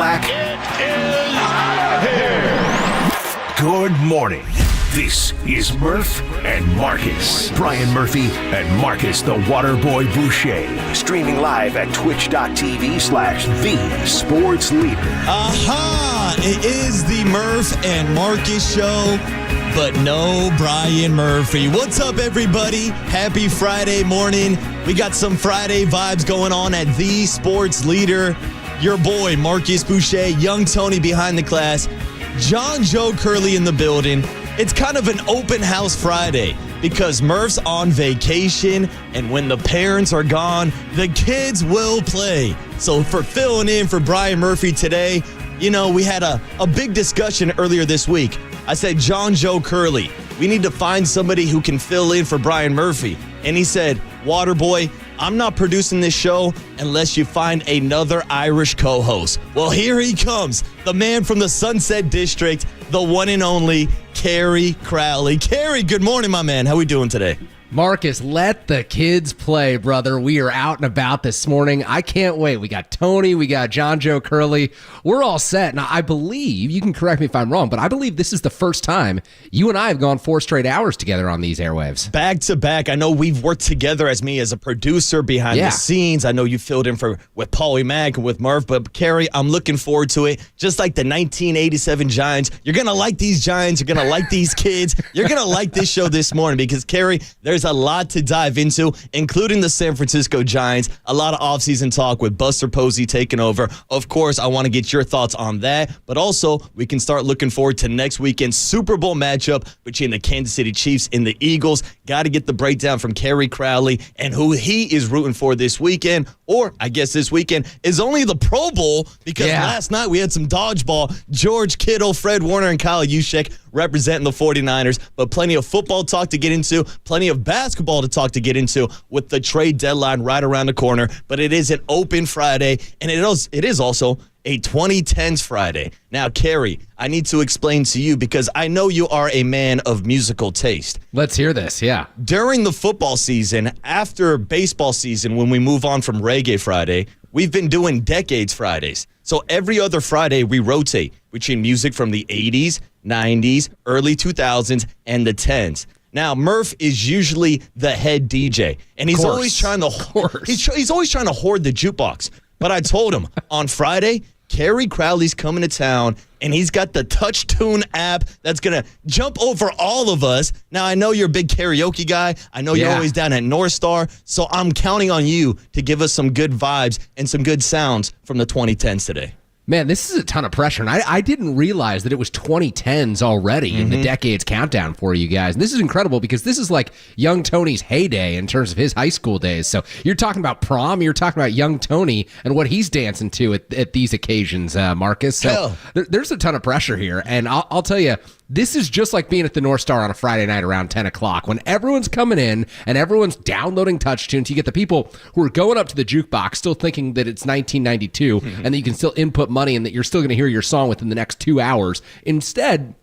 black. It is out of here. Good morning. This is Murph and Marcus. Brian Murphy and Marcus the Waterboy Boucher. Streaming live at twitch.tv/the sports leader. Aha! It is the Murph and Marcus show, but no Brian Murphy. What's up, everybody? Happy Friday morning. We got some Friday vibes going on at the sports leader. Your boy, Marcus Boucher, young Tony behind the glass, John Joe Curley in the building. It's kind of an open house Friday because Murph's on vacation, and when the parents are gone, the kids will play. So for filling in for Brian Murphy today, you know, we had a big discussion earlier this week. I said, John Joe Curley, we need to find somebody who can fill in for Brian Murphy. And he said, Waterboy, I'm not producing this show unless you find another Irish co-host. Well, here he comes, the man from the Sunset District, the one and only Kerry Crowley. Kerry, good morning, my man. How we doing today? Marcus, let the kids play, brother. We are out and about this morning. I can't wait. We got Tony. We got John Joe Curley. We're all set. Now, I believe, you can correct me if I'm wrong, but I believe this is the first time you and I have gone 4 straight hours together on these airwaves. Back to back. I know we've worked together as me as a producer behind the scenes. I know you filled in with Paulie Mack and with Murph, but Kerry, I'm looking forward to it. Just like the 1987 Giants. You're going to like these Giants. You're going to like these kids. You're going to like this show this morning because, Kerry, there's a lot to dive into, including the San Francisco Giants. A lot of offseason talk with Buster Posey taking over. Of course, I want to get your thoughts on that, but also we can start looking forward to next weekend's Super Bowl matchup between the Kansas City Chiefs and the Eagles. Got to get the breakdown from Kerry Crowley and who he is rooting for this weekend, or I guess this weekend is only the Pro Bowl because last night we had some dodgeball. George Kittle, Fred Warner, and Kyle Juszczyk representing the 49ers, but plenty of football talk to get into, plenty of basketball to talk to get into with the trade deadline right around the corner. But it is an open Friday, and it is also a 2010s Friday. Now, Kerry, I need to explain to you because I know you are a man of musical taste. Let's hear this, yeah. During the football season, after baseball season, when we move on from Reggae Friday, we've been doing Decades Fridays. So every other Friday, we rotate between music from the 80s, 90s, early 2000s, and the 10s. Now, Murph is usually the head DJ, and he's always trying to he's always trying to hoard the jukebox. But I told him on Friday, Kerry Crowley's coming to town, and he's got the Touch Tune app that's going to jump over all of us. Now, I know you're a big karaoke guy. I know you're always down at North Star, so I'm counting on you to give us some good vibes and some good sounds from the 2010s today. Man, this is a ton of pressure, and I didn't realize that it was 2010s already in the Decades Countdown for you guys. And this is incredible because this is like young Tony's heyday in terms of his high school days. So you're talking about prom, you're talking about young Tony and what he's dancing to at these occasions, Marcus. So there's a ton of pressure here, and I'll tell you, this is just like being at the North Star on a Friday night around 10 o'clock when everyone's coming in and everyone's downloading Touch Tunes. You get the people who are going up to the jukebox still thinking that it's 1992 and that you can still input money and that you're still going to hear your song within the next 2 hours. Instead,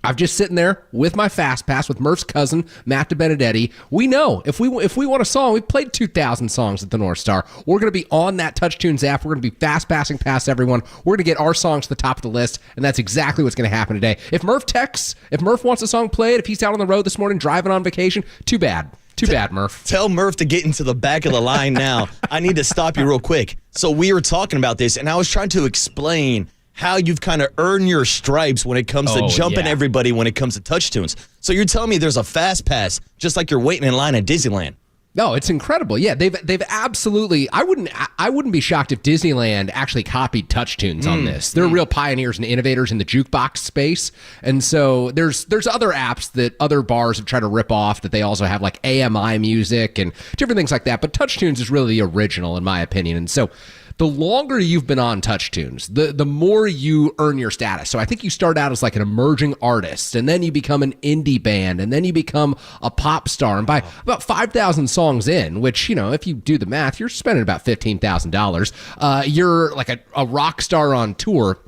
I'm just sitting there with my Fast Pass with Murph's cousin, Matt DeBenedetti. We know if we want a song, we've played 2,000 songs at the North Star. We're going to be on that Touch Tunes app. We're going to be fast passing past everyone. We're going to get our songs to the top of the list, and that's exactly what's going to happen today. If Murph texts, if Murph wants a song played, if he's out on the road this morning driving on vacation, too bad. Too bad, Murph. Tell Murph to get into the back of the line now. I need to stop you real quick. So we were talking about this, and I was trying to explain how you've kind of earned your stripes when it comes to jumping everybody when it comes to Touch Tunes. So you're telling me there's a fast pass, just like you're waiting in line at Disneyland. No, it's incredible. Yeah, they've absolutely. I wouldn't be shocked if Disneyland actually copied Touch Tunes on this. They're real pioneers and innovators in the jukebox space, and so there's other apps that other bars have tried to rip off that they also have, like AMI music and different things like that. But Touch Tunes is really the original, in my opinion, and so the longer you've been on Touch Tunes, the more you earn your status. So I think you start out as like an emerging artist, and then you become an indie band, and then you become a pop star. And by about 5,000 songs in, which, you know, if you do the math, you're spending about $15,000. You're like a rock star on tour.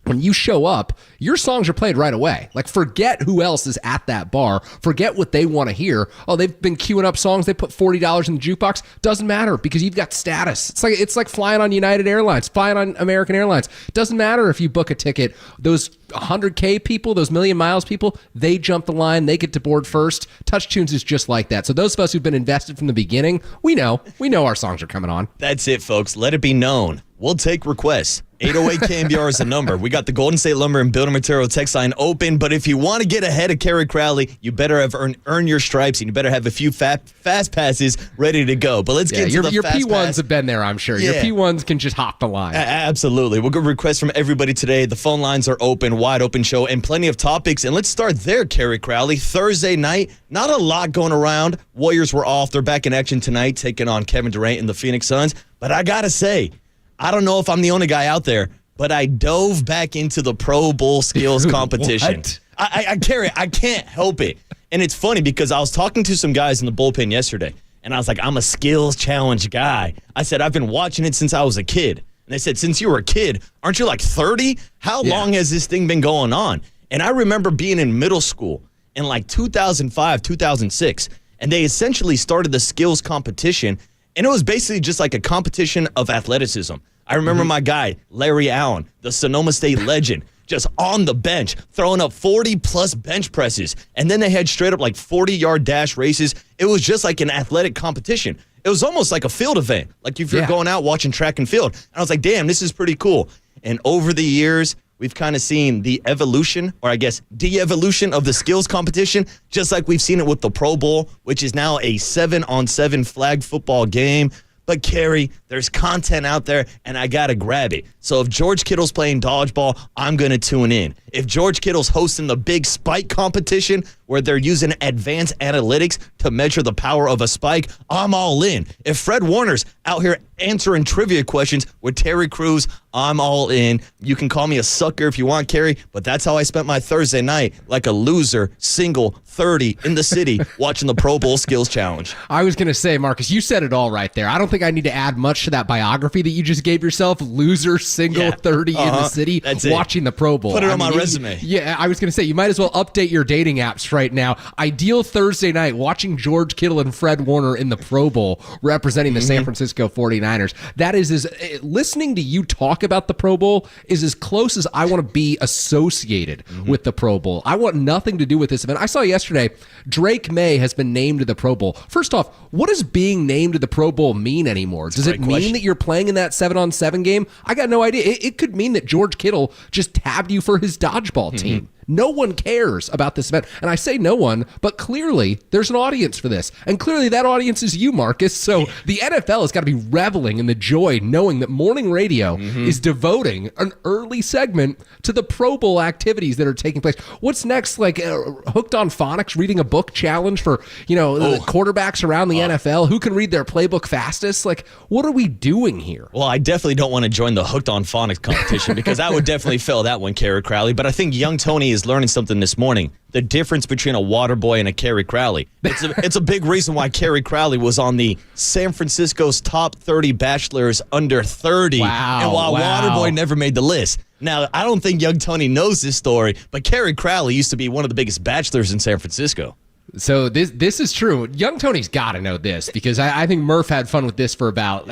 when you show up, your songs are played right away. Like, forget who else is at that bar. Forget what they want to hear. Oh, they've been queuing up songs. They put $40 in the jukebox. Doesn't matter because you've got status. It's like flying on United Airlines, flying on American Airlines. Doesn't matter if you book a ticket. Those 100K people, those Million Miles people, they jump the line. They get to board first. Touch Tunes is just like that. So those of us who've been invested from the beginning, we know our songs are coming on. That's it, folks. Let it be known. We'll take requests. 808 KNBR is the number. We got the Golden State Lumber and Building Material text line open, but if you want to get ahead of Kerry Crowley, you better have earned your stripes, and you better have a few fast passes ready to go. But let's get to the your fast P1s pass. have been there, I'm sure. Yeah. Your P1s can just hop the line. Absolutely. We'll get requests from everybody today. The phone lines are open, wide open show, and plenty of topics. And let's start there, Kerry Crowley. Thursday night, not a lot going around. Warriors were off. They're back in action tonight, taking on Kevin Durant and the Phoenix Suns. But I got to say, I don't know if I'm the only guy out there, but I dove back into the Pro Bowl skills competition. What? I can't help it. And it's funny because I was talking to some guys in the bullpen yesterday, and I was like, I'm a skills challenge guy. I said, I've been watching it since I was a kid. And they said, since you were a kid, aren't you like 30? How long has this thing been going on? And I remember being in middle school in like 2005, 2006, and they essentially started the skills competition, and it was basically just like a competition of athleticism. I remember my guy, Larry Allen, the Sonoma State legend, just on the bench, throwing up 40-plus bench presses. And then they had straight up like 40-yard dash races. It was just like an athletic competition. It was almost like a field event, like if you're going out watching track and field. And I was like, damn, this is pretty cool. And over the years, we've kind of seen the evolution, or I guess de-evolution of the skills competition, just like we've seen it with the Pro Bowl, which is now a 7-on-7 flag football game. But, Kerry, there's content out there, and I got to grab it. So if George Kittle's playing dodgeball, I'm going to tune in. If George Kittle's hosting the big spike competition where they're using advanced analytics to measure the power of a spike, I'm all in. If Fred Warner's out here answering trivia questions with Terry Crews, I'm all in. You can call me a sucker if you want, Kerry, but that's how I spent my Thursday night, like a loser, single, 30, in the city, watching the Pro Bowl Skills Challenge. I was going to say, Marcus, you said it all right there. I don't think I need to add much to that biography that you just gave yourself. Loser, single, 30 in the city, watching the Pro Bowl. Put it on my resume. Yeah, I was going to say, you might as well update your dating apps right now. Ideal Thursday night, watching George Kittle and Fred Warner in the Pro Bowl, representing the San Francisco 49ers. That is, listening to you talk about the Pro Bowl is as close as I want to be associated with the Pro Bowl. I want nothing to do with this event. I saw yesterday, Drake May has been named to the Pro Bowl. First off, what does being named to the Pro Bowl mean anymore? Does it mean that you're playing in that 7-on-7 game? I got no idea. It could mean that George Kittle just tabbed you for his dodgeball team. No one cares about this event. And I say no one, but clearly there's an audience for this. And clearly that audience is you, Marcus. So the NFL has got to be reveling in the joy knowing that morning radio is devoting an early segment to the Pro Bowl activities that are taking place. What's next? Like Hooked on Phonics reading a book challenge for, quarterbacks around the NFL? Who can read their playbook fastest? Like, what are we doing here? Well, I definitely don't want to join the Hooked on Phonics competition because I would definitely fail that one, Kerry Crowley. But I think young Tony is learning something this morning. The difference between a water boy and a Kerry Crowley. It's a big reason why Kerry Crowley was on the San Francisco's top 30 bachelors under 30. Wow, and while Waterboy never made the list. Now, I don't think young Tony knows this story, but Kerry Crowley used to be one of the biggest bachelors in San Francisco. So this is true. Young Tony's got to know this because I think Murph had fun with this for about,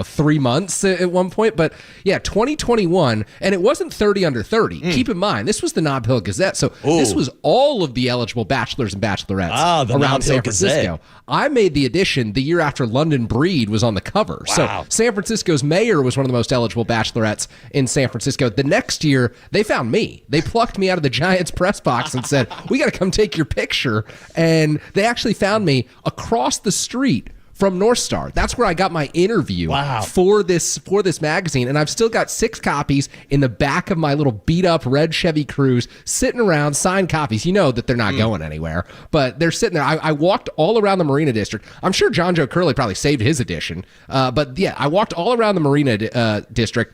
3 months at one point. But yeah, 2021, and it wasn't 30 under 30. Keep in mind, this was the Nob Hill Gazette. So this was all of the eligible bachelors and bachelorettes around San Francisco. I made the addition the year after London Breed was on the cover. Wow. So San Francisco's mayor was one of the most eligible bachelorettes in San Francisco. The next year, they found me. They plucked me out of the Giants press box and said, we got to come take your picture. And they actually found me across the street from North Star. That's where I got my interview for this magazine. And I've still got 6 copies in the back of my little beat up red Chevy Cruze sitting around, signed copies. You know that they're not going anywhere, but they're sitting there. I walked all around the Marina District. I'm sure John Joe Curley probably saved his edition. But yeah, I walked all around the Marina District,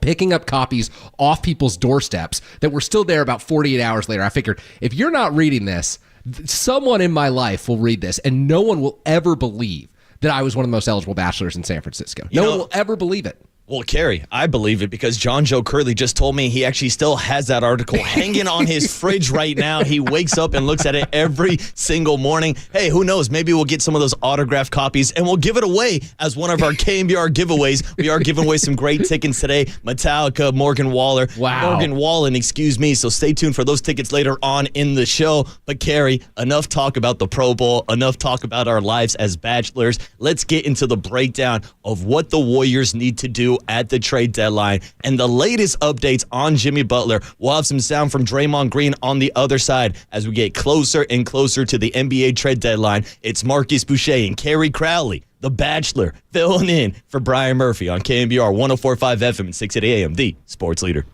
picking up copies off people's doorsteps that were still there about 48 hours later. I figured, if you're not reading this, someone in my life will read this, and no one will ever believe that I was one of the most eligible bachelors in San Francisco. No one will ever believe it. Well, Carrie, I believe it because John Joe Curley just told me he actually still has that article hanging on his fridge right now. He wakes up and looks at it every single morning. Hey, who knows? Maybe we'll get some of those autographed copies and we'll give it away as one of our KNBR giveaways. We are giving away some great tickets today. Metallica, Morgan Wallen, excuse me. So stay tuned for those tickets later on in the show. But Carrie, enough talk about the Pro Bowl, enough talk about our lives as bachelors. Let's get into the breakdown of what the Warriors need to do at the trade deadline and the latest updates on Jimmy Butler. We'll have some sound from Draymond Green on the other side as we get closer and closer to the NBA trade deadline. It's Marcus Boucher and Carrie Crowley, the Bachelor, filling in for Brian Murphy on KNBR 104.5 FM and 680 AM, the sports leader.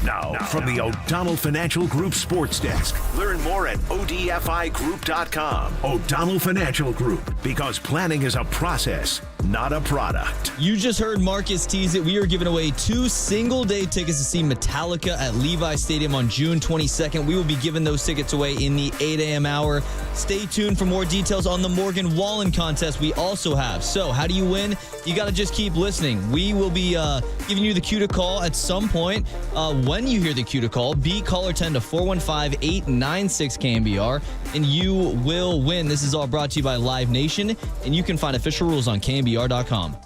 Now, from the O'Donnell Financial Group Sports Desk. Learn more at odfigroup.com. O'Donnell Financial Group, because planning is a process, not a product. You just heard Marcus tease it. We are giving away 2 single-day tickets to see Metallica at Levi Stadium on June 22nd. We will be giving those tickets away in the 8 a.m. hour. Stay tuned for more details on the Morgan Wallen contest we also have. So, how do you win? You got to just keep listening. We will be giving you the cue to call at some point. When you hear the cue to call, beat caller 10 to 415-896-KNBR, and you will win. This is all brought to you by Live Nation, and you can find official rules on KNBR.com.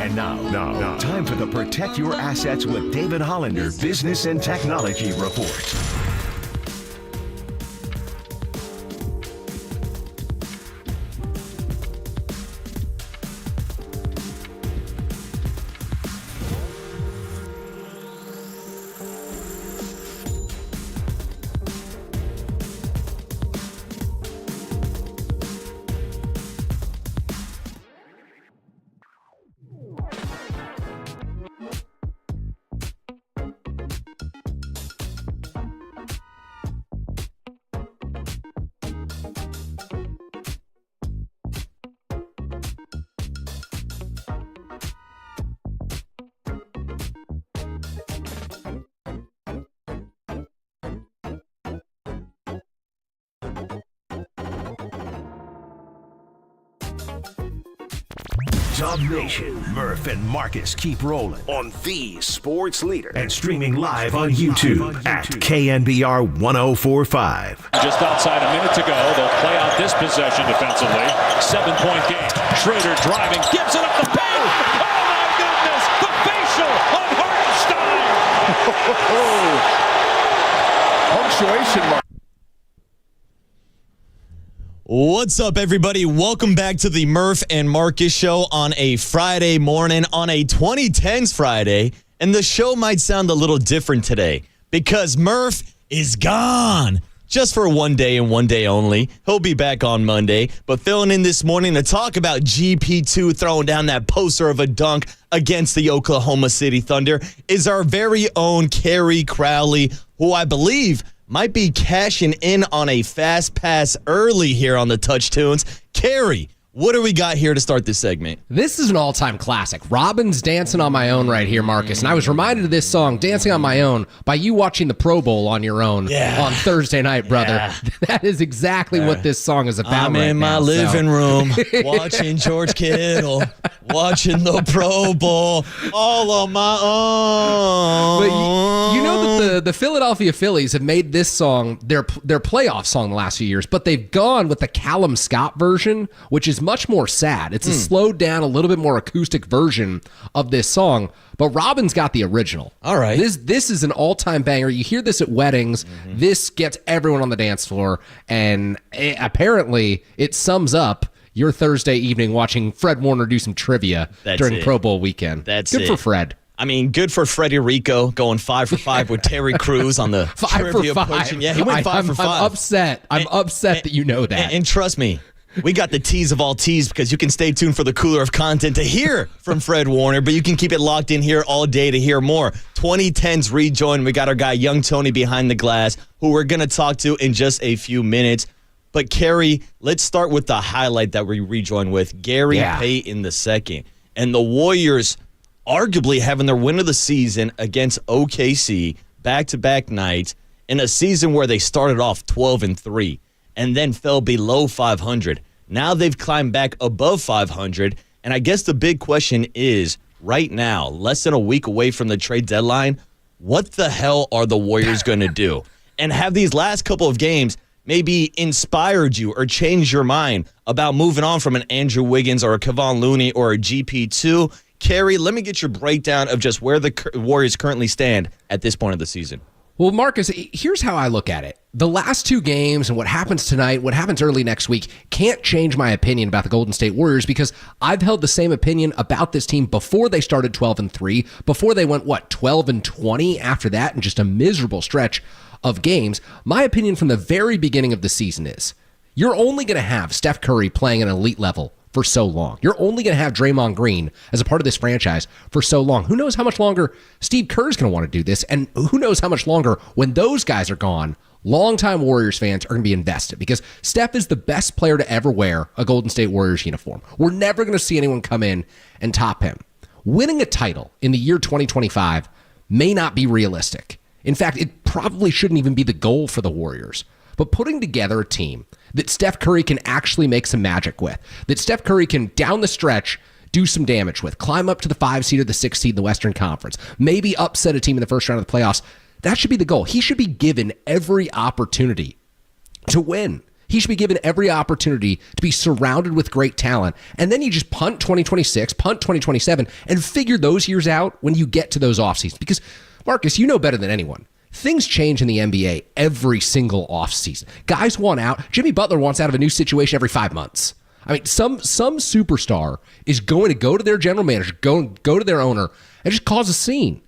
And now, time for the Protect Your Assets with David Hollander Business and Technology Report. Dub Nation, Murph and Marcus keep rolling on the sports leader and streaming live on YouTube at KNBR 1045. Just outside a minute to go. They'll play out this possession defensively. 7-point game. Schrader driving, gives it up the paint. Oh my goodness! The facial on Hartenstein. Punctuation mark. What's up, everybody? Welcome back to the Murph and Marcus Show on a Friday morning, on a 2010s Friday. And the show might sound a little different today because Murph is gone. Just for one day and one day only. He'll be back on Monday. But filling in this morning to talk about GP2 throwing down that poster of a dunk against the Oklahoma City Thunder is our very own Kerry Crowley, who I believe might be cashing in on a fast pass early here on the Touch Tunes. Kerry, what do we got here to start this segment? This is an all-time classic. Robin's Dancing on My Own right here, Marcus. And I was reminded of this song, Dancing on My Own, by you watching the Pro Bowl on your own on Thursday night, brother. Yeah. That is exactly what this song is about. I'm in my living room watching George Kittle, watching the Pro Bowl all on my own. But you know that the Philadelphia Phillies have made this song their playoff song the last few years, but they've gone with the Callum Scott version, which is much more sad. It's a slowed down, a little bit more acoustic version of this song, but Robin's got the original. All right. This is an all-time banger. You hear this at weddings. This gets everyone on the dance floor, and apparently it sums up your Thursday evening watching Fred Warner do some trivia during Pro Bowl weekend. That's good for Fred. I mean, good for Freddie Rico going 5 for 5 with Terry Crews on the 5 for 5. Portion. Yeah, he went 5 for 5. I'm upset. I'm upset that you know that. And trust me, we got the tease of all teas because you can stay tuned for the cooler of content to hear from Fred Warner, but you can keep it locked in here all day to hear more. 2010's rejoin. We got our guy, Young Tony, behind the glass, who we're going to talk to in just a few minutes. But, Kerry, let's start with the highlight that we rejoin with, Gary Payton II. And the Warriors arguably having their win of the season against OKC back-to-back nights in a season where they started off 12-3. And then fell below 500. Now they've climbed back above 500. And I guess the big question is, right now, less than a week away from the trade deadline, what the hell are the Warriors going to do? And have these last couple of games maybe inspired you or changed your mind about moving on from an Andrew Wiggins or a Kevon Looney or a GP2? Kerry, let me get your breakdown of just where the Warriors currently stand at this point of the season. Well, Marcus, here's how I look at it. The last two games and what happens tonight, what happens early next week, can't change my opinion about the Golden State Warriors because I've held the same opinion about this team before they started 12-3, before they went, 12-20 after that, and just a miserable stretch of games. My opinion from the very beginning of the season is you're only going to have Steph Curry playing at an elite level for so long. You're only going to have Draymond Green as a part of this franchise for so long. Who knows how much longer Steve Kerr's going to want to do this, and who knows how much longer when those guys are gone, longtime Warriors fans are going to be invested because Steph is the best player to ever wear a Golden State Warriors uniform. We're never going to see anyone come in and top him. Winning a title in the year 2025 may not be realistic. In fact, it probably shouldn't even be the goal for the Warriors. But putting together a team that Steph Curry can actually make some magic with, that Steph Curry can, down the stretch, do some damage with, climb up to the 5 seed or the 6 seed in the Western Conference, maybe upset a team in the first round of the playoffs, that should be the goal. He should be given every opportunity to win. He should be given every opportunity to be surrounded with great talent. And then you just punt 2026, punt 2027, and figure those years out when you get to those offseasons. Because, Marcus, you know better than anyone. Things change in the NBA every single offseason. Guys want out. Jimmy Butler wants out of a new situation every 5 months. I mean, some superstar is going to go to their general manager, go to their owner, and just cause a scene.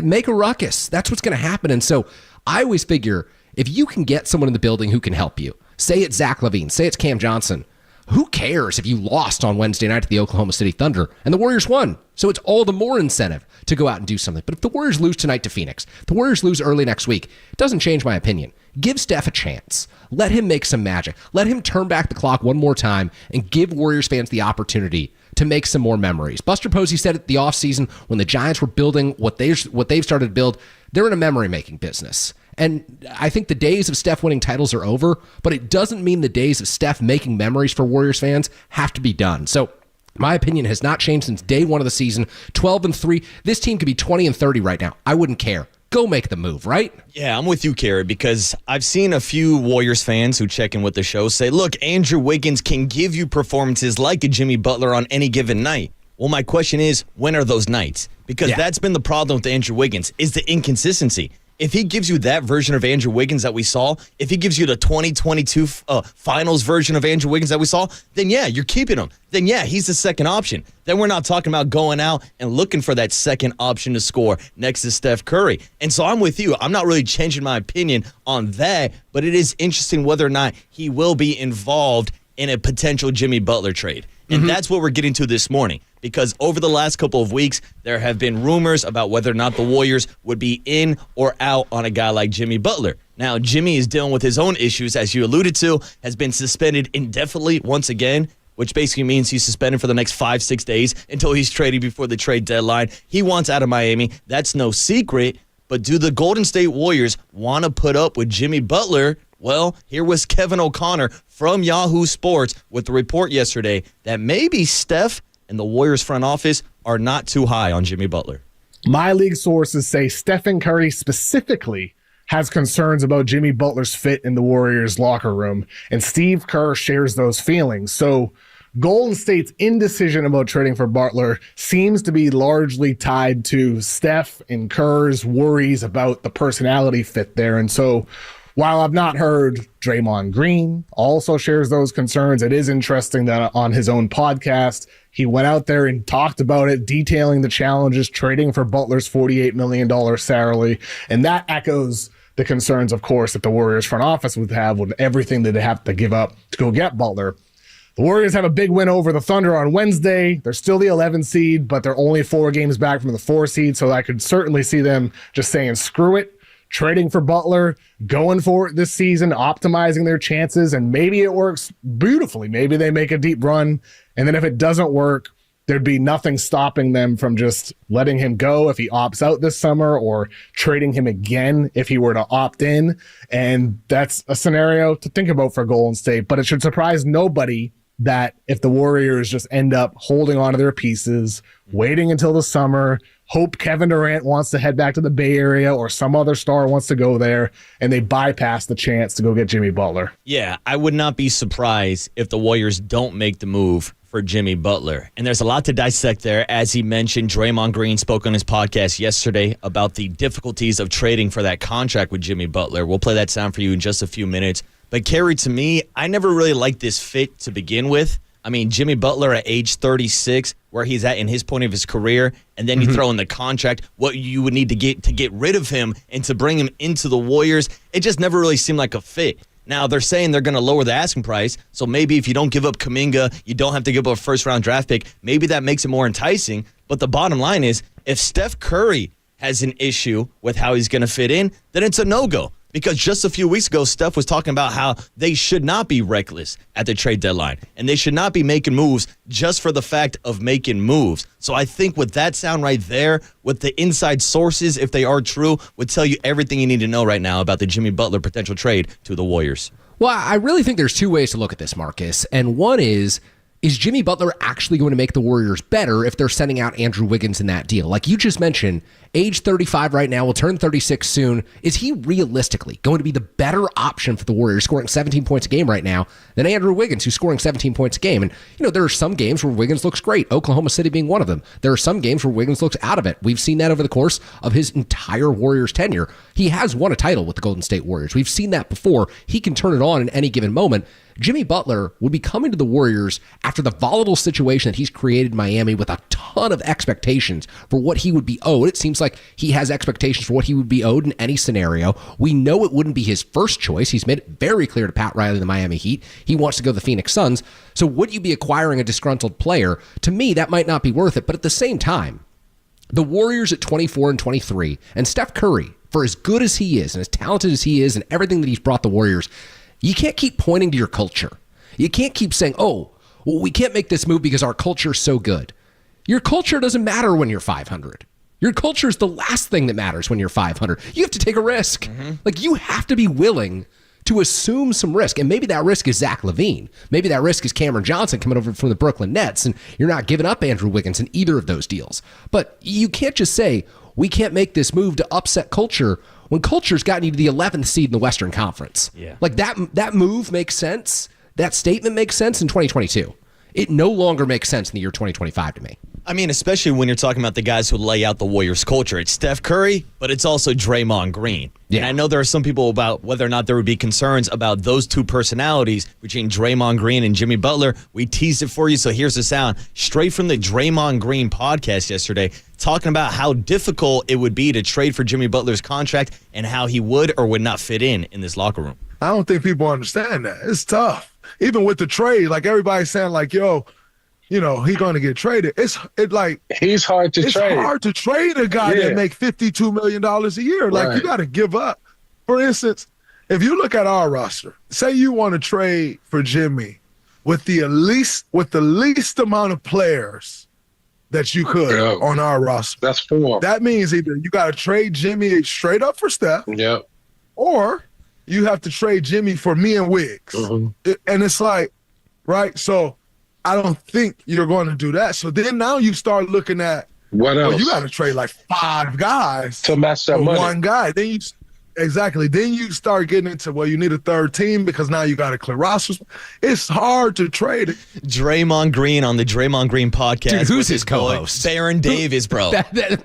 Make a ruckus. That's what's going to happen. And so I always figure if you can get someone in the building who can help you, say it's Zach LaVine, say it's Cam Johnson, who cares if you lost on Wednesday night to the Oklahoma City Thunder and the Warriors won? So it's all the more incentive to go out and do something. But if the Warriors lose tonight to Phoenix, if the Warriors lose early next week, it doesn't change my opinion. Give Steph a chance. Let him make some magic. Let him turn back the clock one more time and give Warriors fans the opportunity to make some more memories. Buster Posey said at the offseason when the Giants were building what they've started to build, they're in a memory-making business. And I think the days of Steph winning titles are over, but it doesn't mean the days of Steph making memories for Warriors fans have to be done. So my opinion has not changed since day one of the season. 12-3. This team could be 20-30 right now. I wouldn't care. Go make the move, right? Yeah, I'm with you, Kerry, because I've seen a few Warriors fans who check in with the show say, look, Andrew Wiggins can give you performances like a Jimmy Butler on any given night. Well, my question is, when are those nights? Because that's been the problem with Andrew Wiggins, is the inconsistency. If he gives you that version of Andrew Wiggins that we saw, if he gives you the 2022 finals version of Andrew Wiggins that we saw, then yeah, you're keeping him. Then yeah, he's the second option. Then we're not talking about going out and looking for that second option to score next to Steph Curry. And so I'm with you. I'm not really changing my opinion on that, but it is interesting whether or not he will be involved in a potential Jimmy Butler trade. And that's what we're getting to this morning. Because over the last couple of weeks, there have been rumors about whether or not the Warriors would be in or out on a guy like Jimmy Butler. Now, Jimmy is dealing with his own issues, as you alluded to, has been suspended indefinitely once again, which basically means he's suspended for the next 5-6 days until he's traded before the trade deadline. He wants out of Miami. That's no secret. But do the Golden State Warriors want to put up with Jimmy Butler? Well, here was Kevin O'Connor from Yahoo Sports with the report yesterday that maybe Steph and the Warriors front office are not too high on Jimmy Butler. My league sources say Stephen Curry specifically has concerns about Jimmy Butler's fit in the Warriors locker room, and Steve Kerr shares those feelings. So Golden State's indecision about trading for Butler seems to be largely tied to Steph and Kerr's worries about the personality fit there. And so while I've not heard Draymond Green also shares those concerns, it is interesting that on his own podcast, he went out there and talked about it, detailing the challenges trading for Butler's $48 million salary. And that echoes the concerns, of course, that the Warriors front office would have with everything that they have to give up to go get Butler. The Warriors have a big win over the Thunder on Wednesday. They're still the 11 seed, but they're only 4 games back from the 4 seed. So I could certainly see them just saying, screw it, trading for Butler, going for it this season, optimizing their chances, and maybe it works beautifully. Maybe they make a deep run, and then if it doesn't work, there'd be nothing stopping them from just letting him go if he opts out this summer, or trading him again if he were to opt in. And that's a scenario to think about for Golden State, but it should surprise nobody that if the Warriors just end up holding on to their pieces, waiting until the summer, hope Kevin Durant wants to head back to the Bay Area or some other star wants to go there, and they bypass the chance to go get Jimmy Butler. Yeah, I would not be surprised if the Warriors don't make the move for Jimmy Butler. And there's a lot to dissect there. As he mentioned, Draymond Green spoke on his podcast yesterday about the difficulties of trading for that contract with Jimmy Butler. We'll play that sound for you in just a few minutes. But Kerry, to me, I never really liked this fit to begin with. I mean, Jimmy Butler at age 36, where he's at in his point of his career, and then you throw in the contract, what you would need to get rid of him and to bring him into the Warriors, it just never really seemed like a fit. Now, they're saying they're going to lower the asking price, so maybe if you don't give up Kuminga, you don't have to give up a first-round draft pick, maybe that makes it more enticing. But the bottom line is, if Steph Curry has an issue with how he's going to fit in, then it's a no-go. Because just a few weeks ago, Steph was talking about how they should not be reckless at the trade deadline. And they should not be making moves just for the fact of making moves. So I think with that sound right there, with the inside sources, if they are true, would tell you everything you need to know right now about the Jimmy Butler potential trade to the Warriors. Well, I really think there's 2 ways to look at this, Marcus. And one is Jimmy Butler actually going to make the Warriors better if they're sending out Andrew Wiggins in that deal? Like you just mentioned, age 35 right now, will turn 36 soon. Is he realistically going to be the better option for the Warriors, scoring 17 points a game right now, than Andrew Wiggins, who's scoring 17 points a game? And, there are some games where Wiggins looks great, Oklahoma City being one of them. There are some games where Wiggins looks out of it. We've seen that over the course of his entire Warriors tenure. He has won a title with the Golden State Warriors. We've seen that before. He can turn it on in any given moment. Jimmy Butler would be coming to the Warriors after the volatile situation that he's created in Miami with a ton of expectations for what he would be owed. It seems like he has expectations for what he would be owed in any scenario. We know it wouldn't be his first choice. He's made it very clear to Pat Riley, the Miami Heat, he wants to go to the Phoenix Suns. So would you be acquiring a disgruntled player? To me, that might not be worth it. But at the same time, the Warriors at 24 and 23, and Steph Curry, for as good as he is and as talented as he is and everything that he's brought the Warriors, you can't keep pointing to your culture. You can't keep saying, we can't make this move because our culture is so good. Your culture doesn't matter when you're 500. Your culture is the last thing that matters when you're 500. You have to take a risk. Mm-hmm. Like, you have to be willing to assume some risk. And maybe that risk is Zach LaVine. Maybe that risk is Cameron Johnson coming over from the Brooklyn Nets, and you're not giving up Andrew Wiggins in either of those deals. But you can't just say, we can't make this move to upset culture when culture's gotten you to the 11th seed in the Western Conference. Yeah. Like, that move makes sense. That statement makes sense in 2022. It no longer makes sense in the year 2025 to me. I mean, especially when you're talking about the guys who lay out the Warriors culture. It's Steph Curry, but it's also Draymond Green. Yeah. And I know there are some people about whether or not there would be concerns about those two personalities between Draymond Green and Jimmy Butler. We teased it for you, so here's the sound. Straight from the Draymond Green podcast yesterday, talking about how difficult it would be to trade for Jimmy Butler's contract and how he would or would not fit in this locker room. I don't think people understand that. It's tough. Even with the trade, like, everybody's saying, like, he's going to get traded. He's hard to trade. It's hard to trade a guy that make $52 million a year. Like, you got to give up. For instance, if you look at our roster, say you want to trade for Jimmy with the least amount of players that you could on our roster. That's 4. That means either you got to trade Jimmy straight up for Steph. Yep. Or you have to trade Jimmy for me and Wiggs. Mm-hmm. And it's like, right? So I don't think you're going to do that. So then now you start looking at, what else? Well, you got to trade like 5 guys to match that money. One guy. Then you start getting into, you need a third team because now you got to clear rosters. It's hard to trade. Draymond Green on the Draymond Green podcast. Dude, who's his co-host? Baron Davis, bro.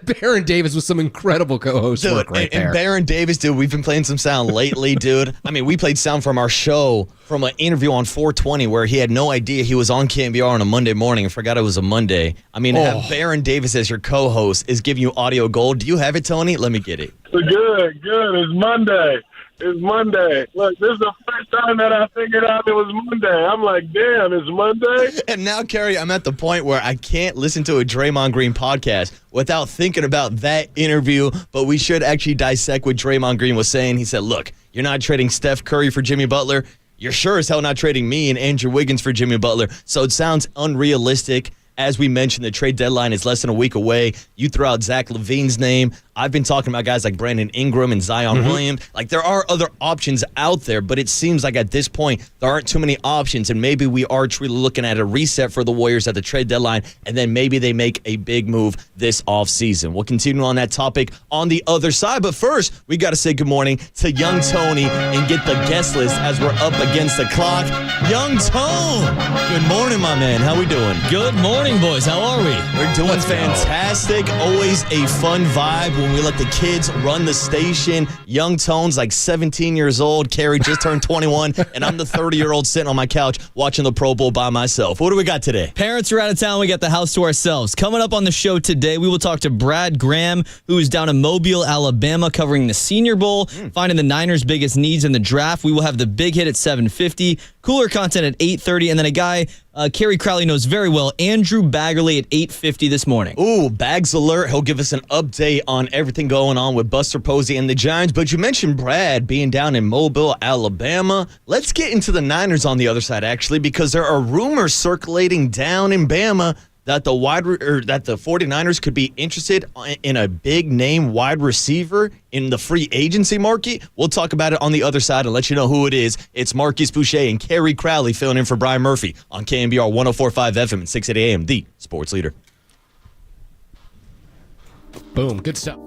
Baron Davis was some incredible co-host work right there. And Baron Davis, dude, we've been playing some sound lately, dude. I mean, we played sound from our show from an interview on 420 where he had no idea he was on KNBR on a Monday morning and forgot it was a Monday. I mean, to have Baron Davis as your co-host is giving you audio gold. Do you have it, Tony? Let me get it. Good. It's Monday. Look, this is the first time that I figured out it was Monday. I'm like, damn, it's Monday? And now, Kerry, I'm at the point where I can't listen to a Draymond Green podcast without thinking about that interview, but we should actually dissect what Draymond Green was saying. He said, look, you're not trading Steph Curry for Jimmy Butler. You're sure as hell not trading me and Andrew Wiggins for Jimmy Butler. So it sounds unrealistic. As we mentioned, the trade deadline is less than a week away. You throw out Zach LaVine's name. I've been talking about guys like Brandon Ingram and Zion Williams. Like, there are other options out there, but it seems like at this point there aren't too many options, and maybe we are truly looking at a reset for the Warriors at the trade deadline, and then maybe they make a big move this offseason. We'll continue on that topic on the other side, but first, we got to say good morning to Young Tony and get the guest list as we're up against the clock. Young Tone, good morning, my man. How we doing? Good morning, boys. How are we? We're doing fantastic. Always a fun vibe when we let the kids run the station. Young Tone's like 17 years old. Carrie just turned 21, and I'm the 30-year-old sitting on my couch watching the Pro Bowl by myself. What do we got today? Parents are out of town. We got the house to ourselves. Coming up on the show today, we will talk to Brad Graham, who is down in Mobile, Alabama, covering the Senior Bowl, finding the Niners' biggest needs in the draft. We will have the big hit at 7:50, cooler content at 8:30, and then a guy Kerry Crowley knows very well, Andrew Baggerly at 8:50 this morning. Ooh, Bags Alert. He'll give us an update on everything going on with Buster Posey and the Giants. But you mentioned Brad being down in Mobile, Alabama. Let's get into the Niners on the other side, actually, because there are rumors circulating down in Bama that the 49ers could be interested in a big-name wide receiver in the free agency market. We'll talk about it on the other side and let you know who it is. It's Marcus Boucher and Kerry Crowley filling in for Brian Murphy on KNBR 104.5 FM and 680 AM, the sports leader. Boom. Good stuff.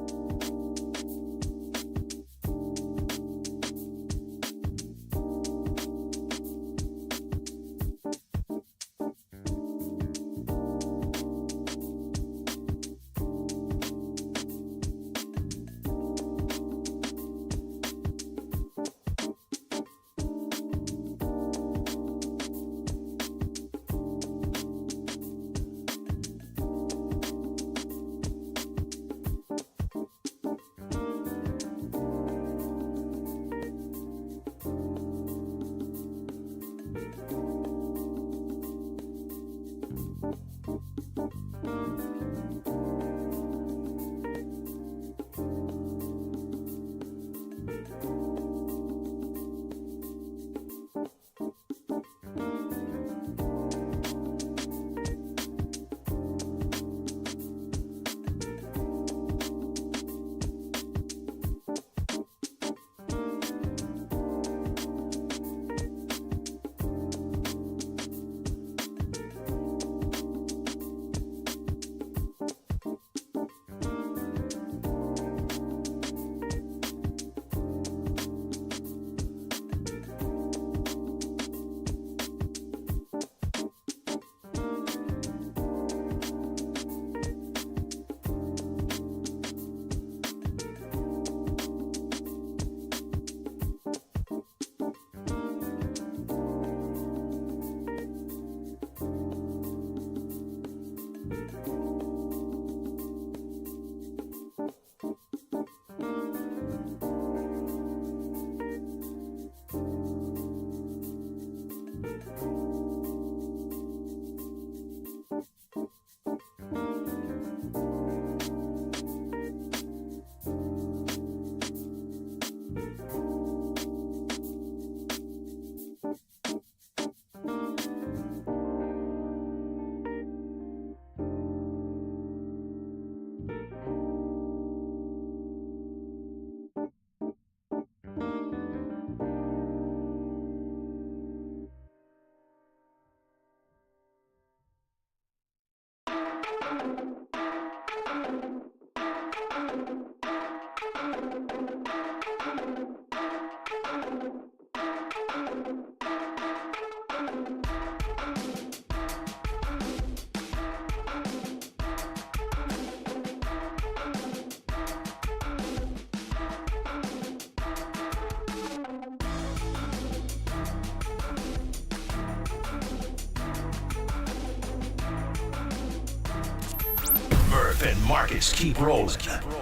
Murph and Marcus keep rolling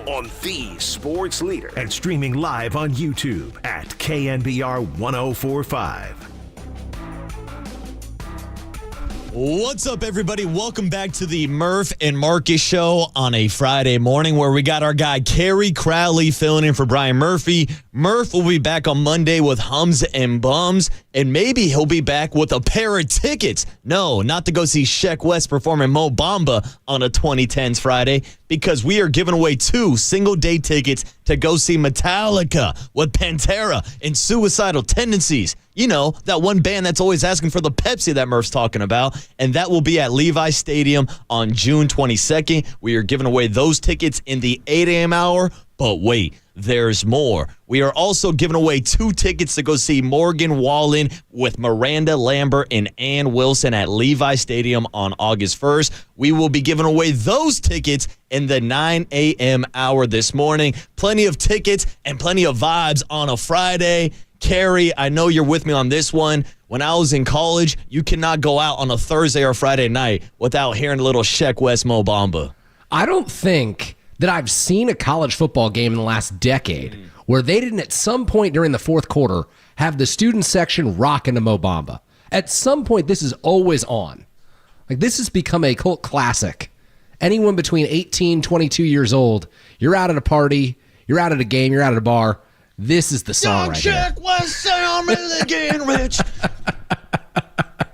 on the sports leader and streaming live on YouTube at KNBR 1045. What's up, everybody? Welcome back to the Murph and Marcus Show on a Friday morning where we got our guy Kerry Crowley filling in for Brian Murphy. Murph will be back on Monday with Hums and Bums, and maybe he'll be back with a pair of tickets. No, not to go see Sheck West perform in Mo Bamba on a 2010s Friday, because we are giving away 2 single-day tickets to go see Metallica with Pantera and Suicidal Tendencies. You know, that one band that's always asking for the Pepsi that Murph's talking about. And that will be at Levi Stadium on June 22nd. We are giving away those tickets in the 8 a.m. hour. But wait, there's more. We are also giving away 2 tickets to go see Morgan Wallen with Miranda Lambert and Ann Wilson at Levi Stadium on August 1st. We will be giving away those tickets in the 9 a.m. hour this morning. Plenty of tickets and plenty of vibes on a Friday. Kerry, I know you're with me on this one. When I was in college, you cannot go out on a Thursday or Friday night without hearing a little Sheck West Mo Bamba. I don't think that I've seen a college football game in the last decade where they didn't at some point during the fourth quarter have the student section rocking to Mo Bamba. At some point, this is always on. Like, this has become a cult classic. Anyone between 18, 22 years old, you're out at a party, you're out at a game, you're out at a bar, this is the song right here. Sheck West say I'm really getting rich.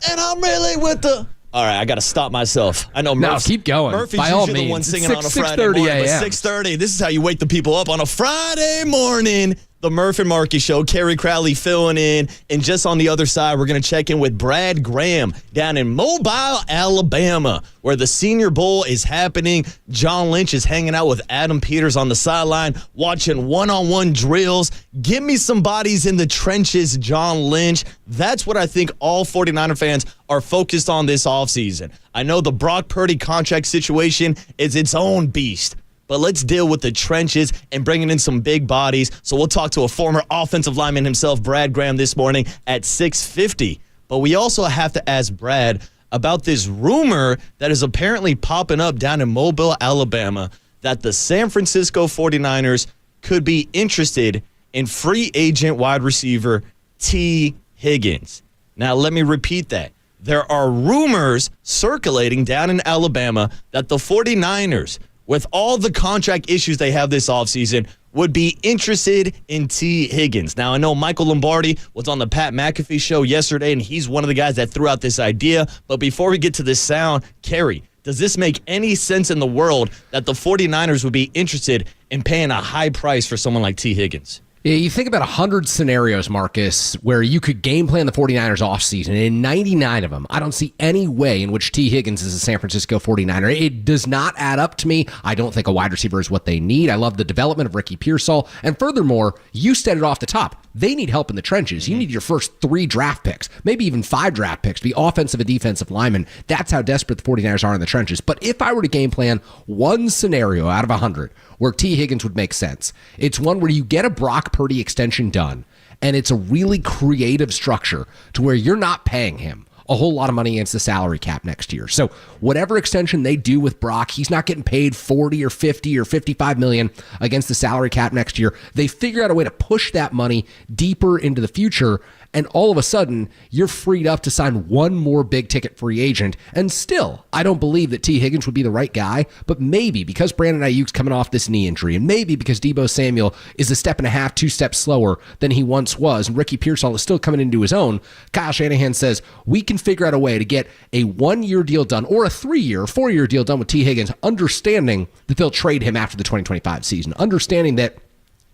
And I'm really with the... All right, I got to stop myself. I know Murph. No, keep going. Murphy's By all usually the one means. singing on a Friday morning. But 6:30, this is how you wake the people up on a Friday morning. The Murph and Marcus Show. Kerry Crowley filling in. And just on the other side, we're going to check in with Brad Graham down in Mobile, Alabama, where the Senior Bowl is happening. John Lynch is hanging out with Adam Peters on the sideline, watching one-on-one drills. Give me some bodies in the trenches, John Lynch. That's what I think all 49er fans are focused on this offseason. I know the Brock Purdy contract situation is its own beast, but let's deal with the trenches and bringing in some big bodies. So we'll talk to a former offensive lineman himself, Brad Graham, this morning at 6:50. But we also have to ask Brad about this rumor that is apparently popping up down in Mobile, Alabama, that the San Francisco 49ers could be interested in free agent wide receiver T. Higgins. Now, let me repeat that. there are rumors circulating down in Alabama that the 49ers, with all the contract issues they have this offseason, would be interested in T. Higgins. Now, I know Michael Lombardi was on the Pat McAfee show yesterday, and he's one of the guys that threw out this idea. But before we get to this sound, Kerry, does this make any sense in the world that the 49ers would be interested in paying a high price for someone like T. Higgins? Yeah, you think about 100 scenarios, Marcus, where you could game plan the 49ers offseason, and in 99 of them, I don't see any way in which T. Higgins is a San Francisco 49er. It does not add up to me. I don't think a wide receiver is what they need. I love the development of Ricky Pearsall, and furthermore, you said it off the top. They need help in the trenches. You need your first 3 draft picks, maybe even 5 draft picks, be offensive and defensive linemen. That's how desperate the 49ers are in the trenches. But if I were to game plan one scenario out of 100 where T. Higgins would make sense, it's one where you get a Brock Purdy extension done, and it's a really creative structure to where you're not paying him a whole lot of money against the salary cap next year. So whatever extension they do with Brock, he's not getting paid 40 or 50 or 55 million against the salary cap next year. They figure out a way to push that money deeper into the future, and all of a sudden, you're freed up to sign one more big-ticket free agent. And still, I don't believe that T. Higgins would be the right guy, but maybe because Brandon Ayuk's coming off this knee injury, and maybe because Deebo Samuel is a step and a half, 2 steps slower than he once was, and Ricky Pearsall is still coming into his own, Kyle Shanahan says, we can figure out a way to get a 1-year deal done, or a 3-year, 4-year deal done with T. Higgins, understanding that they'll trade him after the 2025 season, understanding that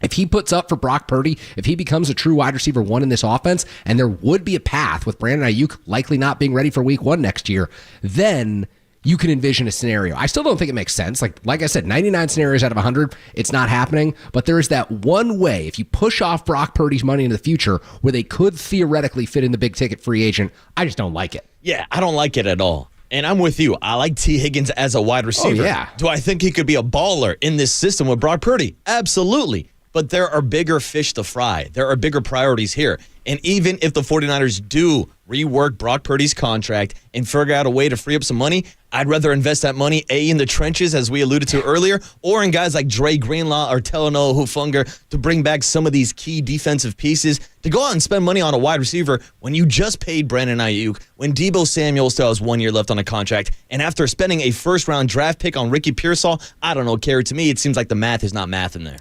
if he puts up for Brock Purdy, if he becomes a true wide receiver 1 in this offense, and there would be a path with Brandon Ayuk likely not being ready for week 1 next year, then you can envision a scenario. I still don't think it makes sense. Like I said, 99 scenarios out of 100, it's not happening. But there is that one way, if you push off Brock Purdy's money into the future, where they could theoretically fit in the big ticket free agent. I just don't like it. Yeah, I don't like it at all. And I'm with you. I like T. Higgins as a wide receiver. Oh, yeah. Do I think he could be a baller in this system with Brock Purdy? Absolutely. But there are bigger fish to fry. There are bigger priorities here. And even if the 49ers do rework Brock Purdy's contract and figure out a way to free up some money, I'd rather invest that money, A, in the trenches, as we alluded to earlier, or in guys like Dre Greenlaw or Talanoa Hufanga to bring back some of these key defensive pieces. To go out and spend money on a wide receiver when you just paid Brandon Ayuk, when Deebo Samuel still has 1 year left on a contract, and after spending a first-round draft pick on Ricky Pearsall, I don't know, Kerry, to me, it seems like the math is not math in there.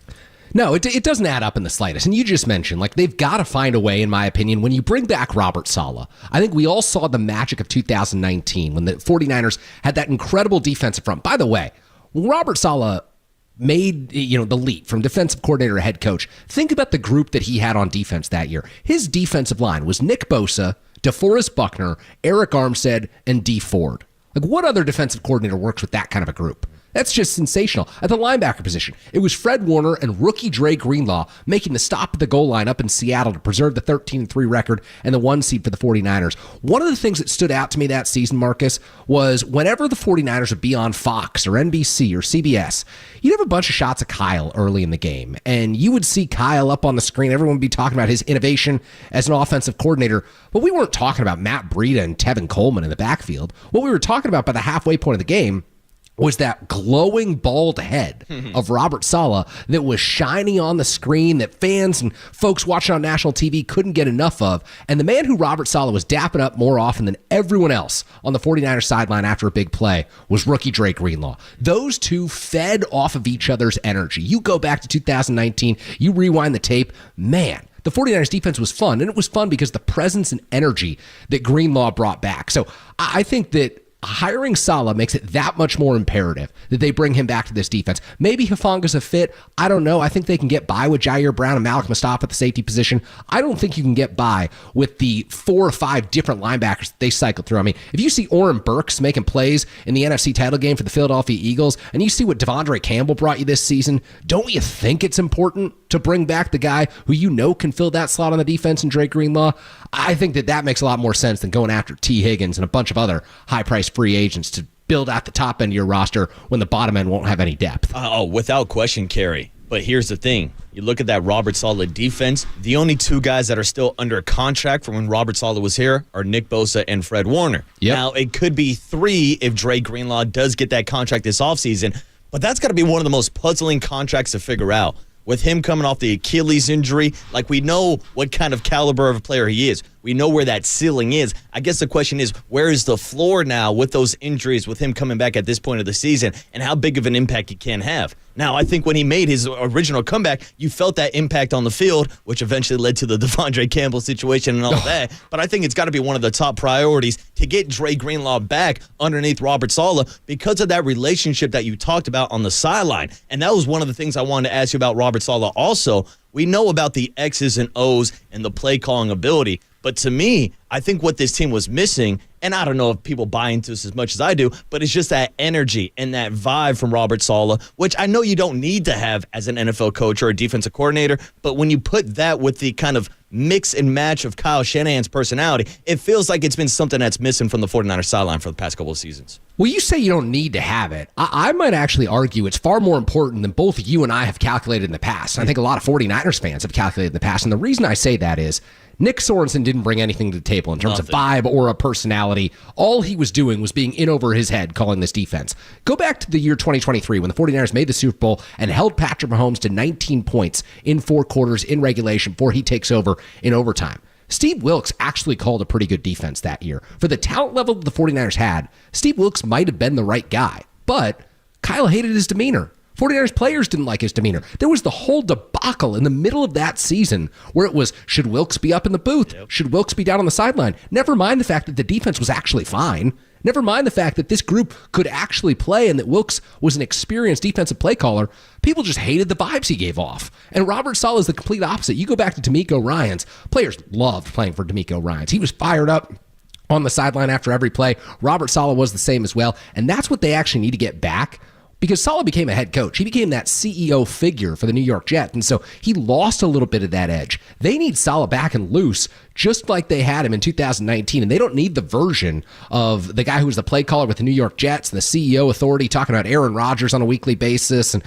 No, it doesn't add up in the slightest. And you just mentioned, they've got to find a way, in my opinion, when you bring back Robert Saleh. I think we all saw the magic of 2019 when the 49ers had that incredible defensive front. By the way, when Robert Saleh made the leap from defensive coordinator to head coach, think about the group that he had on defense that year. His defensive line was Nick Bosa, DeForest Buckner, Eric Armstead, and Dee Ford. What other defensive coordinator works with that kind of a group? That's just sensational. At the linebacker position, it was Fred Warner and rookie Dre Greenlaw making the stop at the goal line up in Seattle to preserve the 13-3 record and the 1 seed for the 49ers. One of the things that stood out to me that season, Marcus, was whenever the 49ers would be on Fox or NBC or CBS, you'd have a bunch of shots of Kyle early in the game, and you would see Kyle up on the screen. Everyone would be talking about his innovation as an offensive coordinator, but we weren't talking about Matt Breida and Tevin Coleman in the backfield. What we were talking about by the halfway point of the game was that glowing bald head of Robert Saleh that was shining on the screen that fans and folks watching on national TV couldn't get enough of. And the man who Robert Saleh was dapping up more often than everyone else on the 49ers sideline after a big play was rookie Dre Greenlaw. Those two fed off of each other's energy. You go back to 2019, you rewind the tape, man, the 49ers defense was fun, and it was fun because the presence and energy that Greenlaw brought back. So I think that hiring Saleh makes it that much more imperative that they bring him back to this defense. Maybe Hufanga's a fit. I don't know. I think they can get by with Jair Brown and Malik Mustafa at the safety position. I don't think you can get by with the 4 or 5 different linebackers that they cycle through. I mean, if you see Oren Burks making plays in the NFC title game for the Philadelphia Eagles, and you see what Devondre Campbell brought you this season, don't you think it's important to bring back the guy who you know can fill that slot on the defense in Dre Greenlaw? I think that makes a lot more sense than going after T. Higgins and a bunch of other high-priced free agents to build out the top end of your roster when the bottom end won't have any depth. Oh, without question, Kerry. But here's the thing. You look at that Robert Saleh defense, the only 2 guys that are still under contract from when Robert Saleh was here are Nick Bosa and Fred Warner. Yep. Now, it could be 3 if Dre Greenlaw does get that contract this offseason, but that's got to be one of the most puzzling contracts to figure out. with him coming off the Achilles injury, like we know what kind of caliber of a player he is. We know where that ceiling is. I guess the question is, where is the floor now with those injuries, with him coming back at this point of the season, and how big of an impact he can have? Now, I think when he made his original comeback, you felt that impact on the field, which eventually led to the Devondre Campbell situation and all that. But I think it's got to be one of the top priorities to get Dre Greenlaw back underneath Robert Saleh because of that relationship that you talked about on the sideline. And that was one of the things I wanted to ask you about Robert Saleh also. We know about the X's and O's and the play calling ability. But to me, I think what this team was missing, and I don't know if people buy into this as much as I do, but it's just that energy and that vibe from Robert Saleh, which I know you don't need to have as an NFL coach or a defensive coordinator, but when you put that with the kind of mix and match of Kyle Shanahan's personality, it feels like it's been something that's missing from the 49ers sideline for the past couple of seasons. Well, you say you don't need to have it. I might actually argue it's far more important than both you and I have calculated in the past. I think a lot of 49ers fans have calculated in the past, and the reason I say that is Nick Sorensen didn't bring anything to the table in terms of vibe or a personality. All he was doing was being in over his head calling this defense. Go back to the year 2023 when the 49ers made the Super Bowl and held Patrick Mahomes to 19 points in 4 quarters in regulation before he takes over in overtime. Steve Wilks actually called a pretty good defense that year. For the talent level that the 49ers had, Steve Wilks might have been the right guy, but Kyle hated his demeanor. 49ers players didn't like his demeanor. There was the whole debacle in the middle of that season where it was, should Wilks be up in the booth? Should Wilks be down on the sideline? Never mind the fact that the defense was actually fine. Never mind the fact that this group could actually play and that Wilks was an experienced defensive play caller. People just hated the vibes he gave off. And Robert Saleh is the complete opposite. You go back to D'Amico Ryans. Players loved playing for D'Amico Ryans. He was fired up on the sideline after every play. Robert Saleh was the same as well. And that's what they actually need to get back. Because Saleh became a head coach. He became that CEO figure for the New York Jets, and so he lost a little bit of that edge. They need Saleh back and loose, just like they had him in 2019, and they don't need the version of the guy who was the play caller with the New York Jets and the CEO authority talking about Aaron Rodgers on a weekly basis, and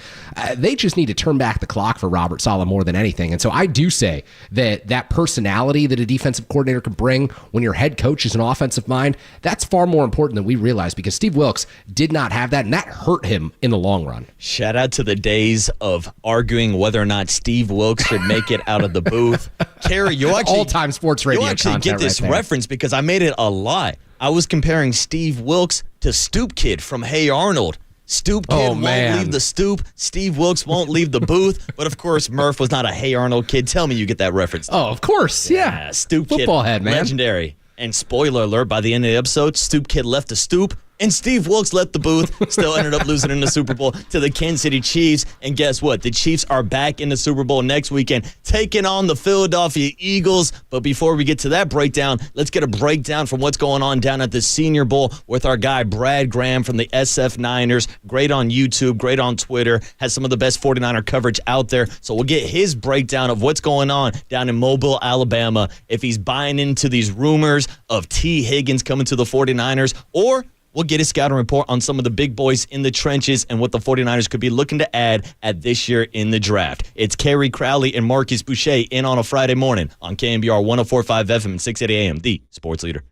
they just need to turn back the clock for Robert Saleh more than anything. And so I do say that that personality that a defensive coordinator can bring when your head coach is an offensive mind, that's far more important than we realize, because Steve Wilks did not have that, and that hurt him in the long run. Shout out to the days of arguing whether or not Steve Wilks should make it out of the booth. Kerry, you actually all-time sports radio you actually get this right reference because I made it a lot. I was comparing Steve Wilks to Stoop Kid from Hey Arnold. Stoop Kid won't leave the stoop. Steve Wilks won't leave the booth. But of course, Murph was not a Hey Arnold kid. Tell me you get that reference. Oh, of course. Yeah. Stoop Kid. Football head, man. Legendary. And spoiler alert, by the end of the episode, Stoop Kid left the stoop. And Steve Wilks left the booth, still ended up losing in the Super Bowl to the Kansas City Chiefs. And guess what? The Chiefs are back in the Super Bowl next weekend, taking on the Philadelphia Eagles. But before we get to that breakdown, let's get a breakdown from what's going on down at the Senior Bowl with our guy Brad Graham from the SF Niners. Great on YouTube, great on Twitter, has some of the best 49er coverage out there. So we'll get his breakdown of what's going on down in Mobile, Alabama, if he's buying into these rumors of T. Higgins coming to the 49ers, or we'll get a scouting report on some of the big boys in the trenches and what the 49ers could be looking to add at this year in the draft. It's Kerry Crowley and Marcus Boucher in on a Friday morning on KNBR 104.5 FM and 680 AM, the sports leader.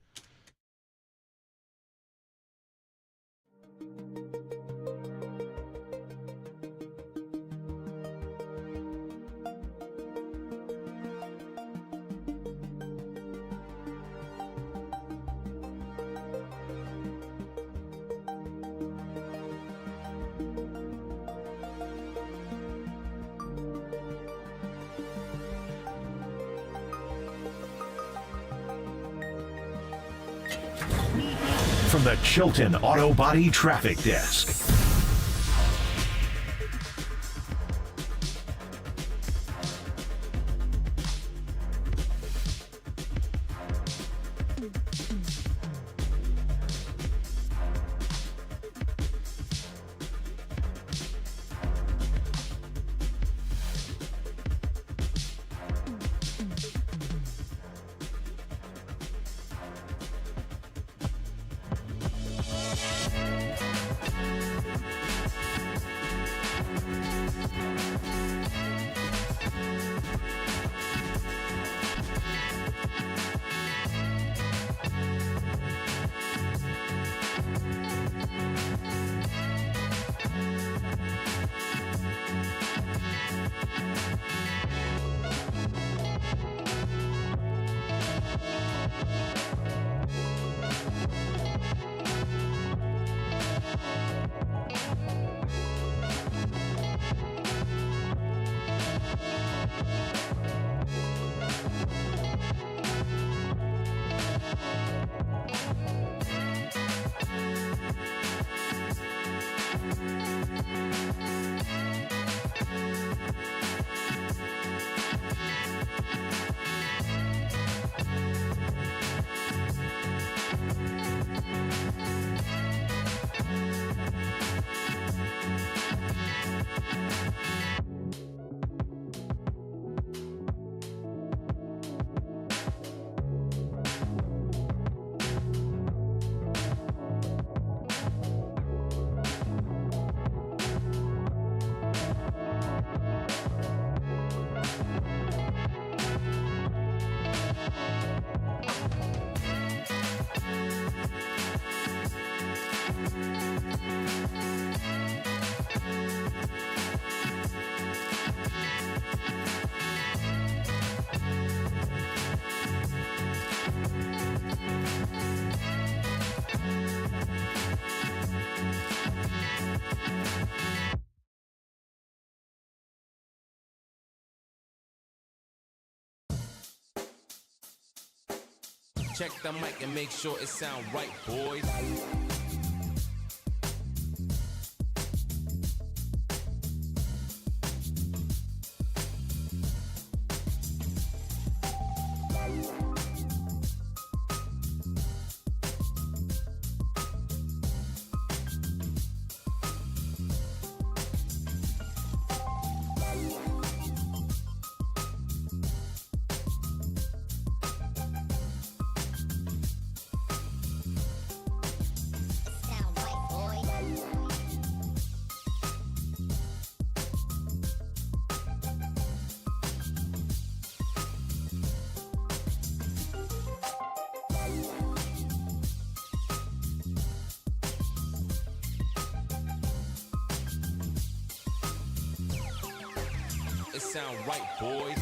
From the Chilton Auto Body Traffic Desk. Check the mic and make sure it sound right, boys. It sound right, boys.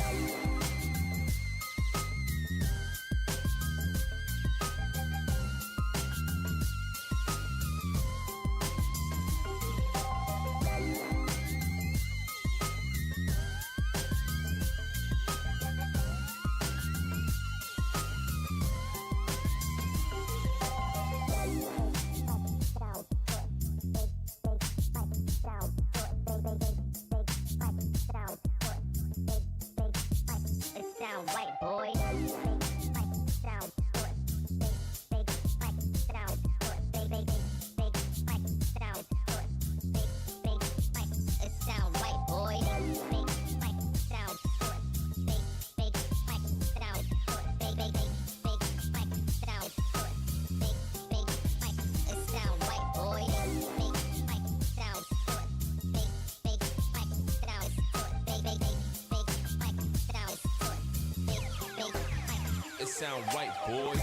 It sound right, boys.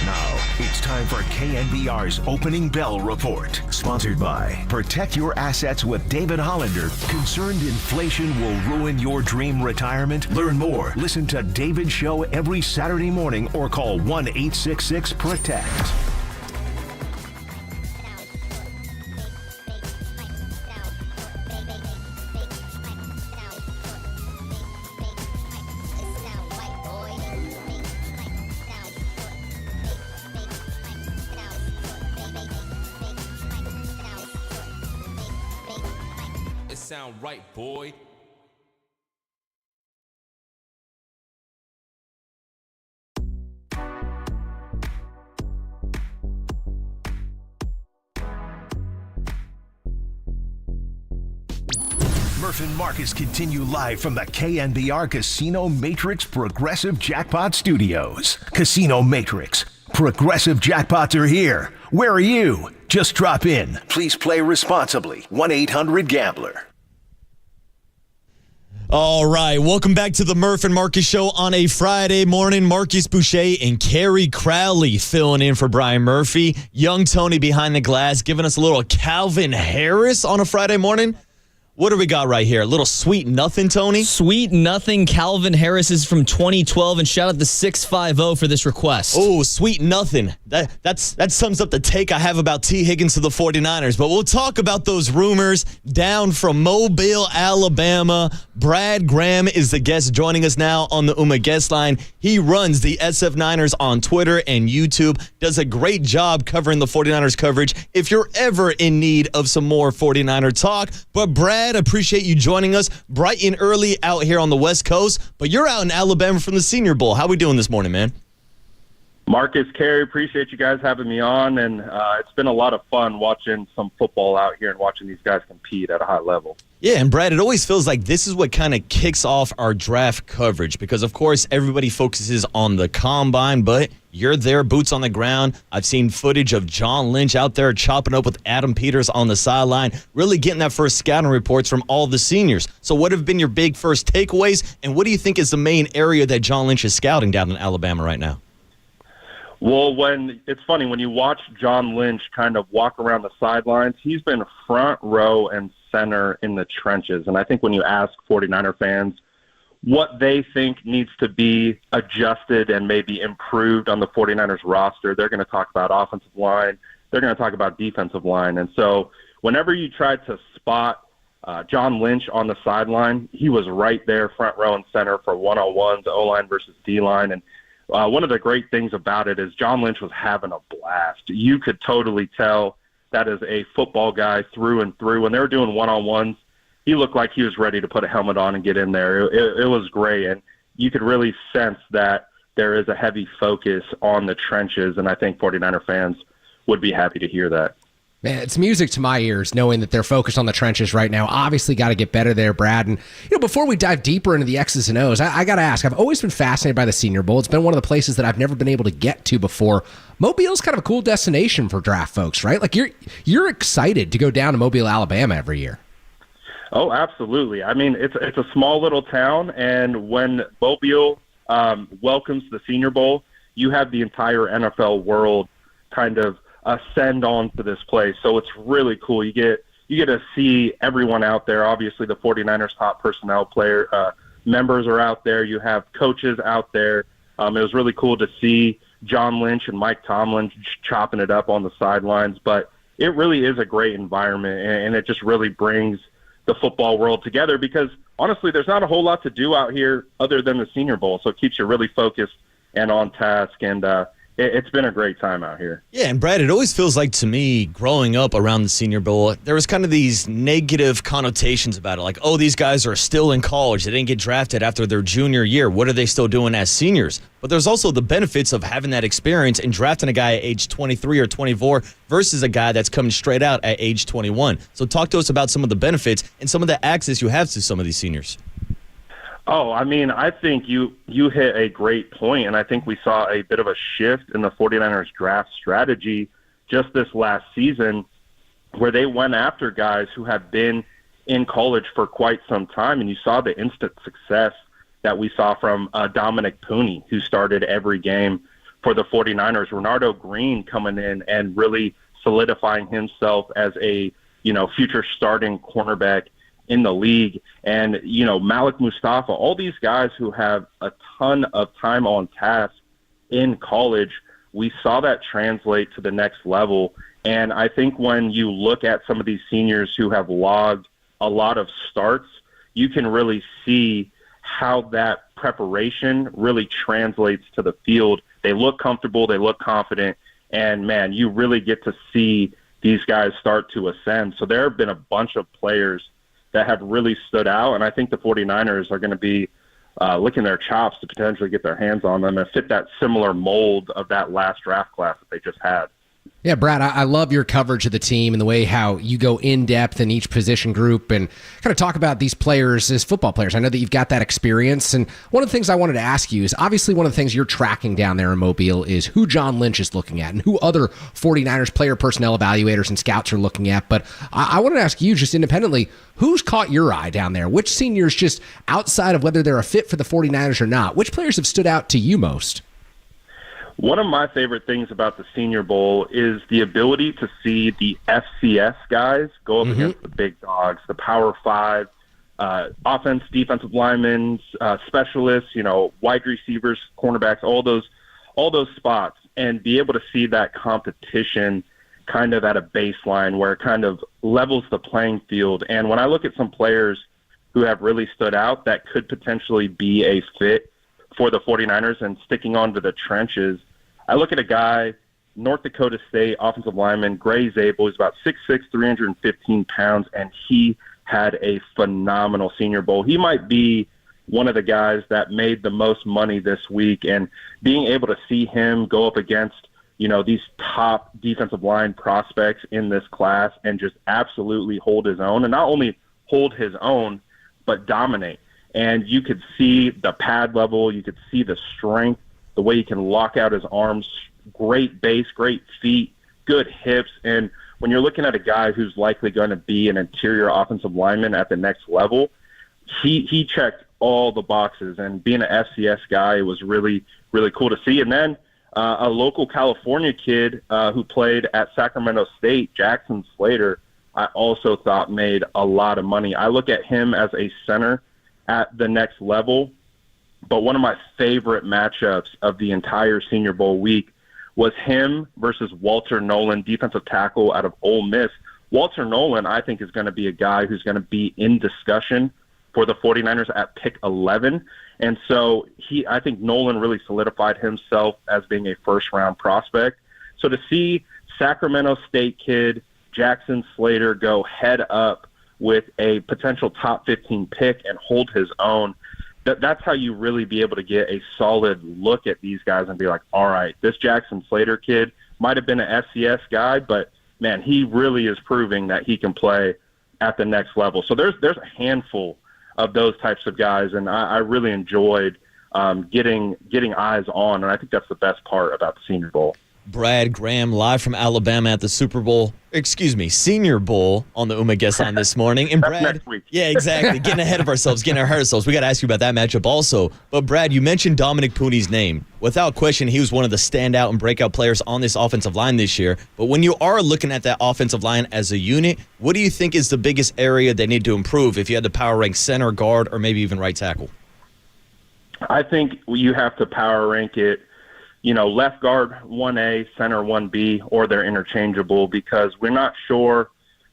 Now, it's time for KNBR's Opening Bell Report. Sponsored by Protect Your Assets with David Hollander. Concerned inflation will ruin your dream retirement? Learn more. Listen to David's show every Saturday morning or call 1-866-PROTECT. It sound right, boy. Murph and Marcus continue live from the KNBR Casino Matrix Progressive Jackpot Studios. Casino Matrix. Progressive jackpots are here. Where are you? Just drop in. Please play responsibly. 1-800-GAMBLER. All right, welcome back to the Murph and Marcus Show on a Friday morning. Marcus Boucher and Carrie Crowley filling in for Brian Murphy. Young Tony behind the glass giving us a little Calvin Harris on a Friday morning. What do we got right here? A little Sweet Nothing, Tony? Sweet Nothing. Calvin Harris is from 2012, and shout out to 650 for this request. Oh, Sweet Nothing. That sums up the take I have about T. Higgins to the 49ers. But we'll talk about those rumors down from Mobile, Alabama. Brad Graham is the guest joining us now on the UMA guest line. He runs the SF Niners on Twitter and YouTube. Does a great job covering the 49ers coverage if you're ever in need of some more 49er talk. But Brad, appreciate you joining us bright and early out here on the West Coast, but you're out in Alabama from the Senior Bowl. How we doing this morning, man? Marcus, Carey, appreciate you guys having me on, and it's been a lot of fun watching some football out here and watching these guys compete at a high level. Yeah, and Brad, it always feels like this is what kind of kicks off our draft coverage because, of course, everybody focuses on the combine, but you're there, boots on the ground. I've seen footage of John Lynch out there chopping up with Adam Peters on the sideline, really getting that first scouting reports from all the seniors. So what have been your big first takeaways, and what do you think is the main area that John Lynch is scouting down in Alabama right now? Well, it's funny, when you watch John Lynch kind of walk around the sidelines, he's been front row and center in the trenches. And I think when you ask 49er fans what they think needs to be adjusted and maybe improved on the 49ers roster, they're going to talk about offensive line. They're going to talk about defensive line. And so whenever you try to spot John Lynch on the sideline, he was right there front row and center for one-on-ones, O-line versus D-line. And one of the great things about it is John Lynch was having a blast. You could totally tell that is a football guy through and through. When they were doing one-on-ones, he looked like he was ready to put a helmet on and get in there. It was great, and you could really sense that there is a heavy focus on the trenches, and I think 49er fans would be happy to hear that. Man, it's music to my ears knowing that they're focused on the trenches right now. Obviously got to get better there, Brad. And before we dive deeper into the X's and O's, I got to ask, I've always been fascinated by the Senior Bowl. It's been one of the places that I've never been able to get to before. Mobile's kind of a cool destination for draft folks, right? Like you're excited to go down to Mobile, Alabama every year. Oh, absolutely. I mean, it's a small little town, and when Mobile welcomes the Senior Bowl, you have the entire NFL world kind of ascend onto this place. So it's really cool. You get to see everyone out there. Obviously, the 49ers top personnel members are out there. You have coaches out there. It was really cool to see John Lynch and Mike Tomlin chopping it up on the sidelines. But it really is a great environment, and it just really brings the football world together because, honestly, there's not a whole lot to do out here other than the Senior Bowl. So it keeps you really focused and on task, and it's been a great time out here. Yeah, and Brad, it always feels like to me, growing up around the Senior Bowl, there was kind of these negative connotations about it. Like, oh, these guys are still in college. They didn't get drafted after their junior year. What are they still doing as seniors? But there's also the benefits of having that experience and drafting a guy at age 23 or 24 versus a guy that's coming straight out at age 21. So talk to us about some of the benefits and some of the access you have to some of these seniors. Oh, I mean, I think you hit a great point, and I think we saw a bit of a shift in the 49ers draft strategy just this last season where they went after guys who have been in college for quite some time, and you saw the instant success that we saw from Dominic Pooney, who started every game for the 49ers, Renardo Green coming in and really solidifying himself as a future starting cornerback in the league, and Malik Mustafa, all these guys who have a ton of time on task in college, we saw that translate to the next level. And I think when you look at some of these seniors who have logged a lot of starts, you can really see how that preparation really translates to the field. They look comfortable, they look confident, and man, you really get to see these guys start to ascend. So there have been a bunch of players that have really stood out, and I think the 49ers are going to be licking their chops to potentially get their hands on them and fit that similar mold of that last draft class that they just had. Yeah, Brad, I love your coverage of the team and the way how you go in depth in each position group and kind of talk about these players as football players. I know that you've got that experience. And one of the things I wanted to ask you is obviously one of the things you're tracking down there in Mobile is who John Lynch is looking at and who other 49ers player personnel evaluators and scouts are looking at. But I wanted to ask you just independently, who's caught your eye down there? Which seniors, just outside of whether they're a fit for the 49ers or not, which players have stood out to you most? One of my favorite things about the Senior Bowl is the ability to see the FCS guys go up against the big dogs, the Power 5, offense, defensive linemen, specialists, wide receivers, cornerbacks, all those spots, and be able to see that competition kind of at a baseline where it kind of levels the playing field. And when I look at some players who have really stood out that could potentially be a fit for the 49ers and sticking onto the trenches, I look at a guy, North Dakota State offensive lineman, Gray Zabel. He's about 6'6", 315 pounds, and he had a phenomenal Senior Bowl. He might be one of the guys that made the most money this week, and being able to see him go up against, these top defensive line prospects in this class and just absolutely hold his own, and not only hold his own, but dominate. And you could see the pad level, you could see the strength, the way he can lock out his arms, great base, great feet, good hips. And when you're looking at a guy who's likely going to be an interior offensive lineman at the next level, he checked all the boxes. And being an FCS guy, it was really, really cool to see. And then a local California kid who played at Sacramento State, Jackson Slater, I also thought made a lot of money. I look at him as a center at the next level, but one of my favorite matchups of the entire Senior Bowl week was him versus Walter Nolan, defensive tackle out of Ole Miss. Walter Nolan, I think, is going to be a guy who's going to be in discussion for the 49ers at pick 11. And so I think Nolan really solidified himself as being a first-round prospect. So to see Sacramento State kid Jackson Slater go head up with a potential top 15 pick and hold his own, that's how you really be able to get a solid look at these guys and be like, all right, this Jackson Slater kid might have been an FCS guy, but, man, he really is proving that he can play at the next level. So there's a handful of those types of guys, and I really enjoyed getting eyes on, and I think that's the best part about the Senior Bowl. Brad Graham live from Alabama at the Senior Bowl on the guest line this morning. And Brad, next week. Yeah, exactly. Getting ahead of ourselves. We got to ask you about that matchup also. But Brad, you mentioned Dominic Pooney's name. Without question, he was one of the standout and breakout players on this offensive line this year. But when you are looking at that offensive line as a unit, what do you think is the biggest area they need to improve if you had to power rank center, guard, or maybe even right tackle? I think you have to power rank it, left guard 1A, center 1B, or they're interchangeable because we're not sure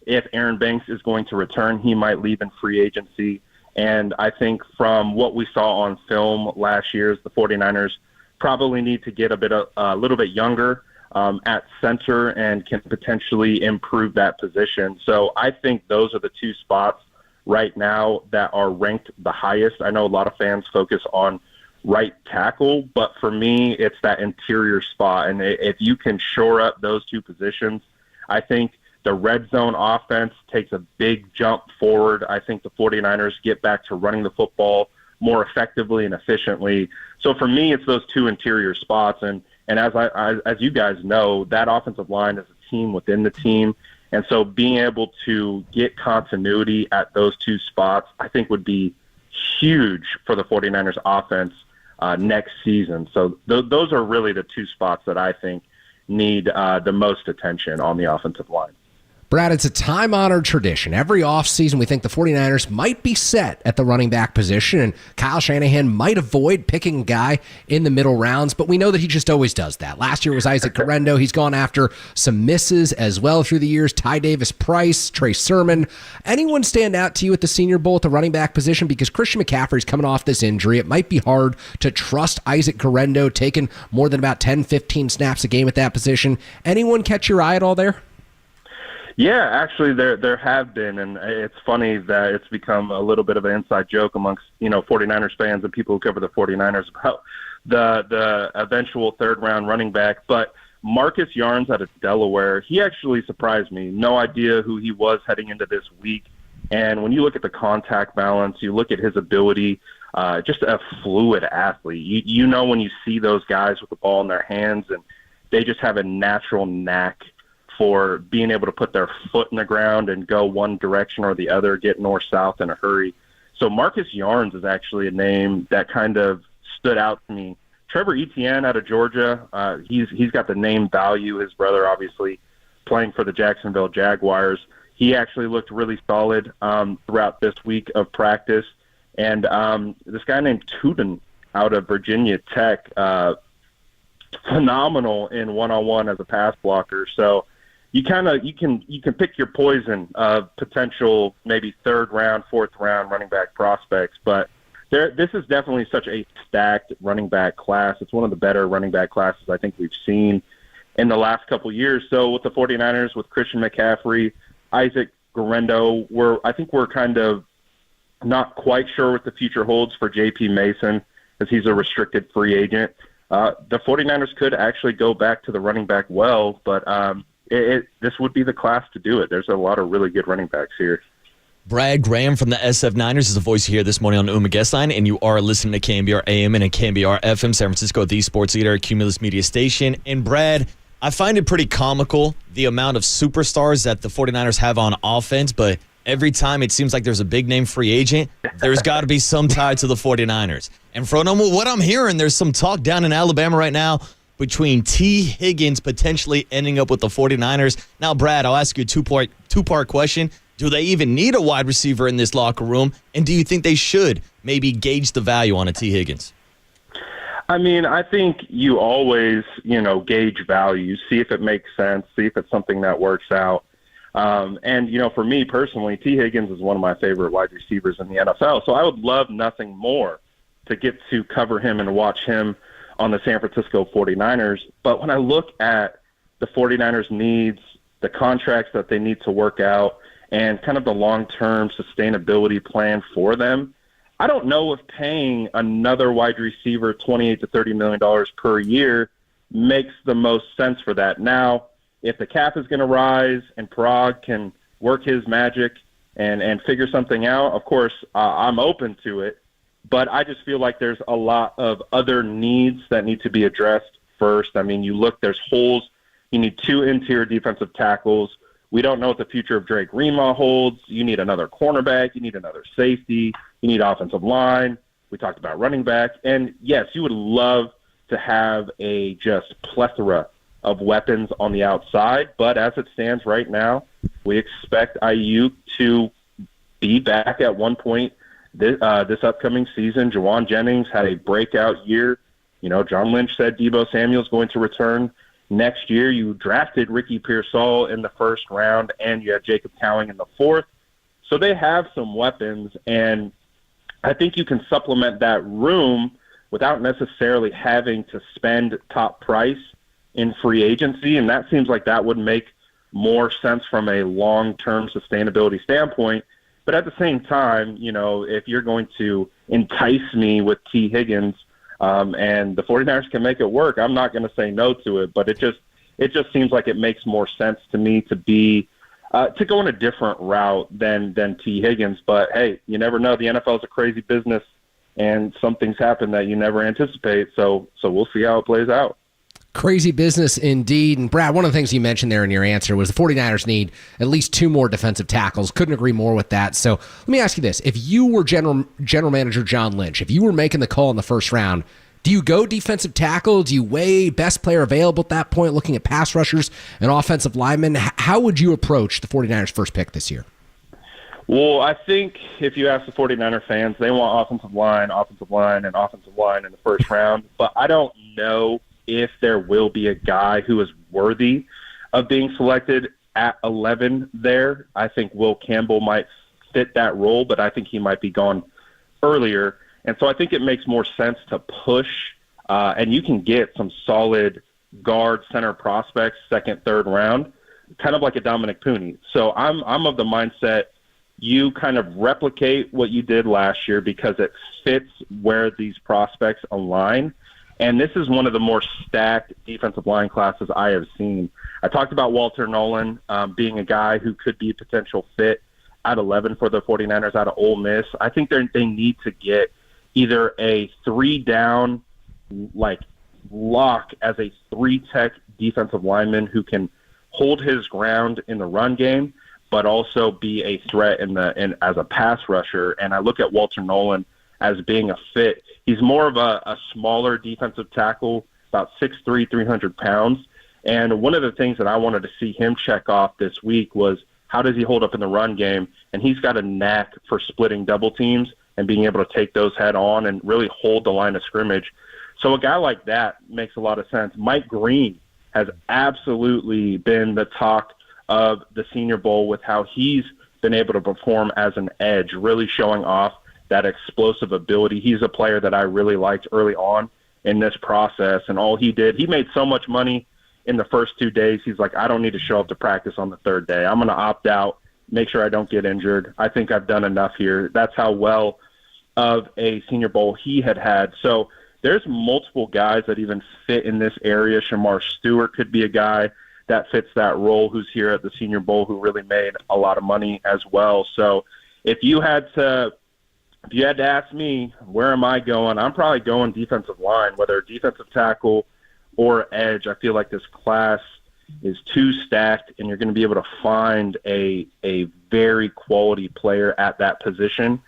if Aaron Banks is going to return. He might leave in free agency. And I think from what we saw on film last year, the 49ers probably need to get a little bit younger at center and can potentially improve that position. So I think those are the two spots right now that are ranked the highest. I know a lot of fans focus on right tackle, but for me, it's that interior spot. And if you can shore up those two positions, I think the red zone offense takes a big jump forward. I think the 49ers get back to running the football more effectively and efficiently. So for me, it's those two interior spots. And as you guys know, that offensive line is a team within the team. And so being able to get continuity at those two spots, I think would be huge for the 49ers offense next season. So those are really the two spots that I think need the most attention on the offensive line. Brad, it's a time-honored tradition. Every offseason, we think the 49ers might be set at the running back position, and Kyle Shanahan might avoid picking a guy in the middle rounds, but we know that he just always does that. Last year was Isaac Guerendo. He's gone after some misses as well through the years. Ty Davis-Price, Trey Sermon. Anyone stand out to you at the Senior Bowl at the running back position? Because Christian McCaffrey's coming off this injury. It might be hard to trust Isaac Guerendo taking more than about 10, 15 snaps a game at that position. Anyone catch your eye at all there? Yeah, actually, there have been, and it's funny that it's become a little bit of an inside joke amongst 49ers fans and people who cover the 49ers about the eventual third-round running back. But Marcus Yarns out of Delaware, he actually surprised me. No idea who he was heading into this week. And when you look at the contact balance, you look at his ability, just a fluid athlete. You know when you see those guys with the ball in their hands, and they just have a natural knack for being able to put their foot in the ground and go one direction or the other, get north-south in a hurry. So Marcus Yarns is actually a name that kind of stood out to me. Trevor Etienne out of Georgia, he's got the name value. His brother, obviously, playing for the Jacksonville Jaguars. He actually looked really solid throughout this week of practice. And this guy named Tuden out of Virginia Tech, phenomenal in one-on-one as a pass blocker. So you can pick your poison of potential maybe third round, fourth round running back prospects, but this is definitely such a stacked running back class. It's one of the better running back classes I think we've seen in the last couple of years. So with the 49ers, with Christian McCaffrey, Isaac Guerendo, we're kind of not quite sure what the future holds for J.P. Mason as he's a restricted free agent. The 49ers could actually go back to the running back well, but this would be the class to do it. There's a lot of really good running backs here. Brad Graham from the SF Niners is the voice here this morning on the guest line, and you are listening to KNBR AM and KNBR FM, San Francisco, the sports leader, Cumulus Media Station. And Brad, I find it pretty comical, the amount of superstars that the 49ers have on offense, but every time it seems like there's a big-name free agent, there's got to be some tie to the 49ers. And from what I'm hearing, there's some talk down in Alabama right now between T. Higgins potentially ending up with the 49ers. Now, Brad, I'll ask you a two-part question. Do they even need a wide receiver in this locker room? And do you think they should maybe gauge the value on a T. Higgins? I mean, I think you always, gauge value, see if it makes sense, see if it's something that works out. And, for me personally, T. Higgins is one of my favorite wide receivers in the NFL. So I would love nothing more to get to cover him and watch him on the San Francisco 49ers. But when I look at the 49ers' needs, the contracts that they need to work out, and kind of the long-term sustainability plan for them, I don't know if paying another wide receiver $28 to $30 million per year makes the most sense for that. Now, if the cap is going to rise and Prague can work his magic and figure something out, of course, I'm open to it. But I just feel like there's a lot of other needs that need to be addressed first. I mean, you look, there's holes. You need 2 interior defensive tackles. We don't know what the future of Drake Rema holds. You need another cornerback. You need another safety. You need offensive line. We talked about running back. And, yes, you would love to have a just plethora of weapons on the outside. But as it stands right now, we expect Ayuk to be back at one point this upcoming season. Jawan Jennings had a breakout year. John Lynch said Deebo Samuel's going to return next year. You drafted Ricky Pearsall in the first round, and you have Jacob Cowing in the 4th. So they have some weapons, and I think you can supplement that room without necessarily having to spend top price in free agency, and that seems like that would make more sense from a long-term sustainability standpoint. But at the same time, if you're going to entice me with T. Higgins and the 49ers can make it work, I'm not going to say no to it. But it just seems like it makes more sense to me to go in a different route than T. Higgins. But, hey, you never know. The NFL is a crazy business, and some things happen that you never anticipate. So we'll see how it plays out. Crazy business indeed. And Brad, one of the things you mentioned there in your answer was the 49ers need at least 2 more defensive tackles. Couldn't agree more with that. So let me ask you this. If you were general manager John Lynch, if you were making the call in the first round, do you go defensive tackle? Do you weigh best player available at that point, looking at pass rushers and offensive linemen? How would you approach the 49ers' first pick this year? Well, I think if you ask the 49er fans, they want offensive line, and offensive line in the first round. But I don't know if there will be a guy who is worthy of being selected at 11 there. I think Will Campbell might fit that role, but I think he might be gone earlier. And so I think it makes more sense to push, and you can get some solid guard center prospects, 2nd, 3rd round, kind of like a Dominic Pooney. So I'm of the mindset you kind of replicate what you did last year because it fits where these prospects align. And this is one of the more stacked defensive line classes I have seen. I talked about Walter Nolan being a guy who could be a potential fit at 11 for the 49ers out of Ole Miss. I think they need to get either a 3-down, lock as a 3-tech defensive lineman who can hold his ground in the run game, but also be a threat as a pass rusher. And I look at Walter Nolan as being a fit. He's more of a smaller defensive tackle, about 6'3", 300 pounds. And one of the things that I wanted to see him check off this week was how does he hold up in the run game? And he's got a knack for splitting double teams and being able to take those head on and really hold the line of scrimmage. So a guy like that makes a lot of sense. Mike Green has absolutely been the talk of the Senior Bowl with how he's been able to perform as an edge, really showing off that explosive ability. He's a player that I really liked early on in this process, and all he did, he made so much money in the first 2 days. He's like, I don't need to show up to practice on the 3rd day. I'm going to opt out, make sure I don't get injured. I think I've done enough here. That's how well of a Senior Bowl he had. So there's multiple guys that even fit in this area. Shamar Stewart could be a guy that fits that role who's here at the Senior Bowl who really made a lot of money as well. So if you had to ask me, where am I going? I'm probably going defensive line, whether defensive tackle or edge. I feel like this class is too stacked, and you're going to be able to find a very quality player at that position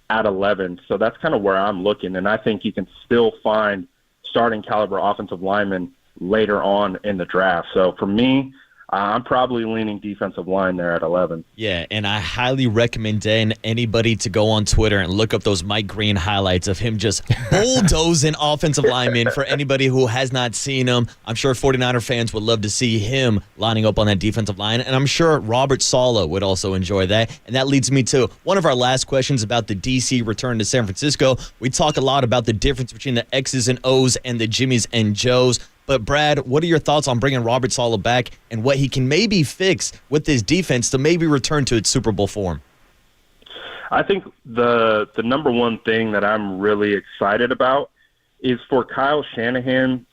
at 11. So that's kind of where I'm looking, and I think you can still find starting caliber offensive linemen later on in the draft. So for me, I'm probably leaning defensive line there at 11. Yeah, and I highly recommend anybody to go on Twitter and look up those Mike Green highlights of him just bulldozing offensive linemen. For anybody who has not seen him, I'm sure 49er fans would love to see him lining up on that defensive line, and I'm sure Robert Saleh would also enjoy that. And that leads me to one of our last questions about the DC return to San Francisco. We talk a lot about the difference between the X's and O's and the Jimmys and Joes. But, Brad, what are your thoughts on bringing Robert Saleh back and what he can maybe fix with this defense to maybe return to its Super Bowl form? I think the number one thing that I'm really excited about is for Kyle Shanahan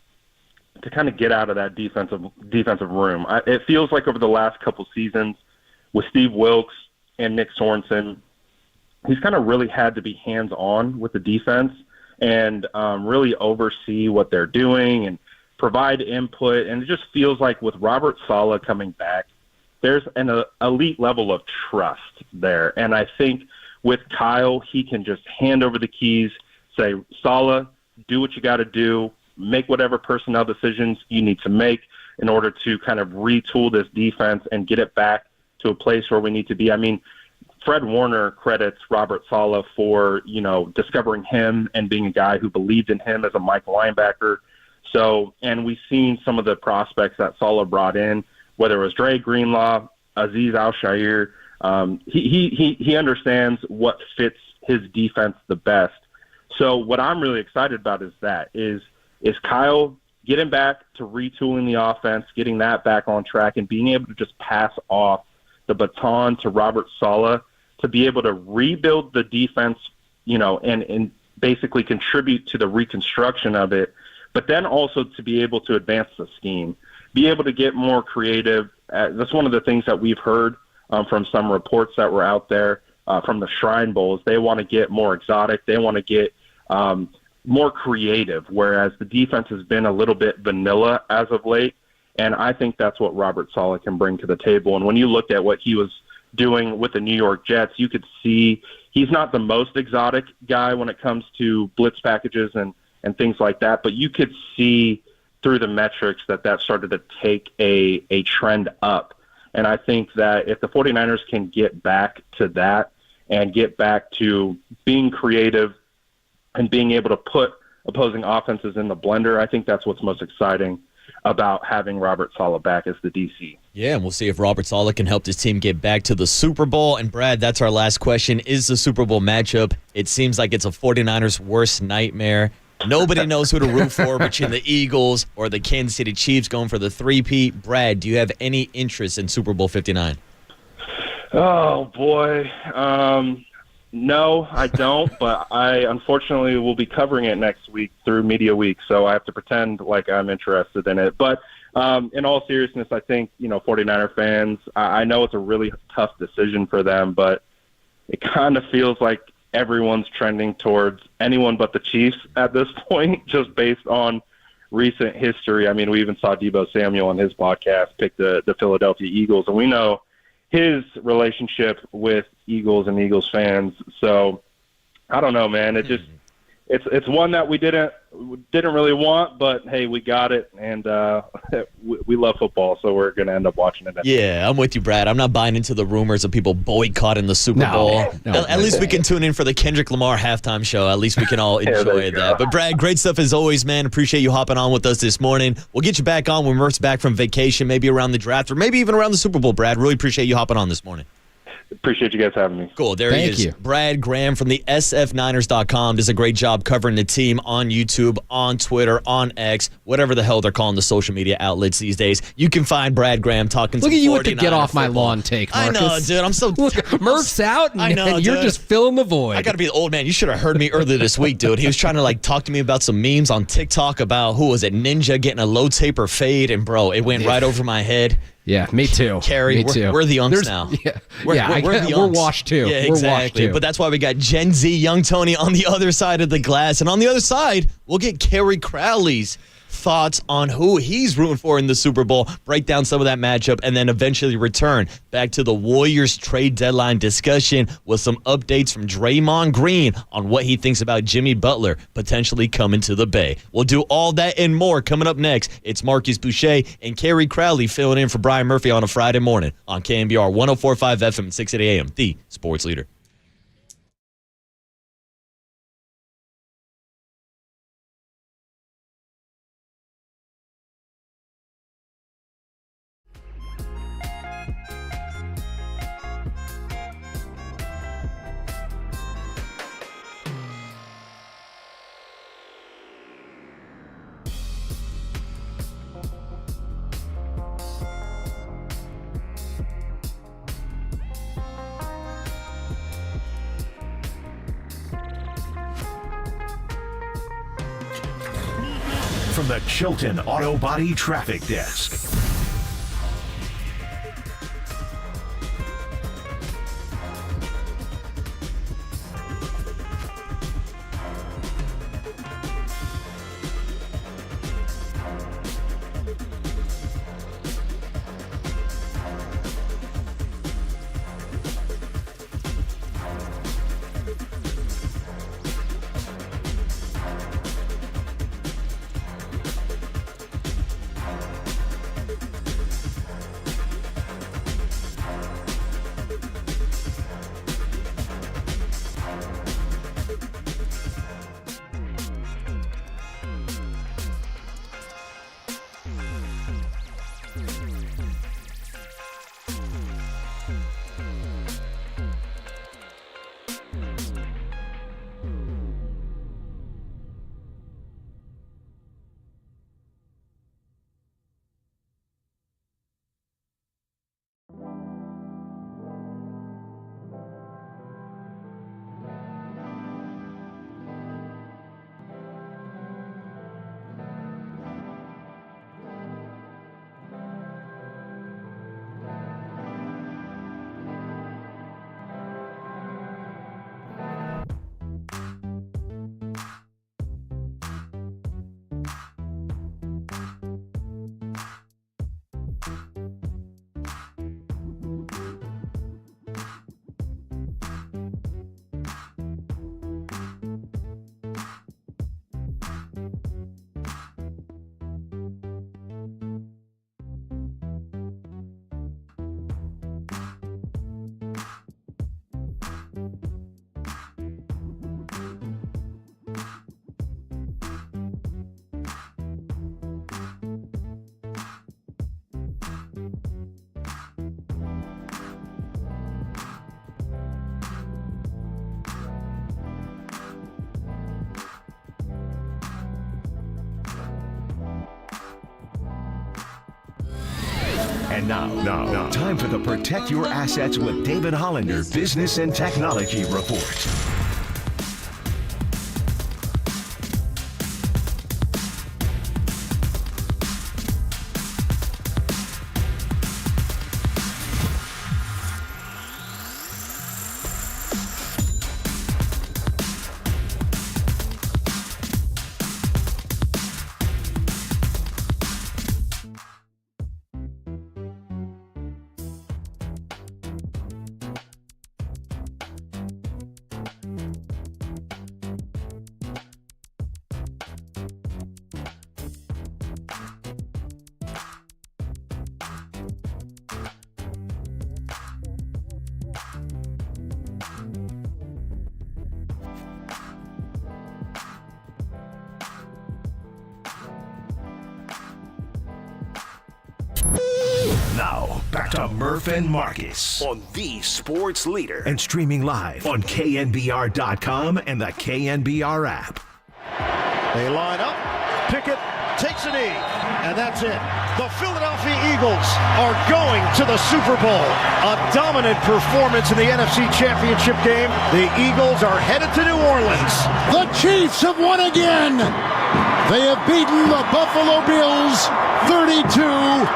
to kind of get out of that defensive room. It feels like over the last couple seasons with Steve Wilks and Nick Sorensen, he's kind of really had to be hands-on with the defense and really oversee what they're doing and provide input. And it just feels like with Robert Saleh coming back, there's an elite level of trust there. And I think with Kyle, he can just hand over the keys, say, Saleh, do what you got to do, make whatever personnel decisions you need to make in order to kind of retool this defense and get it back to a place where we need to be. I mean, Fred Warner credits Robert Saleh for, discovering him and being a guy who believed in him as a Mike linebacker. So, and we've seen some of the prospects that Saleh brought in, whether it was Dre Greenlaw, Azeez Al-Shaair. He understands what fits his defense the best. So what I'm really excited about is Kyle getting back to retooling the offense, getting that back on track, and being able to just pass off the baton to Robert Saleh to be able to rebuild the defense, and basically contribute to the reconstruction of it, but then also to be able to advance the scheme, be able to get more creative. That's one of the things that we've heard from some reports that were out there from the Shrine Bowls. They want to get more exotic. They want to get more creative, whereas the defense has been a little bit vanilla as of late. And I think that's what Robert Saleh can bring to the table. And when you looked at what he was doing with the New York Jets, you could see he's not the most exotic guy when it comes to blitz packages and things like that, but you could see through the metrics that started to take a trend up. And I think that if the 49ers can get back to that and get back to being creative and being able to put opposing offenses in the blender, I think that's what's most exciting about having Robert Saleh back as the DC. Yeah, and we'll see if Robert Saleh can help this team get back to the Super Bowl. And Brad, that's our last question. Is the Super Bowl matchup? It seems like it's a 49ers' worst nightmare. Nobody knows who to root for between the Eagles or the Kansas City Chiefs going for the three-peat. Brad, do you have any interest in Super Bowl 59? Oh, boy. No, I don't, but I unfortunately will be covering it next week through Media Week, so I have to pretend like I'm interested in it. But in all seriousness, I think, 49er fans, I know it's a really tough decision for them, but it kind of feels like everyone's trending towards anyone but the Chiefs at this point, just based on recent history. I mean, we even saw Deebo Samuel on his podcast pick the Philadelphia Eagles, and we know his relationship with Eagles and Eagles fans. So I don't know, man. It just it's one that we didn't really want, but hey, we got it, and we love football, so we're going to end up watching it. Yeah, I'm with you, Brad. I'm not buying into the rumors of people boycotting the Super Bowl. No, at least we can tune in for the Kendrick Lamar halftime show. At least we can all enjoy that. But Brad, great stuff as always, man. Appreciate you hopping on with us this morning. We'll get you back on when Murph's back from vacation, maybe around the draft or maybe even around the Super Bowl, Brad. Really appreciate you hopping on this morning. Appreciate you guys having me. Cool. There he is. Brad Graham from the sfniners.com does a great job covering the team on YouTube, on Twitter, on X, whatever the hell they're calling the social media outlets these days. You can find Brad Graham talking to 49er Look at you with the get off my lawn take, Marcus. I know, dude. I'm so... Look, Murph's out, and you're just filling the void. I got to be the old man. You should have heard me earlier this week, dude. He was trying to, talk to me about some memes on TikTok about, who was it, Ninja getting a low taper fade, and, bro, it went right over my head. Yeah, me too. Carrie, we're the unks now. We're washed too. Yeah, exactly. We're washed too. But that's why we got Gen Z, Young Tony on the other side of the glass. And on the other side, we'll get Carrie Crowley's thoughts on who he's rooting for in the Super Bowl, break down some of that matchup, and then eventually return back to the Warriors trade deadline discussion with some updates from Draymond Green on what he thinks about Jimmy Butler potentially coming to the Bay. We'll do all that and more coming up next. It's Marcus Boucher and Kerry Crowley filling in for Brian Murphy on a Friday morning on KNBR 104.5 FM at 6 a.m., the sports leader. From the Chilton Auto Body Traffic Desk. And now, time for the Protect Your Assets with David Hollander Business and Technology Report. Now, back to Murph and Marcus on the Sports Leader and streaming live on KNBR.com and the KNBR app. They line up. Pickett takes a knee, and that's it. The Philadelphia Eagles are going to the Super Bowl. A dominant performance in the NFC Championship game. The Eagles are headed to New Orleans. The Chiefs have won again. They have beaten the Buffalo Bills 32-29.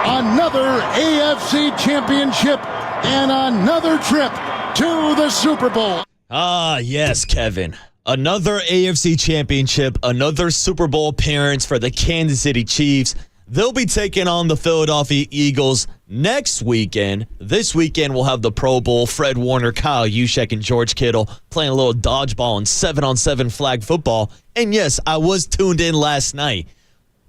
Another AFC Championship and another trip to the Super Bowl. Ah, yes, Kevin. Another AFC championship, another Super Bowl appearance for the Kansas City Chiefs. They'll be taking on the Philadelphia Eagles next weekend. This weekend, we'll have the Pro Bowl. Fred Warner, Kyle Juszczyk, and George Kittle playing a little dodgeball and 7-on-7 flag football. And yes, I was tuned in last night.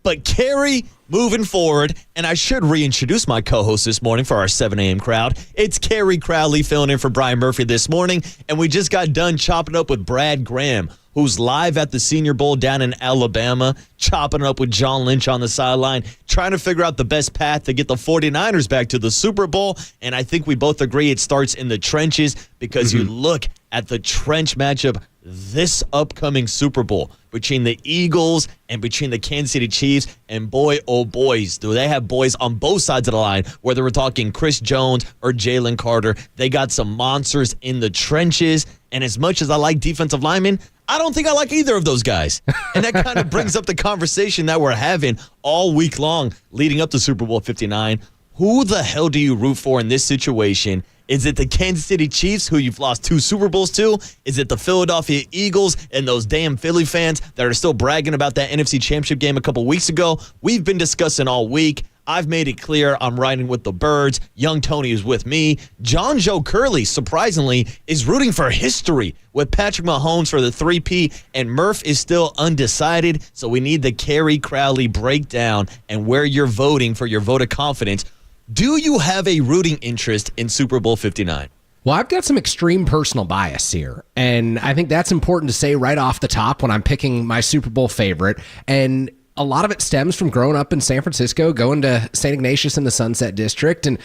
But Carrie, moving forward, and I should reintroduce my co-host this morning for our 7 a.m. crowd. It's Carrie Crowley filling in for Brian Murphy this morning, and we just got done chopping up with Brad Graham, who's live at the Senior Bowl down in Alabama, chopping up with John Lynch on the sideline, trying to figure out the best path to get the 49ers back to the Super Bowl. And I think we both agree it starts in the trenches because you look at the trench matchup this upcoming Super Bowl between the Eagles and between the Kansas City Chiefs. And boy, oh boys, do they have boys on both sides of the line, whether we're talking Chris Jones or Jalen Carter. They got some monsters in the trenches. And as much as I like defensive linemen, I don't think I like either of those guys. And that kind of brings up the conversation that we're having all week long leading up to Super Bowl 59. Who the hell do you root for in this situation? Is it the Kansas City Chiefs, who you've lost 2 Super Bowls to? Is it the Philadelphia Eagles and those damn Philly fans that are still bragging about that NFC Championship game a couple weeks ago? We've been discussing all week. I've made it clear I'm riding with the birds. Young Tony is with me. John Joe Curley, surprisingly, is rooting for history with Patrick Mahomes for the 3P, and Murph is still undecided. So we need the Carrie Crowley breakdown and where you're voting for your vote of confidence. Do you have a rooting interest in Super Bowl 59? Well, I've got some extreme personal bias here, and I think that's important to say right off the top when I'm picking my Super Bowl favorite. And a lot of it stems from growing up in San Francisco, going to St. Ignatius in the Sunset District, and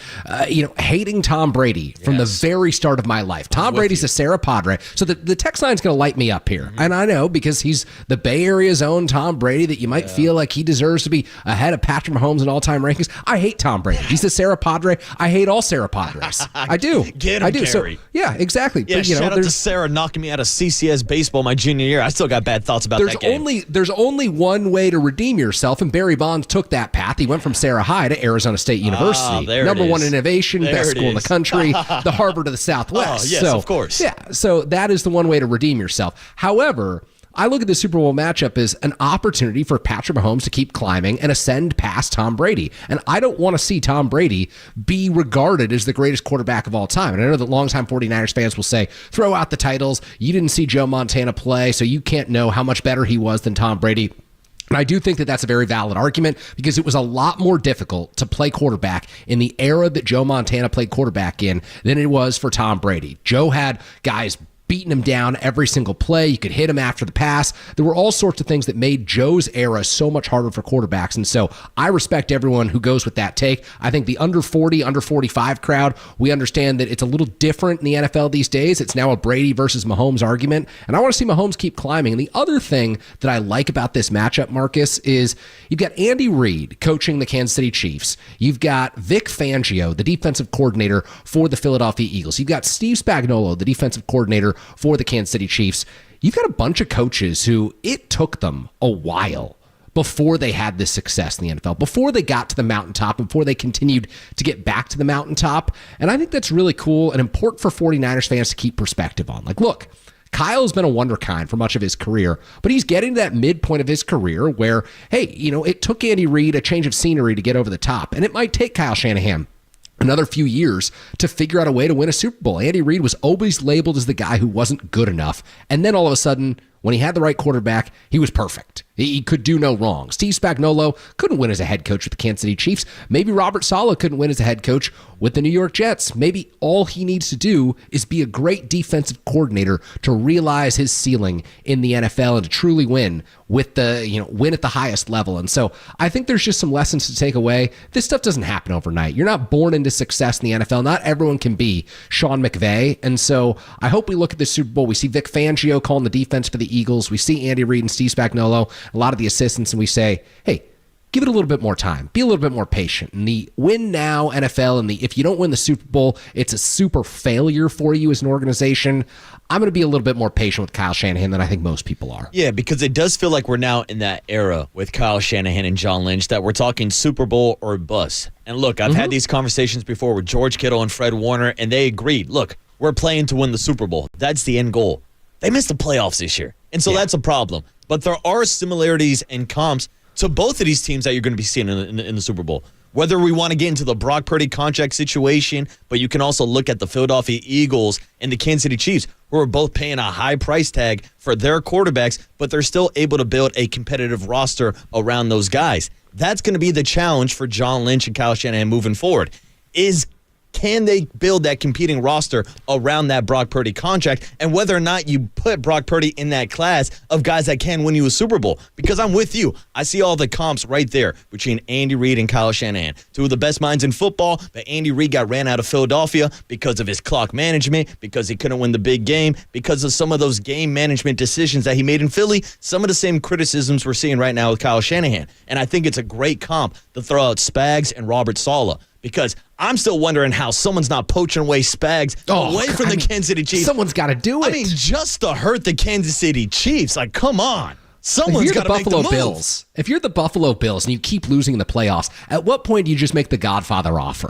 hating Tom Brady from the very start of my life. Tom Brady's a Sarah Padre, so the text line's going to light me up here. And I know, because he's the Bay Area's own Tom Brady, that you might feel like he deserves to be ahead of Patrick Mahomes in all-time rankings. I hate Tom Brady. He's a Sarah Padre. I hate all Sarah Padres. I do. Get him, I do. Carrie. So, yeah, exactly. Yeah, but, shout out to Sarah knocking me out of CCS baseball my junior year. I still got bad thoughts about that game. There's only one way to redeem yourself, and Barry Bonds took that path. He went from Sarah High to Arizona State University. Number 1 in innovation, best school in the country, the Harvard of the Southwest. Yes, of course. Yeah, so that is the one way to redeem yourself. However, I look at the Super Bowl matchup as an opportunity for Patrick Mahomes to keep climbing and ascend past Tom Brady. And I don't want to see Tom Brady be regarded as the greatest quarterback of all time. And I know that longtime 49ers fans will say, throw out the titles. You didn't see Joe Montana play, so you can't know how much better he was than Tom Brady. And I do think that that's a very valid argument, because it was a lot more difficult to play quarterback in the era that Joe Montana played quarterback in than it was for Tom Brady. Joe had guys beating him down every single play. You could hit him after the pass. There were all sorts of things that made Joe's era so much harder for quarterbacks. And so I respect everyone who goes with that take. I think the under 40, under 45 crowd, we understand that it's a little different in the NFL these days. It's now a Brady versus Mahomes argument. And I want to see Mahomes keep climbing. And the other thing that I like about this matchup, Marcus, is you've got Andy Reid coaching the Kansas City Chiefs. You've got Vic Fangio, the defensive coordinator for the Philadelphia Eagles. You've got Steve Spagnuolo, the defensive coordinator for the Kansas City Chiefs. You've got a bunch of coaches who it took them a while before they had this success in the NFL, before they got to the mountaintop, before they continued to get back to the mountaintop. And I think that's really cool and important for 49ers fans to keep perspective on. Like, look, Kyle's been a wonderkind for much of his career, but he's getting to that midpoint of his career where, hey, it took Andy Reid a change of scenery to get over the top. And it might take Kyle Shanahan another few years to figure out a way to win a Super Bowl. Andy Reid was always labeled as the guy who wasn't good enough. And then all of a sudden, when he had the right quarterback, he was perfect. He could do no wrong. Steve Spagnuolo couldn't win as a head coach with the Kansas City Chiefs. Maybe Robert Saleh couldn't win as a head coach with the New York Jets. Maybe all he needs to do is be a great defensive coordinator to realize his ceiling in the NFL and to truly win with the, win at the highest level. And so I think there's just some lessons to take away. This stuff doesn't happen overnight. You're not born into success in the NFL. Not everyone can be Sean McVay. And so I hope we look at the Super Bowl. We see Vic Fangio calling the defense for the Eagles. We see Andy Reid and Steve Spagnuolo, a lot of the assistants, and we say, hey, give it a little bit more time. Be a little bit more patient. And the win now NFL and the if you don't win the Super Bowl, it's a super failure for you as an organization. I'm going to be a little bit more patient with Kyle Shanahan than I think most people are. Yeah, because it does feel like we're now in that era with Kyle Shanahan and John Lynch that we're talking Super Bowl or bust. And look, I've had these conversations before with George Kittle and Fred Warner, and they agreed, look, we're playing to win the Super Bowl. That's the end goal. they missed the playoffs this year. And so that's a problem. But there are similarities and comps to both of these teams that you're going to be seeing in the Super Bowl. Whether we want to get into the Brock Purdy contract situation, but you can also look at the Philadelphia Eagles and the Kansas City Chiefs, who are both paying a high price tag for their quarterbacks, but they're still able to build a competitive roster around those guys. That's going to be the challenge for John Lynch and Kyle Shanahan moving forward. Can they build that competing roster around that Brock Purdy contract, and whether or not you put Brock Purdy in that class of guys that can win you a Super Bowl? Because I'm with you. I see all the comps right there between Andy Reid and Kyle Shanahan. Two of the best minds in football, but Andy Reid got ran out of Philadelphia because of his clock management, because he couldn't win the big game, because of some of those game management decisions that he made in Philly. Some of the same criticisms we're seeing right now with Kyle Shanahan. And I think it's a great comp to throw out Spags and Robert Saleh. Because I'm still wondering how someone's not poaching away Spags away from the Kansas City Chiefs. Someone's got to do it. I mean, just to hurt the Kansas City Chiefs. Like, come on. Someone's got to make the move. Bills, if you're the Buffalo Bills and you keep losing in the playoffs, at what point do you just make the Godfather offer?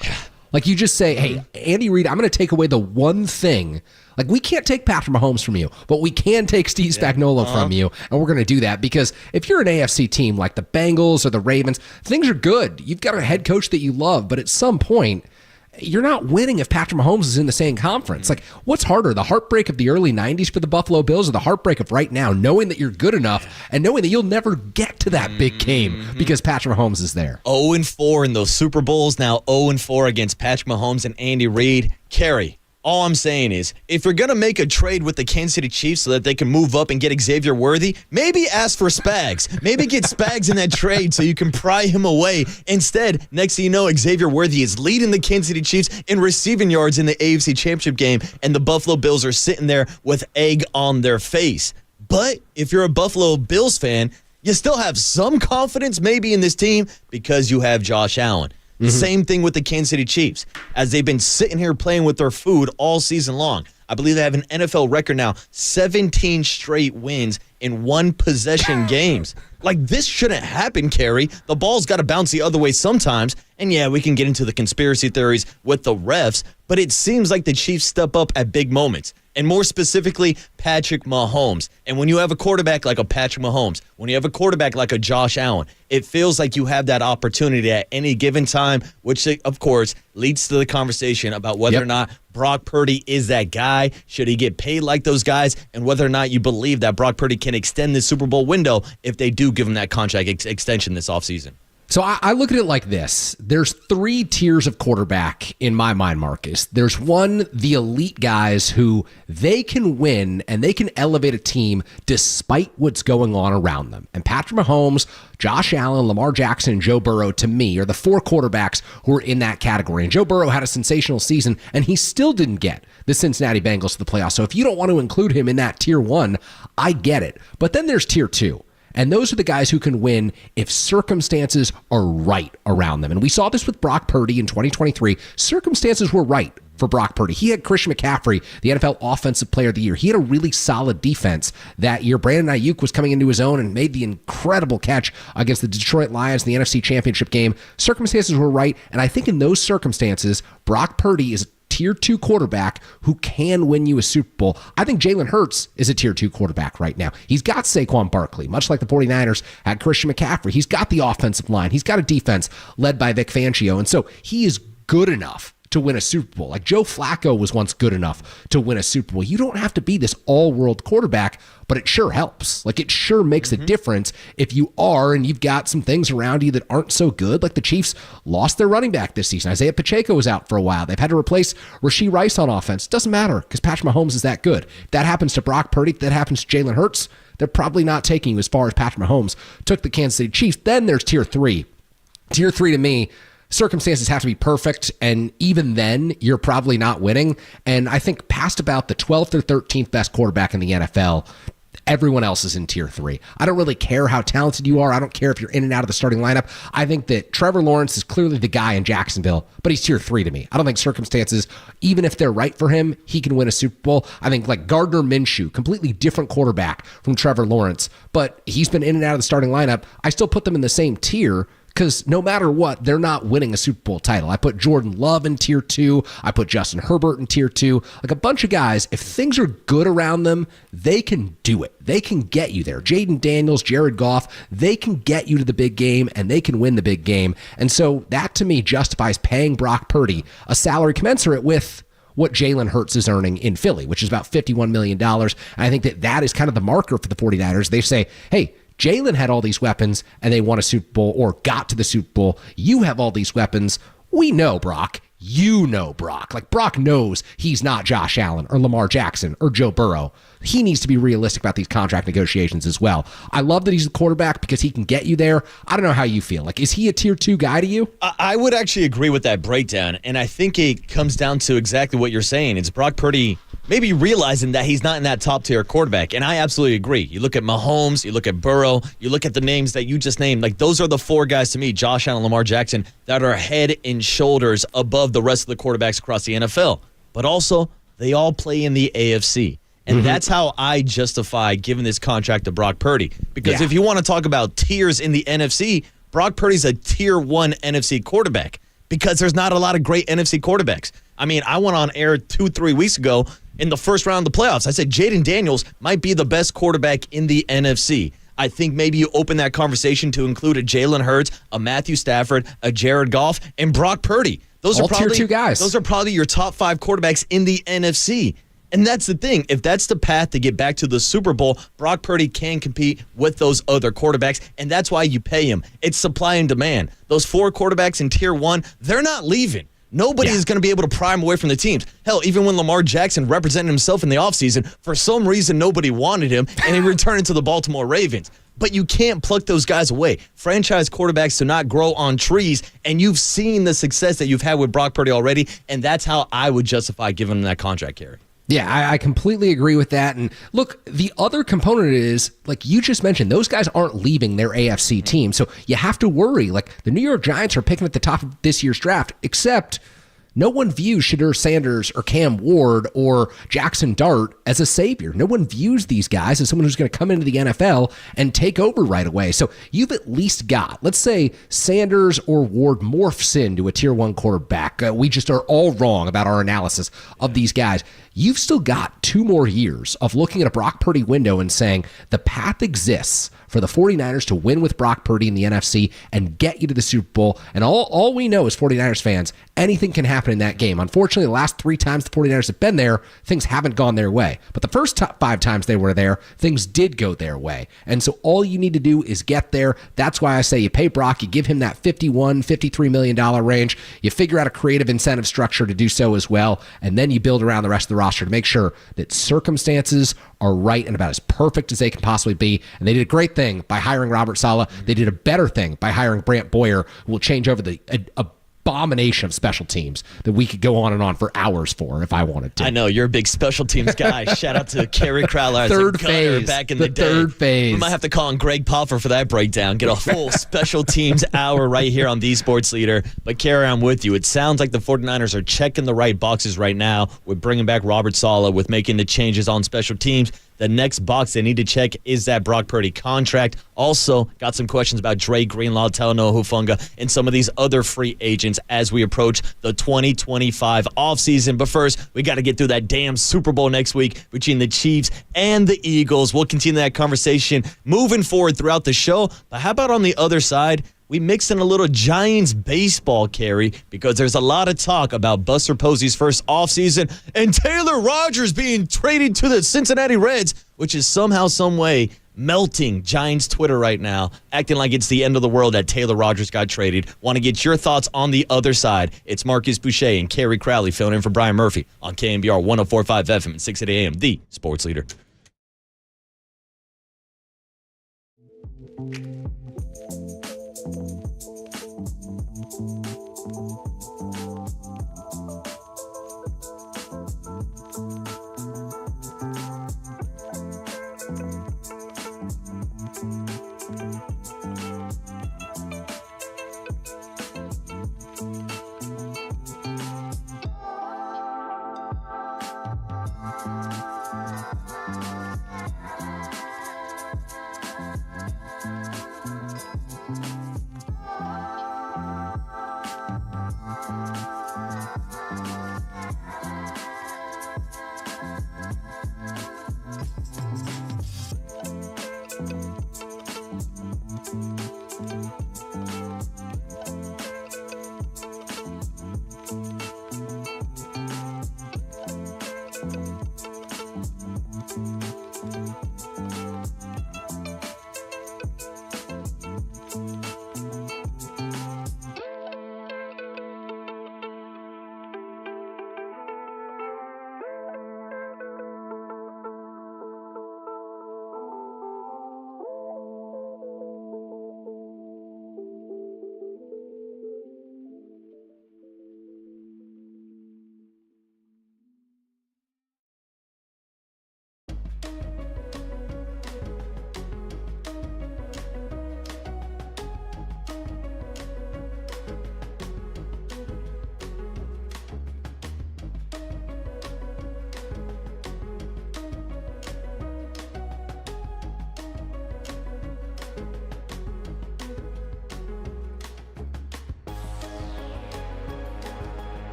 Like, you just say, hey, Andy Reid, I'm going to take away the one thing. Like, we can't take Patrick Mahomes from you, but we can take Steve Spagnuolo from you, and we're going to do that because if you're an AFC team like the Bengals or the Ravens, things are good. You've got a head coach that you love, but at some point, you're not winning if Patrick Mahomes is in the same conference. Like, what's harder, the heartbreak of the early 90s for the Buffalo Bills or the heartbreak of right now, knowing that you're good enough and knowing that you'll never get to that big game because Patrick Mahomes is there? 0-4 in those Super Bowls, now 0-4 against Patrick Mahomes and Andy Reid. Kerry, all I'm saying is, if you're going to make a trade with the Kansas City Chiefs so that they can move up and get Xavier Worthy, maybe ask for Spags. Maybe get Spags in that trade so you can pry him away. Instead, next thing you know, Xavier Worthy is leading the Kansas City Chiefs in receiving yards in the AFC Championship game, and the Buffalo Bills are sitting there with egg on their face. But if you're a Buffalo Bills fan, you still have some confidence maybe in this team because you have Josh Allen. Same thing with the Kansas City Chiefs, as they've been sitting here playing with their food all season long. I believe they have an NFL record now, 17 straight wins in one-possession games. Like, this shouldn't happen, Kerry. The ball's got to bounce the other way sometimes. And, yeah, we can get into the conspiracy theories with the refs, but it seems like the Chiefs step up at big moments. And more specifically, Patrick Mahomes. And when you have a quarterback like a Patrick Mahomes, when you have a quarterback like a Josh Allen, it feels like you have that opportunity at any given time, which, of course, leads to the conversation about whether or not Brock Purdy is that guy. Should he get paid like those guys? And whether or not you believe that Brock Purdy can extend this Super Bowl window if they do give him that contract extension this offseason. So I look at it like this. There's three tiers of quarterback in my mind, Marcus. There's one, the elite guys who they can win and they can elevate a team despite what's going on around them. And Patrick Mahomes, Josh Allen, Lamar Jackson, and Joe Burrow, to me, are the four quarterbacks who are in that category. And Joe Burrow had a sensational season, and he still didn't get the Cincinnati Bengals to the playoffs. So if you don't want to include him in that tier one, I get it. But then there's tier two. And those are the guys who can win if circumstances are right around them. And we saw this with Brock Purdy in 2023. Circumstances were right for Brock Purdy. He had Christian McCaffrey, the NFL Offensive Player of the Year. He had a really solid defense that year. Brandon Ayuk was coming into his own and made the incredible catch against the Detroit Lions in the NFC Championship game. Circumstances were right. And I think in those circumstances, Brock Purdy is tier two quarterback who can win you a Super Bowl. I think Jalen Hurts is a tier two quarterback right now. He's got Saquon Barkley, much like the 49ers had Christian McCaffrey. He's got the offensive line. He's got a defense led by Vic Fangio. And so he is good enough to win a Super Bowl. Like Joe Flacco was once good enough to win a Super Bowl. You don't have to be this all-world quarterback, but it sure helps. Like it sure makes a difference if you are and you've got some things around you that aren't so good. Like the Chiefs lost their running back this season. Isaiah Pacheco was out for a while. They've had to replace Rashee Rice on offense. Doesn't matter because Patrick Mahomes is that good. If that happens to Brock Purdy, if that happens to Jalen Hurts, they're probably not taking you as far as Patrick Mahomes took the Kansas City Chiefs. Then there's tier three. Tier three to me, circumstances have to be perfect, and even then, you're probably not winning. And I think past about the 12th or 13th best quarterback in the NFL, everyone else is in tier three. I don't really care how talented you are. I don't care if you're in and out of the starting lineup. I think that Trevor Lawrence is clearly the guy in Jacksonville, but he's tier three to me. I don't think circumstances, even if they're right for him, he can win a Super Bowl. I think like Gardner Minshew, completely different quarterback from Trevor Lawrence, but he's been in and out of the starting lineup. I still put them in the same tier because no matter what, they're not winning a Super Bowl title. I put Jordan Love in tier 2. I put Justin Herbert in tier 2. Like a bunch of guys, if things are good around them, they can do it. They can get you there. Jaden Daniels, Jared Goff, they can get you to the big game, and they can win the big game. And so that, to me, justifies paying Brock Purdy a salary commensurate with what Jalen Hurts is earning in Philly, which is about $51 million. And I think that is kind of the marker for the 49ers. They say, hey, Jalen had all these weapons and they won a Super Bowl or got to the Super Bowl. You have all these weapons. We know, Brock. You know, Brock. Like, Brock knows he's not Josh Allen or Lamar Jackson or Joe Burrow. He needs to be realistic about these contract negotiations as well. I love that he's a quarterback because he can get you there. I don't know how you feel. Like, is he a tier 2 guy to you? I would actually agree with that breakdown, and I think it comes down to exactly what you're saying. It's Brock Purdy maybe realizing that he's not in that top-tier quarterback, and I absolutely agree. You look at Mahomes, you look at Burrow, you look at the names that you just named. Like, those are the 4 guys to me, Josh Allen, Lamar Jackson, that are head and shoulders above the rest of the quarterbacks across the NFL. But also, they all play in the AFC. And that's how I justify giving this contract to Brock Purdy. Because if you want to talk about tiers in the NFC, Brock Purdy's a tier 1 NFC quarterback because there's not a lot of great NFC quarterbacks. I mean, I went on air 2-3 weeks ago in the first round of the playoffs. I said Jaden Daniels might be the best quarterback in the NFC. I think maybe you open that conversation to include a Jalen Hurts, a Matthew Stafford, a Jared Goff, and Brock Purdy. Those are probably tier 2 guys. Those are probably your top 5 quarterbacks in the NFC. And that's the thing. If that's the path to get back to the Super Bowl, Brock Purdy can compete with those other quarterbacks, and that's why you pay him. It's supply and demand. Those 4 quarterbacks in Tier 1, they're not leaving. Nobody is going to be able to pry him away from the teams. Hell, even when Lamar Jackson represented himself in the offseason, for some reason nobody wanted him, and he returned to the Baltimore Ravens. But you can't pluck those guys away. Franchise quarterbacks do not grow on trees, and you've seen the success that you've had with Brock Purdy already, and that's how I would justify giving him that contract, Kerry. Yeah, I completely agree with that. And look, the other component is, like you just mentioned, those guys aren't leaving their AFC team. So you have to worry. Like, the New York Giants are picking at the top of this year's draft, except no one views Shedeur Sanders or Cam Ward or Jackson Dart as a savior. No one views these guys as someone who's going to come into the NFL and take over right away. So you've at least got, let's say Sanders or Ward morphs into a tier 1 quarterback. We just are all wrong about our analysis of these guys. You've still got 2 more years of looking at a Brock Purdy window and saying the path exists for the 49ers to win with Brock Purdy in the NFC and get you to the Super Bowl. And all we know as 49ers fans, anything can happen in that game. Unfortunately, the last 3 times the 49ers have been there, things haven't gone their way. But the first 5 times they were there, things did go their way. And so all you need to do is get there. That's why I say you pay Brock, you give him that $51, $53 million range, you figure out a creative incentive structure to do so as well, and then you build around the rest of the roster to make sure that circumstances are right and about as perfect as they can possibly be. And they did a great thing by hiring Robert Saleh. They did a better thing by hiring Brant Boyer, who will change over the abomination of special teams that we could go on and on for hours for if I wanted to. I know, you're a big special teams guy. Shout out to Kerry Crowler as third a gunner phase, back in the day. Third phase. We might have to call on Greg Poffer for that breakdown. Get a full special teams hour right here on The Sports Leader. But Kerry, I'm with you. It sounds like the 49ers are checking the right boxes right now with bringing back Robert Saleh, with making the changes on special teams. The next box they need to check is that Brock Purdy contract. Also, got some questions about Dre Greenlaw, Talanoa Hufanga, and some of these other free agents as we approach the 2025 offseason. But first, we got to get through that damn Super Bowl next week between the Chiefs and the Eagles. We'll continue that conversation moving forward throughout the show. But how about on the other side? We mixed in a little Giants baseball, Kerry, because there's a lot of talk about Buster Posey's first offseason and Taylor Rogers being traded to the Cincinnati Reds, which is somehow, some way, melting Giants Twitter right now, acting like it's the end of the world that Taylor Rogers got traded. Want to get your thoughts on the other side. It's Marcus Boucher and Kerry Crowley filling in for Brian Murphy on KNBR 104.5 FM and 680 AM, the sports leader.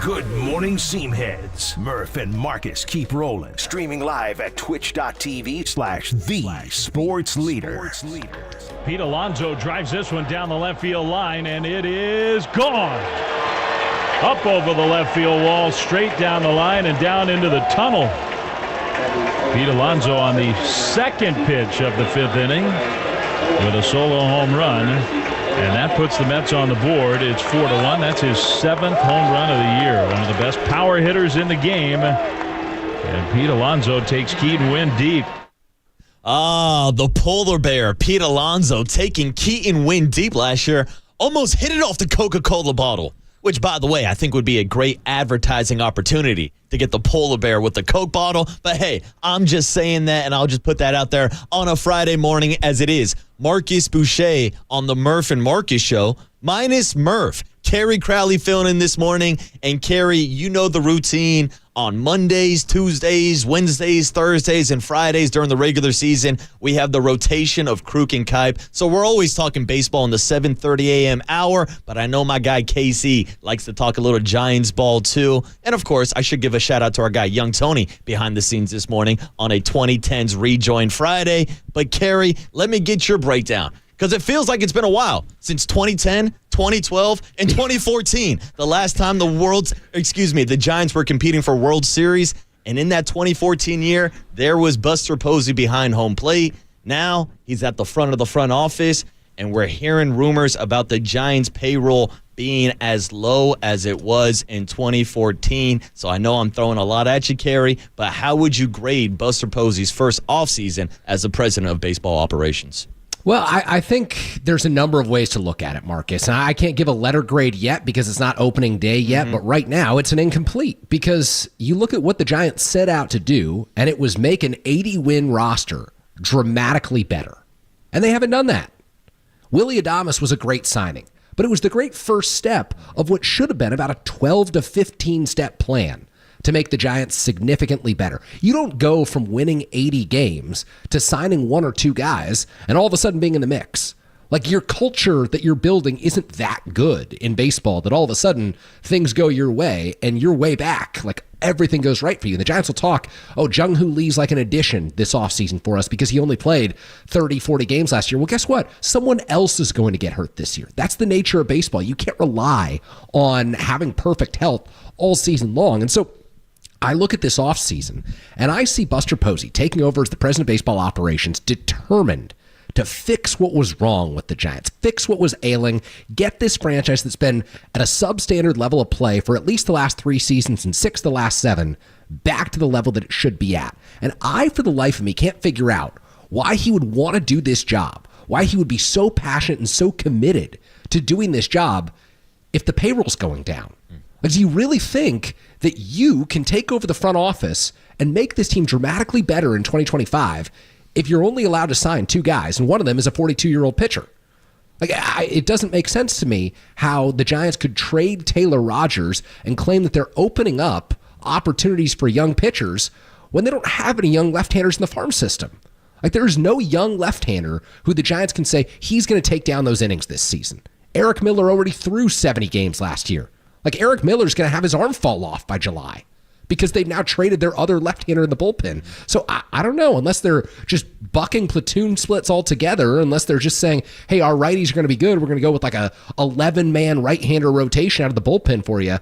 Good morning, Seamheads. Murph and Marcus keep rolling. Streaming live at twitch.tv/thesportsleader. Pete Alonso drives this one down the left field line, and it is gone. Up over the left field wall, straight down the line and down into the tunnel. Pete Alonso on the second pitch of the fifth inning with a solo home run. And that puts the Mets on the board. It's 4-1. That's his 7th home run of the year. One of the best power hitters in the game. And Pete Alonso takes Keaton Winn deep. The polar bear, Pete Alonso, taking Keaton Winn deep last year. Almost hit it off the Coca-Cola bottle. Which, by the way, I think would be a great advertising opportunity to get the polar bear with the Coke bottle. But hey, I'm just saying that, and I'll just put that out there on a Friday morning as it is. Marcus Boucher on the Murph and Marcus show, minus Murph. Carrie Crowley filling in this morning. And Carrie, you know the routine. On Mondays, Tuesdays, Wednesdays, Thursdays, and Fridays during the regular season, we have the rotation of Kruk and Kipe. So we're always talking baseball in the 7:30 a.m. hour, but I know my guy Casey likes to talk a little Giants ball too. And of course, I should give a shout out to our guy Young Tony behind the scenes this morning on a 2010s Rejoin Friday. But Carrie, let me get your breakdown. Because it feels like it's been a while since 2010, 2012, and 2014. The last time the Giants were competing for World Series. And in that 2014 year, there was Buster Posey behind home plate. Now he's at the front of the front office. And we're hearing rumors about the Giants' payroll being as low as it was in 2014. So I know I'm throwing a lot at you, Carrie, but how would you grade Buster Posey's first offseason as the president of baseball operations? Well, I think there's a number of ways to look at it, Marcus. And I can't give a letter grade yet because it's not opening day yet, but right now it's an incomplete because you look at what the Giants set out to do, and it was make an 80-win roster dramatically better. And they haven't done that. Willy Adames was a great signing, but it was the great first step of what should have been about a 12 to 15-step plan to make the Giants significantly better. You don't go from winning 80 games to signing one or two guys and all of a sudden being in the mix. Like, your culture that you're building isn't that good in baseball that all of a sudden things go your way and you're way back. Like, everything goes right for you. And the Giants will talk, Jung-Hoo Lee's like an addition this offseason for us because he only played 30, 40 games last year. Well, guess what? Someone else is going to get hurt this year. That's the nature of baseball. You can't rely on having perfect health all season long. And so I look at this offseason, and I see Buster Posey taking over as the president of baseball operations, determined to fix what was wrong with the Giants, fix what was ailing, get this franchise that's been at a substandard level of play for at least the last 3 seasons and 6 of the last 7 back to the level that it should be at. And I, for the life of me, can't figure out why he would want to do this job, why he would be so passionate and so committed to doing this job if the payroll's going down. Like, do you really think that you can take over the front office and make this team dramatically better in 2025 if you're only allowed to sign 2 guys, and one of them is a 42-year-old pitcher? Like, it doesn't make sense to me how the Giants could trade Taylor Rogers and claim that they're opening up opportunities for young pitchers when they don't have any young left-handers in the farm system. Like, there's no young left-hander who the Giants can say he's going to take down those innings this season. Eric Miller already threw 70 games last year. Like, Eric Miller's going to have his arm fall off by July because they've now traded their other left-hander in the bullpen. So I don't know, unless they're just bucking platoon splits altogether, unless they're just saying, hey, our righties are going to be good, we're going to go with like a 11-man right-hander rotation out of the bullpen for you.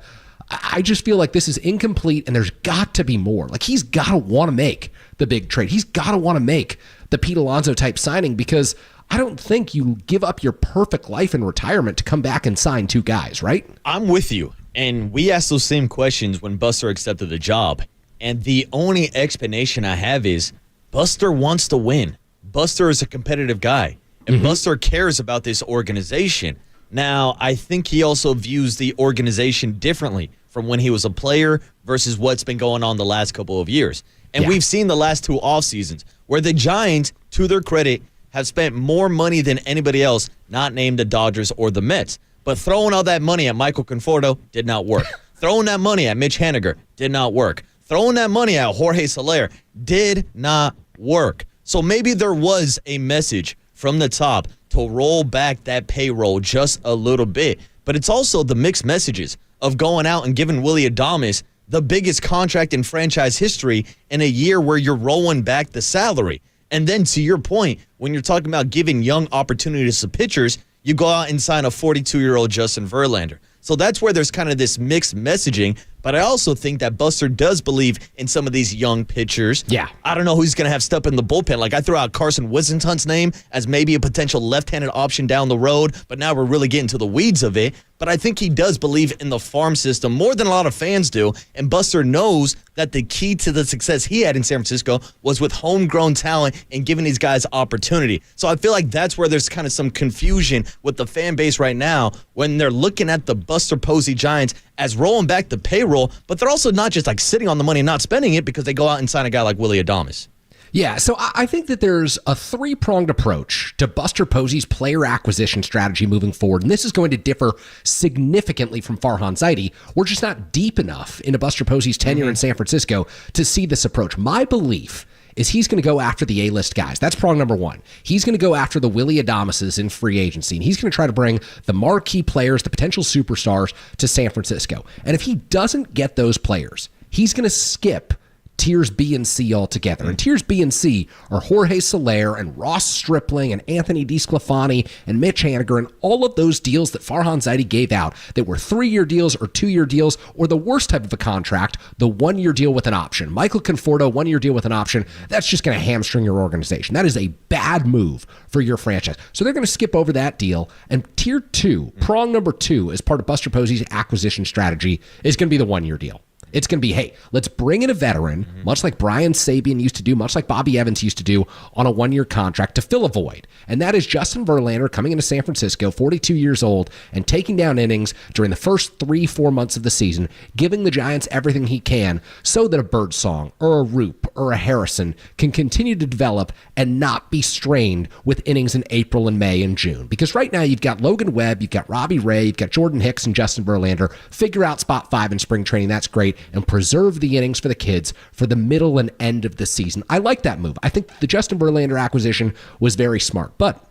I just feel like this is incomplete, and there's got to be more. Like, he's got to want to make the big trade. He's got to want to make the Pete Alonso-type signing because I don't think you give up your perfect life in retirement to come back and sign 2 guys, right? I'm with you. And we asked those same questions when Buster accepted the job. And the only explanation I have is Buster wants to win. Buster is a competitive guy. And Buster cares about this organization. Now, I think he also views the organization differently from when he was a player versus what's been going on the last couple of years. And we've seen the last 2 off seasons where the Giants, to their credit, have spent more money than anybody else, not named the Dodgers or the Mets. But throwing all that money at Michael Conforto did not work. Throwing that money at Mitch Haniger did not work. Throwing that money at Jorge Soler did not work. So maybe there was a message from the top to roll back that payroll just a little bit. But it's also the mixed messages of going out and giving Willie Adames the biggest contract in franchise history in a year where you're rolling back the salary. And then to your point, when you're talking about giving young opportunities to pitchers, you go out and sign a 42-year-old Justin Verlander. So that's where there's kind of this mixed messaging. But I also think that Buster does believe in some of these young pitchers. Yeah. I don't know who's going to have step in the bullpen. Like, I threw out Carson Wissenhunt's name as maybe a potential left-handed option down the road, but now we're really getting to the weeds of it. But I think he does believe in the farm system more than a lot of fans do. And Buster knows that the key to the success he had in San Francisco was with homegrown talent and giving these guys opportunity. So I feel like that's where there's kind of some confusion with the fan base right now when they're looking at the Buster Posey Giants as rolling back the payroll, but they're also not just like sitting on the money and not spending it because they go out and sign a guy like Willie Adames. Yeah, so I think that there's a three-pronged approach to Buster Posey's player acquisition strategy moving forward, and this is going to differ significantly from Farhan Zaidi. We're just not deep enough into Buster Posey's tenure in San Francisco to see this approach. My belief is he's going to go after the A-list guys. That's prong number one. He's going to go after the Willie Adameses in free agency, and he's going to try to bring the marquee players, the potential superstars, to San Francisco. And if he doesn't get those players, he's going to skip tiers B and C altogether. And tiers B and C are Jorge Soler and Ross Stripling and Anthony DeSclafani and Mitch Haniger and all of those deals that Farhan Zaidi gave out that were 3-year deals or 2-year deals, or the worst type of a contract, the 1-year deal with an option. Michael Conforto, 1-year deal with an option. That's just going to hamstring your organization. That is a bad move for your franchise. So they're going to skip over that deal. And tier 2, prong number 2, as part of Buster Posey's acquisition strategy, is going to be the 1-year deal. It's going to be, hey, let's bring in a veteran, much like Brian Sabian used to do, much like Bobby Evans used to do on a 1-year contract to fill a void. And that is Justin Verlander coming into San Francisco, 42 years old, and taking down innings during the first 3-4 months of the season, giving the Giants everything he can so that a Birdsong or a Roop or a Harrison can continue to develop and not be strained with innings in April and May and June. Because right now you've got Logan Webb, you've got Robbie Ray, you've got Jordan Hicks and Justin Verlander. Figure out spot 5 in spring training. That's great. And preserve the innings for the kids for the middle and end of the season. I like that move. I think the Justin Verlander acquisition was very smart. But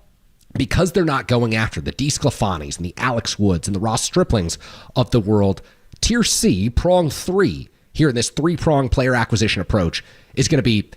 because they're not going after the DeSclafanis and the Alex Woods and the Ross Striplings of the world, tier C, prong 3, here in this 3-prong player acquisition approach, is going to be,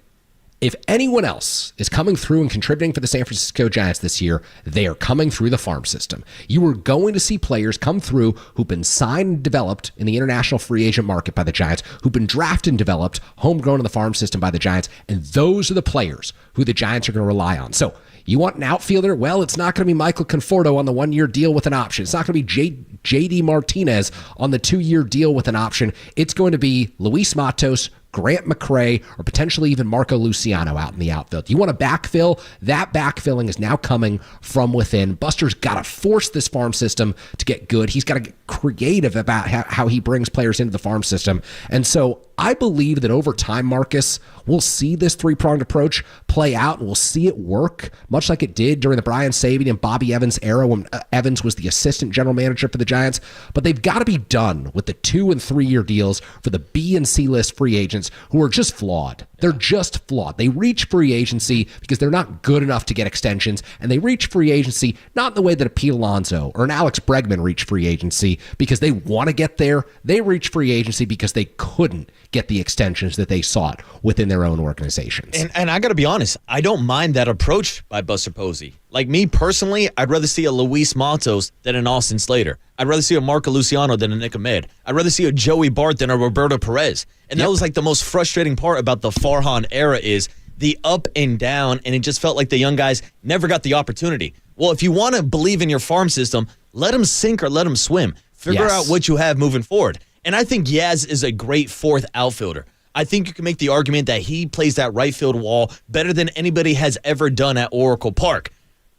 if anyone else is coming through and contributing for the San Francisco Giants this year, they are coming through the farm system. You are going to see players come through who've been signed and developed in the international free agent market by the Giants, who've been drafted and developed, homegrown in the farm system by the Giants, and those are the players who the Giants are going to rely on. So you want an outfielder? Well, it's not going to be Michael Conforto on the 1-year deal with an option. It's not going to be J.D. Martinez on the 2-year deal with an option. It's going to be Luis Matos, Grant McCray, or potentially even Marco Luciano out in the outfield. You want to backfill? That backfilling is now coming from within. Buster's got to force this farm system to get good. He's got to get creative about how he brings players into the farm system. And so I believe that over time, Marcus, we'll see this 3-pronged approach play out, and we'll see it work, much like it did during the Brian Sabian and Bobby Evans era when Evans was the assistant general manager for the Giants. But they've got to be done with the 2- and 3-year deals for the B and C list free agents who are just flawed. They're just flawed. They reach free agency because they're not good enough to get extensions, and they reach free agency not in the way that a Pete Alonso or an Alex Bregman reached free agency because they want to get there. They reach free agency because they couldn't get the extensions that they sought within their own organizations. And I got to be honest, I don't mind that approach by Buster Posey. Like me personally, I'd rather see a Luis Matos than an Austin Slater. I'd rather see a Marco Luciano than a Nick Ahmed. I'd rather see a Joey Bart than a Roberto Perez. And that was like the most frustrating part about the Farhan era is the up and down, and it just felt like the young guys never got the opportunity. Well, if you want to believe in your farm system, let them sink or let them swim. Figure out what you have moving forward. And I think Yaz is a great 4th outfielder. I think you can make the argument that he plays that right field wall better than anybody has ever done at Oracle Park.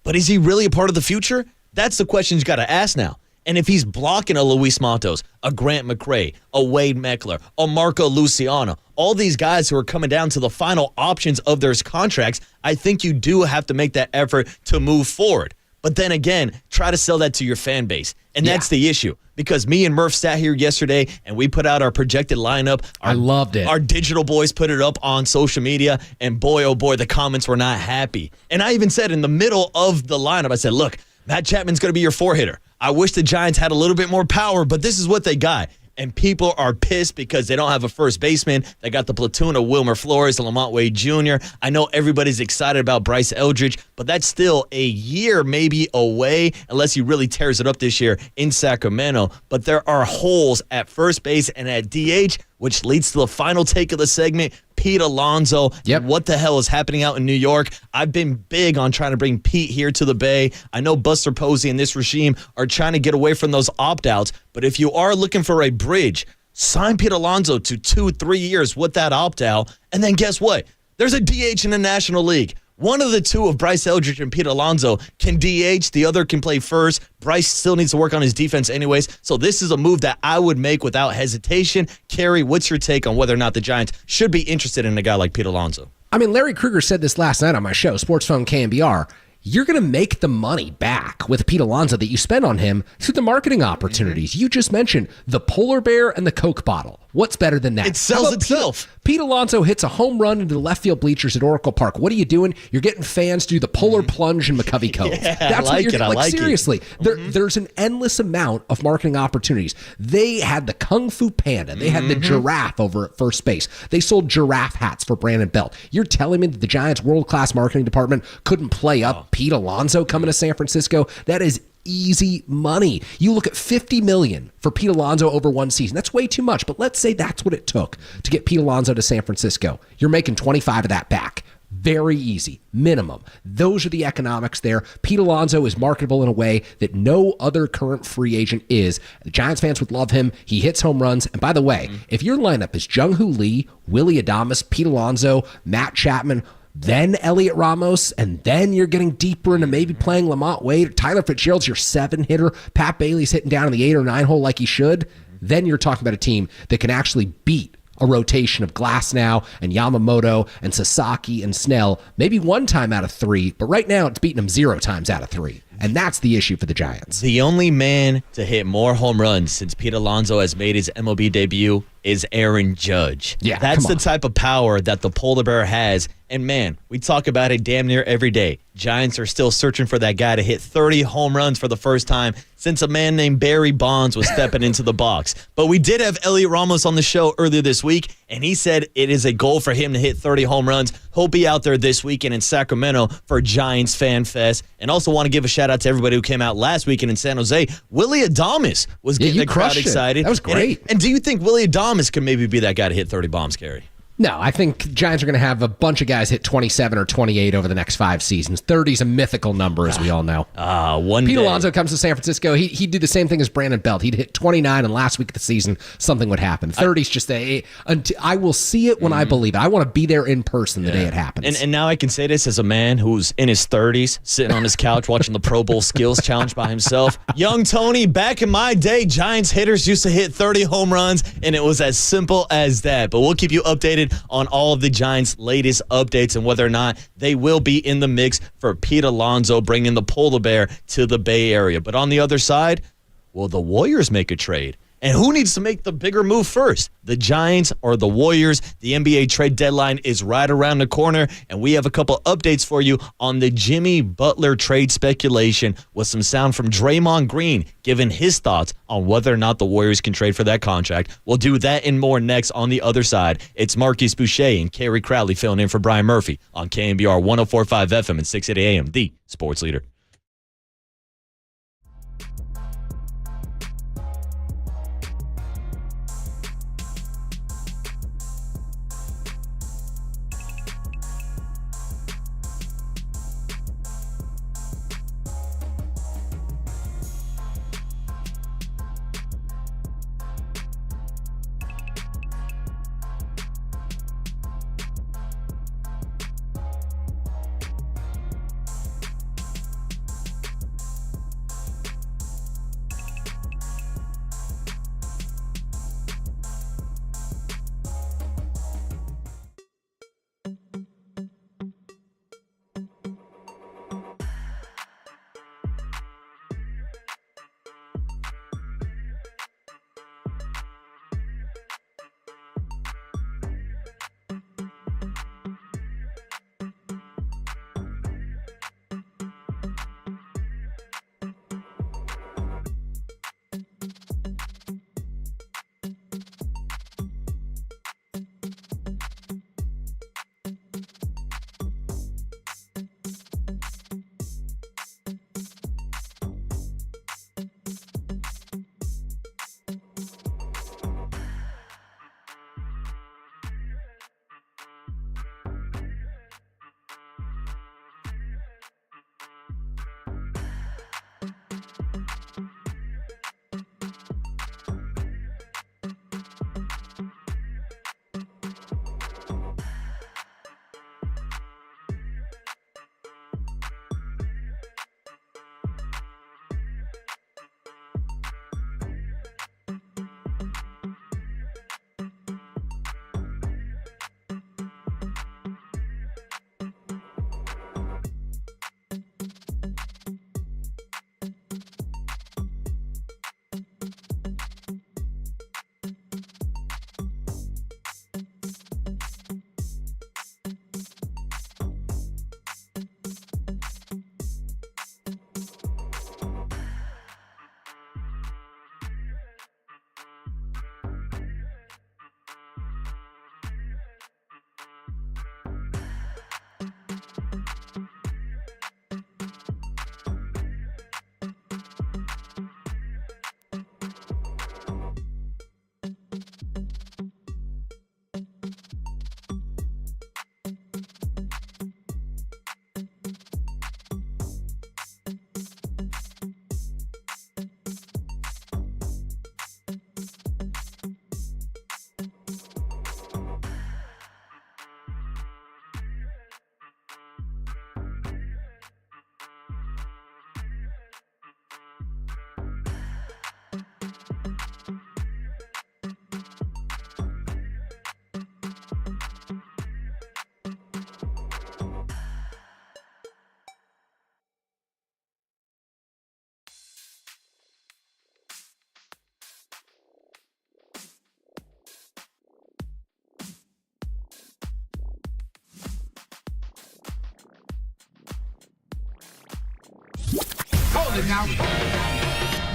But is he really a part of the future? That's the question you got to ask now. And if he's blocking a Luis Matos, a Grant McCray, a Wade Meckler, a Marco Luciano, all these guys who are coming down to the final options of their contracts, I think you do have to make that effort to move forward. But then again, try to sell that to your fan base. And that's the issue. Because me and Murph sat here yesterday and we put out our projected lineup. I loved it. Our digital boys put it up on social media, and boy, oh boy, the comments were not happy. And I even said in the middle of the lineup, I said, look, Matt Chapman's going to be your 4-hitter. I wish the Giants had a little bit more power, but this is what they got. And people are pissed because they don't have a first baseman. They got the platoon of Wilmer Flores and Lamont Wade Jr. I know everybody's excited about Bryce Eldridge, but that's still a year maybe away unless he really tears it up this year in Sacramento. But there are holes at first base and at DH, which leads to the final take of the segment, Pete Alonso. Yep. What the hell is happening out in New York? I've been big on trying to bring Pete here to the Bay. I know Buster Posey and this regime are trying to get away from those opt-outs, but if you are looking for a bridge, sign Pete Alonso to 2-3 years with that opt-out, and then guess what? There's a DH in the National League. One of the two of Bryce Eldridge and Pete Alonso can DH. The other can play first. Bryce still needs to work on his defense anyways. So this is a move that I would make without hesitation. Kerry, what's your take on whether or not the Giants should be interested in a guy like Pete Alonso? I mean, Larry Krueger said this last night on my show, Sports Phone KNBR. You're going to make the money back with Pete Alonso that you spent on him through the marketing opportunities. You just mentioned the polar bear and the Coke bottle. What's better than that? It sells itself. Pete Alonso hits a home run into the left field bleachers at Oracle Park. What are you doing? You're getting fans to do the polar plunge in McCovey Cove. Yeah, That's I what you're I like seriously. it. There's an endless amount of marketing opportunities. They had the Kung Fu Panda. They had the giraffe over at first base. They sold giraffe hats for Brandon Belt. You're telling me that the Giants' world-class marketing department couldn't play up Pete Alonso coming to San Francisco? That is easy money. You look at $50 million for Pete Alonso over one season. That's way too much, but let's say that's what it took to get Pete Alonso to San Francisco. You're making 25 of that back. Very easy. Minimum. Those are the economics there. Pete Alonso is marketable in a way that no other current free agent is. The Giants fans would love him. He hits home runs. And by the way, if your lineup is Jung-Hoo Lee, Willie Adames, Pete Alonso, Matt Chapman, then Elliot Ramos, and then you're getting deeper into maybe playing Lamont Wade. Tyler Fitzgerald's your 7-hitter. Pat Bailey's hitting down in the 8 or 9 hole like he should. Then you're talking about a team that can actually beat a rotation of Glasnow and Yamamoto and Sasaki and Snell, maybe 1 time out of 3, but right now it's beating them 0 times out of 3. And that's the issue for the Giants. The only man to hit more home runs since Pete Alonso has made his MLB debut is Aaron Judge. Yeah, that's the type of power that the polar bear has. And man, we talk about it damn near every day. Giants are still searching for that guy to hit 30 home runs for the first time since a man named Barry Bonds was stepping into the box. But we did have Elliot Ramos on the show earlier this week, and he said it is a goal for him to hit 30 home runs. He'll be out there this weekend in Sacramento for Giants Fan Fest. And also want to give a shout out to everybody who came out last weekend in San Jose. Willie Adames was getting the crowd excited. That was great. And do you think Willie Adames can maybe be that guy to hit 30 bombs, Gary? No, I think Giants are going to have a bunch of guys hit 27 or 28 over the next 5 seasons. 30's a mythical number, as we all know. Pete Alonso comes to San Francisco. He'd do the same thing as Brandon Belt. He'd hit 29, and last week of the season, something would happen. 30's just I will see it when I believe it. I want to be there in person the day it happens. And now I can say this as a man who's in his 30s, sitting on his couch watching the Pro Bowl Skills Challenge by himself. Young Tony, back in my day, Giants hitters used to hit 30 home runs, and it was as simple as that. But we'll keep you updated on all of the Giants' latest updates and whether or not they will be in the mix for Pete Alonso bringing the polar bear to the Bay Area. But on the other side, will the Warriors make a trade? And who needs to make the bigger move first? The Giants or the Warriors? The NBA trade deadline is right around the corner, and we have a couple updates for you on the Jimmy Butler trade speculation with some sound from Draymond Green giving his thoughts on whether or not the Warriors can trade for that contract. We'll do that and more next on the other side. It's Marquise Boucher and Kerry Crowley filling in for Brian Murphy on KNBR 104.5 FM and 680 AM, the sports leader.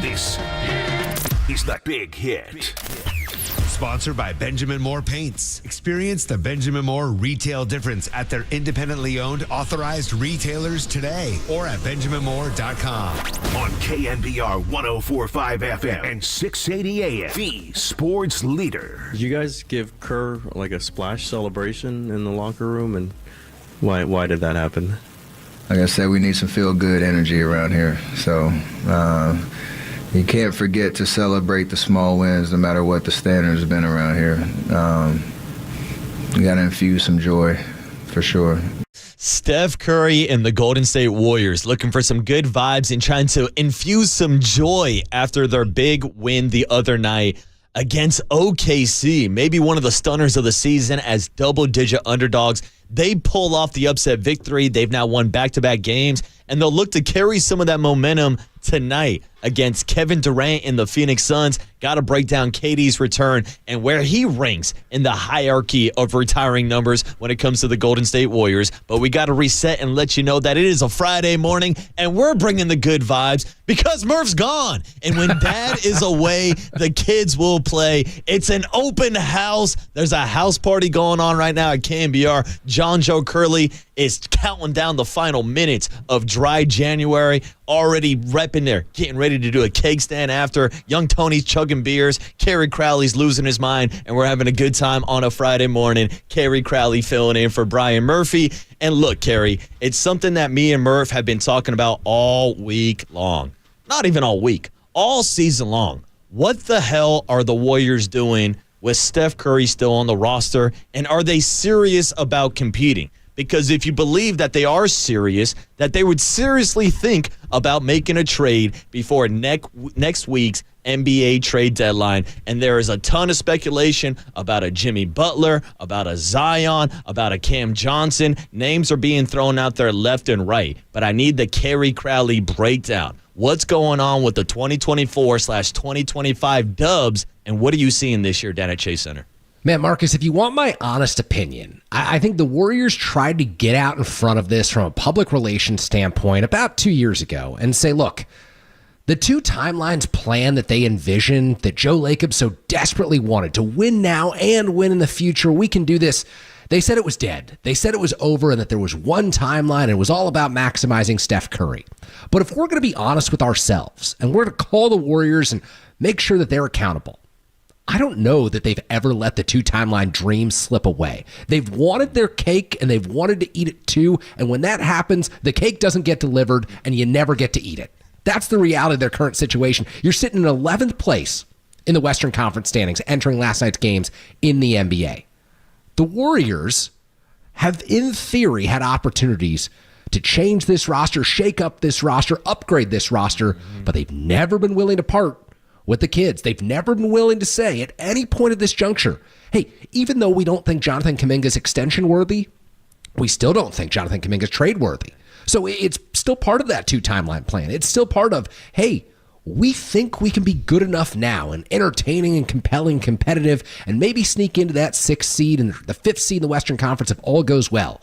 This is The Big Hit. Sponsored by Benjamin Moore Paints. Experience the Benjamin Moore retail difference at their independently owned authorized retailers today or at benjaminmoore.com. On KNBR 104.5 FM and 680 AM, the sports leader. Did you guys give Kerr like a splash celebration in the locker room, and why did that happen? Like I said, we need some feel-good energy around here. So you can't forget to celebrate the small wins no matter what the standards have been around here. You got to infuse some joy for sure. Steph Curry and the Golden State Warriors looking for some good vibes and trying to infuse some joy after their big win the other night against OKC. Maybe one of the stunners of the season as double-digit underdogs. They pull off the upset victory. They've now won back-to-back games, and they'll look to carry some of that momentum tonight against Kevin Durant and the Phoenix Suns. Got to break down KD's return and where he ranks in the hierarchy of retiring numbers when it comes to the Golden State Warriors. But we got to reset and let you know that it is a Friday morning, and we're bringing the good vibes because Murph's gone. And when Dad is away, the kids will play. It's an open house. There's a house party going on right now at KNBR. John Joe Curley is counting down the final minutes of dry January, already repping there, getting ready to do a keg stand after. Young Tony's chugging beers. Kerry Crowley's losing his mind, and we're having a good time on a Friday morning. Kerry Crowley filling in for Brian Murphy. And look, Kerry, it's something that me and Murph have been talking about all week long. Not even all week, all season long. What the hell are the Warriors doing with Steph Curry still on the roster, and are they serious about competing? Because if you believe that they are serious, that they would seriously think about making a trade before next week's NBA trade deadline. And there is a ton of speculation about a Jimmy Butler, about a Zion, about a Cam Johnson. Names are being thrown out there left and right. But I need the Kerry Crowley breakdown. What's going on with the 2024/2025 Dubs, and what are you seeing this year down at Chase Center? Man, Marcus, if you want my honest opinion, I think the Warriors tried to get out in front of this from a public relations standpoint about 2 years ago and say, look, the two timelines plan that they envisioned, that Joe Lacob so desperately wanted to win now and win in the future, we can do this. They said it was dead. They said it was over and that there was one timeline and it was all about maximizing Steph Curry. But if we're going to be honest with ourselves and we're to call the Warriors and make sure that they're accountable, I don't know that they've ever let the two-timeline dream slip away. They've wanted their cake, and they've wanted to eat it too, and when that happens, the cake doesn't get delivered, and you never get to eat it. That's the reality of their current situation. You're sitting in 11th place in the Western Conference standings, entering last night's games in the NBA. The Warriors have, in theory, had opportunities to change this roster, shake up this roster, upgrade this roster, but they've never been willing to part with the kids. They've never been willing to say at any point at this juncture, hey, even though we don't think Jonathan Kuminga's extension worthy, we still don't think Jonathan Kuminga's trade worthy. So it's still part of that two-timeline plan. It's still part of, hey, we think we can be good enough now and entertaining and compelling, competitive, and maybe sneak into that 6th seed and the 5th seed in the Western Conference if all goes well.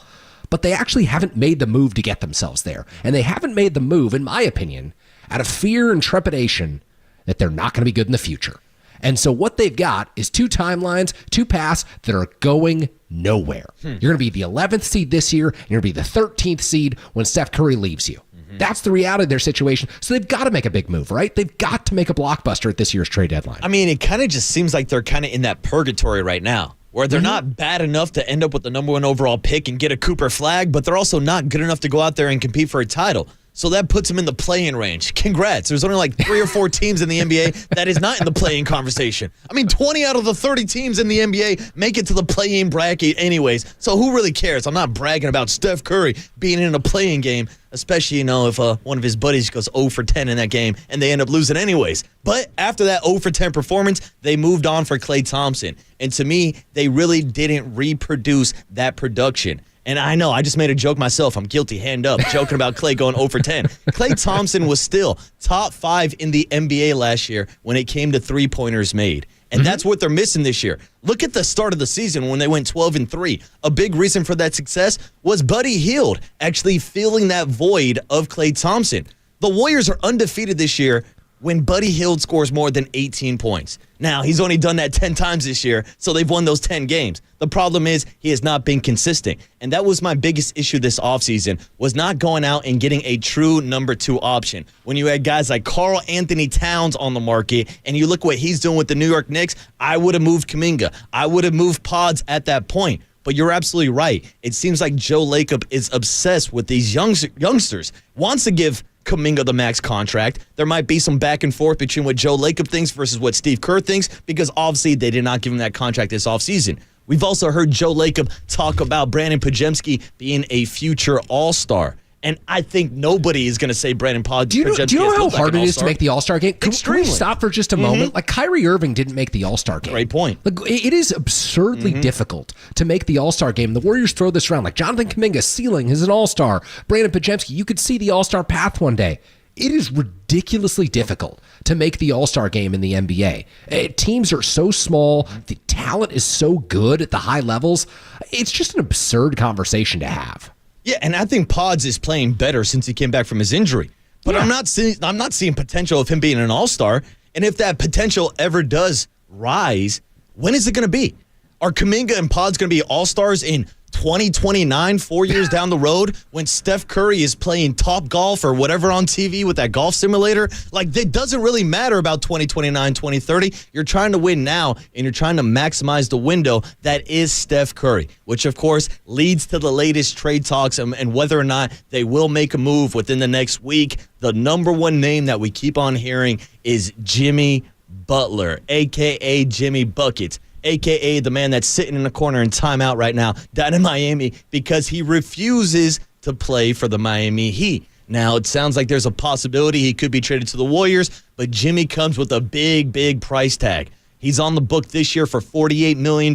But they actually haven't made the move to get themselves there. And they haven't made the move, in my opinion, out of fear and trepidation that they're not going to be good in the future. And so what they've got is two timelines, two paths that are going nowhere. You're going to be the 11th seed this year, and you're going to be the 13th seed when Steph Curry leaves you. That's the reality of their situation. So they've got to make a big move, right? They've got to make a blockbuster at this year's trade deadline. I mean, it kind of just seems like they're kind of in that purgatory right now, where they're not bad enough to end up with the number 1 overall pick and get a Cooper flag, but they're also not good enough to go out there and compete for a title. So that puts them in the play-in range. Congrats. There's only like 3 or 4 teams in the NBA that is not in the play-in conversation. I mean, 20 out of the 30 teams in the NBA make it to the play-in bracket anyways. So who really cares? I'm not bragging about Steph Curry being in a play-in game, especially, if one of his buddies goes 0 for 10 in that game and they end up losing anyways. But after that 0 for 10 performance, they moved on for Klay Thompson. And to me, they really didn't reproduce that production. And I know, I just made a joke myself. I'm guilty, hand up, joking about Klay going 0 for 10. Klay Thompson was still top 5 in the NBA last year when it came to three-pointers made. And that's what they're missing this year. Look at the start of the season when they went 12-3. A big reason for that success was Buddy Hield actually filling that void of Klay Thompson. The Warriors are undefeated this year when Buddy Hield scores more than 18 points. Now, he's only done that 10 times this year, so they've won those 10 games. The problem is he has not been consistent. And that was my biggest issue this offseason, was not going out and getting a true number 2 option. When you had guys like Karl Anthony Towns on the market, and you look what he's doing with the New York Knicks, I would have moved Kuminga. I would have moved Pods at that point. But you're absolutely right. It seems like Joe Lacob is obsessed with these youngsters, wants to give Kuminga the max contract. There might be some back and forth between what Joe Lacob thinks versus what Steve Kerr thinks, because obviously they did not give him that contract this offseason. We've also heard Joe Lacob talk about Brandon Podziemski being a future All-Star. And I think nobody is going to say Brandon Podziemski. Do you know how hard it is to make the All-Star game? Can we stop for just a moment? Like, Kyrie Irving didn't make the All-Star game. Great point. Like, it is absurdly difficult to make the All-Star game. The Warriors throw this around. Like, Jonathan Kuminga, ceiling is an All-Star. Brandon Podziemski, you could see the All-Star path one day. It is ridiculously difficult to make the All-Star game in the NBA. Teams are so small. The talent is so good at the high levels. It's just an absurd conversation to have. Yeah, and I think Pods is playing better since he came back from his injury. But I'm not seeing potential of him being an all-star. And if that potential ever does rise, when is it going to be? Are Kuminga and Pods going to be all-stars in 2029, 4 years down the road, when Steph Curry is playing Top Golf or whatever on TV with that golf simulator? Like, it doesn't really matter about 2029, 2030. You're trying to win now, and you're trying to maximize the window that is Steph Curry, which, of course, leads to the latest trade talks and whether or not they will make a move within the next week. The number one name that we keep on hearing is Jimmy Butler, a.k.a. Jimmy Buckets, a.k.a. the man that's sitting in the corner in timeout right now down in Miami because he refuses to play for the Miami Heat. Now, it sounds like there's a possibility he could be traded to the Warriors, but Jimmy comes with a big, big price tag. He's on the book this year for $48 million,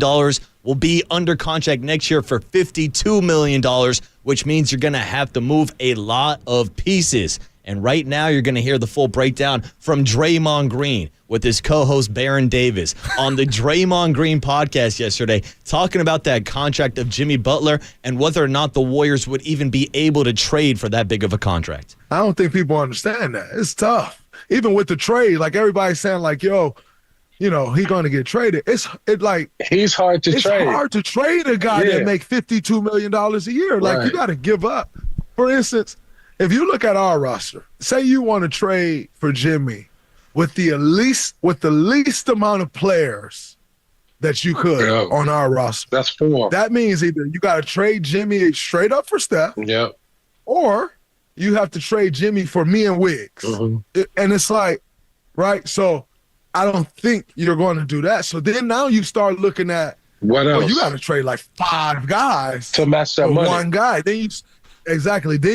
will be under contract next year for $52 million, which means you're going to have to move a lot of pieces. And right now, you're going to hear the full breakdown from Draymond Green with his co-host Baron Davis on the Draymond Green podcast yesterday, talking about that contract of Jimmy Butler and whether or not the Warriors would even be able to trade for that big of a contract. I don't think people understand that. It's tough. Even with the trade, like everybody's saying, like, yo, you know, he's going to get traded. He's hard to trade. It's hard to trade a guy that make $52 million a year. Like, you got to give up. For instance, if you look at our roster, say you want to trade for Jimmy with the least amount of players that you could on our roster. That's 4. That means either you got to trade Jimmy straight up for Steph, or you have to trade Jimmy for me and Wiggs. And it's like, right? So I don't think you're going to do that. So then now you start looking at what else? Well, you got to trade like 5 guys to match that money. One guy. Then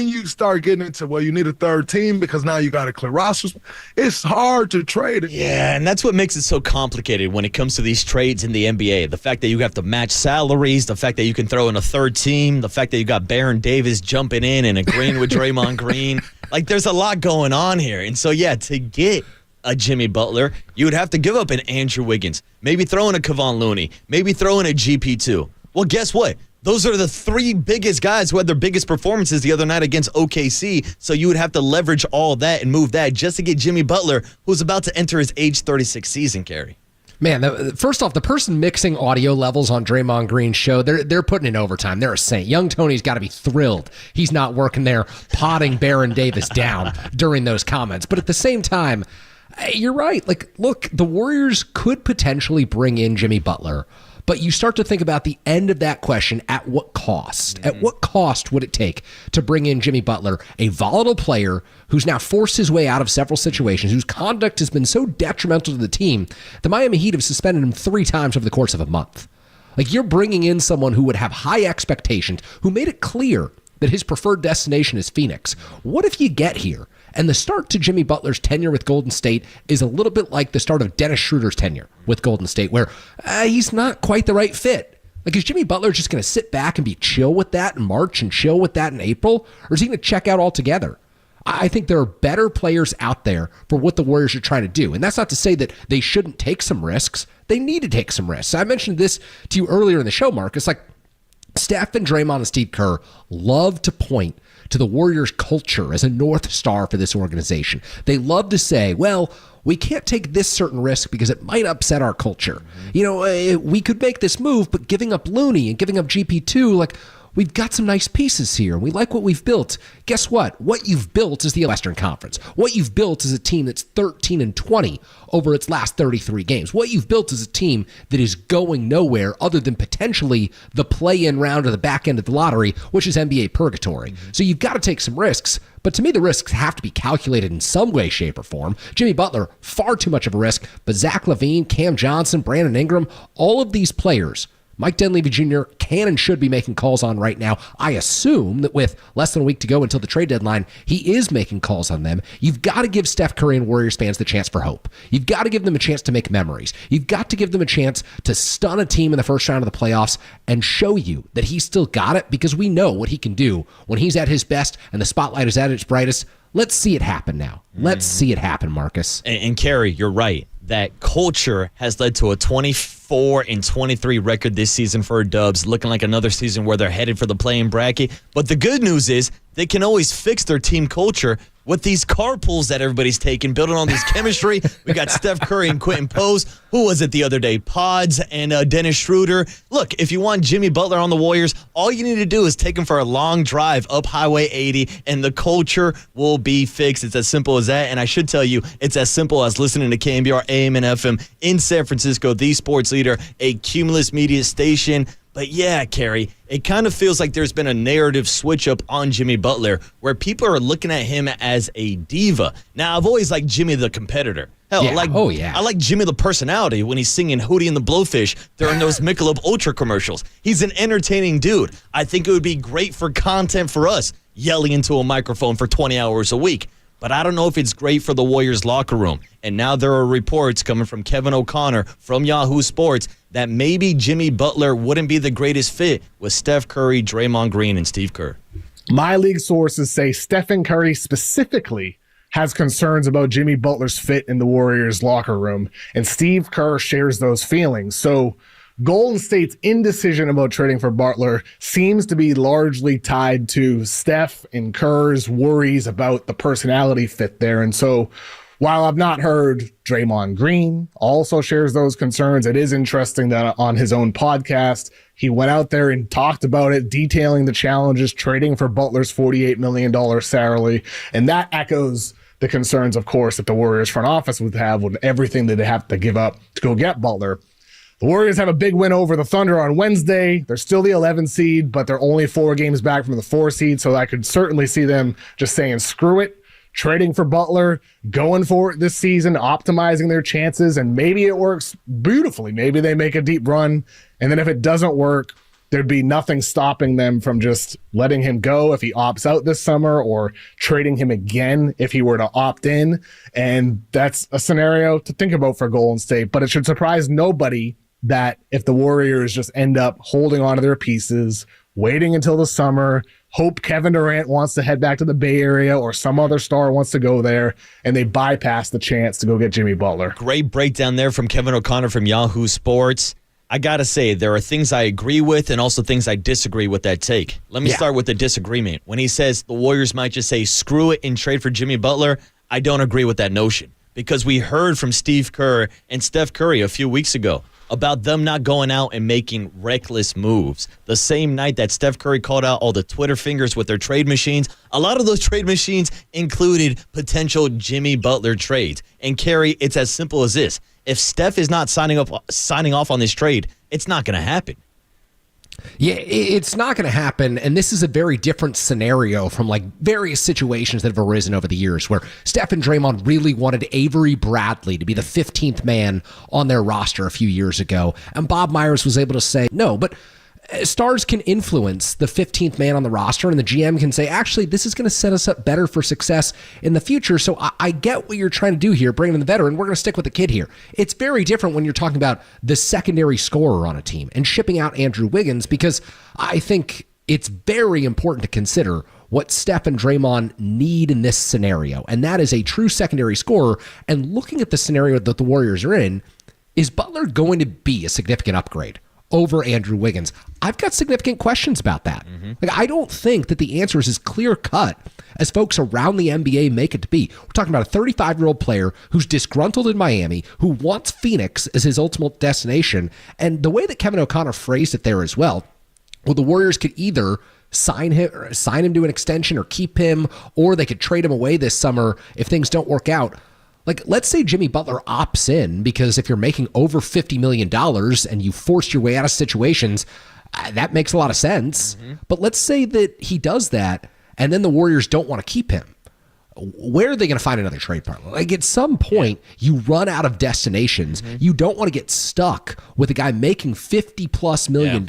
you start getting into, well, you need a third team because now you got to clear rosters. It's hard to trade. Yeah, and that's what makes it so complicated when it comes to these trades in the NBA. The fact that you have to match salaries, the fact that you can throw in a third team, the fact that you got Baron Davis jumping in and agreeing with Draymond Green. Like, there's a lot going on here. And so, yeah, to get a Jimmy Butler, you would have to give up an Andrew Wiggins, maybe throw in a Kevon Looney, maybe throw in a GP2. Well, guess what? Those are the 3 biggest guys who had their biggest performances the other night against OKC. So you would have to leverage all that and move that just to get Jimmy Butler, who's about to enter his age 36 season, Kerry. Man, first off, the person mixing audio levels on Draymond Green's show, they're putting in overtime. They're a saint. Young Tony's got to be thrilled he's not working there potting Baron Davis down during those comments. But at the same time, you're right. Like, look, the Warriors could potentially bring in Jimmy Butler. But you start to think about the end of that question, at what cost? At what cost would it take to bring in Jimmy Butler, a volatile player who's now forced his way out of several situations, whose conduct has been so detrimental to the team, the Miami Heat have suspended him 3 times over the course of a month. Like, you're bringing in someone who would have high expectations, who made it clear that his preferred destination is Phoenix. What if you get here and the start to Jimmy Butler's tenure with Golden State is a little bit like the start of Dennis Schroeder's tenure with Golden State, where he's not quite the right fit? Like, is Jimmy Butler just going to sit back and be chill with that in March and chill with that in April? Or is he going to check out altogether? I think there are better players out there for what the Warriors are trying to do. And that's not to say that they shouldn't take some risks. They need to take some risks. I mentioned this to you earlier in the show, Marcus. Like, Steph and Draymond and Steve Kerr love to point to the Warriors culture as a North Star for this organization. They love to say, well, we can't take this certain risk because it might upset our culture. You know, we could make this move, but giving up Looney and giving up GP2, like, we've got some nice pieces here. We like what we've built. Guess what? What you've built is the Western Conference. What you've built is a team that's 13-20 over its last 33 games. What you've built is a team that is going nowhere other than potentially the play-in round or the back end of the lottery, which is NBA purgatory. So you've got to take some risks. But to me, the risks have to be calculated in some way, shape, or form. Jimmy Butler, far too much of a risk. But Zach LaVine, Cam Johnson, Brandon Ingram, all of these players, Mike Dunleavy Jr. can and should be making calls on right now. I assume that with less than a week to go until the trade deadline, he is making calls on them. You've got to give Steph Curry and Warriors fans the chance for hope. You've got to give them a chance to make memories. You've got to give them a chance to stun a team in the first round of the playoffs and show you that he's still got it, because we know what he can do when he's at his best and the spotlight is at its brightest. Let's see it happen now. Let's see it happen, Marcus. And Kerry, you're right. That culture has led to a 24-23 record this season for Dubs, looking like another season where they're headed for the play-in bracket. But the good news is they can always fix their team culture with these carpools that everybody's taking, building on this chemistry. We got Steph Curry and Quentin Pose. Who was it the other day? Pods and Dennis Schroeder. Look, if you want Jimmy Butler on the Warriors, all you need to do is take him for a long drive up Highway 80, and the culture will be fixed. It's as simple as that. And I should tell you, it's as simple as listening to KNBR AM and FM in San Francisco, the sports leader, a Cumulus media station. But yeah, Kerry, it kind of feels like there's been a narrative switch up on Jimmy Butler where people are looking at him as a diva. Now, I've always liked Jimmy the competitor. Hell, Yeah. I like Jimmy the personality when he's singing Hootie and the Blowfish during those Michelob Ultra commercials. He's an entertaining dude. I think it would be great for content for us, yelling into a microphone for 20 hours a week. But I don't know if it's great for the Warriors locker room. And now there are reports coming from Kevin O'Connor from Yahoo Sports that maybe Jimmy Butler wouldn't be the greatest fit with Steph Curry, Draymond Green, and Steve Kerr. My league sources say Stephen Curry specifically has concerns about Jimmy Butler's fit in the Warriors locker room, and Steve Kerr shares those feelings. So Golden State's indecision about trading for Butler seems to be largely tied to Steph and Kerr's worries about the personality fit there. And so while I've not heard Draymond Green also shares those concerns, it is interesting that on his own podcast, he went out there and talked about it, detailing the challenges trading for Butler's $48 million salary. And that echoes the concerns, of course, that the Warriors front office would have with everything that they have to give up to go get Butler. The Warriors have a big win over the Thunder on Wednesday. They're still the 11 seed, but they're only 4 games back from the 4 seed, so I could certainly see them just saying, screw it, trading for Butler, going for it this season, optimizing their chances, and maybe it works beautifully. Maybe they make a deep run, and then if it doesn't work, there'd be nothing stopping them from just letting him go if he opts out this summer, or trading him again if he were to opt in. And that's a scenario to think about for Golden State, but it should surprise nobody that if the Warriors just end up holding on to their pieces, waiting until the summer, hope Kevin Durant wants to head back to the Bay Area or some other star wants to go there, and they bypass the chance to go get Jimmy Butler. Great breakdown there from Kevin O'Connor from Yahoo Sports. I got to say, there are things I agree with and also things I disagree with that take. Let me start with the disagreement. When he says the Warriors might just say, screw it and trade for Jimmy Butler, I don't agree with that notion, because we heard from Steve Kerr and Steph Curry a few weeks ago about them not going out and making reckless moves. The same night that Steph Curry called out all the Twitter fingers with their trade machines, a lot of those trade machines included potential Jimmy Butler trades. And Kerry, it's as simple as this. If Steph is not signing off on this trade, it's not going to happen. Yeah, it's not going to happen, and this is a very different scenario from like various situations that have arisen over the years where Steph and Draymond really wanted Avery Bradley to be the 15th man on their roster a few years ago, and Bob Myers was able to say, no, but stars can influence the 15th man on the roster, and the GM can say, actually, this is going to set us up better for success in the future. So I get what you're trying to do here, bringing in the veteran. We're going to stick with the kid here. It's very different when you're talking about the secondary scorer on a team and shipping out Andrew Wiggins, because I think it's very important to consider what Steph and Draymond need in this scenario, and that is a true secondary scorer. And looking at the scenario that the Warriors are in, is Butler going to be a significant upgrade? over Andrew Wiggins. I've got significant questions about that. Like, I don't think that the answer is as clear cut as folks around the NBA make it to be. We're talking about a 35-year-old player who's disgruntled in Miami, who wants Phoenix as his ultimate destination. And the way that Kevin O'Connor phrased it there as well, the Warriors could either sign him to an extension or keep him, or they could trade him away this summer if things don't work out. Like, let's say Jimmy Butler opts in, because if you're making over $50 million and you forced your way out of situations, that makes a lot of sense. But let's say that he does that and then the Warriors don't want to keep him. Where are they going to find another trade partner? Like, at some point, you run out of destinations. You don't want to get stuck with a guy making $50+ million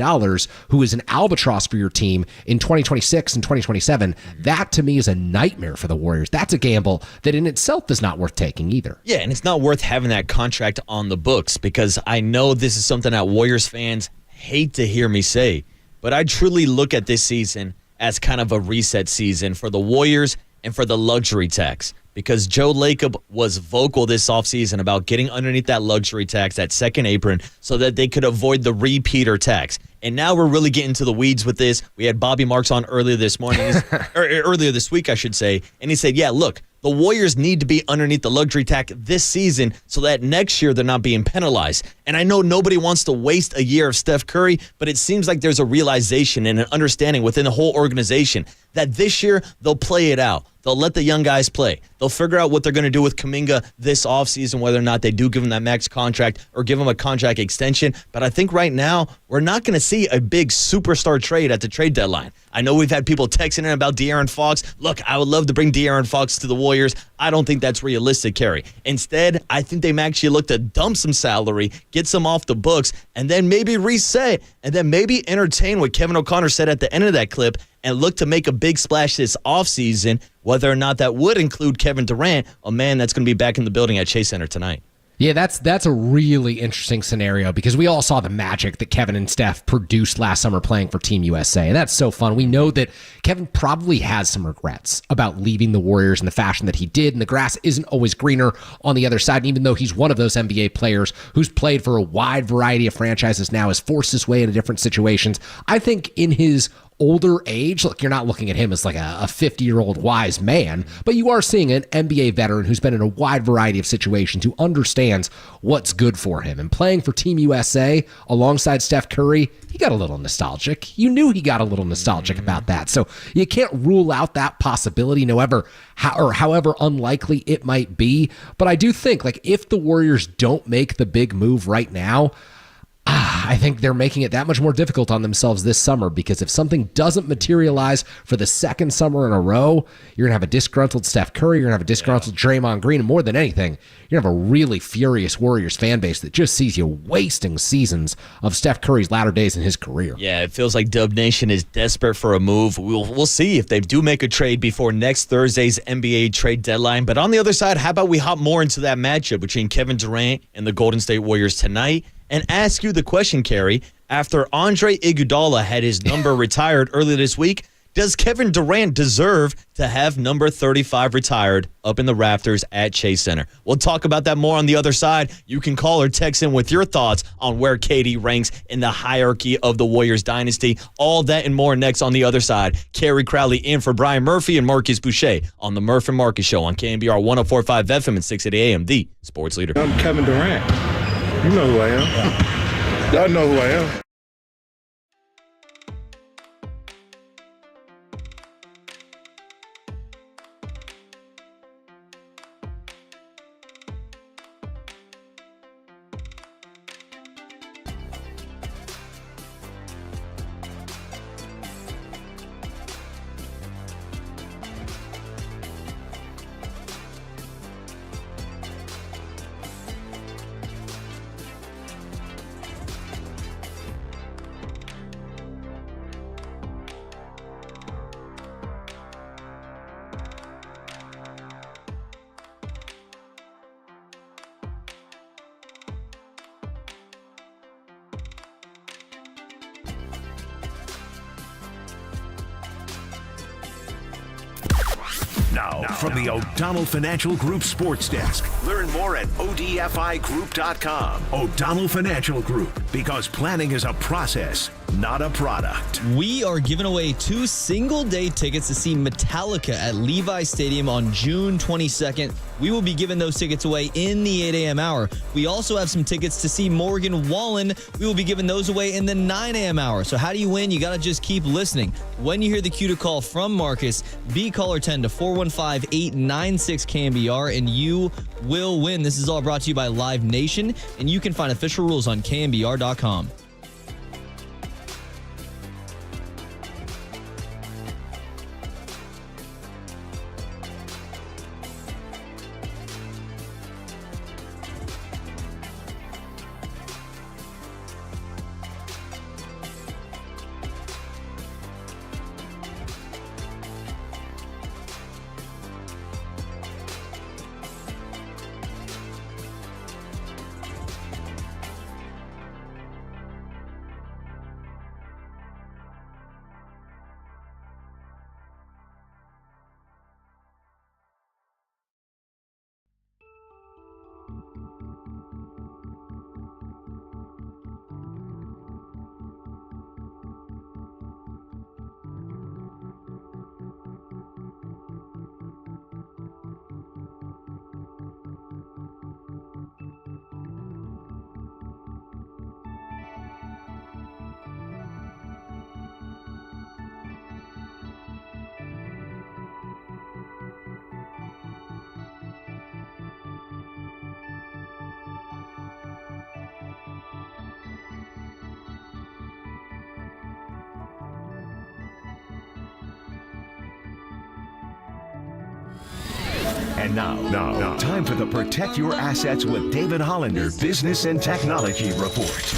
who is an albatross for your team in 2026 and 2027. That, to me, is a nightmare for the Warriors. That's a gamble that in itself is not worth taking either. Yeah, and it's not worth having that contract on the books, because I know this is something that Warriors fans hate to hear me say, but I truly look at this season as kind of a reset season for the Warriors and for the luxury tax, because Joe Lacob was vocal this offseason about getting underneath that luxury tax, that second apron, so that they could avoid the repeater tax. And now we're really getting to the weeds with this. We had Bobby Marks on earlier this morning, or earlier this week, I should say, and he said, yeah, look, the Warriors need to be underneath the luxury tax this season so that next year they're not being penalized. And I know nobody wants to waste a year of Steph Curry, but it seems like there's a realization and an understanding within the whole organization that this year they'll play it out. They'll let the young guys play. They'll figure out what they're going to do with Kuminga this offseason, whether or not they do give him that max contract or give him a contract extension. But I think right now we're not going to see a big superstar trade at the trade deadline. I know we've had people texting in about De'Aaron Fox. Look, I would love to bring De'Aaron Fox to the Warriors. I don't think that's realistic, Kerry. Instead, I think they may actually look to dump some salary, get some off the books, and then maybe reset, and then maybe entertain what Kevin O'Connor said at the end of that clip and look to make a big splash this offseason, whether or not that would include Kevin Durant, a man that's going to be back in the building at Chase Center tonight. Yeah, that's a really interesting scenario, because we all saw the magic that Kevin and Steph produced last summer playing for Team USA, and that's so fun. We know that Kevin probably has some regrets about leaving the Warriors in the fashion that he did, and the grass isn't always greener on the other side. And even though he's one of those NBA players who's played for a wide variety of franchises now, has forced his way into different situations, I think in his older age, look, you're not looking at him as like a 50-year-old wise man, but you are seeing an NBA veteran who's been in a wide variety of situations, who understands what's good for him. And playing for Team USA alongside Steph Curry, he got a little nostalgic. You knew he got a little nostalgic about that. So you can't rule out that possibility, however unlikely it might be. But I do think, like, if the Warriors don't make the big move right now, I think they're making it that much more difficult on themselves this summer, because if something doesn't materialize for the second summer in a row, you're going to have a disgruntled Steph Curry, you're going to have a disgruntled Draymond Green, and more than anything, you're going to have a really furious Warriors fan base that just sees you wasting seasons of Steph Curry's latter days in his career. Yeah, it feels like Dub Nation is desperate for a move. We'll see if they do make a trade before next Thursday's NBA trade deadline. But on the other side, how about we hop more into that matchup between Kevin Durant and the Golden State Warriors tonight, and ask you the question, Kerry, after Andre Iguodala had his number retired earlier this week, does Kevin Durant deserve to have number 35 retired up in the rafters at Chase Center? We'll talk about that more on the other side. You can call or text in with your thoughts on where KD ranks in the hierarchy of the Warriors dynasty. All that and more next on the other side. Kerry Crowley in for Brian Murphy and Marcus Boucher on the Murph and Marcus Show on KNBR 104.5 FM and 680 AM, the sports leader. I'm Kevin Durant. You know who I am. Y'all know who I am. Now, from the O'Donnell Financial Group Sports Desk. Learn more at odfigroup.com. O'Donnell Financial Group, because planning is a process, not a product. We are giving away 2 single-day tickets to see Metallica at Levi Stadium on June 22nd. We will be giving those tickets away in the 8 a.m. hour. We also have some tickets to see Morgan Wallen. We will be giving those away in the 9 a.m. hour. So how do you win? You got to just keep listening. When you hear the cue to call from Marcus, be caller 10 to 415-896-KNBR, and you will win. This is all brought to you by Live Nation, and you can find official rules on KNBR.com. And now, time for the Protect Your Assets with David Hollander Business and Technology Report.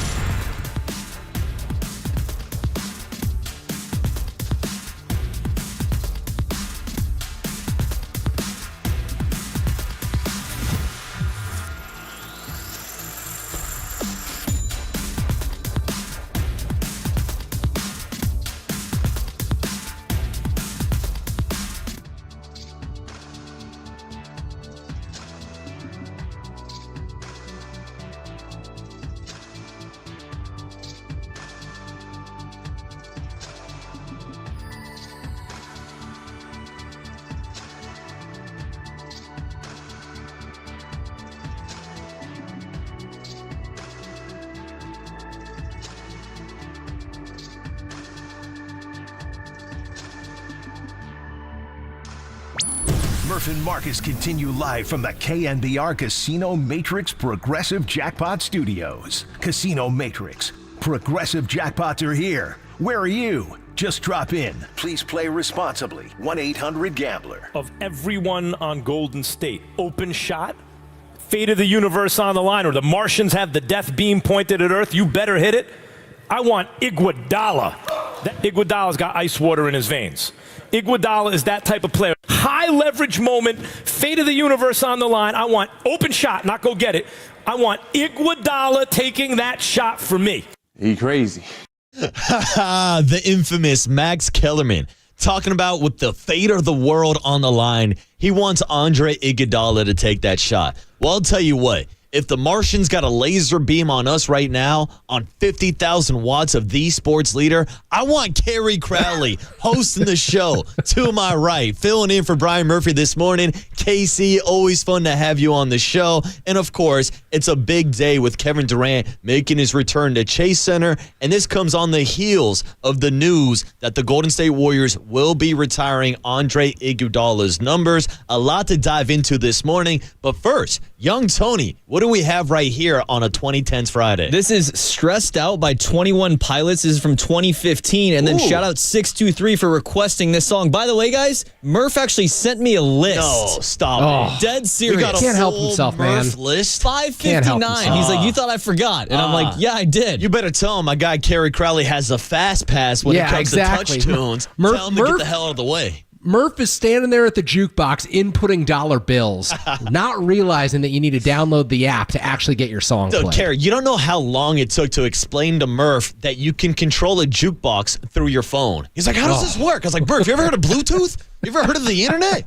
Murph and Marcus continue live from the KNBR Casino Matrix Progressive Jackpot Studios. Casino Matrix. Progressive jackpots are here. Where are you? Just drop in. Please play responsibly. 1-800-GAMBLER. Of everyone on Golden State, open shot, fate of the universe on the line, or the Martians have the death beam pointed at Earth, you better hit it. I want Iguodala. That Iguodala's got ice water in his veins. Iguodala is that type of player. High leverage moment, fate of the universe on the line. I want open shot, not go get it. I want Iguodala taking that shot for me. He crazy. The infamous Max Kellerman talking about with the fate of the world on the line. He wants Andre Iguodala to take that shot. Well, I'll tell you what. If the Martians got a laser beam on us right now on 50,000 watts of the sports leader, I want Kerry Crowley hosting the show to my right, filling in for Brian Murphy this morning. Casey, always fun to have you on the show. And, of course, it's a big day with Kevin Durant making his return to Chase Center. And this comes on the heels of the news that the Golden State Warriors will be retiring Andre Iguodala's numbers. A lot to dive into this morning. But first, young Tony, what do we have right here on a 2010s Friday? This is Stressed Out by 21 Pilots. This is from 2015. And then shout out 623 for requesting this song. By the way, guys, Murph actually sent me a list. No, stop it. Dead serious. We got a Can't help himself, Murph man. list. 559. He's like, you thought I forgot. And I'm like, yeah, I did. You better tell him my guy Kerry Crowley has a fast pass when it comes to touch tunes. Tell him to get the hell out of the way. Murph is standing there at the jukebox inputting dollar bills, not realizing that you need to download the app to actually get your song played. Kerry, you don't know how long it took to explain to Murph that you can control a jukebox through your phone. He's like, how does this work? I was like, Murph, you ever heard of Bluetooth? You ever heard of the internet?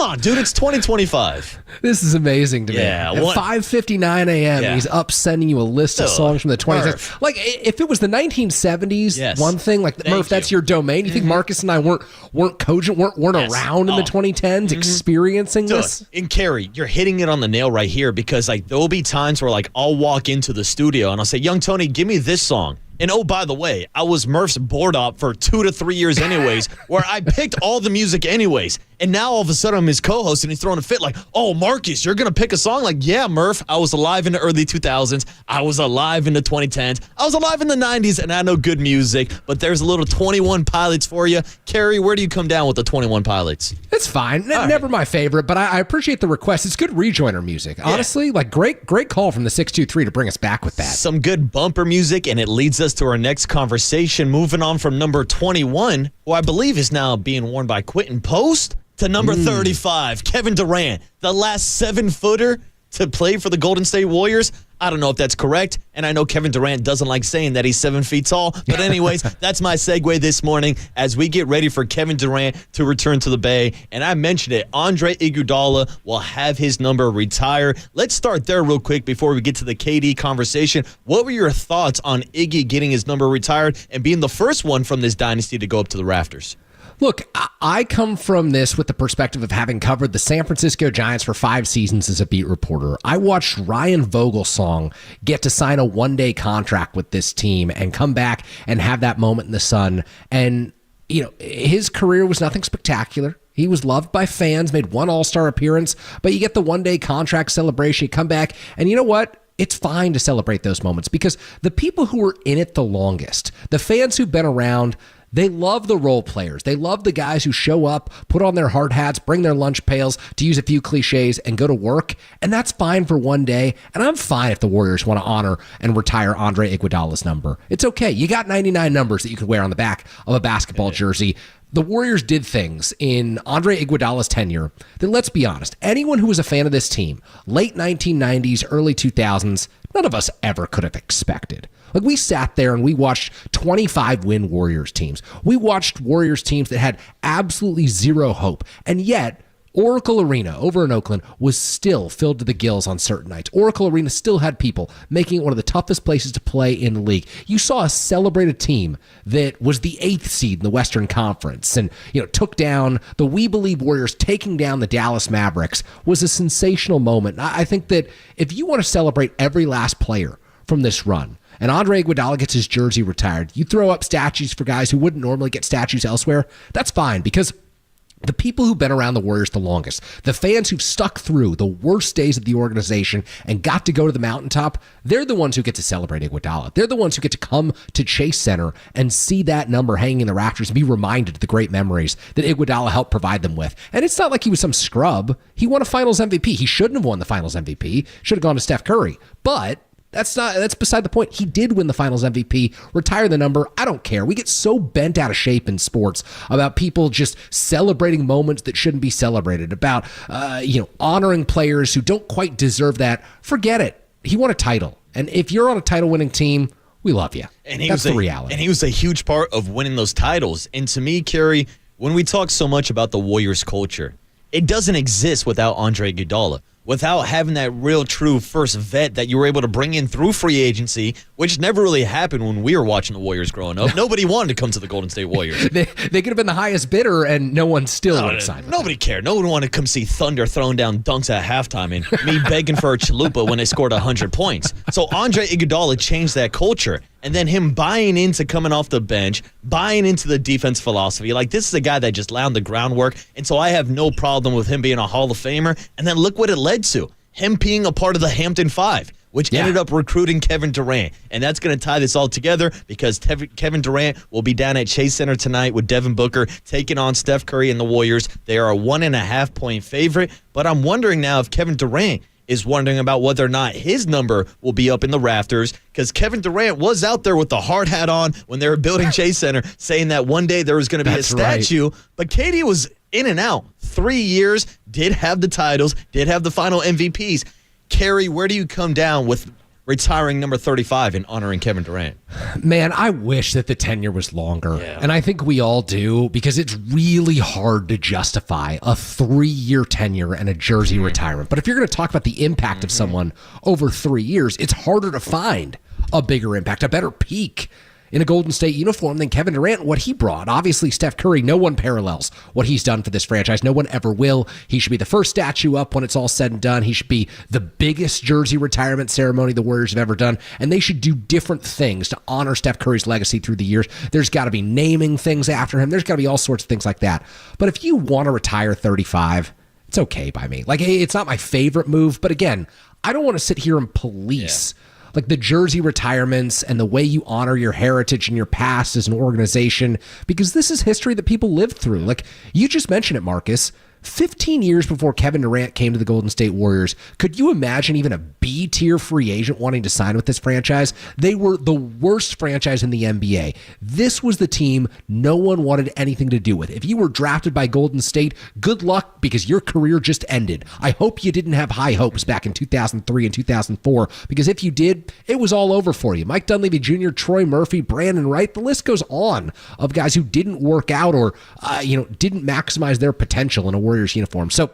Come on, dude. It's 2025. This is amazing to me. Yeah. At 5:59 a.m., he's up sending you a list of songs from the 20s. Like, if it was the 1970s, one thing, like, Murph, that's your domain. You think Marcus and I weren't cogent, weren't around in the 2010s experiencing this? And Carrie, you're hitting it on the nail right here because, like, there will be times where, like, I'll walk into the studio and I'll say, Young Tony, give me this song. And oh, by the way, I was Murph's board op for 2 to 3 years anyways, where I picked all the music anyways. And now all of a sudden I'm his co-host and he's throwing a fit like, oh, Marcus, you're going to pick a song? Like, yeah, Murph, I was alive in the early 2000s. I was alive in the 2010s. I was alive in the 90s, and I know good music. But there's a little 21 Pilots for you. Carrie, where do you come down with the 21 Pilots? It's fine. Never my favorite, but I appreciate the request. It's good rejoiner music. Honestly, like great call from the 623 to bring us back with that. Some good bumper music, and it leads us to our next conversation. Moving on from number 21, who I believe is now being worn by Quentin Post, to number 35, Kevin Durant, the last 7-footer to play for the Golden State Warriors. I don't know if that's correct, and I know Kevin Durant doesn't like saying that he's 7 feet tall, but anyways, that's my segue this morning as we get ready for Kevin Durant to return to the Bay, and I mentioned it, Andre Iguodala will have his number retired. Let's start there real quick before we get to the KD conversation. What were your thoughts on Iggy getting his number retired and being the first one from this dynasty to go up to the rafters? Look, I come from this with the perspective of having covered the San Francisco Giants for 5 seasons as a beat reporter. I watched Ryan Vogelsong get to sign a one-day contract with this team and come back and have that moment in the sun. And, you know, his career was nothing spectacular. He was loved by fans, made one All-Star appearance, but you get the one-day contract celebration, you come back, and you know what? It's fine to celebrate those moments because the people who were in it the longest, the fans who've been around, they love the role players. They love the guys who show up, put on their hard hats, bring their lunch pails, to use a few cliches, and go to work. And that's fine for one day. And I'm fine if the Warriors want to honor and retire Andre Iguodala's number. It's okay. You got 99 numbers that you could wear on the back of a basketball jersey. The Warriors did things in Andre Iguodala's tenure that, let's be honest, anyone who was a fan of this team, late 1990s, early 2000s, none of us ever could have expected. Like, we sat there and we watched 25-win Warriors teams. We watched Warriors teams that had absolutely zero hope. And yet, Oracle Arena over in Oakland was still filled to the gills on certain nights. Oracle Arena still had people, making it one of the toughest places to play in the league. You saw a celebrated team that was the 8th seed in the Western Conference and, you know, took down the We Believe Warriors. Taking down the Dallas Mavericks was a sensational moment. I think that if you want to celebrate every last player from this run, and Andre Iguodala gets his jersey retired, you throw up statues for guys who wouldn't normally get statues elsewhere, that's fine, because the people who've been around the Warriors the longest, the fans who've stuck through the worst days of the organization and got to go to the mountaintop, they're the ones who get to celebrate Iguodala. They're the ones who get to come to Chase Center and see that number hanging in the rafters and be reminded of the great memories that Iguodala helped provide them with. And it's not like he was some scrub. He won a Finals MVP. He shouldn't have won the Finals MVP. Should have gone to Steph Curry. But that's beside the point. He did win the Finals MVP, retire the number. I don't care. We get so bent out of shape in sports about people just celebrating moments that shouldn't be celebrated, about honoring players who don't quite deserve that. Forget it. He won a title. And if you're on a title-winning team, we love you. And that's the reality. And he was a huge part of winning those titles. And to me, Kerry, when we talk so much about the Warriors culture, it doesn't exist without Andre Iguodala. Without having that real true first vet that you were able to bring in through free agency, which never really happened when we were watching the Warriors growing up. Nobody wanted to come to the Golden State Warriors. They could have been the highest bidder, and no one still would have signed them. Nobody cared. No one wanted to come see Thunder throwing down dunks at halftime and me begging for a chalupa when they scored 100 points. So Andre Iguodala changed that culture. And then him buying into coming off the bench, buying into the defense philosophy. Like, this is a guy that just laid the groundwork. And so I have no problem with him being a Hall of Famer. And then look what it led to. Him being a part of the Hampton Five, which ended up recruiting Kevin Durant. And that's going to tie this all together because Kevin Durant will be down at Chase Center tonight with Devin Booker taking on Steph Curry and the Warriors. They are a 1.5-point favorite. But I'm wondering now if Kevin Durant is wondering about whether or not his number will be up in the rafters, because Kevin Durant was out there with the hard hat on when they were building Chase Center, saying that one day there was going to be a statue. Right. But KD was in and out. 3 years, did have the titles, did have the final MVPs. Kerry, where do you come down with retiring number 35 and honoring Kevin Durant? Man, I wish that the tenure was longer. Yeah. And I think we all do, because it's really hard to justify a 3-year tenure and a jersey retirement. But if you're going to talk about the impact of someone over 3 years, it's harder to find a bigger impact, a better peak in a Golden State uniform than Kevin Durant, what he brought. Obviously, Steph Curry, no one parallels what he's done for this franchise. No one ever will. He should be the first statue up when it's all said and done. He should be the biggest jersey retirement ceremony the Warriors have ever done, and they should do different things to honor Steph Curry's legacy through the years. There's got to be naming things after him. There's got to be all sorts of things like that. But if you want to retire 35, it's okay by me. Like, it's not my favorite move, but again, I don't want to sit here and police like the jersey retirements and the way you honor your heritage and your past as an organization, because this is history that people lived through. Like you just mentioned it, Marcus. 15 years before Kevin Durant came to the Golden State Warriors, could you imagine even a B-tier free agent wanting to sign with this franchise? They were the worst franchise in the NBA. This was the team no one wanted anything to do with. If you were drafted by Golden State, good luck, because your career just ended. I hope you didn't have high hopes back in 2003 and 2004, because if you did, it was all over for you. Mike Dunleavy Jr., Troy Murphy, Brandon Wright, the list goes on of guys who didn't work out or didn't maximize their potential in a Warriors uniform. So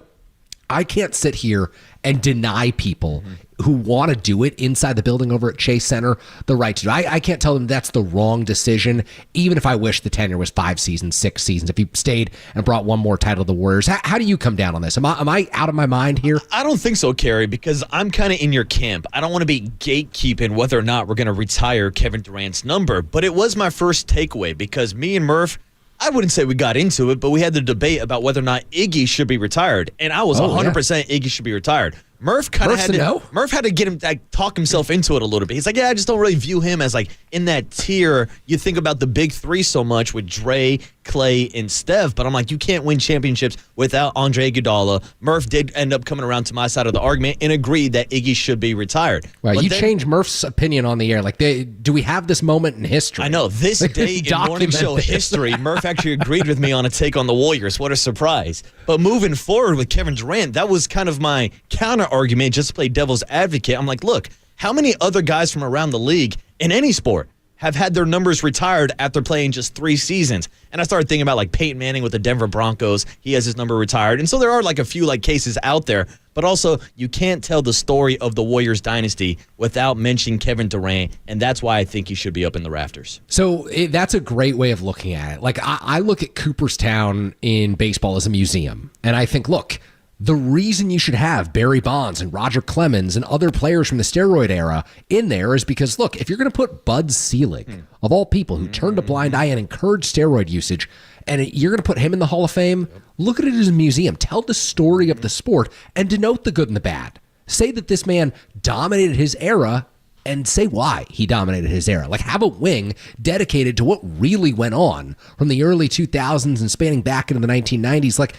I can't sit here and deny people who want to do it inside the building over at Chase Center the right to do. I can't tell them that's the wrong decision, even if I wish the tenure was 5 seasons, 6 seasons, if he stayed and brought one more title to the Warriors. How do you come down on this? Am I out of my mind here? I don't think so, Kerry, because I'm kind of in your camp. I don't want to be gatekeeping whether or not we're going to retire Kevin Durant's number, but it was my first takeaway because me and Murph, I wouldn't say we got into it, but we had the debate about whether or not Iggy should be retired, and I was 100% Iggy should be retired. Murph kind of had to get him talk himself into it a little bit. He's like, I just don't really view him as like in that tier. You think about the big three so much with Dre, Clay, and Steph, but I'm like, you can't win championships without Andre Iguodala. Murph did end up coming around to my side of the argument and agreed that Iggy should be retired. Right, you changed Murph's opinion on the air. Like, do we have this moment in history? I know, this day in morning show history, Murph actually agreed with me on a take on the Warriors. What a surprise. But moving forward with Kevin Durant, that was kind of my counter argument, just to play devil's advocate. I'm like, look, how many other guys from around the league in any sport have had their numbers retired after playing just 3 seasons? And I started thinking about like Peyton Manning with the Denver Broncos. He has his number retired. And so there are like a few like cases out there, but also you can't tell the story of the Warriors dynasty without mentioning Kevin Durant. And that's why I think he should be up in the rafters. So that's a great way of looking at it. Like I look at Cooperstown in baseball as a museum, and I think, look, the reason you should have Barry Bonds and Roger Clemens and other players from the steroid era in there is because, look, if you're going to put Bud Selig, of all people, who turned a blind eye and encouraged steroid usage, and you're going to put him in the Hall of Fame, look at it as a museum. Tell the story of the sport and denote the good and the bad. Say that this man dominated his era and say why he dominated his era. Like, have a wing dedicated to what really went on from the early 2000s and spanning back into the 1990s. Like,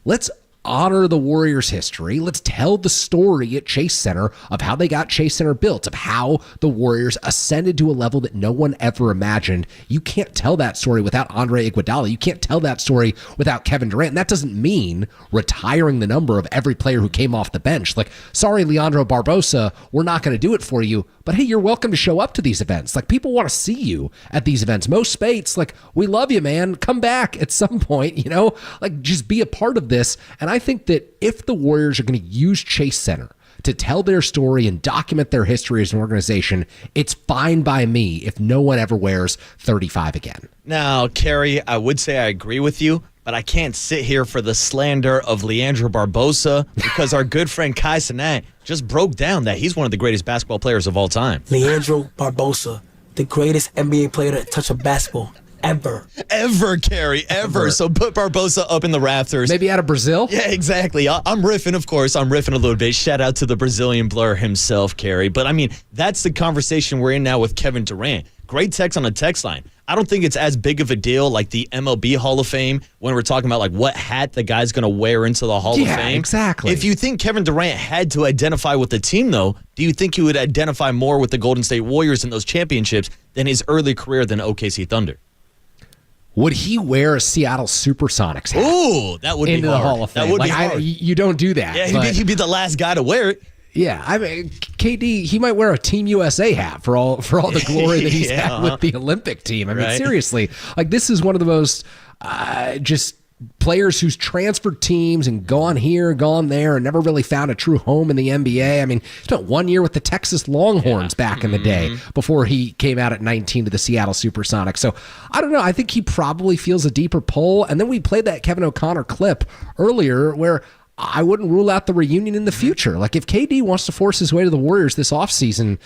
let's honor the Warriors' history. Let's tell the story at Chase Center of how they got Chase Center built, of how the Warriors ascended to a level that no one ever imagined. You can't tell that story without Andre Iguodala. You can't tell that story without Kevin Durant. And that doesn't mean retiring the number of every player who came off the bench. Like, sorry, Leandro Barbosa, we're not going to do it for you. But hey, you're welcome to show up to these events. Like, people want to see you at these events. Most Spates, like, we love you, man. Come back at some point, like, just be a part of this. And I think that if the Warriors are going to use Chase Center to tell their story and document their history as an organization, it's fine by me if no one ever wears 35 again. Now, Kerry, I would say I agree with you, but I can't sit here for the slander of Leandro Barbosa because our good friend Kai Cenat just broke down that he's one of the greatest basketball players of all time. Leandro Barbosa, the greatest NBA player to touch a basketball ever. Ever, Kerry, ever. So put Barbosa up in the rafters. Maybe out of Brazil? Yeah, exactly. I'm riffing, of course. I'm riffing a little bit. Shout out to the Brazilian blur himself, Kerry. But, I mean, that's the conversation we're in now with Kevin Durant. Great text on the text line. I don't think it's as big of a deal like the MLB Hall of Fame when we're talking about like what hat the guy's going to wear into the Hall of Fame. Yeah, exactly. If you think Kevin Durant had to identify with the team, though, do you think he would identify more with the Golden State Warriors in those championships than his early career than OKC Thunder? Would he wear a Seattle Supersonics hat? Ooh, that would be into hard. the Hall of Fame. That would be hard. You don't do that. Yeah, he'd be the last guy to wear it. Yeah, I mean, KD, he might wear a Team USA hat for all the glory that he's had with the Olympic team. I mean, seriously, like this is one of the most just players who's transferred teams and gone here, gone there, and never really found a true home in the NBA. I mean, he spent 1 year with the Texas Longhorns back in the day before he came out at 19 to the Seattle Supersonics. So I don't know. I think he probably feels a deeper pull. And then we played that Kevin O'Connor clip earlier where I wouldn't rule out the reunion in the future. Like if KD wants to force his way to the Warriors this offseason,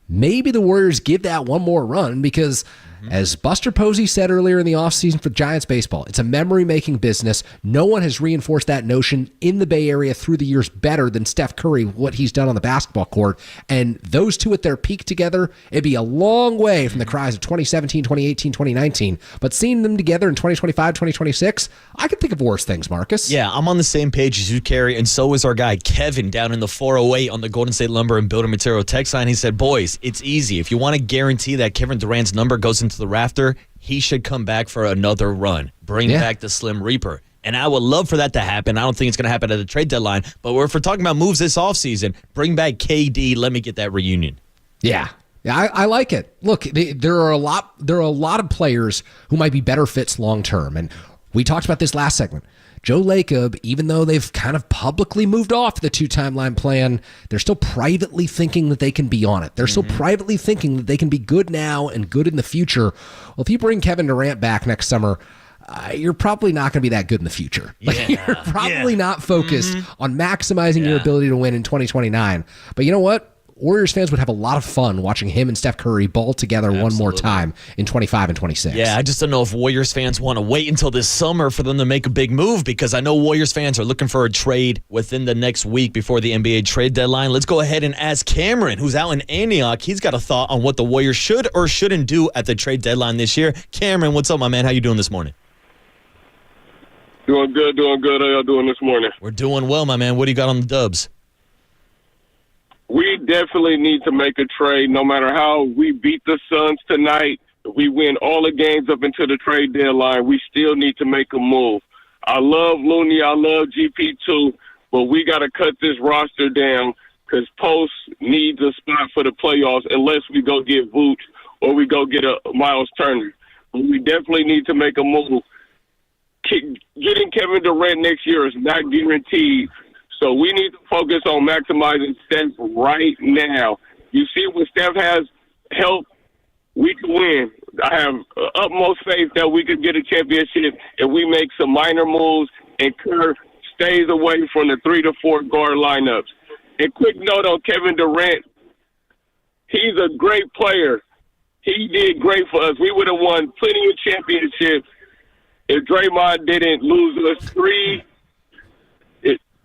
maybe the Warriors give that one more run because as Buster Posey said earlier in the offseason for Giants baseball, it's a memory-making business. No one has reinforced that notion in the Bay Area through the years better than Steph Curry, what he's done on the basketball court. And those two at their peak together, it'd be a long way from the cries of 2017, 2018, 2019. But seeing them together in 2025, 2026, I can think of worse things, Marcus. Yeah, I'm on the same page as you, Kerry, and so is our guy Kevin down in the 408 on the Golden State Lumber and Building Material text line. He said, boys, it's easy. If you want to guarantee that Kevin Durant's number goes into the rafter, he should come back for another run. Bring back the Slim Reaper. And I would love for that to happen. I don't think it's going to happen at the trade deadline. But if we're talking about moves this offseason, bring back KD. Let me get that reunion. Yeah, I like it. Look, there are a lot of players who might be better fits long term. And we talked about this last segment. Joe Lacob, even though they've kind of publicly moved off the 2-timeline plan, they're still privately thinking that they can be on it. They're still privately thinking that they can be good now and good in the future. Well, if you bring Kevin Durant back next summer, you're probably not going to be that good in the future. Like, you're probably not focused on maximizing your ability to win in 2029. But you know what? Warriors fans would have a lot of fun watching him and Steph Curry ball together one more time in 25 and 26. Yeah, I just don't know if Warriors fans want to wait until this summer for them to make a big move because I know Warriors fans are looking for a trade within the next week before the NBA trade deadline. Let's go ahead and ask Cameron, who's out in Antioch. He's got a thought on what the Warriors should or shouldn't do at the trade deadline this year. Cameron, what's up, my man? How you doing this morning? Doing good. How y'all doing this morning? We're doing well, my man. What do you got on the Dubs? We definitely need to make a trade no matter how we beat the Suns tonight. If we win all the games up until the trade deadline, we still need to make a move. I love Looney. I love GP2, but we got to cut this roster down because Post needs a spot for the playoffs unless we go get Vooch or we go get a Miles Turner. But we definitely need to make a move. Getting Kevin Durant next year is not guaranteed. So we need to focus on maximizing Steph right now. You see, when Steph has help, we can win. I have utmost faith that we could get a championship if we make some minor moves and Kerr stays away from the 3 to 4 guard lineups. And quick note on Kevin Durant, he's a great player. He did great for us. We would have won plenty of championships if Draymond didn't lose us 3.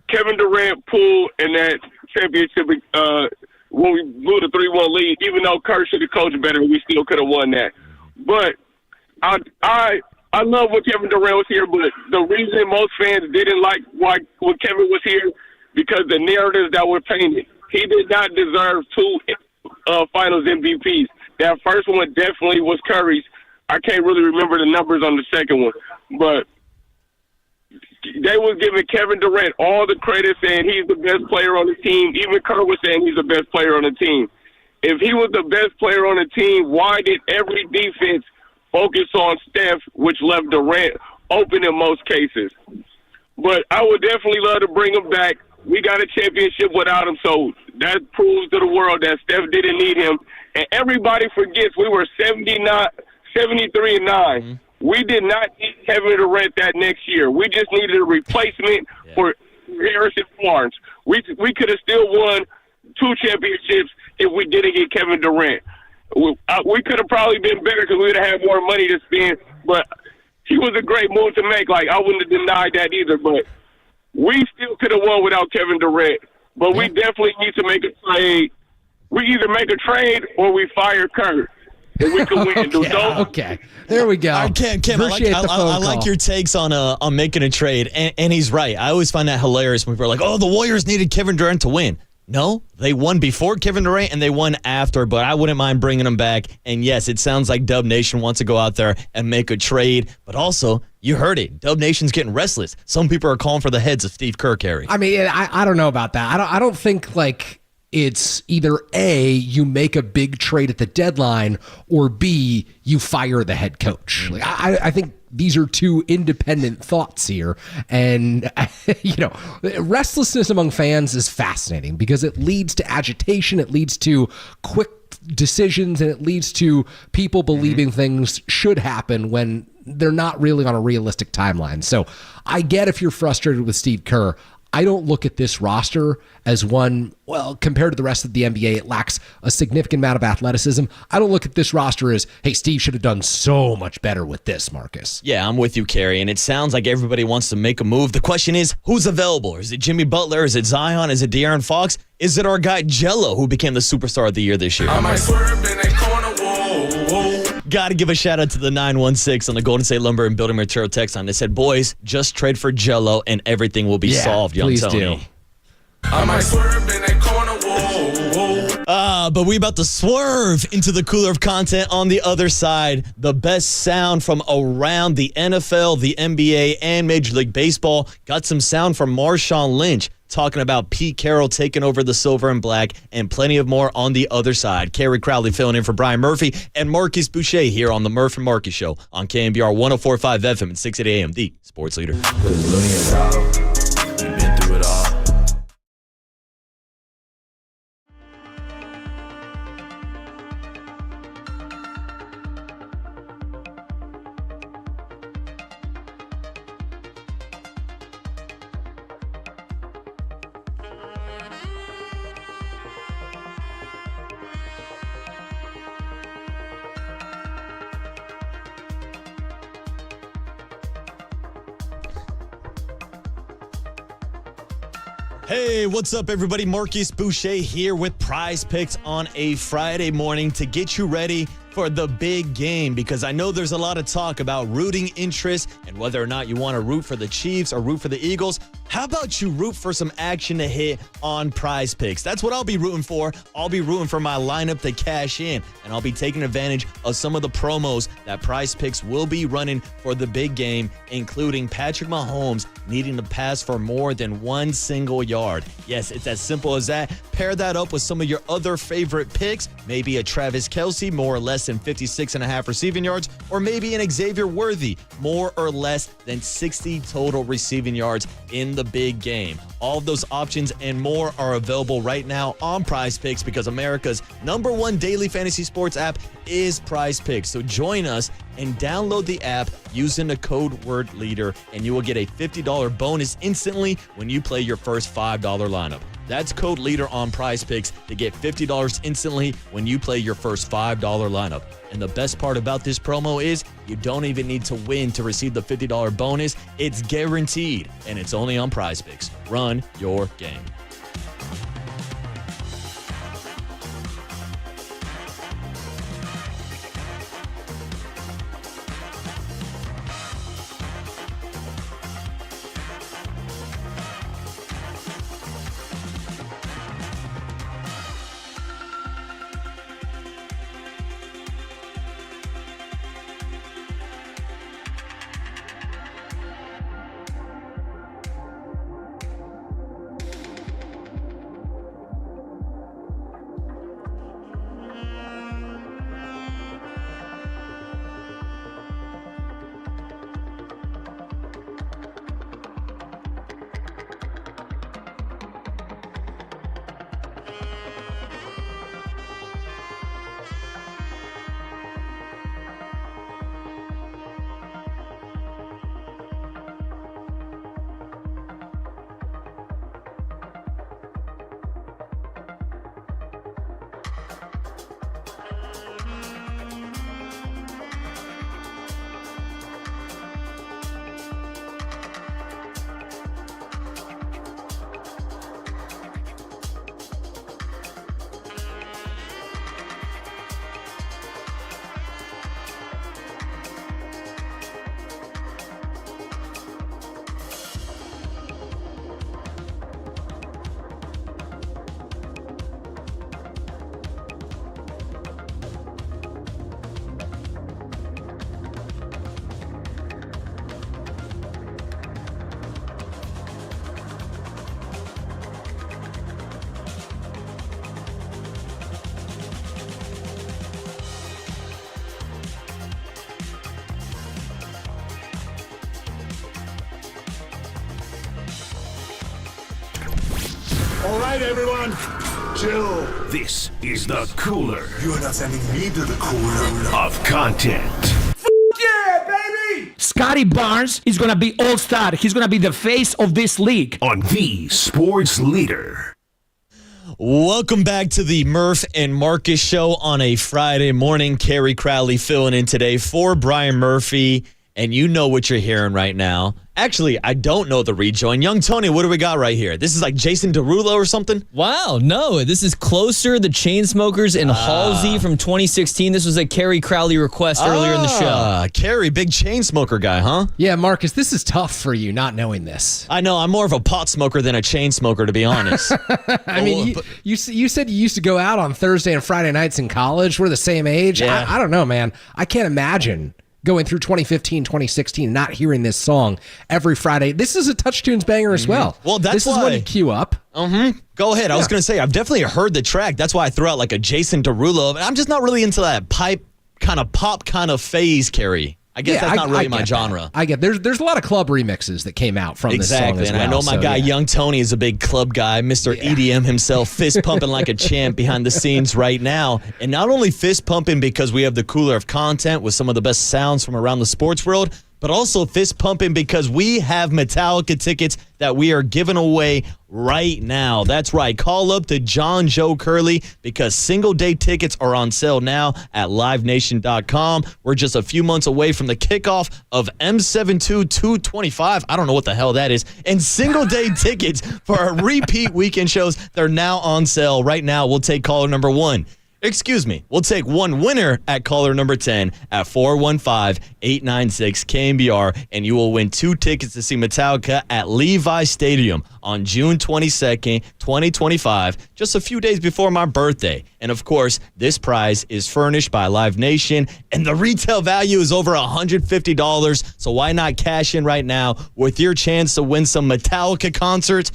Kevin Durant pulled in that championship when we blew the 3-1 lead. Even though Kerr should have coached better, we still could have won that. But I love when Kevin Durant was here, but the reason most fans didn't like when Kevin was here because the narratives that were painted. He did not deserve 2 Finals MVPs. That first one definitely was Curry's. I can't really remember the numbers on the second one, but they was giving Kevin Durant all the credit, saying he's the best player on the team. Even Kerr was saying he's the best player on the team. If he was the best player on the team, why did every defense focus on Steph, which left Durant open in most cases? But I would definitely love to bring him back. We got a championship without him, so that proves to the world that Steph didn't need him. And everybody forgets we were 73-9. We did not need Kevin Durant that next year. We just needed a replacement for Harrison Barnes. We could have still won 2 championships if we didn't get Kevin Durant. We could have probably been better because we would have had more money to spend, but he was a great move to make. Like, I wouldn't have denied that either, but we still could have won without Kevin Durant. But we definitely need to make a trade. We either make a trade or we fire Kerr. And we can win. Okay. There we go. Kim, I like your takes on making a trade, and he's right. I always find that hilarious when people are like, "Oh, the Warriors needed Kevin Durant to win." No, they won before Kevin Durant, and they won after. But I wouldn't mind bringing him back. And yes, it sounds like Dub Nation wants to go out there and make a trade. But also, you heard it. Dub Nation's getting restless. Some people are calling for the heads of Steve Kerr, Carey. I mean, I don't know about that. I don't think like it's either A, you make a big trade at the deadline, or B, you fire the head coach. Like, I think these are two independent thoughts here. And, restlessness among fans is fascinating because it leads to agitation, it leads to quick decisions, and it leads to people believing things should happen when they're not really on a realistic timeline. So I get if you're frustrated with Steve Kerr. I don't look at this roster as one, well, compared to the rest of the NBA, it lacks a significant amount of athleticism. I don't look at this roster as, hey, Steve should have done so much better with this, Marcus. Yeah, I'm with you, Kerry, and it sounds like everybody wants to make a move. The question is, who's available? Is it Jimmy Butler? Is it Zion? Is it De'Aaron Fox? Is it our guy Jello, who became the superstar of the year this year? I might swerve in that corner, whoa. Got to give a shout out to the 916 on the Golden State Lumber and Building Material text line. They said, boys, just trade for Jello and everything will be solved, young please Tony. Do. I might swerve in that corner, whoa. But we about to swerve into the cooler of content on the other side. The best sound from around the NFL, the NBA, and Major League Baseball. Got some sound from Marshawn Lynch talking about Pete Carroll taking over the silver and black, and plenty of more on the other side. Kerry Crowley filling in for Brian Murphy and Marcus Boucher here on the Murph and Marcus Show on KNBR 104.5 FM and 680 AM, the sports leader. We've been through it all. Hey, what's up, everybody? Marcus Boucher here with Prize Picks on a Friday morning to get you ready for the big game, because I know there's a lot of talk about rooting interest and whether or not you want to root for the Chiefs or root for the Eagles. How about you root for some action to hit on Prize Picks? That's what I'll be rooting for. I'll be rooting for my lineup to cash in, and I'll be taking advantage of some of the promos that Prize Picks will be running for the big game, including Patrick Mahomes needing to pass for more than one single yard. Yes, it's as simple as that. Pair that up with some of your other favorite picks, maybe a Travis Kelce, more or less than 56.5 receiving yards, or maybe an Xavier Worthy, more or less than 60 total receiving yards in the big game. All of those options and more are available right now on Prize Picks, because America's #1 daily fantasy sports app is Prize Picks. So join us and download the app using the code word leader, and you will get a $50 bonus instantly when you play your first $5 lineup. That's code leader on Prize Picks to get $50 instantly when you play your first $5 lineup. And the best part about this promo is you don't even need to win to receive the $50 bonus. It's guaranteed, and it's only on Prize Picks. Run your game. All right, everyone, chill. This is the cooler You're not sending me to the cooler of content. Yeah, baby! Scotty Barnes is going to be all-star. He's going to be the face of this league. On the sports leader. Welcome back to the Murph and Marcus show on a Friday morning. Kerry Crowley filling in today for Brian Murphy. And you know what you're hearing right now. Actually, I don't know the rejoin. Young Tony, what do we got right here? This is like Jason Derulo or something? Wow, no. This is Closer, the Chainsmokers, and Halsey from 2016. This was a Kerry Crowley request earlier in the show. Kerry, big Chainsmoker guy, huh? Yeah, Marcus, this is tough for you not knowing this. I know. I'm more of a pot smoker than a chain smoker, to be honest. I mean, you said you used to go out on Thursday and Friday nights in college. We're the same age. Yeah. I don't know, man. I can't imagine going through 2015, 2016, not hearing this song every Friday. This is a Touch Tunes banger as well. Well, that's this is when you queue up. Go ahead. I was going to say, I've definitely heard the track. That's why I threw out like a Jason Derulo. I'm just not really into that pipe kind of pop kind of phase, Kerry. I guess that's not really my genre. I get there's a lot of club remixes that came out from this song as and well. I know my guy Young Tony is a big club guy, Mr. EDM himself, fist pumping like a champ behind the scenes right now. And not only fist pumping because we have the cooler of content with some of the best sounds from around the sports world, but also fist pumping because we have Metallica tickets that we are giving away right now. That's right. Call up to John Joe Curley because single-day tickets are on sale now at livenation.com. We're just a few months away from the kickoff of M72 225. I don't know what the hell that is. And single-day tickets for our repeat weekend shows, they're now on sale. Right now, we'll take caller number 1. Excuse me. We'll take one winner at caller number 10 at 415-896-KNBR, and you will win 2 tickets to see Metallica at Levi Stadium on June 22nd, 2025, just a few days before my birthday. And, of course, this prize is furnished by Live Nation, and the retail value is over $150, so why not cash in right now with your chance to win some Metallica concerts?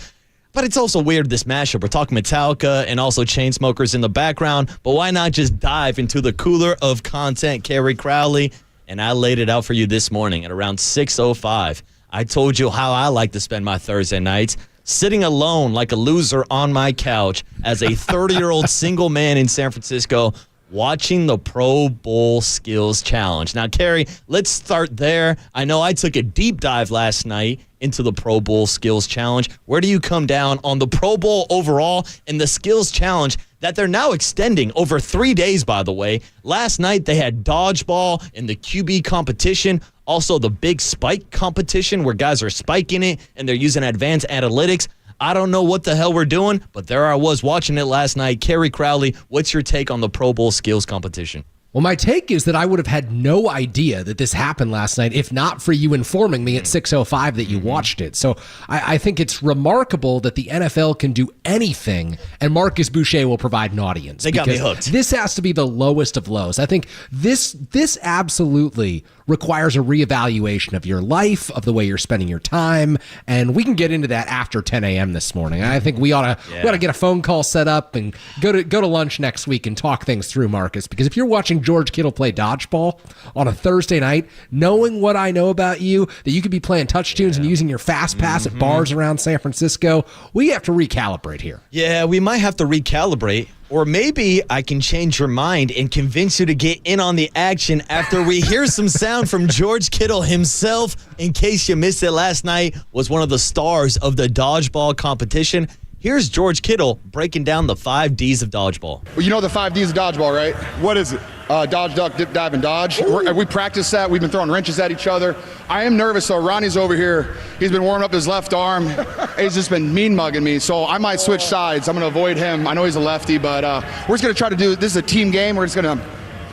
But it's also weird, this mashup. We're talking Metallica and also Chainsmokers in the background. But why not just dive into the cooler of content, Kerry Crowley? And I laid it out for you this morning at around 6:05. I told you how I like to spend my Thursday nights, sitting alone like a loser on my couch as a 30-year-old single man in San Francisco, watching the Pro Bowl Skills Challenge. Now, Kerry, let's start there. I know I took a deep dive last night into the Pro Bowl Skills Challenge. Where do you come down on the Pro Bowl overall and the Skills Challenge that they're now extending over 3 days, by the way? Last night, they had dodgeball and the QB competition, also the big spike competition where guys are spiking it and they're using advanced analytics. I don't know what the hell we're doing, but there I was watching it last night. Kerry Crowley, what's your take on the Pro Bowl Skills competition? Well, my take is that I would have had no idea that this happened last night if not for you informing me at 6:05 that you watched it. So I think it's remarkable that the NFL can do anything and Marcus Boucher will provide an audience. They got me hooked. This has to be the lowest of lows. I think this absolutely requires a reevaluation of your life, of the way you're spending your time, and we can get into that after 10 a.m. this morning. I think we ought to get a phone call set up and go to lunch next week and talk things through, Marcus, because if you're watching George Kittle play dodgeball on a Thursday night, knowing what I know about you, that you could be playing touch tunes and using your fast pass at bars around San Francisco, we have to recalibrate here. Yeah, we might have to recalibrate. Or maybe I can change your mind and convince you to get in on the action after we hear some sound from George Kittle himself. In case you missed it, last night was one of the stars of the dodgeball competition. Here's George Kittle breaking down the 5 Ds of dodgeball. Well, you know the 5 Ds of dodgeball, right? What is it? Dodge, duck, dip, dive, and dodge. We practice that. We've been throwing wrenches at each other. I am nervous, so Ronnie's over here. He's been warming up his left arm. He's just been mean mugging me, so I might switch sides. I'm going to avoid him. I know he's a lefty, but we're just going to try to do this is a team game. We're just going to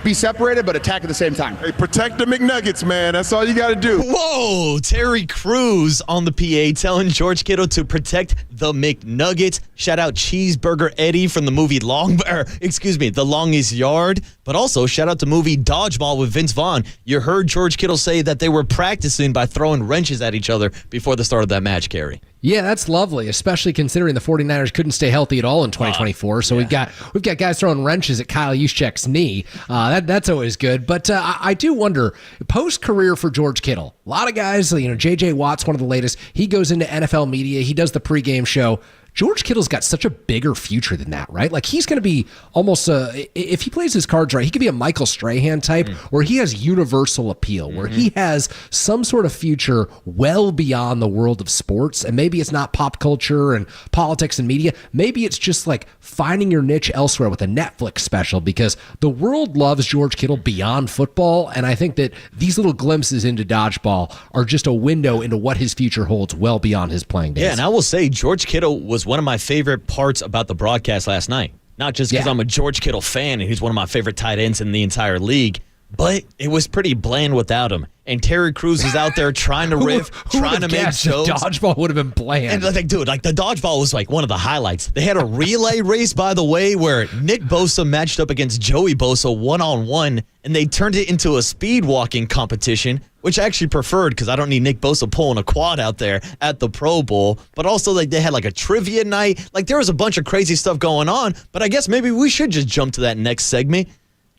be separated but attack at the same time. Hey, protect the McNuggets, man. That's all you got to do. Whoa, Terry Crews on the PA telling George Kittle to protect the McNuggets. Shout out Cheeseburger Eddie from the movie The Longest Yard. But also shout out to movie Dodgeball with Vince Vaughn. You heard George Kittle say that they were practicing by throwing wrenches at each other before the start of that match, Kerry. Yeah, that's lovely, especially considering the 49ers couldn't stay healthy at all in 2024. So we've got guys throwing wrenches at Kyle Juszczyk's knee. That's always good. But I do wonder, post-career for George Kittle, a lot of guys, J.J. Watt's one of the latest. He goes into NFL media. He does the pregame show. George Kittle's got such a bigger future than that, right? Like he's going to be almost if he plays his cards right, he could be a Michael Strahan type where he has universal appeal, where he has some sort of future well beyond the world of sports. And maybe it's not pop culture and politics and media. Maybe it's just like finding your niche elsewhere with a Netflix special, because the world loves George Kittle beyond football. And I think that these little glimpses into dodgeball are just a window into what his future holds well beyond his playing days. Yeah, and I will say George Kittle was one of my favorite parts about the broadcast last night. Not just because I'm a George Kittle fan and he's one of my favorite tight ends in the entire league, but it was pretty bland without him. And Terry Crews was out there trying to riff, trying to make jokes. Dodgeball would have been bland. And dude, like the dodgeball was like one of the highlights. They had a relay race, by the way, where Nick Bosa matched up against Joey Bosa one-on-one, and they turned it into a speed walking competition, which I actually preferred because I don't need Nick Bosa pulling a quad out there at the Pro Bowl. But also, like, they had like a trivia night. Like, there was a bunch of crazy stuff going on. But I guess maybe we should just jump to that next segment.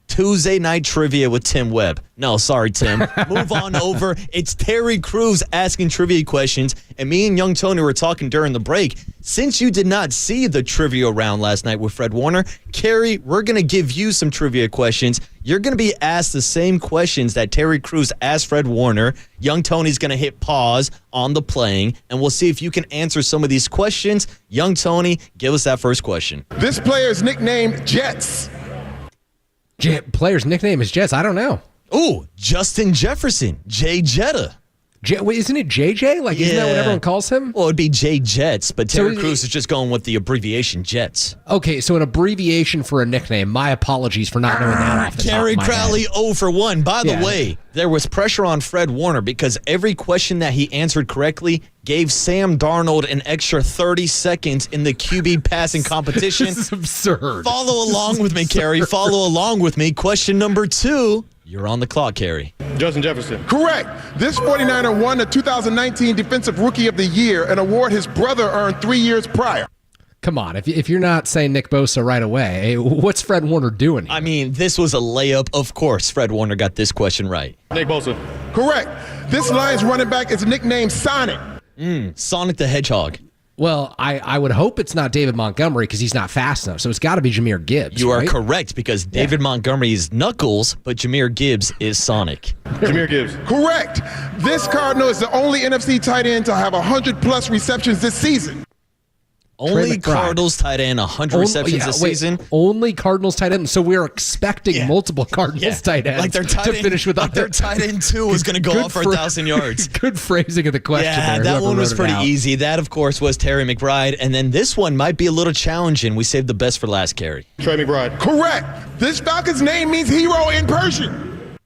Tuesday night trivia with Tim Webb. No, sorry, Tim. Move on over. It's Terry Crews asking trivia questions. And me and Young Tony were talking during the break. Since you did not see the trivia round last night with Fred Warner, Carrie, we're going to give you some trivia questions. You're going to be asked the same questions that Terry Crews asked Fred Warner. Young Tony's going to hit pause on the playing, and we'll see if you can answer some of these questions. Young Tony, give us that first question. This player is nicknamed Jets. Player's nickname is Jets. I don't know. Ooh, Justin Jefferson, Jay Jetta. Wait, isn't it JJ? Like, isn't that what everyone calls him? Well, it'd be Jay Jets, but Terry Crews is just going with the abbreviation Jets. Okay, so an abbreviation for a nickname. My apologies for not knowing that off the Terry top of my Crowley head. 0 for 1. By the way, there was pressure on Fred Warner because every question that he answered correctly gave Sam Darnold an extra 30 seconds in the QB passing competition. This is absurd. Follow along with me, Carrie. Follow along with me. Question number 2. You're on the clock, Carrie. Justin Jefferson. Correct. This 49er won the 2019 Defensive Rookie of the Year, an award his brother earned 3 years prior. Come on, if you're not saying Nick Bosa right away, what's Fred Warner doing here? I mean, this was a layup. Of course, Fred Warner got this question right. Nick Bosa. Correct. This Lions running back is nicknamed Sonic. Sonic the Hedgehog. Well, I would hope it's not David Montgomery because he's not fast enough. So it's got to be Jahmyr Gibbs. You are right? correct because David Montgomery is Knuckles, but Jahmyr Gibbs is Sonic. Jahmyr Gibbs. Correct. This Cardinal is the only NFC tight end to have 100-plus receptions this season. Only Cardinals tight end, 100 receptions this season. Only Cardinals tight end. So we're expecting multiple Cardinals tight ends like their tight to finish with their tight end 2 was going to go off for 1,000 yards. Good phrasing of the question. Yeah, there, that one was pretty out. easy. That, of course, was Terry McBride. And then this one might be a little challenging. We saved the best for last, Carrie. Trey McBride. Correct. This Falcon's name means hero in Persian.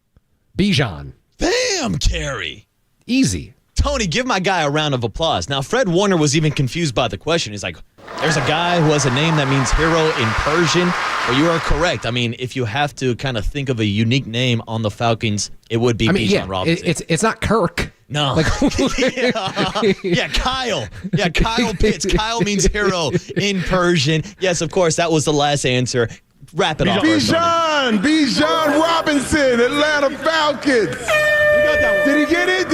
Bijan. Bam, Carrie. Easy. Tony, give my guy a round of applause. Now, Fred Warner was even confused by the question. He's like, there's a guy who has a name that means hero in Persian. But you are correct. I mean, if you have to kind of think of a unique name on the Falcons, it would be Bijan Robinson. It's not Kirk. No. Kyle. Yeah, Kyle Pitts. Kyle means hero in Persian. Yes, of course, that was the last answer. Wrap it off. Bijan Robinson, Atlanta Falcons. Did he get it?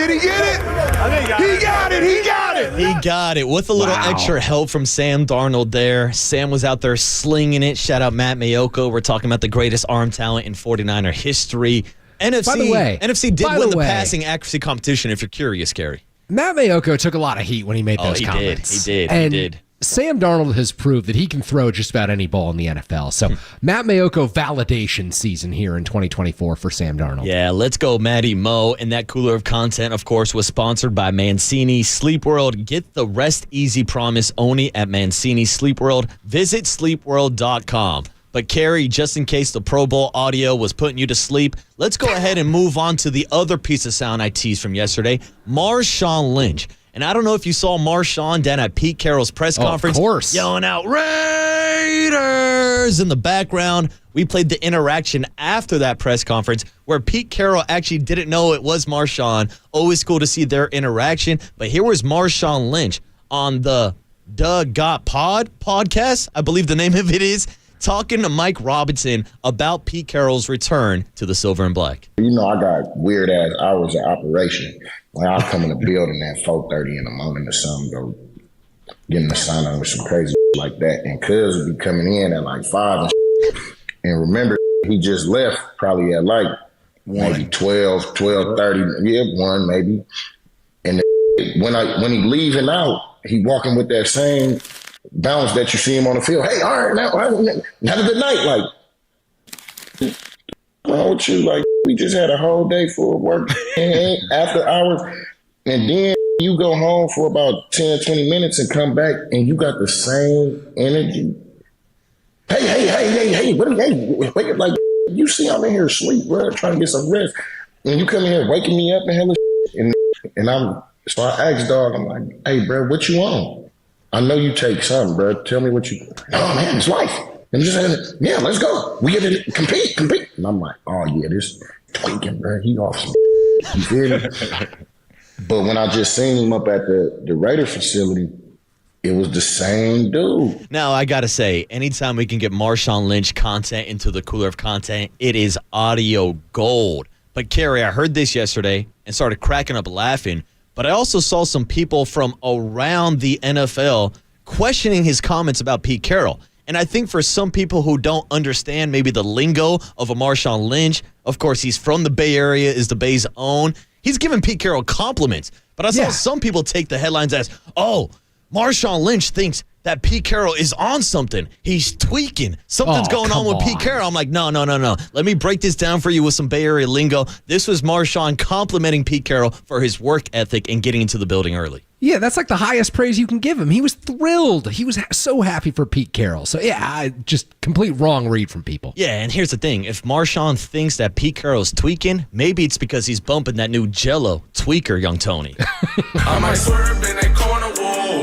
I think he got it. He got it with a little extra help from Sam Darnold there. Sam was out there slinging it. Shout out Matt Mayoko. We're talking about the greatest arm talent in 49er history. NFC did win the passing accuracy competition, if you're curious, Gary. Matt Mayoko took a lot of heat when he made those comments. He did. Sam Darnold has proved that he can throw just about any ball in the NFL. So Matt Mayoko validation season here in 2024 for Sam Darnold. Yeah, let's go, Matty Mo. And that cooler of content, of course, was sponsored by Mancini Sleep World. Get the rest easy promise only at Mancini Sleep World. Visit sleepworld.com. But Carrie, just in case the Pro Bowl audio was putting you to sleep, let's go ahead and move on to the other piece of sound I teased from yesterday, Marshawn Lynch. And I don't know if you saw Marshawn down at Pete Carroll's press conference. Of course. Yelling out, Raiders, in the background. We played the interaction after that press conference where Pete Carroll actually didn't know it was Marshawn. Always cool to see their interaction. But here was Marshawn Lynch on the Doug Got podcast, I believe the name of it is, talking to Mike Robinson about Pete Carroll's return to the Silver and Black. You know, I got weird-ass hours of operation. When I come in the building at 4:30 in the morning or something, go getting the sign on with some crazy like that. And Cuz would be coming in at like 5 and remember, he just left probably at like maybe 12:30, 1 maybe. And when he leaving out, he walking with that same bounce that you see him on the field. Hey, all right, now have a good night. Like, wrong with you? Like, we just had a whole day full of work after hours, and then you go home for about 10, 20 minutes and come back and you got the same energy. Hey, wake up, like, you see I'm in here asleep, bro, trying to get some rest. And you come in here waking me up and hella so I asked dog, I'm like, hey, bro, what you on? I know you take something, bro. Tell me what you, oh man, it's life. And just said, yeah, let's go. We get to compete. And I'm like, oh yeah, this tweaking, bro. He off some, you feel me? But when I just seen him up at the Raider facility, it was the same dude. Now, I got to say, anytime we can get Marshawn Lynch content into the cooler of content, it is audio gold. But, Kerry, I heard this yesterday and started cracking up laughing. But I also saw some people from around the NFL questioning his comments about Pete Carroll. And I think for some people who don't understand maybe the lingo of a Marshawn Lynch, of course, he's from the Bay Area, is the Bay's own. He's giving Pete Carroll compliments. But I saw some people take the headlines as, oh, Marshawn Lynch thinks that Pete Carroll is on something. He's tweaking. Something's going on with Pete Carroll. I'm like, no. Let me break this down for you with some Bay Area lingo. This was Marshawn complimenting Pete Carroll for his work ethic and getting into the building early. Yeah, that's like the highest praise you can give him. He was thrilled. He was so happy for Pete Carroll. So, yeah, just complete wrong read from people. Yeah, and here's the thing. If Marshawn thinks that Pete Carroll's tweaking, maybe it's because he's bumping that new Jell-O tweaker, young Tony. I might swerve in that corner, whoa.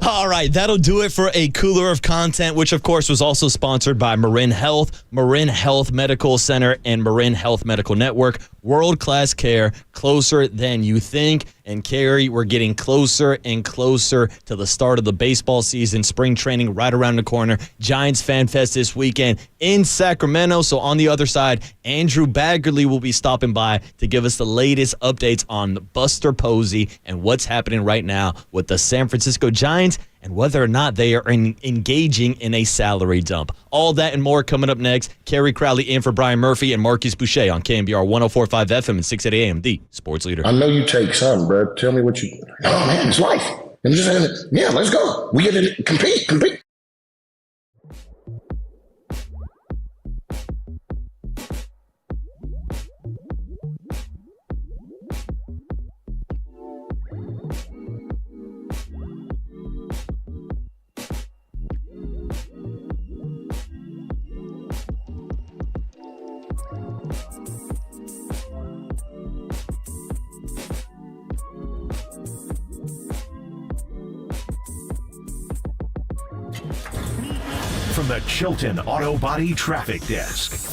All right, that'll do it for a cooler of content, which, of course, was also sponsored by Marin Health, Marin Health Medical Center, and Marin Health Medical Network. World-class care, closer than you think. And, Kerry, we're getting closer and closer to the start of the baseball season. Spring training right around the corner. Giants Fan Fest this weekend in Sacramento. So on the other side, Andrew Baggerly will be stopping by to give us the latest updates on Buster Posey and what's happening right now with the San Francisco Giants and whether or not they are engaging in a salary dump. All that and more coming up next. Kerry Crowley in for Brian Murphy and Marcus Boucher on KNBR 104.5 FM and 680 AM, the sports leader. I know you take something, bro. Tell me what you, oh man, it's life. And just saying, yeah, let's go. We get to compete. From the Chilton Auto Body Traffic Desk.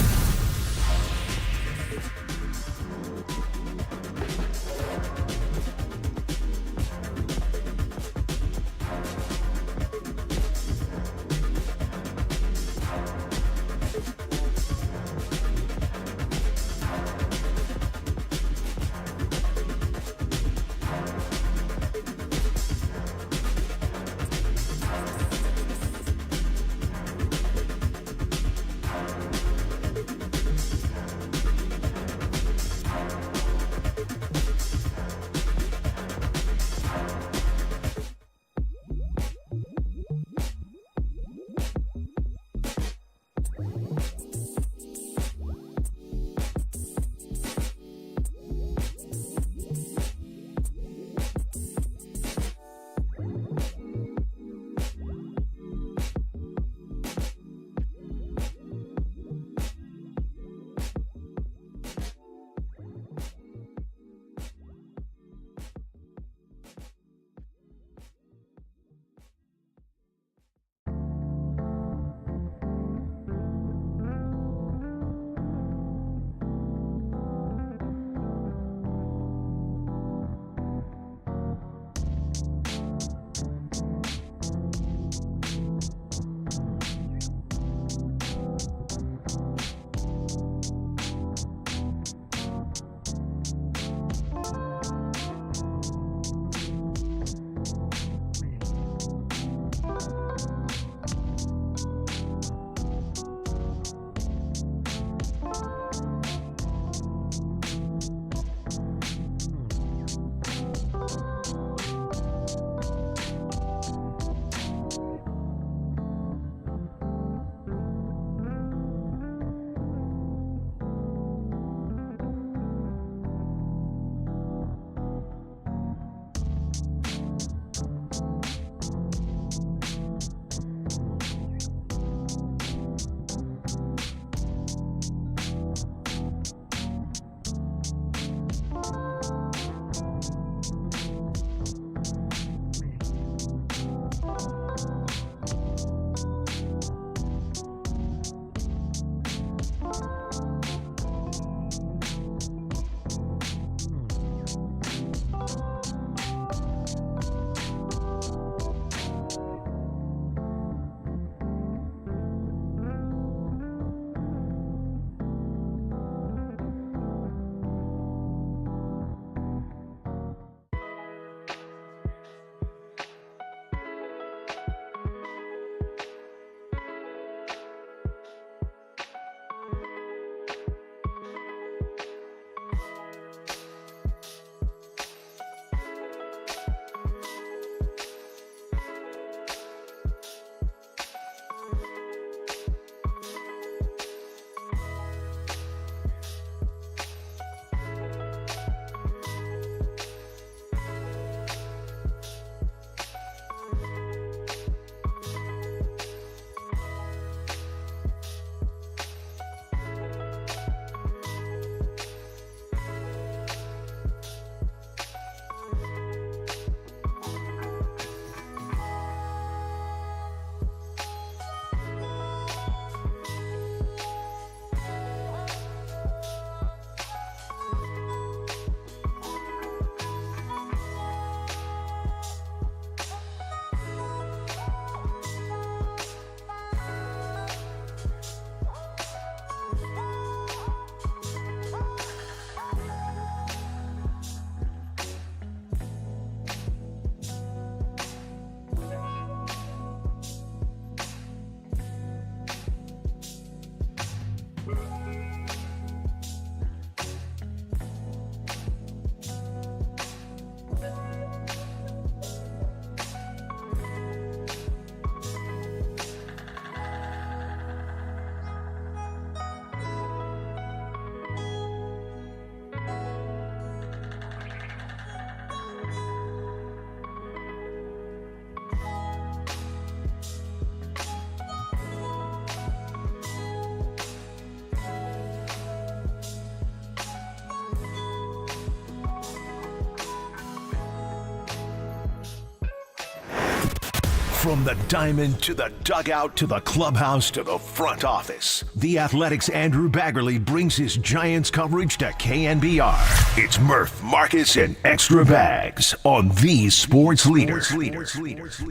From the diamond to the dugout to the clubhouse to the front office, The Athletic's Andrew Baggerly brings his Giants coverage to KNBR. It's Murph, Marcus, and Extra Bags on the Sports Leader.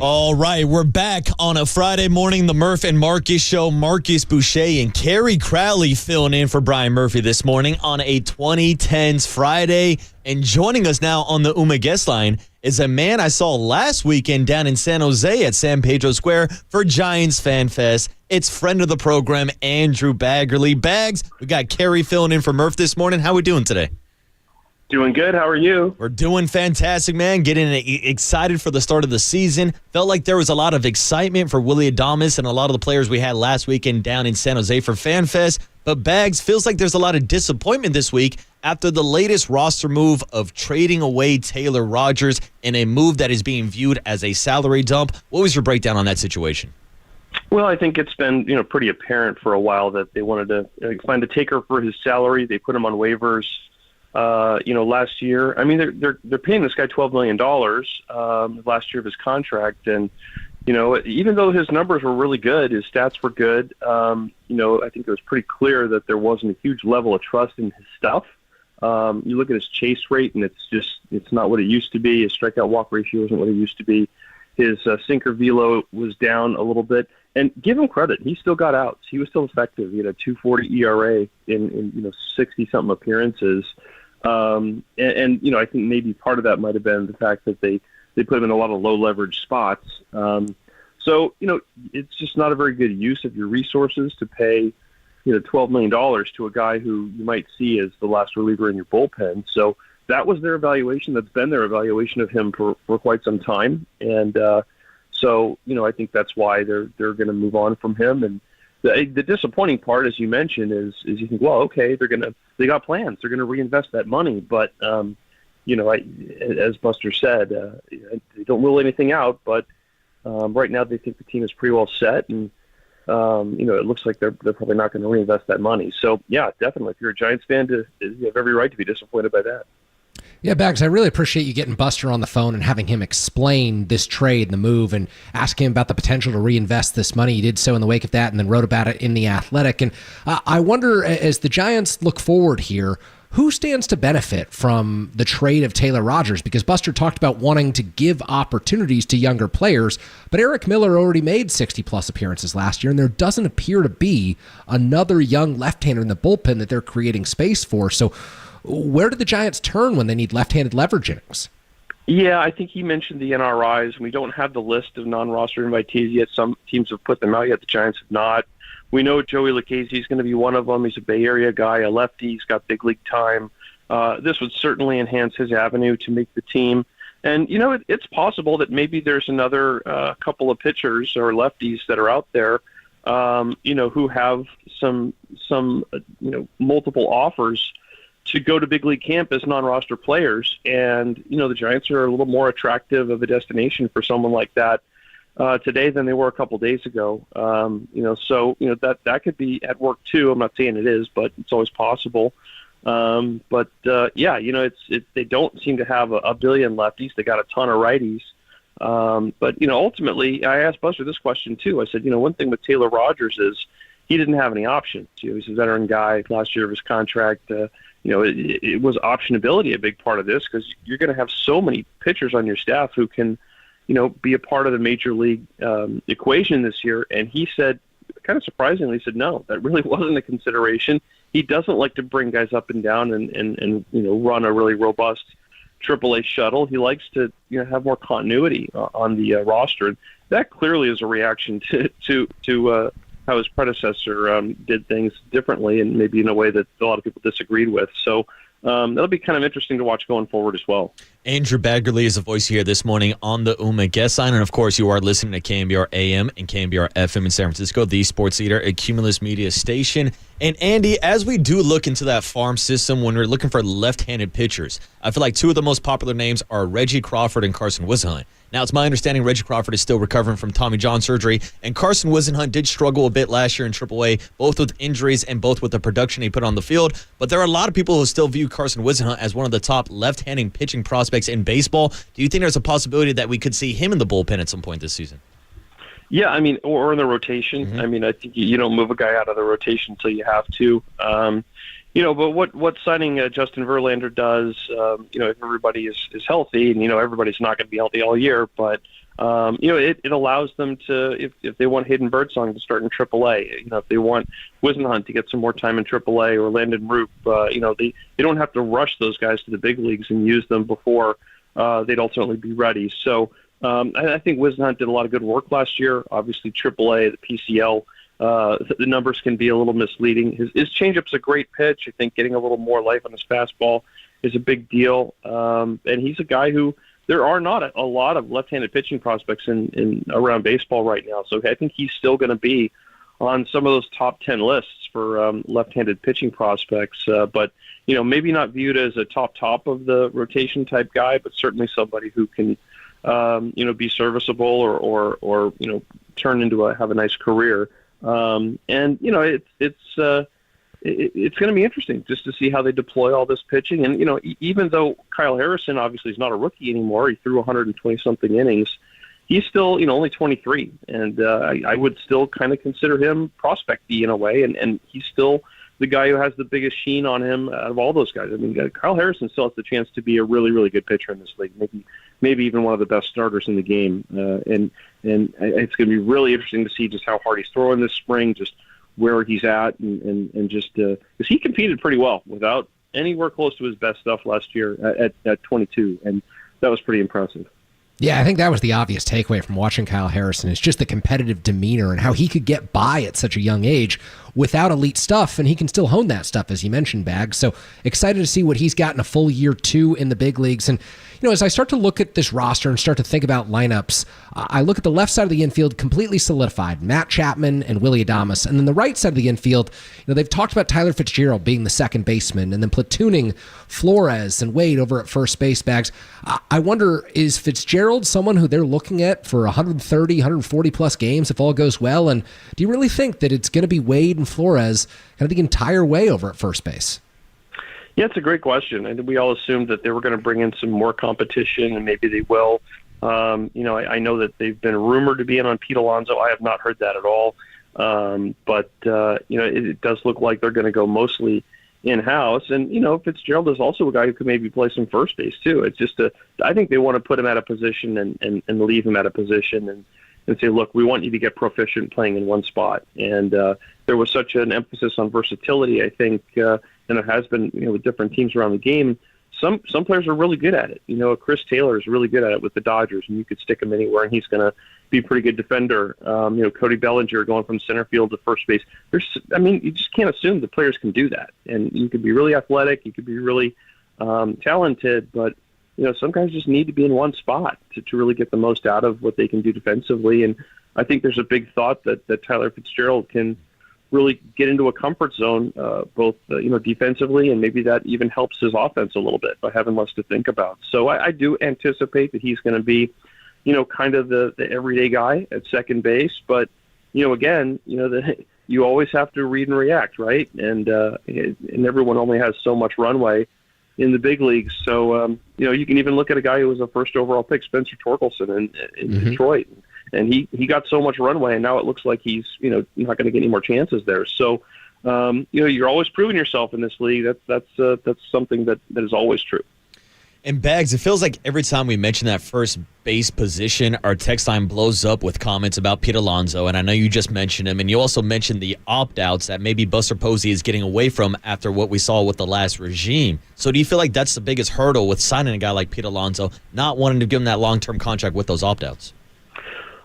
All right, we're back on a Friday morning, the Murph and Marcus show. Marcus Boucher and Kerry Crowley filling in for Brian Murphy this morning on a 2010s Friday. And joining us now on the UMA guest line is a man I saw last weekend down in San Jose at San Pedro Square for Giants Fan Fest. It's friend of the program, Andrew Baggerly. Bags, we got Kerry filling in for Murph this morning. How we doing today? Doing good. How are you? We're doing fantastic, man. Getting excited for the start of the season. Felt like there was a lot of excitement for Willie Adames and a lot of the players we had last weekend down in San Jose for Fan Fest. But Bags, feels like there's a lot of disappointment this week after the latest roster move of trading away Taylor Rogers in a move that is being viewed as a salary dump. What was your breakdown on that situation? Well, I think it's been pretty apparent for a while that they wanted to find a taker for his salary. They put him on waivers, last year. I mean, they're paying this guy $12 million last year of his contract, and even though his numbers were really good, his stats were good. I think it was pretty clear that there wasn't a huge level of trust in his stuff. You look at his chase rate, and it's not what it used to be. His strikeout walk ratio isn't what it used to be. His sinker velo was down a little bit. And give him credit, he still got outs. He was still effective. He had a 2.40 ERA in 60-something appearances. I think maybe part of that might have been the fact that they put him in a lot of low-leverage spots. So it's just not a very good use of your resources to pay $12 million to a guy who you might see as the last reliever in your bullpen. So that was their evaluation. That's been their evaluation of him for quite some time. And I think that's why they're going to move on from him. And the disappointing part, as you mentioned, is you think, well, okay, they got plans. They're going to reinvest that money. But, as Buster said, they don't rule anything out. But right now they think the team is pretty well set. And, it looks like they're probably not going to reinvest that money. So, yeah, definitely. If you're a Giants fan, you have every right to be disappointed by that. Yeah, Bags, I really appreciate you getting Buster on the phone and having him explain this trade, the move, and asking him about the potential to reinvest this money. He did so in the wake of that and then wrote about it in The Athletic. And I wonder, as the Giants look forward here, who stands to benefit from the trade of Taylor Rogers? Because Buster talked about wanting to give opportunities to younger players, but Eric Miller already made 60-plus appearances last year, and there doesn't appear to be another young left-hander in the bullpen that they're creating space for. So where do the Giants turn when they need left-handed leverage innings? Yeah, I think he mentioned the NRIs. We don't have the list of non-roster invitees yet. Some teams have put them out yet. The Giants have not. We know Joey Lucchesi is going to be one of them. He's a Bay Area guy, a lefty. He's got big league time. This would certainly enhance his avenue to make the team. And, it's possible that maybe there's another couple of pitchers or lefties that are out there, who have some multiple offers to go to big league camp as non-roster players. And, the Giants are a little more attractive of a destination for someone like that today than they were a couple days ago. That could be at work too. I'm not saying it is, but it's always possible. They don't seem to have a billion lefties. They got a ton of righties. Ultimately, I asked Buster this question too. I said, one thing with Taylor Rogers is he didn't have any options. He's a veteran guy. Last year of his contract, it was optionability a big part of this, because you're going to have so many pitchers on your staff who can, be a part of the major league equation this year. And he said, kind of surprisingly, no, that really wasn't a consideration. He doesn't like to bring guys up and down and run a really robust AAA shuttle. He likes to have more continuity on the roster. And that clearly is a reaction to how his predecessor did things differently, and maybe in a way that a lot of people disagreed with. So that'll be kind of interesting to watch going forward as well. Andrew Baggerly is a voice here this morning on the UMA guest line. And, of course, you are listening to KNBR AM and KNBR FM in San Francisco, the sports leader, a Cumulus Media station. And, Andy, as we do look into that farm system when we're looking for left-handed pitchers, I feel like two of the most popular names are Reggie Crawford and Carson Whisenhunt. Now, it's my understanding Reggie Crawford is still recovering from Tommy John surgery, and Carson Whisenhunt did struggle a bit last year in AAA, both with injuries and both with the production he put on the field. But there are a lot of people who still view Carson Whisenhunt as one of the top left-handed pitching prospects in baseball. Do you think there's a possibility that we could see him in the bullpen at some point this season? Yeah, I mean, or in the rotation. Mm-hmm. I mean, I think you don't move a guy out of the rotation until you have to. But what signing Justin Verlander does, if everybody is healthy, and everybody's not going to be healthy all year, but it allows them to, if they want Hayden Birdsong to start in AAA, if they want Wisenhunt to get some more time in AAA, or Landon Roop, they don't have to rush those guys to the big leagues and use them before they'd ultimately be ready. So I think Wisenhunt did a lot of good work last year. Obviously, AAA, the PCL. The numbers can be a little misleading. His changeup's a great pitch. I think getting a little more life on his fastball is a big deal. And he's a guy who there are not a lot of left-handed pitching prospects in around baseball right now. So I think he's still going to be on some of those top 10 lists for left-handed pitching prospects. But maybe not viewed as a top of the rotation type guy, but certainly somebody who can be serviceable or turn into have a nice career. It's going to be interesting just to see how they deploy all this pitching. And, even though Kyle Harrison obviously is not a rookie anymore, he threw 120 something innings. He's still, only 23. And, I would still kind of consider him prospect-y in a way. And he's still the guy who has the biggest sheen on him out of all those guys. I mean, Kyle Harrison still has the chance to be a really, really good pitcher in this league. Maybe even one of the best starters in the game. And it's going to be really interesting to see just how hard he's throwing this spring, just where he's at, and just because he competed pretty well without anywhere close to his best stuff last year at 22, and that was pretty impressive. Yeah, I think that was the obvious takeaway from watching Kyle Harrison is just the competitive demeanor and how he could get by at such a young age without elite stuff, and he can still hone that stuff, as you mentioned, Bags. So excited to see what he's got in a full year 2 in the big leagues. And as I start to look at this roster and start to think about lineups, I look at the left side of the infield completely solidified, Matt Chapman and Willy Adames. And then the right side of the infield, they've talked about Tyler Fitzgerald being the second baseman and then platooning Flores and Wade over at first base. Bags. I wonder, is Fitzgerald someone who they're looking at for 130, 140 plus games if all goes well? And do you really think that it's going to be Wade and Flores kind of the entire way over at first base? Yeah, it's a great question. I think we all assumed that they were going to bring in some more competition, and maybe they will. I know that they've been rumored to be in on Pete Alonso. I have not heard that at all. But it does look like they're going to go mostly in-house. And, Fitzgerald is also a guy who could maybe play some first base, too. It's just I think they want to put him at a position and leave him at a position and say, look, we want you to get proficient playing in one spot. And there was such an emphasis on versatility, I think, and it has been, with different teams around the game. Some players are really good at it. Chris Taylor is really good at it with the Dodgers, and you could stick him anywhere, and he's going to be a pretty good defender. Cody Bellinger going from center field to first base. You just can't assume the players can do that. And you could be really athletic, you could be really talented, but some guys just need to be in one spot to really get the most out of what they can do defensively. And I think there's a big thought that Tyler Fitzgerald can really get into a comfort zone, both defensively, and maybe that even helps his offense a little bit by having less to think about. So I do anticipate that he's going to be, kind of the everyday guy at second base. But again, you always have to read and react, right? And everyone only has so much runway in the big leagues. So you can even look at a guy who was a first overall pick, Spencer Torkelson in Detroit. And he got so much runway, and now it looks like he's, not going to get any more chances there. So, you're always proving yourself in this league. That's something that is always true. And Bags, it feels like every time we mention that first base position, our text line blows up with comments about Pete Alonso. And I know you just mentioned him, and you also mentioned the opt-outs that maybe Buster Posey is getting away from after what we saw with the last regime. So do you feel like that's the biggest hurdle with signing a guy like Pete Alonso, not wanting to give him that long-term contract with those opt-outs?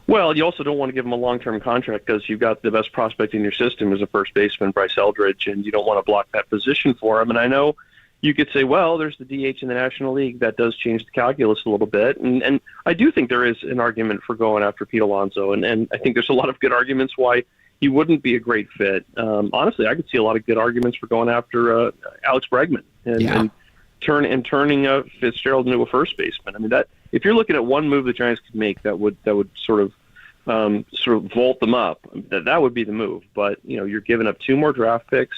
Well, you also don't want to give him a long-term contract because you've got the best prospect in your system as a first baseman, Bryce Eldridge, and you don't want to block that position for him. And I know you could say, well, there's the DH in the National League. That does change the calculus a little bit. And I do think there is an argument for going after Pete Alonso, and I think there's a lot of good arguments why he wouldn't be a great fit. Honestly, I could see a lot of good arguments for going after Alex Bregman and turning Fitzgerald into a first baseman. I mean, that if you're looking at one move the Giants could make that would sort of vault them up, that would be the move. But you're giving up 2 more draft picks.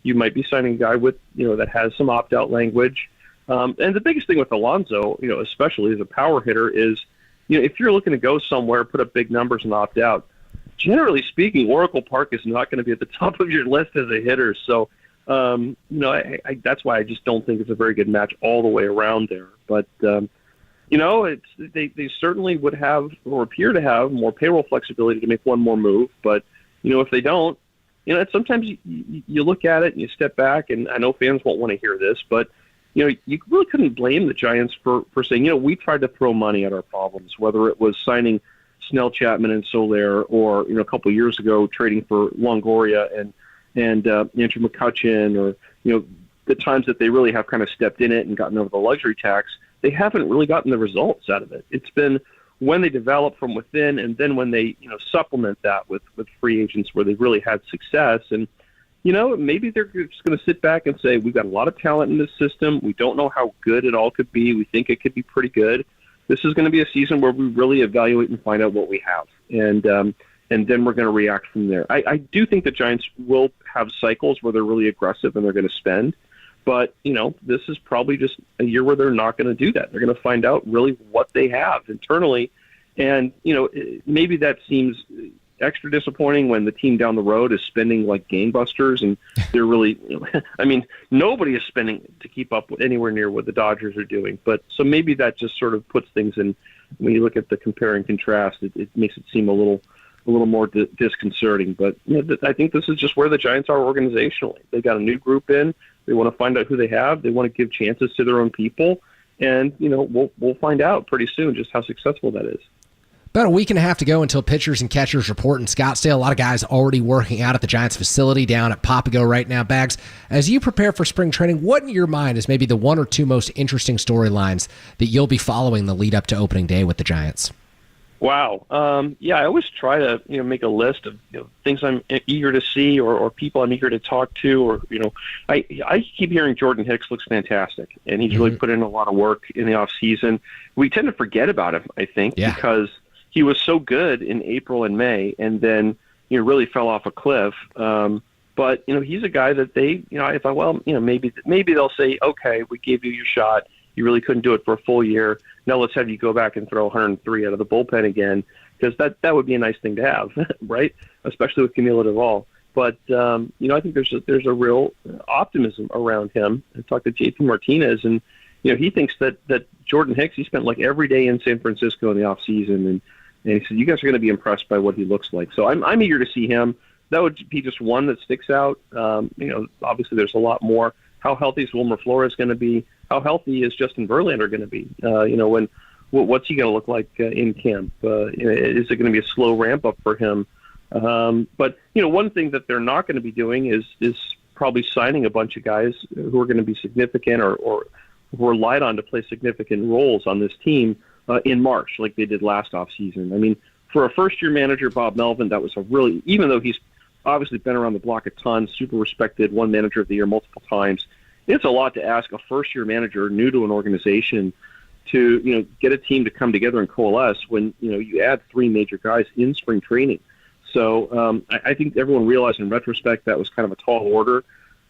You might be signing a guy with that has some opt-out language. And the biggest thing with Alonso, especially as a power hitter, is if you're looking to go somewhere, put up big numbers and opt out, generally speaking, Oracle Park is not going to be at the top of your list as a hitter. So, that's why I just don't think it's a very good match all the way around there. But, they certainly would have or appear to have more payroll flexibility to make one more move. But, if they don't, sometimes you look at it and you step back, and I know fans won't want to hear this, but, you really couldn't blame the Giants for saying, we tried to throw money at our problems, whether it was signing Snell, Chapman, and Soler, or, a couple of years ago trading for Longoria and Andrew McCutchen, or, the times that they really have kind of stepped in it and gotten over the luxury tax. They haven't really gotten the results out of it. It's been when they develop from within, and then when they, supplement that with free agents where they've really had success. And, maybe they're just going to sit back and say, we've got a lot of talent in this system. We don't know how good it all could be. We think it could be pretty good. This is going to be a season where we really evaluate and find out what we have. And then we're going to react from there. I do think the Giants will have cycles where they're really aggressive and they're going to spend. But, this is probably just a year where they're not going to do that. They're going to find out really what they have internally. And, maybe that seems extra disappointing when the team down the road is spending like gangbusters, and they're really, nobody is spending to keep up with anywhere near what the Dodgers are doing. But so maybe that just sort of puts things in, when you look at the compare and contrast, it makes it seem a little more disconcerting. But I think this is just where the Giants are organizationally. They got a new group in. They want to find out who they have. They want to give chances to their own people. And, we'll find out pretty soon just how successful that is. About a week and a half to go until pitchers and catchers report in Scottsdale. A lot of guys already working out at the Giants facility down at Papago right now. Bags, as you prepare for spring training, what in your mind is maybe the one or two most interesting storylines that you'll be following the lead up to opening day with the Giants? Wow. I always try to, make a list of things I'm eager to see or people I'm eager to talk to. Or, I keep hearing Jordan Hicks looks fantastic, and he's really put in a lot of work in the off season. We tend to forget about him, I think, because he was so good in April and May, and then really fell off a cliff. But he's a guy that they, I thought, well, maybe they'll say, okay, we gave you your shot. You really couldn't do it for a full year. Now let's have you go back and throw 103 out of the bullpen again, because that would be a nice thing to have, right? Especially with Camilo Duvall. But I think there's a real optimism around him. I talked to JP Martinez, and he thinks that Jordan Hicks, he spent like every day in San Francisco in the off season, and he said you guys are going to be impressed by what he looks like. So I'm eager to see him. That would be just one that sticks out. Obviously there's a lot more. How healthy is Wilmer Flores going to be? How healthy is Justin Verlander going to be? What's he going to look like in camp? Is it going to be a slow ramp up for him? But one thing that they're not going to be doing is probably signing a bunch of guys who are going to be significant or who are relied on to play significant roles on this team in March, like they did last offseason. I mean, for a first-year manager, Bob Melvin, that was a really, even though he's obviously been around the block a ton, super respected, won Manager of the Year multiple times, it's a lot to ask a first-year manager new to an organization to, get a team to come together and coalesce when, you add three major guys in spring training. So I think everyone realized in retrospect that was kind of a tall order.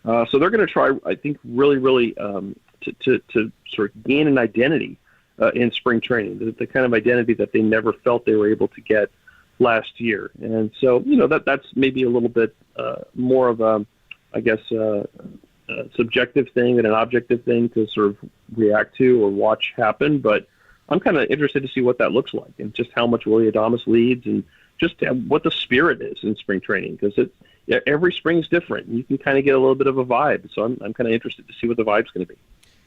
So they're going to try, I think, really, really to sort of gain an identity in spring training, the kind of identity that they never felt they were able to get last year. And so, that's maybe a little bit more of a, subjective thing than an objective thing to sort of react to or watch happen. But I'm kind of interested to see what that looks like and just how much Willy Adames leads and just what the spirit is in spring training, because every spring is different. You can kind of get a little bit of a vibe. So I'm kind of interested to see what the vibe's going to be.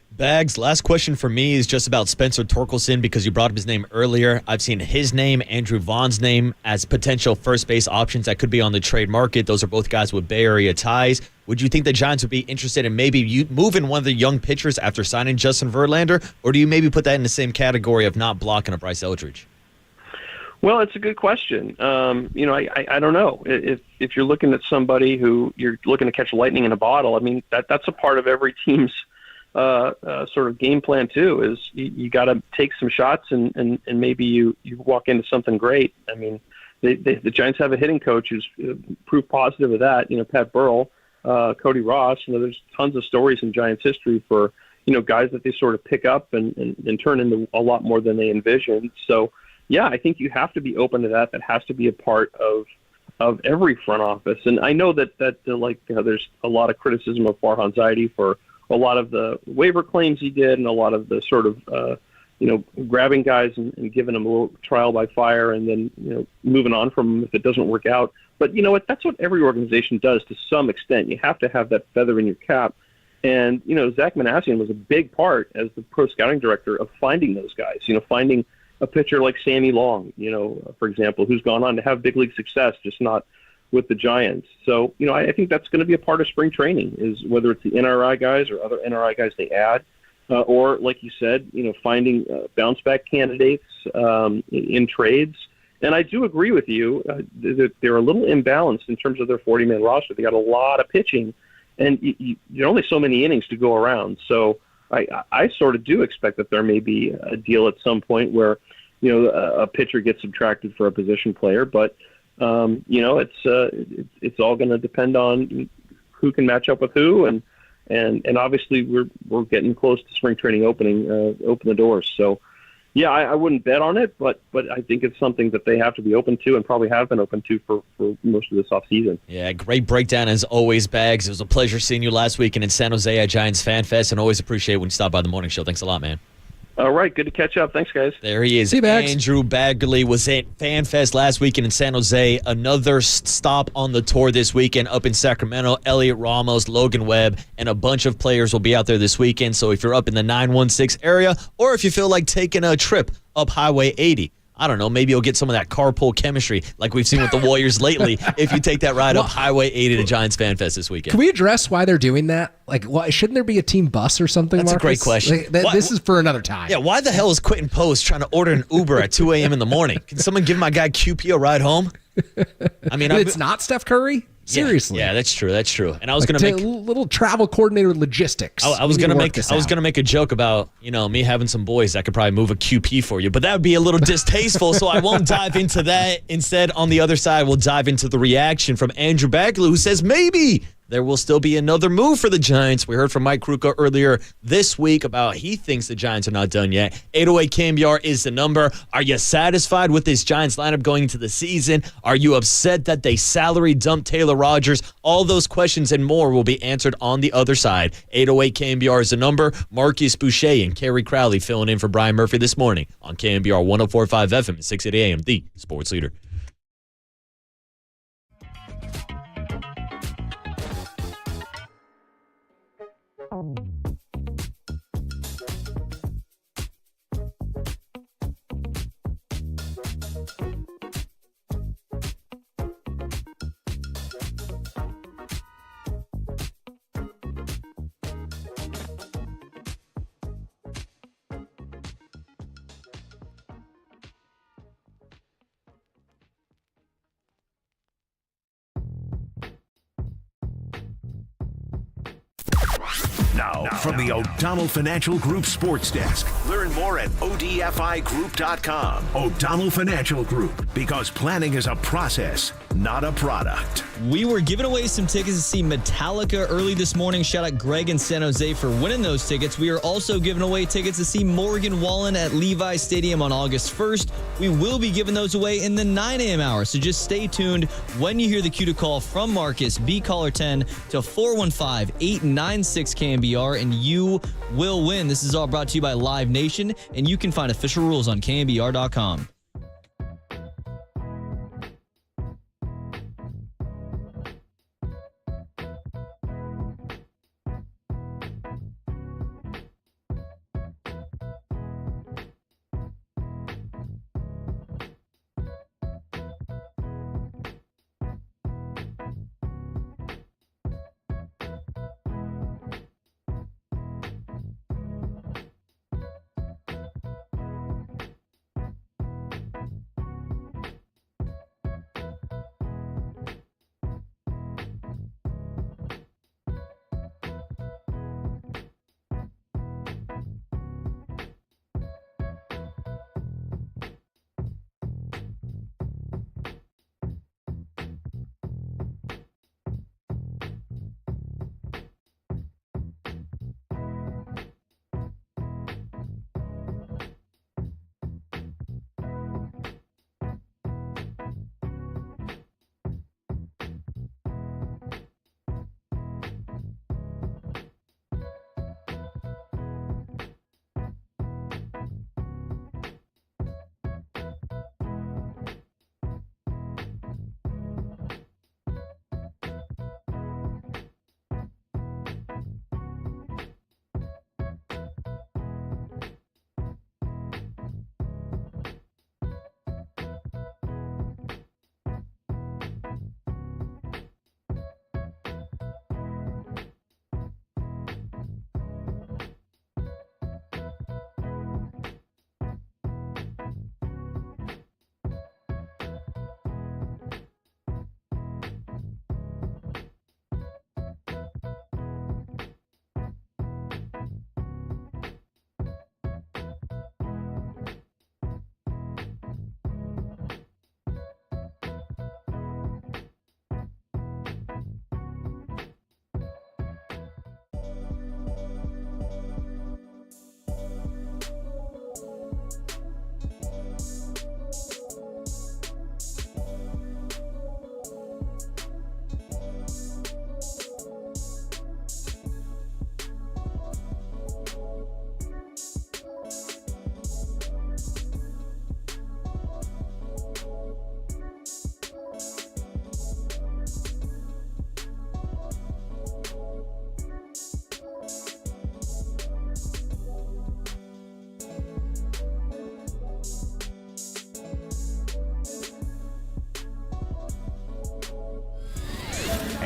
Bags, last question for me is just about Spencer Torkelson, because you brought up his name earlier. I've seen his name, Andrew Vaughn's name, as potential first base options that could be on the trade market. Those are both guys with Bay Area ties. Would you think the Giants would be interested in maybe moving one of the young pitchers after signing Justin Verlander, or do you maybe put that in the same category of not blocking a Bryce Eldridge? Well, it's a good question. I don't know. If you're looking at somebody who you're looking to catch lightning in a bottle, I mean, that's a part of every team's sort of game plan too, is you got to take some shots and maybe you walk into something great. I mean, the Giants have a hitting coach who's proof positive of that. Pat Burrell, Cody Ross. There's tons of stories in Giants history for guys that they sort of pick up and turn into a lot more than they envisioned. So yeah, I think you have to be open to that. That has to be a part of of every front office. And I know that there's a lot of criticism of Farhan Zaidi for a lot of the waiver claims he did and a lot of the sort of grabbing guys and giving them a little trial by fire and then moving on from them if it doesn't work out. But you know what? That's what every organization does to some extent. You have to have that feather in your cap. And Zach Manassian was a big part as the pro scouting director of finding those guys. Finding a pitcher like Sammy Long, for example, who's gone on to have big league success, just not with the Giants. So, I think that's going to be a part of spring training, is whether it's the NRI guys or other NRI guys they add, or like you said, finding bounce back candidates in trades. And I do agree with you that they're a little imbalanced in terms of their 40-man roster. They got a lot of pitching, and there are only so many innings to go around. So I sort of do expect that there may be a deal at some point where a pitcher gets subtracted for a position player, but it's all going to depend on who can match up with who, and obviously we're getting close to spring training open the doors. So yeah, I wouldn't bet on it, but I think it's something that they have to be open to and probably have been open to for most of this offseason. Yeah, great breakdown as always, Bags. It was a pleasure seeing you last weekend in San Jose at Giants Fan Fest, and always appreciate when you stop by the morning show. Thanks a lot, man. All right, good to catch up. Thanks, guys. There he is. See you, Bags. Andrew Bagley was at Fan Fest last weekend in San Jose. Another stop on the tour this weekend up in Sacramento. Elliot Ramos, Logan Webb, and a bunch of players will be out there this weekend. So if you're up in the 916 area, or if you feel like taking a trip up Highway 80, I don't know, maybe you'll get some of that carpool chemistry like we've seen with the Warriors lately if you take that ride up Highway 80 to Giants Fan Fest this weekend. Can we address why they're doing that? Like, why shouldn't there be a team bus or something? That's Marcus? a great question. This is for another time. Yeah, why the hell is Quentin Post trying to order an Uber at 2 a.m. in the morning? Can someone give my guy QP a ride home? I mean, it's not Steph Curry? Seriously. Yeah, that's true. That's true. And I was going to make a little travel coordinator logistics. I was going to make a joke about, me having some boys that could probably move a QP for you, but that would be a little distasteful, so I won't dive into that. Instead, on the other side, we'll dive into the reaction from Andrew Bagley, who says maybe there will still be another move for the Giants. We heard from Mike Kruka earlier this week about he thinks the Giants are not done yet. 808 KNBR is the number. Are you satisfied with this Giants lineup going into the season? Are you upset that they salary dumped Taylor Rogers? All those questions and more will be answered on the other side. 808 KNBR is the number. Marcus Boucher and Kerry Crowley filling in for Brian Murphy this morning on KNBR 104.5 FM and 680 AM, the sports leader. Now, from the O'Donnell Financial Group Sports Desk. Learn more at odfigroup.com. O'Donnell Financial Group, because planning is a process, not a product. We were giving away some tickets to see Metallica early this morning. Shout out Greg in San Jose for winning those tickets. We are also giving away tickets to see Morgan Wallen at Levi Stadium on August 1st. We will be giving those away in the 9 a.m. hour, so just stay tuned. When you hear the cue to call from Marcus, be caller 10 to 415-896-KNBR, and you will win. This is all brought to you by Live Nation, and you can find official rules on KNBR.com.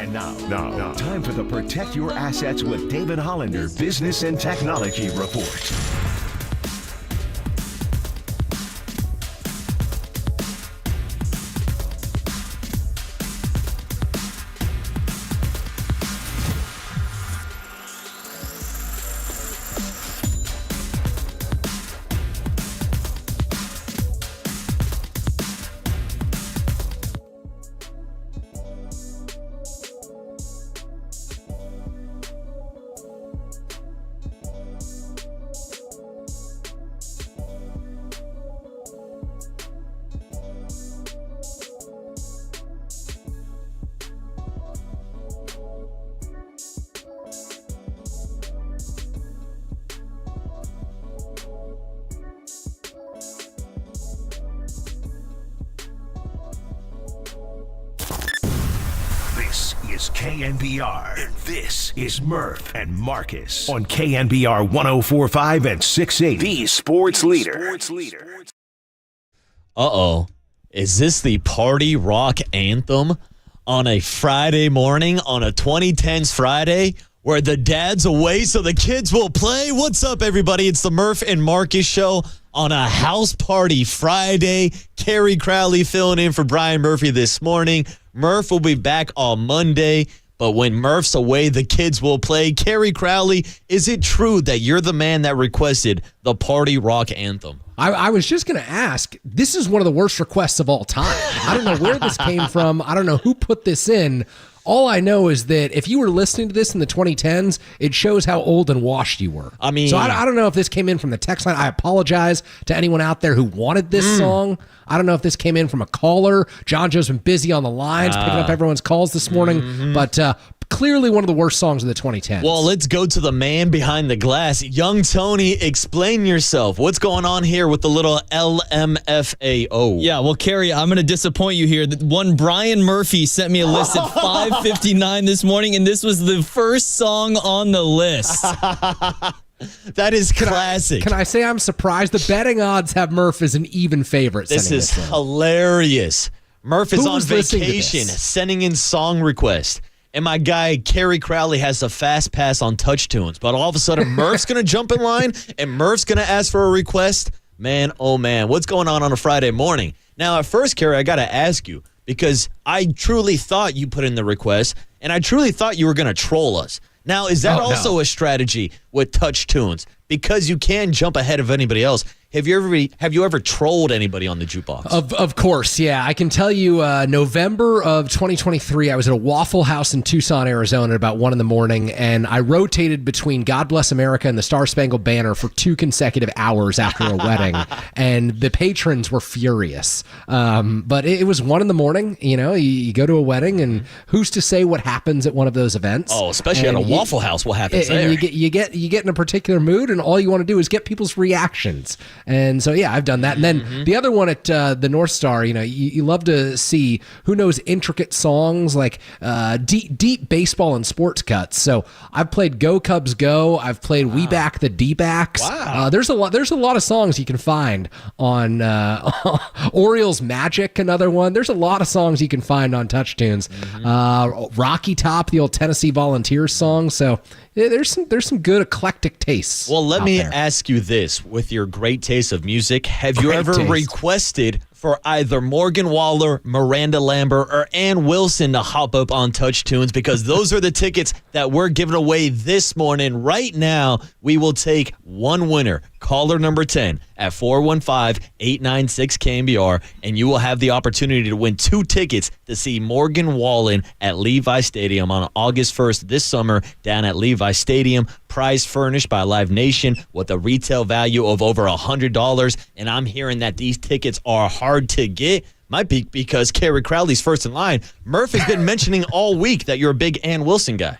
And now, time for the Protect Your Assets with David Hollander Business and Technology Report. This is KNBR, and this is Murph and Marcus on KNBR 104.5 and 680, the sports leader. Uh-oh. Is this the party rock anthem on a Friday morning, on a 2010s Friday, where the dad's away so the kids will play? What's up, everybody? It's the Murph and Marcus show on a house party Friday. Carrie Crowley filling in for Brian Murphy this morning. Murph will be back on Monday, but when Murph's away, the kids will play. Carrie Crowley, is it true that you're the man that requested the party rock anthem? I was just going to ask, this is one of the worst requests of all time. I don't know where this came from. I don't know who put this in. All I know is that if you were listening to this in the 2010s, it shows how old and washed you were. I mean, so I don't know if this came in from the text line. I apologize to anyone out there who wanted this song. I don't know if this came in from a caller. John Joe's been busy on the lines, picking up everyone's calls this morning. But clearly one of the worst songs of the 2010s. Well, let's go to the man behind the glass. Young Tony, explain yourself. What's going on here with the little LMFAO? Yeah, well, Carrie, I'm going to disappoint you here. One Brian Murphy sent me a list at 5:59 this morning, and this was the first song on the list. That is classic. Can I say I'm surprised? The betting odds have Murph as an even favorite. This is hilarious. Murph is on vacation, sending in song requests. And my guy, Carrie Crowley, has a fast pass on touch tunes. But all of a sudden, Murph's going to jump in line, and Murph's going to ask for a request. Man, oh man, what's going on a Friday morning? Now, at first, Carrie, I got to ask you, because I truly thought you put in the request, and I truly thought you were going to troll us. Now, is that also a strategy with touch tunes? Because you can jump ahead of anybody else. Have you ever trolled anybody on the jukebox? Of course, yeah. I can tell you November of 2023, I was at a Waffle House in Tucson, Arizona at about 1 a.m, and I rotated between God Bless America and the Star Spangled Banner for 2 consecutive hours after a wedding, and the patrons were furious. But it was 1 a.m, you know, you go to a wedding, and who's to say what happens at one of those events? Oh, especially at a Waffle House, what happens there? And you get in a particular mood, and all you want to do is get people's reactions. And so, yeah, I've done that. And then the other one at the North Star, you know, you love to see who knows intricate songs like deep baseball and sports cuts. So I've played Go Cubs Go. I've played We Back the D-Backs. Wow. There's a lot of songs you can find on Orioles Magic, another one. There's a lot of songs you can find on Touch Tunes. Rocky Top, the old Tennessee Volunteers song. So there's some good eclectic tastes. Well, let me ask you this: with your great taste of music, have you ever requested for either Morgan Wallen, Miranda Lambert, or Ann Wilson to hop up on Touch Tunes? Because those are the tickets that we're giving away this morning. Right now, we will take one winner, caller number 10 at 415-896-KNBR, and you will have the opportunity to win 2 tickets to see Morgan Wallen at Levi Stadium on August 1st this summer down at Levi Stadium. Prize furnished by Live Nation with a retail value of over $100. And I'm hearing that these tickets are hard to get. Might be because Carrie Crowley's first in line. Murph has been mentioning all week that you're a big Ann Wilson guy.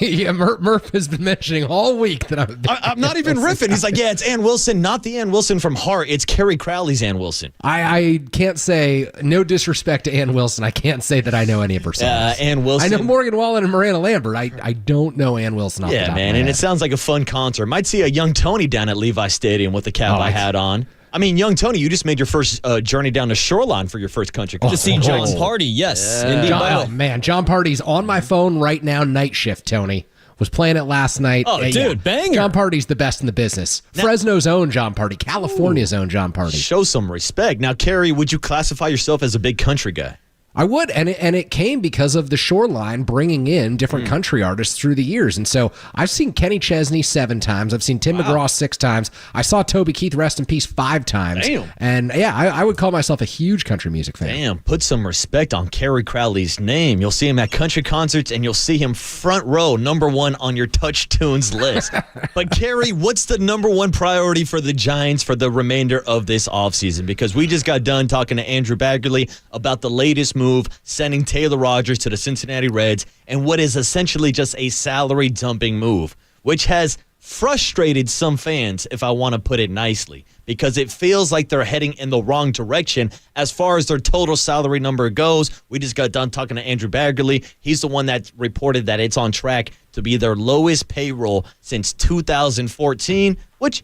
Yeah, Murph has been mentioning all week that I'm not even riffing. He's like, yeah, it's Ann Wilson, not the Ann Wilson from Heart. It's Carrie Crowley's Ann Wilson. I can't say, no disrespect to Ann Wilson, I can't say that I know any of her songs. Ann Wilson. I know Morgan Wallen and Miranda Lambert. I don't know Ann Wilson off the top of my head. And it sounds like a fun concert. Might see a young Tony down at Levi Stadium with the cowboy hat on. I mean, young Tony, you just made your first journey down the shoreline for your first country. To see John Party, yes. Indeed. John Party's on my phone right now, night shift, Tony. Was playing it last night. Oh, dude, banger. John Party's the best in the business. Now, Fresno's own John Party, California's own John Party. Show some respect. Now, Kerry, would you classify yourself as a big country guy? I would, and it came because of the Shoreline bringing in different country artists through the years. And so I've seen Kenny Chesney 7 times. I've seen Tim McGraw 6 times. I saw Toby Keith, rest in peace, 5 times. Damn. And yeah, I would call myself a huge country music fan. Damn, put some respect on Kerry Crowley's name. You'll see him at country concerts, and you'll see him front row, #1 on your Touch Tunes list. But Kerry, what's the #1 priority for the Giants for the remainder of this offseason? Because we just got done talking to Andrew Baggerly about the latest move, sending Taylor Rogers to the Cincinnati Reds, and what is essentially just a salary dumping move, which has frustrated some fans, if I want to put it nicely, because it feels like they're heading in the wrong direction as far as their total salary number goes. We just got done talking to Andrew Baggerly. He's the one that reported that it's on track to be their lowest payroll since 2014, which,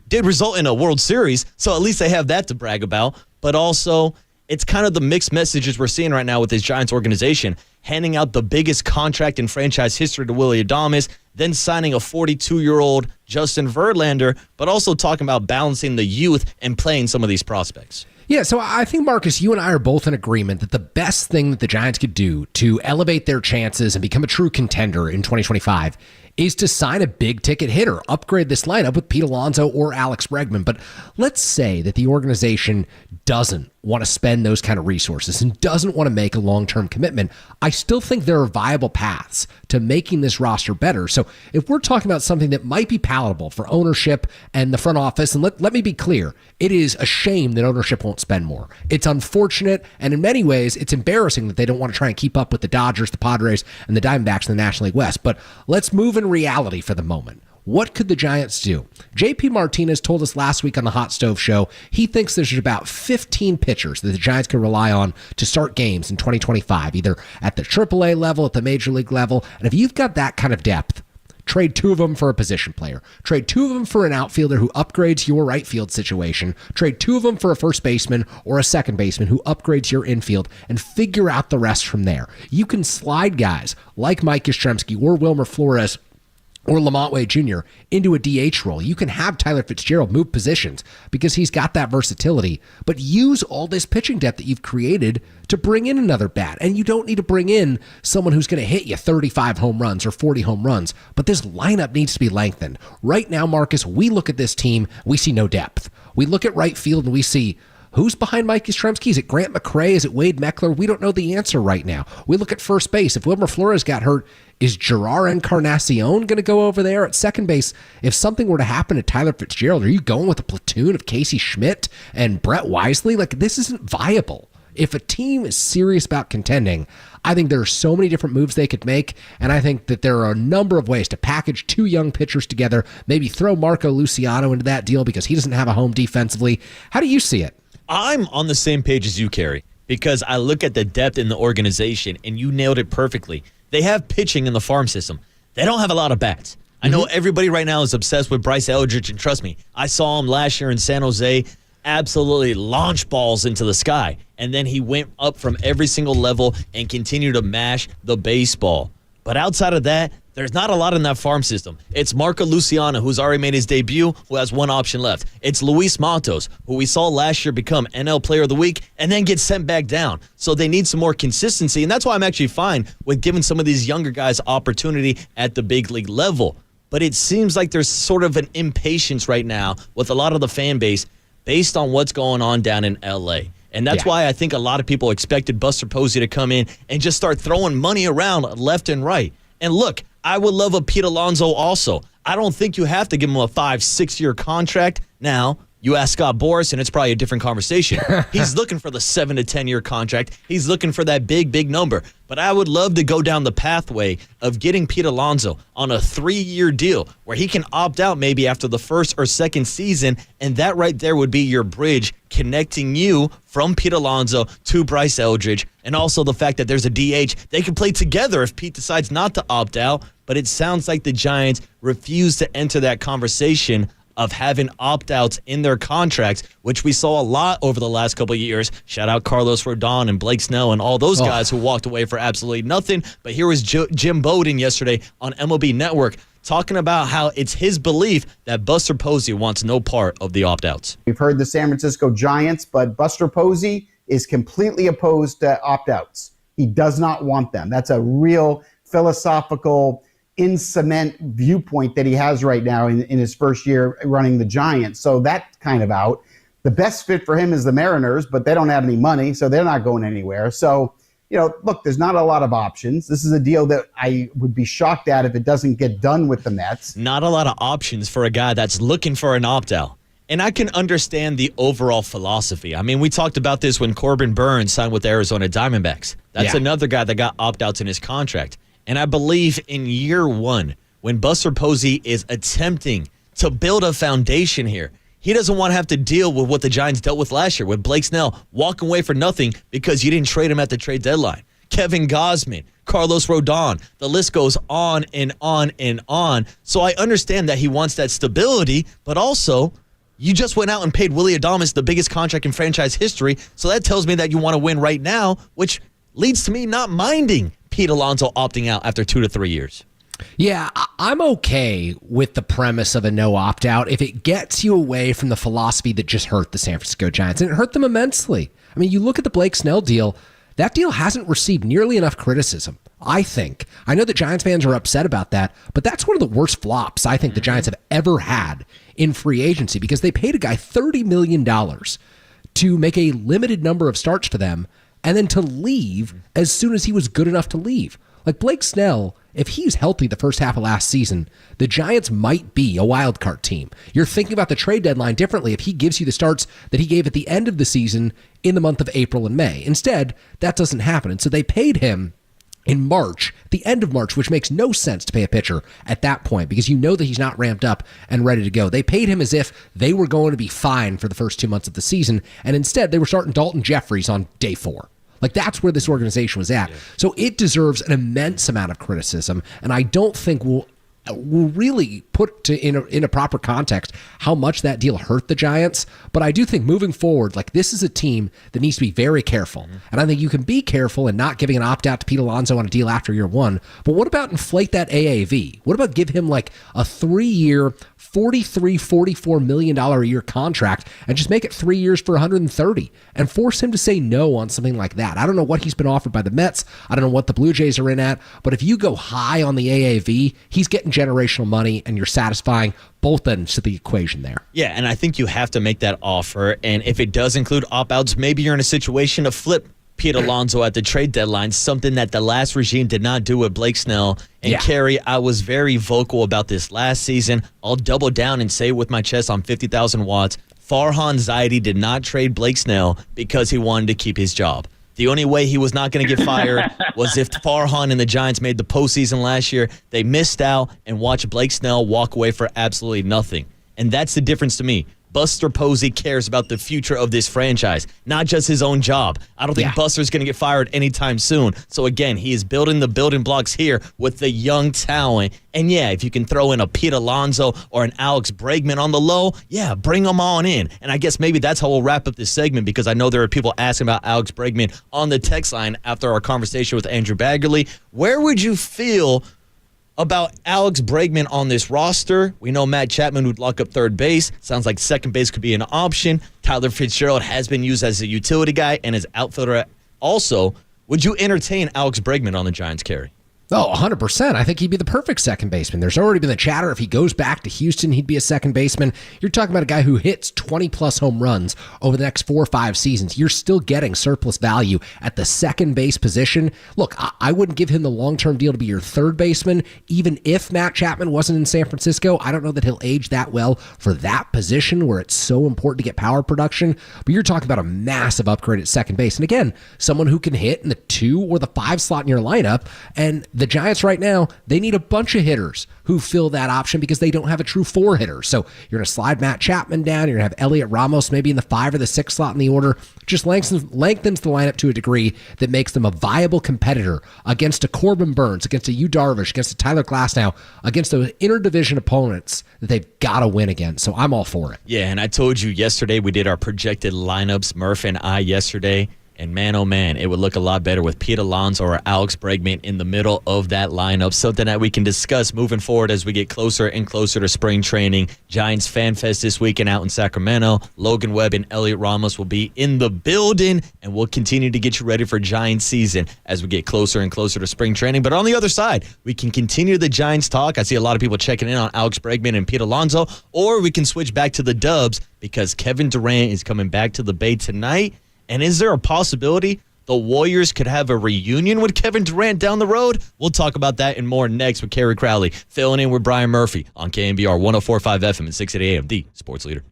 did result in a World Series, so at least they have that to brag about. But also, it's kind of the mixed messages we're seeing right now with this Giants organization, handing out the biggest contract in franchise history to Willie Adames, then signing a 42-year-old Justin Verlander, but also talking about balancing the youth and playing some of these prospects. Yeah, so I think, Marcus, you and I are both in agreement that the best thing that the Giants could do to elevate their chances and become a true contender in 2025 is to sign a big-ticket hitter, upgrade this lineup with Pete Alonso or Alex Bregman. But let's say that the organization doesn't want to spend those kind of resources and doesn't want to make a long-term commitment. I still think there are viable paths to making this roster better. So if we're talking about something that might be palatable for ownership and the front office, and let me be clear, it is a shame that ownership won't spend more. It's unfortunate, and in many ways, it's embarrassing that they don't want to try and keep up with the Dodgers, the Padres, and the Diamondbacks in the National League West. But let's move in reality for the moment. What could the Giants do? JP Martinez told us last week on the Hot Stove Show he thinks there's about 15 pitchers that the Giants can rely on to start games in 2025, either at the AAA level, at the Major League level. And if you've got that kind of depth, trade 2 of them for a position player. Trade 2 of them for an outfielder who upgrades your right field situation. Trade 2 of them for a first baseman or a second baseman who upgrades your infield, and figure out the rest from there. You can slide guys like Mike Yastrzemski or Wilmer Flores or Lamont Wade Jr. into a DH role. You can have Tyler Fitzgerald move positions because he's got that versatility, but use all this pitching depth that you've created to bring in another bat. And you don't need to bring in someone who's going to hit you 35 home runs or 40 home runs, but this lineup needs to be lengthened. Right now, Marcus, we look at this team, we see no depth. We look at right field and we see who's behind Mike Yastrzemski? Is it Grant McCray? Is it Wade Meckler? We don't know the answer right now. We look at first base. If Wilmer Flores got hurt, is Gerard Encarnacion going to go over there at second base? If something were to happen to Tyler Fitzgerald, are you going with a platoon of Casey Schmidt and Brett Wisely? This isn't viable. If a team is serious about contending, I think there are so many different moves they could make, and I think that there are a number of ways to package 2 young pitchers together, maybe throw Marco Luciano into that deal because he doesn't have a home defensively. How do you see it? I'm on the same page as you, Kerry, because I look at the depth in the organization, and you nailed it perfectly. They have pitching in the farm system. They don't have a lot of bats. I know everybody right now is obsessed with Bryce Eldridge, and trust me, I saw him last year in San Jose absolutely launch balls into the sky, and then he went up from every single level and continued to mash the baseball. But outside of that, there's not a lot in that farm system. It's Marco Luciano, who's already made his debut, who has one option left. It's Luis Matos, who we saw last year become NL Player of the Week and then get sent back down. So they need some more consistency, and that's why I'm actually fine with giving some of these younger guys opportunity at the big league level. But it seems like there's sort of an impatience right now with a lot of the fan base based on what's going on down in L.A., and that's why I think a lot of people expected Buster Posey to come in and just start throwing money around left and right. And look, I would love a Pete Alonso also. I don't think you have to give him a 5-6 year contract. Now, you ask Scott Boras, and it's probably a different conversation. He's looking for the 7 to 10 year contract. He's looking for that big number. But I would love to go down the pathway of getting Pete Alonso on a 3-year deal where he can opt out maybe after the first or second season, and that right there would be your bridge connecting you from Pete Alonso to Bryce Eldridge, and also the fact that there's a DH. They can play together if Pete decides not to opt out, but it sounds like the Giants refuse to enter that conversation of having opt-outs in their contracts, which we saw a lot over the last couple of years. Shout out Carlos Rodon and Blake Snell and all those guys who walked away for absolutely nothing. But here was Jim Bowden yesterday on MLB Network talking about how it's his belief that Buster Posey wants no part of the opt-outs. We've heard the San Francisco Giants, but Buster Posey is completely opposed to opt-outs. He does not want them. That's a real philosophical, in-cement viewpoint that he has right now in his first year running the Giants. So that's kind of out. The best fit for him is the Mariners, but they don't have any money, so they're not going anywhere. So, look, there's not a lot of options. This is a deal that I would be shocked at if it doesn't get done with the Mets. Not a lot of options for a guy that's looking for an opt-out. And I can understand the overall philosophy. I mean, we talked about this when Corbin Burns signed with the Arizona Diamondbacks. That's another guy that got opt-outs in his contract. And I believe in year one, when Buster Posey is attempting to build a foundation here, he doesn't want to have to deal with what the Giants dealt with last year, with Blake Snell walking away for nothing because you didn't trade him at the trade deadline. Kevin Gausman, Carlos Rodon, the list goes on and on and on. So I understand that he wants that stability, but also you just went out and paid Willy Adames the biggest contract in franchise history. So that tells me that you want to win right now, which leads to me not minding Pete Alonso opting out after 2 to 3 years. Yeah, I'm okay with the premise of a no opt-out if it gets you away from the philosophy that just hurt the San Francisco Giants, and it hurt them immensely. I mean, you look at the Blake Snell deal, that deal hasn't received nearly enough criticism, I think. I know that Giants fans are upset about that, but that's one of the worst flops I think the Giants have ever had in free agency because they paid a guy $30 million to make a limited number of starts for them and then to leave as soon as he was good enough to leave. Like Blake Snell, if he's healthy the first half of last season, the Giants might be a wild card team. You're thinking about the trade deadline differently if he gives you the starts that he gave at the end of the season in the month of April and May. Instead, that doesn't happen. And so they paid him in March, the end of March, which makes no sense to pay a pitcher at that point because you know that he's not ramped up and ready to go. They paid him as if they were going to be fine for the first 2 months of the season, and instead they were starting Dalton Jeffries on day 4. Like, that's where this organization was at. So it deserves an immense amount of criticism, and I don't think we'll really put in a proper context how much that deal hurt the Giants. But I do think moving forward, like, this is a team that needs to be very careful. And I think you can be careful in not giving an opt-out to Pete Alonso on a deal after year 1. But what about inflate that AAV? What about give him like a 3-year, $44 million a year contract and just make it 3 years for $130 and force him to say no on something like that? I don't know what he's been offered by the Mets. I don't know what the Blue Jays are in at. But if you go high on the AAV, he's getting generational money and you're satisfying both ends of the equation there. Yeah, and I think you have to make that offer. And if it does include opt-outs, maybe you're in a situation to flip Pete Alonso at the trade deadline, something that the last regime did not do with Blake Snell. And Kerry, I was very vocal about this last season. I'll double down and say it with my chest on 50,000 watts. Farhan Zaidi did not trade Blake Snell because he wanted to keep his job. The only way he was not going to get fired was if Farhan and the Giants made the postseason last year. They missed out and watched Blake Snell walk away for absolutely nothing. And that's the difference to me. Buster Posey cares about the future of this franchise, not just his own job. I don't think Buster's going to get fired anytime soon. So, again, he is building the building blocks here with the young talent. And, yeah, if you can throw in a Pete Alonso or an Alex Bregman on the low, bring them on in. And I guess maybe that's how we'll wrap up this segment because I know there are people asking about Alex Bregman on the text line after our conversation with Andrew Baggerly. Where would you feel about Alex Bregman on this roster? We know Matt Chapman would lock up third base. Sounds like second base could be an option. Tyler Fitzgerald has been used as a utility guy and as outfielder also. Would you entertain Alex Bregman on the Giants, Kerry? Oh, 100%. I think he'd be the perfect second baseman. There's already been the chatter. If he goes back to Houston, he'd be a second baseman. You're talking about a guy who hits 20-plus home runs over the next 4 or 5 seasons. You're still getting surplus value at the second base position. Look, I wouldn't give him the long-term deal to be your third baseman, even if Matt Chapman wasn't in San Francisco. I don't know that he'll age that well for that position where it's so important to get power production. But you're talking about a massive upgrade at second base. And again, someone who can hit in the 2 or the 5 slot in your lineup and the Giants right now, they need a bunch of hitters who fill that option because they don't have a true 4 hitter. So you're going to slide Matt Chapman down. You're going to have Elliot Ramos maybe in the 5 or the 6 slot in the order. Just lengthens the lineup to a degree that makes them a viable competitor against a Corbin Burns, against a Yu Darvish, against a Tyler Glasnow, against those interdivision opponents that they've got to win against. So I'm all for it. Yeah, and I told you yesterday we did our projected lineups, Murph and I yesterday. And man, oh man, it would look a lot better with Pete Alonso or Alex Bregman in the middle of that lineup. Something that we can discuss moving forward as we get closer and closer to spring training. Giants Fan Fest this weekend out in Sacramento. Logan Webb and Elliot Ramos will be in the building, and we'll continue to get you ready for Giants season as we get closer and closer to spring training. But on the other side, we can continue the Giants talk. I see a lot of people checking in on Alex Bregman and Pete Alonso, or we can switch back to the Dubs because Kevin Durant is coming back to the Bay tonight. And is there a possibility the Warriors could have a reunion with Kevin Durant down the road? We'll talk about that and more next with Kerry Crowley, filling in with Brian Murphy on KNBR 104.5 FM and 680 AM, the sports leader.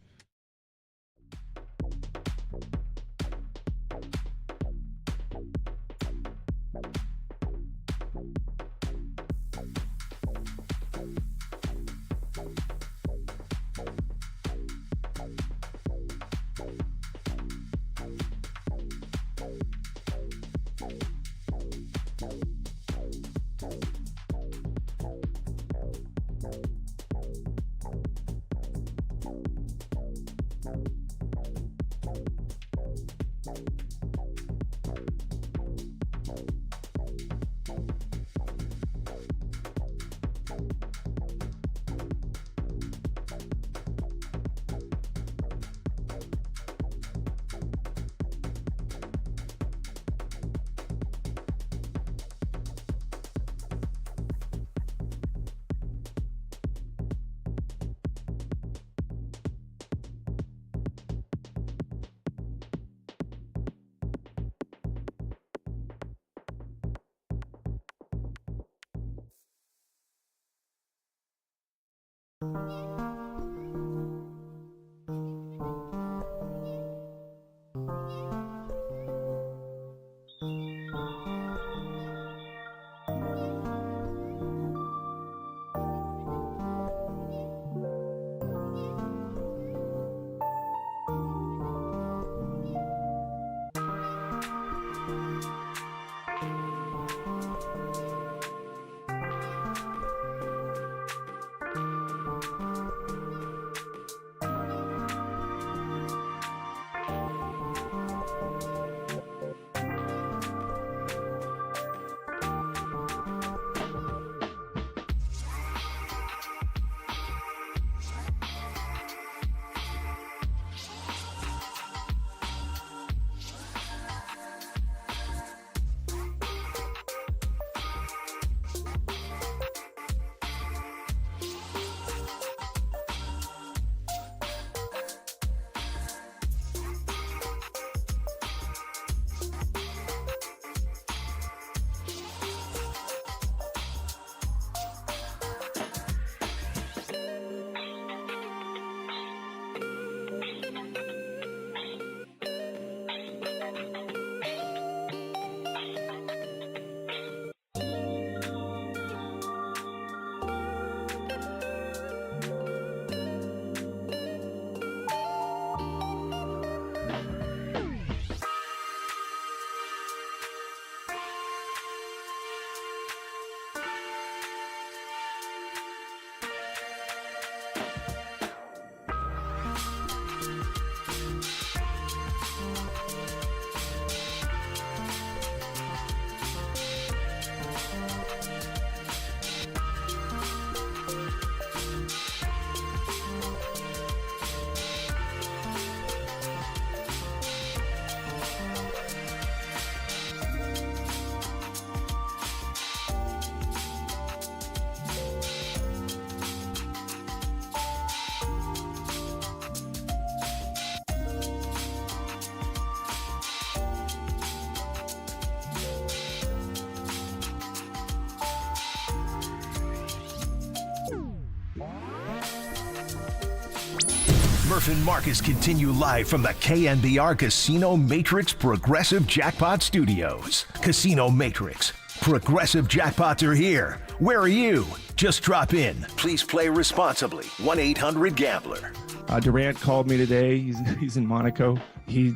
Murph and Marcus continue live from the KNBR Casino Matrix Progressive Jackpot Studios. Casino Matrix, Progressive jackpots are here. Where are you? Just drop in. Please play responsibly. 1-800-GAMBLER. Durant called me today. He's in Monaco.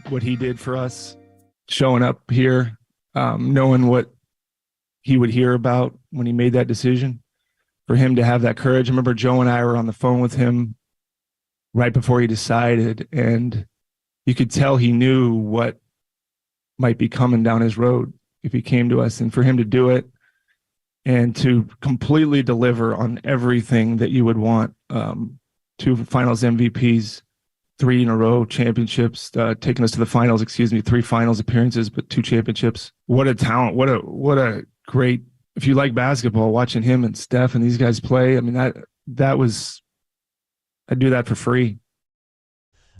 What he did for us, showing up here, knowing what he would hear about when he made that decision, for him to have that courage. I remember Joe and I were on the phone with him right before he decided, and you could tell he knew what might be coming down his road if he came to us. And for him to do it and to completely deliver on everything that you would want, 2 finals MVPs, 3 in a row championships, taking us to the finals, 3 finals appearances, but 2 championships. What a talent. What a great, if you like basketball, watching him and Steph and these guys play, I mean, that was, I'd do that for free.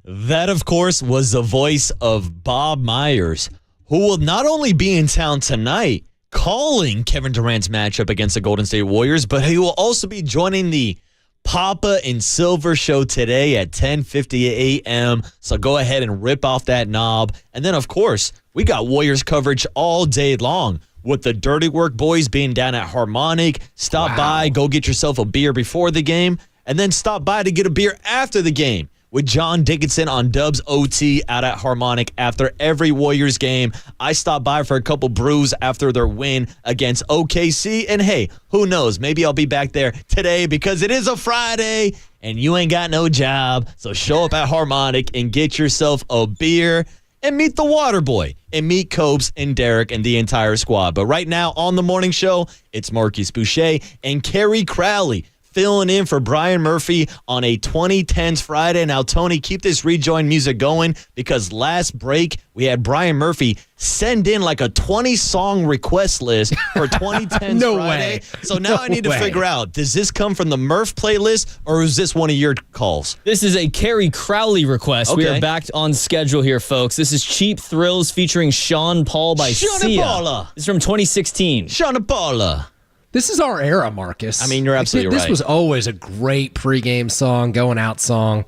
That, of course, was the voice of Bob Myers, who will not only be in town tonight calling Kevin Durant's matchup against the Golden State Warriors, but he will also be joining the Papa and Silver show today at 10:50 a.m. So go ahead and rip off that knob. And then, of course, we got Warriors coverage all day long with the Dirty Work boys being down at Harmonic. Stop by, go get yourself a beer before the game, and then stop by to get a beer after the game with John Dickinson on Dubs OT out at Harmonic after every Warriors game. I stopped by for a couple brews after their win against OKC. And hey, who knows? Maybe I'll be back there today because it is a Friday and you ain't got no job. So show up at Harmonic and get yourself a beer and meet the Water Boy and meet Copes and Derek and the entire squad. But right now on the morning show, it's Marcus Boucher and Kerry Crowley filling in for Brian Murphy on a 2010s Friday. Now, Tony, keep this rejoin music going because last break we had Brian Murphy send in like a 20-song request list for 2010s No Friday. way. So now No I need to way. figure out, does this come from the Murph playlist or is this one of your calls? This is a Kerry Crowley request. We Okay. are back on schedule here, folks. This is Cheap Thrills featuring Sean Paul by Sean Sia. Paula. This is from 2016. Sean Paula. This is our era, Marcus. I mean, you're absolutely This right. was always a great pregame song, going out song.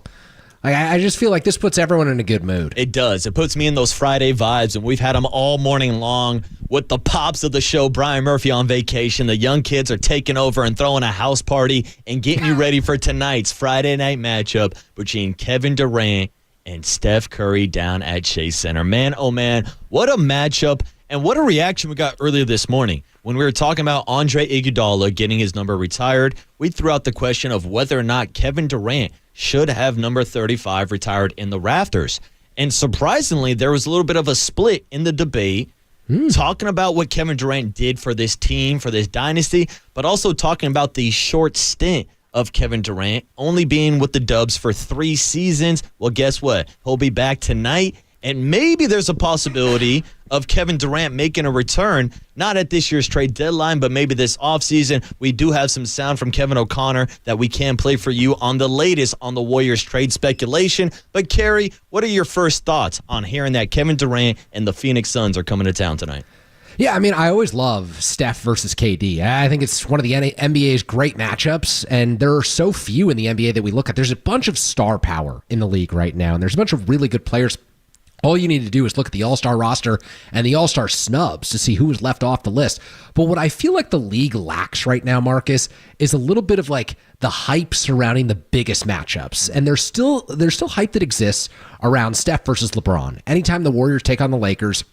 I just feel like this puts everyone in a good mood. It does. It puts me in those Friday vibes, and we've had them all morning long with the pops of the show, Brian Murphy on vacation. The young kids are taking over and throwing a house party and getting you ready for tonight's Friday night matchup between Kevin Durant and Steph Curry down at Chase Center. Man, oh man, what a matchup, and what a reaction we got earlier this morning. When we were talking about Andre Iguodala getting his number retired, we threw out the question of whether or not Kevin Durant should have number 35 retired in the rafters. And surprisingly, there was a little bit of a split in the debate, talking about what Kevin Durant did for this team, for this dynasty, but also talking about the short stint of Kevin Durant, only being with the Dubs for 3 seasons. Well, guess what? He'll be back tonight. And maybe there's a possibility of Kevin Durant making a return, not at this year's trade deadline, but maybe this offseason. We do have some sound from Kevin O'Connor that we can play for you on the latest on the Warriors trade speculation. But, Kerry, what are your first thoughts on hearing that Kevin Durant and the Phoenix Suns are coming to town tonight? Yeah, I mean, I always love Steph versus KD. I think it's one of the NBA's great matchups, and there are so few in the NBA that we look at. There's a bunch of star power in the league right now, and there's a bunch of really good players. All you need to do is look at the All-Star roster and the All-Star snubs to see who was left off the list. But what I feel like the league lacks right now, Marcus, is a little bit of like the hype surrounding the biggest matchups. And there's still hype that exists around Steph versus LeBron. Anytime the Warriors take on the Lakers,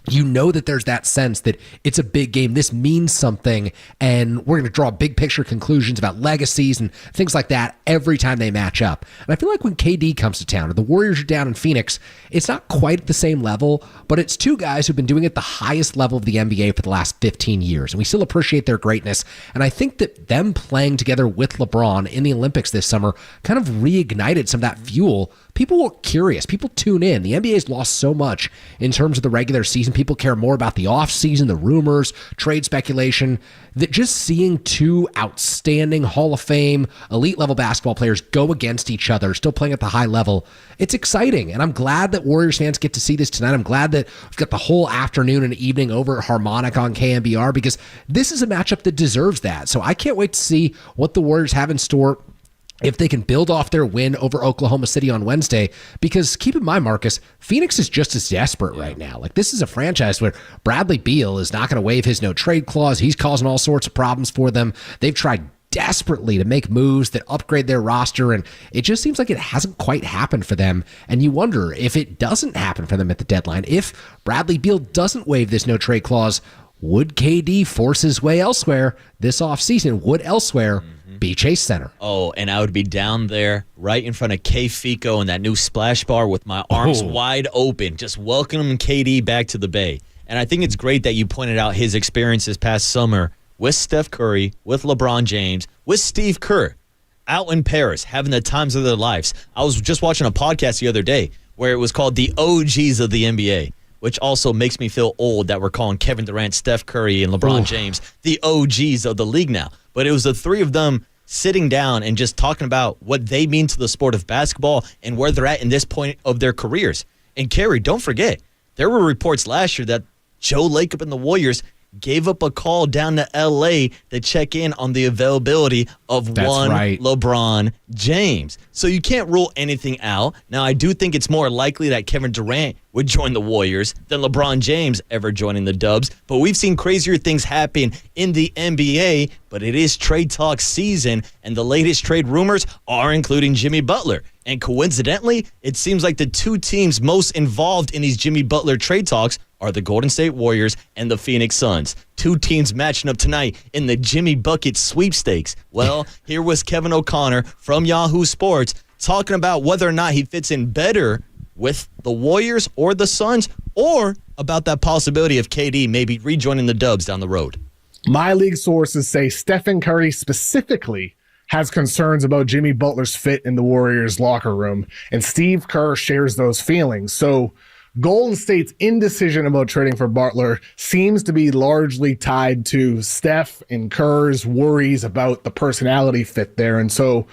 you know that there's that sense that it's a big game. This means something, and we're going to draw big picture conclusions about legacies and things like that every time they match up. And I feel like when KD comes to town or the Warriors are down in Phoenix, it's not quite at the same level, but it's 2 guys who've been doing it at the highest level of the NBA for the last 15 years, and we still appreciate their greatness. And I think that them playing together with LeBron in the Olympics this summer kind of reignited some of that fuel. People were curious. People tune in. The NBA's lost so much in terms of the regular season. People care more about the offseason, the rumors, trade speculation, that just seeing 2 outstanding Hall of Fame, elite level basketball players go against each other, still playing at the high level, it's exciting. And I'm glad that Warriors fans get to see this tonight. I'm glad that we've got the whole afternoon and evening over at Harmonic on KNBR because this is a matchup that deserves that. So I can't wait to see what the Warriors have in store if they can build off their win over Oklahoma City on Wednesday, because keep in mind, Marcus, Phoenix is just as desperate right now. Like, this is a franchise where Bradley Beal is not going to waive his no trade clause. He's causing all sorts of problems for them. They've tried desperately to make moves that upgrade their roster, and it just seems like it hasn't quite happened for them. And you wonder, if it doesn't happen for them at the deadline, if Bradley Beal doesn't waive this no trade clause, would KD force his way elsewhere this offseason? Would elsewhere be Chase Center? Oh, and I would be down there right in front of K Fico in that new splash bar with my arms wide open, just welcoming KD back to the Bay. And I think it's great that you pointed out his experience this past summer with Steph Curry, with LeBron James, with Steve Kerr, out in Paris, having the times of their lives. I was just watching a podcast the other day where it was called The OGs of the NBA, which also makes me feel old that we're calling Kevin Durant, Steph Curry, and LeBron James the OGs of the league now. But it was the three of them sitting down and just talking about what they mean to the sport of basketball and where they're at in this point of their careers. And Kerry, don't forget, there were reports last year that Joe Lacob and the Warriors gave up a call down to L.A. to check in on the availability of LeBron James. So you can't rule anything out. Now, I do think it's more likely that Kevin Durant would join the Warriors than LeBron James ever joining the Dubs. But we've seen crazier things happen in the NBA, but it is trade talk season, and the latest trade rumors are including Jimmy Butler. And coincidentally, it seems like the two teams most involved in these Jimmy Butler trade talks are the Golden State Warriors and the Phoenix Suns. Two teams matching up tonight in the Jimmy Bucket sweepstakes. Well, here was Kevin O'Connor from Yahoo Sports talking about whether or not he fits in better with the Warriors or the Suns, or about that possibility of KD maybe rejoining the Dubs down the road. My league sources say Stephen Curry specifically has concerns about Jimmy Butler's fit in the Warriors locker room, and Steve Kerr shares those feelings. So Golden State's indecision about trading for Butler seems to be largely tied to Steph and Kerr's worries about the personality fit there. And so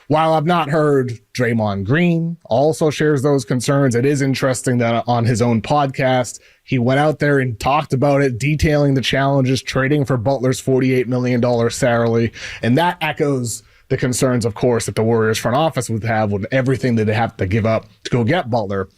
while I've not heard Draymond Green also shares those concerns, it is interesting that on his own podcast, he went out there and talked about it, detailing the challenges trading for Butler's $48 million salary. And that echoes the concerns, of course, that the Warriors front office would have with everything that they have to give up to go get Butler.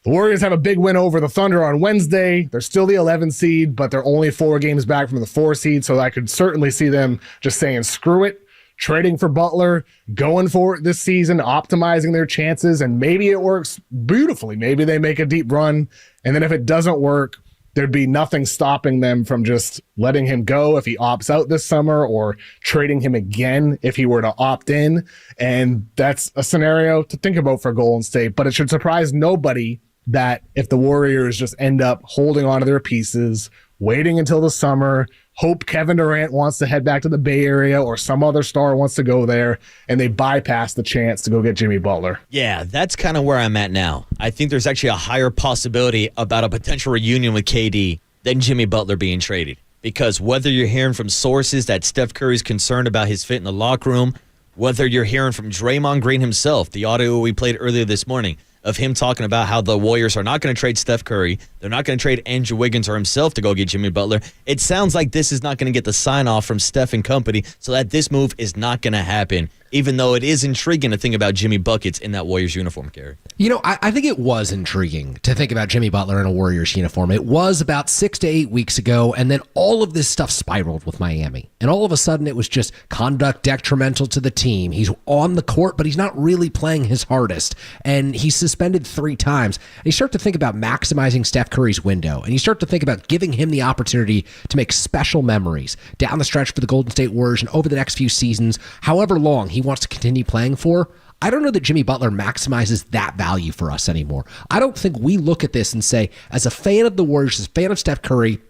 The Warriors have a big win over the Thunder on Wednesday. They're still the 11th seed, but they're only 4 games back from the 4 seed, so I could certainly see them just saying, screw it, trading for Butler, going for it this season, optimizing their chances, and maybe it works beautifully. Maybe they make a deep run, and then if it doesn't work, there'd be nothing stopping them from just letting him go if he opts out this summer, or trading him again if he were to opt in. And that's a scenario to think about for Golden State, but it should surprise nobody that if the Warriors just end up holding on to their pieces, waiting until the summer, hope Kevin Durant wants to head back to the Bay Area or some other star wants to go there, and they bypass the chance to go get Jimmy Butler. Yeah, that's kind of where I'm at now. I think there's actually a higher possibility about a potential reunion with KD than Jimmy Butler being traded. Because whether you're hearing from sources that Steph Curry's concerned about his fit in the locker room, whether you're hearing from Draymond Green himself, the audio we played earlier this morning, of him talking about how the Warriors are not going to trade Steph Curry. They're not going to trade Andrew Wiggins or himself to go get Jimmy Butler. It sounds like this is not going to get the sign-off from Steph and company, so that this move is not going to happen, even though it is intriguing to think about Jimmy Buckets in that Warriors uniform, Gary. You know, I think it was intriguing to think about Jimmy Butler in a Warriors uniform. It was about 6 to 8 weeks ago, and then all of this stuff spiraled with Miami. And all of a sudden, it was just conduct detrimental to the team. He's on the court, but he's not really playing his hardest. And he's suspended 3 times. And you start to think about maximizing Steph Curry's window, and you start to think about giving him the opportunity to make special memories down the stretch for the Golden State Warriors and over the next few seasons, however long he wants to continue playing for. I don't know that Jimmy Butler maximizes that value for us anymore. I don't think we look at this and say, as a fan of the Warriors, as a fan of Steph Curry,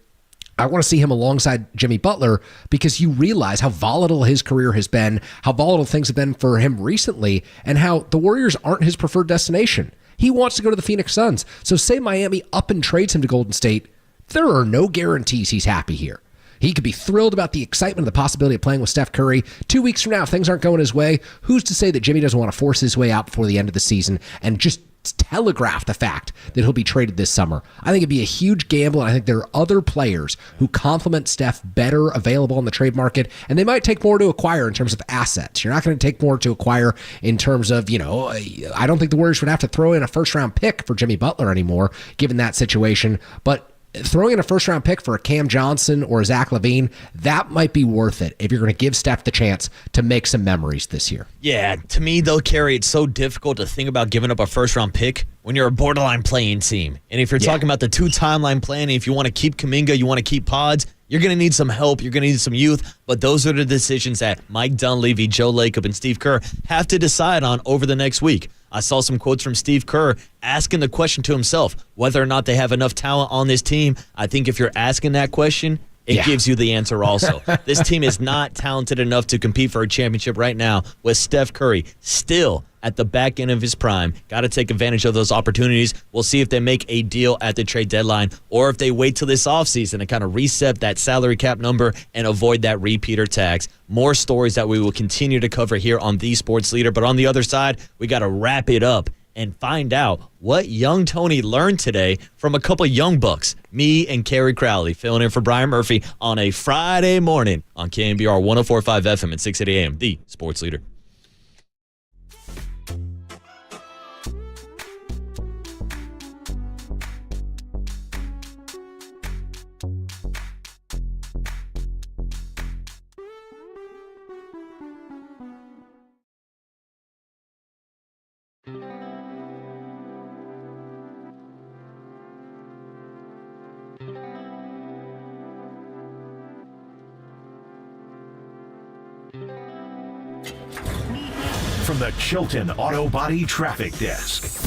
I want to see him alongside Jimmy Butler, because you realize how volatile his career has been, how volatile things have been for him recently, and how the Warriors aren't his preferred destination. He wants to go to the Phoenix Suns. So say Miami up and trades him to Golden State, there are no guarantees he's happy here. He could be thrilled about the excitement of the possibility of playing with Steph Curry. 2 weeks from now, if things aren't going his way, who's to say that Jimmy doesn't want to force his way out before the end of the season and just telegraph the fact that he'll be traded this summer. I think it'd be a huge gamble, and I think there are other players who complement Steph better available on the trade market, and they might take more to acquire in terms of assets. You're not going to take more to acquire in terms of, I don't think the Warriors would have to throw in a first-round pick for Jimmy Butler anymore, given that situation, but throwing in a first-round pick for a Cam Johnson or a Zach LaVine, that might be worth it if you're going to give Steph the chance to make some memories this year. Yeah, to me, though, Kerry, it's so difficult to think about giving up a first-round pick when you're a borderline playing team. And if you're talking about the two-timeline planning, if you want to keep Kuminga, you want to keep Pods, you're going to need some help. You're going to need some youth. But those are the decisions that Mike Dunleavy, Joe Lacob, and Steve Kerr have to decide on over the next week. I saw some quotes from Steve Kerr asking the question to himself, whether or not they have enough talent on this team. I think if you're asking that question, it gives you the answer also. This team is not talented enough to compete for a championship right now with Steph Curry still at the back end of his prime. Got to take advantage of those opportunities. We'll see if they make a deal at the trade deadline or if they wait till this offseason and kind of reset that salary cap number and avoid that repeater tax. More stories that we will continue to cover here on The Sports Leader. But on the other side, we got to wrap it up and find out what young Tony learned today from a couple young bucks. Me and Kerry Crowley filling in for Brian Murphy on a Friday morning on KNBR 104.5 FM and 680 AM, The Sports Leader. From the Chilton Auto Body Traffic Desk.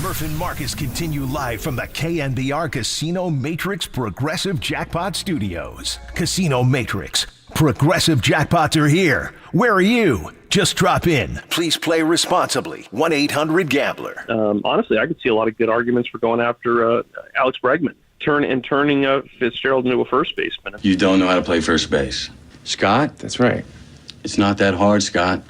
Murph and Marcus continue live from the KNBR Casino Matrix Progressive Jackpot Studios. Casino Matrix. Progressive jackpots are here. Where are you? Just drop in. Please play responsibly. 1-800-GAMBLER. Honestly, I could see a lot of good arguments for going after Alex Bregman. Turning Fitzgerald into a first baseman. You don't know how to play first base. Scott? That's right. It's not that hard, Scott.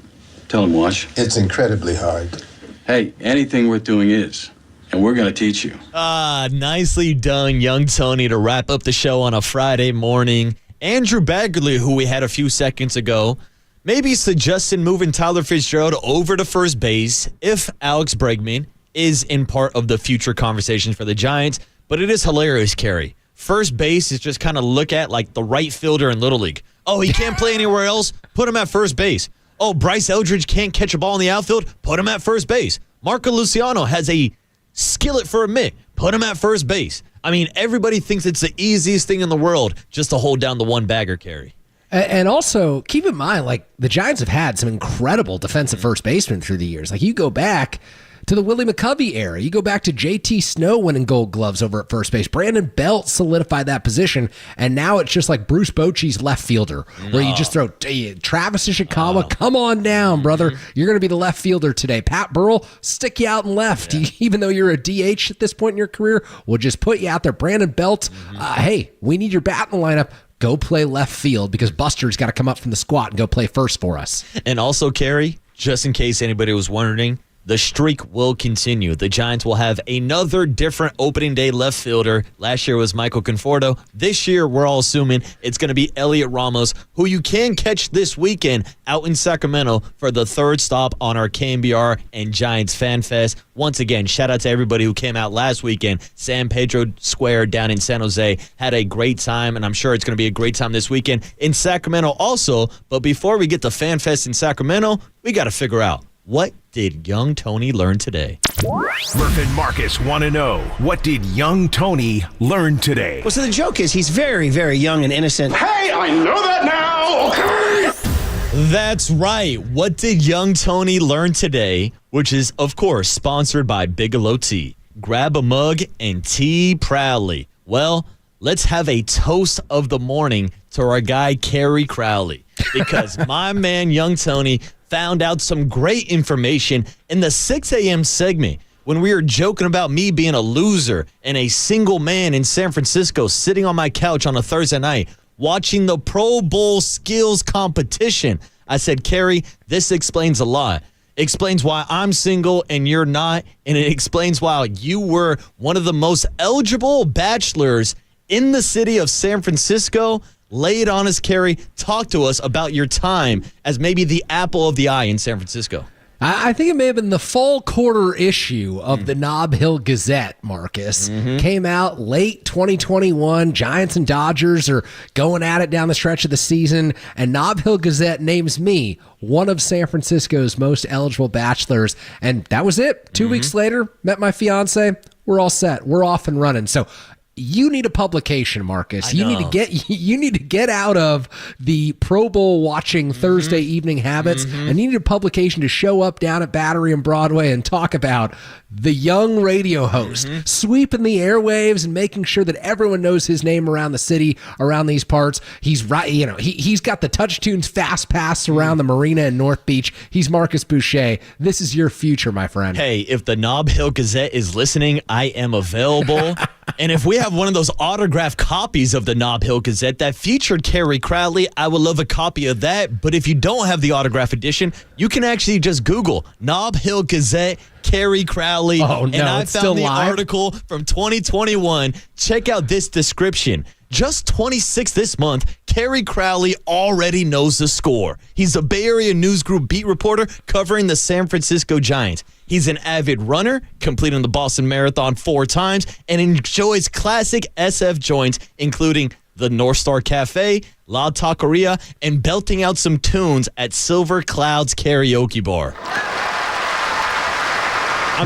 Tell him, Wash. It's incredibly hard. Hey, anything worth doing is. And we're going to teach you. Nicely done, young Tony, to wrap up the show on a Friday morning. Andrew Baggerly, who we had a few seconds ago, maybe suggesting moving Tyler Fitzgerald over to first base if Alex Bregman is in part of the future conversations for the Giants. But it is hilarious, Kerry. First base is just kind of look at like the right fielder in Little League. Oh, he can't play anywhere else? Put him at first base. Oh, Bryce Eldridge can't catch a ball in the outfield? Put him at first base. Marco Luciano has a skillet for a mitt. Put him at first base. I mean, everybody thinks it's the easiest thing in the world just to hold down the one bagger, Kerry. And also, keep in mind, like, the Giants have had some incredible defensive first basemen through the years. Like, you go back to the Willie McCovey era. You go back to J.T. Snow winning Gold Gloves over at first base. Brandon Belt solidified that position, and now it's just like Bruce Bochy's left fielder, where you just throw Travis Ishikawa, come on down, brother. You're going to be the left fielder today. Pat Burrell, stick you out in left. Even though you're a DH at this point in your career, we'll just put you out there. Brandon Belt, hey, we need your bat in the lineup. Go play left field because Buster's got to come up from the squat and go play first for us. And also, Kerry, just in case anybody was wondering, the streak will continue. The Giants will have another different opening day left fielder. Last year was Michael Conforto. This year, we're all assuming it's going to be Elliot Ramos, who you can catch this weekend out in Sacramento for the third stop on our KNBR and Giants Fan Fest. Once again, shout out to everybody who came out last weekend. San Pedro Square down in San Jose had a great time, and I'm sure it's going to be a great time this weekend in Sacramento also. But before we get to Fan Fest in Sacramento, we got to figure out, what did young Tony learn today? Murph and Marcus want to know, what did young Tony learn today? Well, so the joke is he's very, very young and innocent. Hey, I know that now, okay? That's right. What did young Tony learn today? Which is, of course, sponsored by Bigelow Tea. Grab a mug and tea proudly. Well, let's have a toast of the morning to our guy, Kerry Crowley. Because my man, young Tony, found out some great information in the 6 a.m. segment when we were joking about me being a loser and a single man in San Francisco sitting on my couch on a Thursday night watching the Pro Bowl skills competition. I said, Kerry, this explains a lot. Explains why I'm single and you're not, and it explains why you were one of the most eligible bachelors in the city of San Francisco. Lay it on us, Kerry. Talk to us about your time as maybe the apple of the eye in San Francisco. I think it may have been the fall quarter issue of the Nob Hill Gazette, Marcus. Came out late 2021. Giants and Dodgers are going at it down the stretch of the season, and Nob Hill Gazette names me one of San Francisco's most eligible bachelors, and that was it. 2 weeks later, met my fiance. We're all set. We're off and running. So you need a publication, Marcus. You need to get out of the Pro Bowl watching Thursday evening habits, and you need a publication to show up down at Battery and Broadway and talk about the young radio host sweeping the airwaves and making sure that everyone knows his name around the city, around these parts. He's right, he's got the Touch Tunes fast pass around the marina in North Beach. He's Marcus Boucher. This is your future, my friend. Hey, if the Nob Hill Gazette is listening, I am available. And if we have one of those autographed copies of the Nob Hill Gazette that featured Kerry Crowley, I would love a copy of that. But if you don't have the autograph edition, you can actually just Google Nob Hill Gazette, Kerry Crowley. Oh, no, and I it's found still the live? article from 2021. Check out this description. Just 26 this month, Kerry Crowley already knows the score. He's a Bay Area News Group beat reporter covering the San Francisco Giants. He's an avid runner, completing the Boston Marathon 4 times, and enjoys classic SF joints, including the North Star Cafe, La Taqueria, and belting out some tunes at Silver Clouds Karaoke Bar.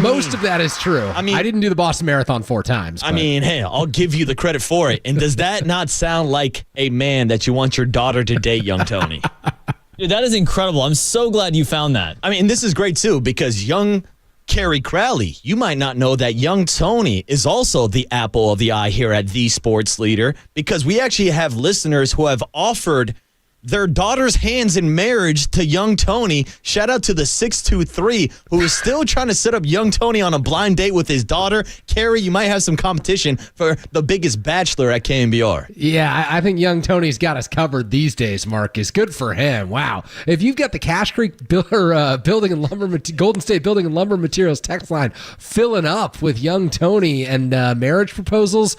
Most of that is true. I didn't do the Boston Marathon 4 times. I mean, hey, I'll give you the credit for it. And does that not sound like a man that you want your daughter to date, young Tony? Dude, that is incredible. I'm so glad you found that. I mean, this is great, too, because young Carrie Crowley, you might not know that young Tony is also the apple of the eye here at The Sports Leader, because we actually have listeners who have offered their daughter's hands in marriage to young Tony. Shout out to the 623 who is still trying to set up young Tony on a blind date with his daughter. Carrie, you might have some competition for the biggest bachelor at KNBR. Yeah, I think young Tony's got us covered these days, Marcus. Good for him. Wow. If you've got the Cash Creek Building and Lumber, Golden State Building and Lumber Materials text line filling up with young Tony and marriage proposals,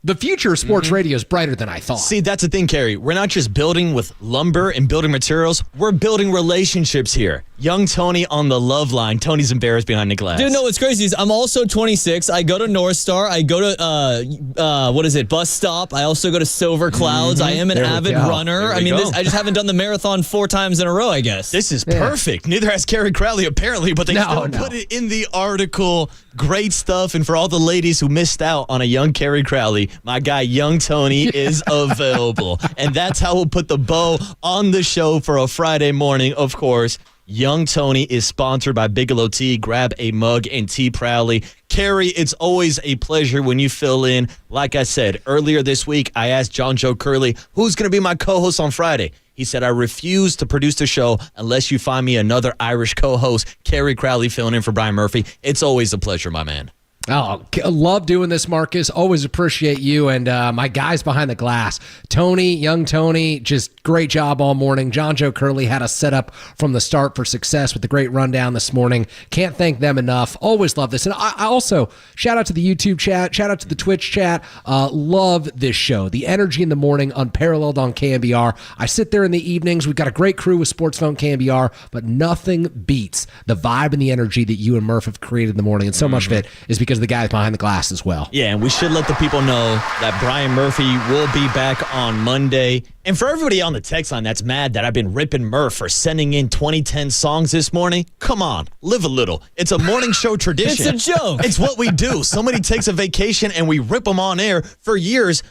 the future of sports radio is brighter than I thought. See, that's the thing, Carrie. We're not just building with lumber and building materials. We're building relationships here. Young Tony on the love line. Tony's embarrassed behind the glass. Dude, no, what's crazy is I'm also 26. I go to North Star. I go to, Bus Stop. I also go to Silver Clouds. I am an avid runner. I mean, I just haven't done the marathon 4 times in a row, I guess. This is perfect. Neither has Carrie Crowley, apparently, but they still put it in the article. Great stuff. And for all the ladies who missed out on a young Carrie Crowley, my guy, young Tony, is available. And that's how we'll put the bow on the show for a Friday morning, of course. Young Tony is sponsored by Bigelow Tea. Grab a mug and tea proudly. Carrie, it's always a pleasure when you fill in. Like I said, earlier this week, I asked John Joe Curley, who's going to be my co-host on Friday? He said, I refuse to produce the show unless you find me another Irish co-host. Carrie Crowley filling in for Brian Murphy. It's always a pleasure, my man. Oh, love doing this, Marcus. Always appreciate you and my guys behind the glass. Tony, young Tony, just great job all morning. John Joe Curley had us set up from the start for success with the great rundown this morning. Can't thank them enough. Always love this. And I also, shout out to the YouTube chat, shout out to the Twitch chat. Love this show. The energy in the morning, unparalleled on KNBR. I sit there in the evenings. We've got a great crew with Sports Phone KNBR, but nothing beats the vibe and the energy that you and Murph have created in the morning. And so much of it is because of the guys behind the glass as well. Yeah, and we should let the people know that Brian Murphy will be back on Monday. And for everybody on the text line that's mad that I've been ripping Murph for sending in 2010 songs this morning, come on, live a little. It's a morning show tradition. It's a joke. It's what we do. Somebody takes a vacation and we rip them on air. For years,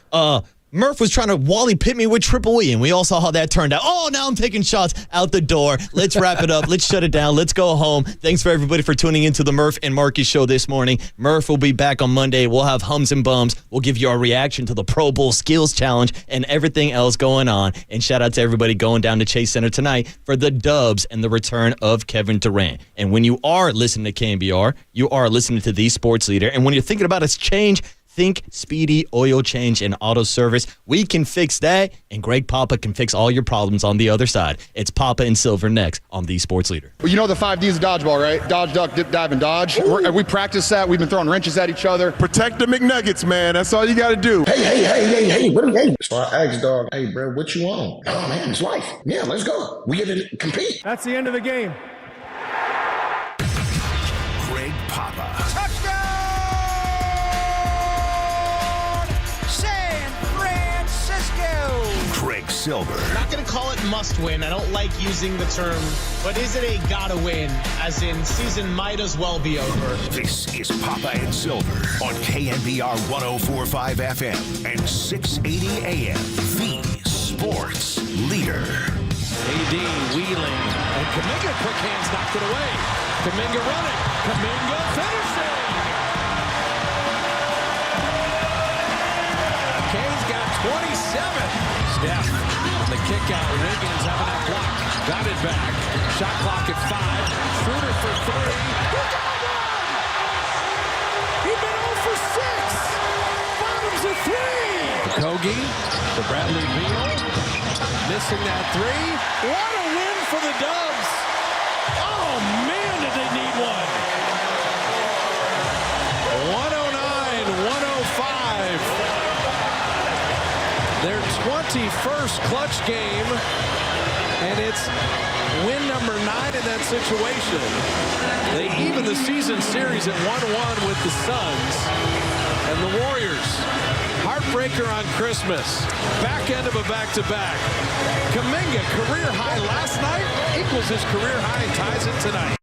Murph was trying to Wally pit me with Triple E, and we all saw how that turned out. Oh, now I'm taking shots out the door. Let's wrap it up. Let's shut it down. Let's go home. Thanks for everybody for tuning into the Murph and Marky show this morning. Murph will be back on Monday. We'll have hums and bums. We'll give you our reaction to the Pro Bowl Skills Challenge and everything else going on. And shout out to everybody going down to Chase Center tonight for the Dubs and the return of Kevin Durant. And when you are listening to KNBR, you are listening to the Sports Leader. And when you're thinking about its change, think Speedy Oil Change and Auto Service. We can fix that, and Greg Papa can fix all your problems on the other side. It's Papa and Silver next on The Sports Leader. Well, you know the 5 Ds of dodgeball, right? Dodge, duck, dip, dive, and dodge. We practice that. We've been throwing wrenches at each other. Protect the McNuggets, man. That's all you got to do. Hey, what are you? So I asked dog, hey, bro, what you on? Oh, man, it's life. Yeah, let's go. We get to compete. That's the end of the game. Greg Papa. Craig Silver. I'm not going to call it must win. I don't like using the term, but is it a gotta win? As in, season might as well be over. This is Papa and Silver on KNBR 104.5 FM and 680 AM. The Sports Leader. AD wheeling, and Kuminga quick hands knocked it away. Kuminga running. Kuminga finishing. K's got 27. Steph on the kick out. Wiggins having that block. Got it back. Shot clock at 5. Schroeder for 3. He got one! He's been 0 for 6. Bottoms of 3. Kogi to Bradley Beal. Missing that 3. What a win for the Dubs. Oh, man, did they need one. 109-105. Their 21st clutch game, and it's win number 9 in that situation. They even the season series at 1-1 with the Suns and the Warriors. Heartbreaker on Christmas. Back end of a back-to-back. Kuminga, career high last night, equals his career high and ties it tonight.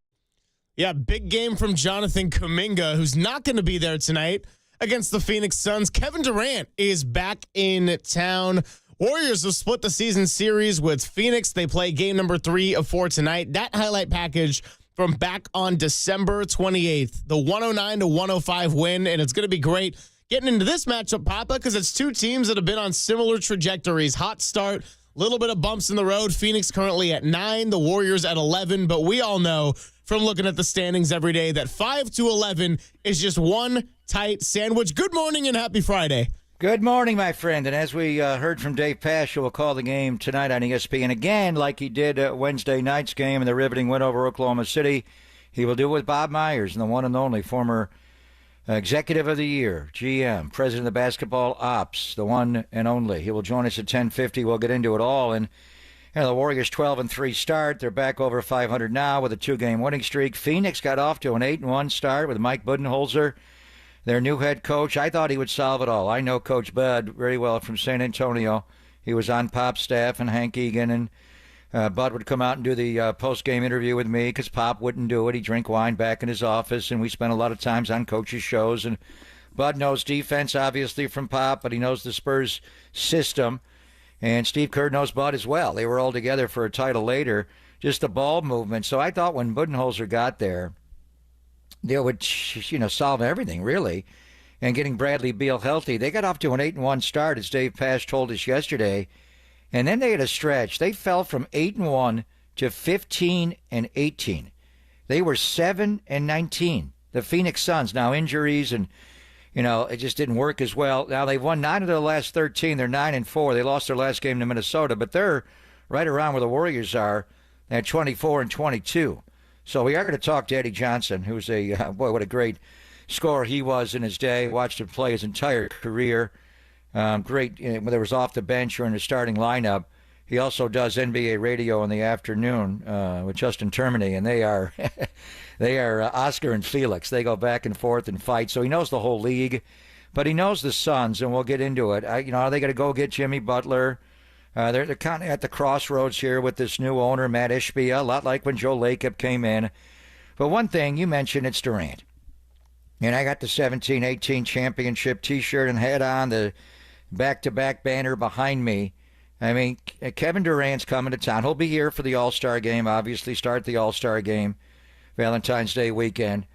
Yeah, big game from Jonathan Kuminga, who's not going to be there tonight against the Phoenix Suns. Kevin Durant is back in town. Warriors will split the season series with Phoenix. They play game number 3 of 4 tonight. That highlight package from back on December 28th. The 109-105 win, and it's going to be great getting into this matchup, Papa, because it's two teams that have been on similar trajectories. Hot start, little bit of bumps in the road. Phoenix currently at 9, the Warriors at 11, but we all know from looking at the standings every day that 5-11 is just one tight sandwich. Good morning and happy Friday. Good morning, my friend. And as we heard from Dave Pasch, who will call the game tonight on ESPN again, like he did Wednesday night's game in the riveting win over Oklahoma City, he will do it with Bob Myers, and the one and only former Executive of the Year, GM, President of Basketball Ops, the one and only. He will join us at 10:50. We'll get into it all. And the Warriors 12-3 start. They're back over 500 now with a 2-game winning streak. Phoenix got off to an 8-1 start with Mike Budenholzer, their new head coach. I thought he would solve it all. I know Coach Bud very well from San Antonio. He was on Pop's staff, and Hank Egan and Bud would come out and do the post-game interview with me because Pop wouldn't do it. He'd drink wine back in his office, and we spent a lot of times on coaches' shows. And Bud knows defense, obviously, from Pop, but he knows the Spurs system. And Steve Kerr knows Bud as well. They were all together for a title later. Just the ball movement. So I thought when Budenholzer got there, they would, solve everything, really. And getting Bradley Beal healthy. They got off to an 8-1 start, as Dave Pasch told us yesterday. And then they had a stretch. They fell from 8-1 to 15-18. They were 7-19. The Phoenix Suns, now injuries and, it just didn't work as well. Now they've won 9 of their last 13. They're 9-4. They lost their last game to Minnesota, but they're right around where the Warriors are at 24-22. So we are going to talk to Eddie Johnson, who's what a great scorer he was in his day. Watched him play his entire career. Great, whether it was off the bench or in the starting lineup. He also does NBA radio in the afternoon with Justin Termini, and they are Oscar and Felix. They go back and forth and fight. So he knows the whole league, but he knows the Suns, and we'll get into it. Are they going to go get Jimmy Butler? They're kind of at the crossroads here with this new owner, Matt Ishbia, a lot like when Joe Lacob came in. But one thing you mentioned, it's Durant. And I got the 17-18 championship T-shirt and had on the back-to-back banner behind me. I mean, Kevin Durant's coming to town. He'll be here for the All-Star game, obviously, start the All-Star game, Valentine's Day weekend.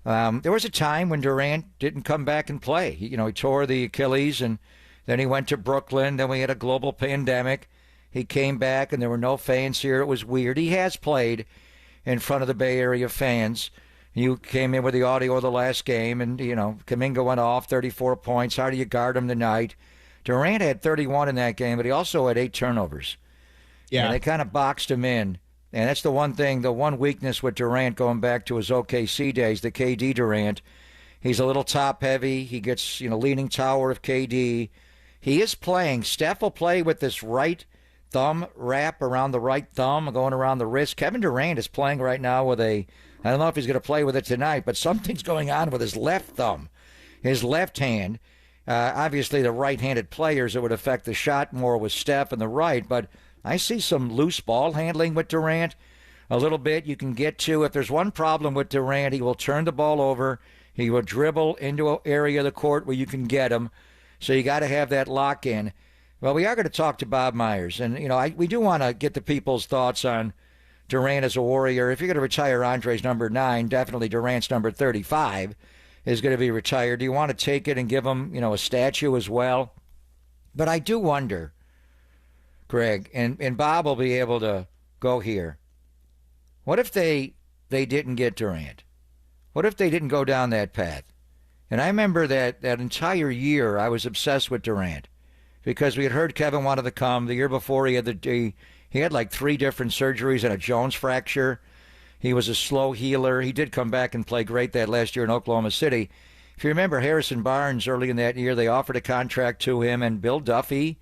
There was a time when Durant didn't come back and play. He tore the Achilles, and then he went to Brooklyn. Then we had a global pandemic. He came back, and there were no fans here. It was weird. He has played in front of the Bay Area fans. You came in with the audio of the last game, and, Kuminga went off, 34 points. How do you guard him tonight? Durant had 31 in that game, but he also had 8 turnovers. Yeah. And they kind of boxed him in. And that's the one thing, the one weakness with Durant going back to his OKC days, the KD Durant. He's a little top-heavy. He gets, leaning tower of KD. He is playing. Steph will play with this right thumb wrap around the right thumb, going around the wrist. Kevin Durant is playing right now with I don't know if he's going to play with it tonight, but something's going on with his left thumb, his left hand. Obviously, the right-handed players, it would affect the shot more with Steph and the right, but I see some loose ball handling with Durant a little bit. You can get to, if there's one problem with Durant, he will turn the ball over. He will dribble into an area of the court where you can get him. So you got to have that lock in. Well, we are going to talk to Bob Myers, and we do want to get the people's thoughts on Durant as a Warrior. If you're going to retire Andre's number 9, definitely Durant's number 35 is going to be retired. Do you want to take it and give him, a statue as well? But I do wonder, Greg, and Bob will be able to go here. What if they didn't get Durant? What if they didn't go down that path? And I remember that entire year I was obsessed with Durant because we had heard Kevin wanted to come. The year before he had like 3 different surgeries and a Jones fracture. He was a slow healer. He did come back and play great that last year in Oklahoma City. If you remember Harrison Barnes early in that year, they offered a contract to him, and Bill Duffy,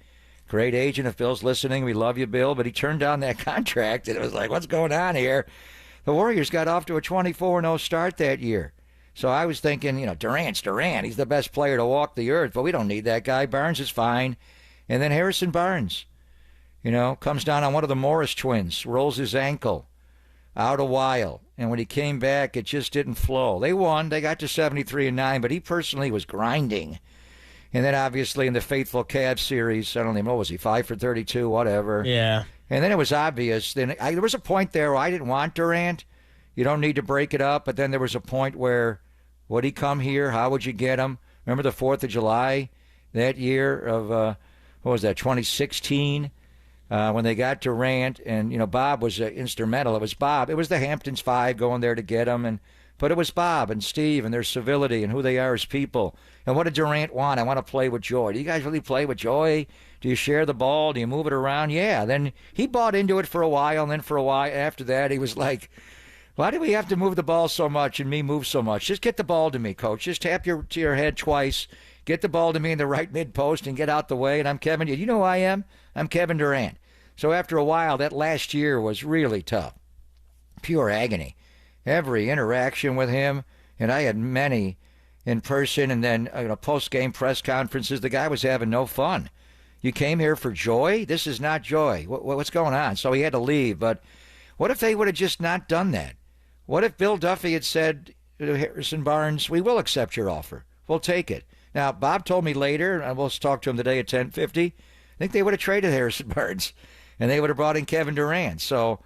great agent. If Bill's listening, we love you, Bill, but he turned down that contract, and it was like, what's going on here? The Warriors got off to a 24-0 start that year. So I was thinking, Durant's Durant. He's the best player to walk the earth, but we don't need that guy. Barnes is fine. And then Harrison Barnes, comes down on one of the Morris twins, rolls his ankle, out a while. And when he came back, it just didn't flow. They won. They got to 73-9, but he personally was grinding. And then obviously in the faithful Cavs series, I don't even know, was he 5 for 32, whatever. Yeah. And then it was obvious. Then there was a point there where I didn't want Durant. You don't need to break it up. But then there was a point where, would he come here? How would you get him? Remember the 4th of July that year of, what was that, 2016? When they got Durant, and, Bob was instrumental. It was Bob. It was the Hamptons Five going there to get him. But it was Bob and Steve and their civility and who they are as people. And what did Durant want? I want to play with joy. Do you guys really play with joy? Do you share the ball? Do you move it around? Yeah. Then he bought into it for a while, and then for a while after that, he was like, why do we have to move the ball so much and me move so much? Just get the ball to me, coach. Just tap to your head twice. Get the ball to me in the right mid-post and get out the way. And I'm Kevin. You know who I am? I'm Kevin Durant. So after a while, that last year was really tough. Pure agony. Every interaction with him, and I had many in person, and then post-game press conferences, the guy was having no fun. You came here for joy? This is not joy. What's going on? So he had to leave. But what if they would have just not done that? What if Bill Duffy had said to Harrison Barnes, we will accept your offer. We'll take it. Now, Bob told me later, and we'll talk to him today at 10:50, I think they would have traded Harrison Barnes, and they would have brought in Kevin Durant. So,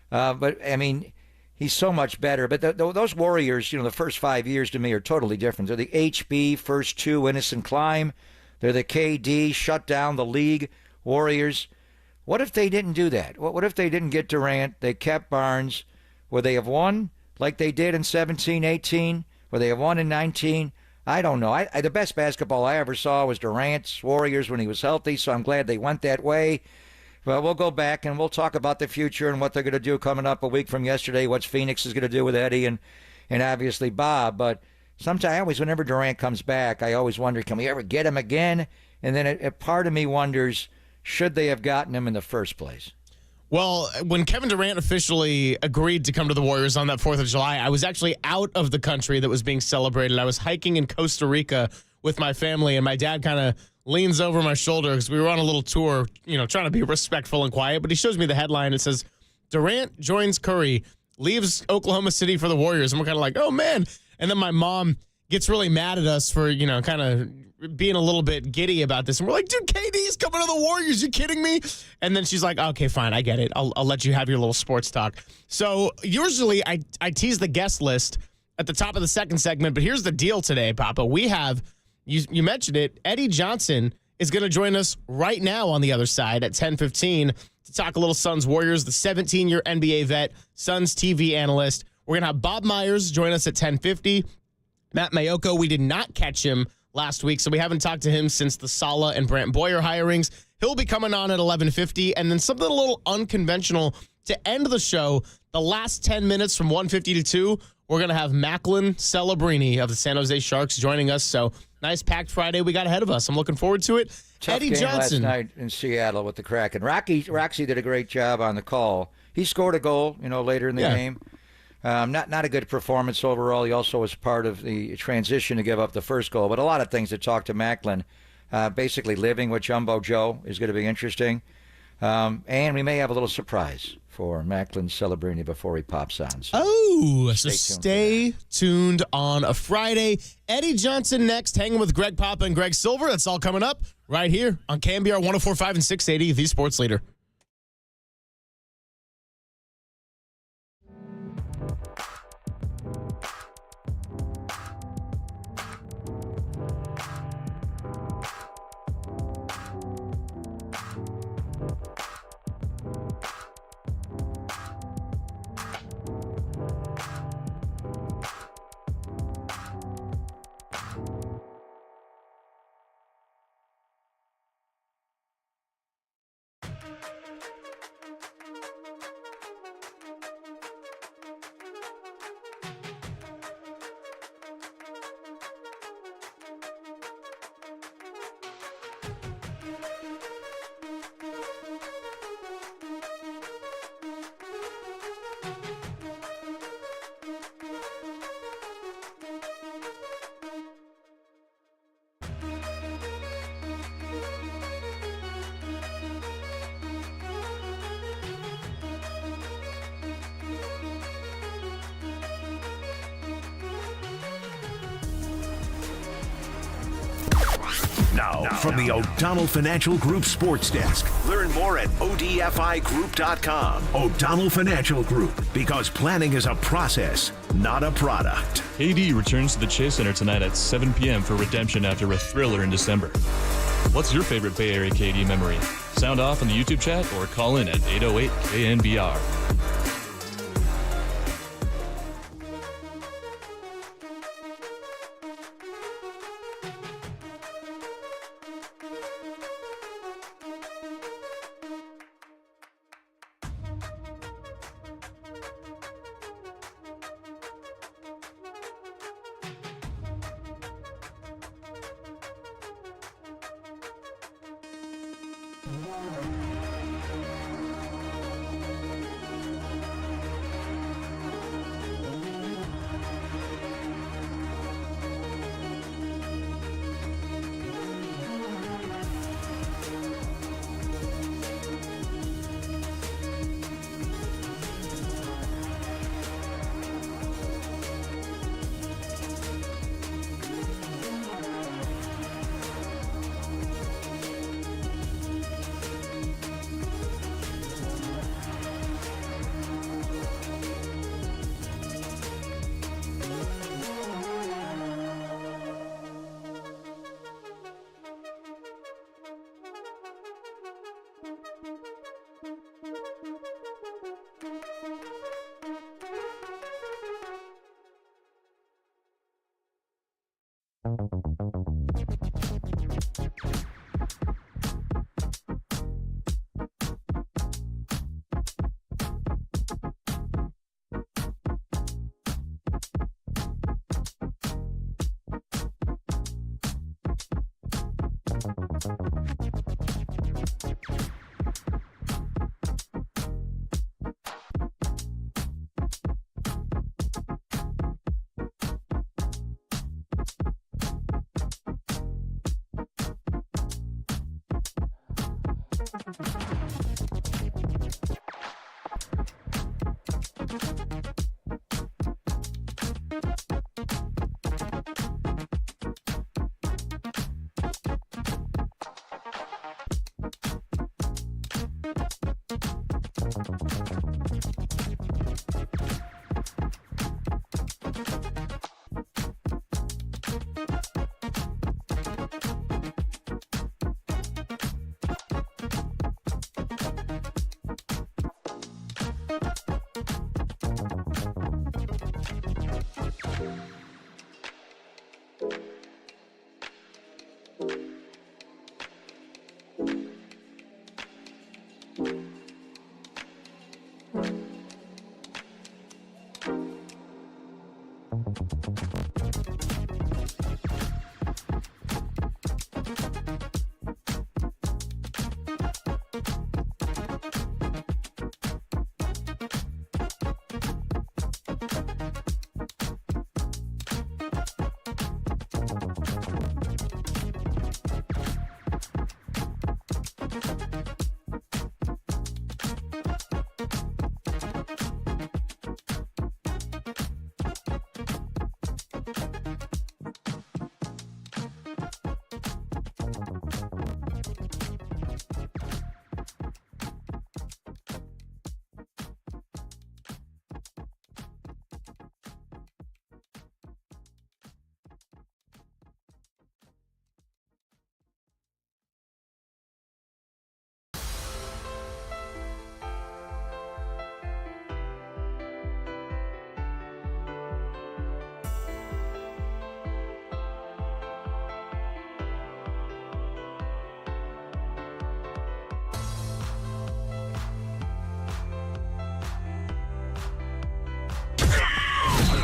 but, I mean, he's so much better. But those Warriors, the first 5 years to me are totally different. They're the HB first 2 innocent climb. They're the KD shut down the league Warriors. What if they didn't do that? What if they didn't get Durant? They kept Barnes. Would they have won like they did in 17, 18? Would they have won in 19? I don't know. The best basketball I ever saw was Durant's Warriors when he was healthy, so I'm glad they went that way. Well, we'll go back and we'll talk about the future and what they're going to do coming up a week from yesterday, what Phoenix is going to do with Eddie and obviously Bob. But sometimes, whenever Durant comes back, I always wonder, can we ever get him again? And then a part of me wonders, should they have gotten him in the first place? Well, when Kevin Durant officially agreed to come to the Warriors on that 4th of July, I was actually out of the country that was being celebrated. I was hiking in Costa Rica with my family, and my dad kind of leans over my shoulder because we were on a little tour, trying to be respectful and quiet. But he shows me the headline. It says, Durant joins Curry, leaves Oklahoma City for the Warriors. And we're kind of like, oh, man. And then my mom gets really mad at us for, kind of being a little bit giddy about this. And we're like, dude, KD is coming to the Warriors. You kidding me? And then she's like, okay, fine. I get it. I'll let you have your little sports talk. So usually I tease the guest list at the top of the second segment. But here's the deal today, Papa. We have, you mentioned it, Eddie Johnson is going to join us right now on the other side at 10:15 to talk a little Suns Warriors, the 17-year NBA vet, Suns TV analyst. We're going to have Bob Myers join us at 10:50. Matt Mayoko, we did not catch him last week, so we haven't talked to him since the Sala and Brant Boyer hirings. He'll be coming on at 11:50, and then something a little unconventional to end the show. The last 10 minutes from 1:50 to 2, we're going to have Macklin Celebrini of the San Jose Sharks joining us. So nice packed Friday we got ahead of us. I'm looking forward to it. Tough Eddie game Johnson last night in Seattle with the Kraken. Roxy did a great job on the call. He scored a goal, later in the game. Not a good performance overall. He also was part of the transition to give up the first goal. But a lot of things to talk to Macklin. Basically living with Jumbo Joe is going to be interesting. And we may have a little surprise for Macklin Celebrini before he pops on. So stay tuned on a Friday. Eddie Johnson next, hanging with Greg Papa and Greg Silver. That's all coming up right here on KNBR 104.5 and 680, the Sports Leader. Now, from the O'Donnell Financial Group Sports Desk. Learn more at odfigroup.com. O'Donnell Financial Group, because planning is a process, not a product. KD returns to the Chase Center tonight at 7 p.m. for redemption after a thriller in December. What's your favorite Bay Area KD memory? Sound off in the YouTube chat or call in at 808 KNBR.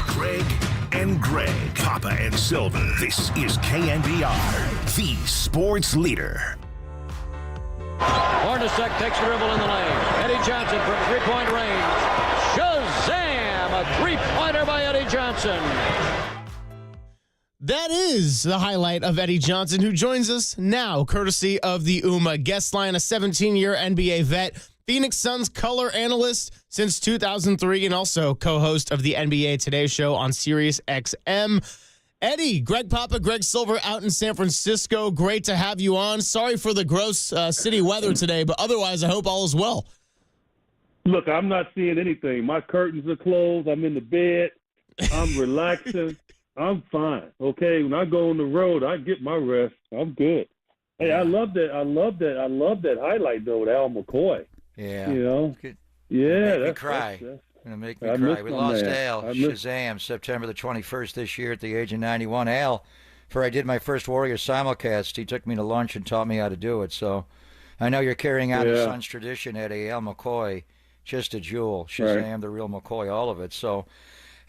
Greg and Greg, Papa and Silver. This is KNBR, the sports leader. Hornacek takes the dribble in the lane. Eddie Johnson from three-point range. Shazam! A three-pointer by Eddie Johnson. That is the highlight of Eddie Johnson, who joins us now, courtesy of the UMA guest line, a 17-year NBA vet, Phoenix Suns color analyst since 2003, and also co-host of the NBA Today show on Sirius XM. Eddie, Greg Papa, Greg Silver out in San Francisco. Great to have you on. Sorry for the gross city weather today, but otherwise I hope all is well. Look, I'm not seeing anything. My curtains are closed. I'm in the bed. I'm relaxing. I'm fine. Okay, when I go on the road, I get my rest. I'm good. Hey, I love that. I love that highlight though with Al McCoy. Yeah. You know. Good. Yeah. Make me cry. Gonna make me I cry. miss We my lost man. Al I miss- Shazam September the 21st this year at the age of 91. Al, for I did my first Warrior simulcast, he took me to lunch and taught me how to do it. So I know you're carrying on the Yeah. Suns tradition, Eddie. Al McCoy, just a jewel. Shazam, Right. the real McCoy, all of it. So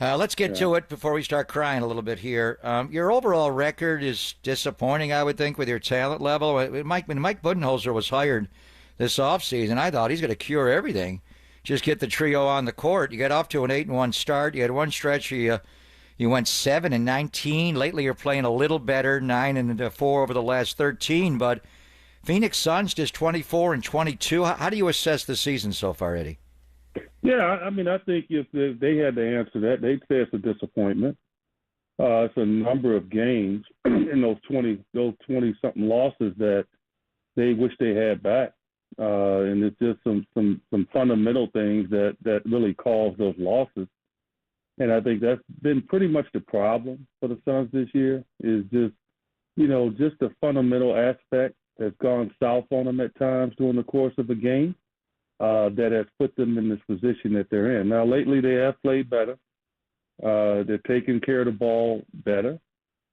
let's get to it before we start crying a little bit here. Your overall record is disappointing, I would think, with your talent level. When Mike Budenholzer was hired this offseason, I thought he's going to cure everything. Just get the trio on the court. You got off to an 8-1 start. You had one stretch you went 7-19. Lately, you're playing a little better, 9-4 over the last 13. But Phoenix Suns just 24-22. How do you assess the season so far, Eddie? Yeah, I mean, I think if they had to answer that, they'd say it's a disappointment. It's a number of games in those 20-something losses that they wish they had back. And it's just some fundamental things that really caused those losses. And I think that's been pretty much the problem for the Suns this year is just the fundamental aspect that's gone south on them at times during the course of a game that has put them in this position that they're in. Now, lately they have played better. They're taking care of the ball better.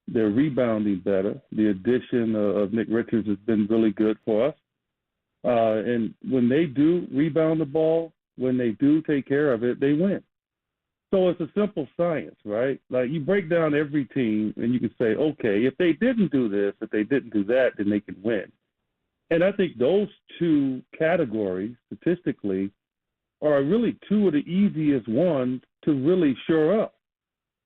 They're rebounding better. The addition of Nick Richards has been really good for us. And when they do rebound the ball, when they do take care of it, they win. So it's a simple science, right? Like you break down every team and you can say, okay, if they didn't do this, if they didn't do that, then they can win. And I think those two categories, statistically, are really two of the easiest ones to really shore up.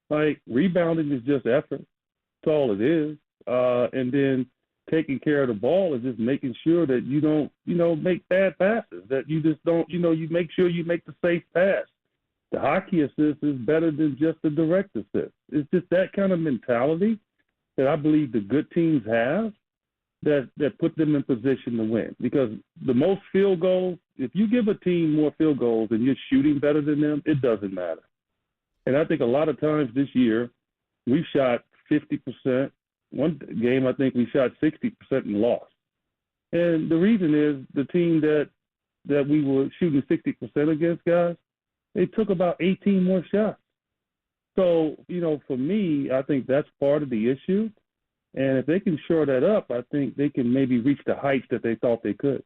Like rebounding is just effort. That's all it is. And then taking care of the ball is just making sure that you don't, make bad passes, that you just don't, you make sure you make the safe pass. The hockey assist is better than just the direct assist. It's just that kind of mentality that I believe the good teams have that put them in position to win. Because the most field goals, if you give a team more field goals and you're shooting better than them, it doesn't matter. And I think a lot of times this year, we shot 50%. One game, I think we shot 60% and lost. And the reason is the team that we were shooting 60% against, guys, they took about 18 more shots. So, for me, I think that's part of the issue. And if they can shore that up, I think they can maybe reach the heights that they thought they could.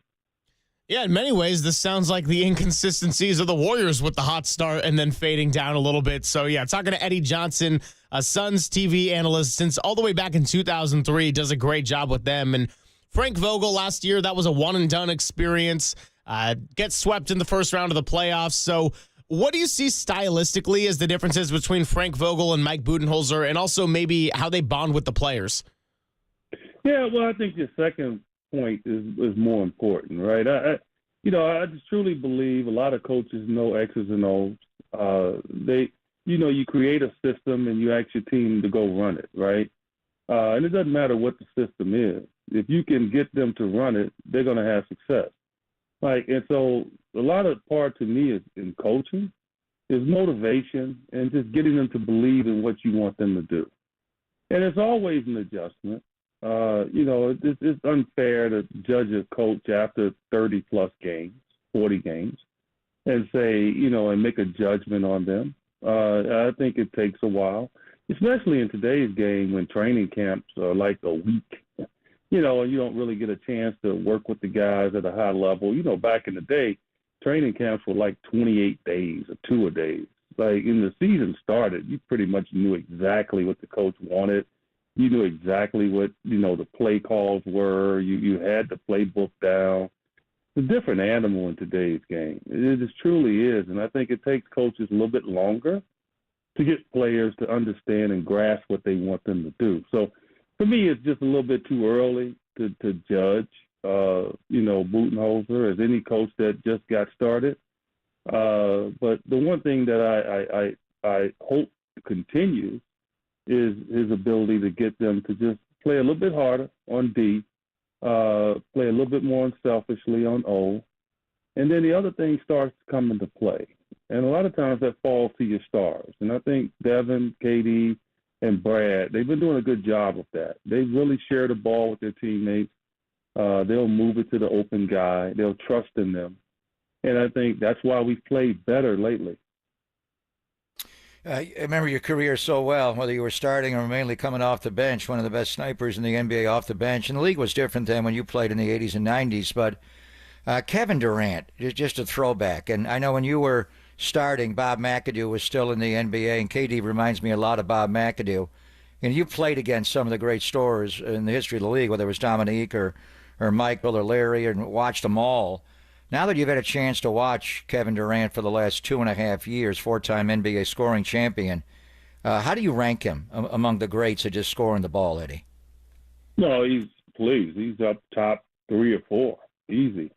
Yeah, in many ways, this sounds like the inconsistencies of the Warriors with the hot start and then fading down a little bit. So, yeah, talking to Eddie Johnson, a Suns TV analyst since all the way back in 2003, does a great job with them. And Frank Vogel last year, that was a one-and-done experience. Gets swept in the first round of the playoffs. So what do you see stylistically as the differences between Frank Vogel and Mike Budenholzer, and also maybe how they bond with the players? Yeah, well, I think your second point is more important, right? I just truly believe a lot of coaches know X's and O's. You create a system and you ask your team to go run it, right? And it doesn't matter what the system is. If you can get them to run it, they're going to have success. And so a lot of part to me is in coaching is motivation and just getting them to believe in what you want them to do. And it's always an adjustment. It's unfair to judge a coach after 30-plus games, 40 games, and say, and make a judgment on them. I think it takes a while, especially in today's game when training camps are like a week, and you don't really get a chance to work with the guys at a high level. Back in the day, training camps were like 28 days or 2 a days. Like, when the season started, you pretty much knew exactly what the coach wanted. You knew exactly what, the play calls were. You had the playbook down. It's a different animal in today's game. It just truly is. And I think it takes coaches a little bit longer to get players to understand and grasp what they want them to do. So for me, it's just a little bit too early to judge, Budenholzer as any coach that just got started. But the one thing that I hope continues is his ability to get them to just play a little bit harder on D, play a little bit more unselfishly on O, and then the other thing starts to come into play. And a lot of times that falls to your stars. And I think Devin, KD, and Brad, they've been doing a good job of that. They really share the ball with their teammates. They'll move it to the open guy. They'll trust in them. And I think that's why we've played better lately. I remember your career so well, whether you were starting or mainly coming off the bench, one of the best snipers in the NBA off the bench. And the league was different than when you played in the 80s and 90s. But Kevin Durant, just a throwback. And I know when you were starting, Bob McAdoo was still in the NBA, and KD reminds me a lot of Bob McAdoo. And you played against some of the great scorers in the history of the league, whether it was Dominique or Michael or Larry, and watched them all. Now that you've had a chance to watch Kevin Durant for the last 2.5 years, four-time NBA scoring champion, how do you rank him among the greats at just scoring the ball, Eddie? No, he's up top 3 or 4, easy.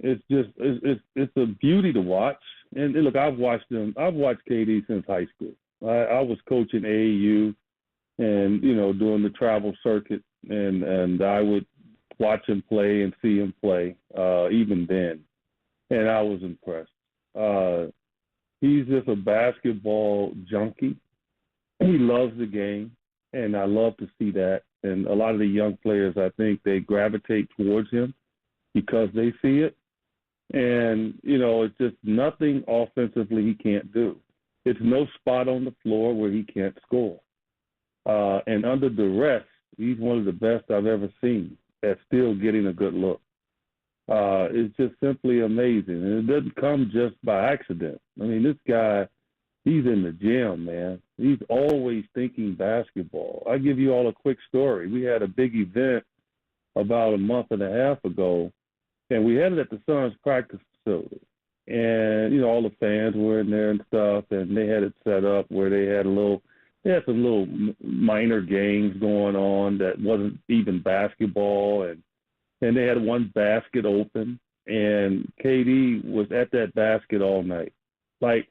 It's a beauty to watch. And look, I've watched KD since high school. I was coaching AAU, and doing the travel circuit, and I would watch him play and see him play, even then. And I was impressed. He's just a basketball junkie. He loves the game, and I love to see that. And a lot of the young players, I think, they gravitate towards him because they see it. And, it's just nothing offensively he can't do. It's no spot on the floor where he can't score. And under duress, he's one of the best I've ever seen at still getting a good look. It's just simply amazing. And it doesn't come just by accident. I mean, this guy, he's in the gym, man. He's always thinking basketball. I'll give you all a quick story. We had a big event about a month and a half ago, and we had it at the Suns practice facility. And, all the fans were in there and stuff, and they had it set up where they had some little minor games going on that wasn't even basketball, and they had one basket open, and KD was at that basket all night. Like,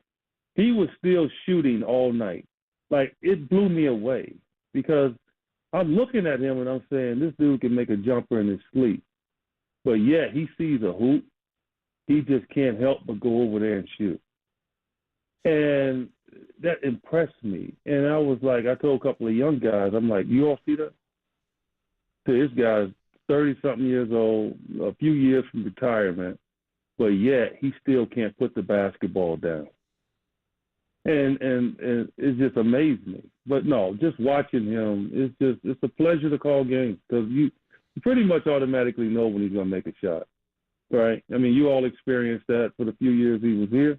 he was still shooting all night. Like, it blew me away because I'm looking at him and I'm saying, this dude can make a jumper in his sleep. But yet he sees a hoop. He just can't help but go over there and shoot. And that impressed me. And I was like, I told a couple of young guys, I'm like, you all see that? So this guy's 30-something years old, a few years from retirement, but yet he still can't put the basketball down. And it just amazed me. But no, just watching him, it's a pleasure to call games because you pretty much automatically know when he's going to make a shot, right? I mean, you all experienced that for the few years he was here.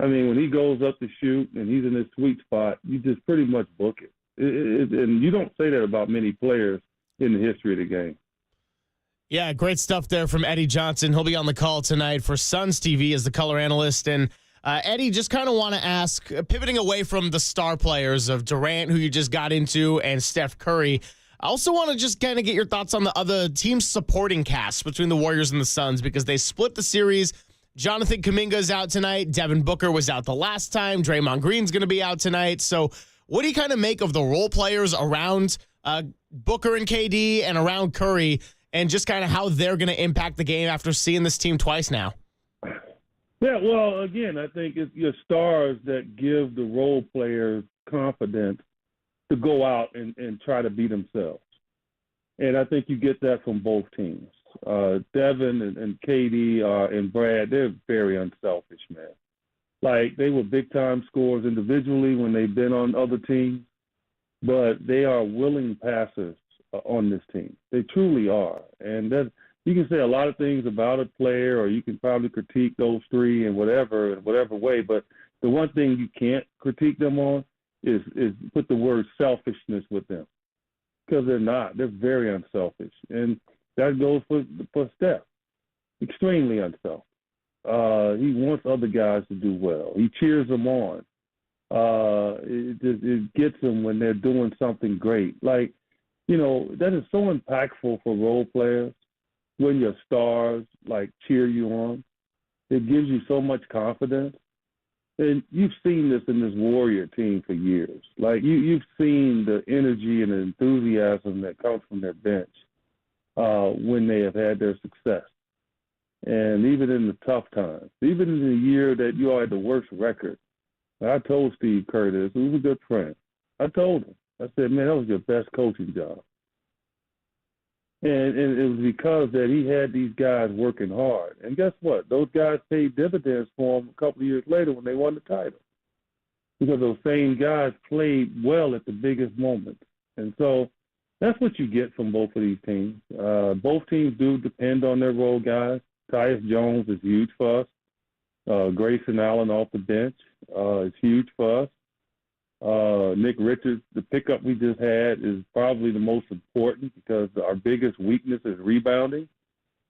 I mean, when he goes up to shoot and he's in his sweet spot, you just pretty much book it. And you don't say that about many players in the history of the game. Yeah, great stuff there from Eddie Johnson. He'll be on the call tonight for Suns TV as the color analyst. And Eddie, just kind of want to ask, pivoting away from the star players of Durant, who you just got into, and Steph Curry, I also want to just kind of get your thoughts on the other team supporting cast between the Warriors and the Suns because they split the series. Jonathan Kuminga's out tonight. Devin Booker was out the last time. Draymond Green's going to be out tonight. So what do you kind of make of the role players around Booker and KD and around Curry and just kind of how they're going to impact the game after seeing this team twice now? Yeah, well, again, I think it's your stars that give the role players confidence to go out and try to be themselves. And I think you get that from both teams. Devin and KD and Brad, they're very unselfish, man. Like, they were big-time scorers individually when they've been on other teams, but they are willing passers on this team. They truly are. And that you can say a lot of things about a player, or you can probably critique those three in whatever way, but the one thing you can't critique them on is put the word selfishness with them, because they're not. They're very unselfish. And that goes for Steph. Extremely unselfish. He wants other guys to do well. He cheers them on. It gets them when they're doing something great. Like, that is so impactful for role players when your stars, like, cheer you on. It gives you so much confidence. and you've seen this in this Warrior team for years. Like you've seen the energy and the enthusiasm that comes from their bench when they have had their success. And even in the tough times, even in the year that you all had the worst record, I told Steve Kerr this, who was a good friend. I told him, I said, man, that was your best coaching job. And it was because that he had these guys working hard. And guess what? Those guys paid dividends for him a couple of years later when they won the title. Because those same guys played well at the biggest moments. And so that's what you get from both of these teams. Both teams do depend on their role guys. Tyus Jones is huge for us. Grayson Allen off the bench is huge for us. Nick Richards, the pickup we just had, is probably the most important because our biggest weakness is rebounding,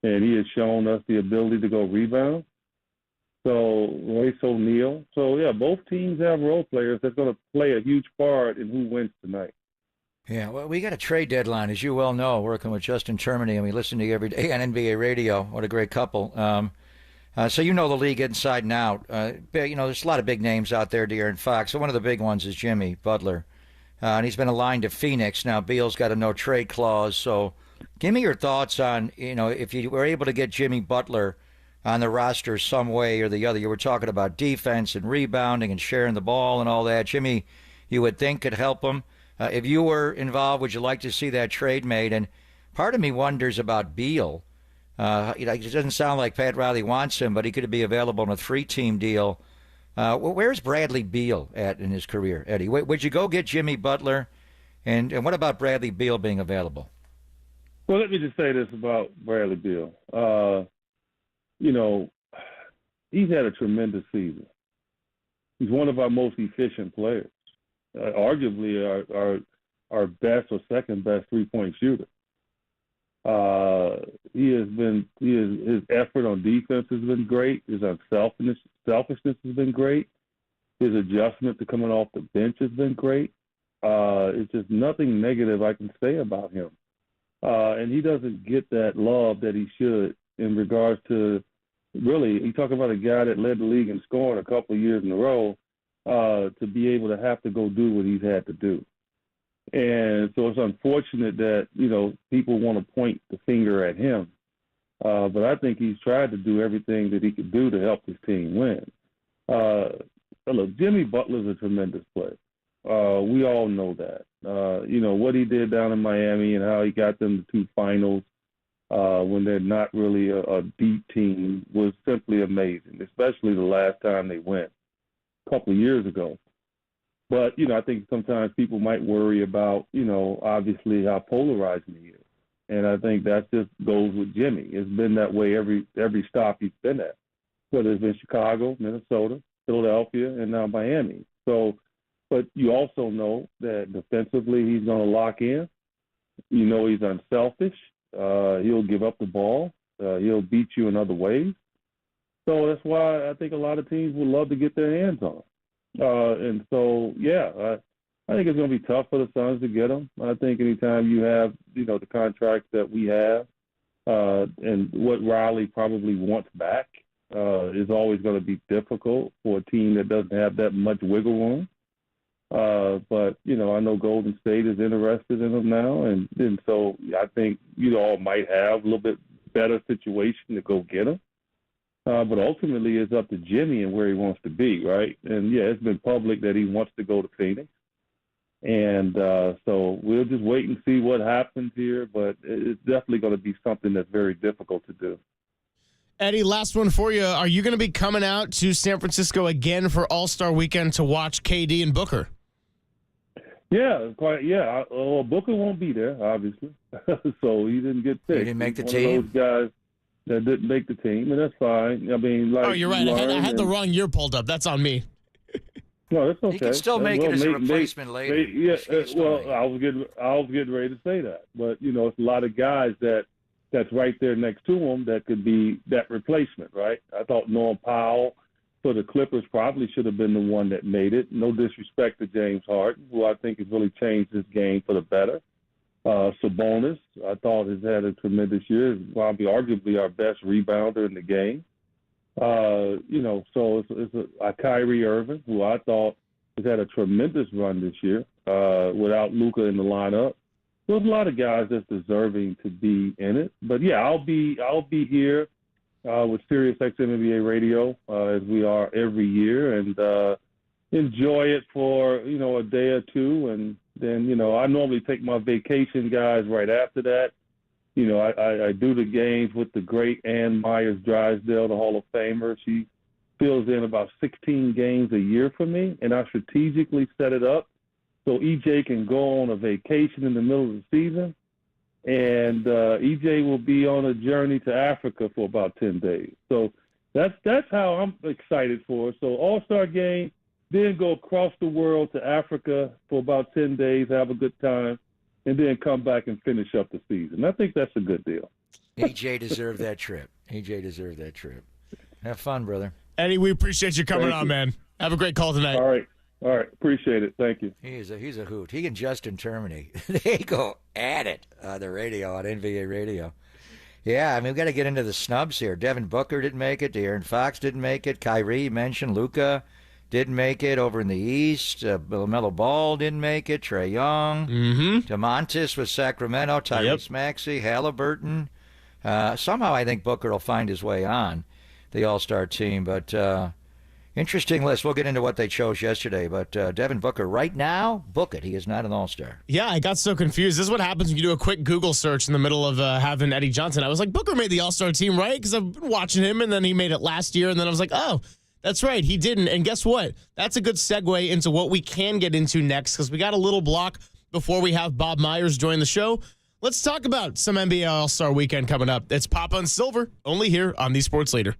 and he has shown us the ability to go rebound. So Royce O'Neal. So, yeah, both teams have role players that's going to play a huge part in who wins tonight. Yeah, well, we got a trade deadline, as you well know, working with Justin Termini, and we listen to you every day on NBA radio. What a great couple. So you know the league inside and out. There's a lot of big names out there, De'Aaron Fox. So one of the big ones is Jimmy Butler. And he's been aligned to Phoenix. Now, Beal's got a no-trade clause. So give me your thoughts on, if you were able to get Jimmy Butler on the roster some way or the other. You were talking about defense and rebounding and sharing the ball and all that. Jimmy, you would think could help him. If you were involved, would you like to see that trade made? And part of me wonders about Beal. It doesn't sound like Pat Riley wants him, but he could be available on a 3-team deal. Where's Bradley Beal at in his career, Eddie? Would you go get Jimmy Butler? And what about Bradley Beal being available? Well, let me just say this about Bradley Beal. He's had a tremendous season. He's one of our most efficient players. Arguably our best or second best 3-point shooter. His effort on defense has been great. His unselfishness has been great. His adjustment to coming off the bench has been great. It's just nothing negative I can say about him. And he doesn't get that love that he should in regards to, really, you talk about a guy that led the league in scoring a couple of years in a row, to be able to have to go do what he's had to do. And so it's unfortunate that, people want to point the finger at him. But I think he's tried to do everything that he could do to help his team win. Look, Jimmy Butler's a tremendous player. We all know that. What he did down in Miami and how he got them to 2 finals when they're not really a deep team was simply amazing, especially the last time they went a couple of years ago. But, I think sometimes people might worry about, obviously how polarizing he is. And I think that just goes with Jimmy. It's been that way every stop he's been at, whether it's been Chicago, Minnesota, Philadelphia, and now Miami. So, but you also know that defensively he's going to lock in. He's unselfish. He'll give up the ball. He'll beat you in other ways. So that's why I think a lot of teams would love to get their hands on him. And so, I think it's going to be tough for the Suns to get him. I think anytime you have, the contract that we have and what Riley probably wants back is always going to be difficult for a team that doesn't have that much wiggle room. But, I know Golden State is interested in him now. And so I think you all might have a little bit better situation to go get him. But ultimately, it's up to Jimmy and where he wants to be, right? And, it's been public that he wants to go to Phoenix. And so we'll just wait and see what happens here. But it's definitely going to be something that's very difficult to do. Eddie, last one for you. Are you going to be coming out to San Francisco again for All-Star Weekend to watch KD and Booker? Yeah, quite. Yeah, Booker won't be there, obviously. So he didn't get picked. He didn't make the He's team? one of those guys that didn't make the team, and that's fine. I mean, oh, you're right. I had the wrong year pulled up. That's on me. No, that's okay. He can still make it as a replacement later. I was getting ready to say that, but it's a lot of guys that's right there next to him that could be that replacement, right? I thought Norm Powell for the Clippers probably should have been the one that made it. No disrespect to James Harden, who I think has really changed this game for the better. Sabonis, I thought, has had a tremendous year. Probably arguably our best rebounder in the game. So it's a Kyrie Irving, who I thought has had a tremendous run this year without Luka in the lineup. There's a lot of guys that's deserving to be in it. But yeah, I'll be here with SiriusXM NBA Radio as we are every year, and enjoy it for a day or two, and then I normally take my vacation, guys, right after that. I do the games with the great Ann Myers Drysdale, the Hall of Famer. She fills in about 16 games a year for me, and I strategically set it up so EJ can go on a vacation in the middle of the season, and EJ will be on a journey to Africa for about 10 days. So that's how I'm excited for it. So All-Star game, then go across the world to Africa for about 10 days, have a good time, and then come back and finish up the season. I think that's a good deal. EJ deserved that trip. EJ deserved that trip. Have fun, brother. Eddie, we appreciate you coming on, man. Have a great call tonight. All right. Appreciate it. Thank you. He's a hoot. He and Justin Termini, they go at it on the radio, on NBA radio. Yeah, I mean, we've got to get into the snubs here. Devin Booker didn't make it. De'Aaron Fox didn't make it. Kyrie, you mentioned. Luka didn't make it over in the East. LaMelo Ball didn't make it. Trae Young. DeMontis with Sacramento. Tyrese Maxey. Halliburton. Somehow I think Booker will find his way on the All-Star team. But interesting list. We'll get into what they chose yesterday. But Devin Booker, right now, book it. He is not an All-Star. Yeah, I got so confused. This is what happens when you do a quick Google search in the middle of having Eddie Johnson. I was like, Booker made the All-Star team, right? Because I've been watching him, and then he made it last year. And then I was like, oh, that's right, he didn't. And guess what? That's a good segue into what we can get into next, because we got a little block before we have Bob Myers join the show. Let's talk about some NBA All-Star Weekend coming up. It's Papa and Silver, only here on the Sports Leader.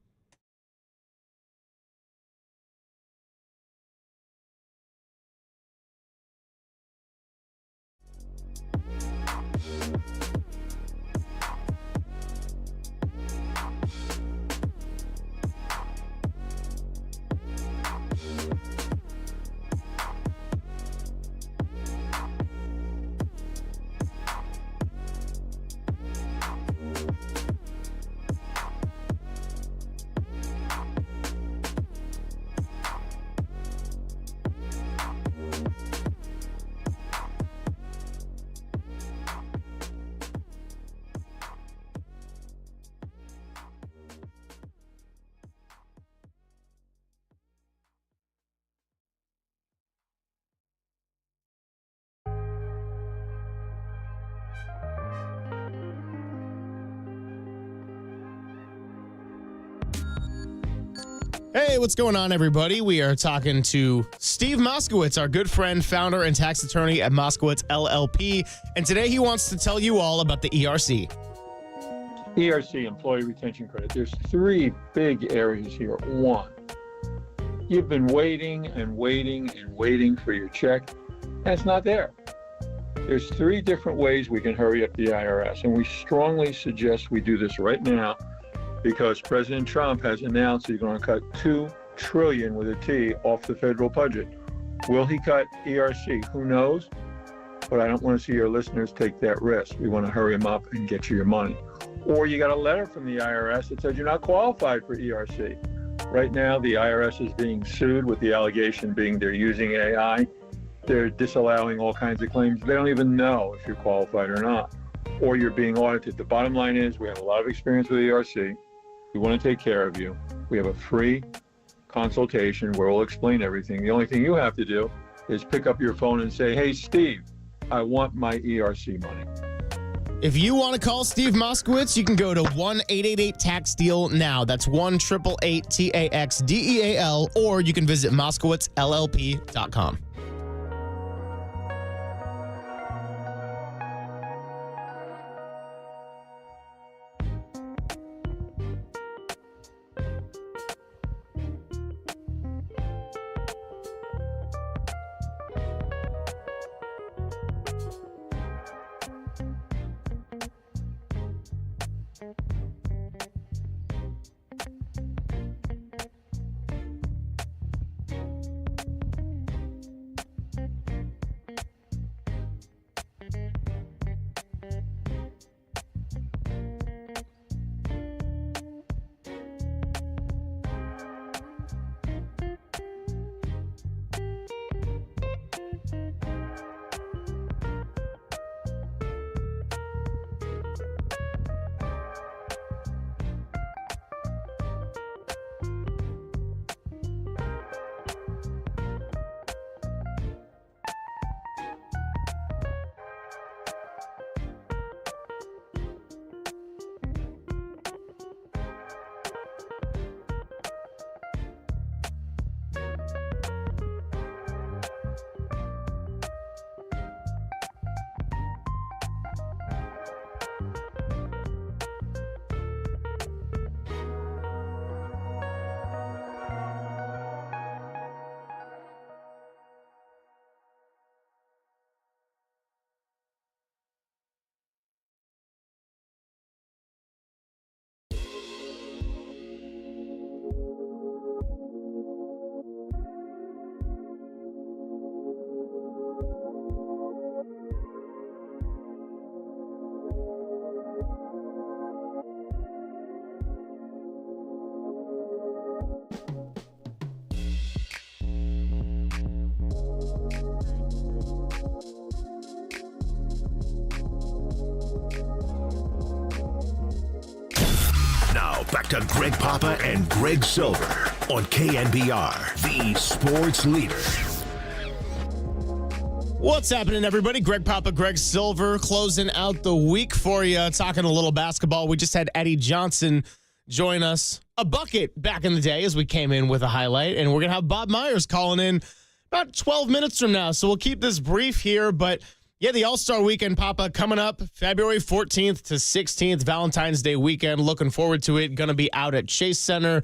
Hey, what's going on, everybody? We are talking to Steve Moskowitz, our good friend, founder, and tax attorney at Moskowitz LLP. And today he wants to tell you all about the ERC. ERC, Employee Retention Credit. There's three big areas here. One, you've been waiting and waiting and waiting for your check, and it's not there. There's three different ways we can hurry up the IRS, and we strongly suggest we do this right now, because President Trump has announced he's going to cut $2 trillion with a T off the federal budget. Will he cut ERC? Who knows? But I don't want to see your listeners take that risk. We want to hurry them up and get you your money. Or you got a letter from the IRS that says you're not qualified for ERC. Right now, the IRS is being sued with the allegation being they're using AI. They're disallowing all kinds of claims. They don't even know if you're qualified or not. Or you're being audited. The bottom line is we have a lot of experience with ERC. We want to take care of you. We have a free consultation where we'll explain everything. The only thing you have to do is pick up your phone and say, hey, Steve, I want my ERC money. If you want to call Steve Moskowitz, you can go to 1-888-TAX-DEAL now. That's 1-888-TAXDEAL, or you can visit MoskowitzLLP.com. back to Greg Papa and Greg Silver on KNBR, the sports leader. What's happening, everybody? Greg Papa, Greg Silver, closing out the week for you, talking a little basketball. We just had Eddie Johnson join us, a bucket back in the day as we came in with a highlight, and we're going to have Bob Myers calling in about 12 minutes from now, so we'll keep this brief here, but yeah, the All-Star Weekend, Papa, coming up February 14th to 16th, Valentine's Day weekend. Looking forward to it. Going to be out at Chase Center.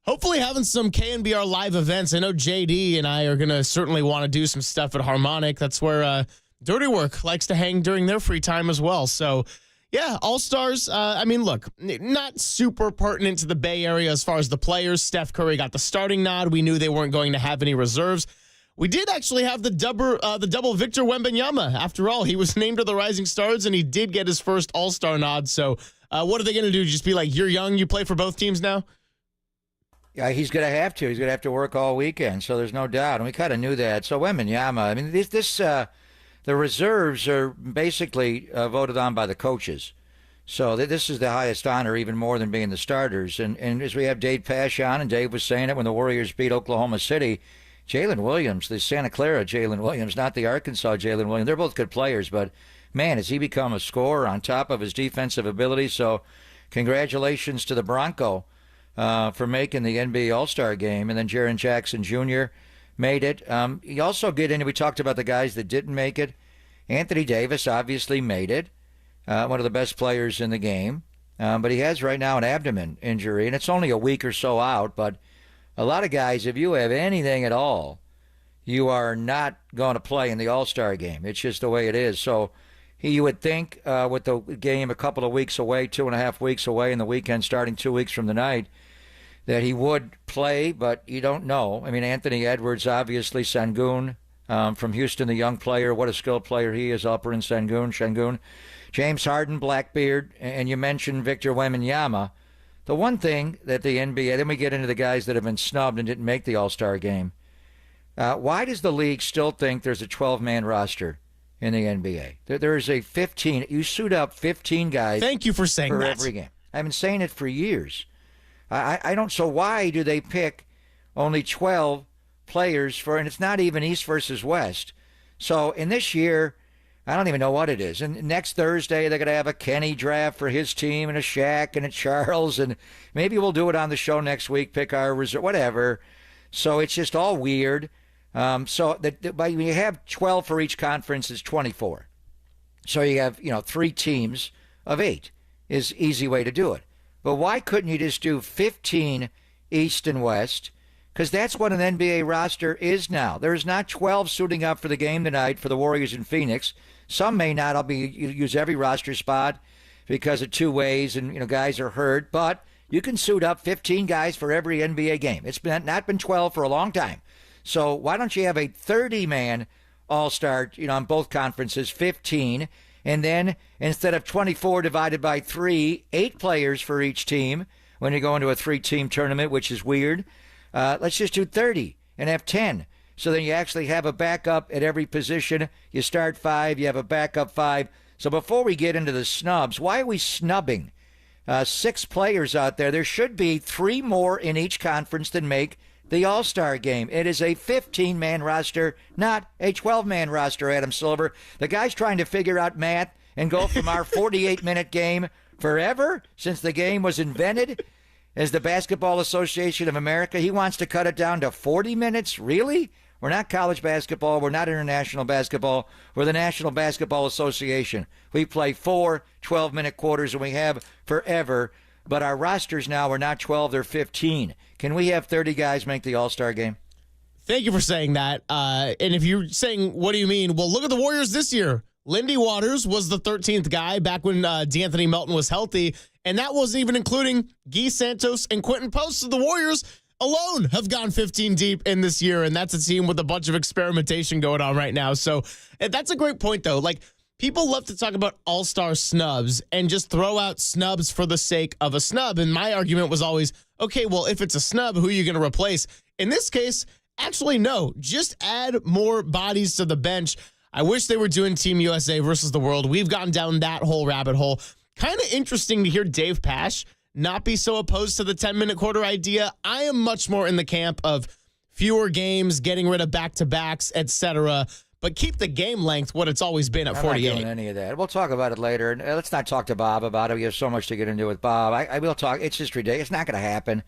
Hopefully having some KNBR live events. I know JD and I are going to certainly want to do some stuff at Harmonic. That's where Dirty Work likes to hang during their free time as well. So, yeah, All-Stars, look, not super pertinent to the Bay Area as far as the players. Steph Curry got the starting nod. We knew they weren't going to have any reserves. We did actually have the double Victor Wembanyama. After all, he was named to the Rising Stars, and he did get his first All-Star nod. So what are they going to do? Just be like, you're young, you play for both teams now? Yeah, he's going to have to. He's going to have to work all weekend, so there's no doubt. And we kind of knew that. So Wembanyama, the reserves are basically voted on by the coaches. So this is the highest honor, even more than being the starters. And as we have Dave Pash on, and Dave was saying it when the Warriors beat Oklahoma City, Jalen Williams, the Santa Clara Jalen Williams, not the Arkansas Jalen Williams. They're both good players, but, man, has he become a scorer on top of his defensive ability. So congratulations to the Bronco for making the NBA All-Star game. And then Jaren Jackson Jr. made it. You also get into, we talked about the guys that didn't make it. Anthony Davis obviously made it, one of the best players in the game. But he has right now an abdomen injury, and it's only a week or so out. But a lot of guys, if you have anything at all, you are not going to play in the All-Star game. It's just the way it is. So you would think with the game a couple of weeks away, 2.5 weeks away, and the weekend starting 2 weeks from the night, that he would play, but you don't know. I mean, Anthony Edwards, obviously, Sengun from Houston, the young player. What a skilled player he is, Alperen Sengun. James Harden, Blackbeard, and you mentioned Victor Wembanyama. The one thing that the NBA, then we get into the guys that have been snubbed and didn't make the All-Star game. Why does the league still think there's a 12-man roster in the NBA? There is a 15. You suit up 15 guys. Thank you for saying for that. Every game. I've been saying it for years. I don't. So why do they pick only 12 players for? And it's not even East versus West. So in this year, I don't even know what it is. And next Thursday, they're going to have a Kenny draft for his team and a Shaq and a Charles. And maybe we'll do it on the show next week, pick our reserve, whatever. So it's just all weird. When you have 12 for each conference, it's 24. So you have, 3 teams of 8 is easy way to do it. But why couldn't you just do 15 East and West? Because that's what an NBA roster is now. There's not 12 suiting up for the game tonight for the Warriors in Phoenix. Some may not. I'll use every roster spot because of 2 ways and guys are hurt. But you can suit up 15 guys for every NBA game. It's not been 12 for a long time. So why don't you have a 30-man All-Star, on both conferences, 15, and then instead of 24 divided by 3, 8 players for each team when you go into a 3-team tournament, which is weird. Let's just do 30 and have 10. So then you actually have a backup at every position. You start 5, you have a backup 5. So before we get into the snubs, why are we snubbing 6 players out there? There should be 3 more in each conference than make the All-Star game. It is a 15-man roster, not a 12-man roster, Adam Silver. The guy's trying to figure out math and go from our 48-minute game forever, since the game was invented, as the Basketball Association of America. He wants to cut it down to 40 minutes? Really? We're not college basketball. We're not international basketball. We're the National Basketball Association. We play 4 12-minute quarters, and we have forever. But our rosters now are not 12, they're 15. Can we have 30 guys make the All-Star game? Thank you for saying that. And if you're saying, what do you mean? Well, look at the Warriors this year. Lindy Waters was the 13th guy back when D'Anthony Melton was healthy, and that wasn't even including Guy Santos and Quentin Post. So the Warriors alone have gone 15 deep in this year, and that's a team with a bunch of experimentation going on right now. So that's a great point, though. Like, people love to talk about all-star snubs and just throw out snubs for the sake of a snub. And my argument was always, okay, well, if it's a snub, who are you going to replace? In this case, actually, no. Just add more bodies to the bench. I wish they were doing Team USA versus the world. We've gone down that whole rabbit hole. Kind of interesting to hear Dave Pash not be so opposed to the 10-minute quarter idea. I am much more in the camp of fewer games, getting rid of back-to-backs, etc., but keep the game length what it's always been at 48. I'm not doing any of that. We'll talk about it later. And let's not talk to Bob about it. We have so much to get into with Bob. I will talk. It's just ridiculous. It's not going to happen.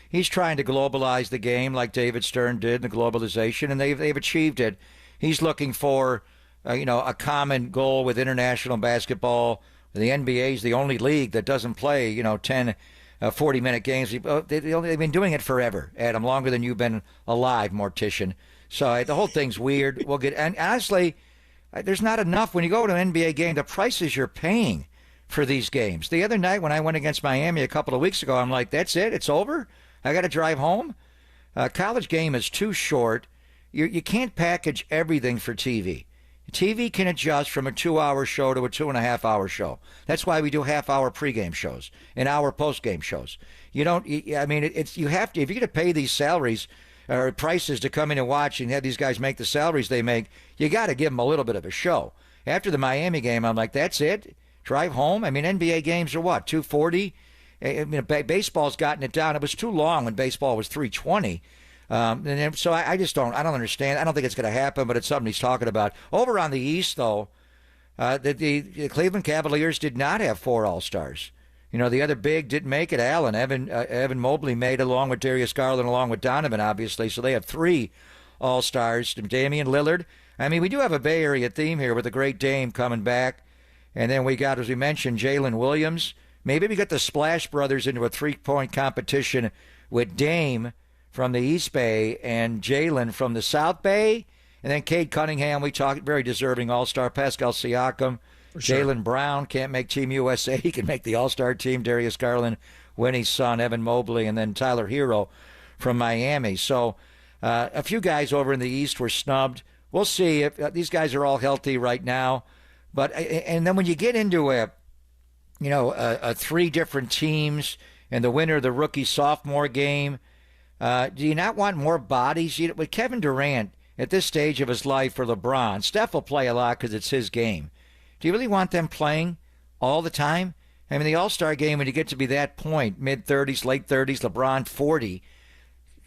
He's trying to globalize the game like David Stern did, the globalization, and they've achieved it. He's looking for a common goal with international basketball. The NBA is the only league that doesn't play 10 40-minute games. They've been doing it forever, Adam, longer than you've been alive, Mortician. So the whole thing's weird. And honestly, there's not enough. When you go to an NBA game, the prices you're paying for these games. The other night when I went against Miami a couple of weeks ago, I'm like, that's it? It's over? I got to drive home? College game is too short. You can't package everything for TV. TV can adjust from a 2-hour show to a 2.5-hour show. That's why we do half-hour pregame shows and hour postgame shows. You have to, if you're going to pay these salaries or prices to come in and watch and have these guys make the salaries they make, you got to give them a little bit of a show. After the Miami game, I'm like, that's it? Drive home? NBA games are what, 240? Baseball's gotten it down. It was too long when baseball was 320. So I just don't understand. I don't think it's going to happen, but it's something he's talking about. Over on the East, though, the Cleveland Cavaliers did not have 4 All-Stars. The other big didn't make it. Evan Mobley made, along with Darius Garland, along with Donovan, obviously. So they have 3 All-Stars. Damian Lillard. We do have a Bay Area theme here with the great Dame coming back. And then we got, as we mentioned, Jalen Williams. Maybe we got the Splash Brothers into a 3-point competition with Dame from the East Bay and Jalen from the South Bay. And then Cade Cunningham, we talked, very deserving All-Star. Pascal Siakam. Sure. Jaylen Brown can't make Team USA. He can make the All-Star team. Darius Garland, Winnie's son, Evan Mobley, and then Tyler Hero from Miami. So a few guys over in the East were snubbed. We'll see if these guys are all healthy right now. And then when you get into a 3 different teams and the winner of the rookie-sophomore game, do you not want more bodies? With Kevin Durant at this stage of his life, for LeBron, Steph will play a lot because it's his game. Do you really want them playing all the time? The All-Star game, when you get to be that point, mid-30s, late 30s, LeBron 40,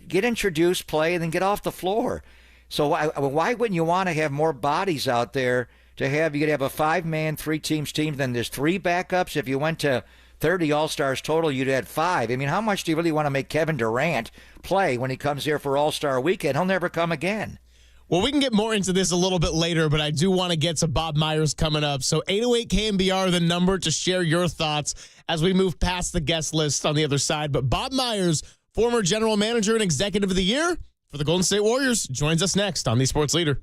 get introduced, play, and then get off the floor. So why wouldn't you want to have more bodies out there to have? You could have a 5-man, 3-teams team, then there's 3 backups. If you went to 30 All-Stars total, you'd add 5. How much do you really want to make Kevin Durant play when he comes here for All-Star Weekend? He'll never come again. Well, we can get more into this a little bit later, but I do want to get to Bob Myers coming up. So 808 KNBR, the number to share your thoughts as we move past the guest list on the other side. But Bob Myers, former general manager and executive of the year for the Golden State Warriors, joins us next on the Sports Leader.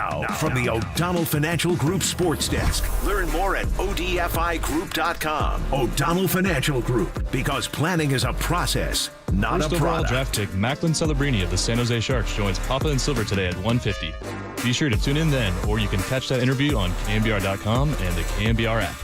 Now, from the O'Donnell Financial Group Sports Desk. Learn more at odfigroup.com. O'Donnell Financial Group, because planning is a process, not First a overall product. draft pick Macklin Celebrini of the San Jose Sharks joins Papa and Silver today at 1:50. Be sure to tune in then, or you can catch that interview on KNBR.com and the KNBR app.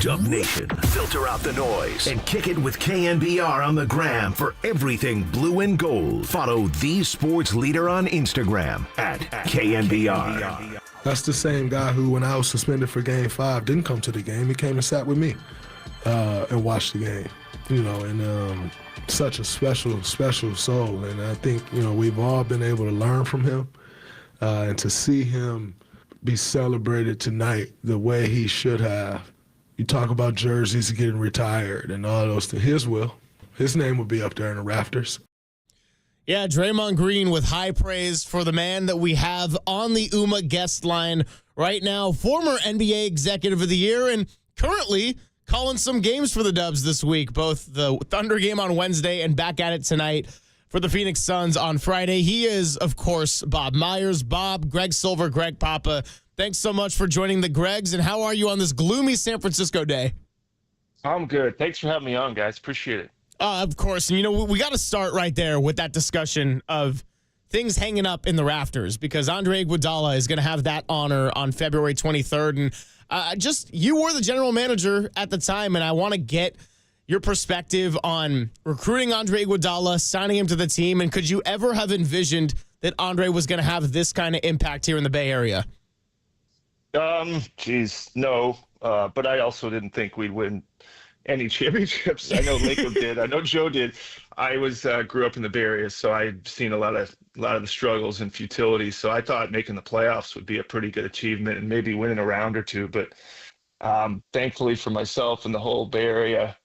Dub Nation, filter out the noise and kick it with KNBR on the gram for everything blue and gold. Follow the sports leader on Instagram at KNBR. That's the same guy who, when I was suspended for Game 5, didn't come to the game. He came and sat with me and watched the game. And such a special soul. And I think, we've all been able to learn from him and to see him be celebrated tonight the way he should have. You talk about jerseys getting retired and all those things. His name will be up there in the rafters. Yeah, Draymond Green with high praise for the man that we have on the UMA guest line right now, former NBA Executive of the Year and currently calling some games for the Dubs this week, both the Thunder game on Wednesday and back at it tonight for the Phoenix Suns on Friday. He is, of course, Bob Myers. Bob, Greg Silver, Greg Papa, thanks so much for joining the Gregs, and how are you on this gloomy San Francisco day? I'm good. Thanks for having me on, guys. Appreciate it. Of course. And, we got to start right there with that discussion of things hanging up in the rafters because Andre Iguodala is going to have that honor on February 23rd. And you were the general manager at the time, and I want to get your perspective on recruiting Andre Iguodala, signing him to the team, and could you ever have envisioned that Andre was going to have this kind of impact here in the Bay Area? No. But I also didn't think we'd win any championships. I know Laco did. I know Joe did. I grew up in the Bay Area, so I'd seen a lot of the struggles and futility. So I thought making the playoffs would be a pretty good achievement and maybe winning a round or two. But thankfully for myself and the whole Bay Area,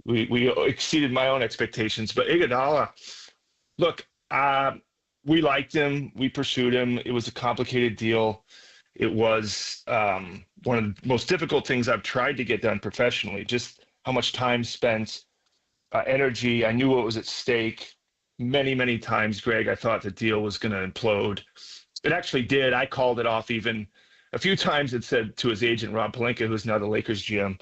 we exceeded my own expectations. But Iguodala, look, we liked him. We pursued him. It was a complicated deal. It was one of the most difficult things I've tried to get done professionally, just how much time spent, energy. I knew what was at stake. Many, many times, Greg, I thought the deal was going to implode. It actually did. I called it off even a few times. It said to his agent, Rob Pelinka, who's now the Lakers GM,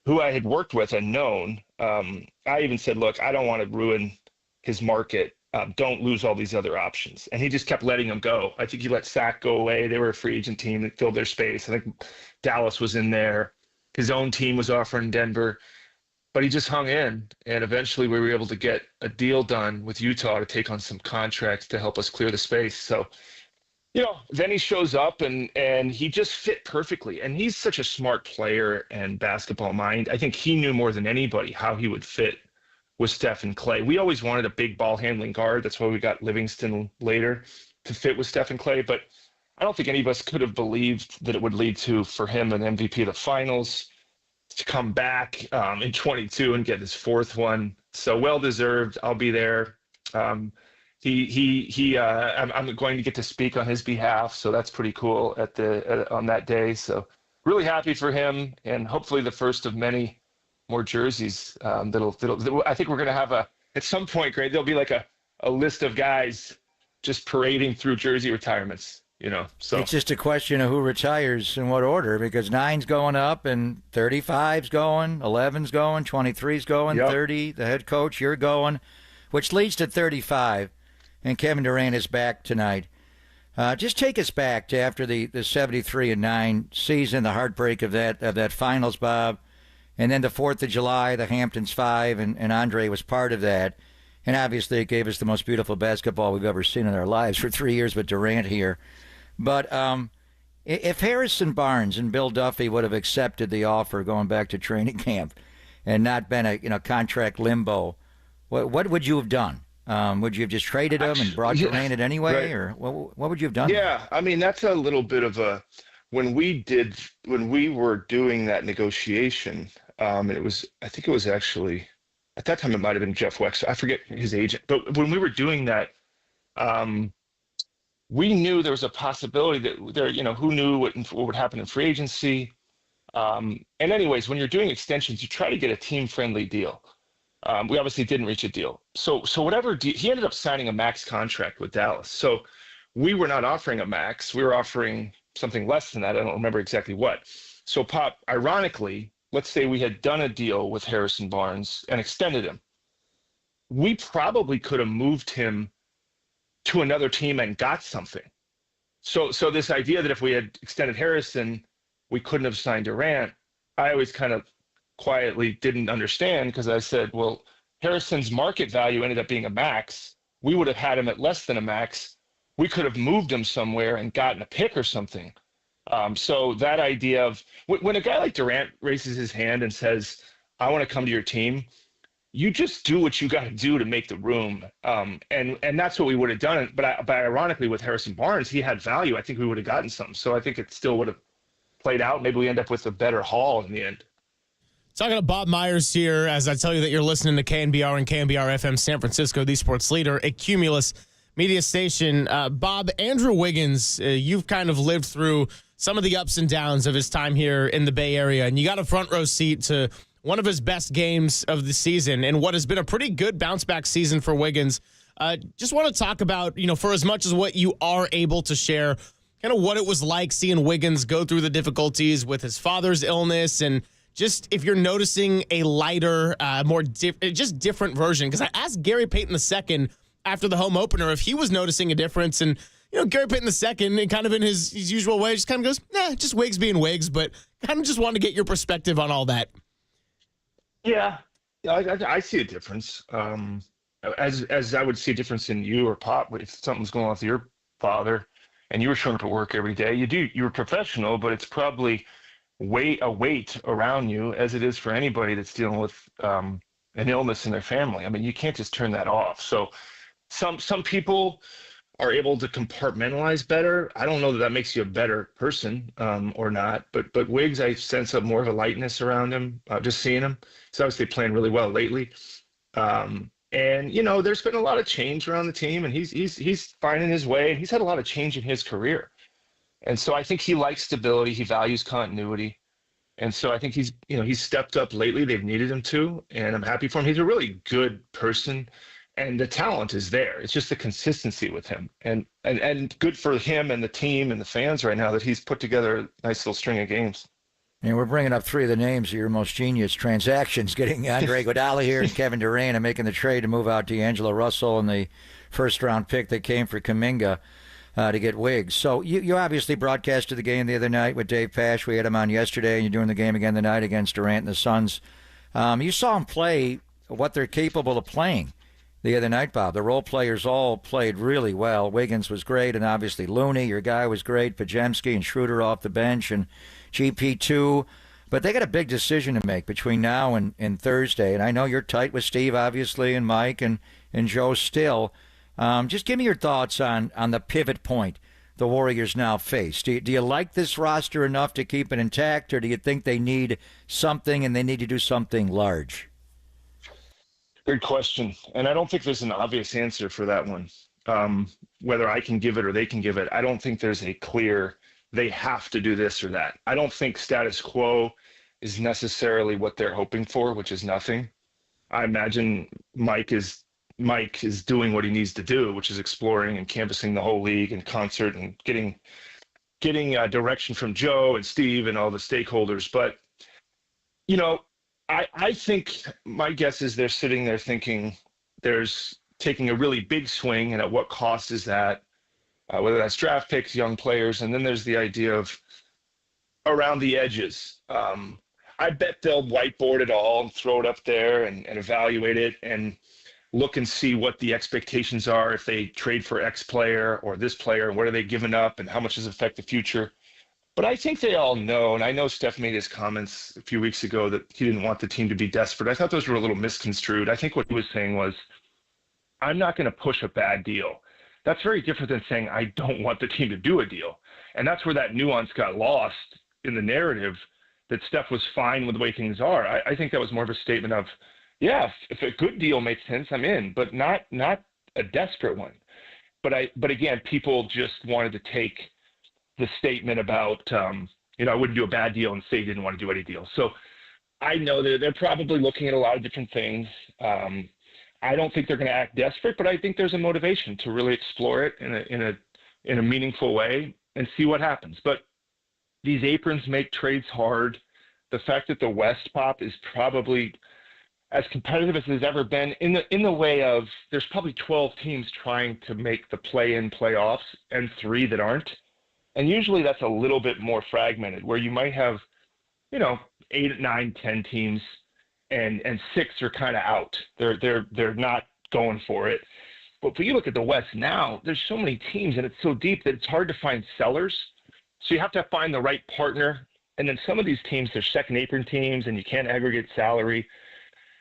who I had worked with and known. I even said, look, I don't want to ruin his market. Don't lose all these other options. And he just kept letting them go. I think he let Sac go away. They were a free agent team that filled their space. I think Dallas was in there. His own team was offering Denver. But he just hung in. And eventually we were able to get a deal done with Utah to take on some contracts to help us clear the space. So, then he shows up and he just fit perfectly. And he's such a smart player and basketball mind. I think he knew more than anybody how he would fit with Steph and Clay. We always wanted a big ball handling guard. That's why we got Livingston later to fit with Steph and Clay. But I don't think any of us could have believed that it would lead to, for him, an MVP of the finals, to come back in 22 and get his fourth one. So well deserved. I'll be there. I'm going to get to speak on his behalf, so that's pretty cool on that day. So really happy for him, and hopefully the first of many more jerseys. That'll I think we're going to have at some point, Greg, there'll be like a list of guys just parading through jersey retirements. So it's just a question of who retires in what order, because 9's going up and 35's going, 11's going, 23's going, Yep. 30, the head coach, you're going, which leads to 35. And Kevin Durant is back tonight. Just take us back to after the 73-9 season, the heartbreak of that finals, Bob, and then the 4th of July, the Hamptons 5, and Andre was part of that. And obviously it gave us the most beautiful basketball we've ever seen in our lives for 3 years with Durant here. But if Harrison Barnes and Bill Duffy would have accepted the offer going back to training camp and not been a contract limbo, what would you have done? Would you have just traded him and brought Durant it anyway, right. or what would you have done? Yeah, I mean, that's a little bit of when we were doing that negotiation, I think it was actually, at that time it might have been Jeff Wexler, I forget his agent, but when we were doing that, we knew there was a possibility that there, who knew what would happen in free agency. And anyways, when you're doing extensions, you try to get a team-friendly deal. We obviously didn't reach a deal. So whatever he ended up signing a max contract with Dallas. So we were not offering a max. We were offering something less than that. I don't remember exactly what. So Pop, ironically, let's say we had done a deal with Harrison Barnes and extended him. We probably could have moved him to another team and got something. So this idea that if we had extended Harrison, we couldn't have signed Durant, I always kind of quietly didn't understand, because I said, well, Harrison's market value ended up being a max. We would have had him at less than a max. We could have moved him somewhere and gotten a pick or something. So that idea of when a guy like Durant raises his hand and says, I want to come to your team, you just do what you got to do to make the room. And that's what we would have done. But ironically, with Harrison Barnes, he had value. I think we would have gotten some. So I think it still would have played out. Maybe we end up with a better haul in the end. Talking to Bob Myers here as I tell you that you're listening to KNBR and KNBR FM San Francisco, the sports leader, a Cumulus media station. Bob, Andrew Wiggins, you've kind of lived through some of the ups and downs of his time here in the Bay Area, and you got a front row seat to one of his best games of the season and what has been a pretty good bounce back season for Wiggins. Just want to talk about, for as much as what you are able to share, kind of what it was like seeing Wiggins go through the difficulties with his father's illness, and just if you're noticing a lighter, just different version. Because I asked Gary Payton II after the home opener if he was noticing a difference, and Gary Payton II, kind of in his usual way, just kind of goes, just Wiggs being Wiggs, but kind of just wanted to get your perspective on all that. Yeah, I see a difference. As I would see a difference in you or Pop, if something's going on with your father and you were showing up at work every day, you're professional, but it's probably a weight around you, as it is for anybody that's dealing with an illness in their family. I mean, you can't just turn that off. So some people are able to compartmentalize better. I don't know that makes you a better person or not, but Wiggs, I sense more of a lightness around him, just seeing him. He's obviously playing really well lately. And there's been a lot of change around the team, and he's finding his way, and he's had a lot of change in his career. And so I think he likes stability. He values continuity. And so I think he's stepped up lately. They've needed him to, and I'm happy for him. He's a really good person, and the talent is there. It's just the consistency with him, and good for him and the team and the fans right now that he's put together a nice little string of games. And we're bringing up three of the names of your most genius transactions, getting Andre Iguodala here and Kevin Durant, and making the trade to move out D'Angelo Russell and the first-round pick that came for Kuminga to get Wiggs. So you obviously broadcasted the game the other night with Dave Pasch. We had him on yesterday, and you're doing the game again tonight against Durant and the Suns. You saw him play what they're capable of playing the other night, Bob. The role players all played really well. Wiggins was great, and obviously Looney, your guy, was great. Pajemski and Schroeder off the bench, and GP2. But they got a big decision to make between now and Thursday. And I know you're tight with Steve, obviously, and Mike and Joe still. Just give me your thoughts on the pivot point the Warriors now face. Do you like this roster enough to keep it intact, or do you think they need something and they need to do something large? Good question. And I don't think there's an obvious answer for that one. Whether I can give it or they can give it, I don't think there's a clear, they have to do this or that. I don't think status quo is necessarily what they're hoping for, which is nothing. I imagine Mike is doing what he needs to do, which is exploring and canvassing the whole league in concert and getting direction from Joe and Steve and all the stakeholders. But, you know, I think my guess is they're sitting there thinking there's taking a really big swing, and at what cost is that? Whether that's draft picks, young players, and then there's the idea of around the edges. I bet they'll whiteboard it all and throw it up there and evaluate it and look and see what the expectations are if they trade for X player or this player, and what are they giving up and how much does it affect the future. But I think they all know, and I know Steph made his comments a few weeks ago that he didn't want the team to be desperate. I thought those were a little misconstrued. I think what he was saying was, I'm not going to push a bad deal. That's very different than saying I don't want the team to do a deal. And that's where that nuance got lost in the narrative that Steph was fine with the way things are. I think that was more of a statement of, yeah, if a good deal makes sense, I'm in, but not a desperate one. But again, people just wanted to take the statement about, I wouldn't do a bad deal and say he didn't want to do any deal. So I know that they're probably looking at a lot of different things. I don't think they're going to act desperate, but I think there's a motivation to really explore it in a meaningful way and see what happens. But these aprons make trades hard. The fact that the West Pop is probably as competitive as it's ever been in the way of there's probably 12 teams trying to make the play-in playoffs and 3 that aren't. And usually that's a little bit more fragmented where you might have, 8, 9, 10 teams and 6 are kind of out. They're not going for it. But when you look at the West now, there's so many teams and it's so deep that it's hard to find sellers. So you have to find the right partner. And then some of these teams, they're second apron teams and you can't aggregate salary.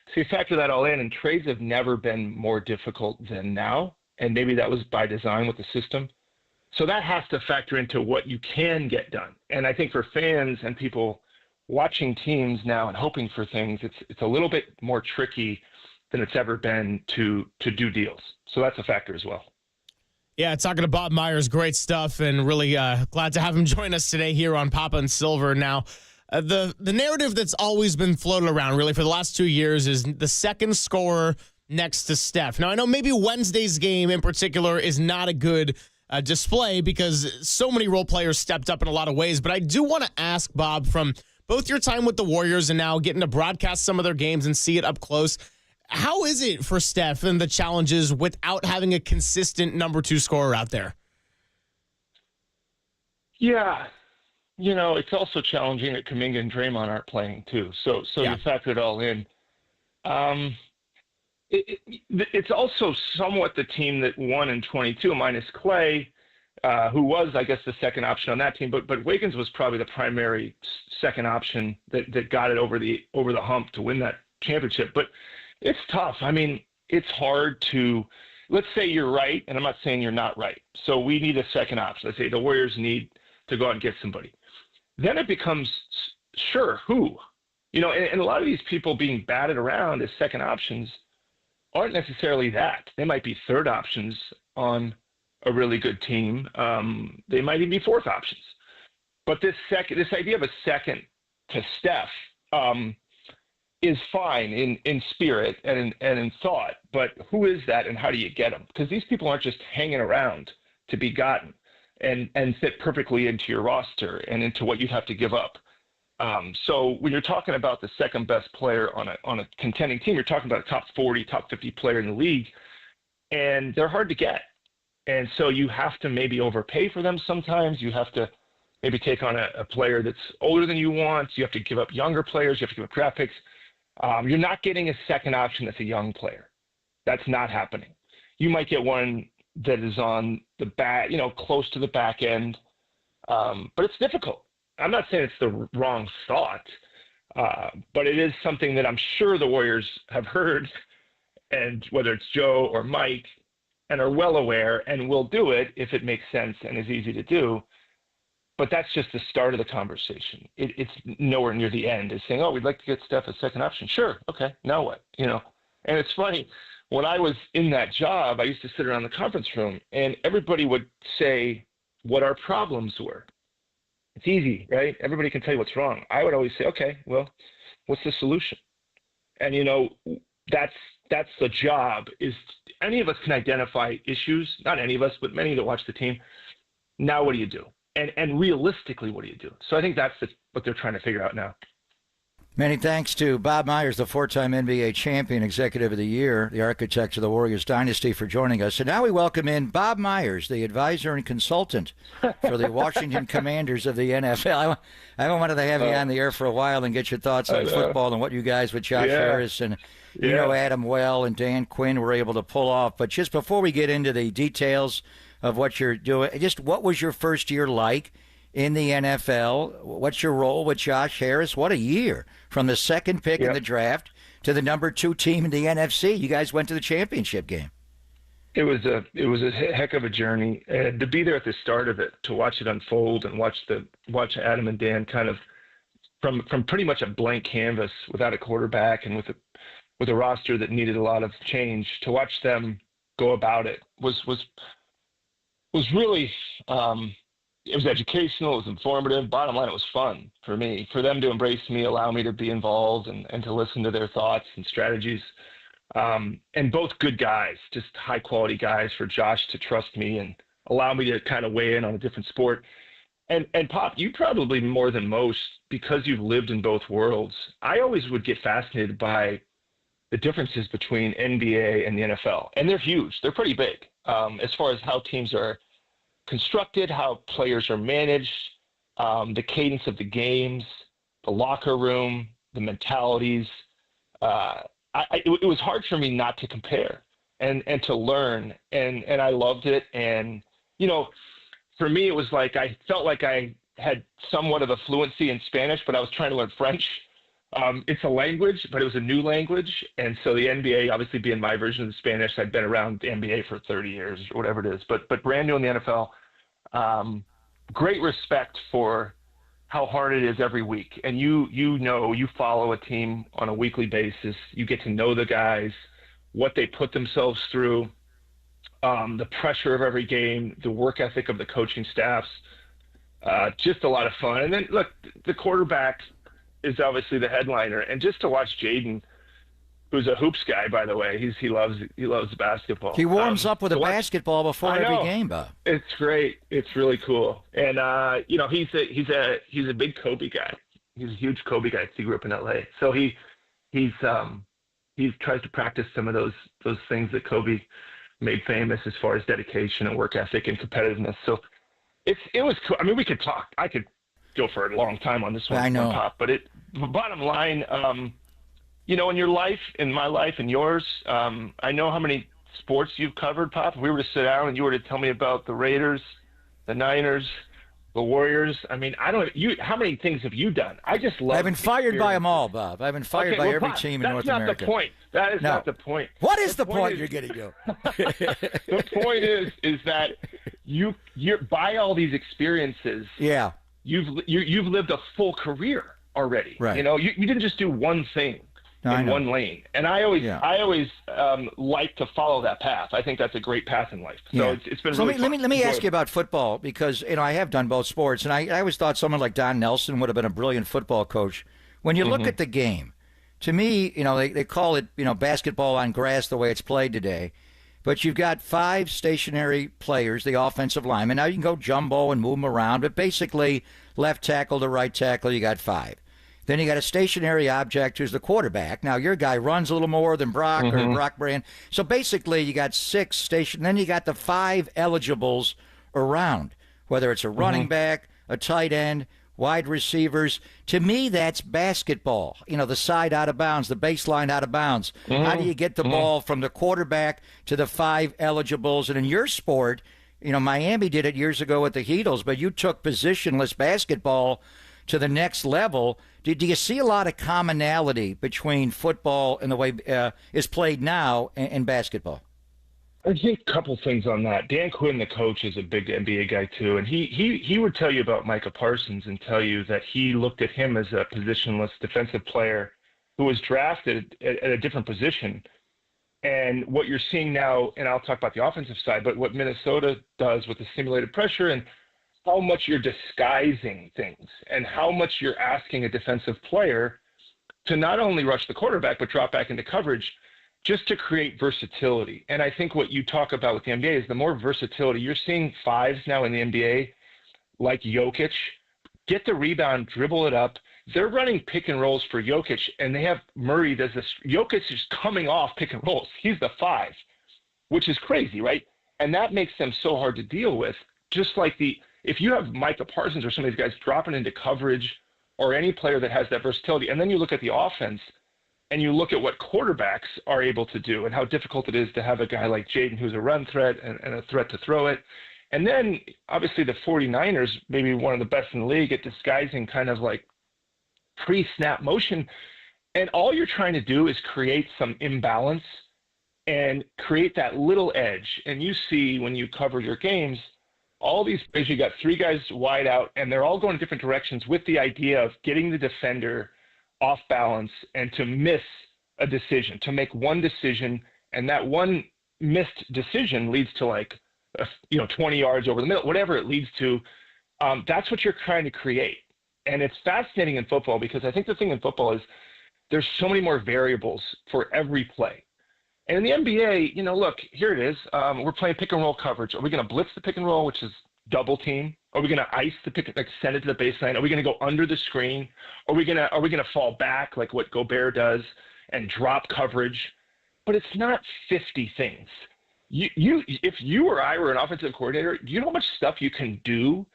So you factor that all in, and trades have never been more difficult than now. And maybe that was by design with the system. So that has to factor into what you can get done. And I think for fans and people watching teams now and hoping for things, it's a little bit more tricky than it's ever been to do deals. So that's a factor as well. Yeah, talking to Bob Myers, great stuff, and really glad to have him join us today here on Papa and Silver. Now, the narrative that's always been floated around really for the last 2 years is the second scorer next to Steph. Now, I know maybe Wednesday's game in particular is not a good display because so many role players stepped up in a lot of ways, but I do want to ask, Bob, from both your time with the Warriors and now getting to broadcast some of their games and see it up close, how is it for Steph and the challenges without having a consistent number 2 scorer out there? Yeah. It's also challenging that Kuminga and Draymond aren't playing too. So yeah. You factor it all in. It's also somewhat the team that won in 22 minus Clay, who was, I guess, the second option on that team. But Wiggins was probably the primary second option that got it over the hump to win that championship. But it's tough. I mean, it's hard to – let's say you're right, and I'm not saying you're not right. So we need a second option. Let's say the Warriors need to go out and get somebody. Then it becomes, sure, who? And a lot of these people being batted around as second options aren't necessarily that. They might be third options on a really good team. They might even be fourth options. But this idea of a second to Steph is fine in spirit and in thought. But who is that and how do you get them? Because these people aren't just hanging around to be gotten and fit perfectly into your roster and into what you'd have to give up. So when you're talking about the second best player on a contending team, you're talking about a top 40, top 50 player in the league, and they're hard to get. And so you have to maybe overpay for them sometimes. You have to maybe take on a player that's older than you want. You have to give up younger players. You have to give up draft picks. You're not getting a second option that's a young player. That's not happening. You might get one that is on the back, close to the back end, but it's difficult. I'm not saying it's the wrong thought, But it is something that I'm sure the Warriors have heard, and whether it's Joe or Mike, and are well aware and will do it if it makes sense and is easy to do. But that's just the start of the conversation. It's nowhere near the end. It's saying, oh, we'd like to get Steph a second option. Sure. Okay. Now what? And it's funny. When I was in that job, I used to sit around the conference room and everybody would say what our problems were. It's easy, right? Everybody can tell you what's wrong. I would always say, okay, well, what's the solution? And, that's the job. Is any of us can identify issues, not any of us, but many that watch the team. Now what do you do? And realistically, what do you do? So I think that's what they're trying to figure out now. Many thanks to Bob Myers, the four-time NBA champion, Executive of the Year, the architect of the Warriors dynasty, for joining us. And now we welcome in Bob Myers, the advisor and consultant for the Washington Commanders of the NFL. I wanted to have you on the air for a while and get your thoughts on football and what you guys with Josh Harris and Adam Well and Dan Quinn were able to pull off. But just before we get into the details of what you're doing, just what was your first year like in the NFL? What's your role with Josh Harris? What a year. From the second pick in the draft to the number 2 team in the NFC. You guys went to the championship game. It was a heck of a journey, and to be there at the start of it, to watch it unfold and watch Adam and Dan kind of from pretty much a blank canvas without a quarterback and with a roster that needed a lot of change, to watch them go about it was really it was educational, it was informative. Bottom line, it was fun for me, for them to embrace me, allow me to be involved and to listen to their thoughts and strategies. And both good guys, just high quality guys, for Josh to trust me and allow me to kind of weigh in on a different sport. And Pop, you probably more than most, because you've lived in both worlds, I always would get fascinated by the differences between NBA and the NFL. And they're huge. They're pretty big as far as how teams are constructed, how players are managed, the cadence of the games, the locker room, the mentalities. It was hard for me not to compare and to learn, and I loved it. And for me, it was like I felt like I had somewhat of a fluency in Spanish, but I was trying to learn French. It's a language, but it was a new language. And so the NBA, obviously being my version of the Spanish, I'd been around the NBA for 30 years or whatever it is, but brand new in the NFL. Great respect for how hard it is every week. And you follow a team on a weekly basis. You get to know the guys, what they put themselves through, the pressure of every game, the work ethic of the coaching staffs. Just a lot of fun. And then look, the quarterback is obviously the headliner, and just to watch Jaden, who's a hoops guy, by the way, he loves basketball. He warms up with a basketball before every game, Bob. It's great. It's really cool. And he's a big Kobe guy. He's a huge Kobe guy. He grew up in LA, so he tries to practice some of those things that Kobe made famous as far as dedication and work ethic and competitiveness. So it was cool. I mean, we could talk. I could go for a long time on this one. I know. Pop, but bottom line, in your life, in my life, and yours, I know how many sports you've covered, Pop. If we were to sit down and you were to tell me about the Raiders, the Niners, the Warriors, I mean, how many things have you done? I just love. I've been fired by them all, Bob. I've been fired by every Pop, team in North America. That's not the point. That is not the point. What is the point you're getting to? The point is that you're by all these experiences. Yeah. You've lived a full career already. Right. You didn't just do one thing in one lane. And I always like to follow that path. I think that's a great path in life. So it's been really fun. Let me ask you about football, because I have done both sports, and I always thought someone like Don Nelson would have been a brilliant football coach. When you look at the game, to me, they call it basketball on grass the way it's played today. But you've got 5 stationary players, the offensive linemen. Now you can go jumbo and move them around, but basically left tackle to right tackle, you got 5. Then you got a stationary object who's the quarterback. Now your guy runs a little more than Brock or Brock Brand. So basically you got 6 station. Then you got the 5 eligibles around, whether it's a running back, a tight end, wide receivers. To me, that's basketball. The side out of bounds, the baseline out of bounds. How do you get the ball from the quarterback to the 5 eligibles? And in your sport, Miami did it years ago with the Heatles, but you took positionless basketball to the next level. Do you see a lot of commonality between football and the way is played now and basketball? I think a couple things on that. Dan Quinn, the coach, is a big NBA guy too, and he would tell you about Micah Parsons and tell you that he looked at him as a positionless defensive player who was drafted at a different position. And what you're seeing now, and I'll talk about the offensive side, but what Minnesota does with the simulated pressure and how much you're disguising things and how much you're asking a defensive player to not only rush the quarterback but drop back into coverage, just to create versatility. And I think what you talk about with the NBA is the more versatility. You're seeing fives now in the NBA, like Jokic, get the rebound, dribble it up. They're running pick and rolls for Jokic, and they have Murray does this. Jokic is coming off pick and rolls. He's the five, which is crazy, right? And that makes them so hard to deal with. Just like if you have Micah Parsons or some of these guys dropping into coverage or any player that has that versatility, and then you look at the offense, and you look at what quarterbacks are able to do and how difficult it is to have a guy like Jaden who's a run threat and a threat to throw it. And then, obviously, the 49ers, maybe one of the best in the league at disguising kind of like pre-snap motion. And all you're trying to do is create some imbalance and create that little edge. And you see when you cover your games, all these plays, you got three guys wide out, and they're all going different directions with the idea of getting the defender off balance and to miss a decision, to make one decision, and that one missed decision leads to 20 yards over the middle, whatever it leads to. That's what you're trying to create. And it's fascinating in football because I think the thing in football is there's so many more variables for every play. And in the NBA, look, here it is. We're playing pick and roll coverage. Are we going to blitz the pick and roll, which is double team? Are we going to ice the pick, send it to the baseline? Are we going to go under the screen? Are we going to fall back like what Gobert does and drop coverage? But it's not 50 things. If you or I were an offensive coordinator, do you know how much stuff you can do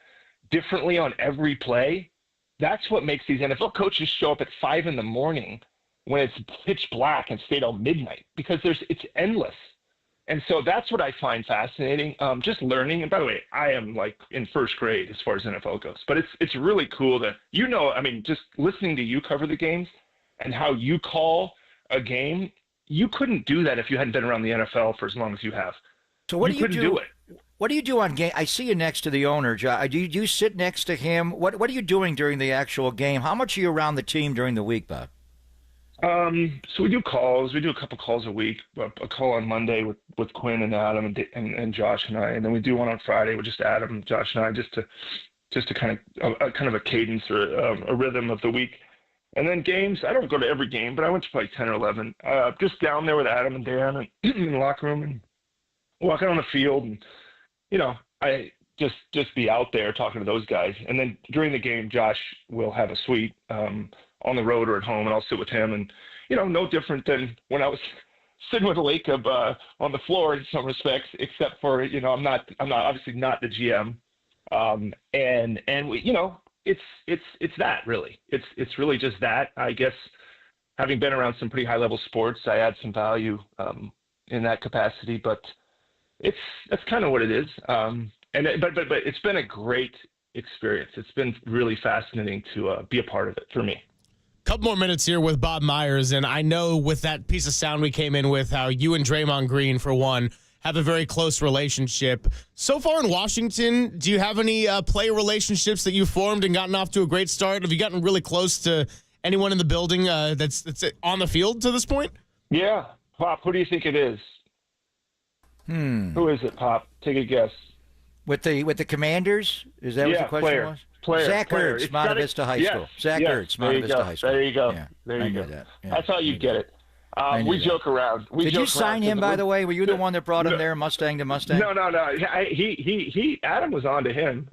differently on every play? That's what makes these NFL coaches show up at 5 a.m. when it's pitch black and stay till midnight because it's endless. And so that's what I find fascinating, just learning. And by the way, I am in first grade as far as NFL goes. But it's really cool to, just listening to you cover the games and how you call a game, you couldn't do that if you hadn't been around the NFL for as long as you have. So what do you do it. What do you do on game? I see you next to the owner. Do you sit next to him? What are you doing during the actual game? How much are you around the team during the week, Bob? So we do calls. We do a couple calls a week. A call on Monday with Quinn and Adam and Josh and I, and then we do one on Friday with just Adam, Josh, and I, just to kind of a cadence or a rhythm of the week. And then games. I don't go to every game, but I went to probably 10 or 11. Just down there with Adam and Dan and in the locker room and walking on the field, and I just be out there talking to those guys. And then during the game, Josh will have a suite on the road or at home, and I'll sit with him. And no different than when I was sitting with Lacob on the floor in some respects, except for I'm not obviously not the GM. And we, it's that really. It's really just that. I guess having been around some pretty high level sports, I add some value in that capacity. But that's kind of what it is. But it's been a great experience. It's been really fascinating to be a part of it for me. Couple more minutes here with Bob Myers, and I know with that piece of sound we came in with how you and Draymond Green, for one, have a very close relationship. So far in Washington, do you have any player relationships that you formed and gotten off to a great start? Have you gotten really close to anyone in the building that's on the field to this point? Yeah. Pop, who do you think it is? Who is it, Pop? Take a guess. With the Commanders? Is that what the question was? Zach Ertz, Monte Vista High School. Zach Ertz, Monte Vista High School. There you go. Yeah, there you go. That. Yeah, that's how you get it. We joke around. Did you sign him, by the way? Were you the one that brought him there, Mustang to Mustang? No. He Adam was on to him.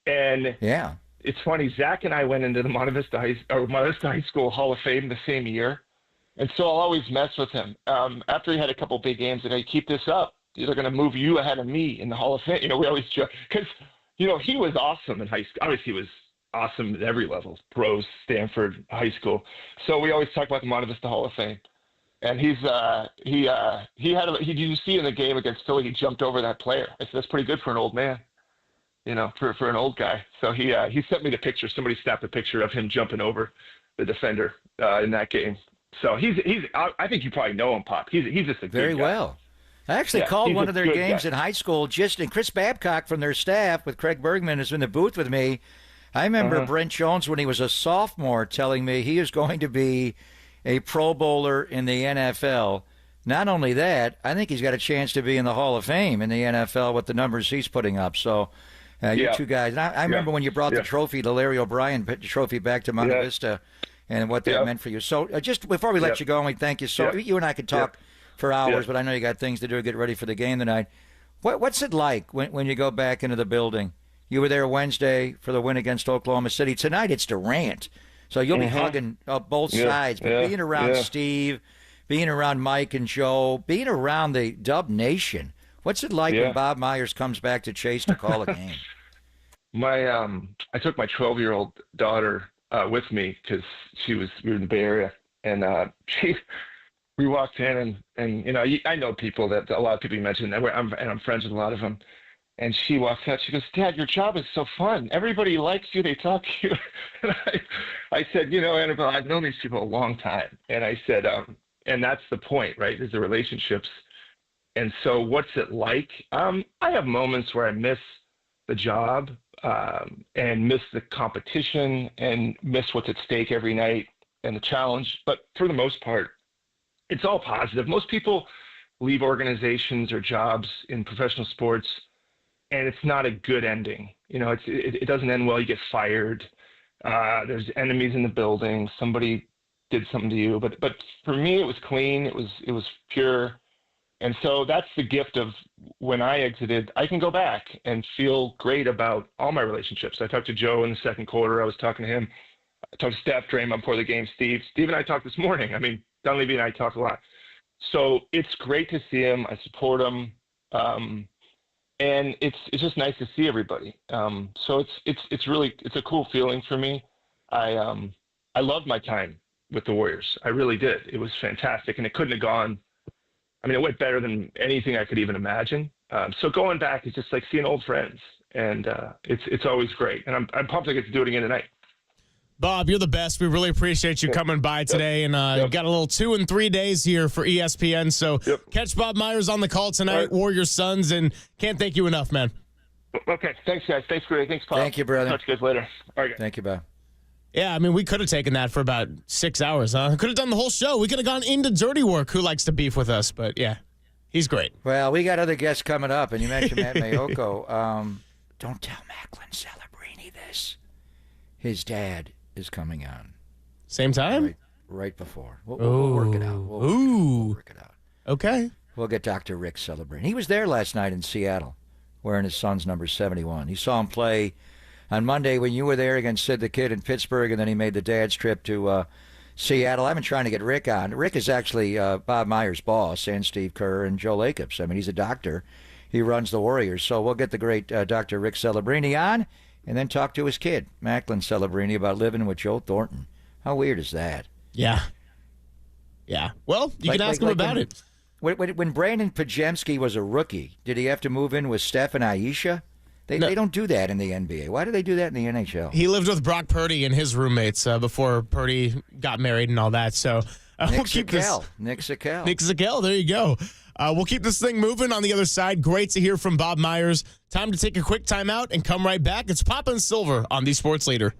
And yeah, it's funny. Zach and I went into the Monte Vista High School Hall of Fame the same year, and so I'll always mess with him. After he had a couple big games, and I keep this up, they're going to move you ahead of me in the Hall of Fame. We always joke because he was awesome in high school. Obviously, he was awesome at every level, pros, Stanford, high school. So we always talk about the Monte Vista Hall of Fame. And did you see in the game against Philly, he jumped over that player. I said, that's pretty good for an old man. for an old guy. So he sent me the picture. Somebody snapped a picture of him jumping over the defender in that game. So I think you probably know him, Pop. He's just a good Very guy. well. I actually called one of their games in high school, and Chris Babcock from their staff with Craig Bergman is in the booth with me. I remember Brent Jones, when he was a sophomore, telling me he is going to be a Pro Bowler in the NFL. Not only that, I think he's got a chance to be in the Hall of Fame in the NFL with the numbers he's putting up. So you two guys, and I remember when you brought the trophy, the Larry O'Brien trophy, back to Monte Vista, and what that meant for you. So just before we let you go, and we thank you so. You and I could talk for hours, but I know you got things to do to get ready for the game tonight. What's it like when you go back into the building? You were there Wednesday for the win against Oklahoma City. Tonight it's Durant, so you'll be hugging both sides. But being around Steve, being around Mike and Joe, being around the Dub Nation, what's it like when Bob Myers comes back to Chase to call a game? I took my 12-year-old daughter with me because we were in the Bay Area, and we walked in, and I know people that a lot of people you mentioned, and I'm friends with a lot of them. And she walks out. She goes, "Dad, your job is so fun. Everybody likes you. They talk to you." And I said, Annabelle, I've known these people a long time. And I said, and that's the point, right? Is the relationships. And so, what's it like? I have moments where I miss the job and miss the competition and miss what's at stake every night and the challenge. But for the most part, it's all positive. Most people leave organizations or jobs in professional sports, and it's not a good ending. It doesn't end well. You get fired. There's enemies in the building. Somebody did something to you. But for me, it was clean. It was pure. And so that's the gift of when I exited, I can go back and feel great about all my relationships. I talked to Joe in the second quarter. I was talking to him. I talked to Steph Draymond before the game, Steve. Steve and I talked this morning. I mean, Dunleavy and I talk a lot. So it's great to see him. I support him. And it's just nice to see everybody. So it's a cool feeling for me. I loved my time with the Warriors. I really did. It was fantastic, and it couldn't have gone. I mean, it went better than anything I could even imagine. So going back is just like seeing old friends, and it's always great. And I'm pumped I get to do it again tonight. Bob, you're the best. We really appreciate you coming by today. And you've got a little 2 and 3 days here for ESPN. So catch Bob Myers on the call tonight, Warriors Suns, and can't thank you enough, man. Okay. Thanks, guys. Thanks, Greg. Thanks, Bob. Thank you, brother. Talk to you guys later. All right. Thank you, Bob. Yeah, I mean, we could have taken that for about 6 hours, huh? Could have done the whole show. We could have gone into Dirty Work, who likes to beef with us. But, yeah, he's great. Well, we got other guests coming up, and you mentioned Matt Mayoko. Don't tell Macklin Celebrini this. His dad is coming on. Same time? Right before. We'll work it out. We'll work it out. Okay. We'll get Dr. Rick Celebrini. He was there last night in Seattle wearing his son's number 71. You saw him play on Monday when you were there against Sid the Kid in Pittsburgh, and then he made the dad's trip to Seattle. I've been trying to get Rick on. Rick is actually Bob Myers' boss, and Steve Kerr and Joe Lacob's. I mean, he's a doctor. He runs the Warriors. So we'll get the great Dr. Rick Celebrini on, and then talk to his kid, Macklin Celebrini, about living with Joe Thornton. How weird is that? Yeah. Yeah. Well, you can ask him about it. When Brandon Pajemski was a rookie, did he have to move in with Steph and Aisha? They don't do that in the NBA. Why do they do that in the NHL? He lived with Brock Purdy and his roommates before Purdy got married and all that. So we'll keep this. Nick Zakel. Nick Zakel. There you go. We'll keep this thing moving on the other side. Great to hear from Bob Myers. Time to take a quick timeout and come right back. It's Papa and Silver on the Sports Leader.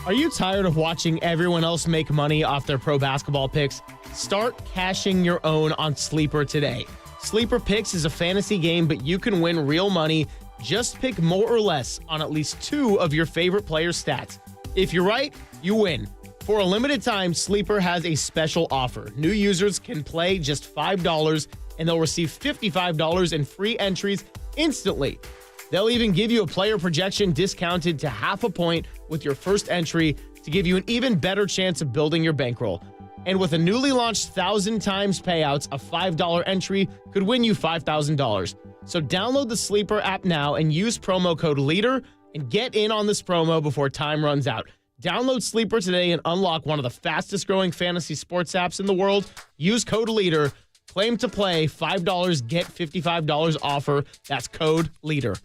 Are you tired of watching everyone else make money off their pro basketball picks? Start cashing your own on Sleeper today. Sleeper Picks is a fantasy game, but you can win real money. Just pick more or less on at least 2 of your favorite players' stats. If you're right, you win. For a limited time, Sleeper has a special offer. New users can play just $5, and they'll receive $55 in free entries instantly. They'll even give you a player projection discounted to half a point with your first entry to give you an even better chance of building your bankroll. And with a newly launched 1,000 times payouts, a $5 entry could win you $5,000. So download the Sleeper app now and use promo code LEADER and get in on this promo before time runs out. Download Sleeper today and unlock one of the fastest growing fantasy sports apps in the world. Use code LEADER. Claim to play, $5, get $55 offer. That's code LEADER.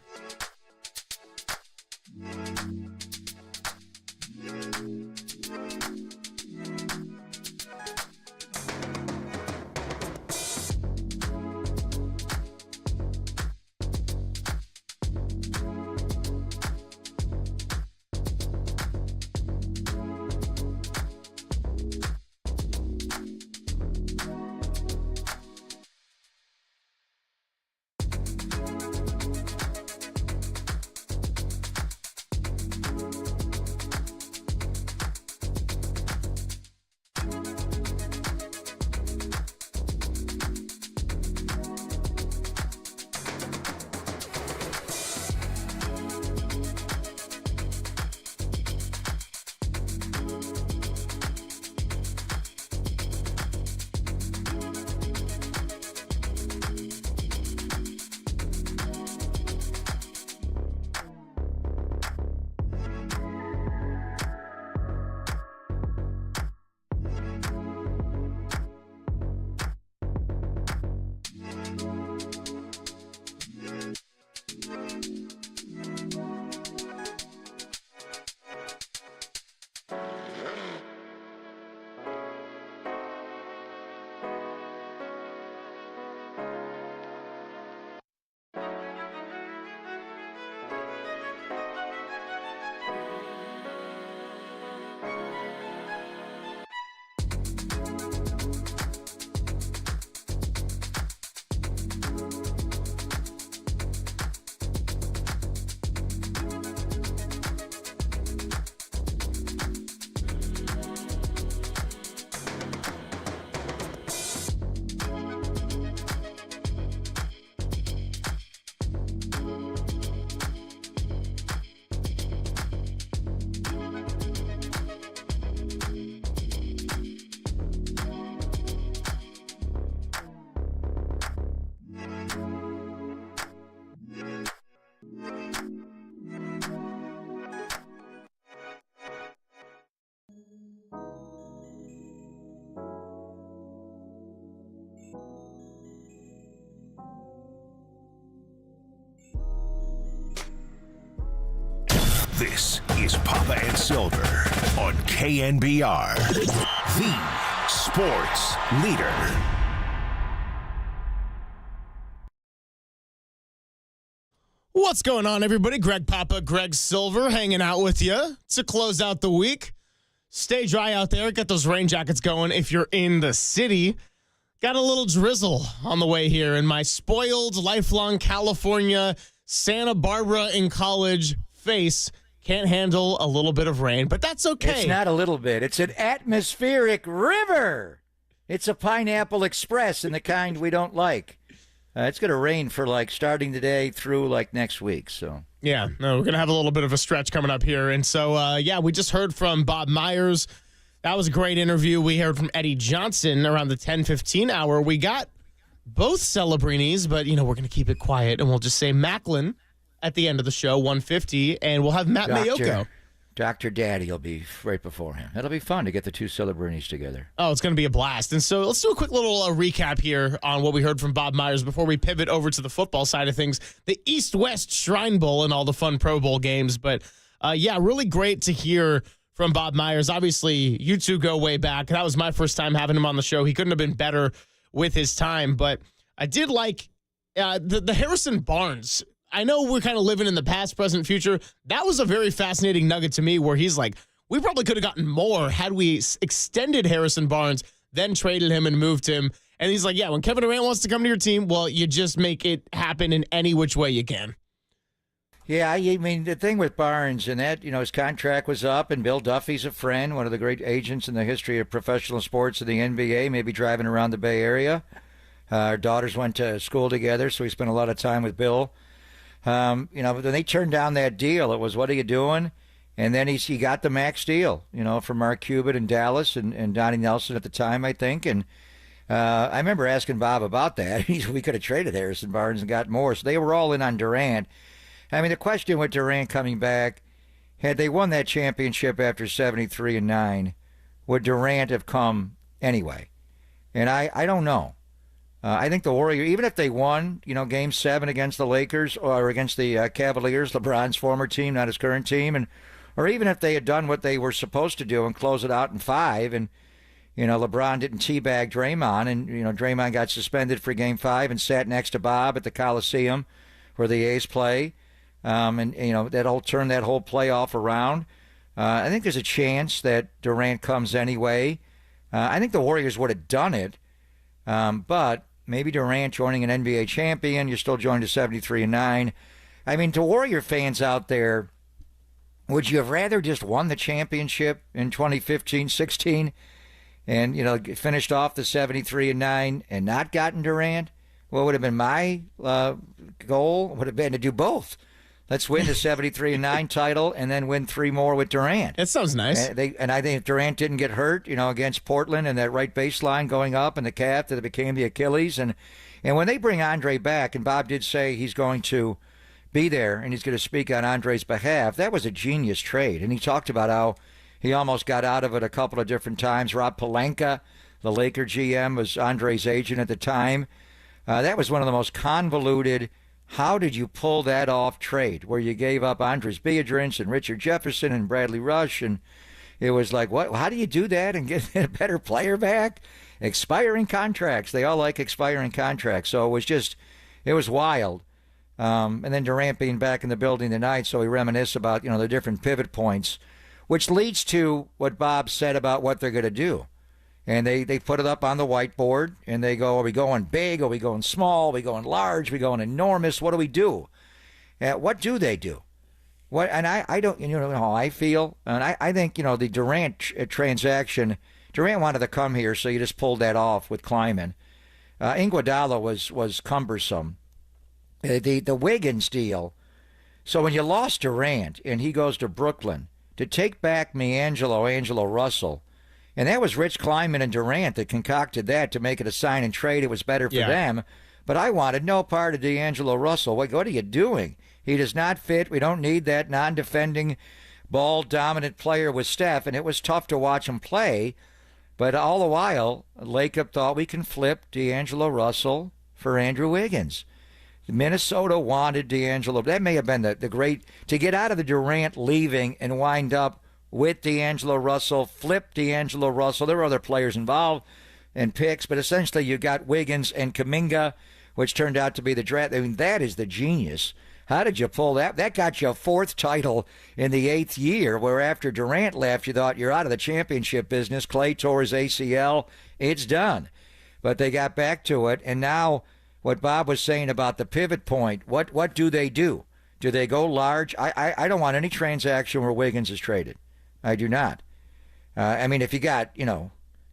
This is Papa and Silver on KNBR, the sports leader. What's going on, everybody? Greg Papa, Greg Silver hanging out with you to close out the week. Stay dry out there. Get those rain jackets going if you're in the city. Got a little drizzle on the way here in my spoiled, lifelong California, Santa Barbara in college face. Can't handle a little bit of rain, but that's okay. It's not a little bit. It's an atmospheric river. It's a pineapple express and the kind we don't like. It's going to rain for starting today through next week. So yeah, no, we're going to have a little bit of a stretch coming up here. And so, we just heard from Bob Myers. That was a great interview. We heard from Eddie Johnson around the 10:15 hour. We got both Celebrinis, but, we're going to keep it quiet and we'll just say Macklin at the end of the show, 1:50, and we'll have Matt Mayoko. Dr. Daddy will be right before him. It'll be fun to get the two Celebrinis together. Oh, it's going to be a blast. And so let's do a quick little recap here on what we heard from Bob Myers before we pivot over to the football side of things. The East-West Shrine Bowl and all the fun Pro Bowl games. But, really great to hear from Bob Myers. Obviously, you two go way back. That was my first time having him on the show. He couldn't have been better with his time. But I did like the Harrison Barnes. I know we're kind of living in the past, present, future. That was a very fascinating nugget to me where he's like, we probably could have gotten more had we extended Harrison Barnes, then traded him and moved him. And he's like, yeah, when Kevin Durant wants to come to your team, well, you just make it happen in any which way you can. Yeah, I mean, the thing with Barnes and that, his contract was up, and Bill Duffy's a friend, one of the great agents in the history of professional sports in the NBA, maybe driving around the Bay Area. Our daughters went to school together, so we spent a lot of time with Bill. When they turned down that deal, it was, what are you doing? And then he got the max deal, from Mark Cuban in Dallas and Donnie Nelson at the time, I think. And I remember asking Bob about that. We could have traded Harrison Barnes and got more. So they were all in on Durant. I mean, the question with Durant coming back, had they won that championship after 73-9, would Durant have come anyway? And I don't know. I think the Warriors, even if they won, Game 7 against the Lakers or against the Cavaliers, LeBron's former team, not his current team, or even if they had done what they were supposed to do and close it out in 5, and LeBron didn't teabag Draymond, and Draymond got suspended for Game 5 and sat next to Bob at the Coliseum where the A's play, and that'll turn that whole playoff around. I think there's a chance that Durant comes anyway. I think the Warriors would have done it, but maybe Durant joining an NBA champion, you're still joined to 73-9. I mean, to Warrior fans out there, would you have rather just won the championship in 2015-16 and, finished off the 73-9 and not gotten Durant? What would have been my goal would have been to do both. Let's win the 73-9 title and then win 3 more with Durant. That sounds nice. And I think if Durant didn't get hurt, against Portland and that right baseline going up and the calf that became the Achilles. And when they bring Andre back, and Bob did say he's going to be there and he's going to speak on Andre's behalf, that was a genius trade. And he talked about how he almost got out of it a couple of different times. Rob Pelinka, the Laker GM, was Andre's agent at the time. That was one of the most convoluted, how did you pull that off trade where you gave up Andres Biedrins and Richard Jefferson and Bradley Rush, and it was like, what? How do you do that and get a better player back? Expiring contracts. They all like expiring contracts. So it was wild. And then Durant being back in the building tonight, so we reminisce about, the different pivot points, which leads to what Bob said about what they're going to do. And they put it up on the whiteboard, and they go, are we going big? Are we going small? Are we going large? Are we going enormous? What do we do? What do they do? What? And I don't, how I feel. And I think, the Durant transaction, Durant wanted to come here, so you just pulled that off with Kleiman. Iguodala was cumbersome. The Wiggins deal. So when you lost Durant and he goes to Brooklyn, to take back Angelo Russell, and that was Rich Kleiman and Durant that concocted that to make it a sign and trade. It was better for them. But I wanted no part of D'Angelo Russell. What are you doing? He does not fit. We don't need that non-defending, ball-dominant player with Steph. And it was tough to watch him play. But all the while, Lacob thought we can flip D'Angelo Russell for Andrew Wiggins. Minnesota wanted D'Angelo. That may have been the great, to get out of the Durant leaving and wind up with D'Angelo Russell, flip D'Angelo Russell. There were other players involved and picks, but essentially you got Wiggins and Kuminga, which turned out to be the draft. I mean, that is the genius. How did you pull that? That got you a 4th title in the 8th year, where after Durant left, you thought you're out of the championship business. Clay tore his ACL. It's done. But they got back to it, and now what Bob was saying about the pivot point, what do they do? Do they go large? I don't want any transaction where Wiggins is traded. I do not. I mean, if you got,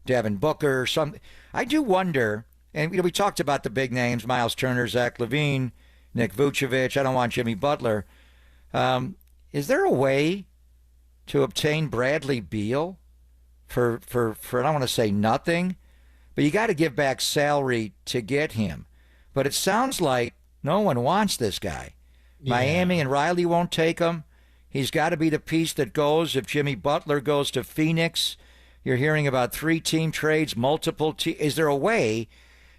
Devin Booker or something, I do wonder, and we talked about the big names, Miles Turner, Zach LaVine, Nick Vucevic. I don't want Jimmy Butler. Is there a way to obtain Bradley Beal for I don't want to say nothing, but you got to give back salary to get him. But it sounds like no one wants this guy. Yeah. Miami and Riley won't take him. He's got to be the piece that goes if Jimmy Butler goes to Phoenix. You're hearing about 3-team trades, multiple teams. Is there a way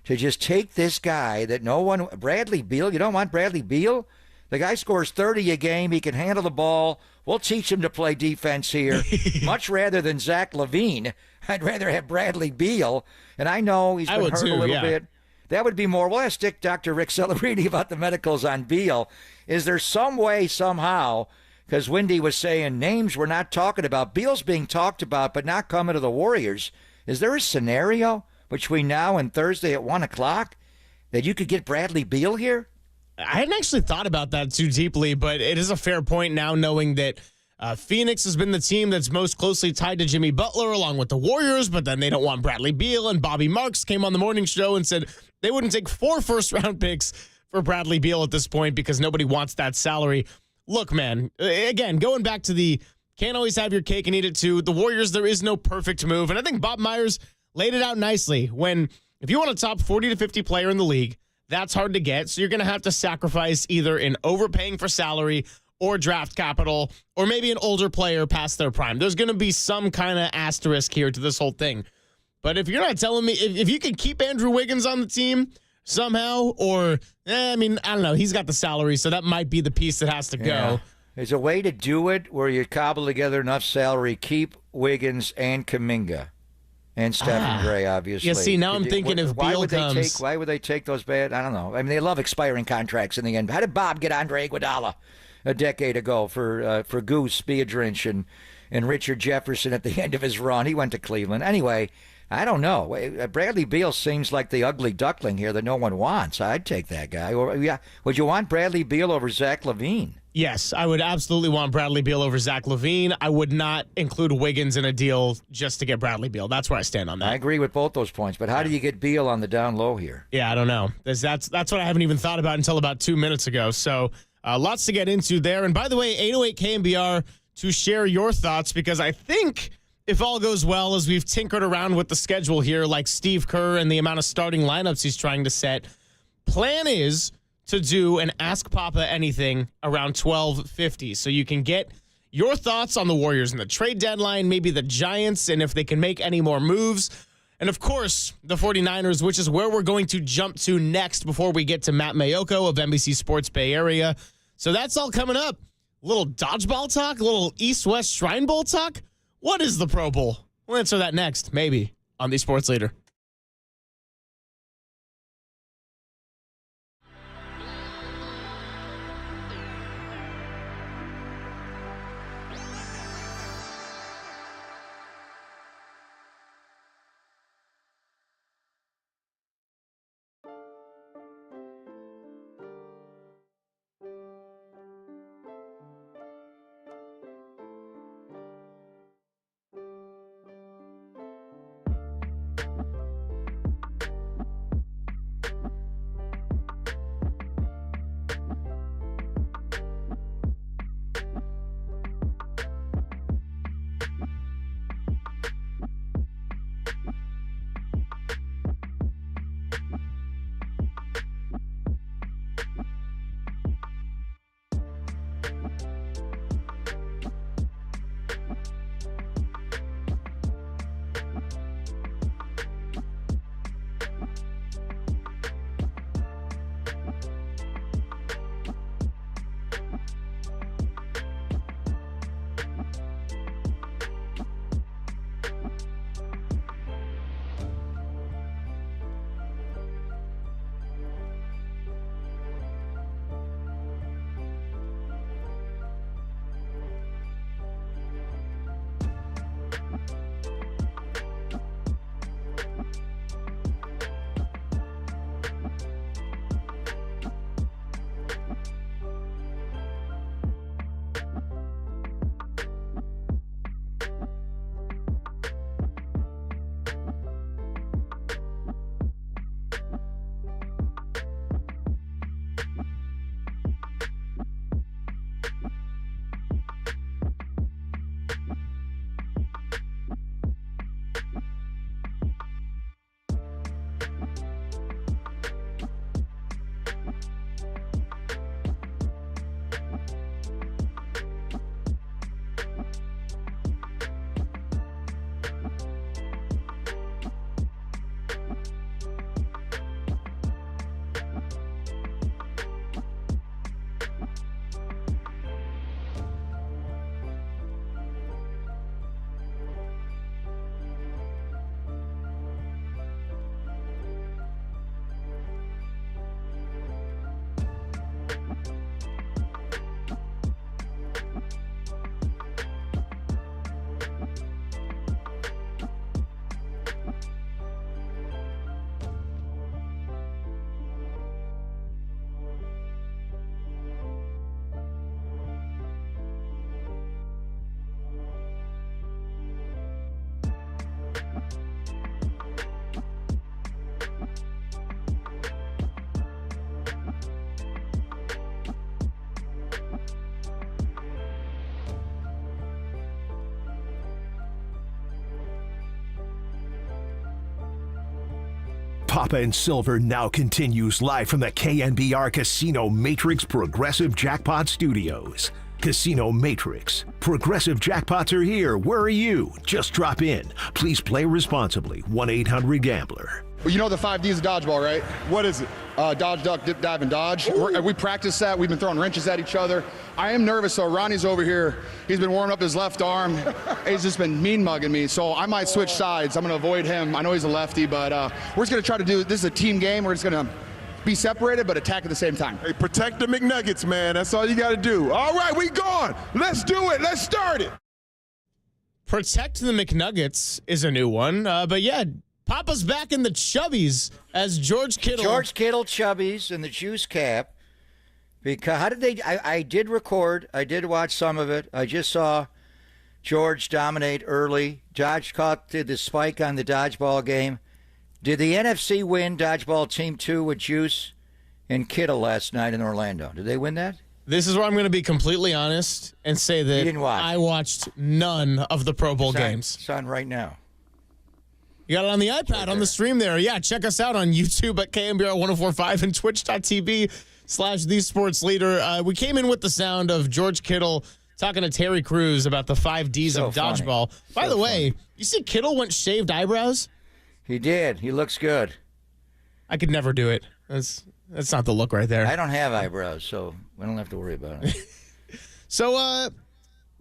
to just take this guy that no one... Bradley Beal? You don't want Bradley Beal? The guy scores 30 a game. He can handle the ball. We'll teach him to play defense here. Much rather than Zach LaVine. I'd rather have Bradley Beal. And I know he's been hurt a little bit. That would be more. We'll ask Dr. Rick Celebrini about the medicals on Beal. Is there some way, somehow, because Wendy was saying names we're not talking about. Beal's being talked about, but not coming to the Warriors. Is there a scenario between now and Thursday at 1 o'clock that you could get Bradley Beal here? I hadn't actually thought about that too deeply, but it is a fair point now knowing that Phoenix has been the team that's most closely tied to Jimmy Butler along with the Warriors, but then they don't want Bradley Beal, and Bobby Marks came on the morning show and said they wouldn't take 4 first-round picks for Bradley Beal at this point because nobody wants that salary. Look, man, again, going back to the can't always have your cake and eat it too, the Warriors, there is no perfect move. And I think Bob Myers laid it out nicely when if you want a top 40 to 50 player in the league, that's hard to get. So you're going to have to sacrifice either in overpaying for salary or draft capital or maybe an older player past their prime. There's going to be some kind of asterisk here to this whole thing. But if you're not telling me, if you could keep Andrew Wiggins on the team somehow, or, I don't know. He's got the salary, so that might be the piece that has to go. Yeah. There's a way to do it where you cobble together enough salary, keep Wiggins and Kuminga and Stephen Gray, obviously. Yeah, see, now I'm thinking if Beal comes. Why would they take those bad? I don't know. I mean, they love expiring contracts in the end. How did Bob get Andre Iguodala a decade ago for Goose, Biedrins, and Richard Jefferson at the end of his run? He went to Cleveland. Anyway, I don't know. Bradley Beal seems like the ugly duckling here that no one wants. I'd take that guy. Or, yeah, would you want Bradley Beal over Zach LaVine? Yes, I would absolutely want Bradley Beal over Zach LaVine. I would not include Wiggins in a deal just to get Bradley Beal. That's where I stand on that. I agree with both those points, but how do you get Beal on the down low here? Yeah, I don't know. That's what I haven't even thought about until about 2 minutes ago. So lots to get into there. And by the way, 808 KNBR to share your thoughts, because I think if all goes well, as we've tinkered around with the schedule here, like Steve Kerr and the amount of starting lineups he's trying to set, plan is to do an Ask Papa Anything around 12:50. So you can get your thoughts on the Warriors and the trade deadline, maybe the Giants, and if they can make any more moves. And, of course, the 49ers, which is where we're going to jump to next before we get to Matt Mayoko of NBC Sports Bay Area. So that's all coming up. A little dodgeball talk, a little East-West Shrine Bowl talk. What is the Pro Bowl? We'll answer that next, maybe, on the Sports Leader. Papa and Silver now continues live from the KNBR Casino Matrix Progressive Jackpot Studios. Casino Matrix. Progressive jackpots are here. Where are you? Just drop in. Please play responsibly. 1-800-GAMBLER. Well, you know the 5 Ds of dodgeball, right? What is it? Dodge, duck, dip, dive, and dodge. We practice that. We've been throwing wrenches at each other. I am nervous, so Ronnie's over here. He's been warming up his left arm. He's just been mean mugging me, so I might switch sides. I'm going to avoid him. I know he's a lefty, but we're just going to try to do this is a team game. We're just going to be separated but attack at the same time. Hey, protect the McNuggets, man. That's all you got to do. All right, we gone. Let's do it. Let's start it. Protect the McNuggets is a new one. But yeah, Papa's back in the Chubbies as George Kittle. George Kittle Chubbies in the juice cap. Because how did they? I did record. I did watch some of it. I just saw George dominate early. Dodge did the spike on the dodgeball game. Did the NFC win dodgeball team 2 with Juice and Kittle last night in Orlando? Did they win that? This is where I'm going to be completely honest and say that you didn't watch. I watched none of the Pro Bowl games. It's on right now. You got it on the iPad on the stream there. Yeah, check us out on YouTube at KNBR 1045 and twitch.tv/thesportsleader. We came in with the sound of George Kittle talking to Terry Crews about the 5 Ds of dodgeball. By the way, you see Kittle went shaved eyebrows? He did. He looks good. I could never do it. That's not the look right there. I don't have eyebrows, so we don't have to worry about it. So,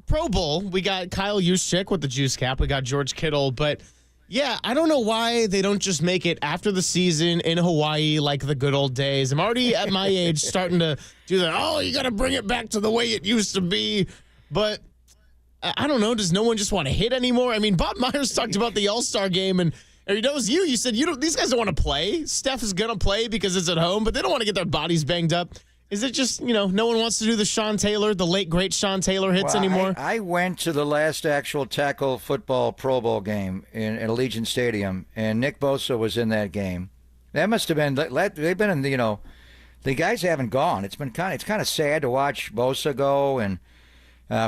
Pro Bowl, we got Kyle Juszczyk with the juice cap. We got George Kittle. But, yeah, I don't know why they don't just make it after the season in Hawaii like the good old days. I'm already at my age starting to do that. Oh, you got to bring it back to the way it used to be. But I don't know. Does no one just want to hit anymore? I mean, Bob Myers talked about the All-Star game, and it was you. You said these guys don't want to play. Steph is going to play because it's at home, but they don't want to get their bodies banged up. Is it just, no one wants to do the Sean Taylor, the late, great Sean Taylor hits anymore? I went to the last actual tackle football Pro Bowl game at Allegiant Stadium, and Nick Bosa was in that game. That must have been, they've been in, the guys haven't gone. It's kind of sad to watch Bosa go and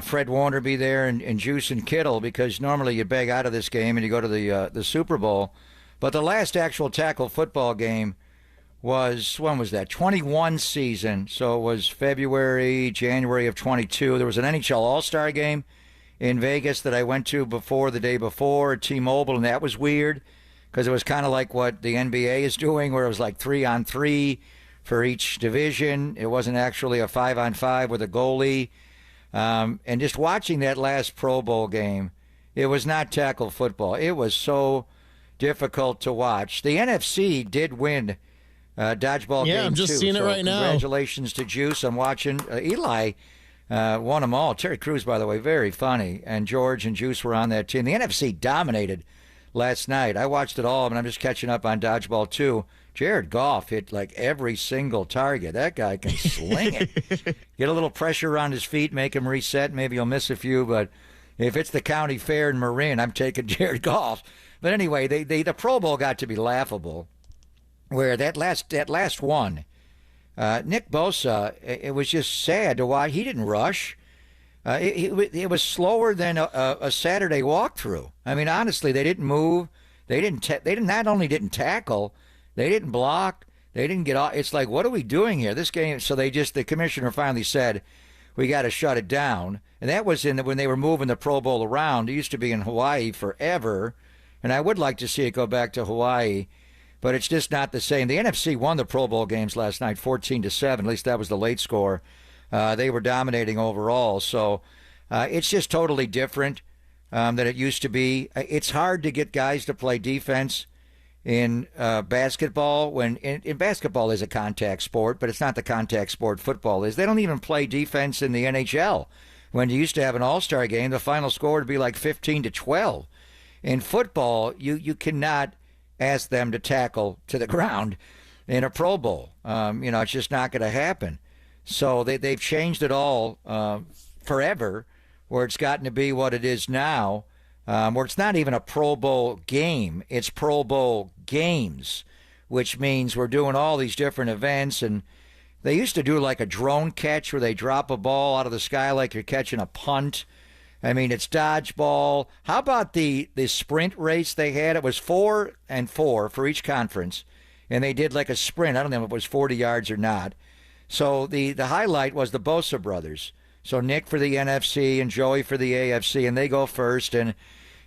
Fred Warner be there and Juice and Kittle, because normally you beg out of this game and you go to the Super Bowl. But the last actual tackle football game was, when was that? 21 season. So it was January of 22. There was an NHL All-Star game in Vegas that I went to the day before at T-Mobile, and that was weird because it was kind of like what the NBA is doing, where it was like 3-on-3 for each division. It wasn't actually a 5-on-5 with a goalie. And just watching that last Pro Bowl game, it was not tackle football. It was so difficult to watch. The NFC did win dodgeball game, I'm just seeing it right now. Congratulations to Juice. I'm watching. Eli won them all. Terry Crews, by the way, very funny. And George and Juice were on that team. The NFC dominated last night. I watched it all, and I'm just catching up on dodgeball too. Jared Goff hit like every single target. That guy can sling it. Get a little pressure on his feet, make him reset. Maybe he'll miss a few, but if it's the county fair in Marin, I'm taking Jared Goff. But anyway, the Pro Bowl got to be laughable. Where that last one, Nick Bosa, it was just sad to watch. He didn't rush. It was slower than a Saturday walkthrough. I mean, honestly, they didn't move. They not only didn't tackle, they didn't block. They didn't get off. It's like, what are we doing here? This game. So the commissioner finally said, we got to shut it down. And that was when they were moving the Pro Bowl around. It used to be in Hawaii forever, and I would like to see it go back to Hawaii. But it's just not the same. The NFC won the Pro Bowl games last night, 14-7. At least that was the late score. They were dominating overall. So it's just totally different than it used to be. It's hard to get guys to play defense in basketball. When in basketball is a contact sport, but it's not the contact sport football is. They don't even play defense in the NHL. When you used to have an all-star game, the final score would be like 15-12. In football, you cannot ask them to tackle to the ground in a Pro Bowl. It's just not going to happen. So they've changed it all forever, where it's gotten to be what it is now. where it's not even a Pro Bowl game, it's Pro Bowl games, which means we're doing all these different events. And they used to do like a drone catch where they drop a ball out of the sky like you're catching a punt. I mean, it's dodgeball. How about the sprint race they had? It was 4 and 4 for each conference, and they did like a sprint. I don't know if it was 40 yards or not. So the highlight was the Bosa brothers. So Nick for the NFC and Joey for the AFC, and they go first. And,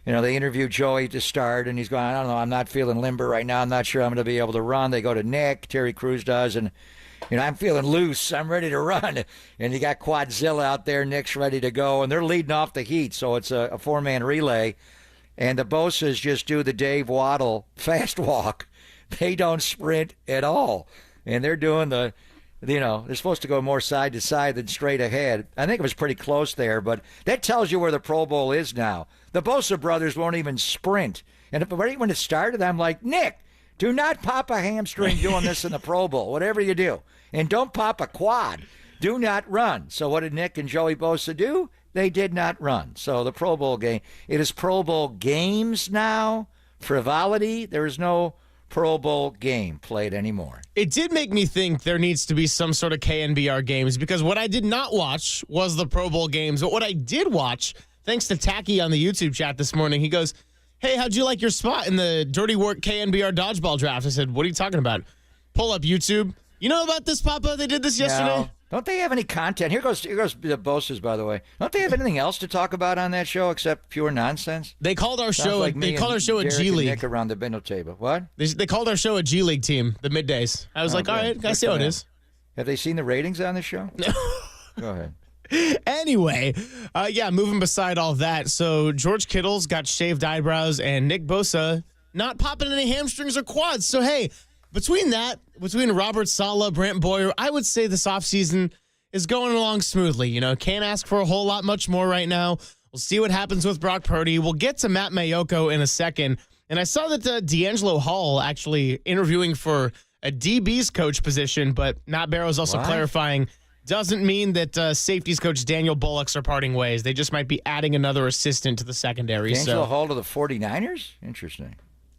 they interview Joey to start, and he's going, I don't know, I'm not feeling limber right now. I'm not sure I'm going to be able to run. They go to Nick, Terry Crews does, and I'm feeling loose. I'm ready to run. And you got Quadzilla out there. Nick's ready to go. And they're leading off the heat. So it's a 4-man relay. And the Bosas just do the Dave Waddle fast walk. They don't sprint at all. And they're doing they're supposed to go more side to side than straight ahead. I think it was pretty close there. But that tells you where the Pro Bowl is now. The Bosa brothers won't even sprint. And right when it started, I'm like, Nick, do not pop a hamstring doing this in the Pro Bowl, whatever you do. And don't pop a quad. Do not run. So what did Nick and Joey Bosa do? They did not run. So the Pro Bowl game, it is Pro Bowl games now. Frivolity, there is no Pro Bowl game played anymore. It did make me think there needs to be some sort of KNBR games, because what I did not watch was the Pro Bowl games. But what I did watch, thanks to Tacky on the YouTube chat this morning, he goes, hey, how'd you like your spot in the Dirty Work KNBR dodgeball draft? I said, what are you talking about? Pull up YouTube. You know about this, Papa? They did this yesterday. No. Don't they have any content? Here goes the Bosas, by the way. Don't they have anything else to talk about on that show except pure nonsense? They called our show. Like they called our show a G League. Nick around the dinner table. What? They called our show a G League team. The middays. I was like, all right, I see how it is. Have they seen the ratings on the show? Go ahead. Anyway, moving beside all that. So George Kittle's got shaved eyebrows, and Nick Bosa not popping any hamstrings or quads. So hey, between Robert Saleh, Brant Boyer, I would say this offseason is going along smoothly. Can't ask for a whole lot much more right now. We'll see what happens with Brock Purdy. We'll get to Matt Mayoko in a second. And I saw that D'Angelo Hall actually interviewing for a DB's coach position, but Matt Barrow's also clarifying doesn't mean that safeties coach Daniel Bullock's are parting ways. They just might be adding another assistant to the secondary. D'Angelo Hall to the 49ers? Interesting.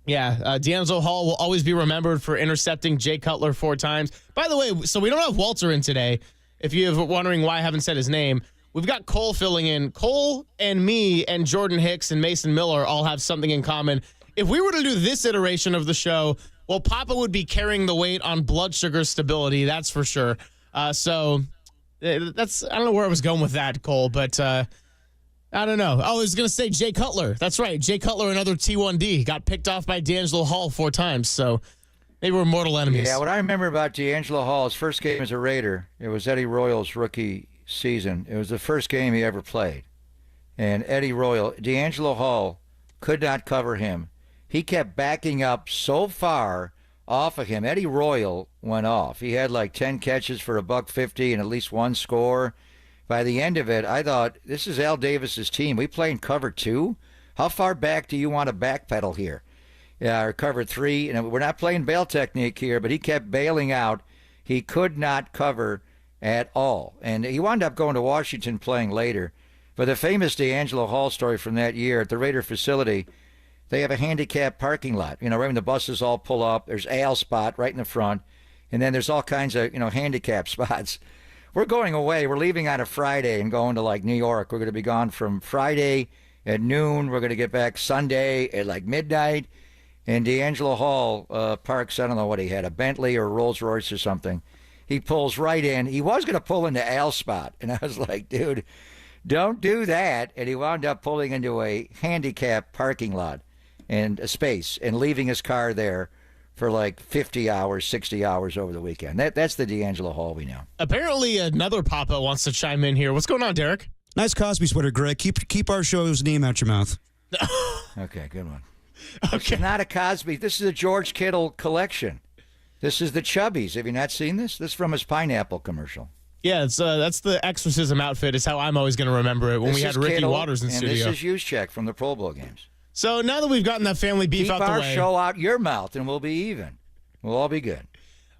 Yeah, D'Angelo Hall will always be remembered for intercepting Jay Cutler 4 times. By the way, so we don't have Walter in today. If you're wondering why I haven't said his name, we've got Cole filling in. Cole and me and Jordan Hicks and Mason Miller all have something in common. If we were to do this iteration of the show, well, Papa would be carrying the weight on blood sugar stability, that's for sure. So that's, I don't know where I was going with that, Cole, but I don't know. Oh, I was going to say Jay Cutler. That's right. Jay Cutler, another T1D, got picked off by D'Angelo Hall 4 times. So maybe we're mortal enemies. Yeah, what I remember about D'Angelo Hall, his first game as a Raider, it was Eddie Royal's rookie season. It was the first game he ever played. And D'Angelo Hall could not cover him. He kept backing up so far off of him. Eddie Royal went off. He had like 10 catches for $150 and at least 1 score. By the end of it, I thought, this is Al Davis's team. We play in cover 2? How far back do you want to backpedal here? Or cover 3? We're not playing bail technique here, but he kept bailing out. He could not cover at all. And he wound up going to Washington playing later. But the famous D'Angelo Hall story from that year at the Raider facility, they have a handicapped parking lot. Right when the buses all pull up, there's Al's spot right in the front. And then there's all kinds of, handicapped spots. We're going away. We're leaving on a Friday and going to like New York. We're going to be gone from Friday at noon. We're going to get back Sunday at like midnight. And D'Angelo Hall parks, I don't know what he had, a Bentley or a Rolls Royce or something. He pulls right in. He was going to pull into Al's spot. And I was like, dude, don't do that. And he wound up pulling into a handicapped parking lot and a space and leaving his car there for like 50 hours, 60 hours over the weekend. That's the D'Angelo Hall we know. Apparently another Papa wants to chime in here. What's going on, Derek? Nice Cosby sweater, Greg. Keep our show's name out your mouth. Okay, good one. Okay. It's not a Cosby. This is a George Kittle collection. This is the Chubbies. Have you not seen this? This is from his pineapple commercial. Yeah, it's that's the exorcism outfit is how I'm always going to remember it when we had Ricky Kittle, Waters in studio. And this is Juszczyk from the Pro Bowl games. So now that we've gotten that family beef out the way. Keep our show out your mouth and we'll be even. We'll all be good.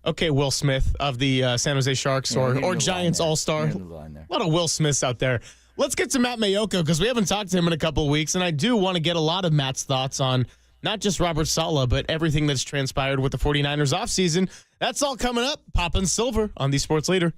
Okay, Will Smith of the San Jose Sharks or Giants All-Star. A lot of Will Smiths out there. Let's get to Matt Mayoko because we haven't talked to him in a couple of weeks, and I do want to get a lot of Matt's thoughts on not just Robert Saleh, but everything that's transpired with the 49ers offseason. That's all coming up. Poppin' Silver on the Sports Leader.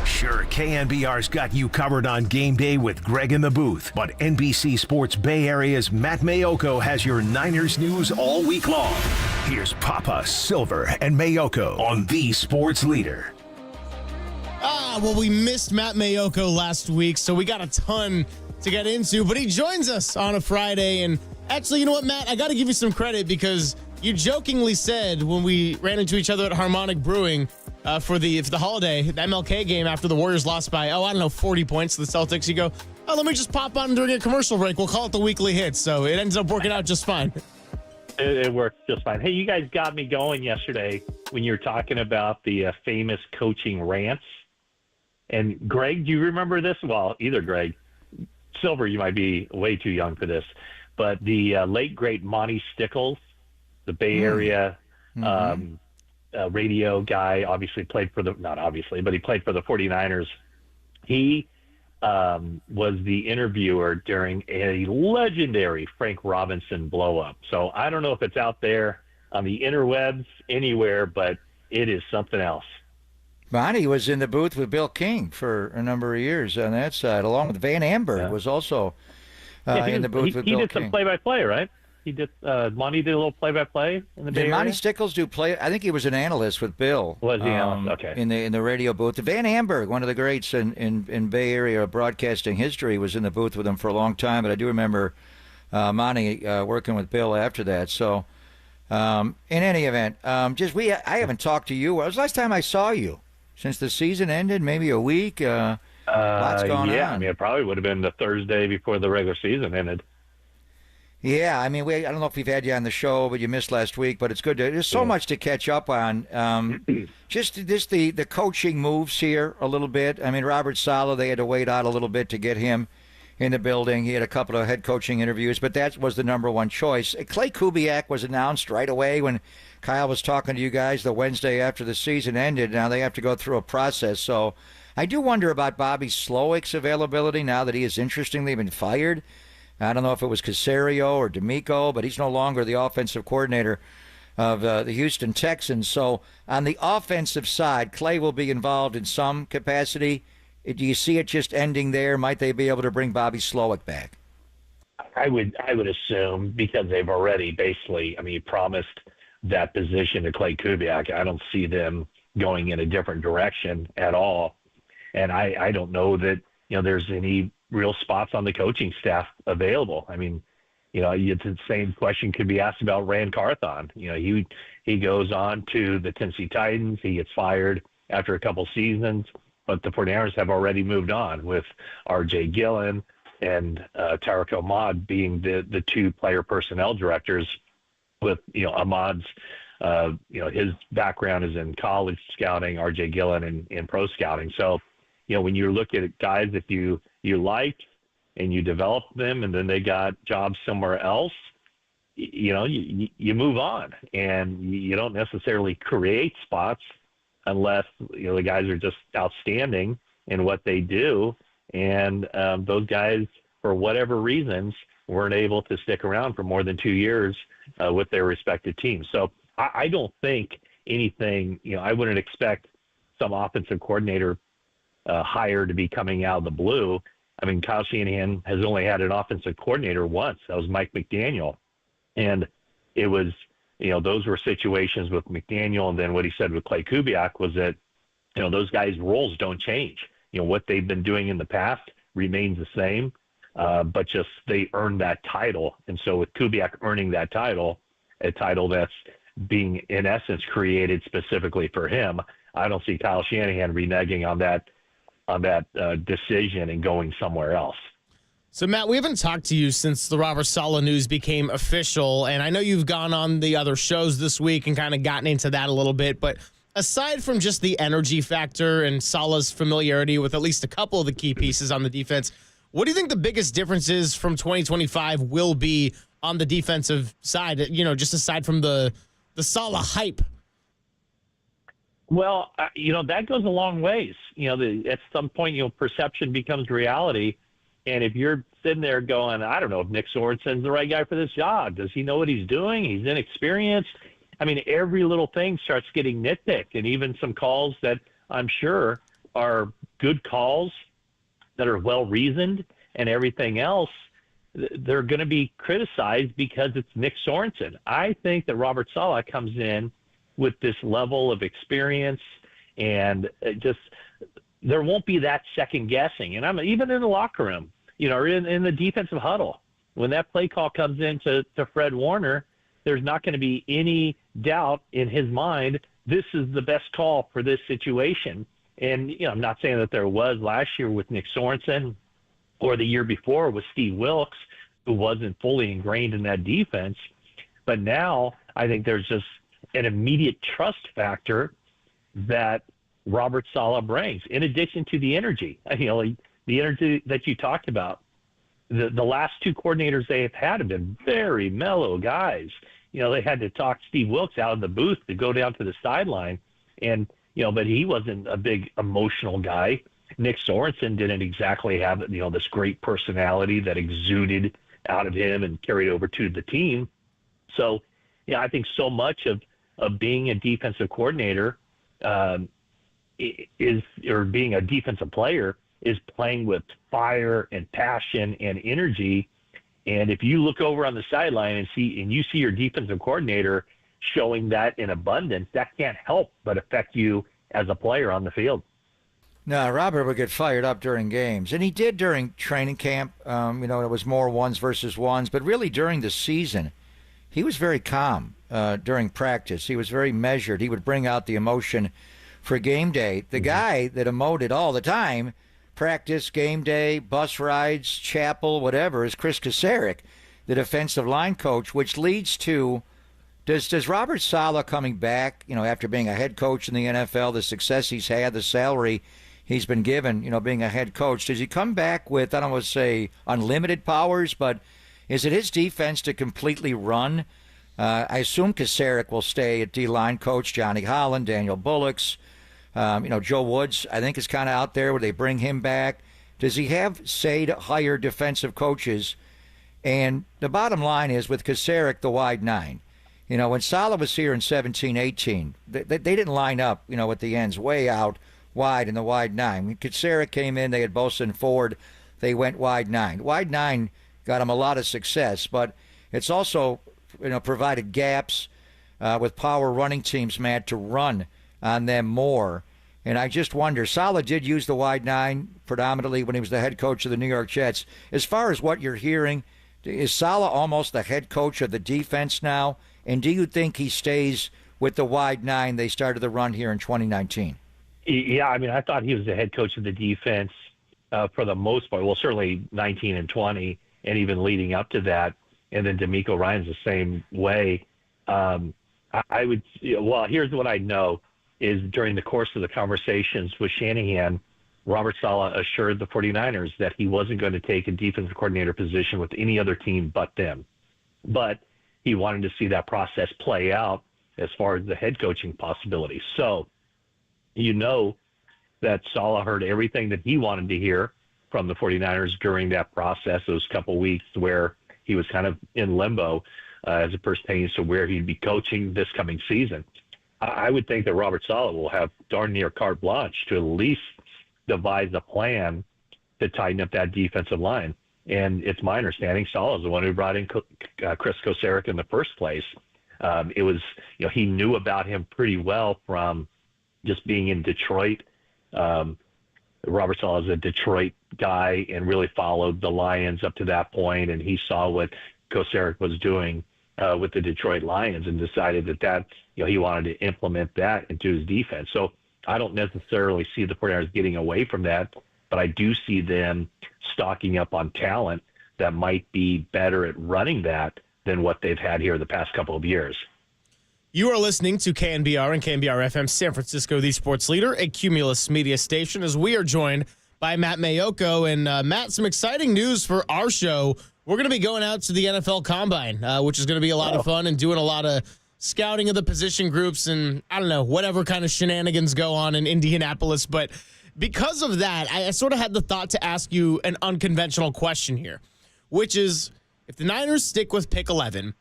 Sure, KNBR's got you covered on game day with Greg in the booth, but NBC Sports Bay Area's Matt Mayoko has your Niners news all week long. Here's Papa, Silver, and Mayoko on the Sports Leader. Well, we missed Matt Mayoko last week, so we got a ton to get into, but he joins us on a Friday. And actually, you know what, Matt? I got to give you some credit because you jokingly said when we ran into each other at Harmonic Brewing for the holiday, the MLK game after the Warriors lost by, 40 points to the Celtics, you go, let me just pop on during a commercial break. We'll call it the weekly hits. So it ends up working out just fine. It worked just fine. Hey, you guys got me going yesterday when you were talking about the famous coaching rants. And Greg, do you remember this? Well, either Greg. Silver, you might be way too young for this. But the late, great Monty Stickles, the Bay Area radio guy, obviously played for not obviously, but he played for the 49ers. He was the interviewer during a legendary Frank Robinson blow-up. So I don't know if it's out there on the interwebs anywhere, but it is something else. Monty was in the booth with Bill King for a number of years on that side, along with Van Amberg was also in the booth with Bill King. He did some play-by-play, right? He did. Monty did a little play-by-play in the Bay Area. Did Monty Stickles do play? I think he was an analyst with Bill. Was he analyst? Okay. In the radio booth. Van Amberg, one of the greats in Bay Area broadcasting history, was in the booth with him for a long time. But I do remember Monty working with Bill after that. So, in any event, I haven't talked to you. When was the last time I saw you? Since the season ended, maybe a week. Lots going on. Yeah, I mean, it probably would have been the Thursday before the regular season ended. Yeah, I mean, I don't know if we've had you on the show, but you missed last week. But it's good. There's so much to catch up on. Just the coaching moves here a little bit. I mean, Robert Saleh, they had to wait out a little bit to get him in the building. He had a couple of head coaching interviews, but that was the number one choice. Clay Kubiak was announced right away when Kyle was talking to you guys the Wednesday after the season ended. Now they have to go through a process. So I do wonder about Bobby Slowick's availability now that he has interestingly been fired. I don't know if it was Caserio or D'Amico, but he's no longer the offensive coordinator of the Houston Texans. So on the offensive side, Clay will be involved in some capacity. Do you see it just ending there? Might they be able to bring Bobby Slowick back? I would assume, because they've already basically, promised that position to Clay Kubiak. I don't see them going in a different direction at all. And I don't know that, there's any real spots on the coaching staff available. It's the same question could be asked about Rand Carthon. He goes on to the Tennessee Titans. He gets fired after a couple seasons, but the 49ers have already moved on with R.J. Gillen and Tariq Ahmad being the two player personnel directors, with Ahmad's his background is in college scouting, R.J. Gillen in pro scouting. So when you look at guys that you like and you develop them and then they got jobs somewhere else, you move on, and you don't necessarily create spots unless the guys are just outstanding in what they do, and those guys, for whatever reasons, weren't able to stick around for more than 2 years with their respective teams. So I don't think anything, I wouldn't expect some offensive coordinator hire to be coming out of the blue. Kyle Shanahan has only had an offensive coordinator once. That was Mike McDaniel. And it was, those were situations with McDaniel. And then what he said with Clay Kubiak was that, those guys' roles don't change. What they've been doing in the past remains the same, but just they earned that title. And so with Kubiak earning that title, a title that's being, in essence, created specifically for him, I don't see Kyle Shanahan reneging on that decision and going somewhere else. So, Matt, we haven't talked to you since the Robert Saleh news became official, and I know you've gone on the other shows this week and kind of gotten into that a little bit, but aside from just the energy factor and Saleh's familiarity with at least a couple of the key pieces on the defense, what do you think the biggest differences from 2025 will be on the defensive side, just aside from the Saleh hype? Well, that goes a long ways. At some point, perception becomes reality. And if you're sitting there going, I don't know if Nick Sorensen's the right guy for this job. Does he know what he's doing? He's inexperienced. Every little thing starts getting nitpicked, and even some calls that I'm sure are good calls that are well reasoned and everything else, they're going to be criticized because it's Nick Sorensen. I think that Robert Saleh comes in with this level of experience, and there won't be that second guessing. And I'm even in the locker room, or in the defensive huddle, when that play call comes in to Fred Warner, there's not going to be any doubt in his mind. This is the best call for this situation. And, I'm not saying that there was last year with Nick Sorensen or the year before with Steve Wilkes, who wasn't fully ingrained in that defense. But now I think there's just an immediate trust factor that Robert Saleh brings, in addition to the energy. The energy that you talked about. The last two coordinators they have been very mellow guys. They had to talk Steve Wilkes out of the booth to go down to the sideline. And, but he wasn't a big emotional guy. Nick Sorensen didn't exactly have, this great personality that exuded out of him and carried over to the team. So, I think so much of being a defensive coordinator or being a defensive player is playing with fire and passion and energy. And if you look over on the sideline and you see your defensive coordinator showing that in abundance, that can't help but affect you as a player on the field. No, Robert would get fired up during games, and he did during training camp. It was more ones versus ones, but really during the season, he was very calm during practice. He was very measured. He would bring out the emotion for game day. The guy that emoted all the time, practice, game day, bus rides, chapel, whatever, is Chris Kasarik, the defensive line coach, which leads to, does Robert Saleh coming back, after being a head coach in the NFL, the success he's had, the salary he's been given, being a head coach, does he come back with, I don't want to say unlimited powers, but is it his defense to completely run? I assume Kasarik will stay at D-line coach, Johnny Holland, Daniel Bullocks. Joe Woods, I think, is kind of out there. Would they bring him back? Does he have, say, to hire defensive coaches? And the bottom line is, with Kasarik, the wide nine, when Saleh was here in 17-18, they didn't line up, with the ends way out wide in the wide nine. When Kasarik came in, they had Bosa and Ford. They went wide nine. Wide nine got him a lot of success, but it's also, provided gaps with power running teams, Matt, to run on them more. And I just wonder, Saleh did use the wide nine predominantly when he was the head coach of the New York Jets. As far as what you're hearing, is Saleh almost the head coach of the defense now? And do you think he stays with the wide nine they started the run here in 2019? Yeah, I thought he was the head coach of the defense for the most part. Well, certainly 19 and 20, and even leading up to that. And then DeMeco Ryans the same way. I would, here's what I know. Is during the course of the conversations with Shanahan, Robert Saleh assured the 49ers that he wasn't going to take a defensive coordinator position with any other team but them. But he wanted to see that process play out as far as the head coaching possibility. So, that Saleh heard everything that he wanted to hear from the 49ers during that process, those couple weeks where he was kind of in limbo as it pertains to where he'd be coaching this coming season. I would think that Robert Saleh will have darn near carte blanche to at least devise a plan to tighten up that defensive line. And it's my understanding Saleh is the one who brought in Chris Kasarik in the first place. It was, he knew about him pretty well from just being in Detroit. Robert Saleh is a Detroit guy and really followed the Lions up to that point, and he saw what Kasarik was doing with the Detroit Lions and decided that he wanted to implement that into his defense. So I don't necessarily see the 49ers getting away from that, but I do see them stocking up on talent that might be better at running that than what they've had here the past couple of years. You are listening to KNBR and KNBR FM San Francisco, the sports leader, a Cumulus media station, as we are joined by Matt Mayoko. And Matt, some exciting news for our show. We're going to be going out to the NFL Combine, which is going to be a lot of fun, and doing a lot of scouting of the position groups and, I don't know, whatever kind of shenanigans go on in Indianapolis. But because of that, I sort of had the thought to ask you an unconventional question here, which is, if the Niners stick with pick 11,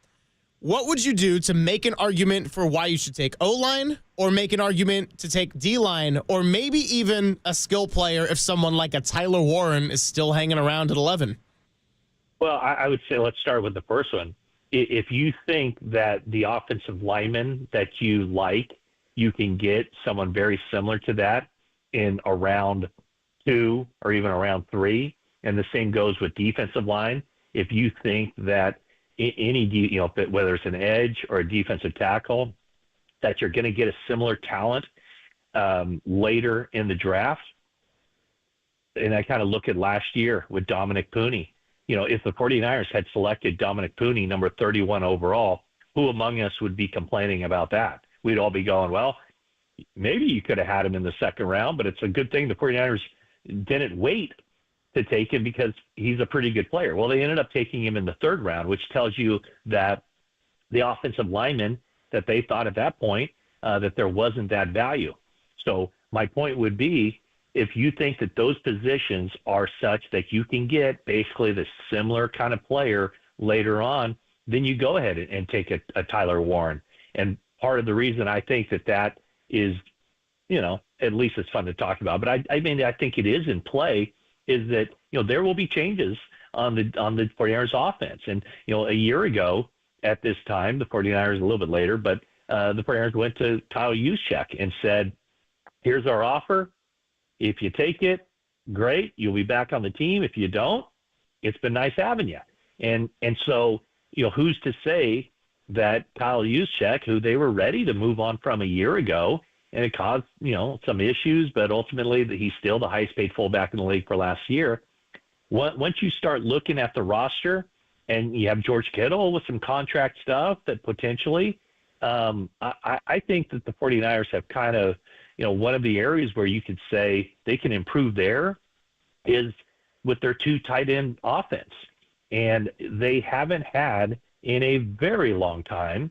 what would you do to make an argument for why you should take O-line, or make an argument to take D-line, or maybe even a skill player if someone like a Tyler Warren is still hanging around at 11? Well, I would say let's start with the first one. If you think that the offensive lineman that you like, you can get someone very similar to that in a round 2 or even a round 3, and the same goes with defensive line. If you think that whether it's an edge or a defensive tackle, that you're going to get a similar talent later in the draft, and I kind of look at last year with Dominic Pooney. If the 49ers had selected Dominic Pooney, number 31 overall, who among us would be complaining about that? We'd all be going, well, maybe you could have had him in the second round, but it's a good thing the 49ers didn't wait to take him because he's a pretty good player. Well, they ended up taking him in the third round, which tells you that the offensive lineman that they thought at that point that there wasn't that value. So my point would be, if you think that those positions are such that you can get basically the similar kind of player later on, then you go ahead and take a Tyler Warren. And part of the reason I think that is, at least it's fun to talk about, but I think it is in play, is that, there will be changes on the 49ers offense. And, a year ago at this time, the 49ers a little bit later, but the 49ers went to Kyle Juszczyk and said, here's our offer. If you take it, great, you'll be back on the team. If you don't, it's been nice having you. And so, who's to say that Kyle Juszczyk, who they were ready to move on from a year ago, and it caused, some issues, but ultimately he's still the highest paid fullback in the league for last year. Once you start looking at the roster and you have George Kittle with some contract stuff that potentially, I think that the 49ers have kind of, one of the areas where you could say they can improve there is with their 2 tight end offense. And they haven't had in a very long time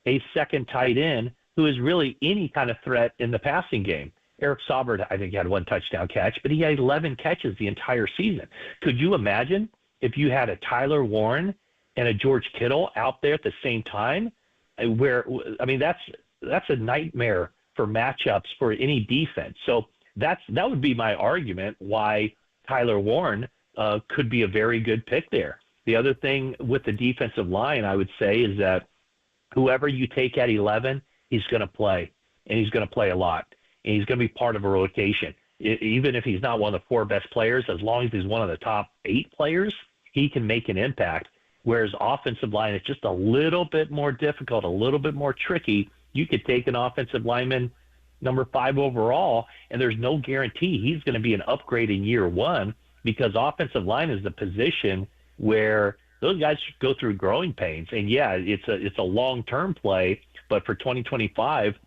a second tight end who is really any kind of threat in the passing game. Eric Saubert, I think, had 1 touchdown catch, but he had 11 catches the entire season. Could you imagine if you had a Tyler Warren and a George Kittle out there at the same time? That's a nightmare for matchups for any defense. So that would be my argument why Tyler Warren could be a very good pick there. The other thing with the defensive line, I would say, is that whoever you take at 11, he's going to play, and he's going to play a lot, and he's going to be part of a rotation. Even if he's not one of the 4 best players, as long as he's one of the top 8 players, he can make an impact. Whereas offensive line is just a little bit more difficult, a little bit more tricky. You could take an offensive lineman number 5 overall, and there's no guarantee he's going to be an upgrade in year 1, because offensive line is the position where those guys go through growing pains. And yeah, it's a long-term play, but for 2025,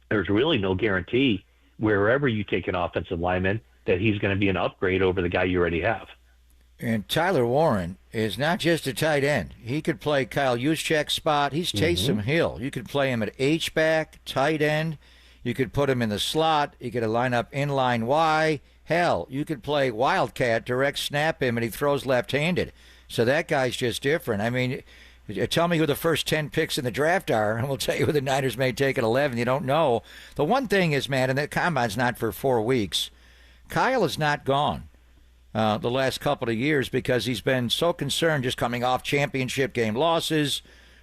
there's really no guarantee wherever you take an offensive lineman that he's going to be an upgrade over the guy you already have. And Tyler Warren is not just a tight end. He could play Kyle Juszczyk's spot. He's Taysom Hill. You could play him at H-back, tight end. You could put him in the slot. You could line up inline Y. Hell, you could play Wildcat, direct snap him, and he throws left-handed. So that guy's just different. I mean, tell me who the first 10 picks in the draft are, and we'll tell you who the Niners may take at 11. You don't know. The one thing is, man, and the combine's not for 4 weeks, Kyle is not gone the last couple of years because he's been so concerned just coming off championship game losses,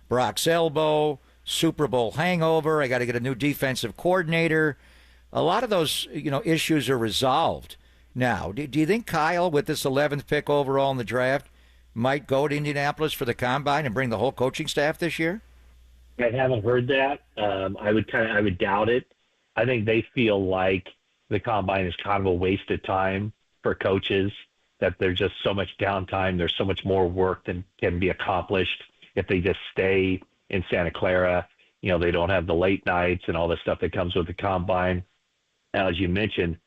Brock's elbow, Super Bowl hangover. I got to get a new defensive coordinator. A lot of those, issues are resolved now. Do you think Kyle, with this 11th pick overall in the draft, might go to Indianapolis for the combine and bring the whole coaching staff this year? I haven't heard that. I would doubt it. I think they feel like the combine is kind of a waste of time for coaches, that there's just so much downtime. There's so much more work than can be accomplished if they just stay in Santa Clara. They don't have the late nights and all the stuff that comes with the combine. Now, as you mentioned,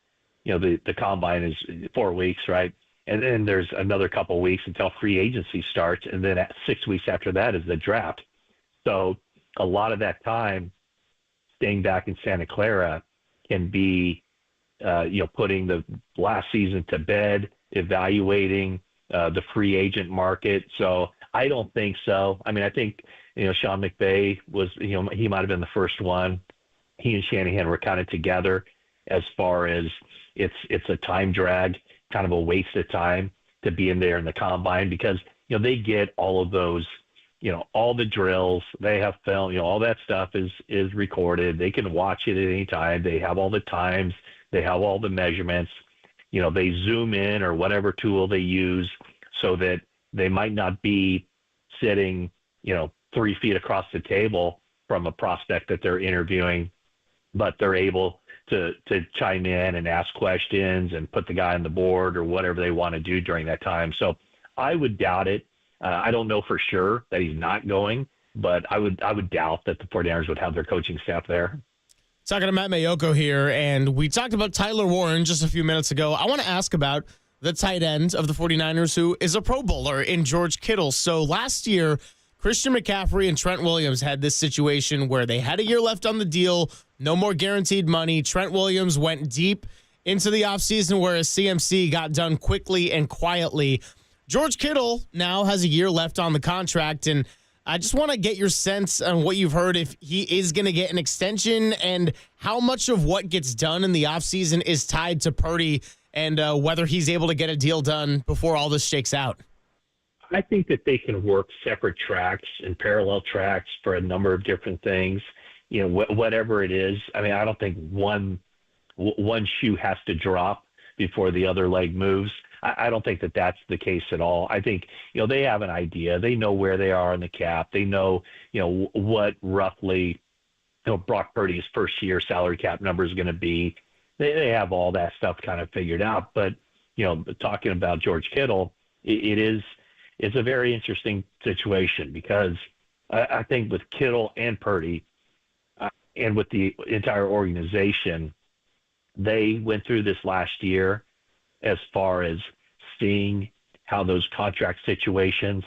the combine is 4 weeks, right? And then there's another couple of weeks until free agency starts. And then 6 weeks after that is the draft. So a lot of that time staying back in Santa Clara can be, putting the last season to bed, evaluating the free agent market. So I don't think so. I mean, I think, Sean McVay was, he might have been the first one. He and Shanahan were kind of together as far as it's a time drag, kind of a waste of time to be in there in the combine, because they get all of those, all the drills. They have film, all that stuff is recorded. They can watch it at any time. They have all the times. They have all the measurements. They zoom in or whatever tool they use so that they might not be sitting, 3 feet across the table from a prospect that they're interviewing, but they're able to chime in and ask questions and put the guy on the board or whatever they want to do during that time. So I would doubt it. I don't know for sure that he's not going, but I would doubt that the 49ers would have their coaching staff there. Talking to Matt Mayoko here, and we talked about Tyler Warren just a few minutes ago. I want to ask about the tight end of the 49ers who is a Pro Bowler in George Kittle. So last year, Christian McCaffrey and Trent Williams had this situation where they had a year left on the deal, no more guaranteed money. Trent Williams went deep into the offseason, whereas CMC got done quickly and quietly. George Kittle now has a year left on the contract, and I just want to get your sense on what you've heard, if he is going to get an extension and how much of what gets done in the offseason is tied to Purdy and whether he's able to get a deal done before all this shakes out. I think that they can work separate tracks and parallel tracks for a number of different things, whatever it is. I mean, I don't think one shoe has to drop before the other leg moves. I don't think that that's the case at all. I think, they have an idea. They know where they are in the cap. They know, what roughly, Brock Purdy's first year salary cap number is going to be. They have all that stuff kind of figured out. But, talking about George Kittle, it's a very interesting situation because I think with Kittle and Purdy and with the entire organization, they went through this last year as far as seeing how those contract situations,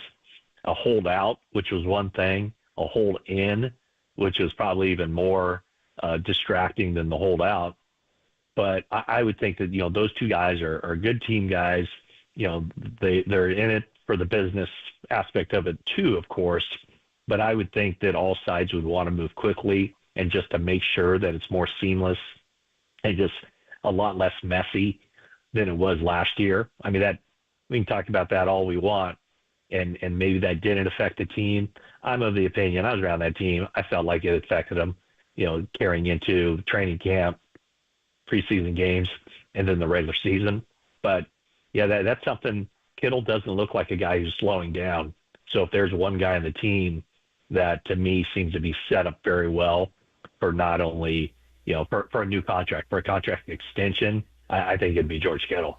a holdout, which was one thing, a hold in, which was probably even more distracting than the holdout. But I would think that, those two guys are good team guys. They're in it for the business aspect of it too, of course. But I would think that all sides would want to move quickly and just to make sure that it's more seamless and just a lot less messy than it was last year. I mean, that we can talk about that all we want, and maybe that didn't affect the team. I'm of the opinion, I was around that team, I felt like it affected them, carrying into training camp, preseason games, and then the regular season. But yeah, that's something. Kittle doesn't look like a guy who's slowing down. So if there's one guy on the team that to me seems to be set up very well for not only, for a new contract, for a contract extension, I think it'd be George Kittle.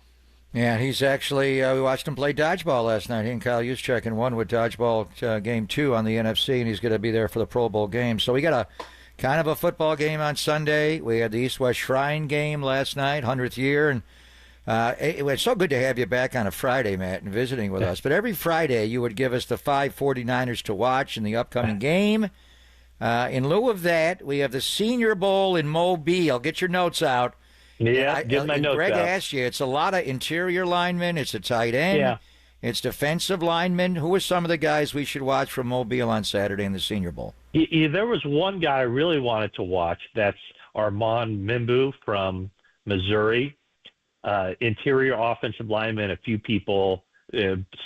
Yeah, he's actually, we watched him play dodgeball last night. He and Kyle Juszczyk won with dodgeball game 2 on the NFC, and he's going to be there for the Pro Bowl game. So we got a kind of a football game on Sunday. We had the East-West Shrine game last night, 100th year, and it's so good to have you back on a Friday, Matt, and visiting with us. But every Friday you would give us the 5 49ers to watch in the upcoming game. In lieu of that, we have the Senior Bowl in Mobile. Get your notes out. Yeah, get my notes Greg out. asked you, it's a lot of interior linemen. It's a tight end. Yeah. It's defensive linemen. Who are some of the guys we should watch from Mobile on Saturday in the Senior Bowl? There was one guy I really wanted to watch. That's Armand Mimbu from Missouri. Interior offensive lineman. A few people,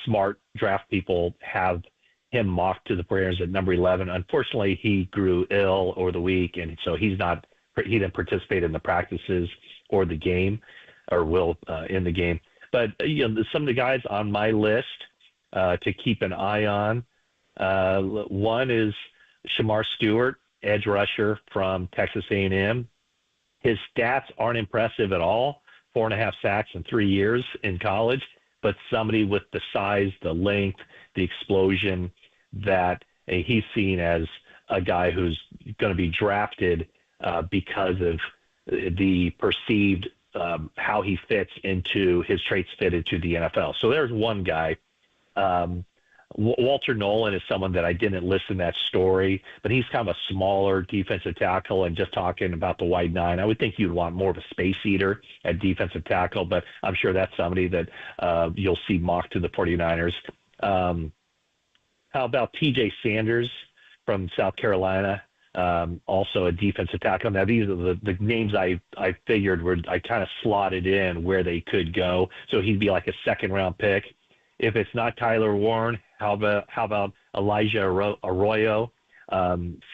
smart draft people, have him mocked to the Bears at number 11. Unfortunately, he grew ill over the week, and so he didn't participate in the practices or the game, or will in the game. But some of the guys on my list to keep an eye on. One is Shamar Stewart, edge rusher from Texas A&M. His stats aren't impressive at all. 4.5 sacks in 3 years in college, but somebody with the size, the length, the explosion that he's seen as a guy who's going to be drafted because of the perceived how he fits into his traits fit into the NFL. So there's one guy. Walter Nolan is someone that I didn't list in that story, but he's kind of a smaller defensive tackle, and just talking about the wide nine, I would think you'd want more of a space eater at defensive tackle, but I'm sure that's somebody that you'll see mocked to the 49ers. How about TJ Sanders from South Carolina? Also a defensive tackle. Now, these are the names I figured I kind of slotted in where they could go. So he'd be like a second-round pick. If it's not Tyler Warren, how about Elijah Arroyo,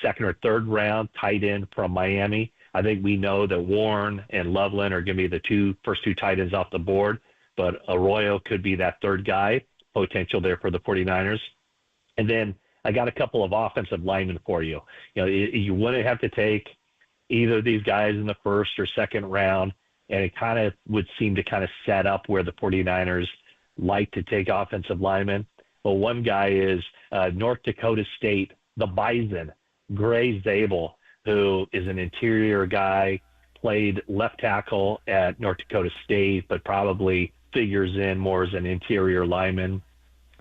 second or third round tight end from Miami? I think we know that Warren and Loveland are going to be the first two tight ends off the board, but Arroyo could be that third guy, potential there for the 49ers. And then I got a couple of offensive linemen for you. You wouldn't have to take either of these guys in the first or second round, and it kind of would seem to kind of set up where the 49ers like to take offensive linemen. Well, one guy is North Dakota State, the Bison, Gray Zabel, who is an interior guy, played left tackle at North Dakota State, but probably figures in more as an interior lineman.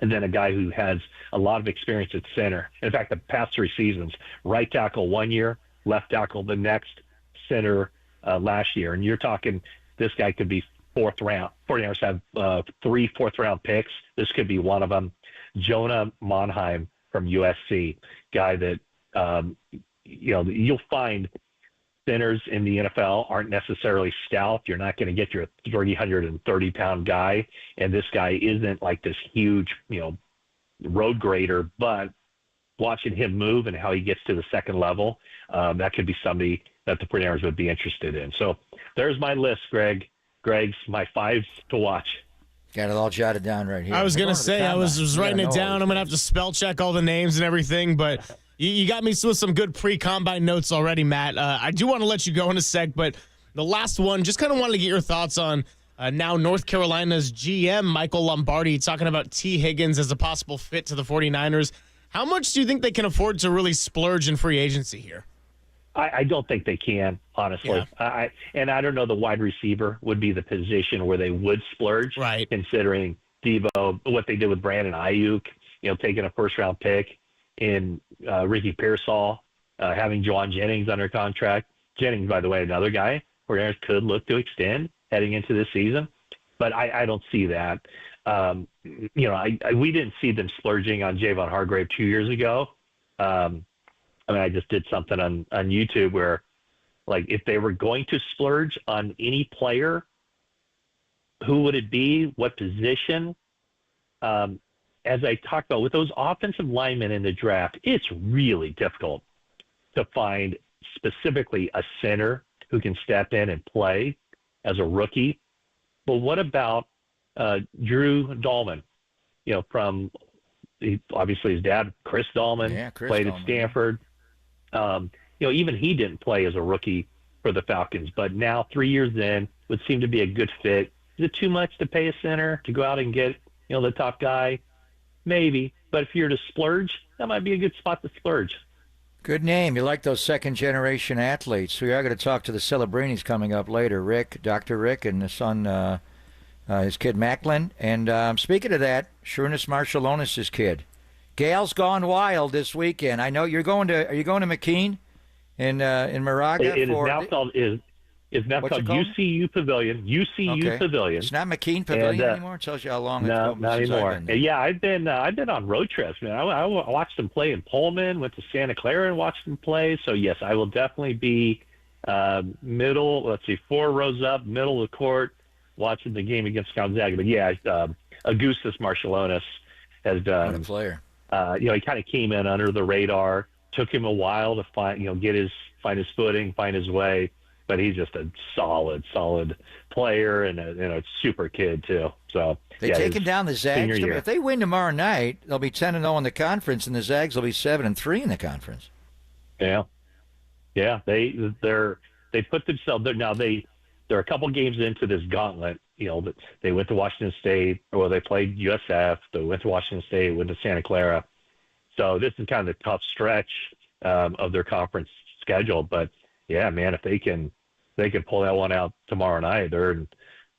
And then a guy who has a lot of experience at center. In fact, the past 3 seasons, right tackle 1 year, left tackle the next, center last year. And you're talking this guy could be 4th round. 49ers have 3 4th-round picks. This could be one of them. Jonah Monheim from USC, guy that, you'll find centers in the NFL aren't necessarily stout. You're not going to get your 330-pound guy, and this guy isn't like this huge, road grader, but watching him move and how he gets to the second level, that could be somebody that the 49ers would be interested in. So there's my list, Greg. Greg's my 5s to watch. Got it all jotted down right here. I was going to say, I was writing it down. I'm going to have to spell check all the names and everything, but you got me with some good pre-combine notes already, Matt. I do want to let you go in a sec, but the last one, just kind of wanted to get your thoughts on now North Carolina's GM, Michael Lombardi, talking about T. Higgins as a possible fit to the 49ers. How much do you think they can afford to really splurge in free agency here? I don't think they can, honestly. Yeah. And I don't know the wide receiver would be the position where they would splurge, right? Considering Debo, what they did with Brandon Ayuk, taking a first-round pick, in Ricky Pearsall, having Juwan Jennings under contract. Jennings, by the way, another guy where could look to extend heading into this season. But I don't see that. We didn't see them splurging on Javon Hargrave 2 years ago. I just did something on YouTube where, like, if they were going to splurge on any player, who would it be? What position? As I talked about, with those offensive linemen in the draft, it's really difficult to find specifically a center who can step in and play as a rookie. But what about Drew Dahlman? From obviously his dad, Chris Dahlman, played at Stanford. Even he didn't play as a rookie for the Falcons, but now 3 years in would seem to be a good fit. Is it too much to pay a center to go out and get, the top guy? Maybe, but if you're to splurge, that might be a good spot to splurge. Good name. You like those second-generation athletes. We are going to talk to the Celebrinis coming up later, Dr. Rick, and his son, his kid Macklin. And speaking of that, Shrunus Marshallonis' kid. Gail's gone wild this weekend. I know you're going to. Are you going to McKean in Moraga? It's now called UCU Pavilion. UCU Pavilion. It's not McKean Pavilion anymore. It tells you how long. No, it's not anymore. Yeah, I've been on road trips, man. I watched them play in Pullman. Went to Santa Clara and watched them play. So yes, I will definitely be middle. Let's see, 4 rows up, middle of the court, watching the game against Gonzaga. But yeah, Augustus Marshallonis has done. What a player. He kind of came in under the radar. Took him a while to find his footing, find his way. But he's just a solid player and a super kid too. So they're taking down the Zags. If they win tomorrow night, they'll be 10-0 in the conference, and the Zags will be 7-3 in the conference. Yeah. They put themselves there now. They're a couple games into this gauntlet. But they went to Washington State, or they played USF. They went to Washington State, went to Santa Clara. So this is kind of the tough stretch of their conference schedule. But yeah, man, if they can pull that one out tomorrow night, they're in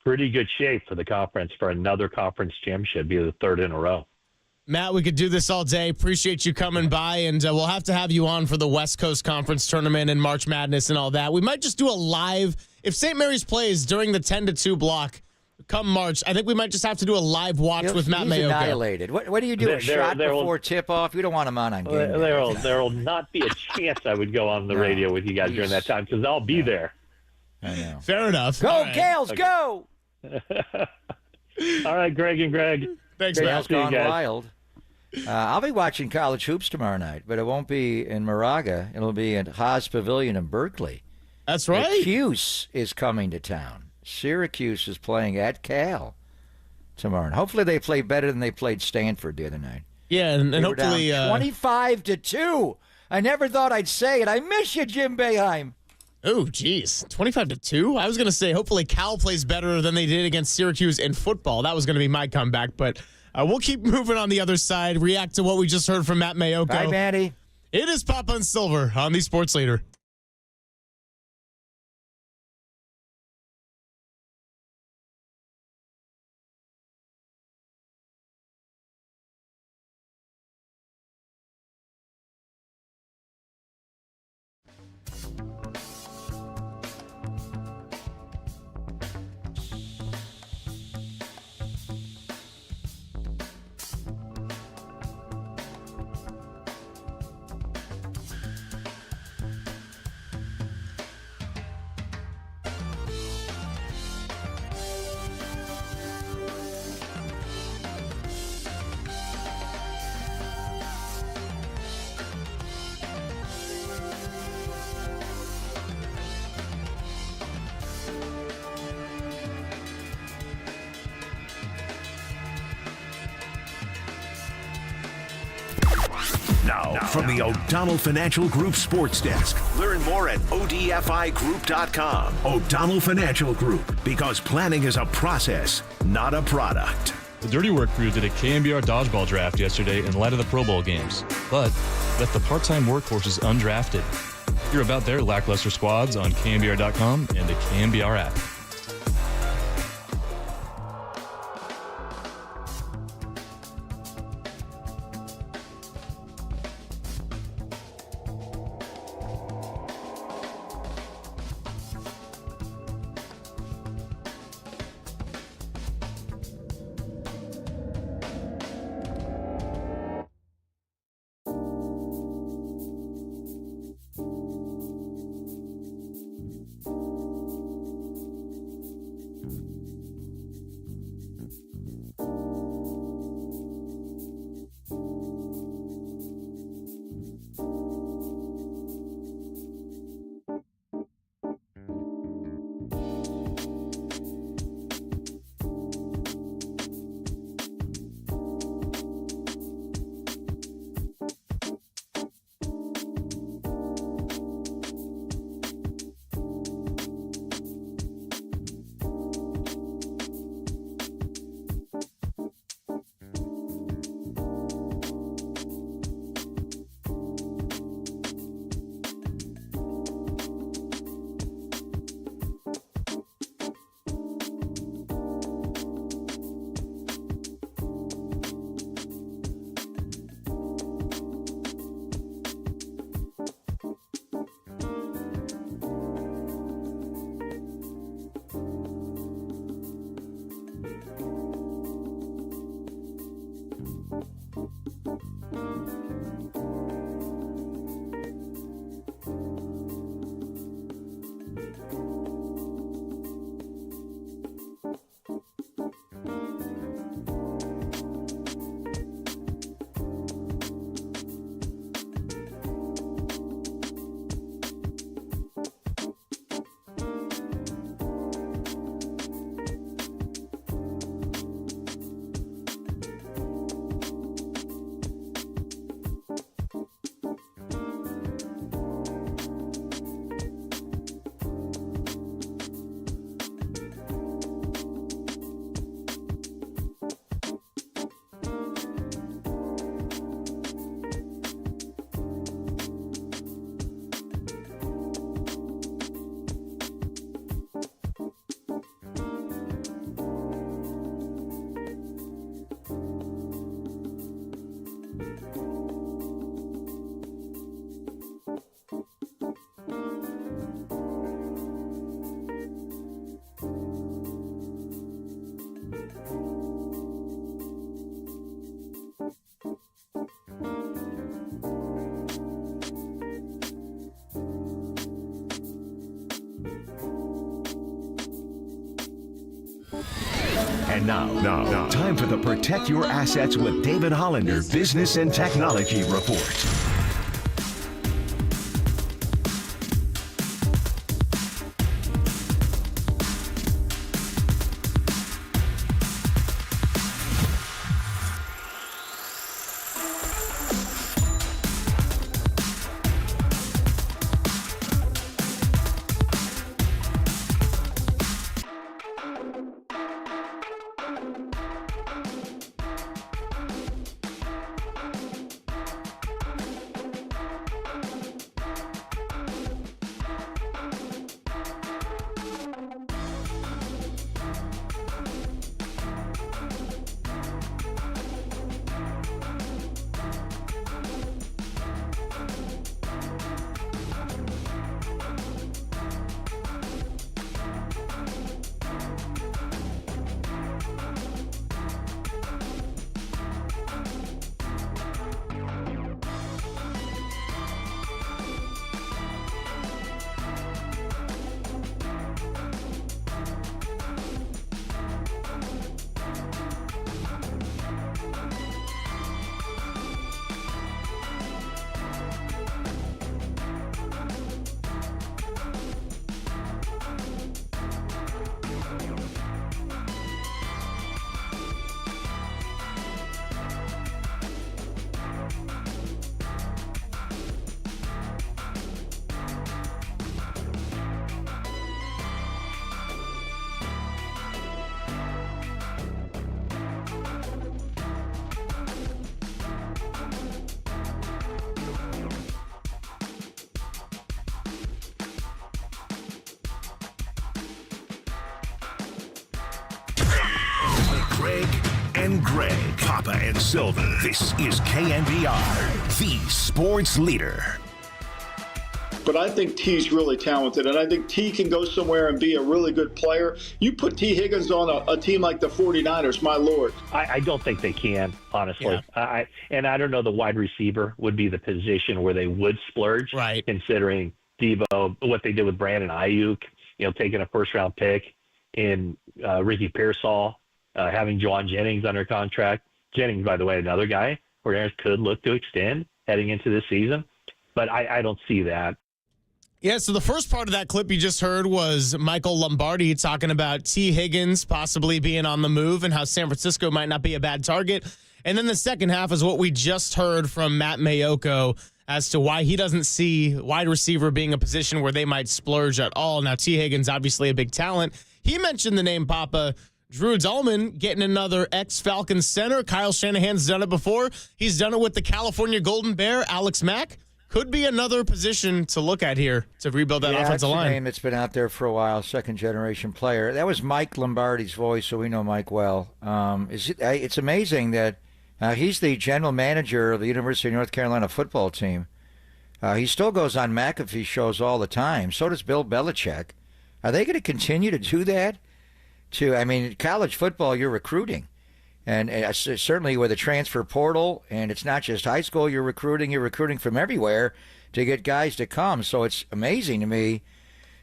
pretty good shape for the conference for another conference championship, be the 3rd in a row. Matt, we could do this all day. Appreciate you coming by, and we'll have to have you on for the West Coast Conference Tournament and March Madness and all that. We might just do a live, if St. Mary's plays during the 10-2 block come March, I think we might just have to do a live watch with Matt Mayoka. Annihilated. What do you do? A shot before tip-off? We don't want him on game. There will not be a chance I would go on the radio with you guys during that time because I'll be there. I know. Fair enough. Go, Gales, go! All right, Greg and Greg. Thanks, Dale's man. gone wild. I'll be watching college hoops tomorrow night, but it won't be in Moraga. It'll be at Haas Pavilion in Berkeley. That's right. Syracuse is coming to town. Syracuse is playing at Cal tomorrow. And hopefully they play better than they played Stanford the other night. Yeah, and They were hopefully down 25-2. I never thought I'd say it. I miss you, Jim Boeheim. Oh, geez. 25-2? I was going to say hopefully Cal plays better than they did against Syracuse in football. That was going to be my comeback, but we'll keep moving on the other side, react to what we just heard from Matt Mayoko. Bye, Matty. It is Papa and Silver on the Sports Leader. Now, from the O'Donnell Financial Group Sports Desk. Learn more at odfigroup.com. O'Donnell Financial Group, because planning is a process, not a product. The Dirty Work crew did a KNBR dodgeball draft yesterday in light of the Pro Bowl games, but left the part-time workhorses undrafted. Hear about their lackluster squads on KNBR.com and the KNBR app. And now, time for the Protect Your Assets with David Hollander Business and Technology Report. Greg and Greg, Papa and Silver. This is KNBR, the sports leader. But I think T's really talented, and I think T can go somewhere and be a really good player. You put T. Higgins on a team like the 49ers, my Lord. I don't think they can, honestly. Yeah. I don't know the wide receiver would be the position where they would splurge, right? Considering Debo, what they did with Brandon Ayuk, taking a first-round pick in Ricky Pearsall, having Juwan Jennings under contract. Jennings, by the way, another guy where could look to extend heading into this season. But I don't see that. Yeah, so the first part of that clip you just heard was Michael Lombardi talking about T. Higgins possibly being on the move and how San Francisco might not be a bad target. And then the second half is what we just heard from Matt Mayoko as to why he doesn't see wide receiver being a position where they might splurge at all. Now, T. Higgins, obviously a big talent. He mentioned the name, Papa, Drew Dahlman, getting another ex-Falcons center. Kyle Shanahan's done it before. He's done it with the California Golden Bear, Alex Mack. Could be another position to look at here to rebuild that offensive line. Yeah, name that's been out there for a while, second-generation player. That was Mike Lombardi's voice, so we know Mike well. It's amazing that he's the general manager of the University of North Carolina football team. He still goes on McAfee shows all the time. So does Bill Belichick. Are they going to continue to do that? College football, you're recruiting. And certainly with a transfer portal, and it's not just high school you're recruiting from everywhere to get guys to come. So it's amazing to me.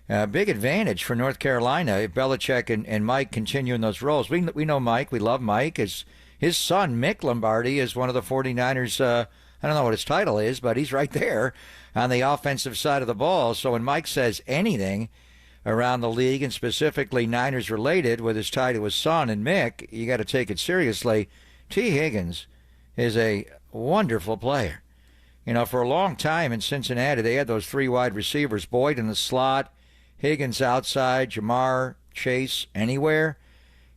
Big advantage for North Carolina if Belichick and Mike continue in those roles. We know Mike. We love Mike. His son, Mick Lombardi, is one of the 49ers. I don't know what his title is, but he's right there on the offensive side of the ball. So when Mike says anything around the league, and specifically Niners related, with his tie to his son and Mick, you got to take it seriously. T. Higgins is a wonderful player. For a long time in Cincinnati, they had those three wide receivers, Boyd in the slot, Higgins outside, Jamar, Chase, anywhere.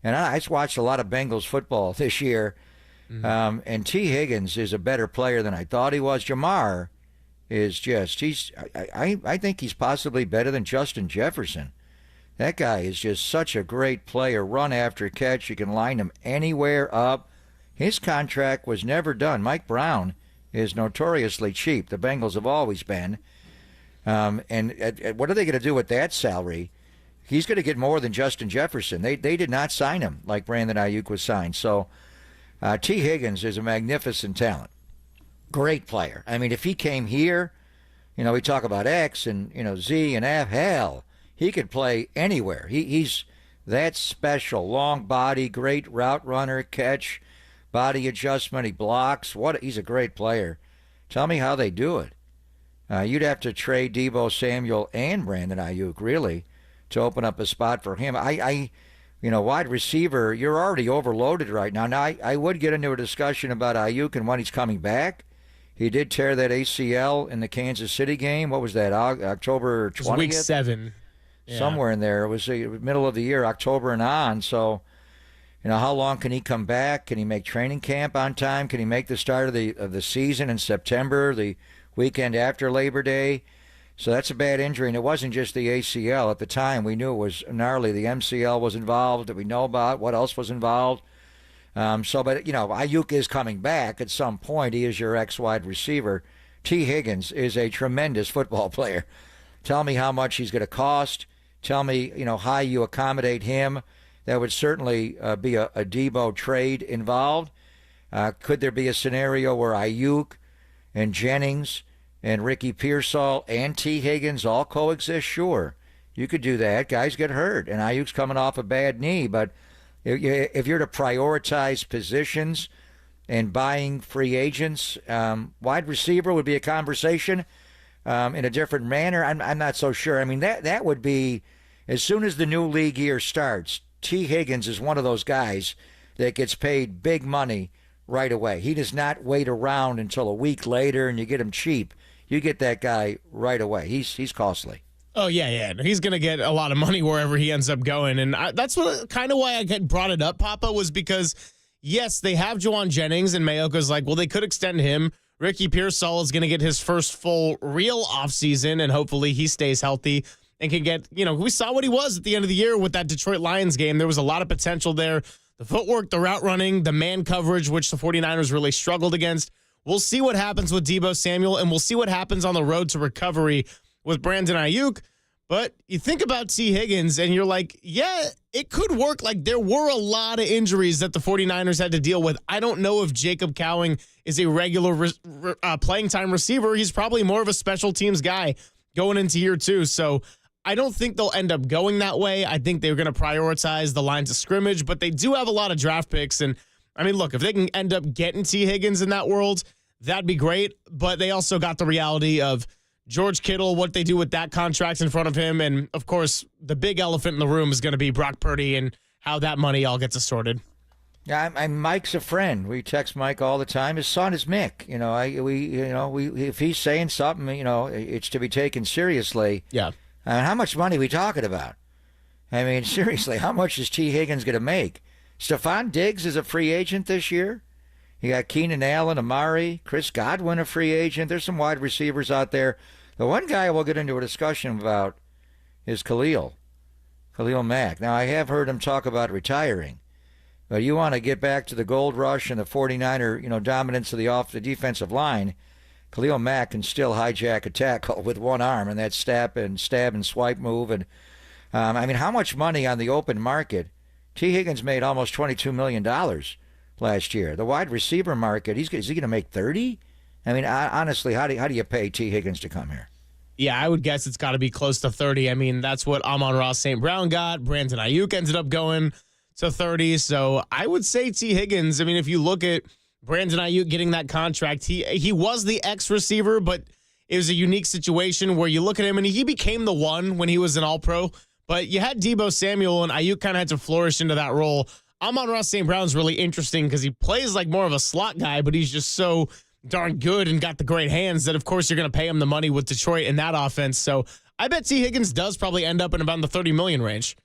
And I just watched a lot of Bengals football this year, and T. Higgins is a better player than I thought he was. Jamar is I think he's possibly better than Justin Jefferson. That guy is just such a great player, run after catch. You can line him anywhere up. His contract was never done. Mike Brown is notoriously cheap. The Bengals have always been. And what are they going to do with that salary? He's going to get more than Justin Jefferson. They did not sign him like Brandon Ayuk was signed. So T. Higgins is a magnificent talent. Great player. If he came here, we talk about X and, Z and F. Hell, he could play anywhere. He's That's special. Long body, great route runner, catch, body adjustment. He blocks. He's a great player. Tell me how they do it. You'd have to trade Deebo Samuel and Brandon Ayuk, really, to open up a spot for him. Wide receiver, you're already overloaded right now. Now, I would get into a discussion about Ayuk and when he's coming back. He did tear that ACL in the Kansas City game. What was that, October 20th? Week 7. Yeah. Somewhere in there. It was the middle of the year, October and on. So, how long can he come back? Can he make training camp on time? Can he make the start of the season in September, the weekend after Labor Day? So that's a bad injury, and it wasn't just the ACL. At the time, we knew it was gnarly. The MCL was involved that we know about. What else was involved? But Ayuk is coming back at some point. He is your ex-wide receiver. T. Higgins is a tremendous football player. Tell me how much he's going to cost. Tell me, how you accommodate him. There would certainly be a Deebo trade involved. Could there be a scenario where Ayuk and Jennings and Ricky Pearsall and T. Higgins all coexist? Sure, you could do that. Guys get hurt, and Ayuk's coming off a bad knee. But if you're to prioritize positions and buying free agents, wide receiver would be a conversation in a different manner. I'm not so sure. I mean, that would be, as soon as the new league year starts, T. Higgins is one of those guys that gets paid big money right away. He does not wait around until a week later and you get him cheap. You get that guy right away. He's costly. Oh, yeah. He's going to get a lot of money wherever he ends up going. And that's kind of why I brought it up, Papa, was because, yes, they have Juwan Jennings, and Mayoka's like, well, they could extend him. Ricky Pearsall is going to get his first full real offseason, and hopefully he stays healthy and can get, we saw what he was at the end of the year with that Detroit Lions game. There was a lot of potential there. The footwork, the route running, the man coverage, which the 49ers really struggled against. We'll see what happens with Deebo Samuel, and we'll see what happens on the road to recovery with Brandon Ayuk. But you think about T. Higgins, and you're like, yeah, it could work. Like, there were a lot of injuries that the 49ers had to deal with. I don't know if Jacob Cowing is a regular playing time receiver. He's probably more of a special teams guy going into year 2. So I don't think they'll end up going that way. I think they're going to prioritize the lines of scrimmage, but they do have a lot of draft picks. And, I mean, look, if they can end up getting T. Higgins in that world, that'd be great. But they also got the reality of George Kittle, what they do with that contract in front of him. And, of course, the big elephant in the room is going to be Brock Purdy and how that money all gets assorted. Yeah, Mike's a friend. We text Mike all the time. His son is Mick. If he's saying something, it's to be taken seriously. Yeah. How much money are we talking about? I mean, seriously, how much is T. Higgins going to make? Stephon Diggs is a free agent this year. You got Keenan Allen, Amari, Chris Godwin, a free agent. There's some wide receivers out there. The one guy we'll get into a discussion about is Khalil Mack. Now, I have heard him talk about retiring, but you want to get back to the gold rush and the 49er, dominance of the defensive line. Khalil Mack can still hijack a tackle with one arm, and that stab and swipe move. And how much money on the open market? T. Higgins made almost $22 million last year. The wide receiver market, is he going to make 30? I mean, honestly, how do you pay T. Higgins to come here? Yeah, I would guess it's got to be close to 30. I mean, that's what Amon-Ra St. Brown got. Brandon Ayuk ended up going to 30. So I would say T. Higgins, I mean, if you look at Brandon Ayuk getting that contract, he was the ex-receiver, but it was a unique situation where you look at him, and he became the one when he was an All-Pro. But you had Deebo Samuel, and Ayuk kind of had to flourish into that role. Amon-Ra St. Brown's really interesting because he plays like more of a slot guy, but he's just so darn good and got the great hands that, of course, you're going to pay him the money with Detroit in that offense. So I bet T. Higgins does probably end up in about the $30 million range.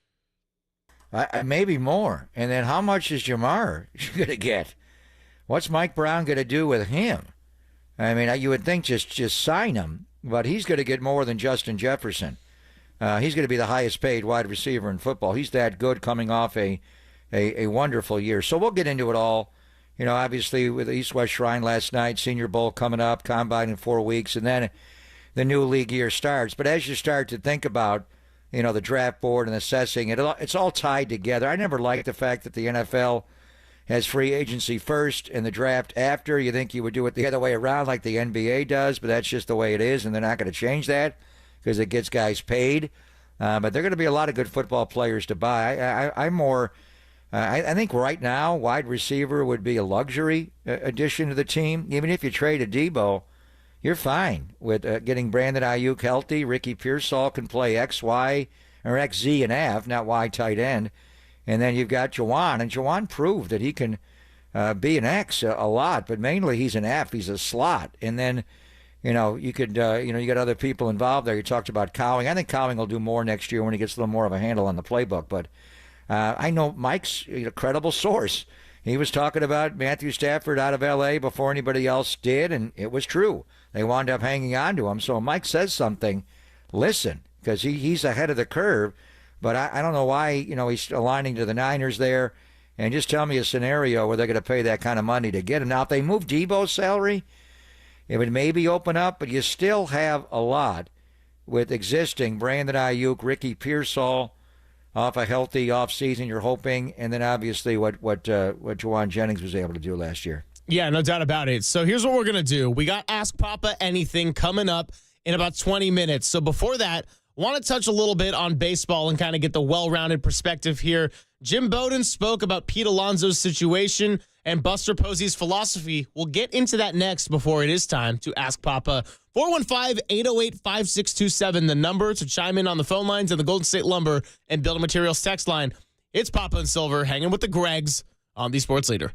Maybe more. And then how much is Jamar going to get? What's Mike Brown going to do with him? I mean, you would think just sign him, but he's going to get more than Justin Jefferson. He's going to be the highest paid wide receiver in football. He's that good coming off a wonderful year. So we'll get into it all. Obviously with East-West Shrine last night, Senior Bowl coming up, Combine in 4 weeks, and then the new league year starts. But as you start to think about, the draft board and assessing it, it's all tied together. I never liked the fact that the NFL has free agency first and the draft after. You think you would do it the other way around like the NBA does, but that's just the way it is, and they're not going to change that because it gets guys paid. But there are going to be a lot of good football players to buy. I'm more. I think right now, wide receiver would be a luxury addition to the team. Even if you trade a Debo, you're fine with getting Brandon Ayuk healthy. Ricky Pearsall can play X, Y, or X, Z, and F, not Y tight end. And then you've got Juwan, and Juwan proved that he can be an X a lot, but mainly he's an F. He's a slot. And then, you could, you got other people involved there. You talked about Cowing. I think Cowing will do more next year when he gets a little more of a handle on the playbook. But I know Mike's a credible source. He was talking about Matthew Stafford out of L.A. before anybody else did, and it was true. They wound up hanging on to him. So Mike says something, listen, because he's ahead of the curve. But I don't know why, he's aligning to the Niners there. And just tell me a scenario where they're going to pay that kind of money to get him. Now, if they move Debo's salary, it would maybe open up, but you still have a lot with existing Brandon Ayuk, Ricky Pearsall off a healthy offseason, you're hoping, and then obviously what Juwan Jennings was able to do last year. Yeah, no doubt about it. So here's what we're going to do. We got Ask Papa Anything coming up in about 20 minutes. So before that, want to touch a little bit on baseball and kind of get the well-rounded perspective here. Jim Bowden spoke about Pete Alonso's situation and Buster Posey's philosophy. We'll get into that next before it is time to Ask Papa. 415-808-5627, the number to chime in on the phone lines and the Golden State Lumber and Building Materials text line. It's Papa and Silver hanging with the Gregs on the Sports Leader.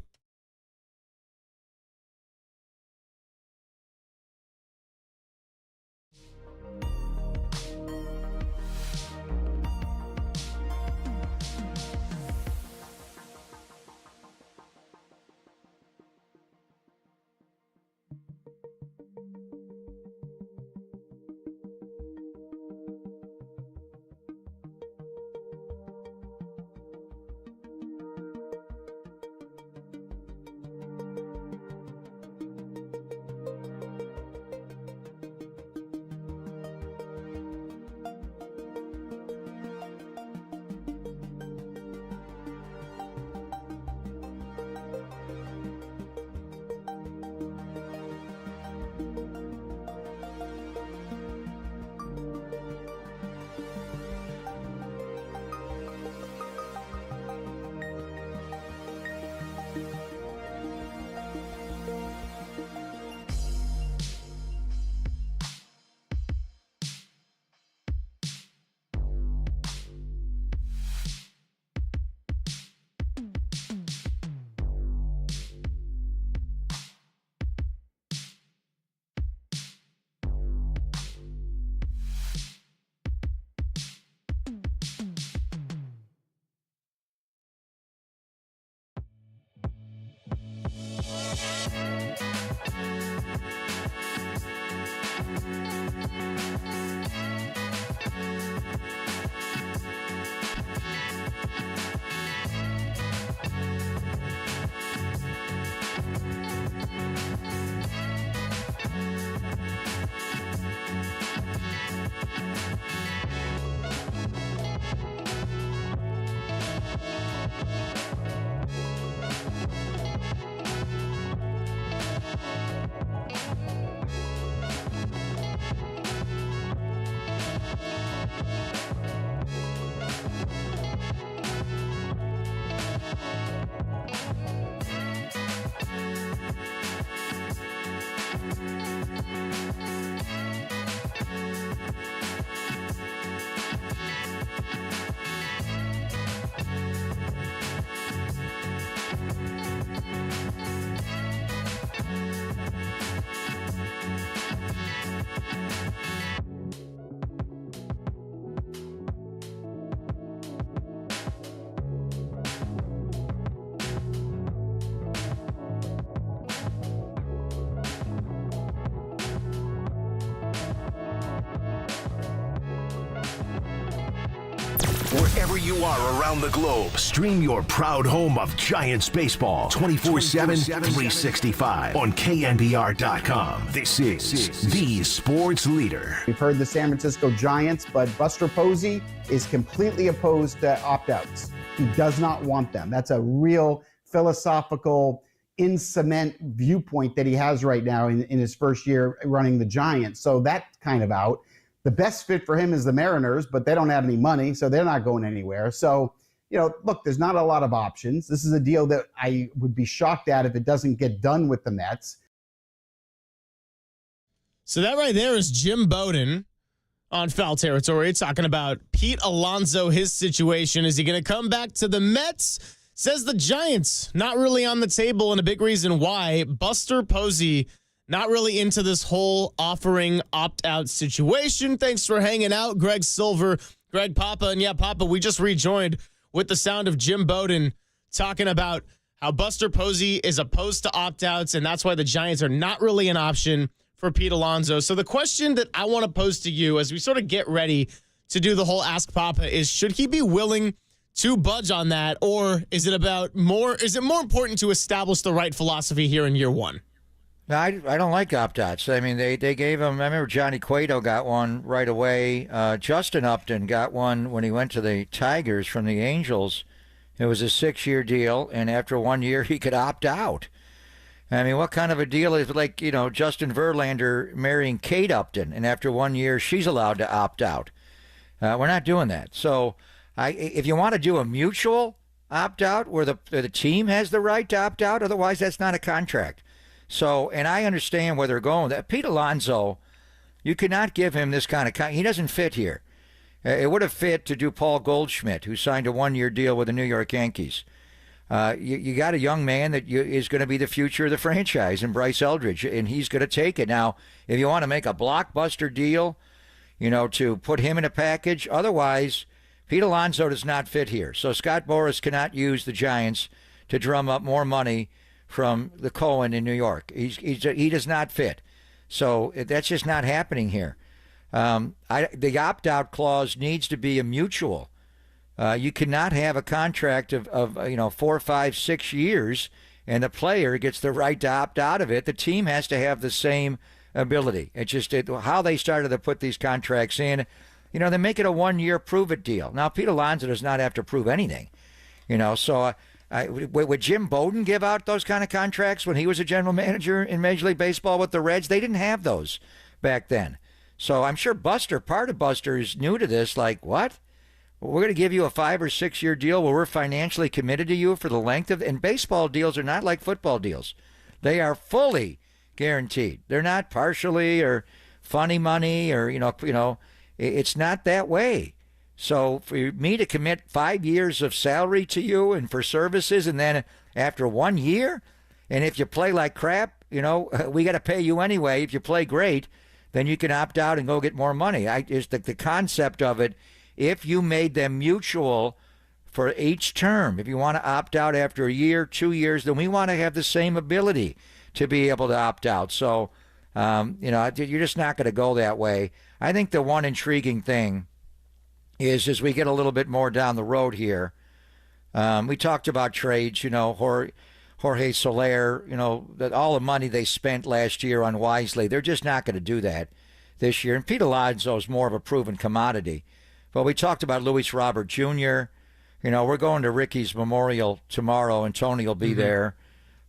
Wherever you are around the globe, stream your proud home of Giants baseball 24/7, 365 on KNBR.com. This is the Sports Leader. We've heard the San Francisco Giants, but Buster Posey is completely opposed to opt-outs. He does not want them. That's a real philosophical, in cement viewpoint that he has right now in his first year running the Giants. So that's kind of out. The best fit for him is the Mariners, but they don't have any money, so they're not going anywhere. So, look, there's not a lot of options. This is a deal that I would be shocked at if it doesn't get done with the Mets. So that right there is Jim Bowden on Foul Territory talking about Pete Alonso, his situation. Is he going to come back to the Mets? Says the Giants, not really on the table, and a big reason why. Buster Posey not really into this whole offering opt-out situation. Thanks for hanging out, Greg Silver, Greg Papa. And yeah, Papa, we just rejoined with the sound of Jim Bowden talking about how Buster Posey is opposed to opt-outs, and that's why the Giants are not really an option for Pete Alonso. So the question that I want to pose to you as we sort of get ready to do the whole Ask Papa is, should he be willing to budge on that, or is it more important to establish the right philosophy here in year one? No, I don't like opt-outs. I mean, they gave him, I remember Johnny Cueto got one right away. Justin Upton got one when he went to the Tigers from the Angels. It was a 6-year deal, and after 1 year, he could opt out. I mean, what kind of a deal is like, Justin Verlander marrying Kate Upton, and after 1 year, she's allowed to opt out? We're not doing that. So if you want to do a mutual opt-out where the team has the right to opt out, otherwise that's not a contract. So, and I understand where they're going. That Pete Alonso, you cannot give him this kind of he doesn't fit here. It would have fit to do Paul Goldschmidt, who signed a 1-year deal with the New York Yankees. You got a young man that is going to be the future of the franchise, and Bryce Eldridge, and he's going to take it. Now, if you want to make a blockbuster deal, to put him in a package, otherwise, Pete Alonso does not fit here. So Scott Boras cannot use the Giants to drum up more money from the Cohen in New York. He does not fit. So that's just not happening here. The opt-out clause needs to be a mutual. You cannot have a contract of 4, 5, 6 years, and the player gets the right to opt out of it. The team has to have the same ability. It's just how they started to put these contracts in. They make it a 1-year prove-it deal. Now, Pete Alonso does not have to prove anything. So would Jim Bowden give out those kind of contracts when he was a general manager in Major League Baseball with the Reds? They didn't have those back then. So I'm sure part of Buster is new to this. Like, what? We're going to give you a 5 or 6 year deal where we're financially committed to you for the length of, and baseball deals are not like football deals. They are fully guaranteed. They're not partially or funny money or, it's not that way. So for me to commit 5 years of salary to you and for services, and then after 1 year, and if you play like crap, we got to pay you anyway. If you play great, then you can opt out and go get more money. It's the concept of it. If you made them mutual for each term, if you want to opt out after a year, 2 years, then we want to have the same ability to be able to opt out. So, you're just not going to go that way. I think the one intriguing thing is as we get a little bit more down the road here, we talked about trades, Jorge Soler, that all the money they spent last year unwisely, they're just not going to do that this year. And Pete Alonso is more of a proven commodity. But we talked about Luis Robert Jr. We're going to Ricky's memorial tomorrow, and Tony will be there.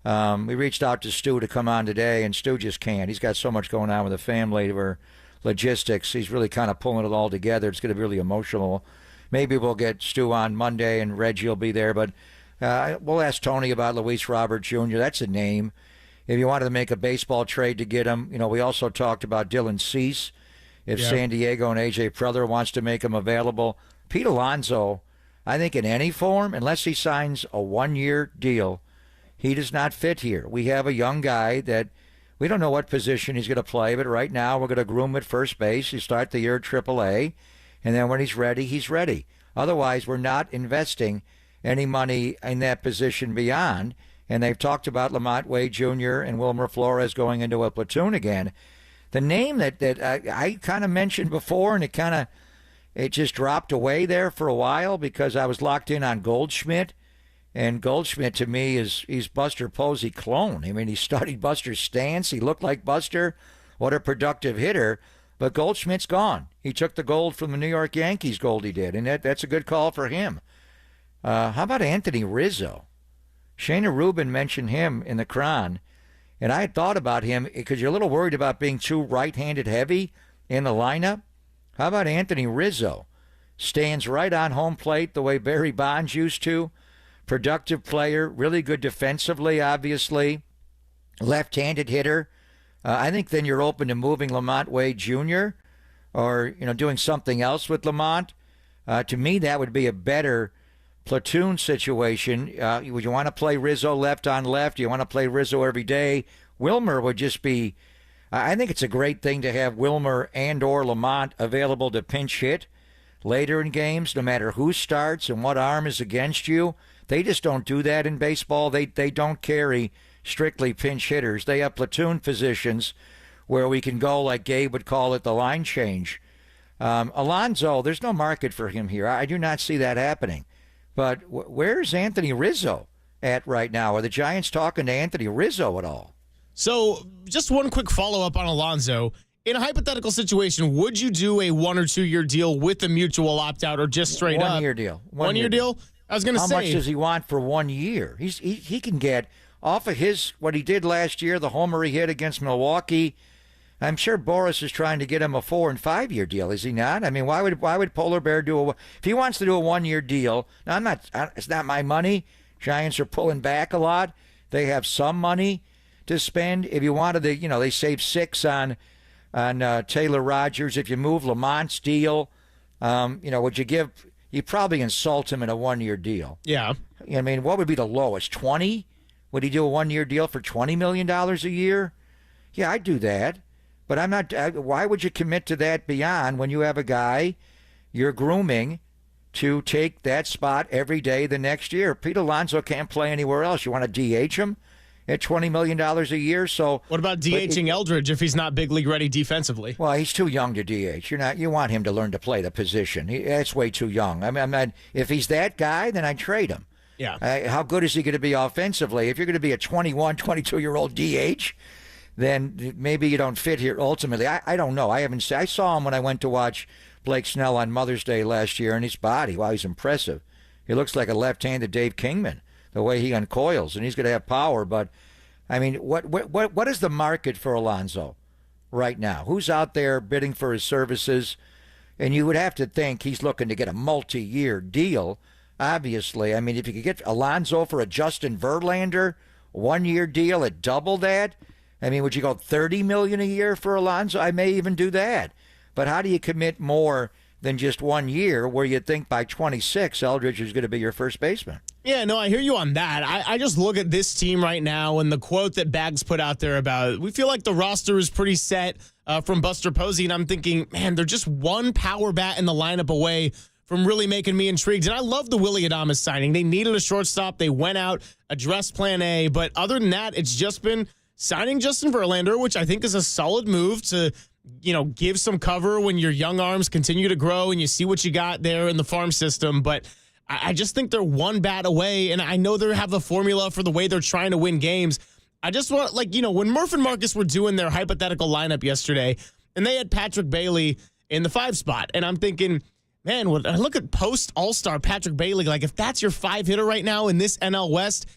We reached out to Stu to come on today, and Stu just can't. He's got so much going on with the family or logistics. He's really kind of pulling it all together. It's going to be really emotional. Maybe we'll get Stu on Monday, and Reggie will be there. But we'll ask Tony about Luis Robert Jr. That's a name. If you wanted to make a baseball trade to get him, we also talked about Dylan Cease. If San Diego and A.J. Preller wants to make him available. Pete Alonso, I think in any form, unless he signs a 1-year deal, he does not fit here. We have a young guy that we don't know what position he's going to play, but right now we're going to groom at first base. He start the year at AAA, and then when he's ready, he's ready. Otherwise, we're not investing any money in that position beyond. And they've talked about Lamont Wade Jr. and Wilmer Flores going into a platoon again. The name that I kind of mentioned before, and it just dropped away there for a while because I was locked in on Goldschmidt. And Goldschmidt, to me, he's Buster Posey clone. I mean, he studied Buster's stance. He looked like Buster. What a productive hitter. But Goldschmidt's gone. He took the gold from the New York Yankees, Goldie did, and that's a good call for him. How about Anthony Rizzo? Shayna Rubin mentioned him in the Cron. And I had thought about him because you're a little worried about being too right-handed heavy in the lineup. How about Anthony Rizzo? Stands right on home plate the way Barry Bonds used to. Productive player, really good defensively, obviously. Left-handed hitter. I think then you're open to moving Lamont Wade Jr. or doing something else with Lamont. To me, that would be a better platoon situation. Would you want to play Rizzo left on left? Do you want to play Rizzo every day? Wilmer would just be. I think it's a great thing to have Wilmer and or Lamont available to pinch hit later in games, no matter who starts and what arm is against you. They just don't do that in baseball. They don't carry strictly pinch hitters. They have platoon positions where we can go, like Gabe would call it, the line change. Alonso, there's no market for him here. I do not see that happening. But where's Anthony Rizzo at right now? Are the Giants talking to Anthony Rizzo at all? So just one quick follow-up on Alonso. In a hypothetical situation, would you do a 1 or 2 year deal with a mutual opt-out or just straight up? 1 year deal. 1 year deal? I was going to say. How much does he want for 1 year? He can get off of what he did last year, the homer he hit against Milwaukee. I'm sure Boris is trying to get him a 4 and 5 year deal, is he not? I mean, why would Polar Bear if he wants to do a 1 year deal? Now, it's not my money. Giants are pulling back a lot. They have some money to spend. If you wanted to, they saved $6 on Taylor Rogers. If you move Lamont's deal, would you give? You probably insult him in a 1 year deal. Yeah. I mean, what would be the lowest? 20? Would he do a 1 year deal for $20 million a year? Yeah, I'd do that. But I'm not. Why would you commit to that beyond when you have a guy you're grooming to take that spot every day the next year? Pete Alonso can't play anywhere else. You want to DH him at $20 million a year? So what about DHing Eldridge if he's not big league ready defensively? Well, he's too young to DH. You want him to learn to play the position. That's way too young. I mean, I'm not. If he's that guy, then I'd trade him. Yeah. How good is he going to be offensively? If you're going to be a 21, 22-year-old DH, then maybe you don't fit here ultimately. I don't know. I saw him when I went to watch Blake Snell on Mother's Day last year, and his body, wow, he's impressive. He looks like a left-handed Dave Kingman, the way he uncoils, and he's going to have power. But, I mean, what is the market for Alonso right now? Who's out there bidding for his services? And you would have to think he's looking to get a multi-year deal, obviously. I mean, if you could get Alonso for a Justin Verlander 1 year deal at double that, I mean, would you go $30 million a year for Alonso? I may even do that. But how do you commit more than just 1 year where you think by 26 Eldridge is going to be your first baseman? Yeah, no, I hear you on that. I just look at this team right now and the quote that Bags put out there about we feel like the roster is pretty set from Buster Posey, and I'm thinking, man, they're just one power bat in the lineup away from really making me intrigued. And I love the Willy Adames signing. They needed a shortstop. They went out, addressed plan A. But other than that, it's just been signing Justin Verlander, which I think is a solid move to, give some cover when your young arms continue to grow and you see what you got there in the farm system. But I just think they're one bat away, and I know they have a formula for the way they're trying to win games. I just want, when Murph and Marcus were doing their hypothetical lineup yesterday, and they had Patrick Bailey in the 5 spot, and I'm thinking, man, when I look at post-All-Star Patrick Bailey, if that's your 5 hitter right now in this NL West,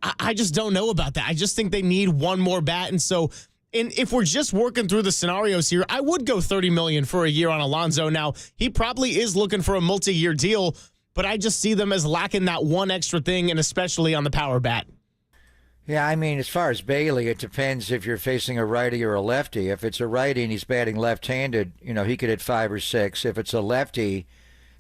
I just don't know about that. I just think they need one more bat. And so if we're just working through the scenarios here, I would go $30 million for a year on Alonso. Now, he probably is looking for a multi-year deal, but I just see them as lacking that one extra thing, and especially on the power bat. Yeah, I mean, as far as Bailey, it depends if you're facing a righty or a lefty. If it's a righty and he's batting left-handed, he could hit 5 or 6. If it's a lefty,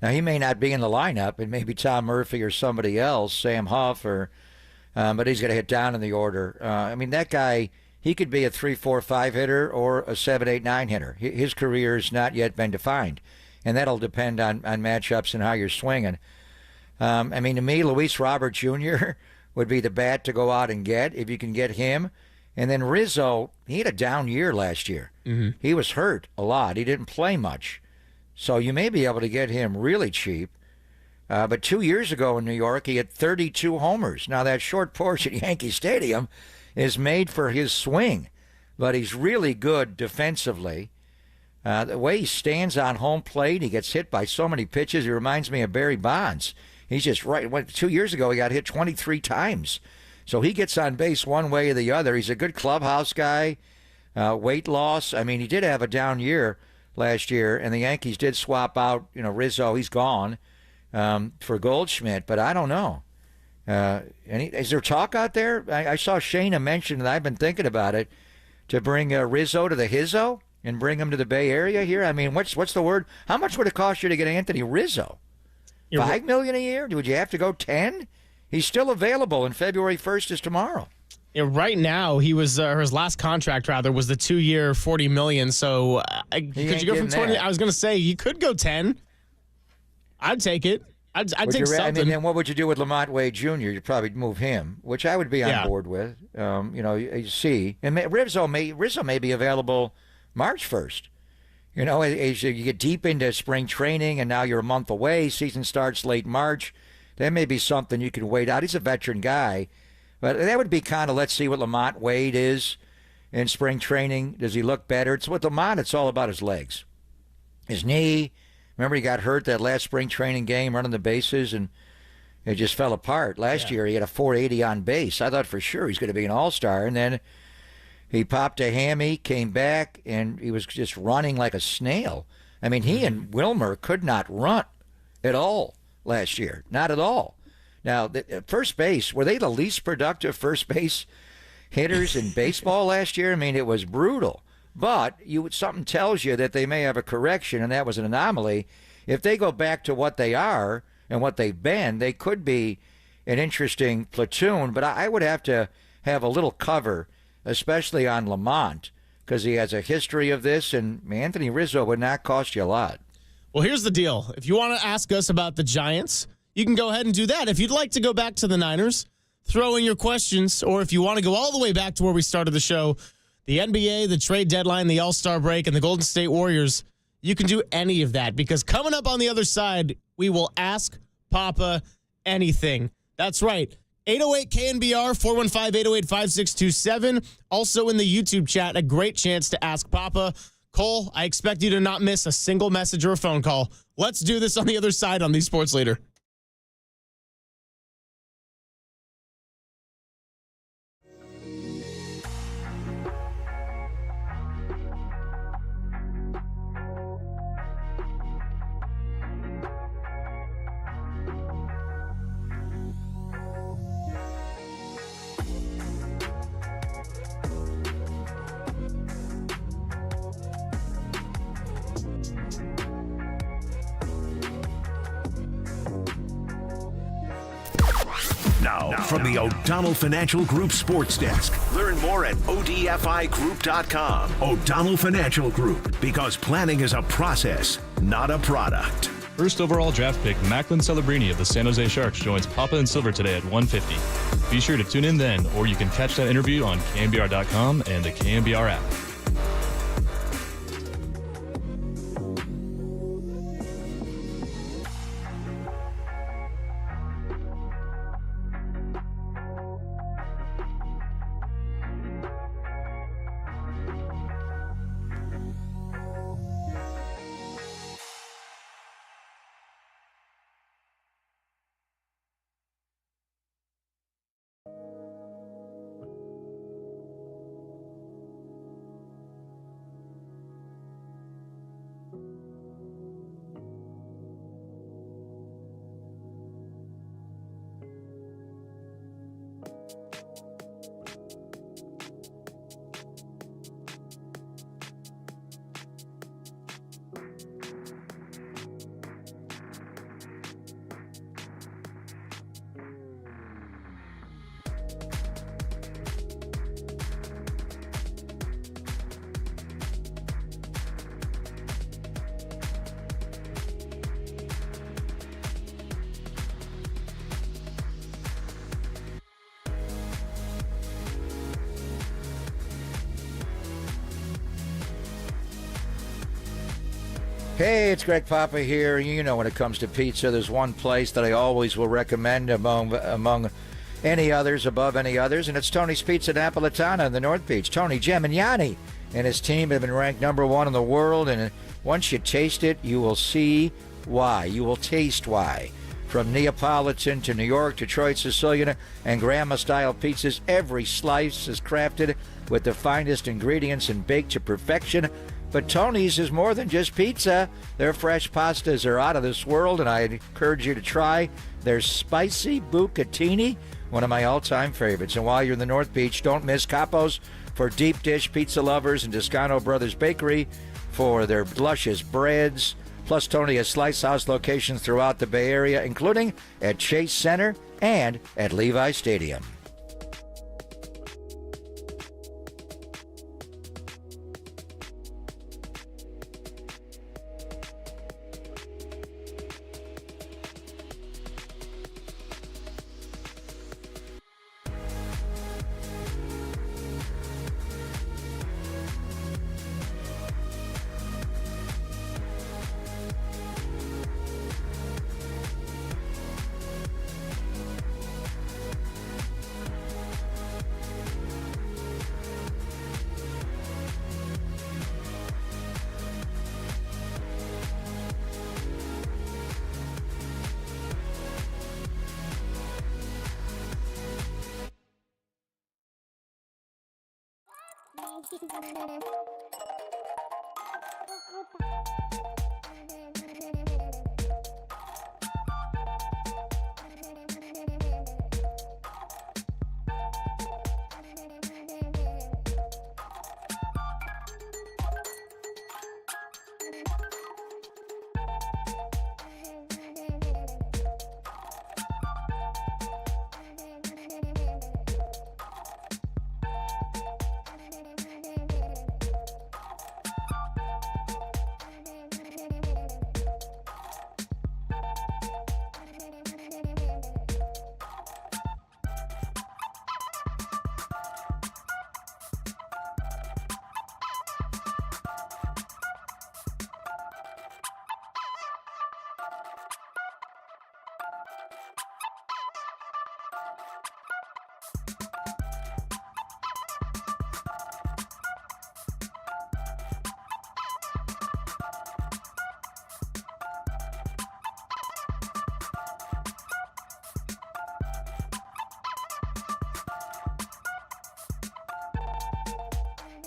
now he may not be in the lineup. It may be Tom Murphy or somebody else, Sam Huff, but he's going to hit down in the order. I mean, that guy, he could be a 3, 4, 5 hitter or a 7, 8, 9 hitter. His career has not yet been defined, and that'll depend on matchups and how you're swinging. I mean, to me, Luis Robert Jr. would be the bat to go out and get if you can get him. And then Rizzo, he had a down year last year. Mm-hmm. He was hurt a lot. He didn't play much. So you may be able to get him really cheap. But 2 years ago in New York, he had 32 homers. Now, that short porch at Yankee Stadium is made for his swing, but he's really good defensively. The way he stands on home plate, he gets hit by so many pitches. He reminds me of Barry Bonds. He's just right. 2 years ago, he got hit 23 times. So he gets on base one way or the other. He's a good clubhouse guy. Weight loss. I mean, he did have a down year last year, and the Yankees did swap out, Rizzo. He's gone for Goldschmidt, but I don't know. Is there talk out there? I saw Shayna mention, and I've been thinking about it, to bring Rizzo to the Hizzo and bring him to the Bay Area here. I mean, what's the word? How much would it cost you to get Anthony Rizzo? $5 million a year? Would you have to go 10? He's still available, and February 1st is tomorrow. Yeah, right now, he was his last contract was the 2-year, $40 million. So could you go from 20? I was going to say you could go 10. I'd take it. I'd take something. I mean, then what would you do with Lamont Wade Jr.? You'd probably move him, which I would be on board with. You see, and Rizzo may be available March 1st. As you get deep into spring training, and now you're a month away. Season starts late March. That may be something you can wait out. He's a veteran guy. But that would be kind of, let's see what Lamont Wade is in spring training. Does he look better? It's with Lamont, it's all about his legs. His knee. Remember, he got hurt that last spring training game running the bases, and it just fell apart. Last year, he had a 480 on base. I thought for sure he's going to be an all-star. And then he popped a hammy, came back, and he was just running like a snail. I mean, he and Wilmer could not run at all last year. Not at all. Now, first base, were they the least productive first base hitters in baseball last year? I mean, it was brutal. But something tells you that they may have a correction, and that was an anomaly. If they go back to what they are and what they've been, they could be an interesting platoon. But I would have to have a little cover, especially on Lamont, because he has a history of this, and Anthony Rizzo would not cost you a lot. Well, here's the deal. If you want to ask us about the Giants, you can go ahead and do that. If you'd like to go back to the Niners, throw in your questions, or if you want to go all the way back to where we started the show, the NBA, the trade deadline, the All-Star break, and the Golden State Warriors, you can do any of that, because coming up on the other side, we will ask Papa anything. That's right. 808 KNBR, 415-808-5627. Also in the YouTube chat, a great chance to ask Papa. Cole, I expect you to not miss a single message or a phone call. Let's do this on the other side on the Sports Leader. Now, from the O'Donnell Financial Group Sports Desk. Learn more at odfigroup.com. O'Donnell Financial Group, because planning is a process, not a product. First overall draft pick Macklin Celebrini of the San Jose Sharks joins Papa and Silver today at 1:50. Be sure to tune in then, or you can catch that interview on KNBR.com and the KNBR app. Hey, it's Greg Papa here. You know, when it comes to pizza, there's one place that I always will recommend among any others, above any others, and it's Tony's Pizza Napolitana in the North Beach. Tony Gemignani and his team have been ranked #1 in the world, and once you taste it, you will see why. You will taste why. From Neapolitan to New York, Detroit, Sicilian, and Grandma-style pizzas, every slice is crafted with the finest ingredients and baked to perfection. But Tony's is more than just pizza. Their fresh pastas are out of this world, and I encourage you to try their spicy bucatini, one of my all-time favorites. And while you're in the North Beach, don't miss Capo's for deep dish pizza lovers and Descano Brothers Bakery for their luscious breads. Plus, Tony has Slice House locations throughout the Bay Area, including at Chase Center and at Levi Stadium.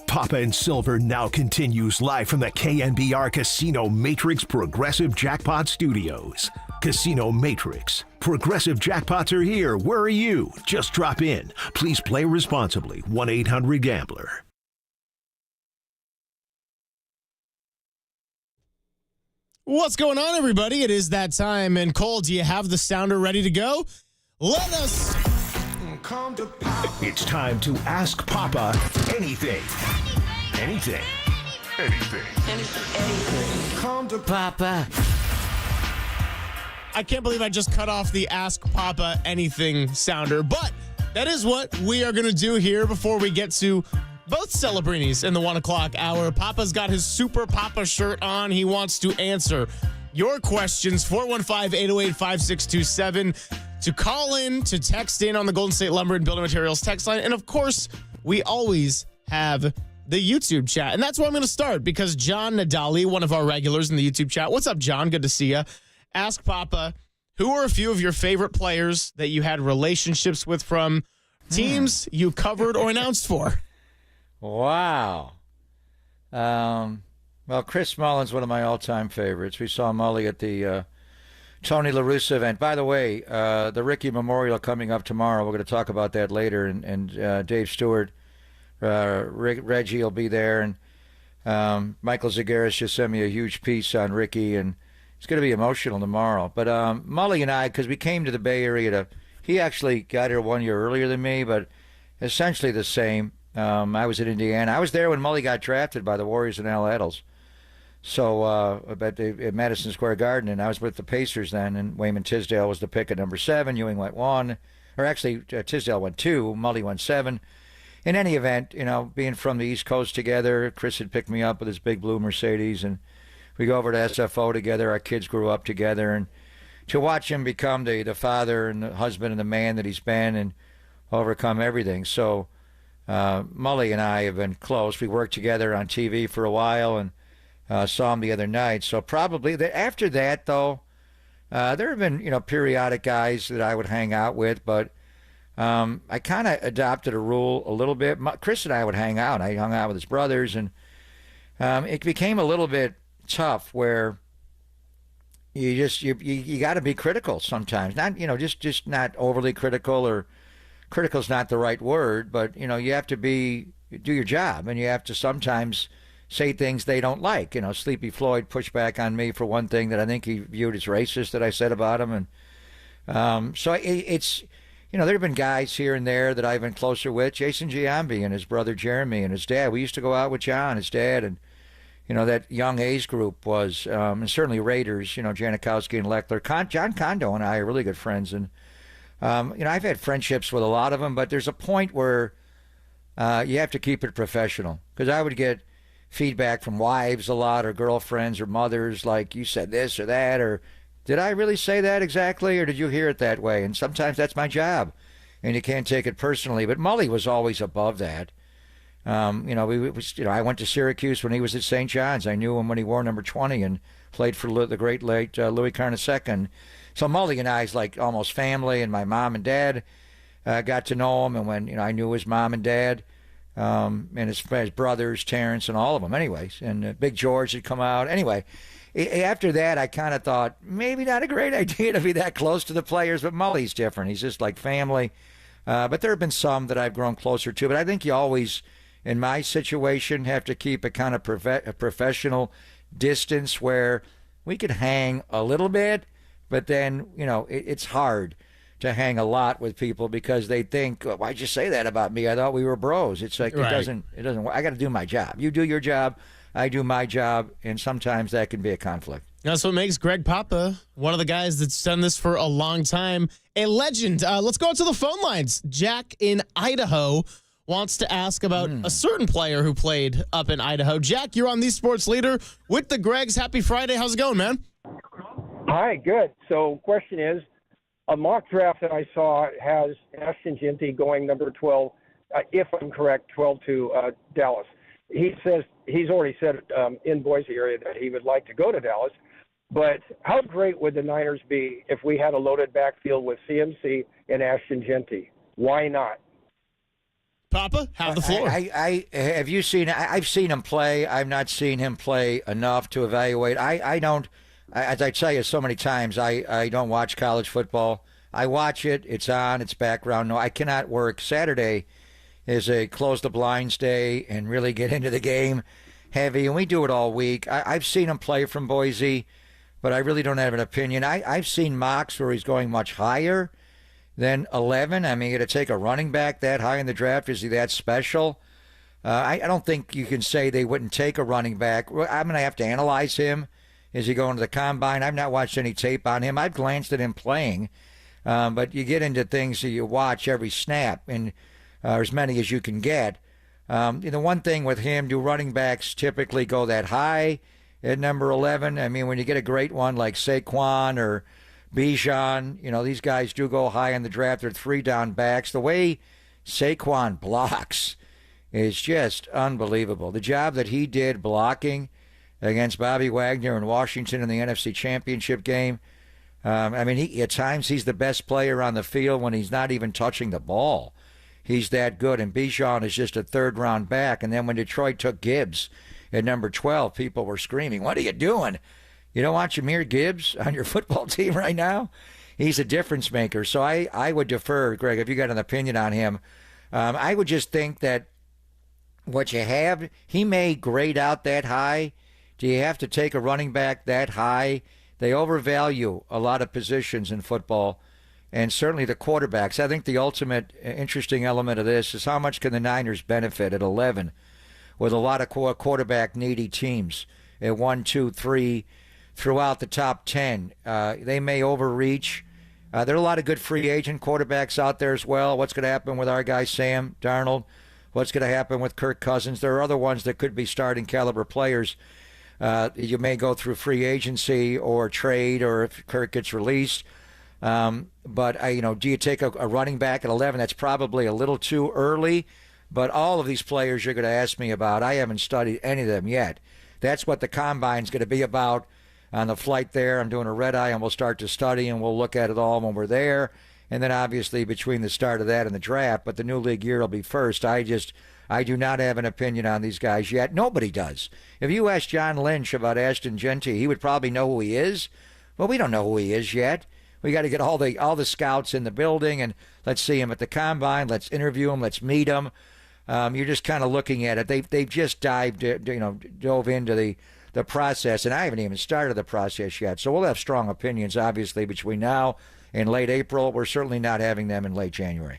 Papa and Silver now continues live from the KNBR Casino Matrix Progressive Jackpot Studios. Casino Matrix. Progressive jackpots are here. Where are you? Just drop in. Please play responsibly. 1-800-GAMBLER. What's going on, everybody? It is that time. And Cole, do you have the sounder ready to go? Let us come to Papa. It's time to ask Papa anything. Anything. Anything. Come to Papa. I can't believe I just cut off the Ask Papa Anything sounder, but that is what we are going to do here before we get to both Celebrinis in the 1 o'clock hour. Papa's got his Super Papa shirt on. He wants to answer your questions. 415-808-5627 to call in, to text in on the Golden State Lumber and Building Materials text line. And of course, we always have the YouTube chat. And that's where I'm going to start because John Nadali, one of our regulars in the YouTube chat. What's up, John? Good to see you. Ask Papa, who are a few of your favorite players that you had relationships with from teams you covered or announced for? Wow. Well, Chris Mullin's one of my all-time favorites. We saw Mully at the Tony La Russa event. By the way, the Ricky Memorial coming up tomorrow. We're going to talk about that later. And Dave Stewart, Reggie will be there. And Michael Zagaris just sent me a huge piece on Ricky. And it's going to be emotional tomorrow. But Mully and I, because we came to the Bay Area he actually got here 1 year earlier than me, but essentially the same. I was in Indiana. I was there when Mully got drafted by the Warriors and Al Eddles. So at Madison Square Garden, and I was with the Pacers then, and Wayman Tisdale was the pick at number 7. Ewing went 1. Or actually, Tisdale went 2. Mully went 7. In any event, being from the East Coast together, Chris had picked me up with his big blue Mercedes, and we go over to SFO together. Our kids grew up together, and to watch him become the father and the husband and the man that he's been and overcome everything. So Mully and I have been close. We worked together on TV for a while and saw him the other night. So probably after that, though, there have been, periodic guys that I would hang out with, but I kind of adopted a rule a little bit. Chris and I would hang out. I hung out with his brothers, and it became a little bit tough where you got to be critical sometimes. Not just not overly critical, or critical's not the right word, but you have to do your job, and you have to sometimes say things they don't like. Sleepy Floyd pushed back on me for one thing that I think he viewed as racist that I said about him, and so it's there have been guys here and there that I've been closer with, Jason Giambi and his brother Jeremy and his dad. We used to go out with John, his dad, and that young A's group was, and certainly Raiders, Janikowski and Leckler. John Kondo and I are really good friends. And, I've had friendships with a lot of them, but there's a point where you have to keep it professional. Because I would get feedback from wives a lot, or girlfriends or mothers, like, you said this or that, or did I really say that exactly, or did you hear it that way? And sometimes that's my job, and you can't take it personally. But Mully was always above that. I went to Syracuse when he was at St. John's. I knew him when he wore number 20 and played for the great late Louis Carnesecca. So Mully and I is like almost family, and my mom and dad got to know him, and when I knew his mom and dad, and his brothers, Terrence, and all of them. Anyways, and Big George had come out. Anyway, after that, I kind of thought maybe not a great idea to be that close to the players, but Mully's different. He's just like family. But there have been some that I've grown closer to. But I think you always, in my situation, have to keep a kind of a professional distance where we could hang a little bit, but then, it's hard to hang a lot with people because they think, why'd you say that about me? I thought we were bros. It's like, Right. it doesn't work. I got to do my job. You do your job. I do my job. And sometimes that can be a conflict. That's what makes Greg Papa one of the guys that's done this for a long time. A legend. Let's go to the phone lines. Jack in Idaho wants to ask about a certain player who played up in Idaho. Jack, you're on the Sports Leader with the Gregs. Happy Friday. How's it going, man? Hi, good. So question is, a mock draft that I saw has Ashton Ginty going number 12, if I'm correct, 12 to Dallas. He says he's already said in Boise area that he would like to go to Dallas. But how great would the Niners be if we had a loaded backfield with CMC and Ashton Ginty? Why not? Papa, have the floor. Have you seen? I've seen him play. I've not seen him play enough to evaluate. I don't. As I tell you so many times, I don't watch college football. I watch it. It's on. It's background. No, I cannot work. Saturday is a close the blinds day and really get into the game heavy, and we do it all week. I've seen him play from Boise, but I really don't have an opinion. I've seen mocks where he's going much higher than 11. I mean, you got to take a running back that high in the draft. Is he that special? I don't think you can say they wouldn't take a running back. I'm going to have to analyze him. Is he going to the combine? I've not watched any tape on him. I've glanced at him playing, but you get into things that you watch every snap, and as many as you can get. The one thing with him, do running backs typically go that high at number 11? I mean, when you get a great one like Saquon or Bijan, these guys do go high in the draft. They're 3-down backs. The way Saquon blocks is just unbelievable. The job that he did blocking against Bobby Wagner in Washington in the NFC Championship game. At times he's the best player on the field when he's not even touching the ball. He's that good. And Bijan is just a third-round back. And then when Detroit took Gibbs at number 12, people were screaming, "What are you doing? You don't want Jahmyr Gibbs on your football team right now?" He's a difference maker. So I would defer, Greg, if you got an opinion on him. I would just think that what you have, he may grade out that high. Do you have to take a running back that high? They overvalue a lot of positions in football, and certainly the quarterbacks. I think the ultimate interesting element of this is how much can the Niners benefit at 11 with a lot of quarterback-needy teams at 1, 2, 3 throughout the top 10. They may overreach. There are a lot of good free agent quarterbacks out there as well. What's going to happen with our guy Sam Darnold? What's going to happen with Kirk Cousins? There are other ones that could be starting caliber players. You may go through free agency or trade, or if Kirk gets released. But do you take a running back at 11? That's probably a little too early. But all of these players you're going to ask me about, I haven't studied any of them yet. That's what the combine's going to be about. On the flight there, I'm doing a red eye, and we'll start to study, and we'll look at it all when we're there. And then obviously between the start of that and the draft, but the new league year will be first. I I do not have an opinion on these guys yet. Nobody does. If you ask John Lynch about Ashton Genty, he would probably know who he is. Well, we don't know who he is yet. We got to get all the scouts in the building, and let's see him at the combine. Let's interview him. Let's meet him. You're just kind of looking at it. They've just dove into the process, and I haven't even started the process yet. So we'll have strong opinions, obviously, between now and late April. We're certainly not having them in late January.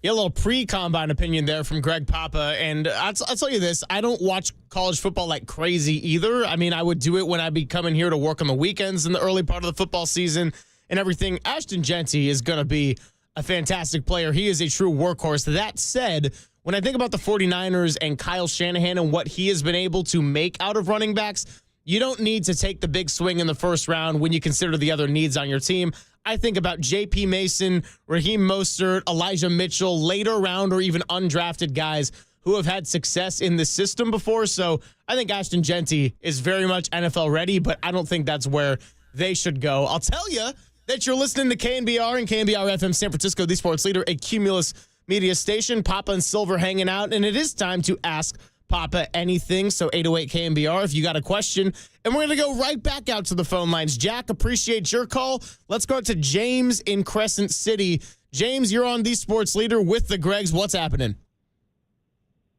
Yeah, a little pre-combine opinion there from Greg Papa. And I'll tell you this, I don't watch college football like crazy either. I mean, I would do it when I'd be coming here to work on the weekends in the early part of the football season and everything. Ashton Genty is going to be a fantastic player. He is a true workhorse. That said, when I think about the 49ers and Kyle Shanahan and what he has been able to make out of running backs, you don't need to take the big swing in the first round when you consider the other needs on your team. I think about J.P. Mason, Raheem Mostert, Elijah Mitchell, later round or even undrafted guys who have had success in the system before. So I think Ashton Genty is very much NFL ready, but I don't think that's where they should go. I'll tell you that you're listening to KNBR and KNBR FM San Francisco, the sports leader, a Cumulus media station. Papa and Silver hanging out, and it is time to ask Papa anything. So 808 KNBR if you got a question. And we're going to go right back out to the phone lines. Jack, appreciate your call. Let's go to James in Crescent City. James, you're on the sports leader with the Gregs. What's happening?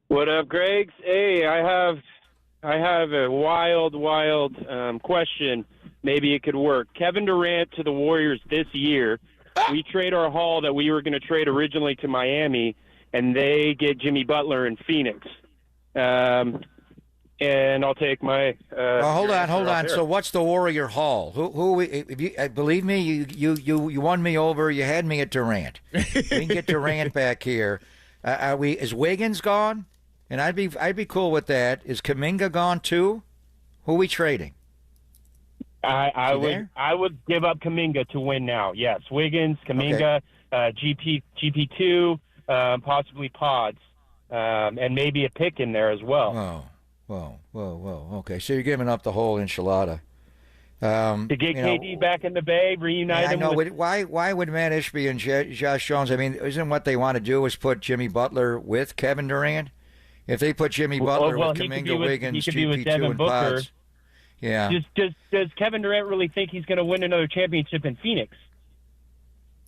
What up, Gregs? Hey, I have a wild question. Maybe it could work. Kevin Durant to the Warriors this year. We trade our haul that we were going to trade originally to Miami, and they get Jimmy Butler in Phoenix. And I'll take my. Hold on. So what's the Warrior haul? Believe me, you won me over. You had me at Durant. We can get Durant back here. Is Wiggins gone? And I'd be cool with that. Is Kuminga gone too? Who are we trading? I would give up Kuminga to win now. Yes, Wiggins, Kuminga, okay. GP2, possibly Pods, and maybe a pick in there as well. Whoa. Okay, so you're giving up the whole enchilada. To get KD back in the Bay, reunite him. Why would Matt Ishby and Josh Jones? I mean, isn't what they want to do is put Jimmy Butler with Kevin Durant? If they put Jimmy Butler with Kuminga, Wiggins, GP2, and Pods. Yeah. Does Kevin Durant really think he's going to win another championship in Phoenix?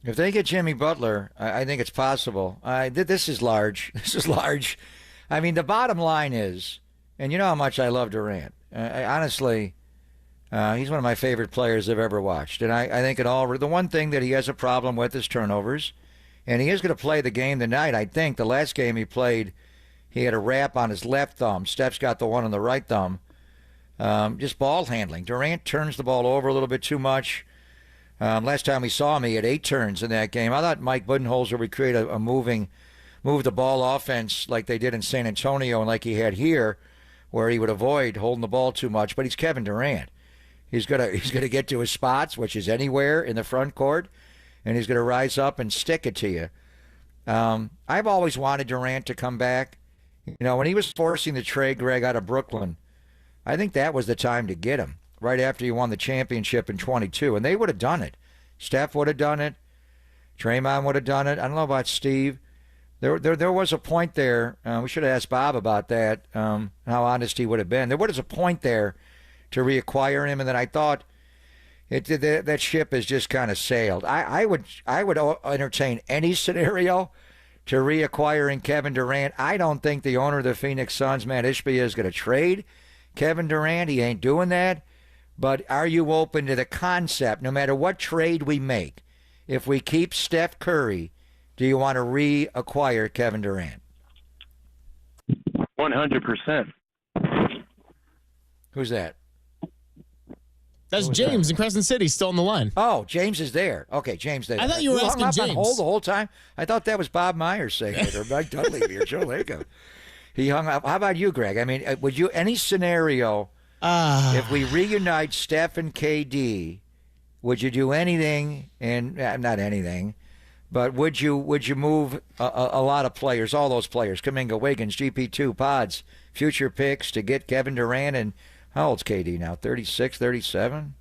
If they get Jimmy Butler, I think it's possible. This is large. I mean, the bottom line is, and you know how much I love Durant. Honestly, he's one of my favorite players I've ever watched. And I think the one thing that he has a problem with is turnovers. And he is going to play the game tonight. I think the last game he played, he had a wrap on his left thumb. Steph's got the one on the right thumb. Just ball handling. Durant turns the ball over a little bit too much. Last time we saw him, he had 8 turns in that game. I thought Mike Budenholzer would create a move the ball offense like they did in San Antonio and like he had here, where he would avoid holding the ball too much. But he's Kevin Durant. He's gonna get to his spots, which is anywhere in the front court, and he's gonna rise up and stick it to you. I've always wanted Durant to come back. You know, when he was forcing the trade, Greg, out of Brooklyn, I think that was the time to get him, right after he won the championship in 22. And they would have done it. Steph would have done it. Draymond would have done it. I don't know about Steve. There was a point there. We should have asked Bob about that, how honest he would have been. There was a point there to reacquire him, and then I thought that ship has just kind of sailed. I would entertain any scenario to reacquiring Kevin Durant. I don't think the owner of the Phoenix Suns, Matt Ishbia, is going to trade Kevin Durant. He ain't doing that. But are you open to the concept, no matter what trade we make, if we keep Steph Curry, do you want to reacquire Kevin Durant? 100%. Who's that? That's James in Crescent City, still on the line. Oh, James is there. Okay, James there. I thought you were asking hung up James. On hold the whole time. I thought that was Bob Myers saying it, or Mike Dudley of your show. There you go. He hung up. How about you, Greg? I mean, would you, any scenario, if we reunite Steph and KD, would you do anything, and not anything, but would you move a lot of players, all those players, Kuminga, Wiggins, GP2, Pods, future picks to get Kevin Durant, and how old's KD now, 36, 37?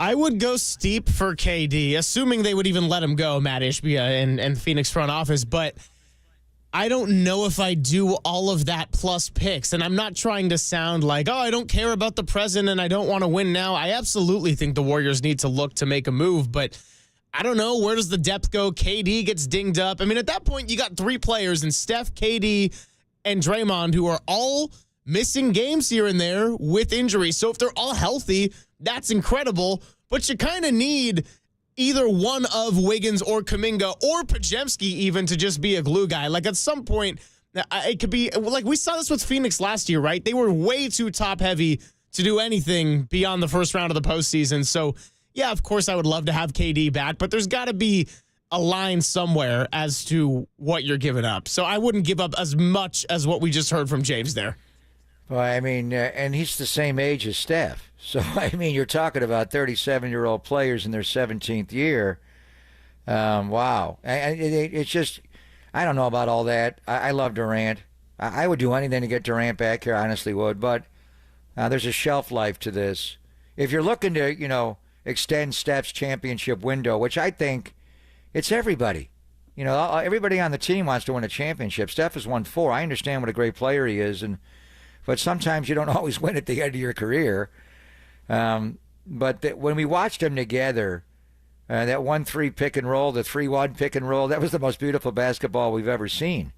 I would go steep for KD, assuming they would even let him go, Matt Ishbia and Phoenix front office. But I don't know if I do all of that plus picks. And I'm not trying to sound like, oh, I don't care about the present and I don't want to win now. I absolutely think the Warriors need to look to make a move, but I don't know. Where does the depth go? KD gets dinged up. I mean, at that point, you got three players in Steph, KD, and Draymond who are all missing games here and there with injuries. So if they're all healthy, that's incredible. But you kind of need either one of Wiggins or Kuminga or Podziemski even to just be a glue guy. Like at some point, it could be like we saw this with Phoenix last year, right? They were way too top heavy to do anything beyond the first round of the postseason. So yeah, of course I would love to have KD back, but there's got to be a line somewhere as to what you're giving up. So I wouldn't give up as much as what we just heard from James there. Well, I mean, and he's the same age as Steph. So, I mean, you're talking about 37-year-old players in their 17th year. Wow. It's just, I don't know about all that. I love Durant. I would do anything to get Durant back here, I honestly would. But there's a shelf life to this. If you're looking to, extend Steph's championship window, which I think it's everybody. Everybody on the team wants to win a championship. Steph has won 4. I understand what a great player he is, but sometimes you don't always win at the end of your career. But when we watched them together, that 1-3 pick and roll, the 3-1 pick and roll, that was the most beautiful basketball we've ever seen.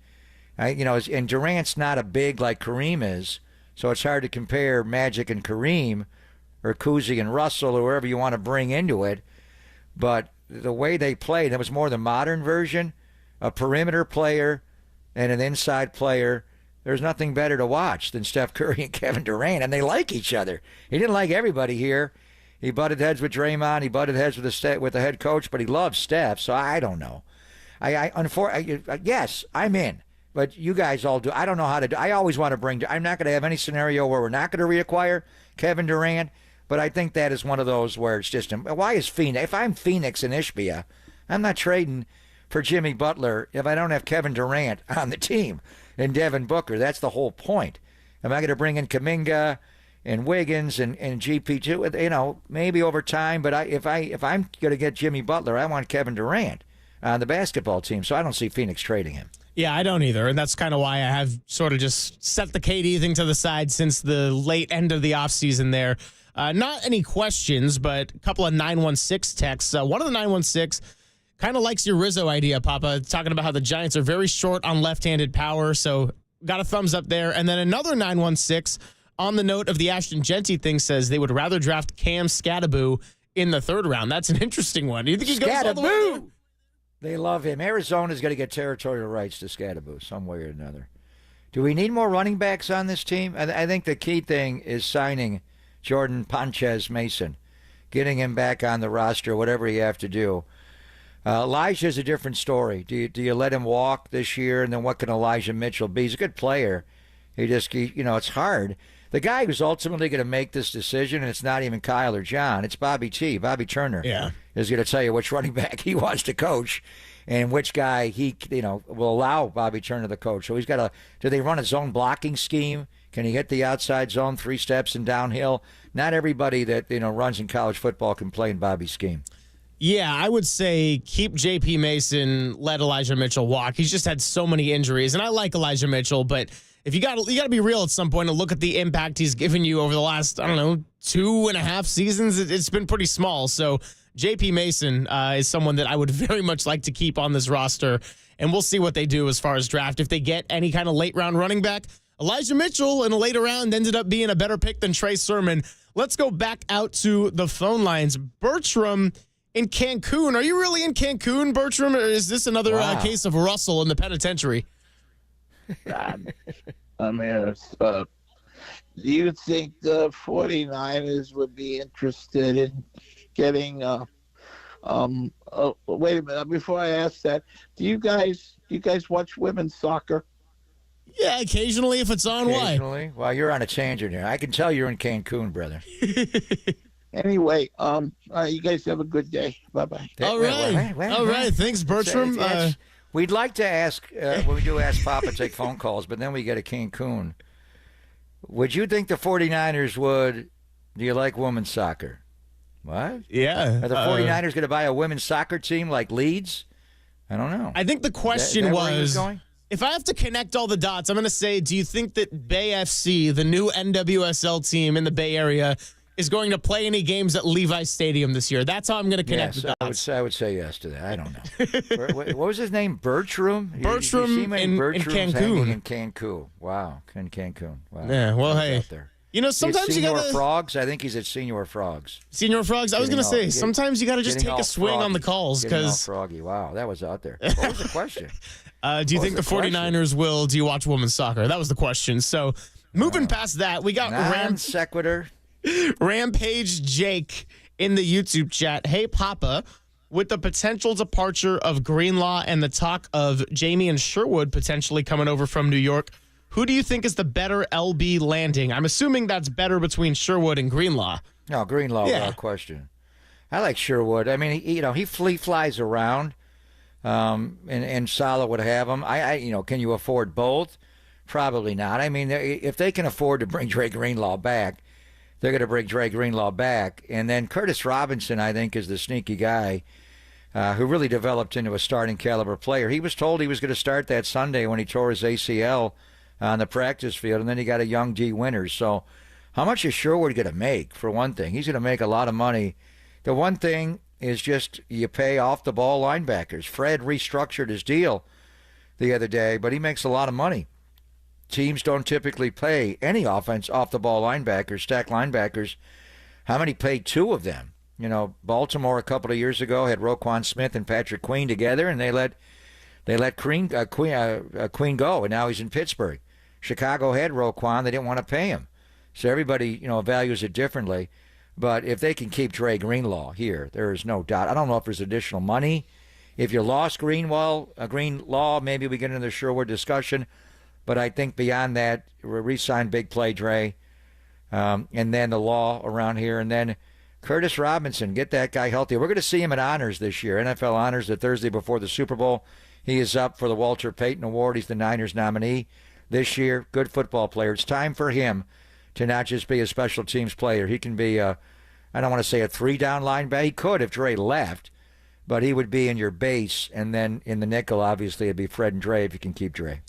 And Durant's not a big like Kareem is, so it's hard to compare Magic and Kareem or Kuzi and Russell or whoever you want to bring into it. But the way they played, that was more the modern version, a perimeter player and an inside player. There's nothing better to watch than Steph Curry and Kevin Durant, and they like each other. He didn't like everybody here. He butted heads with Draymond. He butted heads with the head coach, but he loves Steph, so I don't know. Yes, I'm in, but you guys all do. I don't know how to do. I always want to bring. I'm not going to have any scenario where we're not going to reacquire Kevin Durant, but I think that is one of those where it's just, why is Phoenix? If I'm Phoenix and Ishbia, I'm not trading for Jimmy Butler if I don't have Kevin Durant on the team and Devin Booker. That's the whole point. Am I going to bring in Kuminga and Wiggins and GP2? Maybe over time, but if I'm going to get Jimmy Butler, I want Kevin Durant on the basketball team, so I don't see Phoenix trading him. Yeah, I don't either, and that's kind of why I have sort of just set the KD thing to the side since the late end of the offseason there. Not any questions, but a couple of 916 texts. One of the 916 kind of likes your Rizzo idea, Papa, talking about how the Giants are very short on left-handed power, so got a thumbs up there. And then another 916 on the note of the Ashton Genty thing says they would rather draft Cam Scattaboo in the 3rd round. That's an interesting one. Do you think he goes all the way there? They love him. Arizona's going to get territorial rights to Scattaboo some way or another. Do we need more running backs on this team? I think the key thing is signing Jordan Panchez Mason, getting him back on the roster, whatever you have to do. Elijah's a different story. Do you let him walk this year, and then what can Elijah Mitchell be? He's a good player. It's hard. The guy who's ultimately going to make this decision, and it's not even Kyle or John, it's Bobby Turner. Yeah, is going to tell you which running back he wants to coach, and which guy he will allow Bobby Turner to coach. So he's got to. Do they run a zone blocking scheme? Can he hit the outside zone 3 steps and downhill? Not everybody that runs in college football can play in Bobby's scheme. Yeah, I would say keep J.P. Mason, let Elijah Mitchell walk. He's just had so many injuries, and I like Elijah Mitchell, but if you got to be real at some point and look at the impact he's given you over the last 2.5 seasons, it's been pretty small. So J.P. Mason is someone that I would very much like to keep on this roster, and we'll see what they do as far as draft. If they get any kind of late round running back, Elijah Mitchell in a later round ended up being a better pick than Trey Sermon. Let's go back out to the phone lines. Bertram in Cancun. Are you really in Cancun, Bertram, or is this another case of Russell in the penitentiary? I'm here. Do you think the 49ers would be interested in getting wait a minute, before I ask that, do you guys watch women's soccer? Yeah, occasionally if it's on. Occasionally? Why? Well, you're on a tangent here. I can tell you're in Cancun, brother. Anyway, you guys have a good day. Bye-bye. All right. Thanks, Bertram. We'd like to ask, when we do ask Papa take phone calls, but then we get a Cancun. Would you think the 49ers would, do you like women's soccer? What? Yeah. Are the 49ers going to buy a women's soccer team like Leeds? I don't know. I think the question was, If I have to connect all the dots, I'm going to say, do you think that Bay FC, the new NWSL team in the Bay Area, is going to play any games at Levi Stadium this year? That's how I'm going to connect the dots. I would say yes to that. I don't know. What was his name? Bertram? Bertram in Cancun. In Cancun. Wow. In Cancun. Wow. Yeah, well, hey. You know, sometimes you got to... Frogs? I think he's at Senior Frogs. Senior Frogs? I was going to say, sometimes you got to just take a swing on the calls. Because froggy. Wow, that was out there. What was the question? Do you think the 49ers will... Do you watch women's soccer? That was the question. So, moving past that, we got sequitur. Rampage Jake in the YouTube chat. Hey, Papa, with the potential departure of Greenlaw and the talk of Jamie and Sherwood potentially coming over from New York, who do you think is the better LB landing? I'm assuming that's better between Sherwood and Greenlaw. No, Greenlaw, without question. I like Sherwood. I mean, he flies around, and Sala would have him. Can you afford both? Probably not. I mean, if they can afford to bring Dre Greenlaw back, they're going to bring Dre Greenlaw back. And then Curtis Robinson, I think, is the sneaky guy who really developed into a starting caliber player. He was told he was going to start that Sunday when he tore his ACL on the practice field, and then he got a young G Winters. So how much is Sherwood going to make, for one thing? He's going to make a lot of money. The one thing is just you pay off-the-ball linebackers. Fred restructured his deal the other day, but he makes a lot of money. Teams don't typically pay any offense off-the-ball linebackers, stack linebackers. How many paid two of them? You know, Baltimore a couple of years ago had Roquan Smith and Patrick Queen together, and they let Queen go, and now he's in Pittsburgh. Chicago had Roquan. They didn't want to pay him. So everybody, values it differently. But if they can keep Dre Greenlaw here, there is no doubt. I don't know if there's additional money. If you lost Greenlaw, maybe we get into the Sherwood discussion. But I think beyond that, re-sign Big Play Dre, and then the Law around here, and then Curtis Robinson, get that guy healthy. We're going to see him at Honors this year, NFL Honors, the Thursday before the Super Bowl. He is up for the Walter Payton Award. He's the Niners nominee this year. Good football player. It's time for him to not just be a special teams player. He can be I don't want to say a three-down linebacker. He could if Dre left, but he would be in your base, and then in the nickel, obviously, it'd be Fred and Dre if you can keep Dre.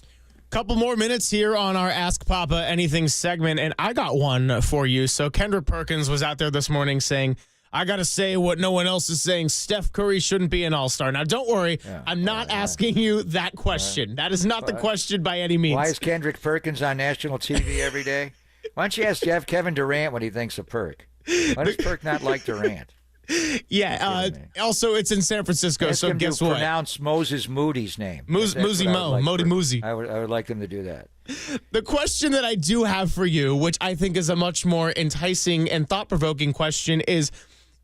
Couple more minutes here on our Ask Papa Anything segment, and I got one for you. So Kendra Perkins was out there this morning saying, I got to say what no one else is saying. Steph Curry shouldn't be an all-star. Now, don't worry. I'm not asking you that question. That is not the question by any means. Why is Kendrick Perkins on national TV every day? Why don't you ask Kevin Durant what he thinks of Perk? Why does Perk not like Durant? Yeah. Also, it's in San Francisco, ask so him guess to what? Pronounce Moses Moody's name. Modi Moosey. I would like him to do that. The question that I do have for you, which I think is a much more enticing and thought-provoking question, is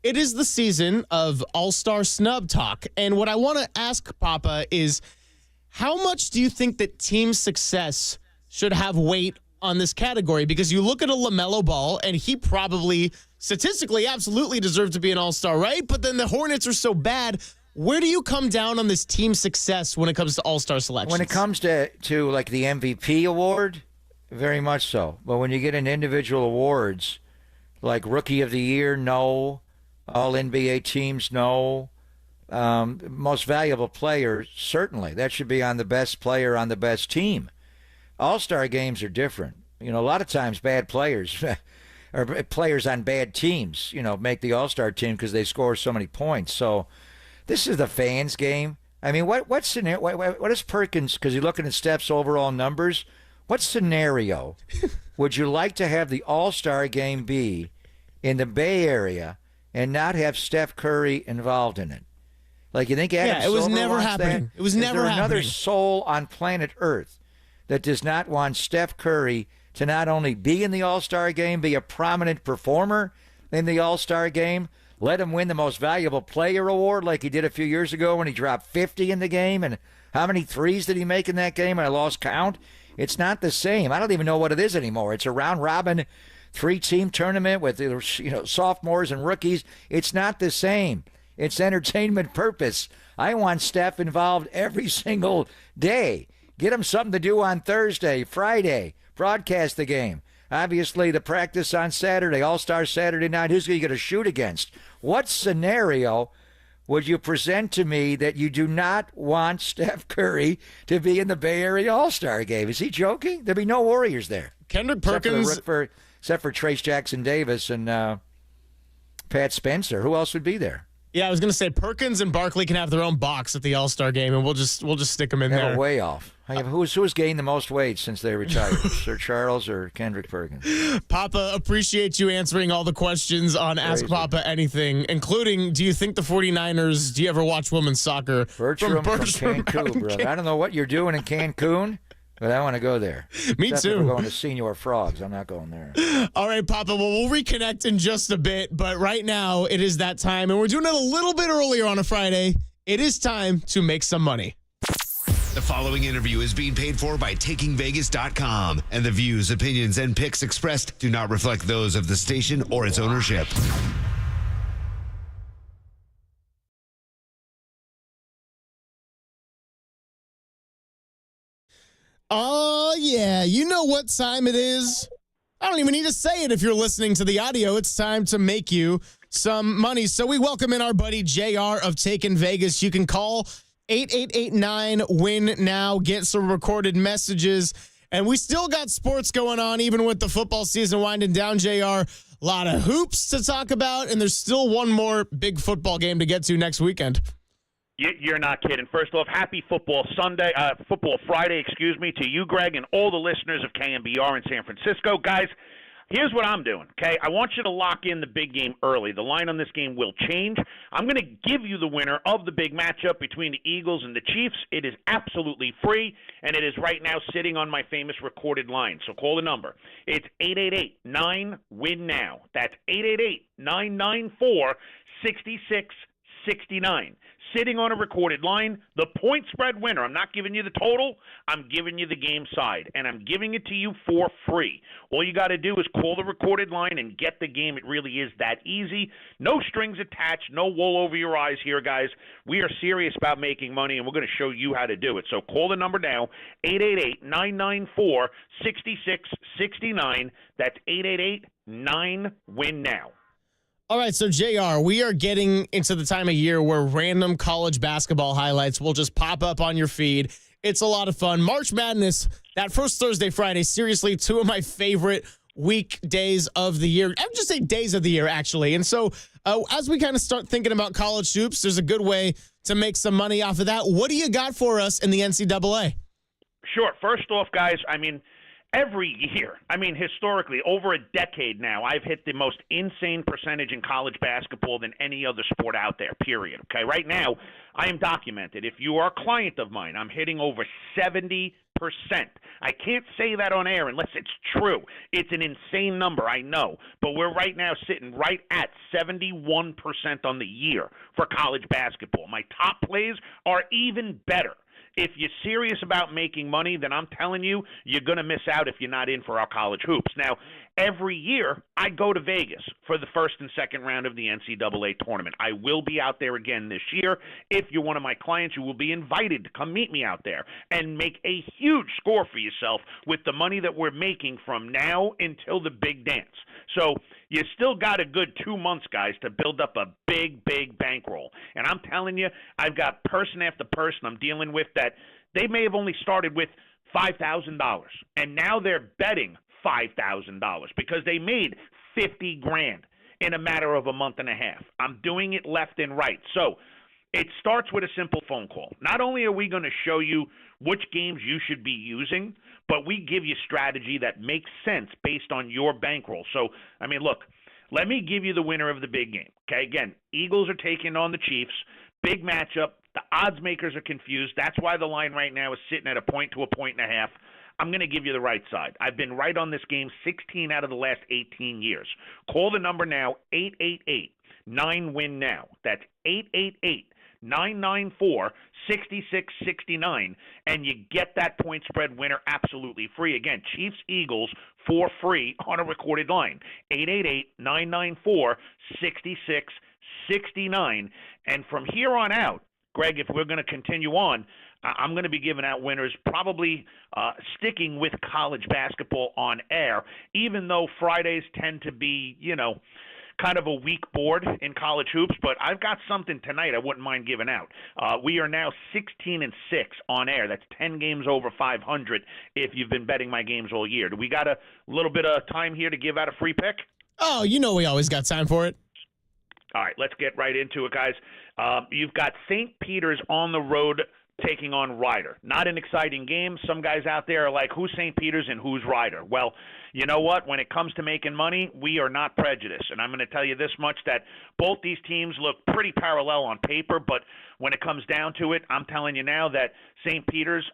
it is the season of all-star snub talk. And what I want to ask Papa is, how much do you think that team success should have weight on this category? Because you look at a LaMelo Ball, and he probably statistically absolutely deserved to be an all-star, right? But then the Hornets are so bad. Where do you come down on this team success when it comes to all-star selections? When it comes to like the MVP award, very much so. But when you get into individual awards, like Rookie of the Year, no. All NBA teams, no. Most valuable player, certainly. That should be on the best player on the best team. All-star games are different. A lot of times bad players or players on bad teams, make the all-star team because they score so many points. So this is the fans' game. I mean, what is Perkins, because you're looking at Steph's overall numbers, what scenario would you like to have the all-star game be in the Bay Area and not have Steph Curry involved in it? Like, you think Adam it was Silver never wants happening. That? It was Is never there happening. Another soul on planet Earth that does not want Steph Curry to not only be in the All-Star game, be a prominent performer in the All-Star game, let him win the Most Valuable Player award like he did a few years ago when he dropped 50 in the game. And how many threes did he make in that game? I lost count. It's not the same. I don't even know what it is anymore. It's a round-robin three-team tournament with sophomores and rookies. It's not the same. It's entertainment purpose. I want Steph involved every single day. Get him something to do on Thursday, Friday. Broadcast the game. Obviously, the practice on Saturday, All-Star Saturday night. Who's he going to shoot against? What scenario would you present to me that you do not want Steph Curry to be in the Bay Area All-Star game? Is he joking? There'd be no Warriors there. Kendrick Perkins. Except for Trace Jackson Davis and Pat Spencer. Who else would be there? Yeah, I was going to say Perkins and Barkley can have their own box at the All-Star game, and we'll just stick them in there. Way off. Who's gained the most weight since they retired? Sir Charles or Kendrick Perkins? Papa, appreciate you answering all the questions on Ask Papa Anything, including, do you think the 49ers, do you ever watch women's soccer? Bertram from Cancun, brother. I don't know what you're doing in Cancun, but I want to go there. Me Except too. If we're going to Senior Frogs. I'm not going there. All right, Papa. Well, we'll reconnect in just a bit, but right now it is that time, and we're doing it a little bit earlier on a Friday. It is time to make some money. The following interview is being paid for by TakingVegas.com, and the views, opinions, and picks expressed do not reflect those of the station or its ownership. Oh, yeah. You know what time it is. I don't even need to say it if you're listening to the audio. It's time to make you some money. So we welcome in our buddy JR of Taking Vegas. You can call 888-9-WIN-NOW. Get some recorded messages. And we still got sports going on, even with the football season winding down, JR. A lot of hoops to talk about, and there's still one more big football game to get to next weekend. You're not kidding. First off, happy Football Friday, to you, Greg, and all the listeners of KNBR in San Francisco. Guys, here's what I'm doing, okay? I want you to lock in the big game early. The line on this game will change. I'm going to give you the winner of the big matchup between the Eagles and the Chiefs. It is absolutely free, and it is right now sitting on my famous recorded line. So call the number. It's 888-9-WIN-NOW. That's 888-994-6669. Sitting on a recorded line, the point spread winner. I'm not giving you the total. I'm giving you the game side, and I'm giving it to you for free. All you got to do is call the recorded line and get the game. It really is that easy. No strings attached, no wool over your eyes here, guys. We are serious about making money, and we're going to show you how to do it. So call the number now, 888-994-6669. That's 888-9-WIN-NOW. All right, so JR, we are getting into the time of year where random college basketball highlights will just pop up on your feed. It's a lot of fun. March Madness, that first Thursday, Friday, seriously, two of my favorite weekdays of the year. I would just say days of the year, actually. And so as we kind of start thinking about college hoops, there's a good way to make some money off of that. What do you got for us in the NCAA? Sure. First off, guys, every year, historically, over a decade now, I've hit the most insane percentage in college basketball than any other sport out there, period. Okay, right now, I am documented. If you are a client of mine, I'm hitting over 70%. I can't say that on air unless it's true. It's an insane number, I know. But we're right now sitting right at 71% on the year for college basketball. My top plays are even better. If you're serious about making money, then I'm telling you, you're going to miss out if you're not in for our college hoops. Now, every year, I go to Vegas for the first and second round of the NCAA tournament. I will be out there again this year. If you're one of my clients, you will be invited to come meet me out there and make a huge score for yourself with the money that we're making from now until the big dance. So you still got a good 2 months, guys, to build up a big, big bankroll. And I'm telling you, I've got person after person I'm dealing with that they may have only started with $5,000, and now they're betting $5,000 because they made $50,000 in a matter of a month and a half. I'm doing it left and right. So it starts with a simple phone call. Not only are we going to show you which games you should be using, but we give you strategy that makes sense based on your bankroll. So, look, let me give you the winner of the big game. Okay, again, Eagles are taking on the Chiefs. Big matchup. The odds makers are confused. That's why the line right now is sitting at a point to a point and a half. I'm going to give you the right side. I've been right on this game 16 out of the last 18 years. Call the number now, 888-9-WIN-NOW. That's 888-994-6669, and you get that point spread winner absolutely free. Again, Chiefs-Eagles for free on a recorded line, 888-994-6669. And from here on out, Greg, if we're going to continue on, I'm going to be giving out winners, probably sticking with college basketball on air, even though Fridays tend to be, kind of a weak board in college hoops, but I've got something tonight I wouldn't mind giving out. We are now 16-6 on air. That's 10 games over 500 if you've been betting my games all year. Do we got a little bit of time here to give out a free pick? Oh, you know we always got time for it. All right, let's get right into it, guys. You've got St. Peter's on the road taking on Rider. Not an exciting game. Some guys out there are like, who's St. Peter's and who's Rider? Well, you know what? When it comes to making money, we are not prejudiced. And I'm going to tell you this much, that both these teams look pretty parallel on paper, but when it comes down to it, I'm telling you now that St. Peter's,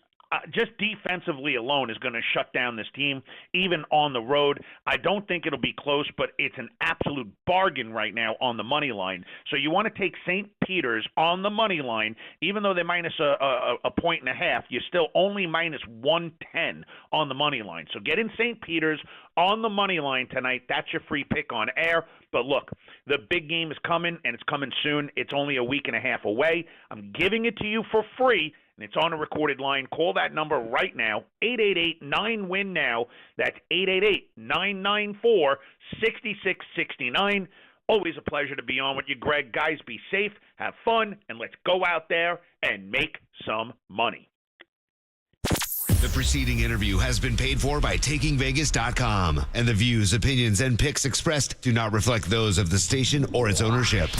just defensively alone, is going to shut down this team, even on the road. I don't think it'll be close, but it's an absolute bargain right now on the money line. So you want to take St. Peter's on the money line, even though they're minus a point and a half, you're still only minus 110 on the money line. So get in St. Peter's on the money line tonight. That's your free pick on air. But look, the big game is coming, and it's coming soon. It's only a week and a half away. I'm giving it to you for free, and it's on a recorded line. Call that number right now, 888-9-WIN-NOW. That's 888-994-6669. Always a pleasure to be on with you, Greg. Guys, be safe, have fun, and let's go out there and make some money. The preceding interview has been paid for by TakingVegas.com, and the views, opinions, and picks expressed do not reflect those of the station or its ownership.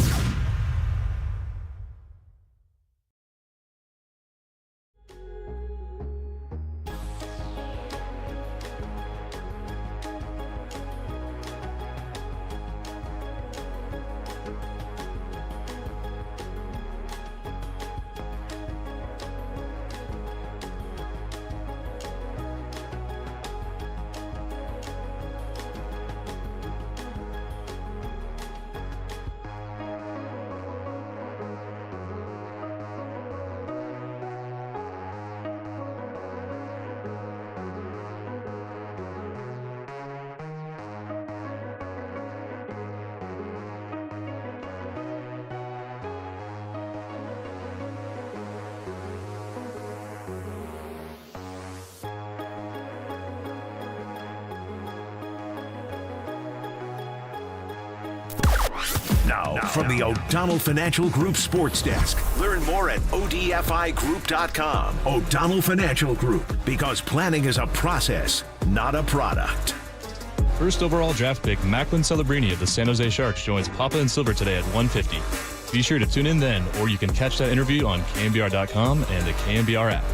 Now, from the O'Donnell Financial Group Sports Desk. Learn more at odfigroup.com. O'Donnell Financial Group, because planning is a process, not a product. First overall draft pick Macklin Celebrini of the San Jose Sharks joins Papa and Silver today at 1:50. Be sure to tune in then, or you can catch that interview on KNBR.com and the KNBR app.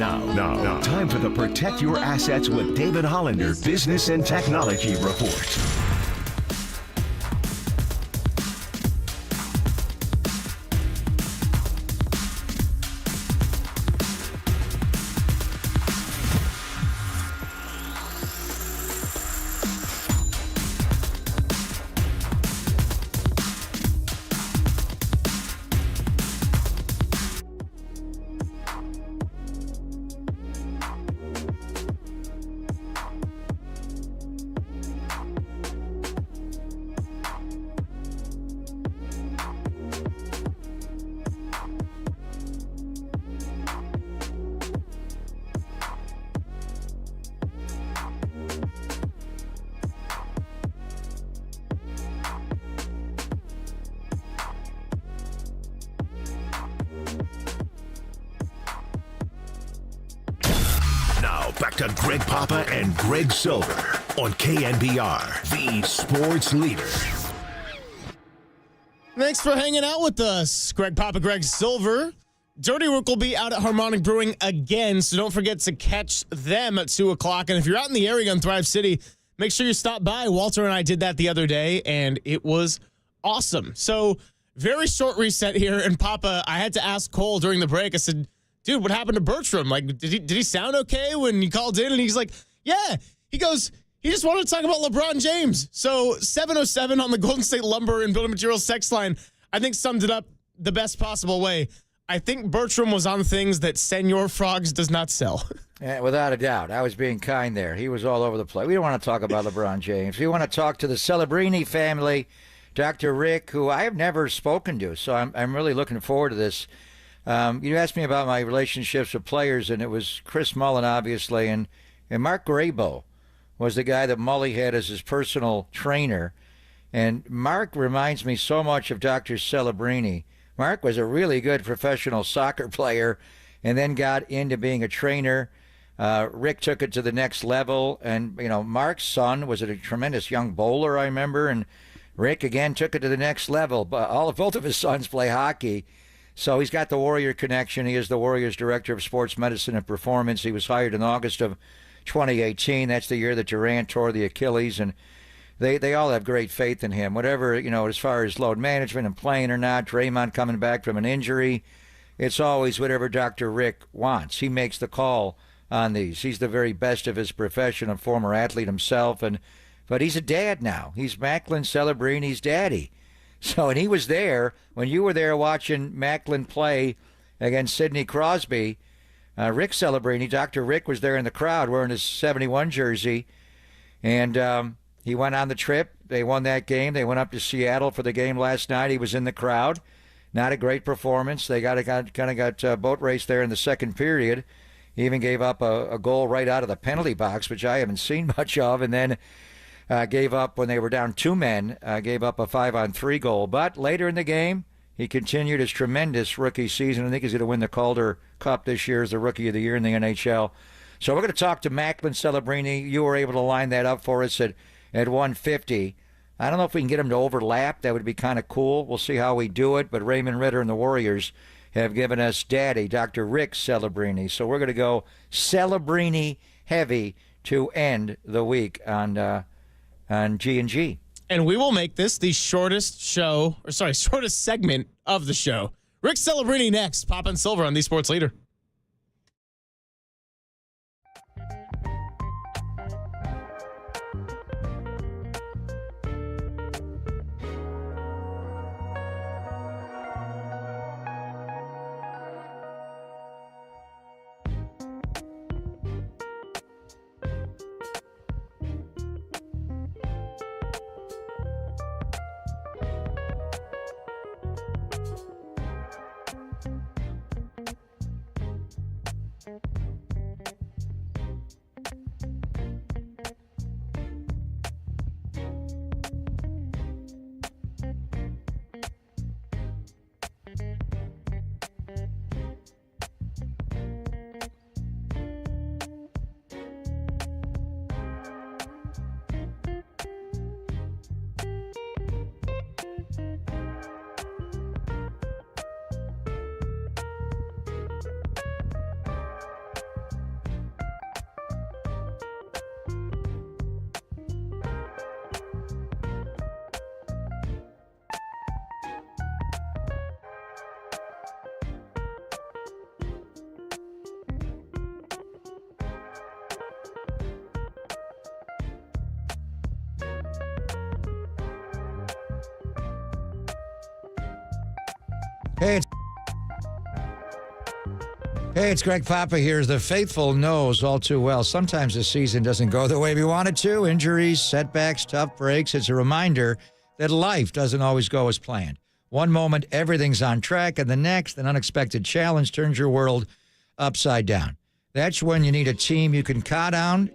Now, time for the Protect Your Assets with David Hollander Business and Technology Report. Now, back to Greg Papa and Greg Silver on KNBR, the sports leader. Thanks for hanging out with us. Greg Papa, Greg Silver. Dirty Work will be out at Harmonic Brewing again, so don't forget to catch them at 2 o'clock. And if you're out in the area in Thrive City, make sure you stop by. Walter and I did that the other day, and it was awesome. So very short reset here. And Papa, I had to ask Cole during the break. I said, dude, what happened to Bertram? Like, did he sound okay when you called in? And he's like, yeah. He goes, he just wanted to talk about LeBron James. So 707 on the Golden State Lumber and Building Materials text line, I think summed it up the best possible way. I think Bertram was on things that Senor Frogs does not sell. Yeah, without a doubt. I was being kind there. He was all over the place. We don't want to talk about LeBron James. We want to talk to the Celebrini family, Dr. Rick, who I have never spoken to. So I'm really looking forward to this. You asked me about my relationships with players, and it was Chris Mullen, obviously, and Mark Grabo was the guy that Mully had as his personal trainer. And Mark reminds me so much of Dr. Celebrini. Mark was a really good professional soccer player and then got into being a trainer. Rick took it to the next level. And, you know, Mark's son was a tremendous young bowler, I remember. And Rick, again, took it to the next level. But both of his sons play hockey. So he's got the Warrior connection. He is the Warriors Director of Sports Medicine and Performance. He was hired in August of 2018. That's the year that Durant tore the Achilles. And they all have great faith in him. Whatever, you know, as far as load management and playing or not, Draymond coming back from an injury, it's always whatever Dr. Rick wants. He makes the call on these. He's the very best of his profession, a former athlete himself. But he's a dad now. He's Macklin Celebrini's daddy. So, and he was there when you were there watching Macklin play against Sidney Crosby. Rick Celebrini, Dr. Rick, was there in the crowd wearing his 71 jersey. And he went on the trip. They won that game. They went up to Seattle for the game last night. He was in the crowd. Not a great performance. They kind of got boat raced there in the second period. He even gave up a goal right out of the penalty box, which I haven't seen much of. And then gave up when they were down 2 men, gave up a 5-on-3 goal. But later in the game, he continued his tremendous rookie season. I think he's going to win the Calder Cup this year as the Rookie of the Year in the NHL. So we're going to talk to Macklin Celebrini. You were able to line that up for us at 150. I don't know if we can get them to overlap. That would be kind of cool. We'll see how we do it. But Raymond Ritter and the Warriors have given us Daddy, Dr. Rick Celebrini. So we're going to go Celebrini heavy to end the week on G&G. And we will make this the shortest segment of the show. Rick Celebrini next. Pop and Silver on the Sports Leader. Hey, it's Greg Papa here. The faithful knows all too well. Sometimes the season doesn't go the way we want it to. Injuries, setbacks, tough breaks. It's a reminder that life doesn't always go as planned. One moment, everything's on track, and the next, an unexpected challenge turns your world upside down. That's when you need a team you can count on,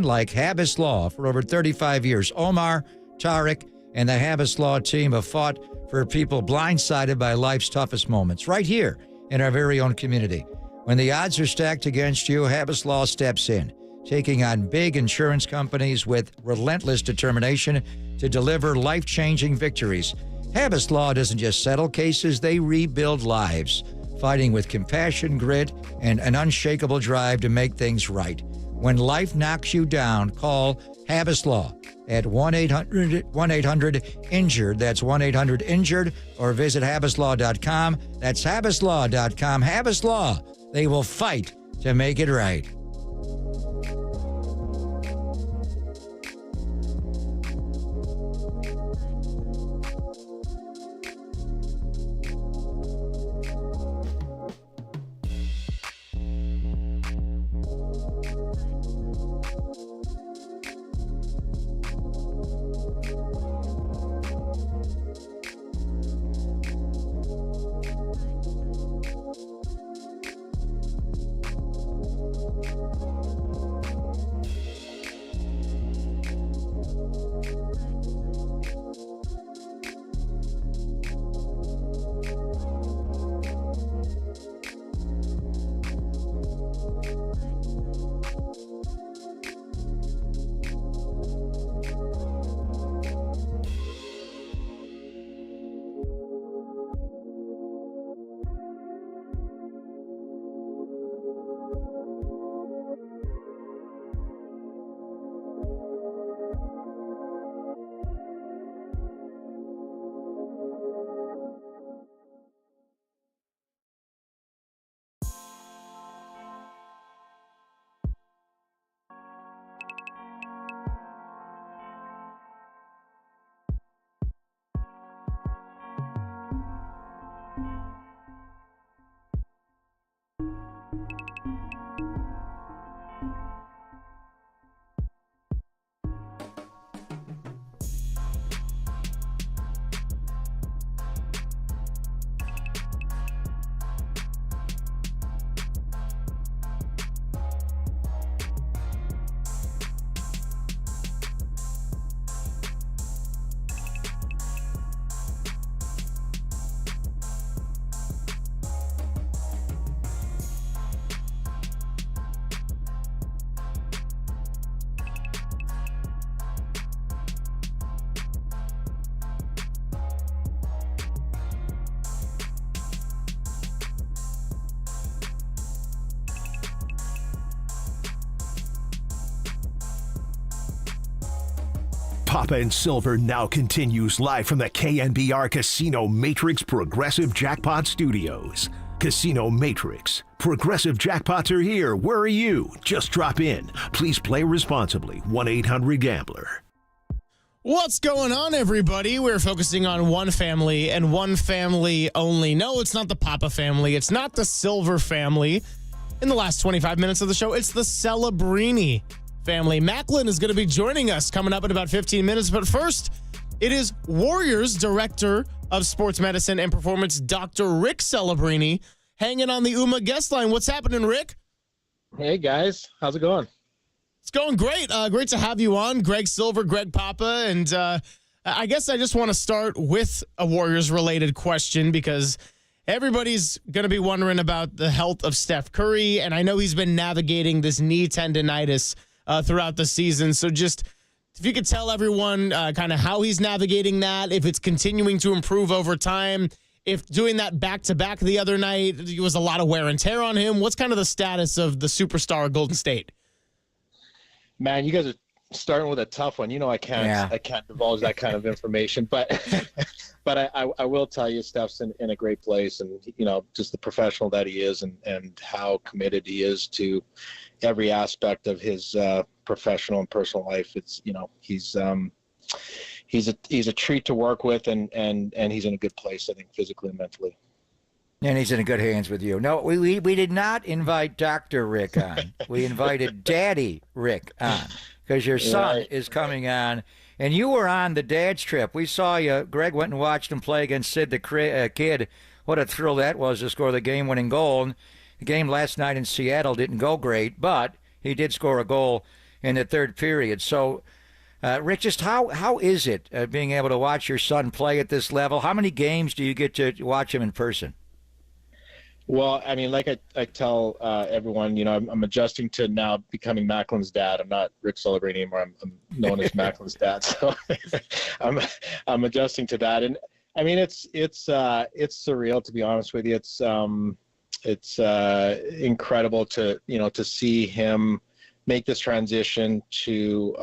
like Habas Law. For over 35 years, Omar, Tariq, and the Habas Law team have fought for people blindsided by life's toughest moments, right here in our very own community. When the odds are stacked against you, Habas Law steps in, taking on big insurance companies with relentless determination to deliver life-changing victories. Habas Law doesn't just settle cases, they rebuild lives, fighting with compassion, grit, and an unshakable drive to make things right. When life knocks you down, call Habas Law at 1-800-INJURED. That's 1-800-INJURED, or visit habaslaw.com. That's habaslaw.com. Habas Law. They will fight to make it right. Papa and Silver now continues live from the KNBR Casino Matrix Progressive Jackpot Studios. Casino Matrix. Progressive jackpots are here. Where are you? Just drop in. Please play responsibly. 1-800-GAMBLER. What's going on, everybody? We're focusing on one family and one family only. No, it's not the Papa family. It's not the Silver family. In the last 25 minutes of the show, it's the Celebrini family. Macklin is going to be joining us coming up in about 15 minutes. But first, it is Warriors Director of Sports Medicine and Performance, Dr. Rick Celebrini, hanging on the UMA guest line. What's happening, Rick? Hey, guys. How's it going? It's going great. Great to have you on. Greg Silver, Greg Papa. And I guess I just want to start with a Warriors-related question because everybody's going to be wondering about the health of Steph Curry. And I know he's been navigating this knee tendonitis throughout the season. So just if you could tell everyone kind of how he's navigating that, if it's continuing to improve over time, if doing that back-to-back the other night, there was a lot of wear and tear on him. What's kind of the status of the superstar of Golden State? Man, you guys are starting with a tough one. You know I can't divulge that kind of information, but I will tell you Steph's in a great place, and you know, just the professional that he is and how committed he is to every aspect of his professional and personal life. It's, you know, he's a treat to work with, and he's in a good place, I think, physically and mentally. And he's in good hands with you. No, we did not invite Dr. Rick on. We invited Daddy Rick on because your son is coming on. And you were on the dad's trip. We saw you. Greg went and watched him play against Sid the Kid. What a thrill that was to score the game-winning goal. And the game last night in Seattle didn't go great, but he did score a goal in the third period. So, Rick, just how is it being able to watch your son play at this level? How many games do you get to watch him in person? Well, I mean, like I tell everyone, I'm adjusting to now becoming Macklin's dad. I'm not Rick Celebrini anymore. I'm known as Macklin's dad. So I'm adjusting to that. And I mean, it's surreal, to be honest with you. It's incredible to see him make this transition to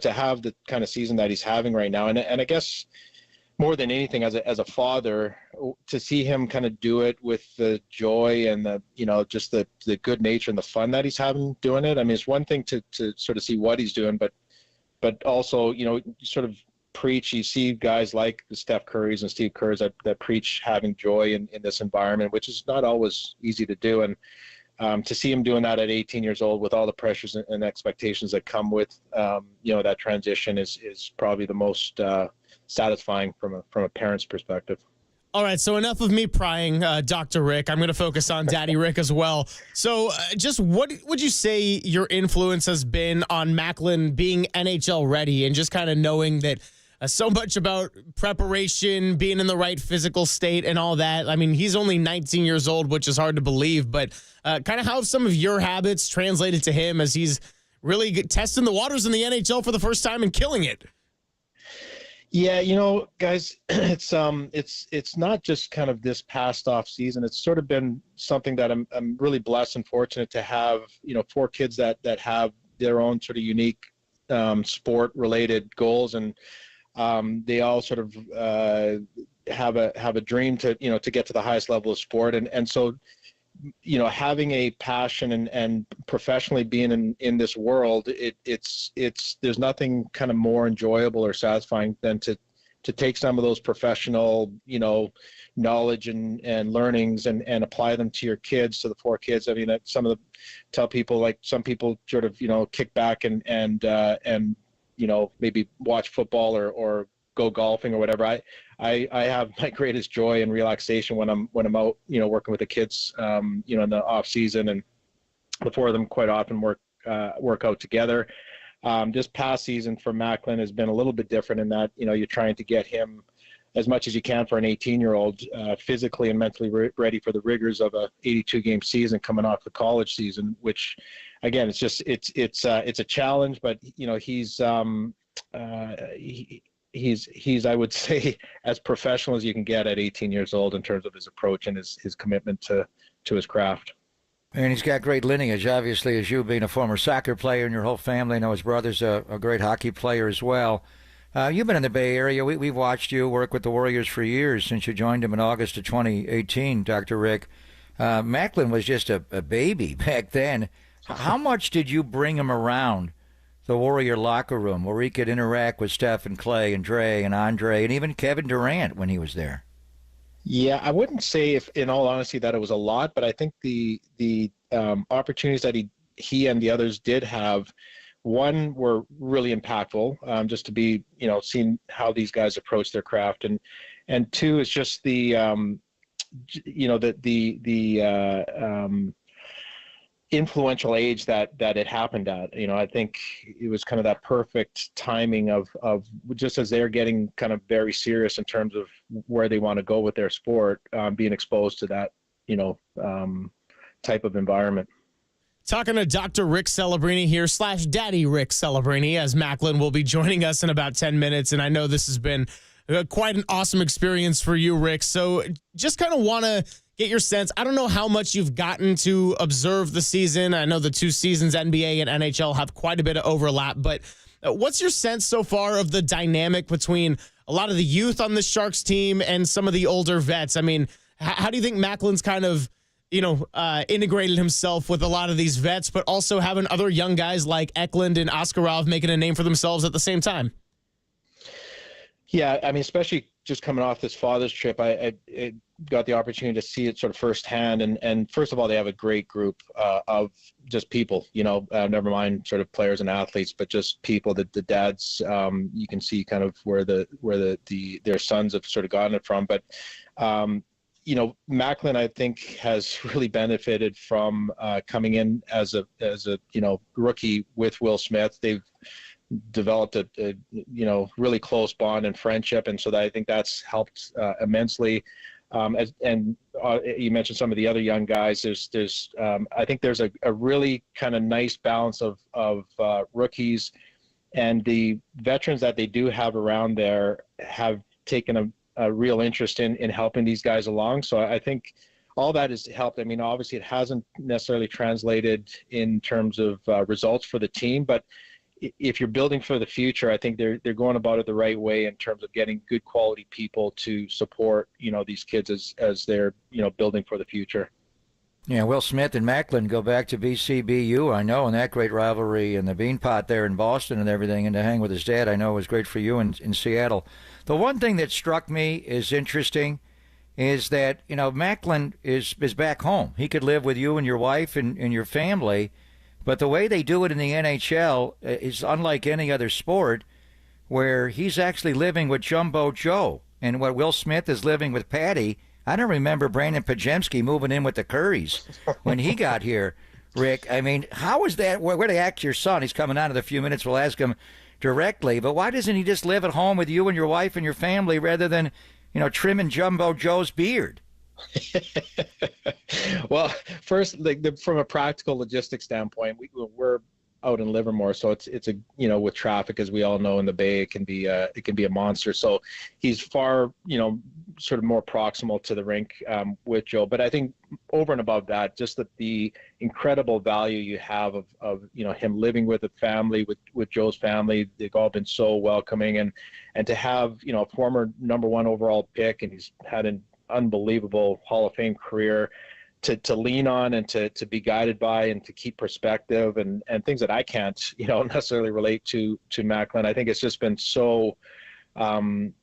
to have the kind of season that he's having right now. And I guess more than anything, as a father, to see him kind of do it with the joy and the just the good nature and the fun that he's having doing it. I mean, it's one thing to sort of see what he's doing, but also sort of preach. You see guys like the Steph Currys and Steve Kerrs that preach having joy in this environment, which is not always easy to do. And to see him doing that at 18 years old with all the pressures and expectations that come with that transition is probably the most satisfying from a parent's perspective. All right, so enough of me prying, Dr. Rick. I'm going to focus on Daddy Rick as well. So just what would you say your influence has been on Macklin being NHL ready and just kind of knowing that so much about preparation, being in the right physical state and all that? I mean, he's only 19 years old, which is hard to believe, but kind of how have some of your habits translated to him as he's really testing the waters in the NHL for the first time and killing it? Yeah, guys, it's not just kind of this past off season. It's sort of been something that I'm really blessed and fortunate to have, 4 kids that have their own sort of unique sport related goals, and they all sort of have a dream to get to the highest level of sport, and so having a passion and professionally being in this world, it's there's nothing kind of more enjoyable or satisfying than to take some of those professional knowledge and learnings and apply them to your kids, to the 4 kids. I mean, tell people, like, some people sort of kick back and maybe watch football or go golfing or whatever. I have my greatest joy and relaxation when I'm out, working with the kids, in the off season, and the 4 of them quite often work out together. This past season for Macklin has been a little bit different in that, you're trying to get him as much as you can for an 18-year-old, physically and mentally ready for the rigors of a 82-game season coming off the college season, which again, it's a challenge, but he's I would say as professional as you can get at 18 years old in terms of his approach and his commitment to his craft. And he's got great lineage, obviously, as you being a former soccer player, and your whole family. I know his brother's a great hockey player as well. You've been in the Bay Area. We've watched you work with the Warriors for years since you joined him in August of 2018, Dr. Rick. Macklin was just a baby back then. How much did you bring him around the Warrior locker room where he could interact with Steph and Clay and Dre and Andre and even Kevin Durant when he was there? Yeah, I wouldn't say, if in all honesty, that it was a lot, but I think the opportunities that he and the others did have, one, were really impactful, just to be, seeing how these guys approach their craft, and two, it's just the influential age that it happened at. I think it was kind of that perfect timing of just as they're getting kind of very serious in terms of where they want to go with their sport, being exposed to that, type of environment. Talking to Dr. Rick Celebrini here, / Daddy Rick Celebrini, as Macklin will be joining us in about 10 minutes. And I know this has been quite an awesome experience for you, Rick. So just kind of want to get your sense. I don't know how much you've gotten to observe the season. I know the 2 seasons, NBA and NHL, have quite a bit of overlap, but what's your sense so far of the dynamic between a lot of the youth on the Sharks team and some of the older vets? I mean, how do you think Macklin's kind of, integrated himself with a lot of these vets, but also having other young guys like Eklund and Askarov making a name for themselves at the same time? Yeah, I mean, especially just coming off this father's trip, got the opportunity to see it sort of firsthand. And first of all, they have a great group of just people, never mind sort of players and athletes, but just people that the dads, you can see kind of where their sons have sort of gotten it from. But, Macklin, I think, has really benefited from coming in as a rookie with Will Smith. They've developed a really close bond and friendship, and so I think that's helped immensely. You mentioned some of the other young guys. There's I think there's a really kind of nice balance of rookies, and the veterans that they do have around there have taken a real interest in helping these guys along. So I think all that has helped. I mean, obviously it hasn't necessarily translated in terms of results for the team, but if you're building for the future, I think they're going about it the right way in terms of getting good quality people to support, these kids as they're, building for the future. Yeah, Will Smith and Macklin go back to BCBU, I know, and that great rivalry and the Beanpot there in Boston and everything, and to hang with his dad, I know was great for you in Seattle. The one thing that struck me is interesting is that, Macklin is back home. He could live with you and your wife and your family, but the way they do it in the NHL is unlike any other sport, where he's actually living with Jumbo Joe, and what Will Smith is living with Patty. I don't remember Brandon Pajemski moving in with the Currys when he got here, Rick. I mean, how is that? Where to act your son? He's coming on in a few minutes. We'll ask him directly. But why doesn't he just live at home with you and your wife and your family rather than, trimming Jumbo Joe's beard? Well, first, from a practical logistics standpoint, we're out in Livermore, so it's with traffic, as we all know, in the Bay, it can be a monster. So he's far, sort of more proximal to the rink with Joe. But I think over and above that, just the incredible value you have of him living with a family, with Joe's family. They've all been so welcoming, and to have a former #1 overall pick, and he's had an unbelievable Hall of Fame career to lean on and to be guided by and to keep perspective and things that I can't necessarily relate to Macklin. I think it's just been so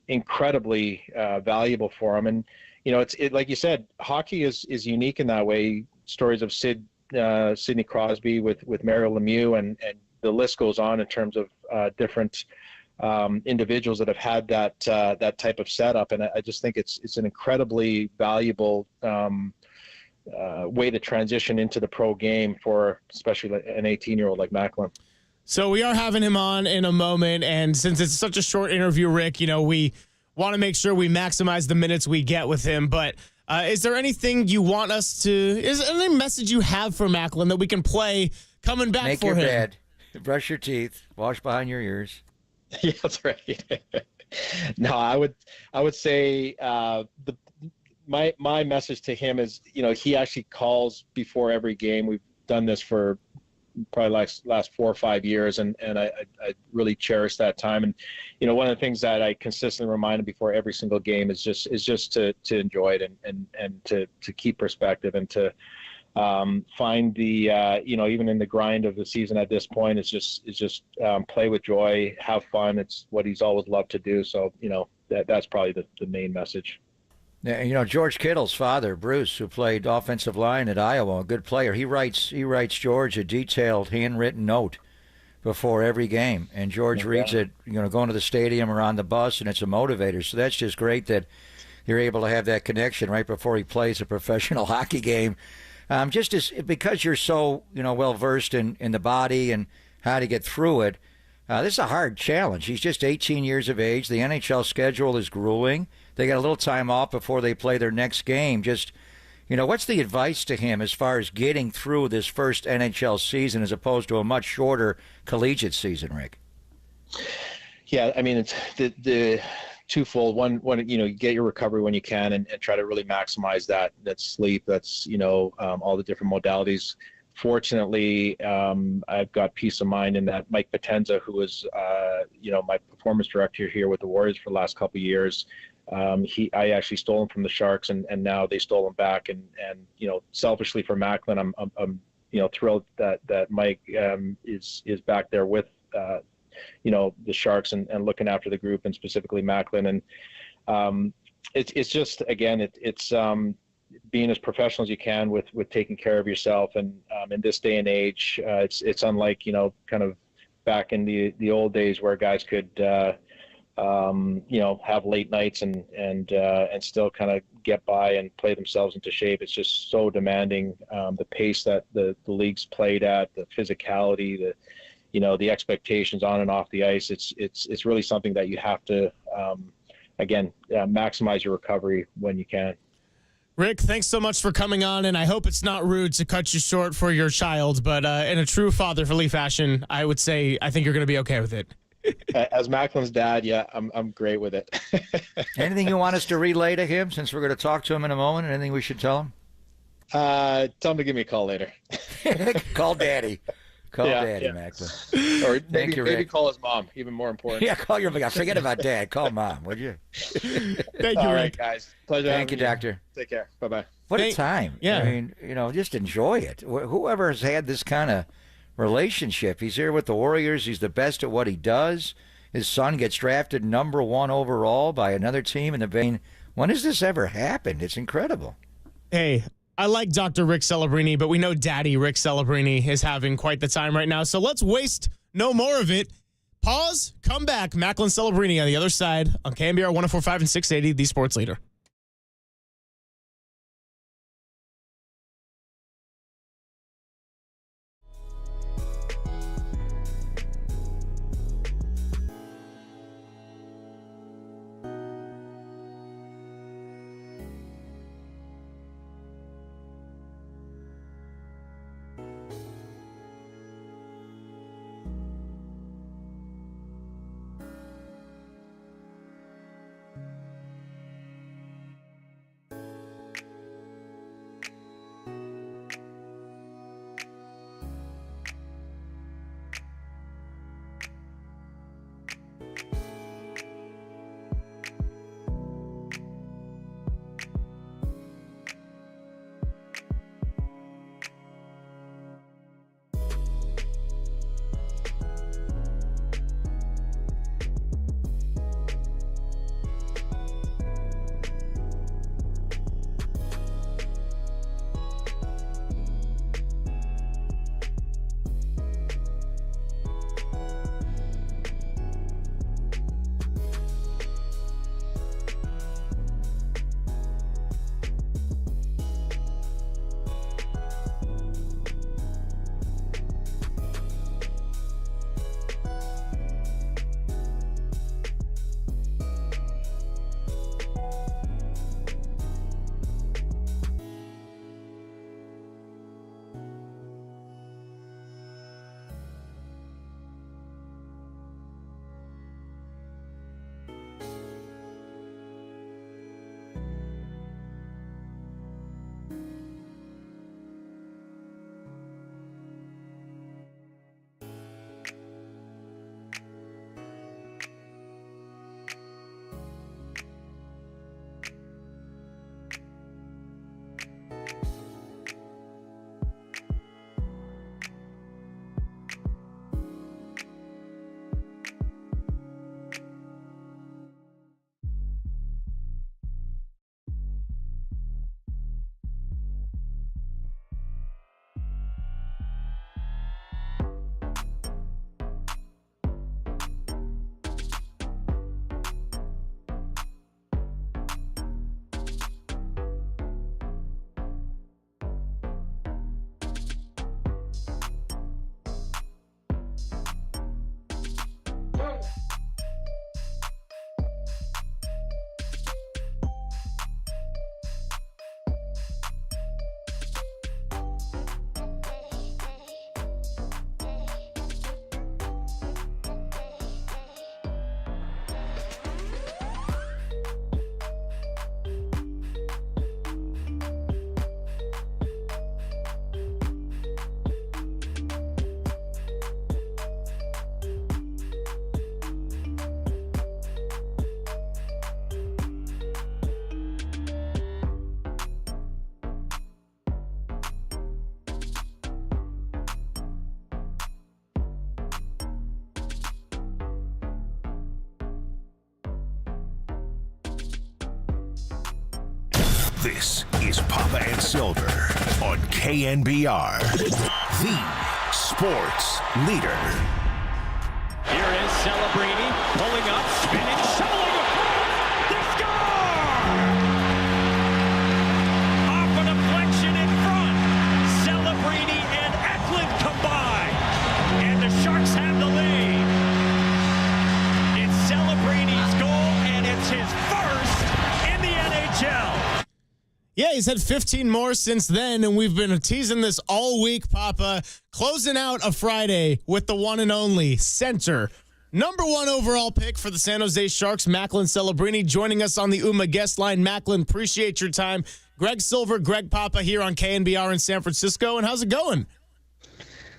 incredibly valuable for him. And it's like you said, hockey is unique in that way. Stories of Sidney Crosby with Mario Lemieux, and the list goes on in terms of different individuals that have had that type of setup. And I just think it's an incredibly valuable way to transition into the pro game for especially an 18-year-old like Macklin. So we are having him on in a moment, and since it's such a short interview, Rick, we want to make sure we maximize the minutes we get with him. But is there anything you want us to? Is there any message you have for Macklin that we can play coming back Make for your him? bed, brush your teeth, wash behind your ears. Yeah, that's right. No, I would say my message to him is, he actually calls before every game. We've done this for probably last 4 or 5 years, and I really cherish that time. And one of the things that I consistently remind him before every single game is just to enjoy it and to keep perspective and to find the even in the grind of the season at this point, it's just play with joy, have fun. It's what he's always loved to do. So that's probably the main message. Yeah, George Kittle's father, Bruce, who played offensive line at Iowa, a good player, he writes George a detailed handwritten note before every game, and George reads it, going to the stadium or on the bus, and it's a motivator. So that's just great that you're able to have that connection right before he plays a professional hockey game. Because you're so well versed in the body and how to get through it. This is a hard challenge. He's just 18 years of age. The NHL schedule is grueling. They got a little time off before they play their next game. Just, what's the advice to him as far as getting through this first NHL season as opposed to a much shorter collegiate season, Rick? Yeah, I mean, it's the twofold. One, you get your recovery when you can and try to really maximize that sleep. That's, all the different modalities. Fortunately, I've got peace of mind in that Mike Potenza, who was, my performance director here with the Warriors for the last couple of years, I actually stole him from the Sharks, and now they stole him back. And selfishly for Macklin, I'm thrilled that Mike is back there with the Sharks and looking after the group, and specifically Macklin. And it's just, again, it's being as professional as you can with taking care of yourself. And in this day and age, it's unlike, kind of back in the old days where guys could, have late nights and still kind of get by and play themselves into shape. It's just so demanding. The pace that the league's played at, the physicality, the expectations on and off the ice. It's really something that you have to, maximize your recovery when you can. Rick, thanks so much for coming on, and I hope it's not rude to cut you short for your child, but in a true fatherly fashion, I would say I think you're going to be okay with it. As Macklin's dad, yeah, I'm great with it. Anything you want us to relay to him, since we're going to talk to him in a moment? Anything we should tell him? Tell him to give me a call later. Call Daddy. Call Daddy, Macklin. Or maybe call his mom, even more important. Yeah, call your mom. Forget about Dad. Call Mom, would you? Thank you, All Rick. right, guys. Pleasure. Thank you, Doctor. Take care. Bye-bye. What a time. Yeah. I mean, just enjoy it. Whoever has had this kind of relationship, he's here with the Warriors. He's the best at what he does. His son gets drafted number 1 overall by another team in the vein. When has this ever happened? It's incredible. Hey, I like Dr. Rick Celebrini, but we know Daddy Rick Celebrini is having quite the time right now. So let's waste no more of it. Pause, come back. Macklin Celebrini on the other side on KNBR 104.5 and 680, the sports leader. This is Papa and Silver on KNBR, the sports leader. Here is Celebrini pulling up, spinning, shoveling across. They score! Off a deflection in front. Celebrini and Eklund combine. And the Sharks have the lead. It's Celebrini's goal, and it's his first in the NHL. Yeah, he's had 15 more since then, and we've been teasing this all week, Papa. Closing out a Friday with the one and only center. Number 1 overall pick for the San Jose Sharks, Macklin Celebrini, joining us on the UMA guest line. Macklin, appreciate your time. Greg Silver, Greg Papa here on KNBR in San Francisco, and how's it going?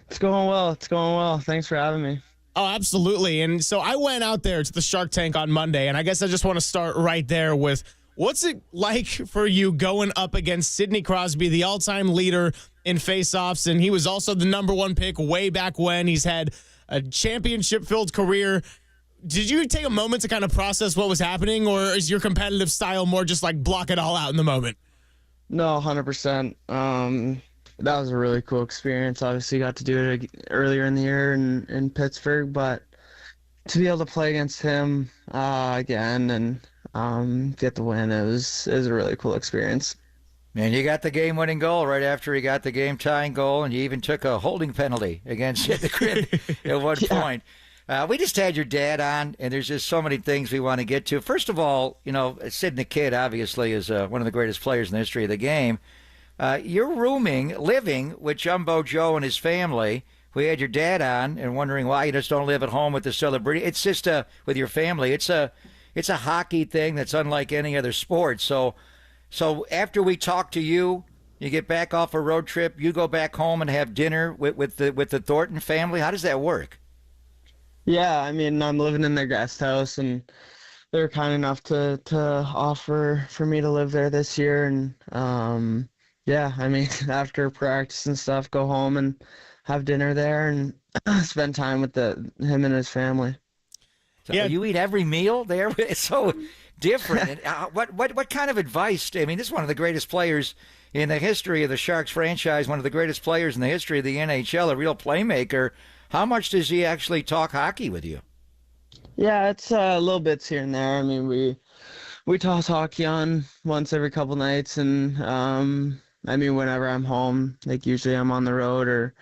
It's going well. It's going well. Thanks for having me. Oh, absolutely. And so I went out there to the Shark Tank on Monday, and I guess I just want to start right there with what's it like for you going up against Sidney Crosby, the all-time leader in faceoffs, and he was also the number 1 pick way back when. He's had a championship-filled career. Did you take a moment to kind of process what was happening, or is your competitive style more just like block it all out in the moment? No, 100%. That was a really cool experience. Obviously got to do it earlier in the year in Pittsburgh, but to be able to play against him again and get the win, it was a really cool experience. And you got the game-winning goal right after he got the game-tying goal, and you even took a holding penalty against the Grid at one point. We just had your dad on, and there's just so many things we want to get to. First of all, you know, Sid the Kid obviously is one of the greatest players in the history of the game. You're living with Jumbo Joe and his family. We had your dad on and wondering why you just don't live at home with the celebrity. It's just with your family. It's a hockey thing that's unlike any other sport. So after we talk to you, you get back off a road trip, you go back home and have dinner with the Thornton family. How does that work? Yeah, I mean, I'm living in their guest house, and they're kind enough to offer for me to live there this year. And yeah, I mean, after practice and stuff, go home and have dinner there and spend time with him and his family. So you eat every meal there? It's so different. What kind of advice? I mean, this is one of the greatest players in the history of the Sharks franchise, one of the greatest players in the history of the NHL, a real playmaker. How much does he actually talk hockey with you? Yeah, it's little bits here and there. I mean, we toss hockey on once every couple nights, and I mean, whenever I'm home, like usually I'm on the road, or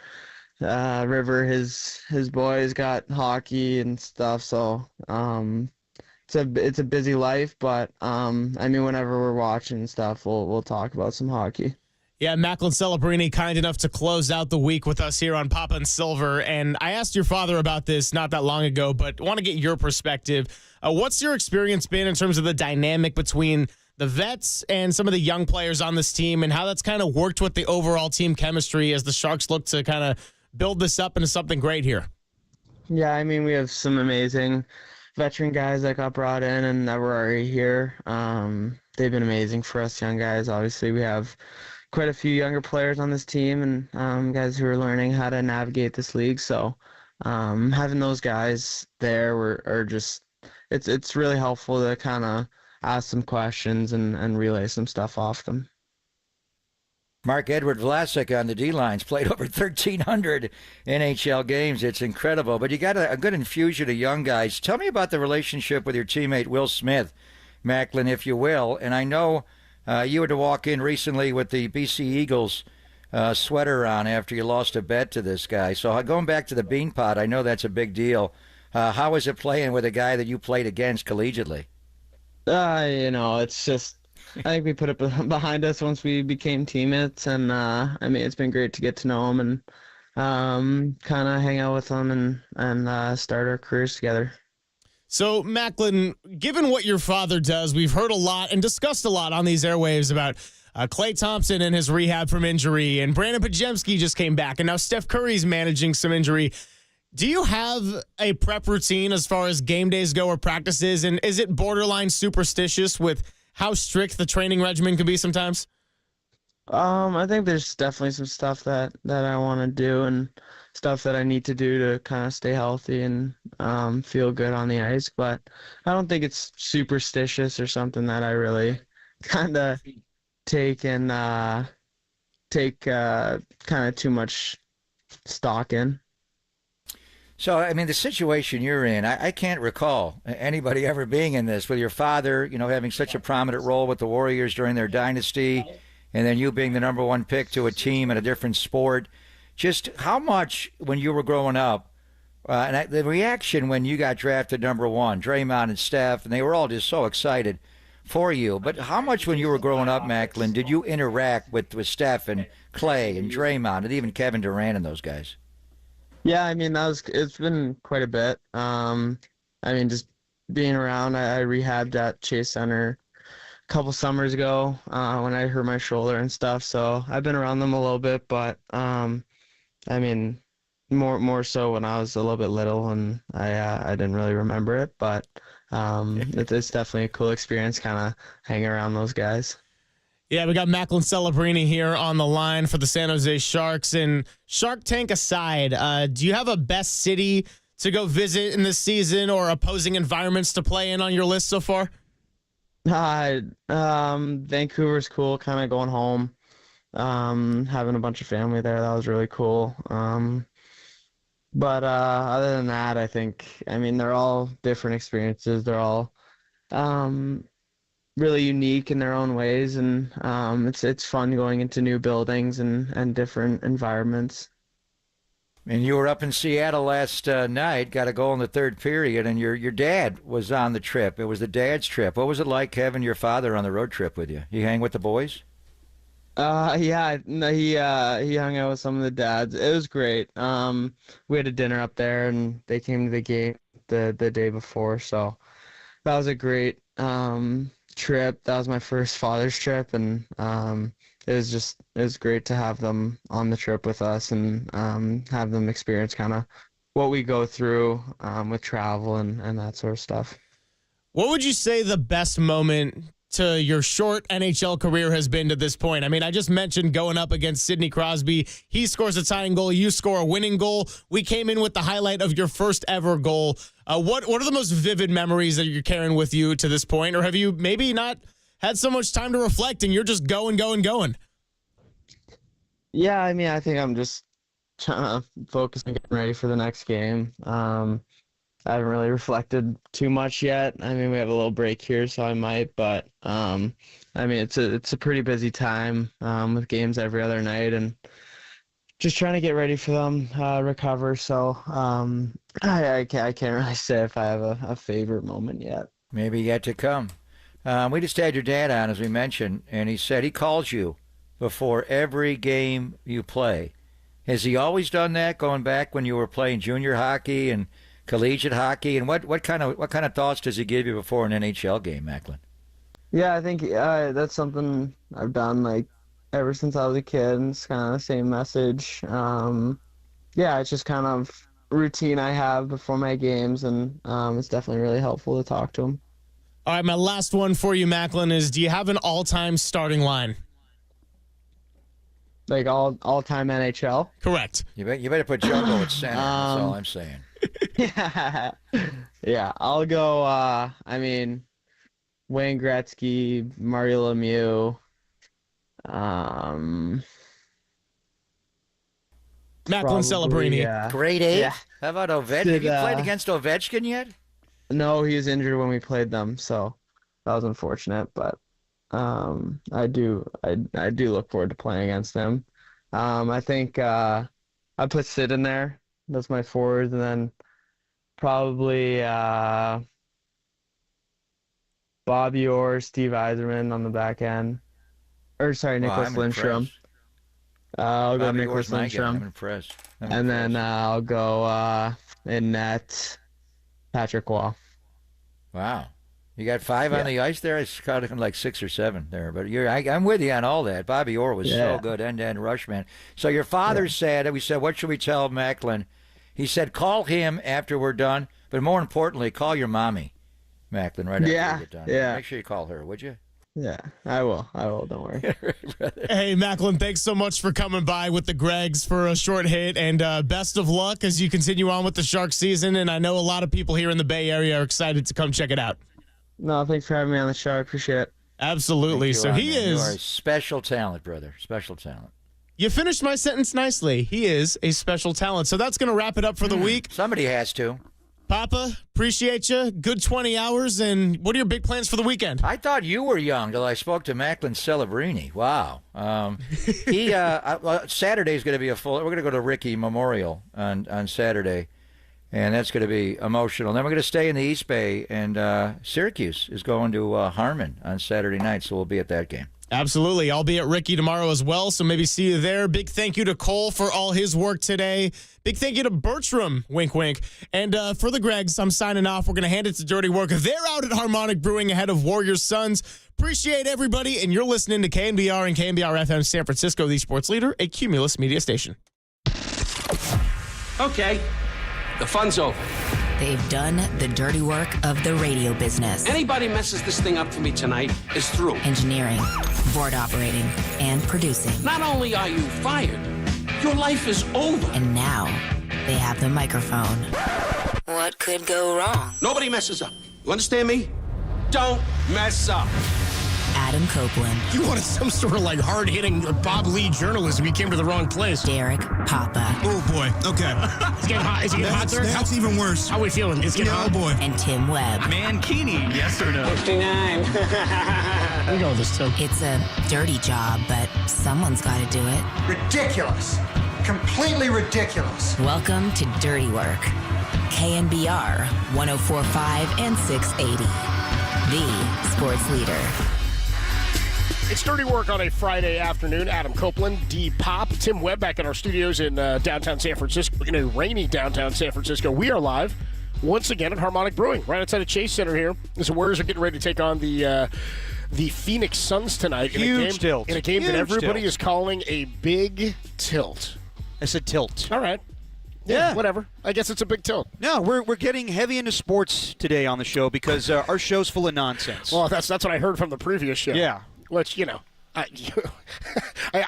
River, his boys got hockey and stuff, so it's a busy life, but I mean, whenever we're watching stuff, we'll talk about some hockey. Yeah, Macklin Celebrini, kind enough to close out the week with us here on Papa and Silver. And I asked your father about this not that long ago, but want to get your perspective. What's your experience been in terms of the dynamic between the vets and some of the young players on this team, and how that's kind of worked with the overall team chemistry as the Sharks look to kind of build this up into something great here? Yeah, I mean, we have some amazing veteran guys that got brought in and that were already here. They've been amazing for us young guys. Obviously, we have quite a few younger players on this team, and guys who are learning how to navigate this league. So having those guys there are just it's really helpful to kind of ask some questions and relay some stuff off them. Mark-Edward Vlasic on the D-lines played over 1,300 NHL games. It's incredible. But you got a good infusion of young guys. Tell me about the relationship with your teammate Will Smith, Macklin, if you will. And I know you had to walk in recently with the BC Eagles sweater on after you lost a bet to this guy. So going back to the Beanpot, I know that's a big deal. How was it playing with a guy that you played against collegiately? You know, it's just, I think we put it behind us once we became teammates, and I mean, it's been great to get to know him and kind of hang out with him and start our careers together. So, Macklin, given what your father does, we've heard a lot and discussed a lot on these airwaves about Klay Thompson and his rehab from injury, and Brandon Pajemski just came back, and now Steph Curry's managing some injury. Do you have a prep routine as far as game days go or practices, and is it borderline superstitious with how strict the training regimen can be sometimes? I think there's definitely some stuff that I want to do and stuff that I need to do to kind of stay healthy and feel good on the ice, but I don't think it's superstitious or something that I really kind of take kind of too much stock in. So, I mean, the situation you're in, I can't recall anybody ever being in this with your father, having such a prominent role with the Warriors during their dynasty, and then you being the number one pick to a team in a different sport. Just how much, when you were growing up, the reaction when you got drafted number one, Draymond and Steph, and they were all just so excited for you. But how much when you were growing up, Macklin, did you interact with Steph and Clay and Draymond and even Kevin Durant and those guys? Yeah, I mean, it's been quite a bit. I mean, just being around, I rehabbed at Chase Center a couple summers ago when I hurt my shoulder and stuff. So I've been around them a little bit, but I mean, more so when I was a little bit little and I didn't really remember it. But it's definitely a cool experience, kind of hanging around those guys. Yeah, we got Macklin Celebrini here on the line for the San Jose Sharks. And Shark Tank aside, do you have a best city to go visit in this season or opposing environments to play in on your list so far? Vancouver's cool, kind of going home. Having a bunch of family there, that was really cool. But other than that, I mean, they're all different experiences. They're all really unique in their own ways, and it's fun going into new buildings and different environments. And you were up in Seattle last night, got a goal in the third period, and your dad was on the trip. It was the dad's trip. What was it like having your father on the road trip with you? You hang with the boys? Yeah, no, he hung out with some of the dads. It was great. We had a dinner up there, and they came to the game the day before, so that was a great trip. That was my first father's trip, and it was great to have them on the trip with us and have them experience kind of what we go through with travel and that sort of stuff. What would you say the best moment to your short NHL career has been to this point? I mean, I just mentioned going up against Sidney Crosby. He scores a tying goal. You score a winning goal. We came in with the highlight of your first ever goal. What are the most vivid memories that you're carrying with you to this point? Or have you maybe not had so much time to reflect and you're just going? Yeah, I mean, I think I'm just trying to focus on getting ready for the next game. I haven't really reflected too much yet. I mean, we have a little break here, so I might, but I mean, it's a pretty busy time with games every other night, and just trying to get ready for them, recover. So I can't really say if I have a favorite moment yet. Maybe yet to come. We just had your dad on, as we mentioned, and he said he calls you before every game you play. Has he always done that, going back when you were playing junior hockey and collegiate hockey? And what kind of thoughts does he give you before an NHL game, Macklin? Yeah, I think that's something I've done ever since I was a kid. And it's kind of the same message. Yeah, it's just kind of routine I have before my games, and it's definitely really helpful to talk to him. All right, my last one for you, Macklin, is do you have an all-time starting line? Like all-time NHL? Correct. You better put Jungle at center. That's all I'm saying. Yeah, I'll go. I mean, Wayne Gretzky, Mario Lemieux. Macklin Celebrini. Grade 8? Yeah. How about Ovechkin? Have you played against Ovechkin yet? No, he was injured when we played them, so that was unfortunate. But I do look forward to playing against him. I think I put Sid in there. That's my forwards, and then probably Bobby Orr, Steve Yzerman on the back end. Or sorry, Nicholas Lindstrom. I'll go Nicholas Lindstrom. I'm impressed. And then I'll go in net, Patrick Waugh. Wow. You got 5 on the ice there? It's kind of like 6 or 7 there. But I'm with you on all that. Bobby Orr was so good, end-to-end rush, man. So your father said, we said, what should we tell Macklin? He said, call him after we're done. But more importantly, call your mommy, Macklin, right after you get done. Yeah. Make sure you call her, would you? Yeah, I will. Don't worry. Hey, Macklin, thanks so much for coming by with the Gregs for a short hit, and best of luck as you continue on with the Sharks season. And I know a lot of people here in the Bay Area are excited to come check it out. No, thanks for having me on the show. I appreciate it. Absolutely. So he is. You are a special talent, brother. Special talent. You finished my sentence nicely. He is a special talent. So that's going to wrap it up for the week. Somebody has to. Papa, appreciate you. Good 20 hours. And what are your big plans for the weekend? I thought you were young till I spoke to Macklin Celebrini. Wow. Saturday's going to be a full. We're going to go to Ricky Memorial on Saturday, and that's going to be emotional. Then we're going to stay in the East Bay, and Syracuse is going to Harmon on Saturday night, so we'll be at that game. Absolutely. I'll be at Ricky tomorrow as well, so maybe see you there. Big thank you to Cole for all his work today. Big thank you to Bertram, wink, wink. And for the Gregs, I'm signing off. We're going to hand it to Dirty Work. They're out at Harmonic Brewing ahead of Warriors Suns. Appreciate everybody, and you're listening to KNBR and KNBR FM San Francisco, the sports leader, a Cumulus media station. Okay, the fun's over. They've done the dirty work of the radio business. Anybody messes this thing up for me tonight is through. Engineering, board operating, and producing. Not only are you fired, your life is over. And now they have the microphone. What could go wrong? Nobody messes up. You understand me? Don't mess up. Adam Copeland. You wanted some sort of like hard-hitting Bob Lee journalism. You came to the wrong place. Derek Papa. Oh, boy. Okay. It's getting hot. Is it getting hot, sir? That's even worse. How are we feeling? It's getting hot. Oh, boy. And Tim Webb. Mankini, yes or no? 59. We go with this, Tim. It's a dirty job, but someone's got to do it. Ridiculous. Completely ridiculous. Welcome to Dirty Work. KNBR 104.5 and 680. The sports leader. It's Dirty Work on a Friday afternoon. Adam Copeland, D. Pop, Tim Webb back in our studios in downtown San Francisco, in a rainy downtown San Francisco. We are live once again at Harmonic Brewing, right outside of Chase Center here. The Warriors are getting ready to take on the Phoenix Suns tonight. Huge tilt. In a game Huge that everybody tilt. is calling a big tilt. I said tilt. All right. Yeah, whatever. I guess it's a big tilt. No, we're getting heavy into sports today on the show because our show's full of nonsense. Well, that's what I heard from the previous show. Yeah. Which, you know, I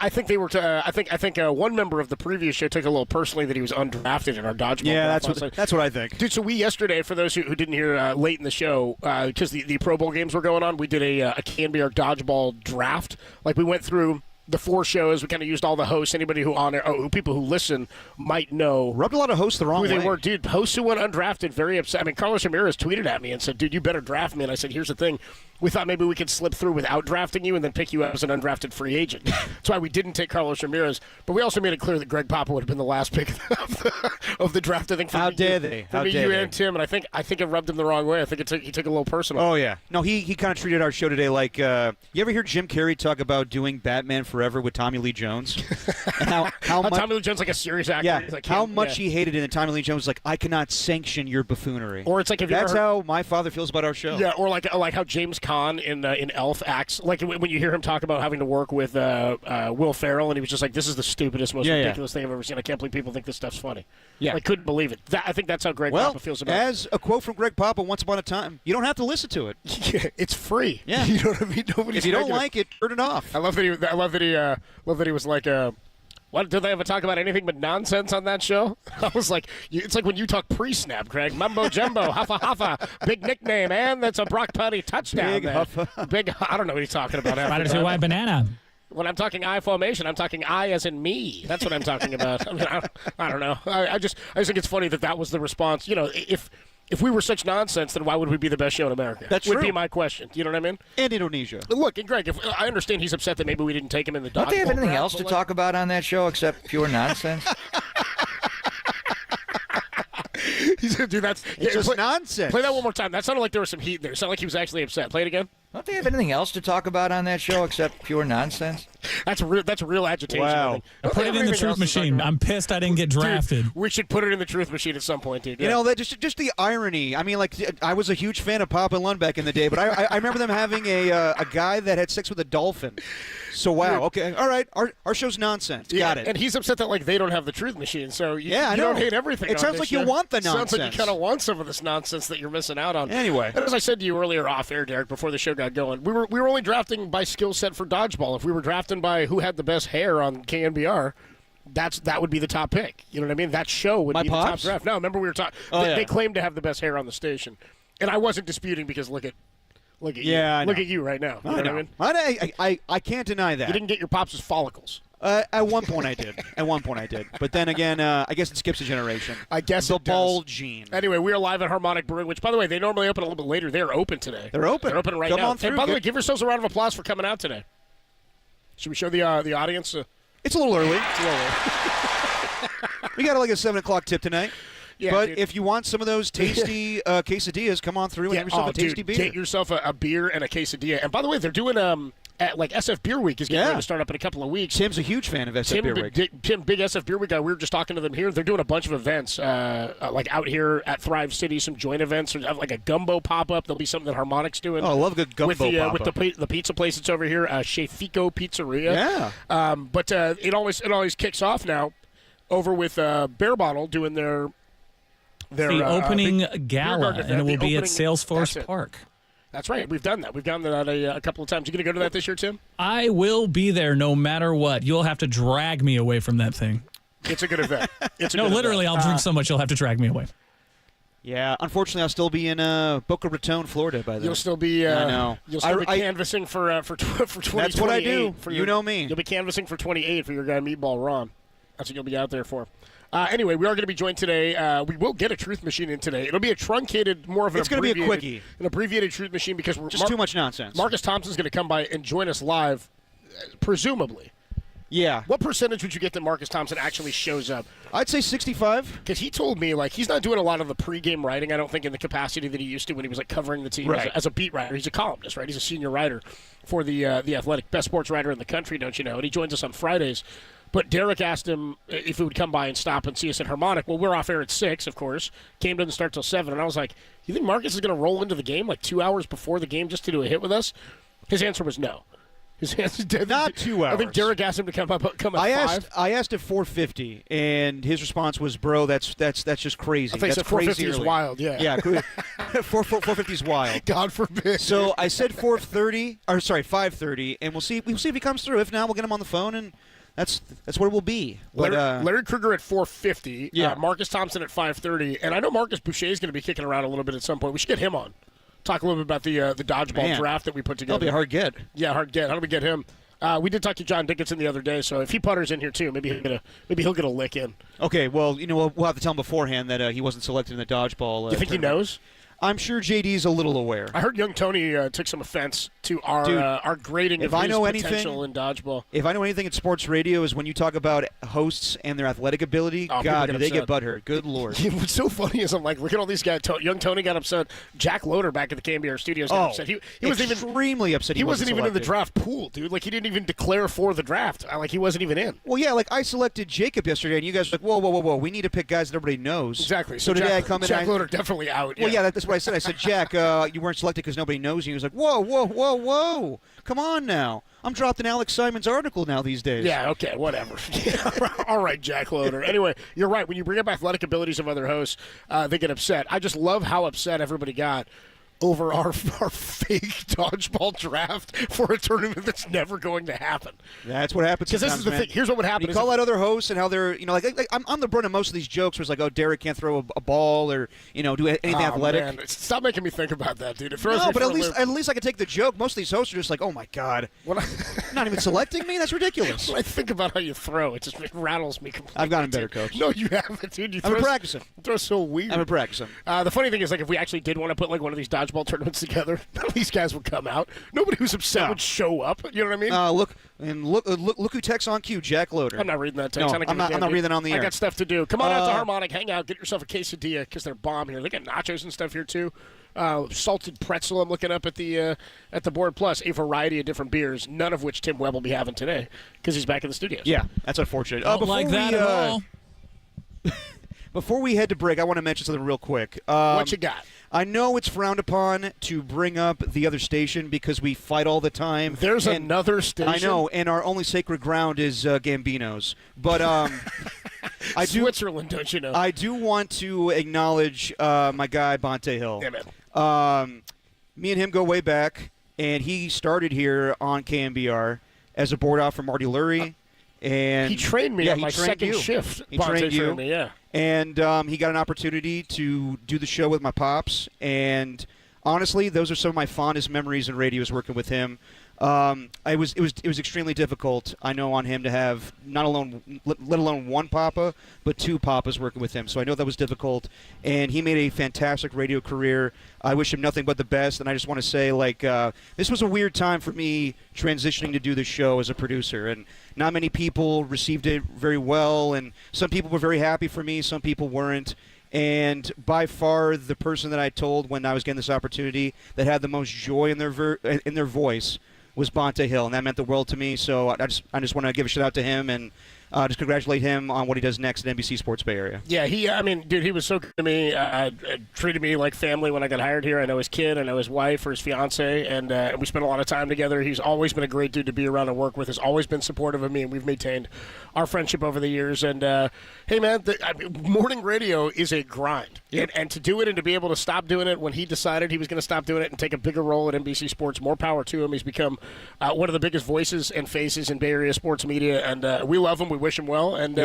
think they were. I think one member of the previous show took a little personally that he was undrafted in our dodgeball. Yeah, draft. that's what I think, dude. So we yesterday, for those who didn't hear late in the show, because the Pro Bowl games were going on, we did a KNBR dodgeball draft. Like we went through the 4 shows. We kind of used all the hosts. Anybody who on air, people who listen might know. Rubbed a lot of hosts the wrong way. way. They were, dude. Hosts who went undrafted, very upset. I mean, Carlos Ramirez tweeted at me and said, "Dude, you better draft me." And I said, "Here's the thing. We thought maybe we could slip through without drafting you and then pick you up as an undrafted free agent." That's why we didn't take Carlos Ramirez. But we also made it clear that Greg Papa would have been the last pick of the draft. I think. How dare they? How dare you they? and Tim. And I think it rubbed him the wrong way. I think he took a little personal. Oh yeah. No, he kind of treated our show today like. You ever hear Jim Carrey talk about doing Batman Forever with Tommy Lee Jones? And how Tommy Lee Jones like a serious actor. Yeah. Like how much he hated it, and Tommy Lee Jones was like, "I cannot sanction your buffoonery." Or it's like that's how my father feels about our show. Yeah. Or like how James Caan in Elf acts like when you hear him talk about having to work with Will Ferrell, and he was just like, "This is the stupidest, most ridiculous thing I've ever seen. I can't believe people think this stuff's funny." Yeah. I couldn't believe it. I think that's how Greg Papa feels about it. As a quote from Greg Papa once upon a time, you don't have to listen to it. Yeah, it's free. Yeah. You know what I mean? If you don't like it, turn it off. I love that he was like, what, did they ever talk about anything but nonsense on that show? I was like, it's like when you talk pre-snap, Craig. Mumbo Jumbo, Huffa Huffa, big nickname, and that's a Brock Purdy touchdown. Big there. Huffa. Big, I don't know what he's talking about. Spider White Banana. When I'm talking I formation, I'm talking I as in me. That's what I'm talking about. I mean, I don't know. I just think it's funny that was the response. You know, if we were such nonsense, then why would we be the best show in America? That's would true. be my question. You know what I mean? And Indonesia. Look, and Greg, I understand he's upset that maybe we didn't take him in the dodgeball. Don't they have anything draft, else to talk about on that show except pure nonsense? He said, "Dude, It's just nonsense." Play that one more time. That sounded like there was some heat there. It sounded like he was actually upset. Play it again. Don't they have anything else to talk about on that show except pure nonsense? That's real agitation. Wow. I put it in the truth machine. I'm pissed I didn't get drafted. Dude, we should put it in the truth machine at some point, dude. You know, that just the irony. I mean, like, I was a huge fan of Papa and Lund back in the day, but I remember them having a guy that had sex with a dolphin. So, wow. Okay. All right. Our show's nonsense. Yeah, Got it. And he's upset that, like, they don't have the truth machine. So, you don't hate everything. It on sounds this like show. you want the nonsense. Sounds like you kind of want some of this nonsense that you're missing out on. Anyway. And as I said to you earlier off air, Derek, before the show got going, we were only drafting by skill set for dodgeball. If we were drafting by who had the best hair on KNBR, that would be the top pick. You know what I mean? That show would be the top draft. No, remember we were talking. They claimed to have the best hair on the station, and I wasn't disputing because look Look at you. Yeah, I know. Look at you right now. You know what I mean? I can't deny that. You didn't get your pops' follicles. At one point I did. But then again, I guess it skips a generation. I guess the it does. bald gene. Anyway, we are live at Harmonic Brewing, which, by the way, they normally open a little bit later. They're open today. They're open. They're open right Come now. on through. And by the way, give yourselves a round of applause for coming out today. Should we show the audience? It's a little early. We got like a 7 o'clock tip tonight. Yeah, but dude. if you want some of those tasty quesadillas, come on through and have yourself a tasty beer. Get yourself a beer and a quesadilla. And by the way, they're doing like SF Beer Week is getting ready to start up in a couple of weeks. Tim's a huge fan of SF Beer Week. Tim, big SF Beer Week guy. We were just talking to them here. They're doing a bunch of events, like out here at Thrive City, some joint events. There's like a gumbo pop-up. There'll be something that Harmonic's doing. Oh, I love a good gumbo with pop-up. With the pizza place that's over here, Chez Fico Pizzeria. Yeah. But it always kicks off now over with Bear Bottle doing their the opening gala, and it will be at Salesforce Park. That's right. We've done that. We've done that a couple of times. You going to go to that this year, Tim? I will be there no matter what. You'll have to drag me away from that thing. It's a good event. Literally, I'll drink so much you'll have to drag me away. Yeah, unfortunately, I'll still be in Boca Raton, Florida by then. You'll still be. I know. You'll still be canvassing for 2028. That's what I do. You know me. You'll be canvassing for 28 for your guy Meatball Ron. That's what you'll be out there for. Anyway, we are going to be joined today. We will get a truth machine in today. It'll be a truncated, more of an It's going to be a quickie. An abbreviated truth machine because we're just too much nonsense. Marcus Thompson's going to come by and join us live, presumably. Yeah. What percentage would you get that Marcus Thompson actually shows up? I'd say 65. Because he told me, like, he's not doing a lot of the pregame writing, I don't think, in the capacity that he used to when he was, like, covering the team as a beat writer. He's a columnist, right? He's a senior writer for the Athletic, best sports writer in the country, don't you know? And he joins us on Fridays. But Derek asked him if he would come by and stop and see us at Harmonic. Well, we're off air at 6, of course. Game doesn't start till 7. And I was like, you think Marcus is going to roll into the game like 2 hours before the game just to do a hit with us? His answer was no. His answer not 2 hours. I think Derek asked him to come at 5. I asked at 4:50, and his response was, "Bro, that's just crazy. I think that's 4:50 is wild. Yeah. Yeah. 4:50 is wild. God forbid. So I said 5:30, and we'll see if he comes through. If not, we'll get him on the phone and. That's what it will be. Larry Krueger at 4:50. Yeah. Marcus Thompson at 5:30. And I know Marcus Boucher is going to be kicking around a little bit at some point. We should get him on. Talk a little bit about the dodgeball draft that we put together. That'll be a hard get. Yeah, hard get. How do we get him? We did talk to John Dickinson the other day, so if he putters in here too, maybe he'll get a lick in. Okay, well, we'll have to tell him beforehand that he wasn't selected in the dodgeball. You think he knows? I'm sure JD's a little aware. I heard young Tony took some offense to our grading of his potential in dodgeball. If I know anything in sports radio is when you talk about hosts and their athletic ability, God, do they get butthurt. Good Lord. What's so funny is I'm like, look at all these guys. Young Tony got upset. Jack Loader back at the KNBR studios got upset. He was extremely upset. He wasn't even in the draft pool, dude. Like, he didn't even declare for the draft. Like, he wasn't even in. Well, yeah, like I selected Jacob yesterday, and you guys were like, whoa. We need to pick guys that everybody knows. Exactly. So today I come in. Jack Loader definitely out. Well, yeah, that's what I said. I said, Jack, you weren't selected because nobody knows you. He was like, whoa. Come on now. I'm dropped in Alex Simon's article now these days. Yeah, okay, whatever. All right, Jack Loader. Anyway, you're right. When you bring up athletic abilities of other hosts, they get upset. I just love how upset everybody got over our fake dodgeball draft for a tournament that's never going to happen. That's what happens. Because this is the thing. Here's what would happen. You call out other hosts and how they're, like I'm the brunt of most of these jokes where it's like, oh, Derek can't throw a ball or, do anything athletic. Man. Stop making me think about that, dude. It throws me but at least I can take the joke. Most of these hosts are just like, oh, my God. Not even selecting me? That's ridiculous. When I think about how you throw, it rattles me completely. I've gotten better, Coach. No, you haven't, dude. I've been practicing. You throw so weird. I've been practicing. The funny thing is, like, if we actually did want to put, like, one of these dodgeball tournaments together, none of these guys would come out. Nobody who's upset would show up. You know what I mean? Look who texts on cue, Jack Loader. I'm not reading that text. No, I'm not reading it on the air. I got stuff to do. Come on out to Harmonic, hang out, get yourself a quesadilla because they're bomb here. They got nachos and stuff here too. Salted pretzel. I'm looking up at the board. Plus a variety of different beers, none of which Tim Webb will be having today because he's back in the studios. Yeah, that's unfortunate. Don't like that at all. Before we head to break, I want to mention something real quick. What you got? I know it's frowned upon to bring up the other station because we fight all the time. There's another station. I know, and our only sacred ground is Gambino's. But Switzerland, don't you know? I do want to acknowledge my guy Bonte Hill. Yeah, man. Me and him go way back, and he started here on KNBR as a board out for Marty Lurie. And he trained me on my second shift. He trained you. Me, yeah. And he got an opportunity to do the show with my pops. And honestly, those are some of my fondest memories in radio is working with him. It was extremely difficult, I know, on him to have let alone one papa, but two papas working with him. So I know that was difficult, and he made a fantastic radio career. I wish him nothing but the best, and I just want to say, this was a weird time for me transitioning to do the show as a producer, and not many people received it very well, and some people were very happy for me, some people weren't. And by far, the person that I told when I was getting this opportunity that had the most joy in their voice was Bonta Hill, and that meant the world to me. So I just want to give a shout out to him and just congratulate him on what he does next at NBC Sports Bay Area. Yeah, he was so good to me. Treated me like family when I got hired here. I know his kid, I know his wife or his fiance, and we spent a lot of time together. He's always been a great dude to be around and work with. Has always been supportive of me, and we've maintained our friendship over the years. And hey, man, morning radio is a grind, and to do it and to be able to stop doing it when he decided he was going to stop doing it and take a bigger role at NBC Sports, more power to him. He's become one of the biggest voices and faces in Bay Area sports media, and we love him. We wish him well, and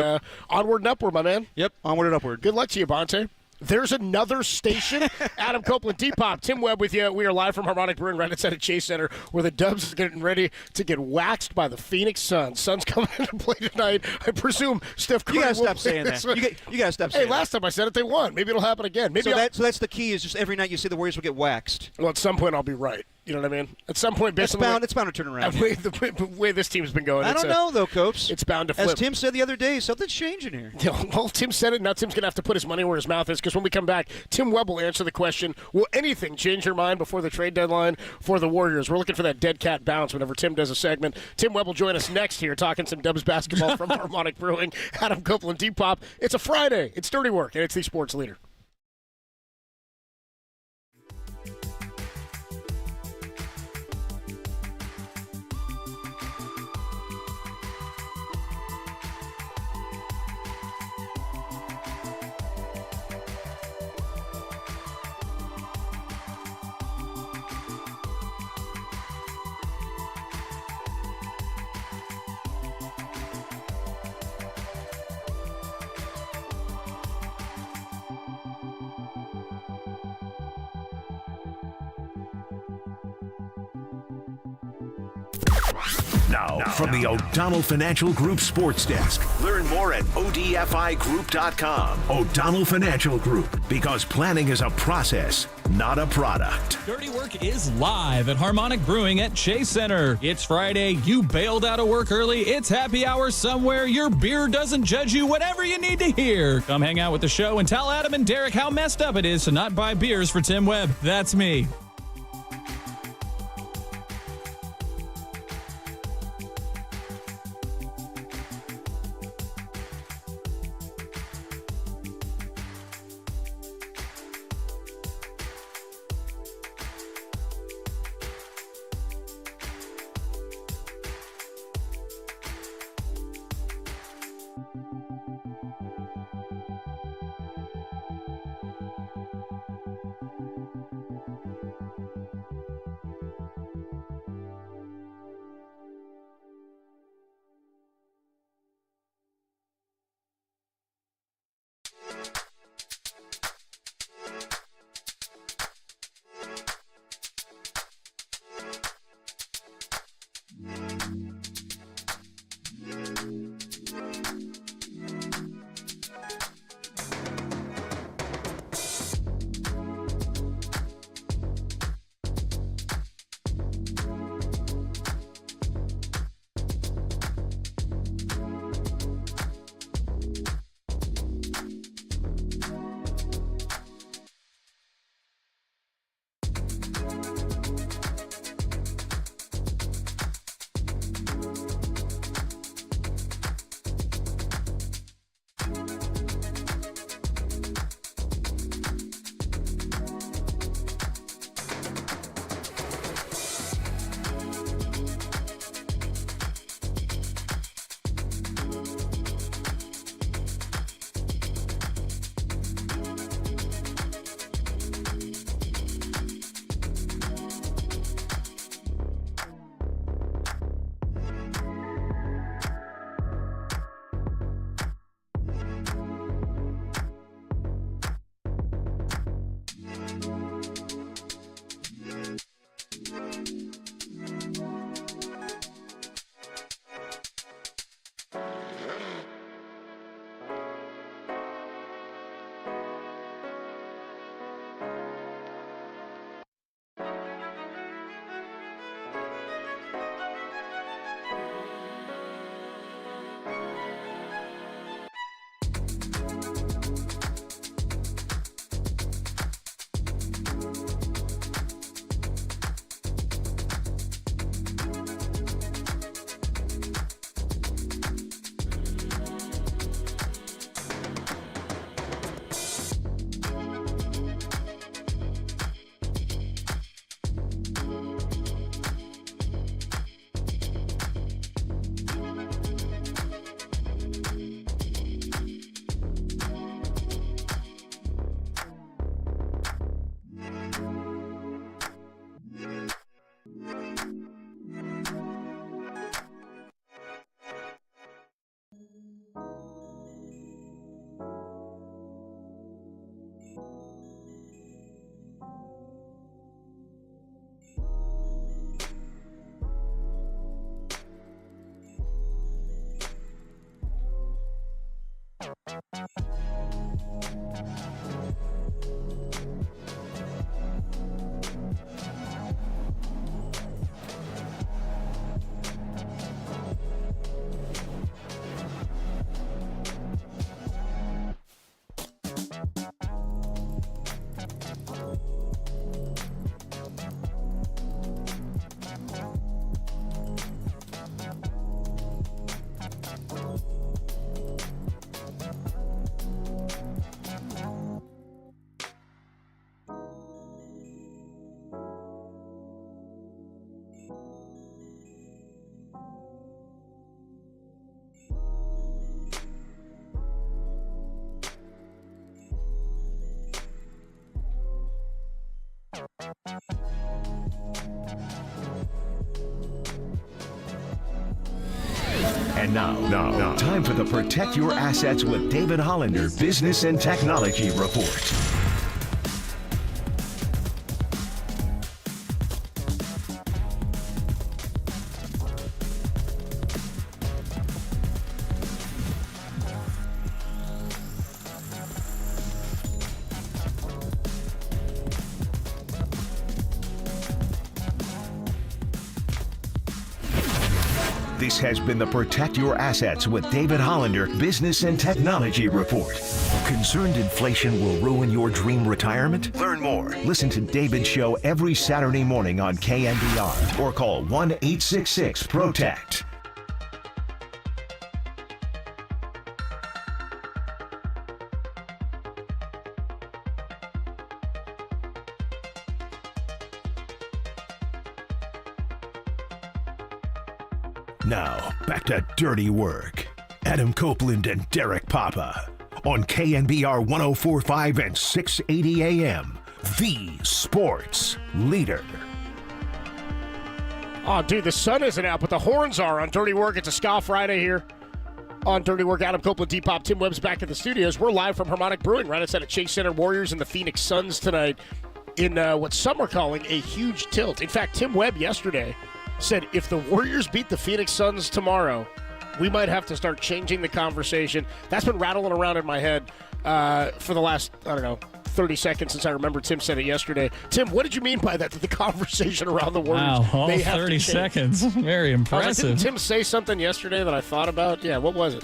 onward and upward, my man. Yep, onward and upward. Good luck to you, Bonte. There's another station. Adam Copeland, Depop, Tim Webb with you. We are live from Harmonic Brewing right outside of Chase Center, where the Dubs are getting ready to get waxed by the Phoenix Suns. Suns coming into play tonight. I presume Steph Curry. You gotta stop saying that. You gotta stop saying that. Hey, last time I said it, they won. Maybe it'll happen again. Maybe so that's the key. Is just every night you say the Warriors will get waxed. Well, at some point I'll be right. You know what I mean? At some point, based it's bound to turn around. The way this team's been going, I don't know though, Copes. It's bound to flip. As Tim said the other day, something's changing here. Yeah, well, Tim said it. Now Tim's gonna have to put his money where his mouth is, because when we come back, Tim Webb will answer the question: will anything change your mind before the trade deadline for the Warriors? We're looking for that dead cat bounce whenever Tim does a segment. Tim Webb will join us next here, talking some Dubs basketball from Harmonic Brewing. Adam Copeland, Depop. It's a Friday. It's Dirty Work, and it's the Sports Leader. Now, from the O'Donnell Financial Group Sports Desk. Learn more at odfigroup.com. O'Donnell Financial Group, because planning is a process, not a product. Dirty Work is live at Harmonic Brewing at Chase Center. It's Friday. You bailed out of work early. It's happy hour somewhere. Your beer doesn't judge you. Whatever you need to hear. Come hang out with the show and tell Adam and Derek how messed up it is to not buy beers for Tim Webb. That's me. And now, time for the Protect Your Assets with David Hollander Business and Technology Report. This has been the Protect Your Assets with David Hollander Business and Technology Report. Concerned inflation will ruin your dream retirement? Learn more. Listen to David's show every Saturday morning on KNBR or call 1-866-PROTECT. Now, back to Dirty Work. Adam Copeland and Derek Papa on KNBR 104.5 and 680 AM, the sports leader. Oh, dude, the sun isn't out, but the horns are on Dirty Work. It's a Ska Friday here on Dirty Work. Adam Copeland, Depop, Tim Webb's back at the studios. We're live from Harmonic Brewing right outside of Chase Center. Warriors and the Phoenix Suns tonight in what some are calling a huge tilt. In fact, Tim Webb yesterday said if the Warriors beat the Phoenix Suns tomorrow, we might have to start changing the conversation. That's been rattling around in my head for the last, 30 seconds since I remember Tim said it yesterday. Tim, what did you mean by that? That the conversation around the Warriors may have 30 seconds. Very impressive. Didn't Tim say something yesterday that I thought about? Yeah, what was it?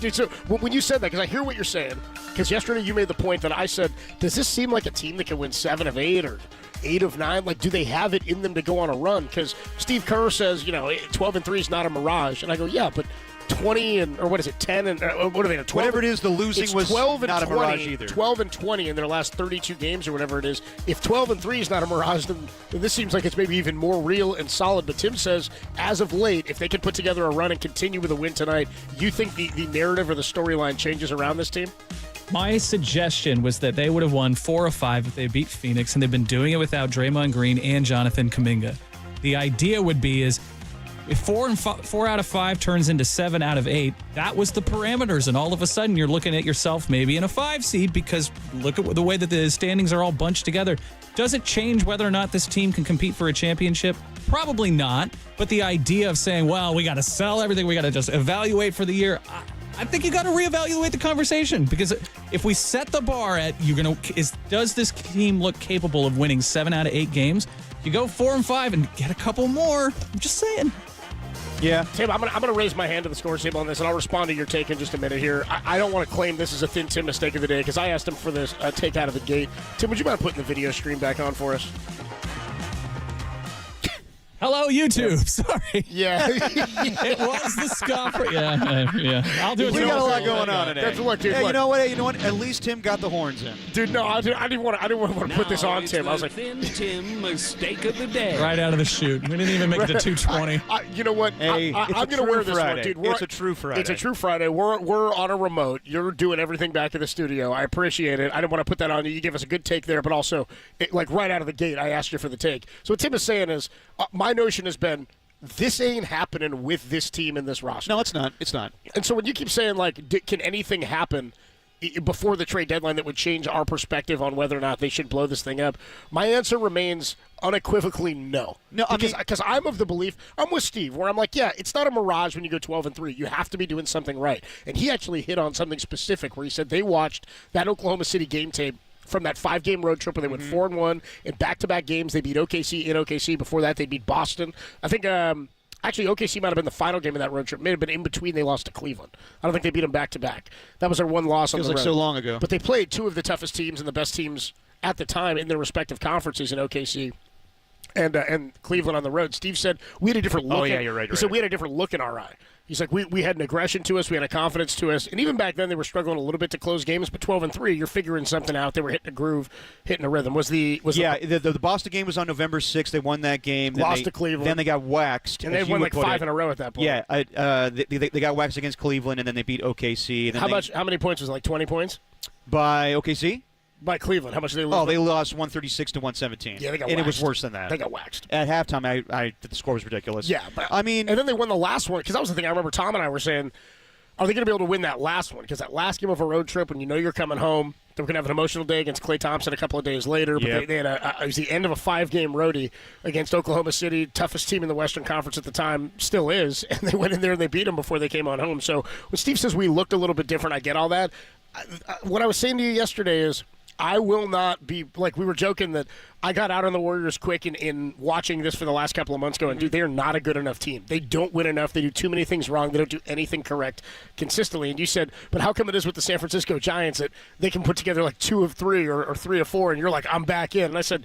Dude, so when you said that, because I hear what you're saying, because yesterday you made the point that I said, does this seem like a team that can win 7 of 8 or 8 of 9? Like, do they have it in them to go on a run? Because Steve Kerr says, 12-3 is not a mirage. And I go, yeah, but 20 and, or what is it, 10 and, what are they, 12? Whatever it is, the losing was 12 and not 20, a mirage either. 12 and 20 in their last 32 games or whatever it is. If 12-3 is not a mirage, then this seems like it's maybe even more real and solid. But Tim says, as of late, if they can put together a run and continue with a win tonight, you think the narrative or the storyline changes around this team? My suggestion was that they would have won 4 of 5 if they beat Phoenix, and they've been doing it without Draymond Green and Jonathan Kuminga. The idea would be is if 4 out of 5 turns into 7 out of 8, that was the parameters, and all of a sudden you're looking at yourself maybe in a 5 seed because look at the way that the standings are all bunched together. Does it change whether or not this team can compete for a championship? Probably not, but the idea of saying, well, we got to sell everything, we got to just evaluate for the year, I think you got to reevaluate the conversation, because if we set the bar at does this team look capable of winning 7 out of 8 games? You go 4 and 5 and get a couple more. I'm just saying. Yeah, Tim, I'm gonna raise my hand to the scores table on this, and I'll respond to your take in just a minute here. I don't want to claim this is a Thin Tim mistake of the day because I asked him for this take out of the gate. Tim, would you mind putting the video stream back on for us? Hello, YouTube. Sorry. Yeah. It was the scoffer. Yeah. I'll do it. We got a lot going on today. Look, dude, you know what? At least Tim got the horns in. Dude, no, I didn't want to put this on Tim. I was like, Thin Tim mistake of the day. Right out of the chute. We didn't even make the 220. You know what? Hey, I'm going to wear this Friday. one, dude. It's a true Friday. It's a true Friday. We're on a remote. You're doing everything back in the studio. I appreciate it. I didn't want to put that on you. You give us a good take there, but also, right out of the gate, I asked you for the take. So what Tim is saying is, my notion has been, this ain't happening with this team and this roster. No, it's not. It's not. And so when you keep saying, can anything happen before the trade deadline that would change our perspective on whether or not they should blow this thing up, my answer remains unequivocally no. No, because I'm of the belief, I'm with Steve, where I'm like, yeah, it's not a mirage when you go 12-3. You have to be doing something right. And he actually hit on something specific where he said they watched that Oklahoma City game tape from that 5-game road trip where they went 4-1 in back-to-back games. They beat OKC in OKC. Before that, they beat Boston. I think actually OKC might have been the final game of that road trip. It may have been in between. They lost to Cleveland. I don't think they beat them back-to-back. That was their one loss on the road. Feels like so long ago. But they played 2 of the toughest teams and the best teams at the time in their respective conferences in OKC and Cleveland on the road. Steve said we had a different look. Oh, yeah, you're right. He said we had a different look in our eye. He's like, we had an aggression to us, we had a confidence to us, and even back then they were struggling a little bit to close games. But 12-3, you're figuring something out. They were hitting a groove, hitting a rhythm. The Boston game was on November 6th. They won that game. Lost to Cleveland. Then they got waxed, and they won like 5 in a row at that point. Yeah, they got waxed against Cleveland, and then they beat OKC. And then How many points was it? Like 20 points by OKC? By Cleveland. How much did they lose? Oh, they lost 136 to 117. Yeah, they got waxed. And it was worse than that. They got waxed. At halftime, the score was ridiculous. Yeah, but I mean, and then they won the last one, because that was the thing. I remember Tom and I were saying, are they going to be able to win that last one? Because that last game of a road trip, when you know you're coming home, they were going to have an emotional day against Klay Thompson a couple of days later. But they had it was the end of a 5-game roadie against Oklahoma City, toughest team in the Western Conference at the time, still is. And they went in there and they beat them before they came on home. So when Steve says we looked a little bit different, I get all that. What I was saying to you yesterday is, I will not be, like, we were joking that I got out on the Warriors quick in watching this for the last couple of months going, dude, they're not a good enough team. They don't win enough. They do too many things wrong. They don't do anything correct consistently. And you said, but how come it is with the San Francisco Giants that they can put together like 2 of 3 or 3 of 4, and you're like, I'm back in. And I said,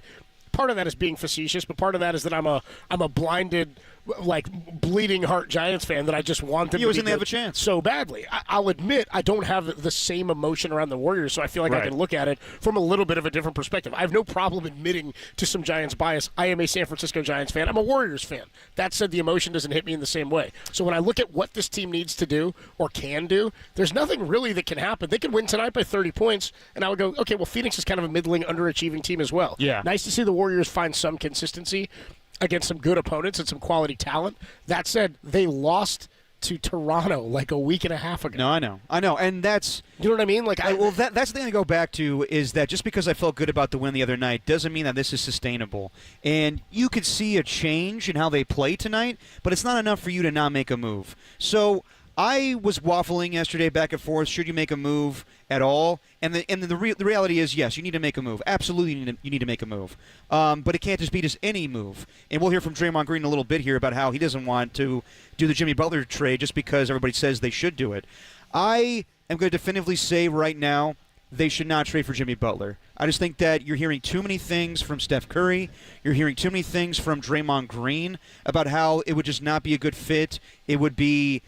part of that is being facetious, but part of that is that I'm a blinded, like, bleeding heart Giants fan that I just want them to be have a chance so badly. I'll admit I don't have the same emotion around the Warriors, so I feel like I can look at it from a little bit of a different perspective. I have no problem admitting to some Giants bias. I am a San Francisco Giants fan. I'm a Warriors fan. That said, the emotion doesn't hit me in the same way. So when I look at what this team needs to do or can do, there's nothing really that can happen. They could win tonight by 30 points, and I would go, okay, well, Phoenix is kind of a middling, underachieving team as well. Yeah. Nice to see the Warriors find some consistency against some good opponents and some quality talent. That said, they lost to Toronto like a week and a half ago. No, I know, and that's, you know what I mean. Like, that's the thing I go back to, is that just because I felt good about the win the other night doesn't mean that this is sustainable. And you could see a change in how they play tonight, but it's not enough for you to not make a move. So I was waffling yesterday back and forth. Should you make a move at all? And the reality is, yes, you need to make a move. Absolutely, you need to make a move. But it can't just be just any move. And we'll hear from Draymond Green in a little bit here about how he doesn't want to do the Jimmy Butler trade just because everybody says they should do it. I am going to definitively say right now they should not trade for Jimmy Butler. I just think that you're hearing too many things from Steph Curry. You're hearing too many things from Draymond Green about how it would just not be a good fit. It would be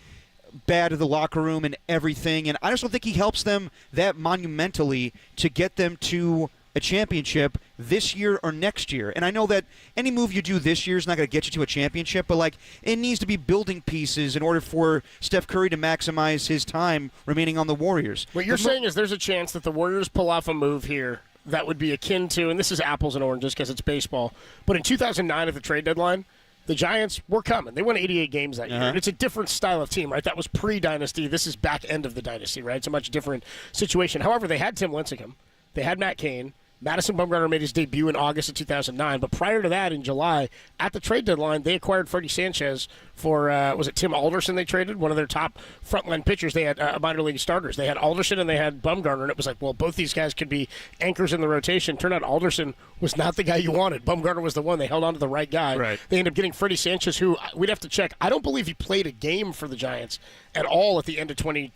bad to the locker room and everything, and I just don't think he helps them that monumentally to get them to a championship this year or next year. And I know that any move you do this year is not going to get you to a championship, but like, it needs to be building pieces in order for Steph Curry to maximize his time remaining on the Warriors. What you're saying is there's a chance that the Warriors pull off a move here that would be akin to, and this is apples and oranges because it's baseball, but in 2009 at the trade deadline, the Giants were coming. They won 88 games that year. It's a different style of team, right? That was pre-dynasty. This is back end of the dynasty, right? It's a much different situation. However, they had Tim Lincecum. They had Matt Cain. Madison Bumgarner made his debut in August of 2009. But prior to that, in July, at the trade deadline, they acquired Freddie Sanchez for, was it Tim Alderson they traded? One of their top frontline pitchers. They had minor league starters. They had Alderson and they had Bumgarner. And it was like, well, both these guys could be anchors in the rotation. Turned out Alderson was not the guy you wanted. Bumgarner was the one. They held on to the right guy. Right. They ended up getting Freddie Sanchez, who we'd have to check. I don't believe he played a game for the Giants at all at the end of 2009.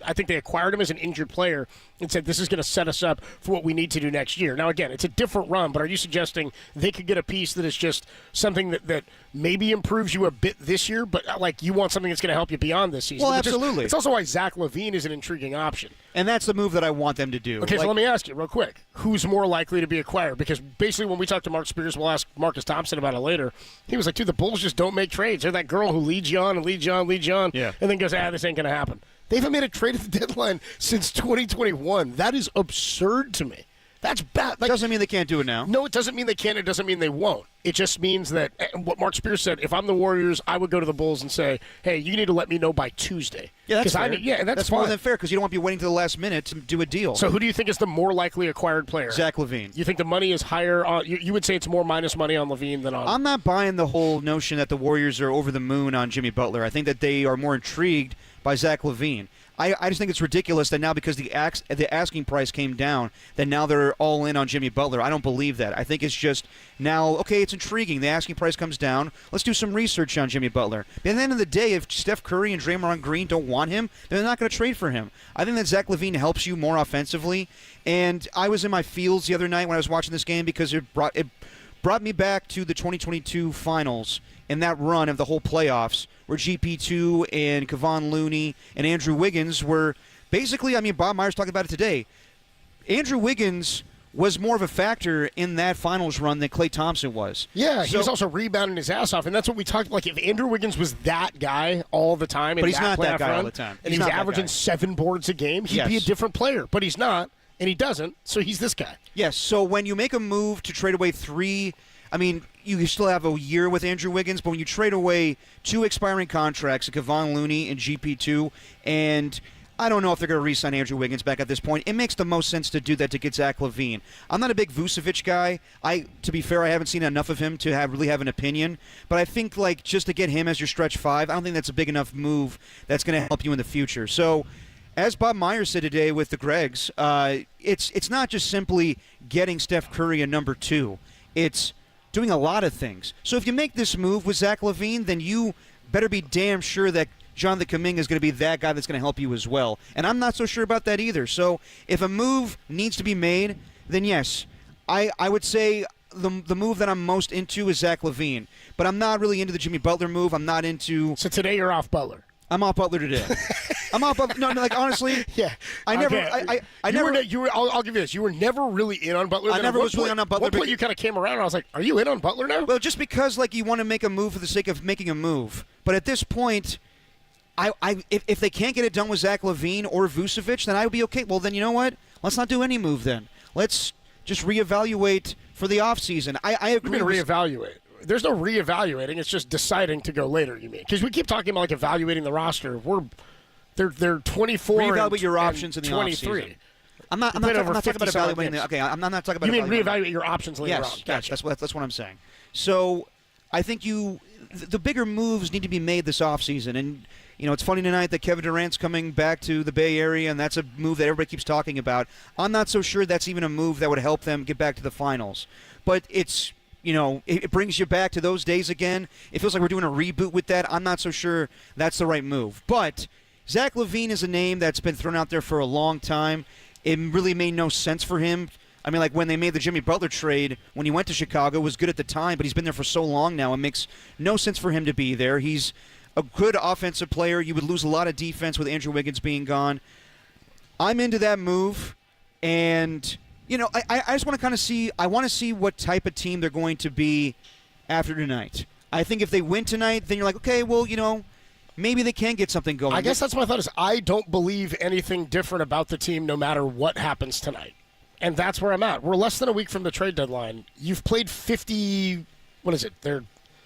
I think they acquired him as an injured player and said, this is going to set us up for what we need to do next year. Now, again, it's a different run, but are you suggesting they could get a piece that is just something that maybe improves you a bit this year, but like you want something that's going to help you beyond this season? Well, absolutely. It's also why Zach LaVine is an intriguing option. And that's the move that I want them to do. Okay, so let me ask you real quick. Who's more likely to be acquired? Because basically when we talked to Mark Spears, we'll ask Marcus Thompson about it later, he was like, dude, the Bulls just don't make trades. They're that girl who leads you on and leads you on, and then goes, this ain't going to happen. They haven't made a trade at the deadline since 2021. That is absurd to me. That's bad. Like, doesn't mean they can't do it now. No, it doesn't mean they can't. It doesn't mean they won't. It just means that what Mark Spears said, if I'm the Warriors, I would go to the Bulls and say, hey, you need to let me know by Tuesday. Yeah, that's fair. And that's more than fair because you don't want to be waiting to the last minute to do a deal. So who do you think is the more likely acquired player? Zach LaVine. You think the money is higher on – you would say it's more minus money on LaVine than on – I'm not buying the whole notion that the Warriors are over the moon on Jimmy Butler. I think that they are more intrigued by Zach LaVine. I just think it's ridiculous that now because the asking price came down, that now they're all in on Jimmy Butler. I don't believe that. I think it's just now, okay, it's intriguing. The asking price comes down. Let's do some research on Jimmy Butler. But at the end of the day, if Steph Curry and Draymond Green don't want him, then they're not going to trade for him. I think that Zach LaVine helps you more offensively. And I was in my fields the other night when I was watching this game because it brought me back to the 2022 finals and that run of the whole playoffs where where GP2 and Kevon Looney and Andrew Wiggins were basically, I mean, Bob Myers talked about it today. Andrew Wiggins was more of a factor in that finals run than Klay Thompson was. Yeah, he was also rebounding his ass off, and that's what we talked. Like, if Andrew Wiggins was that guy all the time, but he's not that guy all the time, and he's averaging 7 boards a game, he'd be a different player. But he's not, and he doesn't, so he's this guy. Yes. So when you make a move to trade away 3, I mean, you still have a year with Andrew Wiggins, but when you trade away 2 expiring contracts, Kevon Looney and GP2, and I don't know if they're going to re-sign Andrew Wiggins back at this point. It makes the most sense to do that to get Zach LaVine. I'm not a big Vucevic guy. To be fair, I haven't seen enough of him to really have an opinion. But I think just to get him as your stretch 5, I don't think that's a big enough move that's going to help you in the future. So, as Bob Myers said today with the Gregs, it's not just simply getting Steph Curry a number 2. It's doing a lot of things. So if you make this move with Zach LaVine, then you better be damn sure that Jonathan Kuminga is going to be that guy that's going to help you as well. And I'm not so sure about that either. So if a move needs to be made, then yes, I would say the move that I'm most into is Zach LaVine. But I'm not really into the Jimmy Butler move. I'm not into... So today you're off Butler. I'm off Butler today. I'm off Butler. No, like, honestly, yeah. I never... Okay. I'll give you this. You were never really in on Butler. I never was really on Butler. At what point you kind of came around and I was like, are you in on Butler now? Well, just because you want to make a move for the sake of making a move. But at this point... If they can't get it done with Zach LaVine or Vucevic, then I would be okay. Well, then you know what? Let's not do any move then. Let's just reevaluate for the offseason. I agree. You mean reevaluate? There's no reevaluating. It's just deciding to go later, you mean? Because we keep talking about evaluating the roster. They're 24 reevaluate your options in the 23. Offseason. I'm not talking about evaluating the. Okay, I'm not talking about. You mean reevaluate your options later on? Yes, that's what I'm saying. So I think the bigger moves need to be made this offseason. And it's funny tonight that Kevin Durant's coming back to the Bay Area, and that's a move that everybody keeps talking about. I'm not so sure that's even a move that would help them get back to the finals. But it's, it brings you back to those days again. It feels like we're doing a reboot with that. I'm not so sure that's the right move. But Zach LaVine is a name that's been thrown out there for a long time. It really made no sense for him. I mean, like when they made the Jimmy Butler trade, when he went to Chicago, it was good at the time, but he's been there for so long now, it makes no sense for him to be there. He's a good offensive player. You would lose a lot of defense with Andrew Wiggins being gone. I'm into that move, and I just want to kind of see. I want to see what type of team they're going to be after tonight. I think if they win tonight, then you're like, okay, well, maybe they can get something going. I guess that's my thought is I don't believe anything different about the team no matter what happens tonight. And that's where I'm at. We're less than a week from the trade deadline. You've played 50, what is it? They're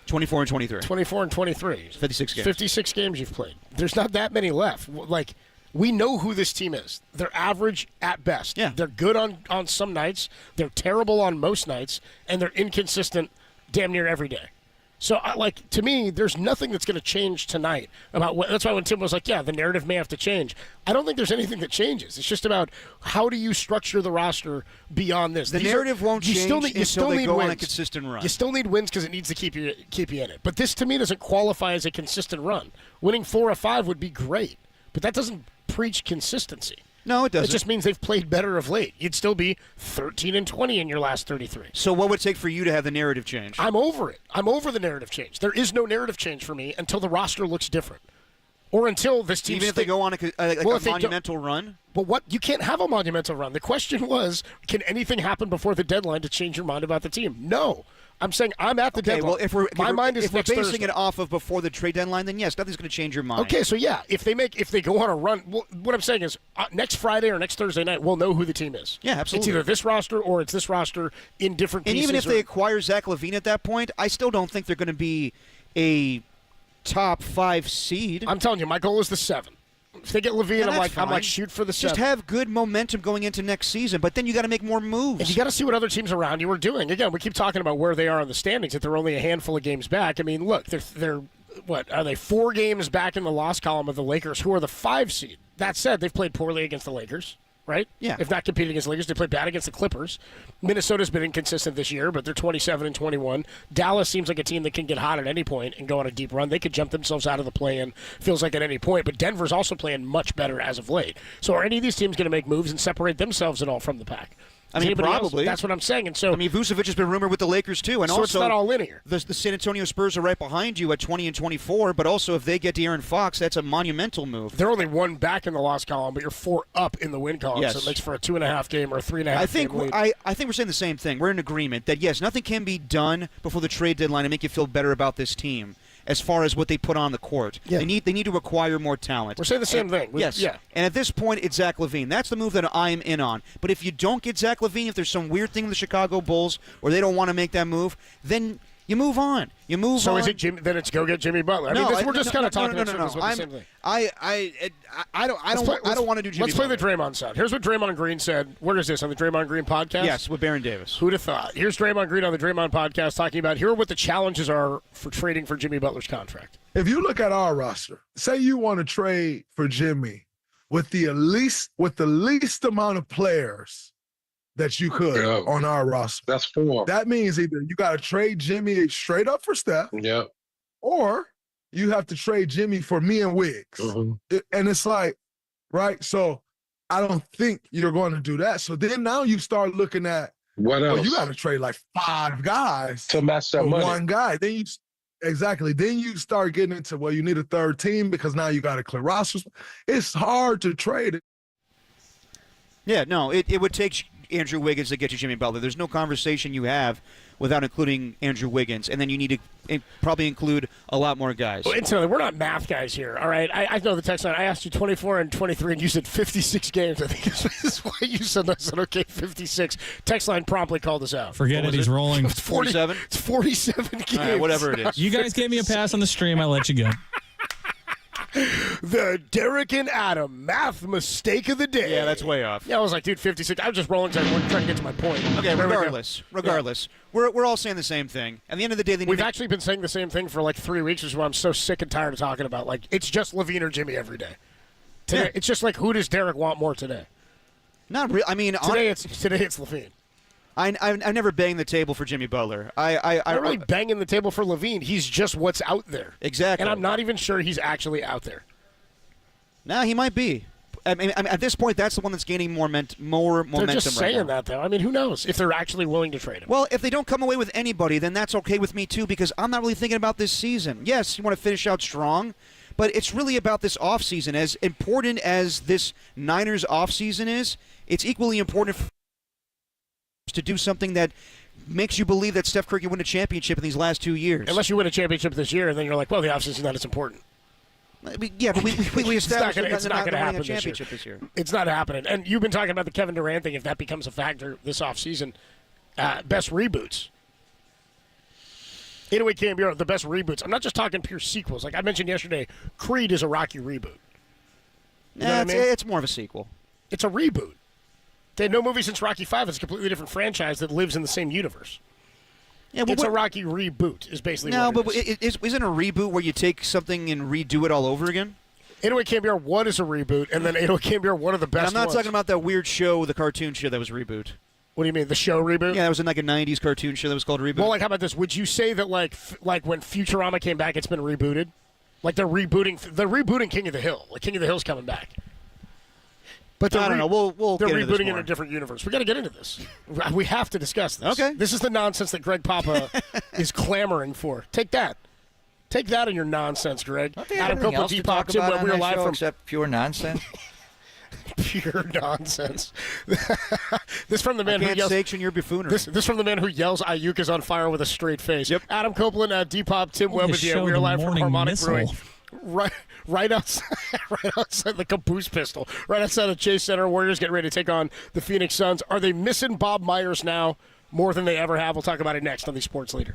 24 and 23. 24 and 23. 56 games. 56 games you've played. There's not that many left. Like, we know who this team is. They're average at best. Yeah. They're good on some nights. They're terrible on most nights. And they're inconsistent damn near every day. So, to me, there's nothing that's going to change tonight. That's why when Tim was like, yeah, the narrative may have to change. I don't think there's anything that changes. It's just about how do you structure the roster beyond this. The narrative won't change until they go on a consistent run. You still need wins because it needs to keep you in it. But this, to me, doesn't qualify as a consistent run. Winning 4 or 5 would be great, but that doesn't preach consistency. No, it doesn't. It just means they've played better of late. You'd still be 13 and 20 in your last 33. So what would it take for you to have the narrative change? I'm over it. I'm over the narrative change. There is no narrative change for me until the roster looks different. Or until this team... Even if they go on a monumental run? Well, you can't have a monumental run. The question was, can anything happen before the deadline to change your mind about the team? No. I'm saying I'm at the deadline. Well, if we're basing Thursday. It off of before the trade deadline, then yes, nothing's going to change your mind. Okay, so yeah, if they go on a run, what I'm saying is next Friday or next Thursday night, we'll know who the team is. Yeah, absolutely. It's either this roster or it's this roster in different pieces. And even if they acquire Zach LaVine at that point, I still don't think they're going to be a top 5 seed. I'm telling you, my goal is the 7. If they get LaVine, I'm like, shoot for the 7. Just have good momentum going into next season, but then you got to make more moves. And you got to see what other teams around you are doing. Again, we keep talking about where they are in the standings, that they're only a handful of games back. I mean, look, they're what, are they 4 games back in the loss column of the Lakers, who are the 5 seed? That said, they've played poorly against the Lakers, right? Yeah. If not competing against the Lakers, they played bad against the Clippers. Minnesota's been inconsistent this year, but they're 27 and 21. Dallas seems like a team that can get hot at any point and go on a deep run. They could jump themselves out of the play-in, feels like at any point. But Denver's also playing much better as of late. So are any of these teams going to make moves and separate themselves at all from the pack? I mean, probably. That's what I'm saying. And so, I mean, Vucevic has been rumored with the Lakers too, and so also it's not all linear. The San Antonio Spurs are right behind you at 20 and 24. But also, if they get De'Aaron Fox, that's a monumental move. They're only one back in the loss column, but you're 4 up in the win column. Yes. So it makes for a 2.5 game or a 3.5 game lead. I think we're saying the same thing. We're in agreement that yes, nothing can be done before the trade deadline to make you feel better about this team. As far as what they put on the court, they need to acquire more talent. We're saying the same thing. Yes. Yeah. And at this point, it's Zach LaVine. That's the move that I'm in on. But if you don't get Zach LaVine, if there's some weird thing with the Chicago Bulls or they don't want to make that move, then you move on. You move on. So is it Jimmy? Then it's go get Jimmy Butler. We're just kind of talking about the same thing. I don't want to do Jimmy. Let's play Butler. the Draymond side. Here's what Draymond Green said. Where is this on the Draymond Green podcast? Yes, with Baron Davis. Who'd have thought? Here's Draymond Green on the Draymond podcast talking about here are what the challenges are for trading for Jimmy Butler's contract. If you look at our roster, say you want to trade for Jimmy with the least amount of players that you could on our roster. That's 4. That means either you got to trade Jimmy straight up for Steph, or you have to trade Jimmy for me and Wiggs. And it's like, right? So I don't think you're going to do that. So then now you start looking at what else? Well, you got to trade like 5 guys to match that money. One guy. Then you start getting into, well, you need a third team because now you got to clear rosters. It's hard to trade it. Yeah, no, it would take Andrew Wiggins to get you Jimmy Butler. There's no conversation you have without including Andrew Wiggins, and then you need to probably include a lot more guys. Well, incidentally, we're not math guys here, all right? I know the text line. I asked you 24 and 23, and you said 56 games. I think this is why you said that. I said, okay, 56. Text line promptly called us out. Forget it. He's rolling. It's 47? It's 47 games. All right, whatever it is. You guys gave me a pass on the stream. I let you go. The Derek and Adam math mistake of the day. Yeah, that's way off. Yeah, I was like, dude, 56. I was just rolling because I was trying to get to my point. Okay, regardless, we're all saying the same thing. At the end of the day, we've actually been saying the same thing for like 3 weeks, which is why I'm so sick and tired of talking about. Like, it's just LaVine or Jimmy every day. Today, it's just like, who does Derek want more today? Not really. I mean, today it's LaVine. I never banged the table for Jimmy Butler. I'm really banging the table for LaVine. He's just what's out there. Exactly. And I'm not even sure he's actually out there. No, he might be. I mean, at this point, that's the one that's gaining more momentum. They're just saying right now. that, though. I mean, who knows if they're actually willing to trade him? Well, if they don't come away with anybody, then that's okay with me too, because I'm not really thinking about this season. Yes, you want to finish out strong, but it's really about this offseason. As important as this Niners offseason is, it's equally important to do something that makes you believe that Steph Curry can win a championship in these last 2 years. Unless you win a championship this year, and then you're like, well, the offseason not as important. Yeah, but we established it's not going to happen this year. It's not happening. And you've been talking about the Kevin Durant thing. If that becomes a factor this offseason, best reboots. 808 KNBR, the best reboots. I'm not just talking pure sequels. Like I mentioned yesterday, Creed is a Rocky reboot. You know what I mean? It's more of a sequel. It's a reboot. They had no movie since Rocky V. It's a completely different franchise that lives in the same universe. Yeah, it's a Rocky reboot is basically what it is. Isn't a reboot where you take something and redo it all over again? 808 KNBR 1 is a reboot, and then 808 KNBR 1 of the best I'm not ones. talking about that weird show, the cartoon show that was reboot. What do you mean, the show reboot? Yeah, it was in like a 90s cartoon show that was called Reboot. Well, like, how about this? Would you say that, like when Futurama came back, it's been rebooted? Like, they're rebooting King of the Hill. Like, King of the Hill's coming back. But I don't know. We'll they're get into this rebooting more. in a different universe. We got to get into this. We have to discuss this. Okay. This is the nonsense that Greg Papa is clamoring for. Take that. Take that in your nonsense, Greg. Adam Copeland, Depop, Tim Webb. We are live from except pure nonsense. Pure nonsense. This from the man who yells. Sanction your buffoonery. This from the man who yells Ayuk is on fire with a straight face. Yep. Adam Copeland, Depop, Tim Webb with you. We are live from Harmonic Brewing. Right outside the Caboose Pistol. Right outside the Chase Center. Warriors getting ready to take on the Phoenix Suns. Are they missing Bob Myers now more than they ever have? We'll talk about it next on the Sports Leader.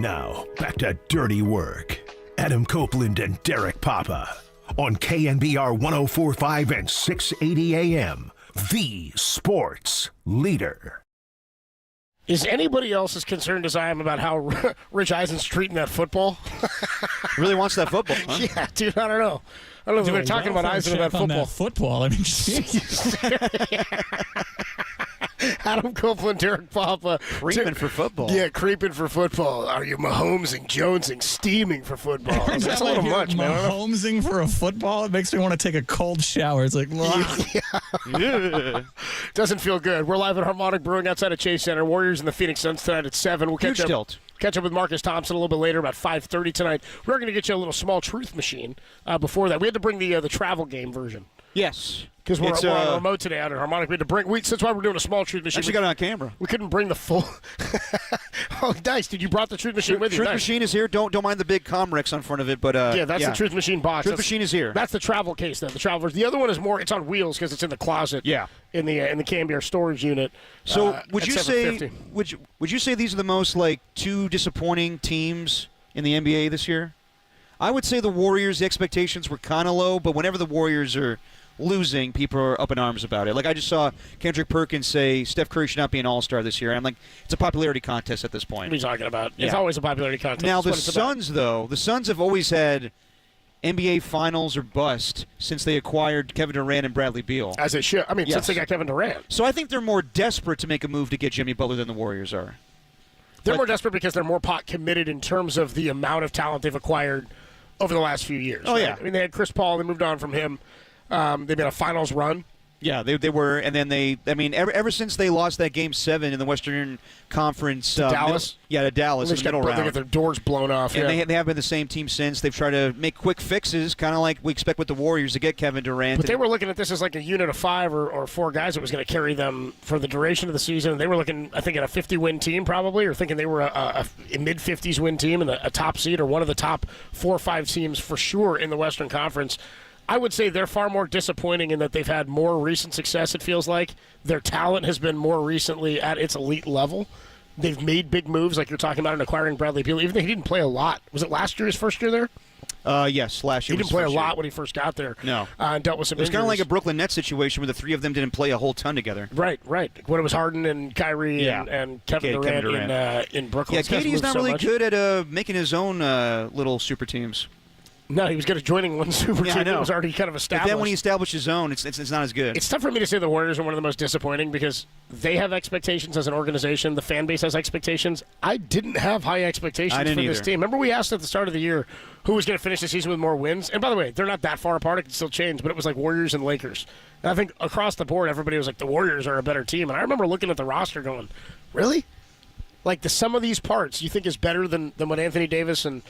Now, back to dirty work. Adam Copeland and Derek Papa on KNBR 104.5 and 680 AM, the sports leader. Is anybody else as concerned as I am about how Rich Eisen's treating that football? Really wants that football, huh? Yeah, dude, I don't know. I don't know if they're talking about Eisen and that football. I mean, jeez. Adam Copeland, Derek Papa. Creeping for football. Yeah, creeping for football. Are you Mahomesing, Jonesing, steaming for football? That's a little much, man. Mahomesing for a football? It makes me want to take a cold shower. It's like, yeah. Doesn't feel good. We're live at Harmonic Brewing outside of Chase Center. Warriors and the Phoenix Suns tonight at 7. We'll catch up with Marcus Thompson a little bit later, about 5:30 tonight. We're going to get you a little small truth machine before that. We had to bring the travel game version. Yes. Because we're on remote today out at Harmonic. We had to bring. That's why we're doing a small truth machine. Actually got it on camera. We couldn't bring the full. Oh, nice! Did you brought the truth machine with you? Truth machine is here. Don't mind the big Comrex on front of it, but yeah, that's the truth machine box. Truth machine is here. That's the travel case, then. The travel version. The other one is more. It's on wheels because it's in the closet. Yeah. In the KNBR storage unit. So would you say would you say these are the most two disappointing teams in the NBA this year? I would say the Warriors. The expectations were kind of low, but whenever the Warriors are losing, people are up in arms about it. Like I just saw Kendrick Perkins say Steph Curry should not be an all-star this year. And I'm like, it's a popularity contest at this point. What are you talking about? Yeah. It's always a popularity contest. Now the Suns, though, the Suns have always had NBA Finals or bust since they acquired Kevin Durant and Bradley Beal. As they should. I mean, since they got Kevin Durant. So I think they're more desperate to make a move to get Jimmy Butler than the Warriors are. They're more desperate because they're more pot committed in terms of the amount of talent they've acquired over the last few years. Oh, right? yeah. I mean, they had Chris Paul. They moved on from him. They've been a finals run. Yeah, they were, and then ever since they lost that Game 7 in the Western Conference, Dallas, to Dallas, in the middle round, they got their doors blown off. And they have been the same team since. They've tried to make quick fixes, kind of like we expect with the Warriors to get Kevin Durant. But they were looking at this as like a unit of 5 or 4 guys that was going to carry them for the duration of the season. They were looking, I think, at a 50-win team probably, or thinking they were a mid-50s win team and a top seed or one of the top 4 or 5 teams for sure in the Western Conference. I would say they're far more disappointing in that they've had more recent success, it feels like. Their talent has been more recently at its elite level. They've made big moves, like you're talking about, in acquiring Bradley Beal, even though he didn't play a lot. Was it last year, his first year there? Yes, last year. He didn't play a lot when he first got there. No. And dealt with some It was kind of injuries. like a Brooklyn Nets situation where the 3 of them didn't play a whole ton together. Right. When it was Harden and Kyrie and Kevin Durant in Brooklyn. Yeah, KD's not really good at making his own little super teams. No, he was good at joining one super team that was already kind of established. But then when he established his own, it's not as good. It's tough for me to say the Warriors are one of the most disappointing because they have expectations as an organization. The fan base has expectations. I didn't have high expectations for this team. Remember we asked at the start of the year who was going to finish the season with more wins? And by the way, they're not that far apart. It can still change, but it was like Warriors and Lakers. And I think across the board, everybody was like, the Warriors are a better team. And I remember looking at the roster going, really? Like the sum of these parts you think is better than what Anthony Davis and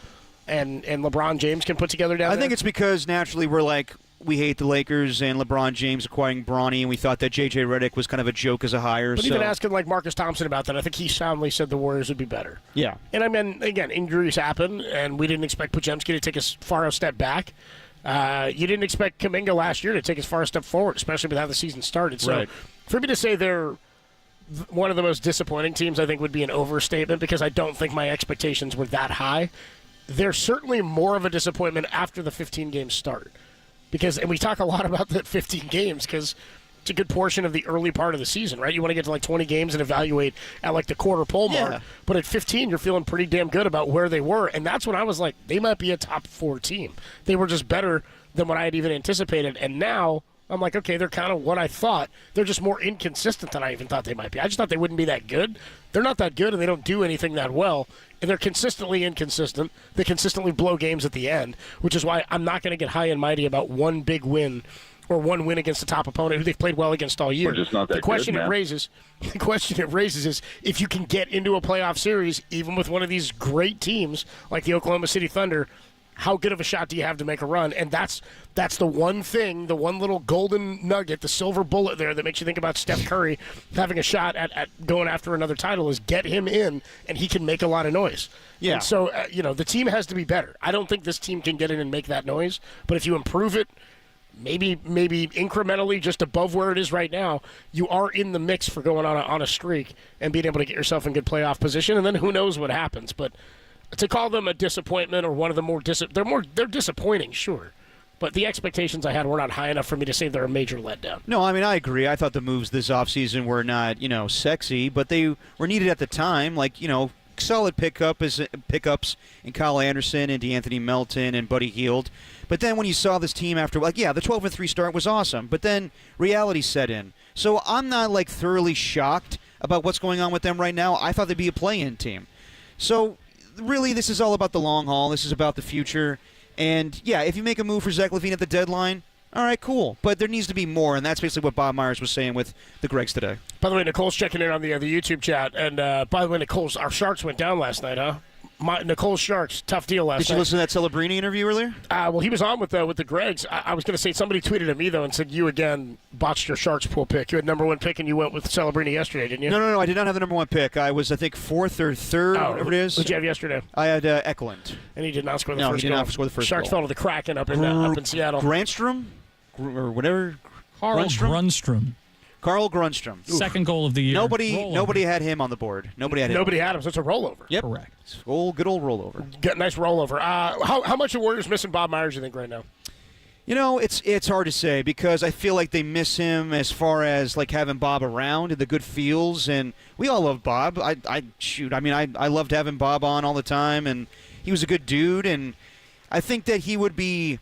LeBron James can put together down there? I think it's because naturally we're like, we hate the Lakers and LeBron James acquiring Bronny, and we thought that J.J. Redick was kind of a joke as a hire. But even asking like Marcus Thompson about that, I think he soundly said the Warriors would be better. Yeah. And I mean, again, injuries happen, and we didn't expect Podziemski to take as far a step back. You didn't expect Kuminga last year to take as far a step forward, especially with how the season started. So for me to say they're one of the most disappointing teams, I think would be an overstatement because I don't think my expectations were that high. They're certainly more of a disappointment after the 15 games start. And we talk a lot about the 15 games because it's a good portion of the early part of the season, right? You want to get to like 20 games and evaluate at like the quarter pole mark. But at 15, you're feeling pretty damn good about where they were. And that's when I was like, they might be a top 4 team. They were just better than what I had even anticipated. And now I'm like, okay, they're kind of what I thought. They're just more inconsistent than I even thought they might be. I just thought they wouldn't be that good. They're not that good, and they don't do anything that well. And they're consistently inconsistent. They consistently blow games at the end, which is why I'm not going to get high and mighty about one big win or one win against a top opponent who they've played well against all year. We're just not that the question good, it raises is if you can get into a playoff series, even with one of these great teams like the Oklahoma City Thunder, how good of a shot do you have to make a run? And that's the one thing, the one little golden nugget, the silver bullet there that makes you think about Steph Curry having a shot at going after another title is get him in, and he can make a lot of noise. Yeah. And so, the team has to be better. I don't think this team can get in and make that noise, but if you improve it, maybe incrementally just above where it is right now, you are in the mix for going on a streak and being able to get yourself in good playoff position, and then who knows what happens. But to call them a disappointment or one of the more they're disappointing, sure. But the expectations I had were not high enough for me to say they're a major letdown. No, I mean, I agree. I thought the moves this offseason were not, sexy, but they were needed at the time. Like, solid pickups in Kyle Anderson and DeAnthony Melton and Buddy Hield. But then when you saw this team after, the 12-3 start was awesome. But then reality set in. So I'm not, thoroughly shocked about what's going on with them right now. I thought they'd be a play-in team. So really, this is all about the long haul. This is about the future. And, if you make a move for Zach LaVine at the deadline, all right, cool. But there needs to be more, and that's basically what Bob Myers was saying with the Gregs today. By the way, Nicole's checking in on the YouTube chat. And, by the way, our Sharks went down last night, huh? Nicole's Sharks, tough deal last night. Did you listen to that Celebrini interview earlier? Well, he was on with the Gregs. I was going to say, somebody tweeted at me, though, and said you again botched your Sharks pool pick. You had number 1 pick, and you went with Celebrini yesterday, didn't you? No, I did not have the number 1 pick. I was, I think, 4th or 3rd, whatever it is. What did you have yesterday? I had Eklund. And he did not score the first goal. No, he did not score the first Sharks goal. fell to the Kraken up in Seattle. Grandstrom? Or whatever. Carl Grundstrom. Carl Grundstrom. Oof. Second goal of the year. Nobody had him on the board. Nobody had him, so it's a rollover. Yep. Correct. Good old rollover. Nice rollover. How much are Warriors missing Bob Myers, you think, right now? It's hard to say because I feel like they miss him as far as having Bob around and the good feels, and we all love Bob. I loved having Bob on all the time, and he was a good dude, and I think that he would be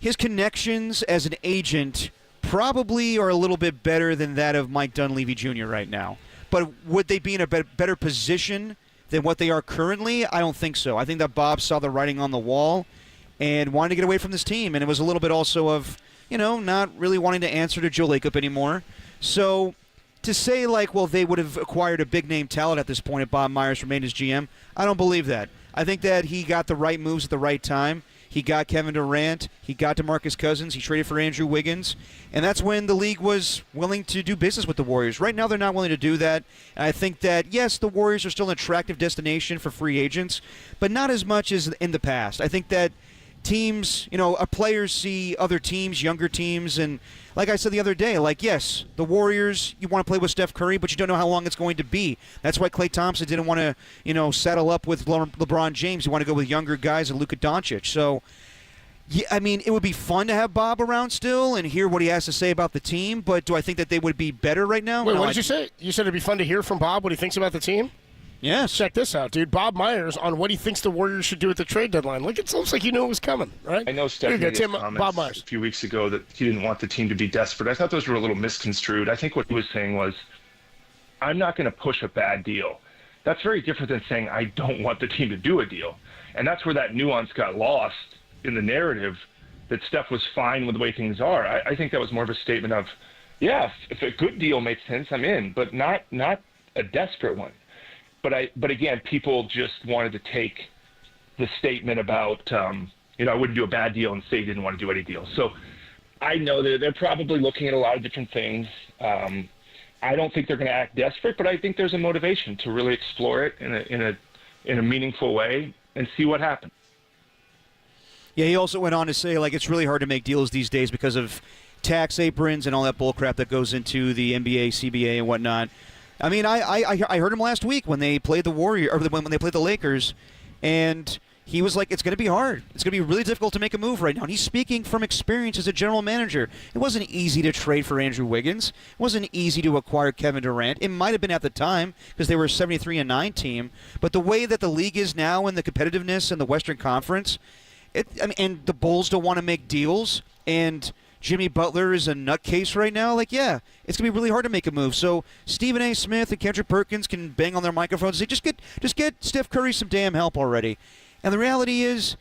his connections as an agent probably are a little bit better than that of Mike Dunleavy Jr. right now. But would they be in a better position than what they are currently? I don't think so. I think that Bob saw the writing on the wall and wanted to get away from this team. And it was a little bit also of, not really wanting to answer to Joe Lacob anymore. So to say, they would have acquired a big-name talent at this point if Bob Myers remained as GM, I don't believe that. I think that he got the right moves at the right time. He got Kevin Durant. He got DeMarcus Cousins. He traded for Andrew Wiggins. And that's when the league was willing to do business with the Warriors. Right now, they're not willing to do that. And I think that, yes, the Warriors are still an attractive destination for free agents, but not as much as in the past. I think that teams, players see other teams, younger teams, and like I said the other day, yes, the Warriors, you want to play with Steph Curry, but you don't know how long it's going to be. That's why Klay Thompson didn't want to, saddle up with LeBron James. You want to go with younger guys and Luka Doncic. So, it would be fun to have Bob around still and hear what he has to say about the team, but do I think that they would be better right now? Wait, what did you say? You said it'd be fun to hear from Bob what he thinks about the team? Yes. Check this out, dude. Bob Myers on what he thinks the Warriors should do at the trade deadline. Look, it looks like you knew it was coming, right? I know Steph made his comments a few weeks ago that he didn't want the team to be desperate. I thought those were a little misconstrued. I think what he was saying was, I'm not going to push a bad deal. That's very different than saying I don't want the team to do a deal. And that's where that nuance got lost in the narrative that Steph was fine with the way things are. I think that was more of a statement of, yeah, if a good deal makes sense, I'm in, but not a desperate one. But again, people just wanted to take the statement about, I wouldn't do a bad deal and say he didn't want to do any deal. So I know that they're probably looking at a lot of different things. I don't think they're going to act desperate, but I think there's a motivation to really explore it in a meaningful way and see what happens. Yeah, he also went on to say, it's really hard to make deals these days because of tax aprons and all that bullcrap that goes into the NBA, CBA, and whatnot. I heard him last week when they played the Warriors, or when they played the Lakers, and he was like, it's going to be hard. It's going to be really difficult to make a move right now. And he's speaking from experience as a general manager. It wasn't easy to trade for Andrew Wiggins. It wasn't easy to acquire Kevin Durant. It might have been at the time because they were a 73-9 team. But the way that the league is now and the competitiveness in the Western Conference, and the Bulls don't want to make deals, and Jimmy Butler is a nutcase right now. It's going to be really hard to make a move. So Stephen A. Smith and Kendrick Perkins can bang on their microphones and say, just get Steph Curry some damn help already. And the reality is,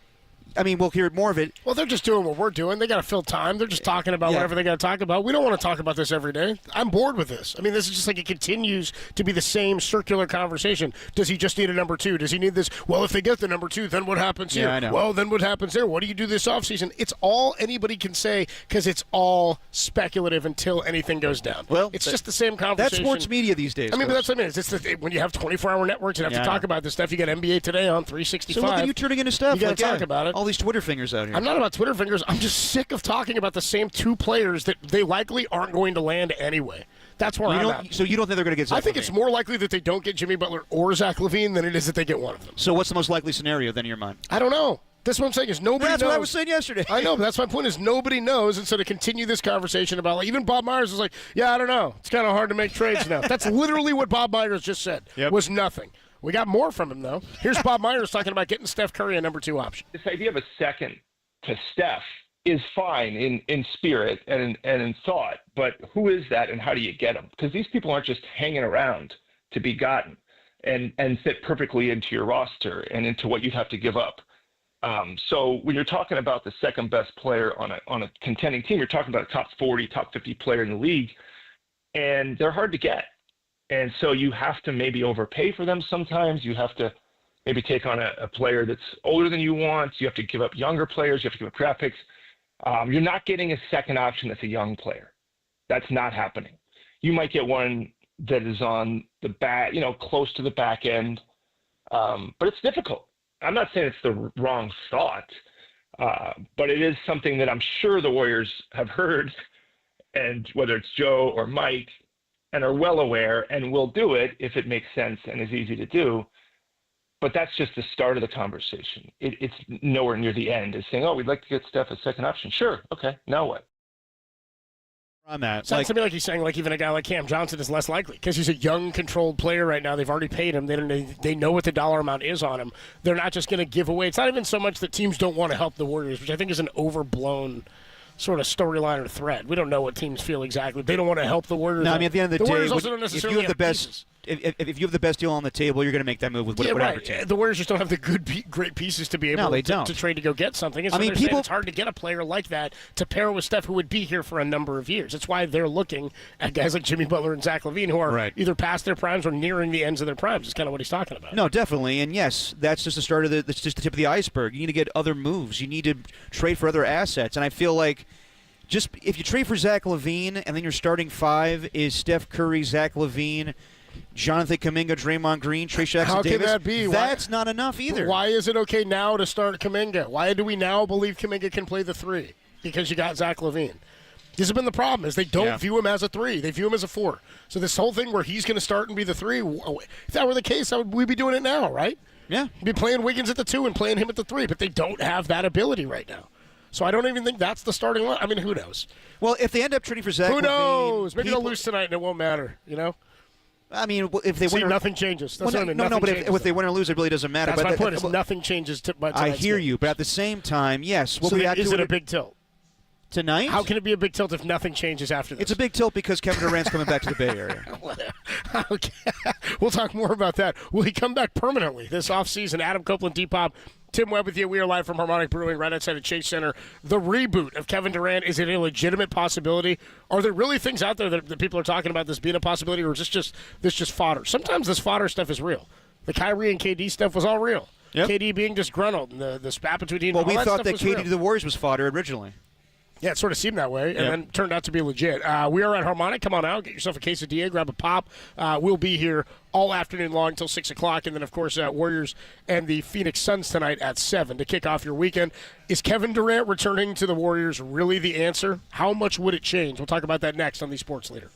we'll hear more of it. Well, they're just doing what we're doing. They got to fill time. They're just talking about whatever they got to talk about. We don't want to talk about this every day. I'm bored with this. This is just it continues to be the same circular conversation. Does he just need a number 2? Does he need this? Well, if they get the number 2, then what happens here? I know. Well, then what happens there? What do you do this offseason? It's all anybody can say because it's all speculative until anything goes down. Well, it's just the same conversation. That's sports media these days. But that's what I mean. It's when you have 24-hour networks and have to talk about this stuff. You got NBA Today on 365. So look at you turning into stuff. You got to talk about it. All these Twitter fingers out here. I'm not about Twitter fingers. I'm just sick of talking about the same 2 players that they likely aren't going to land anyway. That's where I'm at. So you don't think they're going to get Zach I think LaVine? it's more likely that they don't get Jimmy Butler or Zach LaVine than it is that they get one of them. So what's the most likely scenario then in your mind? I don't know. That's what I'm saying is nobody knows. That's what I was saying yesterday. I know, but that's my point is nobody knows. And so to continue this conversation about, like, even Bob Myers was like, yeah, I don't know. It's kind of hard to make trades now. That's literally what Bob Myers just said, was nothing. We got more from him, though. Here's Bob Myers talking about getting Steph Curry a number 2 option. This idea of a second to Steph is fine in spirit and in thought, but who is that and how do you get them? Because these people aren't just hanging around to be gotten and fit perfectly into your roster and into what you'd have to give up. So when you're talking about the second best player on a contending team, you're talking about a top 40, top 50 player in the league, and they're hard to get. And so you have to maybe overpay for them sometimes. You have to maybe take on a player that's older than you want. You have to give up younger players. You have to give up draft picks. You're not getting a second option that's a young player. That's not happening. You might get one that is on the back, close to the back end, but it's difficult. I'm not saying it's the wrong thought, but it is something that I'm sure the Warriors have heard, and whether it's Joe or Mike, and are well aware and will do it if it makes sense and is easy to do. But that's just the start of the conversation. It's nowhere near the end. It's saying, oh, we'd like to get Steph a second option. Sure. Okay. Now what? On that. Sounds to me like he's saying, like, even a guy like Cam Johnson is less likely because he's a young, controlled player right now. They've already paid him. They know what the dollar amount is on him. They're not just going to give away. It's not even so much that teams don't want to help the Warriors, which I think is an overblown sort of storyline or thread. We don't know what teams feel exactly. They don't want to help the Warriors. No, I mean, at the end of the day, Warriors also don't necessarily if you have the best, if you have the best deal on the table, you're going to make that move with whatever right. team. The Warriors just don't have the great pieces to be able to trade to go get something. And so it's hard to get a player like that to pair with Steph who would be here for a number of years. That's why they're looking at guys like Jimmy Butler and Zach LaVine who are either past their primes or nearing the ends of their primes. Is kind of what he's talking about. No, definitely. And yes, that's just the start of that's just the tip of the iceberg. You need to get other moves. You need to trade for other assets. And I feel like just if you trade for Zach LaVine and then your starting 5 is Steph Curry, Zach LaVine, Jonathan Kuminga, Draymond Green, Trey Jackson-Davis. How can that be? That's not enough either. Why is it okay now to start Kuminga? Why do we now believe Kuminga can play the 3? Because you got Zach LaVine. This has been the problem, is they don't view him as a 3. They view him as a 4. So this whole thing where he's going to start and be the 3, if that were the case, we'd be doing it now, right? Yeah. We'd be playing Wiggins at the 2 and playing him at the 3, but they don't have that ability right now. So I don't even think that's the starting line. I mean, who knows? Well, if they end up trading for Zach who LaVine, knows? Maybe they'll lose tonight and it won't matter, I mean, if they win, nothing changes. That's what I mean. No, but if they win or lose, it really doesn't matter. That's my point. Is nothing changes. I hear you, but at the same time, yes. So is it a big tilt tonight? How can it be a big tilt if nothing changes after this? It's a big tilt because Kevin Durant's coming back to the Bay Area. Okay. We'll talk more about that. Will he come back permanently this offseason? Adam Copeland, D-Pop, Tim Webb with you. We are live from Harmonic Brewing right outside of Chase Center. The reboot of Kevin Durant, is it a legitimate possibility? Are there really things out there that people are talking about this being a possibility, or is this just fodder? Sometimes this fodder stuff is real. The Kyrie and KD stuff was all real. Yep. KD being disgruntled and the spat between we thought that KD to the Warriors was fodder originally. Yeah, it sort of seemed that way, and then turned out to be legit. We are at Harmonic. Come on out. Get yourself a quesadilla. Grab a pop. We'll be here all afternoon long until 6 o'clock, and then, of course, Warriors and the Phoenix Suns tonight at 7 to kick off your weekend. Is Kevin Durant returning to the Warriors really the answer? How much would it change? We'll talk about that next on the Sports Leader.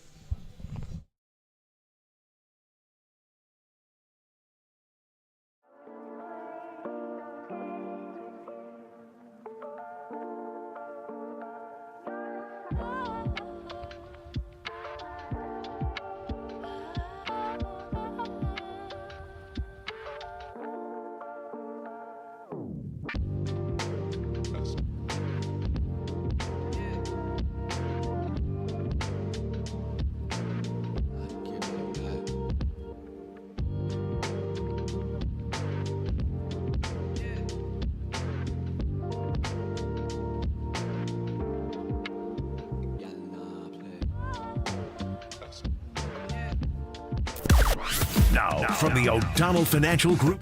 Now, from the O'Donnell Financial Group.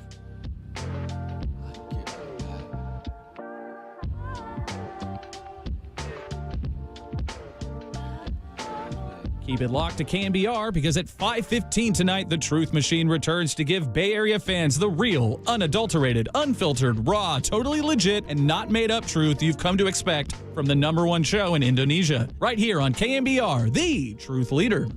Keep it locked to KNBR because at 5:15 tonight, the Truth Machine returns to give Bay Area fans the real, unadulterated, unfiltered, raw, totally legit, and not made up truth you've come to expect from the #1 show in Indonesia. Right here on KNBR, the Truth Leader.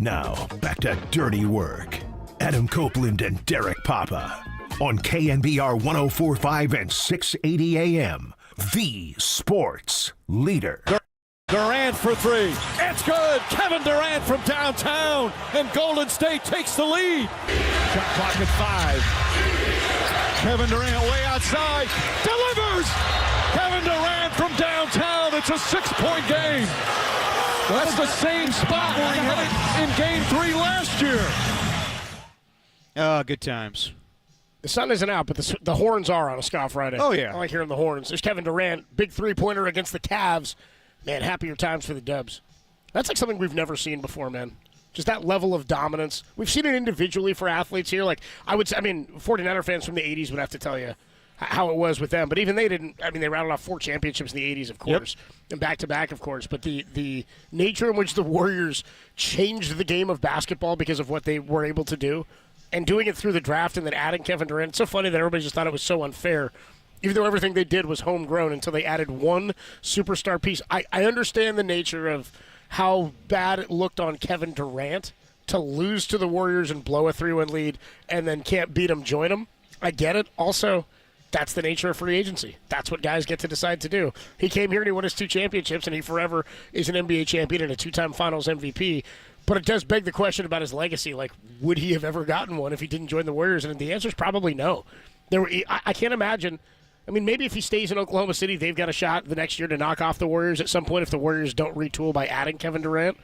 Now, back to Dirty Work. Adam Copeland and Derek Papa on KNBR 104.5 and 680 AM. The Sports Leader. Durant for three. It's good. Kevin Durant from downtown, and Golden State takes the lead. Shot clock at 5. Kevin Durant way outside. Delivers. Kevin Durant from downtown. It's a 6-point game. That's the same spot where he had it in Game 3 last year. Oh, good times. The sun isn't out, but the horns are on a Ska Friday. Oh, yeah. I like hearing the horns. There's Kevin Durant, big three-pointer against the Cavs. Man, happier times for the Dubs. That's like something we've never seen before, man. Just that level of dominance. We've seen it individually for athletes here. Like, 49er fans from the 80s would have to tell you how it was with them. But even they didn't. I mean, they rattled off 4 championships in the 80s, of course, and back-to-back, of course. But the nature in which the Warriors changed the game of basketball because of what they were able to do, and doing it through the draft and then adding Kevin Durant, it's so funny that everybody just thought it was so unfair, even though everything they did was homegrown until they added one superstar piece. I understand the nature of how bad it looked on Kevin Durant to lose to the Warriors and blow a 3-1 lead and then can't beat them, join them. I get it. Also, that's the nature of free agency. That's what guys get to decide to do. He came here and he won his 2 championships, and he forever is an NBA champion and a 2-time Finals MVP. But it does beg the question about his legacy. Like, would he have ever gotten one if he didn't join the Warriors? And the answer is probably no. I can't imagine. I mean, maybe if he stays in Oklahoma City, they've got a shot the next year to knock off the Warriors at some point if the Warriors don't retool by adding Kevin Durant.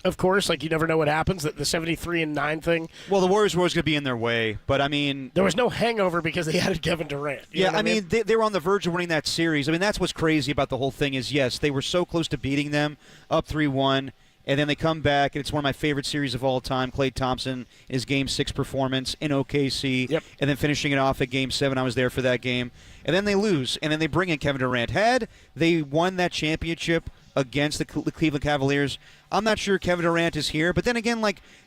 Of course, like, you never know what happens. The 73-9 thing. Well, the Warriors were always going to be in their way, but I mean, there was no hangover because they added Kevin Durant. Yeah, I mean, they were on the verge of winning that series. I mean, that's what's crazy about the whole thing is, yes, they were so close to beating them, up 3-1. And then they come back, and it's one of my favorite series of all time. Klay Thompson, his Game 6 performance in OKC, and then finishing it off at Game 7. I was there for that game. And then they lose, and then they bring in Kevin Durant. Had they won that championship against the Cleveland Cavaliers, I'm not sure Kevin Durant is here. But then again,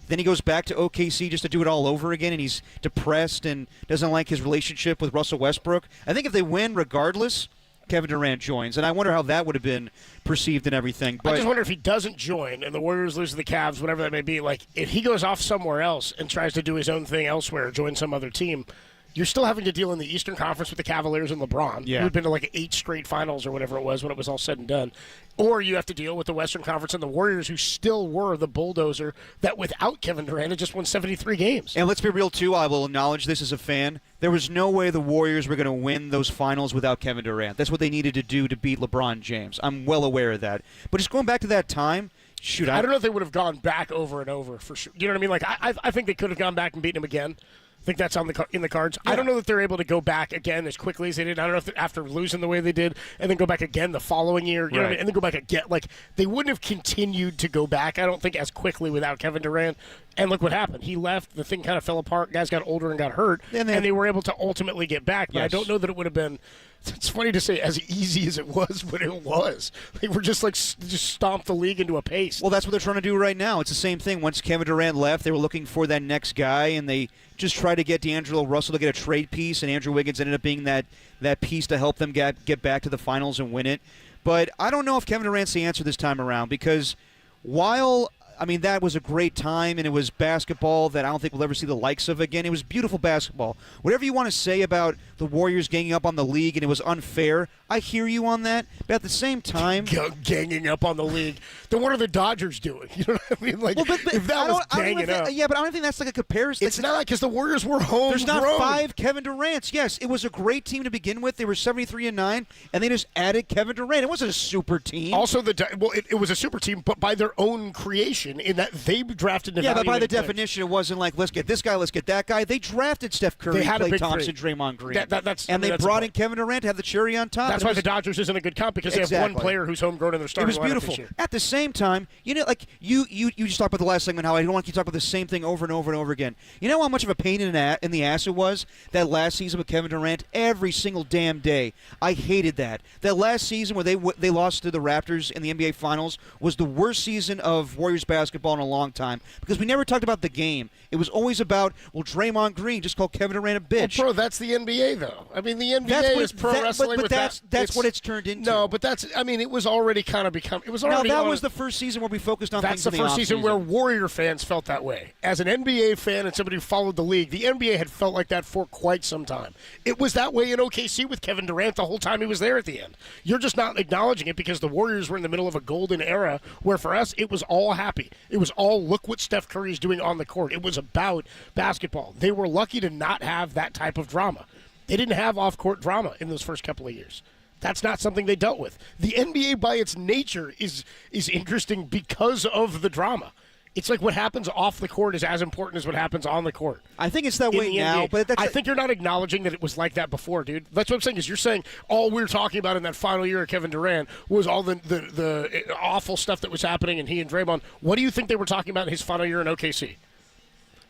then he goes back to OKC just to do it all over again, and he's depressed and doesn't like his relationship with Russell Westbrook. I think if they win regardless, Kevin Durant joins, and I wonder how that would have been perceived and everything. But I just wonder if he doesn't join and the Warriors lose to the Cavs, whatever that may be, like, if he goes off somewhere else and tries to do his own thing elsewhere, join some other team, you're still having to deal in the Eastern Conference with the Cavaliers and LeBron, who had been to like 8 straight finals or whatever it was when it was all said and done. Or you have to deal with the Western Conference and the Warriors, who still were the bulldozer that without Kevin Durant had just won 73 games. And let's be real, too. I will acknowledge this as a fan. There was no way the Warriors were going to win those finals without Kevin Durant. That's what they needed to do to beat LeBron James. I'm well aware of that. But just going back to that time, shoot, I don't know if they would have gone back over and over for sure. You know what I mean? Like, I think they could have gone back and beaten him again. I think that's in the cards. Yeah. I don't know that they're able to go back again as quickly as they did. I don't know if after losing the way they did and then go back again the following year, you know what I mean? And then go back again. Like, they wouldn't have continued to go back, I don't think, as quickly without Kevin Durant. And look what happened. He left. The thing kind of fell apart. Guys got older and got hurt. And they were able to ultimately get back. But I don't know that it would have been, it's funny to say, as easy as it was, but it was. They were just stomped the league into a pace. Well, that's what they're trying to do right now. It's the same thing. Once Kevin Durant left, they were looking for that next guy, and they just tried to get D'Angelo Russell to get a trade piece, and Andrew Wiggins ended up being that piece to help them get back to the finals and win it. But I don't know if Kevin Durant's the answer this time around, because while that was a great time, and it was basketball that I don't think we'll ever see the likes of again. It was beautiful basketball. Whatever you want to say about the Warriors ganging up on the league and it was unfair, I hear you on that. But at the same time, ganging up on the league, then what are the Dodgers doing? You know what I mean? Like, if that was ganging up. Yeah, but I don't think that's like a comparison. It's not, because the Warriors were home. There's not 5 Kevin Durants. Yes, it was a great team to begin with. They were 73-9, and they just added Kevin Durant. It wasn't a super team. Also, it was a super team, but by their own creation, in that they drafted. Yeah, but by the definition, it wasn't like, let's get this guy, let's get that guy. They drafted Steph Curry, Klay Thompson, Draymond Green, they brought in Kevin Durant to have the cherry on top. That's why the Dodgers isn't a good comp, because they have one player who's homegrown in their starting lineup. It was beautiful. At the same time, you just talked about the last segment, how I don't want to keep talking about the same thing over and over and over again. You know how much of a pain in the ass it was that last season with Kevin Durant every single damn day. I hated that. That last season where they lost to the Raptors in the NBA Finals was the worst season of Warriors basketball basketball in a long time because we never talked about the game. It was always about, well, Draymond Green just called Kevin Durant a bitch. Well, bro, that's the NBA, though. I mean, the NBA is pro wrestling. But that's what it's turned into. No, but it was already kind of become. It was already. Now, that was the first season where we focused on things in the first season offseason. where Warrior fans felt that way. As an NBA fan and somebody who followed the league, the NBA had felt like that for quite some time. It was that way in OKC with Kevin Durant the whole time he was there at the end. You're just not acknowledging it because the Warriors were in the middle of a golden era where for us it was all happy. It was all look what Steph Curry's doing on the court. It was about basketball. They were lucky to not have that type of drama. They didn't have off-court drama in those first couple of years. That's not something they dealt with. The NBA by its nature is interesting because of the drama. It's like what happens off the court is as important as what happens on the court. I think it's that way now, but I think you're not acknowledging that it was like that before, dude. That's what I'm saying is you're saying all we're talking about in that final year of Kevin Durant was all the awful stuff that was happening and he and Draymond. What do you think they were talking about in his final year in OKC?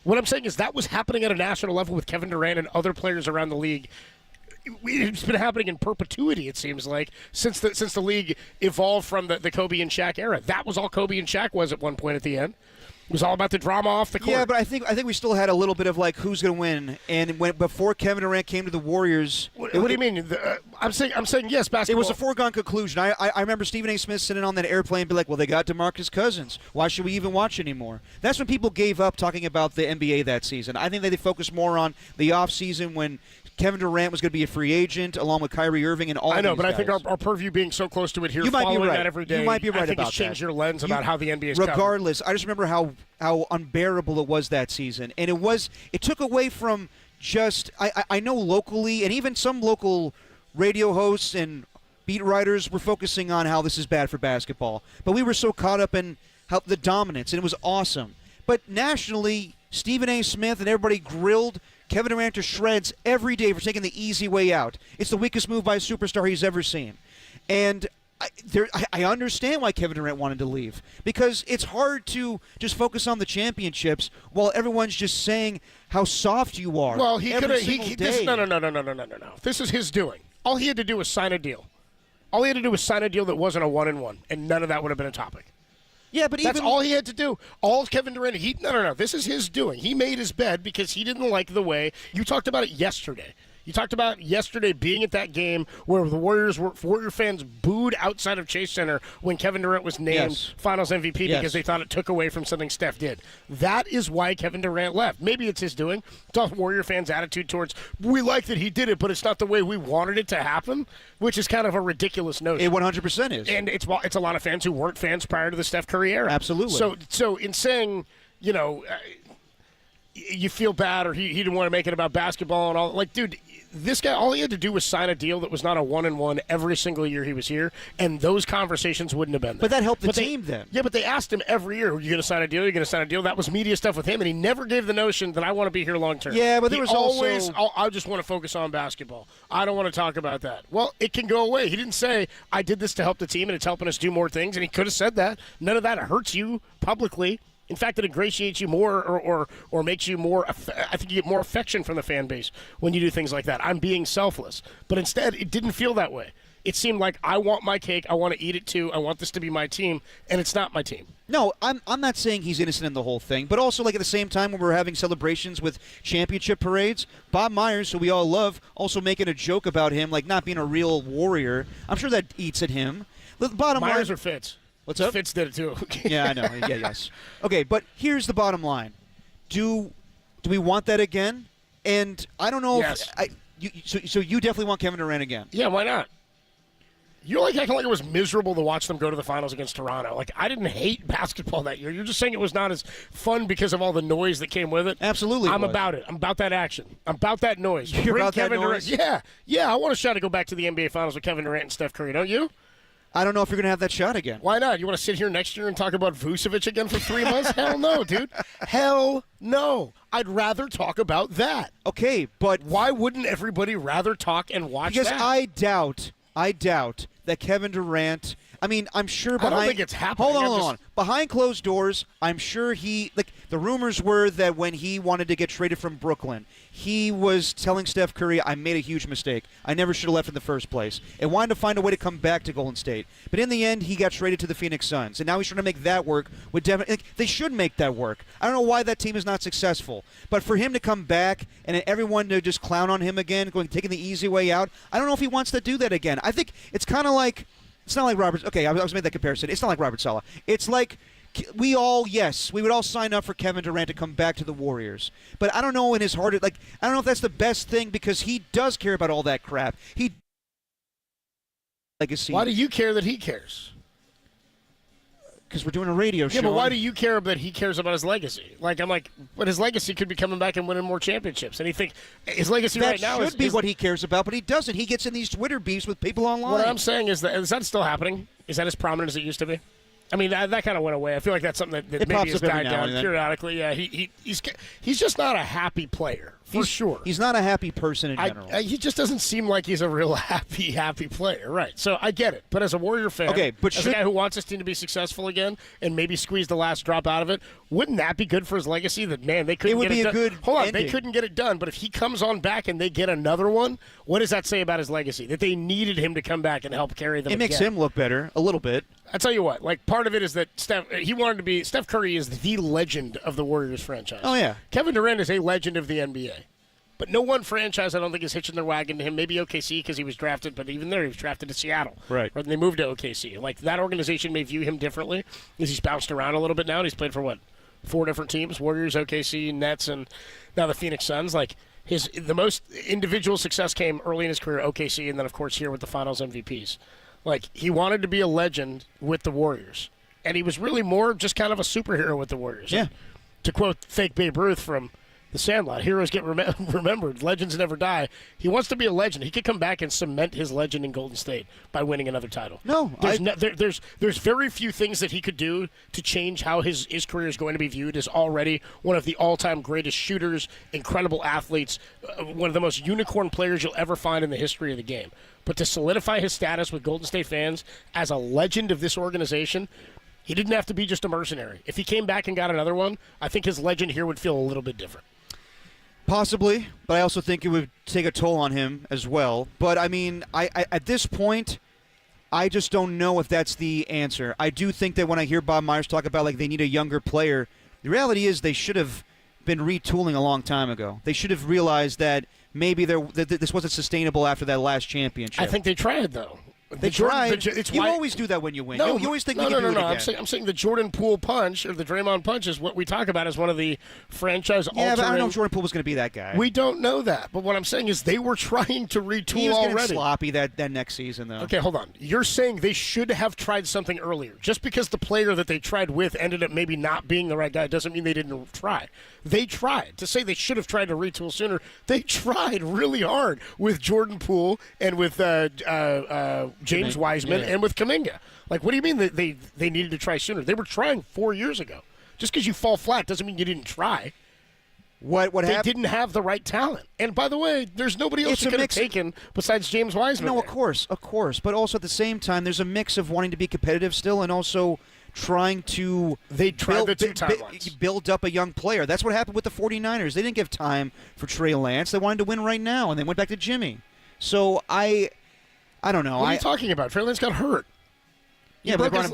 What I'm saying is that was happening at a national level with Kevin Durant and other players around the league. It's been happening in perpetuity, it seems like, since the league evolved from the Kobe and Shaq era. That was all Kobe and Shaq was at one point at the end. It was all about the drama off the court. Yeah, but I think we still had a little bit of like who's going to win. And before Kevin Durant came to the Warriors, what do you mean? I'm saying yes, basketball. It was a foregone conclusion. I remember Stephen A. Smith sitting on that airplane and be like, well, they got DeMarcus Cousins. Why should we even watch anymore? That's when people gave up talking about the NBA that season. I think they focused more on the offseason when Kevin Durant was going to be a free agent along with Kyrie Irving and all. I know, these but guys. I think our purview being so close to it here, you might following be right. that every day, you might be right I think about it's changed that. your lens about how the NBA is regardless, covered. I just remember how unbearable it was that season, and it took away from just I know locally and even some local radio hosts and beat writers were focusing on how this is bad for basketball, but we were so caught up in how the dominance, and it was awesome. But nationally, Stephen A. Smith and everybody grilled Kevin Durant to shreds every day for taking the easy way out. It's the weakest move by a superstar he's ever seen. And I understand why Kevin Durant wanted to leave, because it's hard to just focus on the championships while everyone's just saying how soft you are. Well, he could have. No. This is his doing. All he had to do was sign a deal. All he had to do was sign a deal that wasn't a 1-and-1, and none of that would have been a topic. Yeah, but that's all he had to do. All Kevin Durant, no. This is his doing. He made his bed because he didn't like the way you talked about it yesterday. You talked about yesterday being at that game where the Warrior fans booed outside of Chase Center when Kevin Durant was named Finals MVP because they thought it took away from something Steph did. That is why Kevin Durant left. Maybe it's his doing. It's all Warrior fans' attitude towards, we like that he did it, but it's not the way we wanted it to happen, which is kind of a ridiculous notion. It 100% is. And it's a lot of fans who weren't fans prior to the Steph Curry era. Absolutely. So in saying, you feel bad or he didn't want to make it about basketball and all, like, dude, this guy, all he had to do was sign a deal that was not a 1-and-1 every single year he was here, and those conversations wouldn't have been there. But that helped the team then. Yeah, but they asked him every year, are you going to sign a deal? Are you going to sign a deal? That was media stuff with him, and he never gave the notion that I want to be here long term. Yeah, but there was always, also... I just want to focus on basketball. I don't want to talk about that. Well, it can go away. He didn't say, I did this to help the team, and it's helping us do more things, and he could have said that. None of that hurts you publicly. In fact, it ingratiates you more or makes you more – I think you get more affection from the fan base when you do things like that. I'm being selfless. But instead, it didn't feel that way. It seemed like I want my cake. I want to eat it too. I want this to be my team, and it's not my team. No, I'm not saying he's innocent in the whole thing, but also like at the same time when we're having celebrations with championship parades, Bob Myers, who we all love, also making a joke about him like not being a real Warrior. I'm sure that eats at him. The bottom Myers line, or Fitz? What's up? Fitz did it too. Yeah, I know. Yeah, yes. Okay, but here's the bottom line: do we want that again? And I don't know. Yes. So you definitely want Kevin Durant again? Yeah, why not? You're like acting like it was miserable to watch them go to the finals against Toronto. Like, I didn't hate basketball that year. You're just saying it was not as fun because of all the noise that came with it. Absolutely. I'm about it. I'm about that action. I'm about that noise. You're about Kevin that noise? Durant. Yeah. I want a shot to go back to the NBA Finals with Kevin Durant and Steph Curry, don't you? I don't know if you're going to have that shot again. Why not? You want to sit here next year and talk about Vucevic again for 3 months? Hell no, dude. Hell no. I'd rather talk about that. Okay, but why wouldn't everybody rather talk and watch because that? I doubt that Kevin Durant I mean, I'm sure behind. I don't think it's happening. Hold on. Behind closed doors, I'm sure the rumors were that when he wanted to get traded from Brooklyn, he was telling Steph Curry, I made a huge mistake. I never should have left in the first place. And wanted to find a way to come back to Golden State. But in the end, he got traded to the Phoenix Suns. And now he's trying to make that work with Devin. They should make that work. I don't know why that team is not successful. But for him to come back and everyone to just clown on him again, taking the easy way out, I don't know if he wants to do that again. I think it's kind of like, it's not like Robert. Okay, I was made that comparison. It's not like Robert Saleh. It's like we would all sign up for Kevin Durant to come back to the Warriors. But I don't know in his heart, I don't know if that's the best thing because he does care about all that crap. Legacy. Why do you care that he cares? Because we're doing a radio show. Yeah, but why do you care that he cares about his legacy? But his legacy could be coming back and winning more championships. And you think his legacy right now should be what he cares about, but he doesn't. He gets in these Twitter beefs with people online. What I'm saying is that still happening? Is that as prominent as it used to be? I mean, that kind of went away. I feel like that's something that maybe has died down periodically. Yeah, he's just not a happy player, for sure. He's not a happy person in general. He just doesn't seem like he's a real happy player, right? So I get it. But as a Warrior fan, as a guy who wants his team to be successful again and maybe squeeze the last drop out of it, wouldn't that be good for his legacy? That, man, they couldn't get it done. It would be a good Hold on, ending. They couldn't get it done. But if he comes on back and they get another one, what does that say about his legacy? That they needed him to come back and help carry them. It makes him look better a little bit. I tell you what, part of it is that Steph Curry is the legend of the Warriors franchise. Oh, yeah. Kevin Durant is a legend of the NBA. But no one franchise, I don't think, is hitching their wagon to him. Maybe OKC because he was drafted, but even there he was drafted to Seattle. Right. When they moved to OKC. That organization may view him differently because he's bounced around a little bit now, and he's played for, 4 different teams, Warriors, OKC, Nets, and now the Phoenix Suns. The most individual success came early in his career, OKC, and then, of course, here with the Finals MVPs. He wanted to be a legend with the Warriors. And he was really more just kind of a superhero with the Warriors. Yeah. And to quote fake Babe Ruth from The Sandlot, heroes get remembered, legends never die. He wants to be a legend. He could come back and cement his legend in Golden State by winning another title. There's very few things that he could do to change how his career is going to be viewed as already one of the all-time greatest shooters, incredible athletes, one of the most unicorn players you'll ever find in the history of the game. But to solidify his status with Golden State fans as a legend of this organization, he didn't have to be just a mercenary. If he came back and got another one, I think his legend here would feel a little bit different. Possibly, but I also think it would take a toll on him as well. But, I mean, I at this point, I just don't know if that's the answer. I do think that when I hear Bob Myers talk about, they need a younger player, the reality is they should have been retooling a long time ago. They should have realized that maybe this wasn't sustainable after that last championship. I think they tried, though. They tried. You always do that when you win. You always think you can do it again. I'm saying the Jordan Poole punch or the Draymond punch is what we talk about as one of the franchise-altering. Yeah, but I don't know if Jordan Poole was going to be that guy. We don't know that. But what I'm saying is they were trying to retool already. He was getting sloppy that next season, though. Okay, hold on. You're saying they should have tried something earlier. Just because the player that they tried with ended up maybe not being the right guy doesn't mean they didn't try. They tried. To say they should have tried to retool sooner, they tried really hard with Jordan Poole and with James Wiseman and with Kuminga. What do you mean that they needed to try sooner? They were trying 4 years ago. Just because you fall flat doesn't mean you didn't try. They didn't have the right talent. And by the way, there's nobody else you could have taken besides James Wiseman. No, of course. But also at the same time, there's a mix of wanting to be competitive still and also trying to build up a young player. That's what happened with the 49ers. They didn't give time for Trey Lance. They wanted to win right now, and they went back to Jimmy. So I don't know. What are you talking about? Trey Lance got hurt. But they brought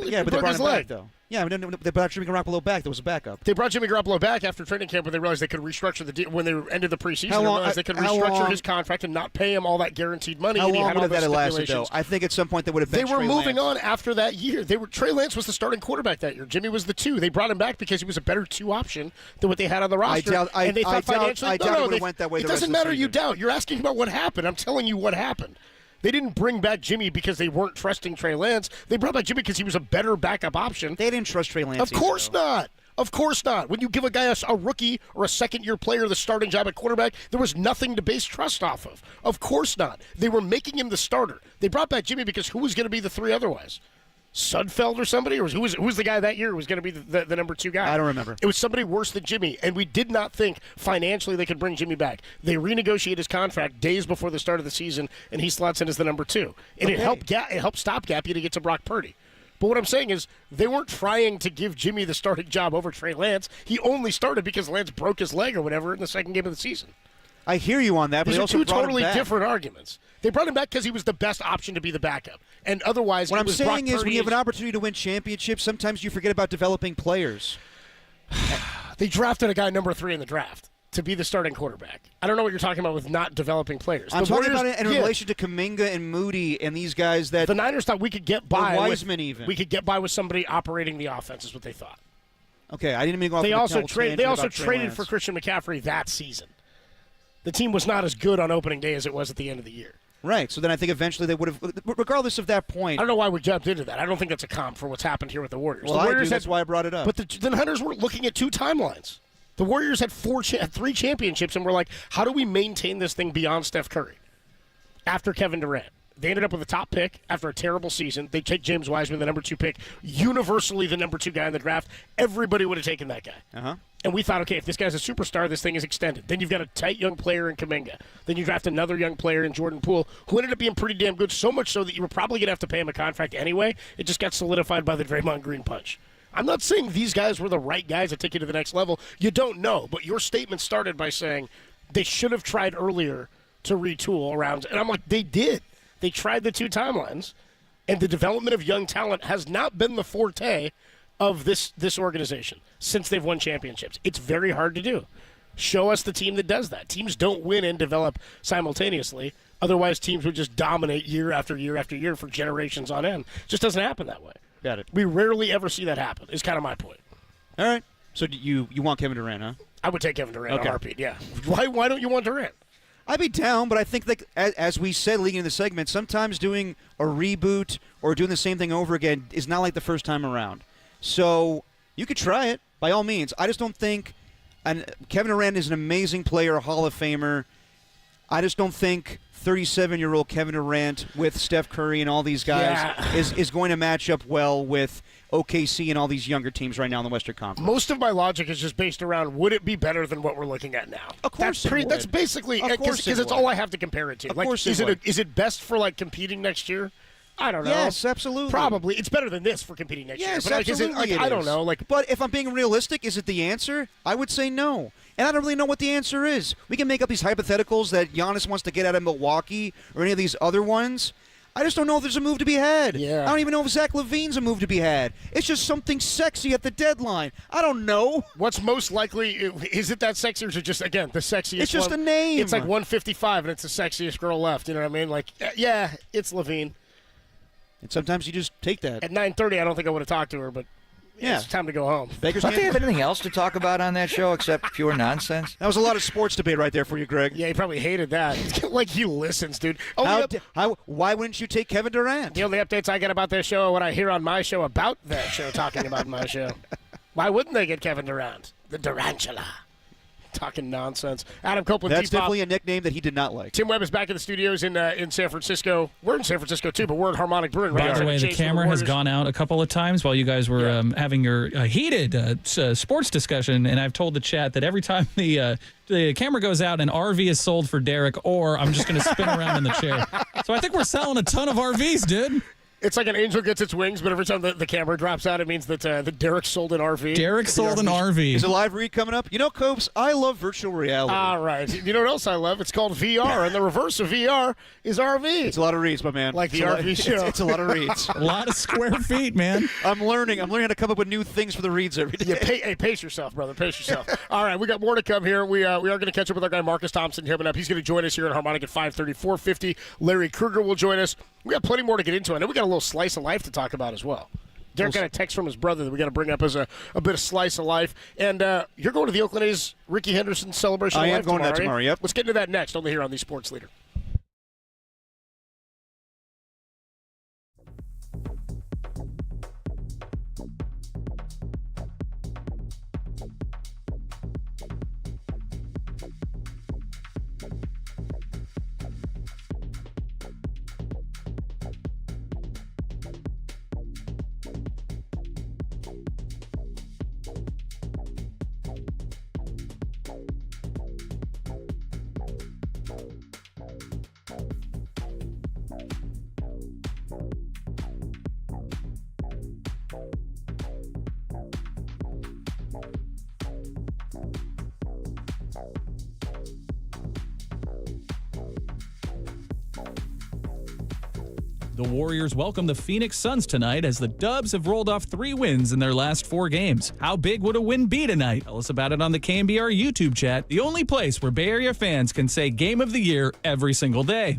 him back, though. Yeah, they brought Jimmy Garoppolo back. There was a backup. They brought Jimmy Garoppolo back after training camp when they realized they could restructure the deal. When they ended the preseason, they realized they could restructure his contract and not pay him all that guaranteed money. How long would that have lasted, though? I think at some point they would have benched Trey Lance. They were moving on after that year. Trey Lance was the starting quarterback that year. Jimmy was the 2. They brought him back because he was a better 2 option than what they had on the roster. I doubt it would have went that way. It doesn't matter. You doubt. You're asking about what happened. I'm telling you what happened. They didn't bring back Jimmy because they weren't trusting Trey Lance. They brought back Jimmy because he was a better backup option. They didn't trust Trey Lance. Of course not. Of course not. When you give a guy a rookie or a second-year player the starting job at quarterback, there was nothing to base trust off of. Of course not. They were making him the starter. They brought back Jimmy because who was going to be the 3 otherwise? Sudfeld or somebody? Or who was the guy that year who was going to be the number 2 guy? I don't remember. It was somebody worse than Jimmy, and we did not think financially they could bring Jimmy back. They renegotiated his contract days before the start of the season, and he slots in as the number 2. And it helped stopgap you to get to Brock Purdy. But what I'm saying is they weren't trying to give Jimmy the starting job over Trey Lance. He only started because Lance broke his leg or whatever in the second game of the season. I hear you on that, but these they are also two brought totally him back. different arguments. They brought him back because he was the best option to be the backup, and otherwise, What it I'm was saying Brock is, when Purdy. you have an opportunity to win championships, sometimes you forget about developing players. They drafted a guy number 3 in the draft to be the starting quarterback. I don't know what you're talking about with not developing players. I'm The talking Warriors- about it in relation to Kuminga and Moody and these guys that the Niners thought we could get by. Or with- Wiseman even. We could get by with somebody operating the offense. Is what they thought. Okay, I didn't mean to go off They on a also total traded. They tangent also about Trey traded Lance. for Christian McCaffrey that season. The team was not as good on opening day as it was at the end of the year. Right, so then I think eventually they would have, regardless of that point. I don't know why we jumped into that. I don't think that's a comp for what's happened here with the Warriors. Well, the Warriors I do. That's why I brought it up. But the Hunters were looking at 2 timelines. The Warriors had 3 championships, and we're like, how do we maintain this thing beyond Steph Curry? After Kevin Durant. They ended up with a top pick after a terrible season. They take James Wiseman, the number 2 pick, universally the number 2 guy in the draft. Everybody would have taken that guy. Uh-huh. And we thought, okay, if this guy's a superstar, this thing is extended. Then you've got a tight young player in Kuminga. Then you draft another young player in Jordan Poole, who ended up being pretty damn good, so much so that you were probably going to have to pay him a contract anyway. It just got solidified by the Draymond Green punch. I'm not saying these guys were the right guys to take you to the next level. You don't know. But your statement started by saying they should have tried earlier to retool around. And I'm like, they did. They tried the 2 timelines. And the development of young talent has not been the forte of this organization since they've won championships. It's very hard to do. Show us the team that does that. Teams don't win and develop simultaneously. Otherwise, teams would just dominate year after year after year for generations on end. It just doesn't happen that way. Got it. We rarely ever see that happen, is kind of my point. All right. So you want Kevin Durant, huh? I would take Kevin Durant in Okay. a heartbeat, yeah. Why don't you want Durant? I'd be down, but I think, like as we said leading in the segment, sometimes doing a reboot or doing the same thing over again is not like the first time around. So you could try it, by all means. I just don't think and Kevin Durant is an amazing player, a Hall of Famer. I just don't think 37-year-old Kevin Durant with Steph Curry and all these guys is going to match up well with OKC and all these younger teams right now in the Western Conference. Most of my logic is just based around, would it be better than what we're looking at now? Of course it would. That's basically, because it's all I have to compare it to. Of course it is would. is it best for, competing next year? I don't know. Yes, absolutely. Probably. It's better than this for competing next year. Yes, But absolutely. I don't know. But if I'm being realistic, is it the answer? I would say no. And I don't really know what the answer is. We can make up these hypotheticals that Giannis wants to get out of Milwaukee or any of these other ones. I just don't know if there's a move to be had. Yeah. I don't even know if Zach LaVine's a move to be had. It's just something sexy at the deadline. I don't know. What's most likely, is it that sexy or is it just, again, the sexiest It's just one? a name. It's like 155 and it's the sexiest girl left. You know what I mean? Yeah, it's LaVine. And sometimes you just take that. At 9:30, I don't think I would have talked to her, but it's time to go home. Baker's Don't they have anything else to talk about on that show except pure nonsense? That was a lot of sports debate right there for you, Greg. Yeah, he probably hated that. Like, he listens, dude. Why wouldn't you take Kevin Durant? The only updates I get about this show are what I hear on my show about that show, talking about my show. Why wouldn't they get Kevin Durant? The Durantula. Talking nonsense. Adam Copeland, That's T-Pop. definitely a nickname that he did not like. Tim Webb is back in the studios in San Francisco. We're in San Francisco, too, but we're at Harmonic Brewing. By the way, the camera has gone out a couple of times while you guys were having your heated sports discussion, and I've told the chat that every time the camera goes out, an RV is sold for Derek, or I'm just going to spin around in the chair. So I think we're selling a ton of RVs, dude. It's like an angel gets its wings, but every time the camera drops out, it means that Derek sold an RV. Derek sold an RV. Is a live read coming up? You know, Copes, I love virtual reality. All right. You know what else I love? It's called VR, and the reverse of VR is RV. It's a lot of reads, my man. Like the RV show. It's a lot of reads. A lot of square feet, man. I'm learning how to come up with new things for the reads every day. Yeah, pace yourself, brother. Pace yourself. All right, we got more to come here. We are going to catch up with our guy Marcus Thompson coming up. He's going to join us here at Harmonic at 5:30, 4:50. Larry Kruger will join us. We got plenty more to get into. I know we got a little slice of life to talk about as well. Derek got a text from his brother that we got to bring up as a bit of slice of life. And you're going to the Oakland A's Ricky Henderson celebration. I of am life going to that tomorrow, yep. Let's get into that next. Only here on the Sports Leader. The Warriors welcome the Phoenix Suns tonight as the Dubs have rolled off 3 wins in their last 4 games. How big would a win be tonight? Tell us about it on the KNBR YouTube chat, the only place where Bay Area fans can say Game of the Year every single day.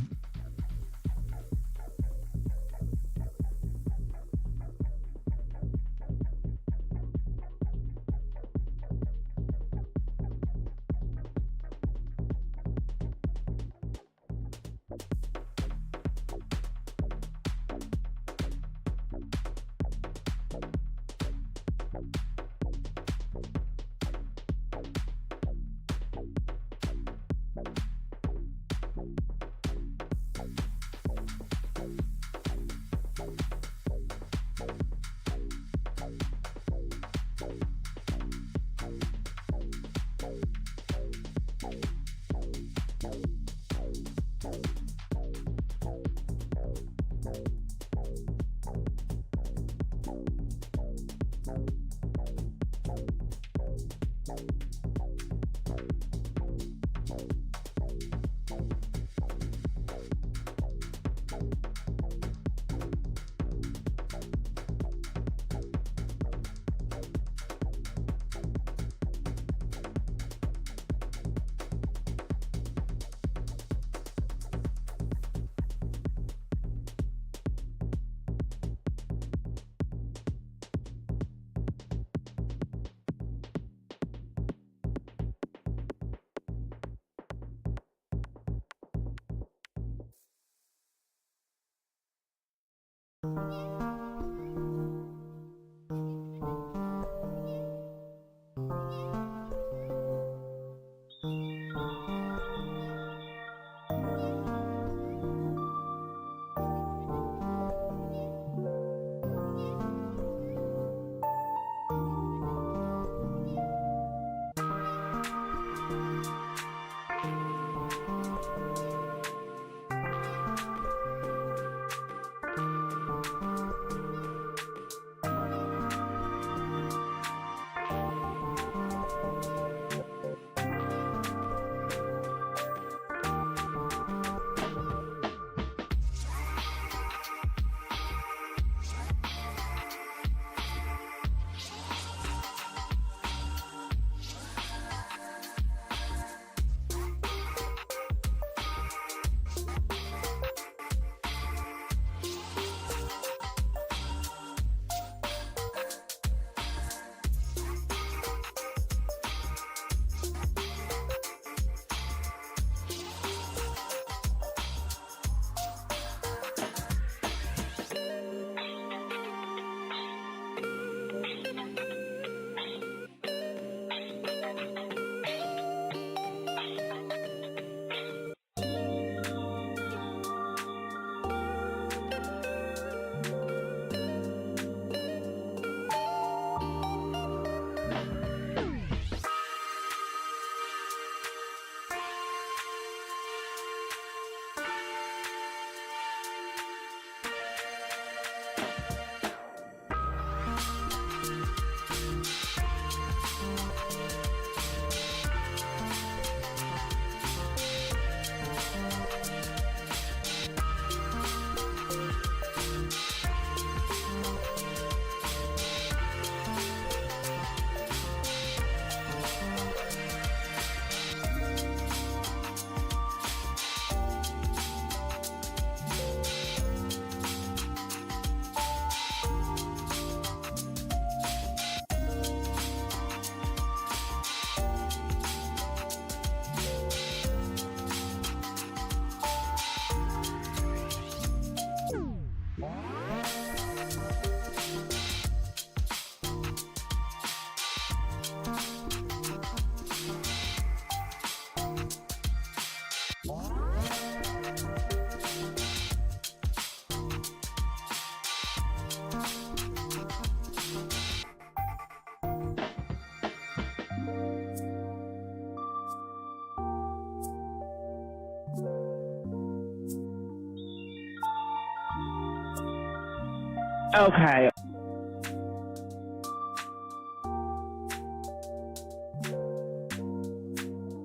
Okay.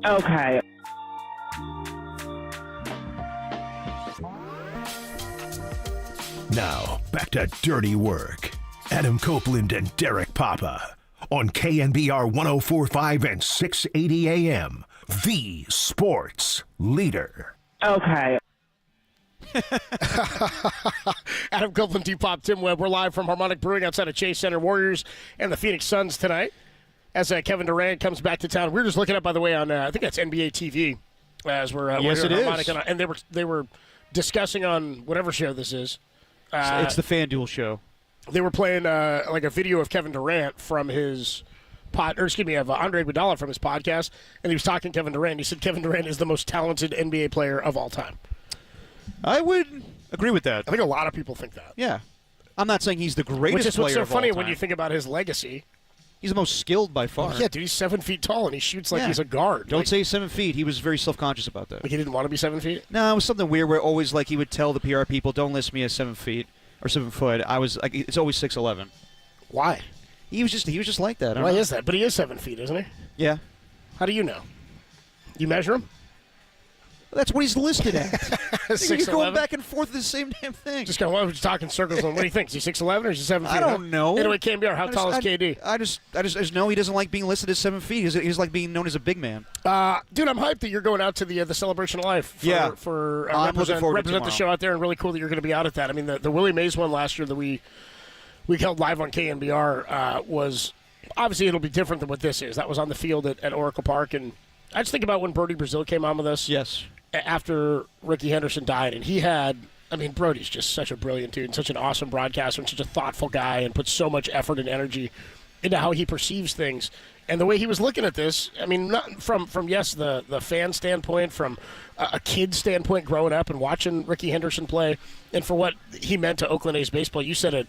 Okay. Now, back to Dirty Work. Adam Copeland and Derek Papa on KNBR 104.5 and 680 AM, the sports leader. Okay. Adam Copeland, T-Pop, Tim Webb. We're live from Harmonic Brewing outside of Chase Center. Warriors and the Phoenix Suns tonight as Kevin Durant comes back to town. We're just looking up, by the way, on I think that's NBA TV as we're yes, we're it Harmonic is. And they were discussing on whatever show this is. It's the FanDuel show. They were playing like a video of Kevin Durant from his of Andre Iguodala from his podcast, and he was talking to Kevin Durant. He said Kevin Durant is the most talented NBA player of all time. I would agree with that. I think a lot of people think that. Yeah. I'm not saying he's the greatest Which is player what's so of funny all when time. you think about his legacy. He's the most skilled by far. Oh, yeah, dude, he's 7 feet tall, and he shoots like he's a guard. Don't say 7 feet. He was very self-conscious about that. Like he didn't want to be 7 feet? No, it was something weird where always like he would tell the PR people, don't list me as 7 feet or 7 foot. I was like, it's always 6'11". Why? He was just like that. Why is that? But he is 7 feet, isn't he? Yeah. How do you know? You measure him? That's what he's listed at. You're 6'11"? going back and forth the same damn thing. Just going, we're talking circles. What do you think? Is he 6'11" or is he 7 feet? I don't know. Anyway, KNBR, how tall is KD? I just know he doesn't like being listed as 7 feet. He's like being known as a big man. Dude, I'm hyped that you're going out to the Celebration of Life for I'm looking forward to represent the show out there, and really cool that you're going to be out at that. I mean, the Willie Mays one last year that we held live on KNBR was obviously it'll be different than what this is. That was on the field at Oracle Park, and I just think about when Brody Brazil came on with us. Yes. After Ricky Henderson died, and he had, I mean, Brody's just such a brilliant dude and such an awesome broadcaster and such a thoughtful guy and puts so much effort and energy into how he perceives things. And the way he was looking at this, I mean, not from the fan standpoint, from a kid standpoint growing up and watching Ricky Henderson play, and for what he meant to Oakland A's baseball. You said it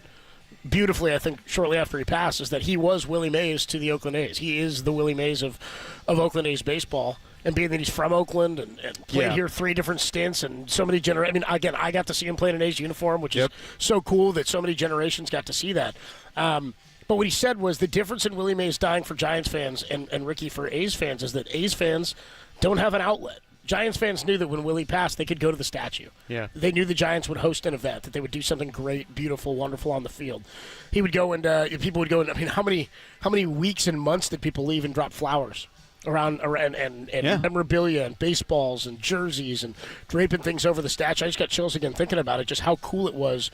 beautifully, I think, shortly after he passed, is that he was Willie Mays to the Oakland A's. He is the Willie Mays of Oakland A's baseball. And being that he's from Oakland and played here 3 different stints and so many generations. I mean, again, I got to see him play in an A's uniform, which is so cool that so many generations got to see that. But what he said was the difference in Willie Mays dying for Giants fans and Ricky for A's fans is that A's fans don't have an outlet. Giants fans knew that when Willie passed, they could go to the statue. Yeah. They knew the Giants would host an event, that they would do something great, beautiful, wonderful on the field. He would go and people would go and, I mean, how many weeks and months did people leave and drop flowers around and memorabilia and baseballs and jerseys and draping things over the statue? I just got chills again thinking about it, just how cool it was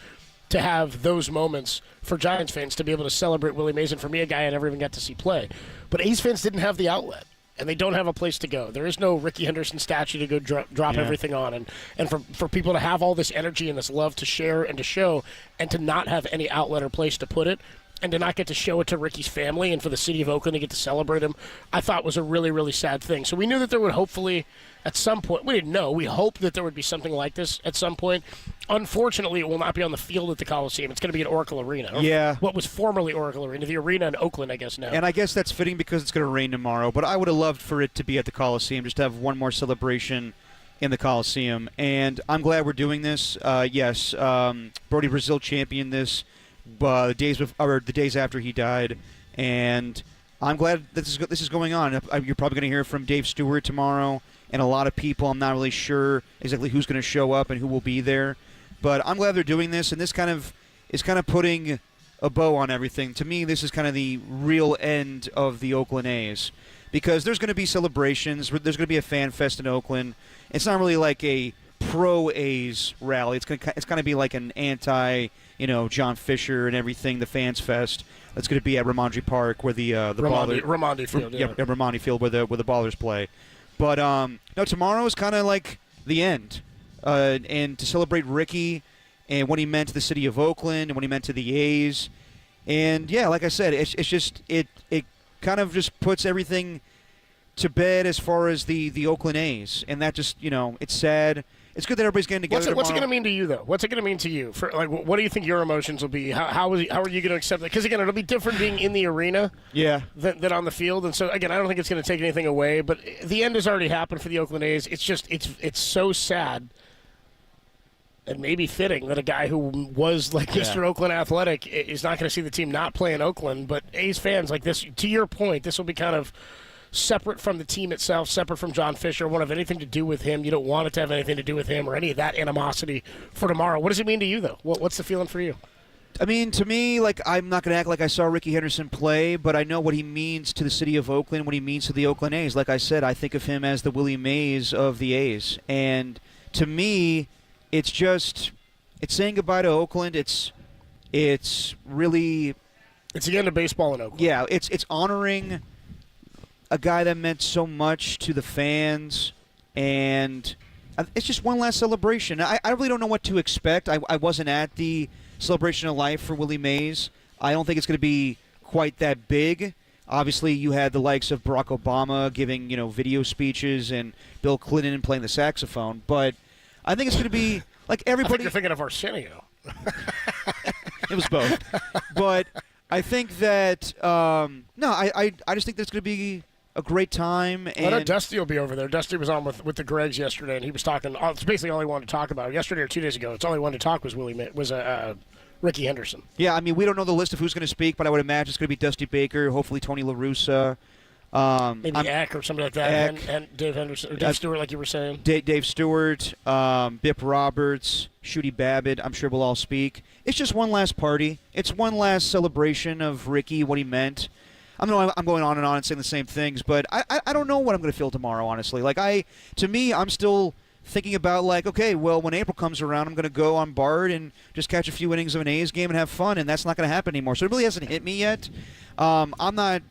to have those moments for Giants fans to be able to celebrate Willie Mays. And for me, a guy I never even got to see play. But A's fans didn't have the outlet. And they don't have a place to go. There is no Ricky Henderson statue to go drop everything on. And for people to have all this energy and this love to share and to show and to not have any outlet or place to put it and to not get to show it to Ricky's family and for the city of Oakland to get to celebrate him, I thought was a really, really sad thing. So we knew that there would hopefully at some point, we didn't know, we hoped that there would be something like this at some point. Unfortunately, it will not be on the field at the Coliseum. It's going to be at Oracle Arena. Yeah. What was formerly Oracle Arena, the arena in Oakland, I guess now. And I guess that's fitting because it's going to rain tomorrow, but I would have loved for it to be at the Coliseum, just to have one more celebration in the Coliseum. And I'm glad we're doing this. Yes, Brody Brazil championed this the days after he died, and I'm glad this is going on. You're probably going to hear from Dave Stewart tomorrow, and a lot of people. I'm not really sure exactly who's going to show up and who will be there, but I'm glad they're doing this, and this is kind of putting a bow on everything. To me, this is kind of the real end of the Oakland A's, because there's going to be celebrations. There's going to be a fan fest in Oakland. It's not really like a pro A's rally. It's going to be like an anti, John Fisher and everything, the fans fest. That's going to be at Ramondre Park, where the Ramondi Field, Ramondi Field, where the Ballers play. But no, tomorrow is kind of like the end, and to celebrate Ricky and what he meant to the city of Oakland and what he meant to the A's. And yeah, like I said, it's just it kind of just puts everything to bed as far as the Oakland A's, and that just it's sad. It's good that everybody's getting together. What's it going to mean to you, though? What's it going to mean to you? For what do you think your emotions will be? How are you going to accept it? Because again, it'll be different being in the arena, than on the field. And so again, I don't think it's going to take anything away. But the end has already happened for the Oakland A's. It's just it's so sad, and maybe fitting that a guy who was like Mr. Oakland Athletic is not going to see the team not play in Oakland. But A's fans, like this, to your point, this will be kind of separate from the team itself, separate from John Fisher, won't have anything to do with him. You don't want it to have anything to do with him or any of that animosity for tomorrow. What does it mean to you, though? What's the feeling for you? I mean, to me, like, I'm not going to act like I saw Ricky Henderson play, but I know what he means to the city of Oakland, what he means to the Oakland A's. Like I said, I think of him as the Willie Mays of the A's. And to me, it's saying goodbye to Oakland. It's really... It's the end of baseball in Oakland. Yeah, it's honoring a guy that meant so much to the fans, and it's just one last celebration. I really don't know what to expect. I wasn't at the celebration of life for Willie Mays. I don't think it's going to be quite that big. Obviously, you had the likes of Barack Obama giving, video speeches and Bill Clinton playing the saxophone. But I think it's going to be like everybody. I think you're thinking of Arsenio. It was both. But I think that I just think there's going to be a great time. And I know Dusty will be over there. Dusty was on with the Gregs yesterday, and he was talking. It's basically all he wanted to talk about. Yesterday or 2 days ago, it's all he wanted to talk was Ricky Henderson. Yeah, I mean, we don't know the list of who's going to speak, but I would imagine it's going to be Dusty Baker, hopefully Tony La Russa. Maybe Eck or something like that, and Dave Henderson, or Dave Stewart, like you were saying. Dave Stewart, Bip Roberts, Shooty Babbitt, I'm sure we'll all speak. It's just one last party. It's one last celebration of Ricky, what he meant. I'm going on and saying the same things, but I don't know what I'm going to feel tomorrow, honestly. To me, I'm still thinking about, okay, well, when April comes around, I'm going to go on Bard and just catch a few innings of an A's game and have fun, and that's not going to happen anymore. So it really hasn't hit me yet. I'm not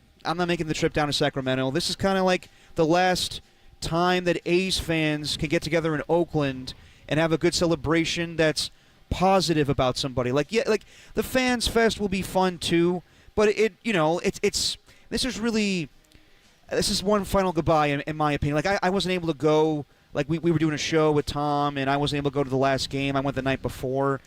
making the trip down to Sacramento. This is kind of like the last time that A's fans can get together in Oakland and have a good celebration that's positive about somebody. The Fans Fest will be fun too, but this is one final goodbye in my opinion. I wasn't able to go. We were doing a show with Tom, and I wasn't able to go to the last game. I went the night before.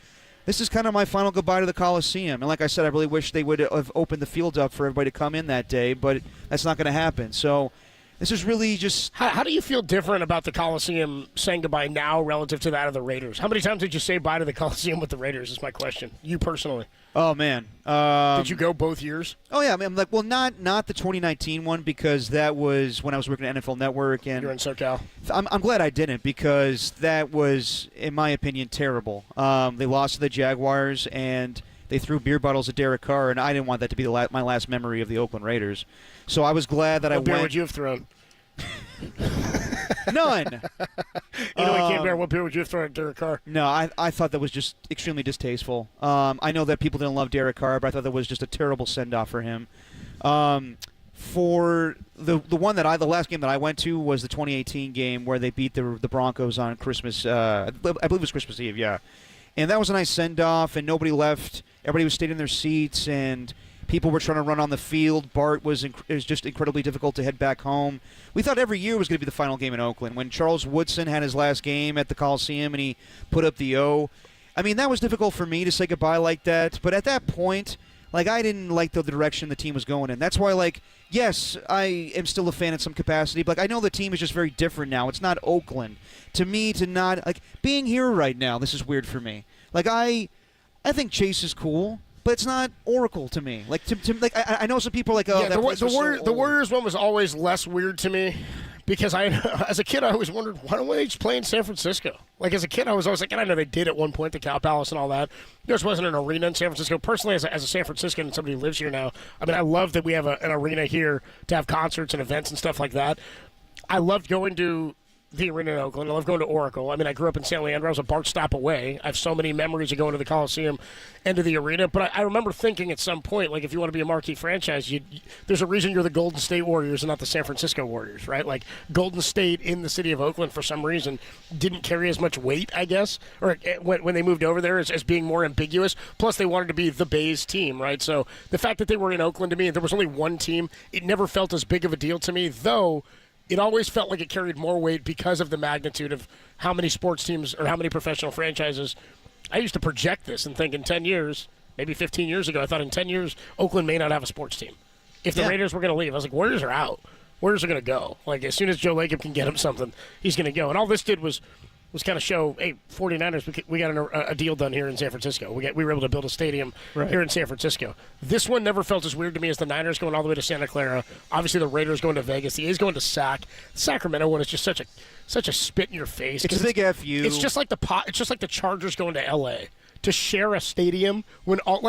This is kind of my final goodbye to the Coliseum. And like I said, I really wish they would have opened the field up for everybody to come in that day, but that's not going to happen. So this is really just... How do you feel different about the Coliseum saying goodbye now relative to that of the Raiders? How many times did you say bye to the Coliseum with the Raiders is my question. You personally. Oh, man. Did you go both years? Oh, yeah. I mean, not the 2019 one, because that was when I was working at NFL Network. And you're in SoCal. I'm glad I didn't, because that was, in my opinion, terrible. They lost to the Jaguars, and they threw beer bottles at Derek Carr, and I didn't want that to be my last memory of the Oakland Raiders. So I was glad that I went. What beer would you have thrown? None. What beer would you have thrown at Derek Carr? No, I thought that was just extremely distasteful. I know that people didn't love Derek Carr, but I thought that was just a terrible send-off for him. For the last game that I went to was the 2018 game where they beat the Broncos on Christmas. I believe it was Christmas Eve, yeah. And that was a nice send-off, and nobody left. Everybody was staying in their seats, and people were trying to run on the field. Bart it was just incredibly difficult to head back home. We thought every year was going to be the final game in Oakland. When Charles Woodson had his last game at the Coliseum and he put up the O, I mean, that was difficult for me to say goodbye like that. But at that point, I didn't like the direction the team was going in. That's why, yes, I am still a fan in some capacity, but I know the team is just very different now. It's not Oakland. To me, being here right now, this is weird for me. I think Chase is cool, but it's not Oracle to me. I know some people are like, oh, the Warriors one was always less weird to me because as a kid, I always wondered, why don't they just play in San Francisco? As a kid, I was always like, and I know they did at one point, the Cow Palace and all that. There just wasn't an arena in San Francisco. Personally, as a San Franciscan and somebody who lives here now, I mean, I love that we have an arena here to have concerts and events and stuff like that. I loved going to the arena in Oakland. I love going to Oracle. I mean, I grew up in San Leandro. I was a BART stop away. I have so many memories of going to the Coliseum and to the arena. But I remember thinking at some point, if you want to be a marquee franchise, there's a reason you're the Golden State Warriors and not the San Francisco Warriors, right? Golden State in the city of Oakland, for some reason, didn't carry as much weight, I guess, or when they moved over there as being more ambiguous. Plus, they wanted to be the Bays team, right? So the fact that they were in Oakland, to me, there was only one team, it never felt as big of a deal to me, though it always felt like it carried more weight because of the magnitude of how many sports teams or how many professional franchises. I used to project this and think in 10 years, maybe 15 years ago, I thought in 10 years, Oakland may not have a sports team. If the Raiders were going to leave, I was like, Warriors are out. Warriors are going to go. As soon as Joe Lacob can get him something, he's going to go. And all this did was was kind of show, hey, 49ers, we got a deal done here in San Francisco. We were able to build a stadium here in San Francisco. This one never felt as weird to me as the Niners going all the way to Santa Clara. Obviously, the Raiders going to Vegas. The A's going to Sac. The Sacramento one is just such a spit in your face. It's a big FU. It's just like the Chargers going to L.A. to share a stadium when all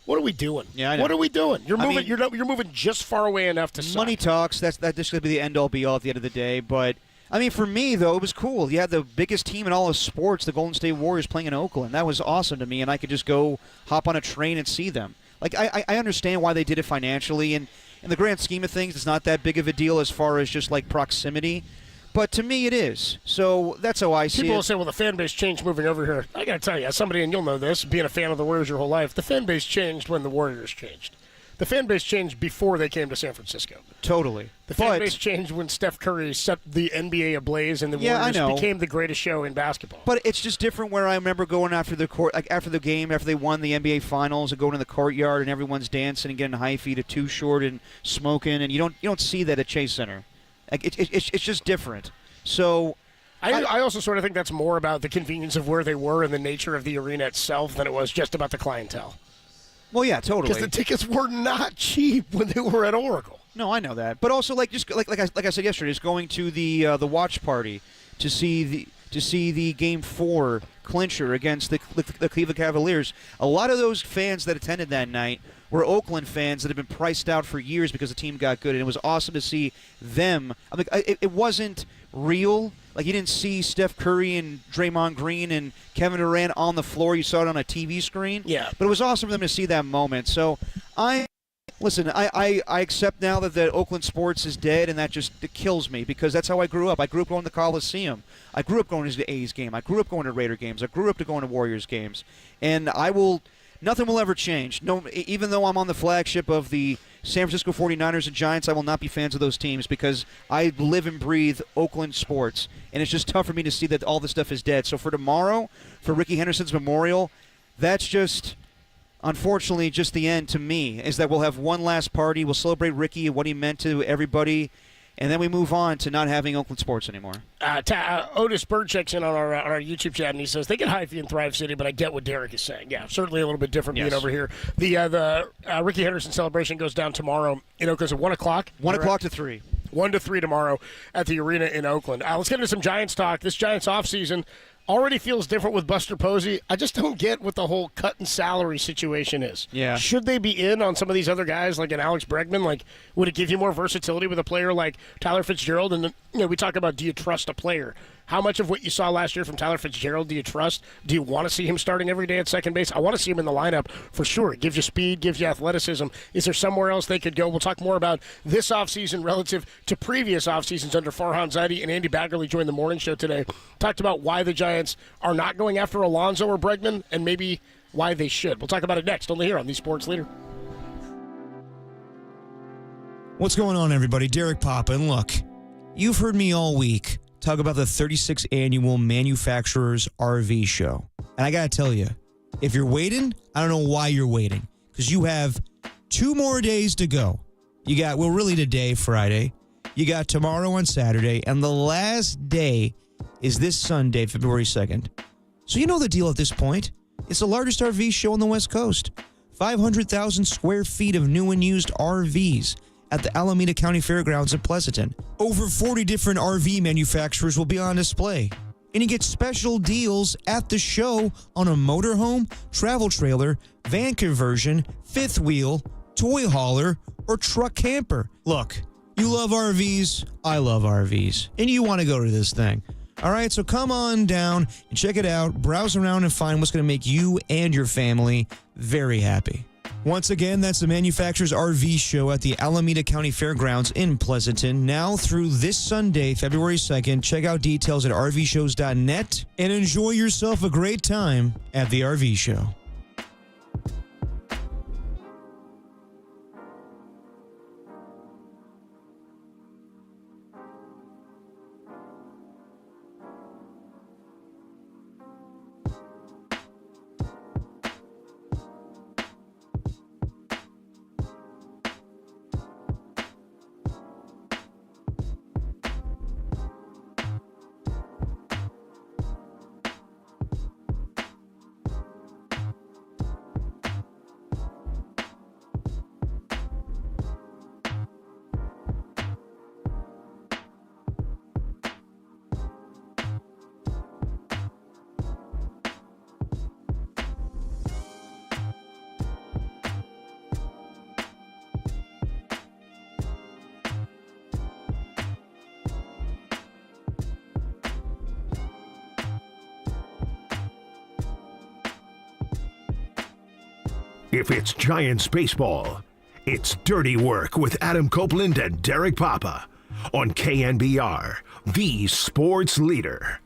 what are we doing? Yeah, I know. What are we doing? You're moving. You're moving just far away enough to suck. Money talks. That's just going to be the end all be all at the end of the day. But I mean, for me though, it was cool. You had the biggest team in all of sports, the Golden State Warriors, playing in Oakland. That was awesome to me, and I could just go hop on a train and see them. Like I understand why they did it financially, and in the grand scheme of things, it's not that big of a deal as far as just like proximity. But to me, it is. So that's how I see it. People will say, well, the fan base changed moving over here. I got to tell you, as somebody, and you'll know this, being a fan of the Warriors your whole life, the fan base changed when the Warriors changed. The fan base changed before they came to San Francisco. Totally. The fan base changed when Steph Curry set the NBA ablaze and the Warriors became the greatest show in basketball. But it's just different where I remember going after the court, like after the game, after they won the NBA Finals, and going to the courtyard and everyone's dancing and getting high feet at Too Short and smoking, and you don't see that at Chase Center. Like it's just different. So I also sort of think that's more about the convenience of where they were and the nature of the arena itself than it was just about the clientele. Well, yeah, totally. Because the tickets were not cheap when they were at Oracle. No, I know that. But also, like I said yesterday, just going to the watch party to see the Game 4 clincher against the Cleveland Cavaliers. A lot of those fans that attended that night were Oakland fans that had been priced out for years because the team got good, and it was awesome to see them. I mean, it wasn't real. Like, you didn't see Steph Curry and Draymond Green and Kevin Durant on the floor. You saw it on a TV screen. Yeah. But it was awesome for them to see that moment. So I accept now that the Oakland sports is dead, and it kills me because that's how I grew up. I grew up going to the Coliseum. I grew up going to the A's game. I grew up going to Raider games. I grew up going to Warriors games. And nothing will ever change. No, even though I'm on the flagship of the San Francisco 49ers and Giants, I will not be fans of those teams because I live and breathe Oakland sports, and it's just tough for me to see that all this stuff is dead. So for tomorrow, for Ricky Henderson's memorial, that's just, unfortunately, just the end to me, is that we'll have one last party. We'll celebrate Ricky and what he meant to everybody, and then we move on to not having Oakland sports anymore. Otis Bird checks in on our YouTube chat, and he says, they get hyphy in Thrive City, but I get what Derek is saying. Yeah, certainly a little bit different being over here. The Ricky Henderson celebration goes down tomorrow in Oakland at 1 o'clock. 1 o'clock to 3. 1 to 3 tomorrow at the arena in Oakland. Let's get into some Giants talk. This Giants offseason already feels different with Buster Posey. I just don't get what the whole cut and salary situation is. Yeah. Should they be in on some of these other guys like an Alex Bregman? Like, would it give you more versatility with a player like Tyler Fitzgerald? And we talk about, do you trust a player? How much of what you saw last year from Tyler Fitzgerald do you trust? Do you want to see him starting every day at second base? I want to see him in the lineup for sure. It gives you speed, gives you athleticism. Is there somewhere else they could go? We'll talk more about this offseason relative to previous offseasons under Farhan Zaidi, and Andy Baggerly joined the morning show today. Talked about why the Giants are not going after Alonso or Bregman and maybe why they should. We'll talk about it next, only here on The Sports Leader. What's going on, everybody? Derek Papa. And look, you've heard me all week talk about the 36th annual Manufacturers RV Show. And I got to tell you, if you're waiting, I don't know why you're waiting, because you have 2 more days to go. You got, well, really today, Friday. You got tomorrow on Saturday, and the last day is this Sunday, February 2nd. So you know the deal at this point. It's the largest RV show on the West Coast. 500,000 square feet of new and used RVs at the Alameda County Fairgrounds in Pleasanton. Over 40 different RV manufacturers will be on display. And you get special deals at the show on a motorhome, travel trailer, van conversion, fifth wheel, toy hauler, or truck camper. Look, you love RVs, I love RVs, and you want to go to this thing. All right, so come on down and check it out, browse around and find what's going to make you and your family very happy. Once again, that's the Manufacturers RV Show at the Alameda County Fairgrounds in Pleasanton, now through this Sunday, February 2nd. Check out details at rvshows.net and enjoy yourself a great time at the RV Show. If it's Giants baseball, it's Dirty Work with Adam Copeland and Derek Papa on KNBR, the sports leader.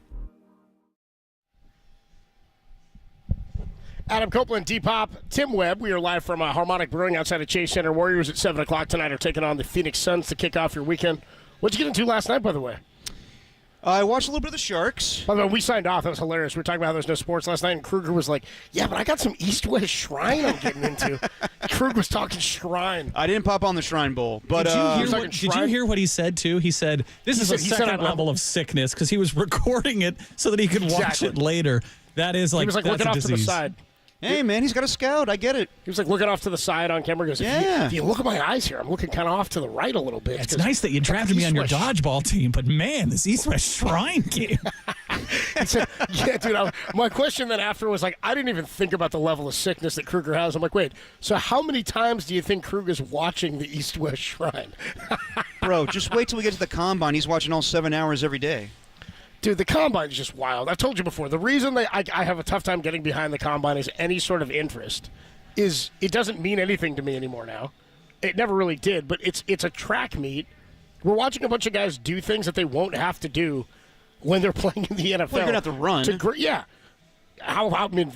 Adam Copeland, D-Pop, Tim Webb. We are live from Harmonic Brewing outside of Chase Center. Warriors at 7 o'clock tonight are taking on the Phoenix Suns to kick off your weekend. What'd you get into last night, by the way? I watched a little bit of the Sharks. By the way, we signed off. That was hilarious. We were talking about how there's no sports last night, and Kruger was like, yeah, but I got some East-West Shrine I'm getting into. Kruger was talking Shrine. I didn't pop on the Shrine Bowl. But did you hear what he said, too? He said, this is a second level of sickness because he was recording it so that he could watch it later. That is like, he was like looking off to the side. Hey, man, he's got a scout. I get it. He was like looking off to the side on camera. He goes, if you look at my eyes here, I'm looking kind of off to the right a little bit. It's nice that you drafted me on your dodgeball team, but man, this East-West Shrine game. He said, yeah, dude, my question then after was like, I didn't even think about the level of sickness that Kruger has. I'm like, wait, so how many times do you think Kruger's watching the East-West Shrine? Bro, just wait till we get to the Combine. He's watching all 7 hours every day. Dude, the Combine is just wild. I've told you before, the reason I have a tough time getting behind the Combine is any sort of interest is it doesn't mean anything to me anymore now. It never really did, but it's a track meet. We're watching a bunch of guys do things that they won't have to do when they're playing in the NFL. Well, you're going to have to run. Yeah. I mean,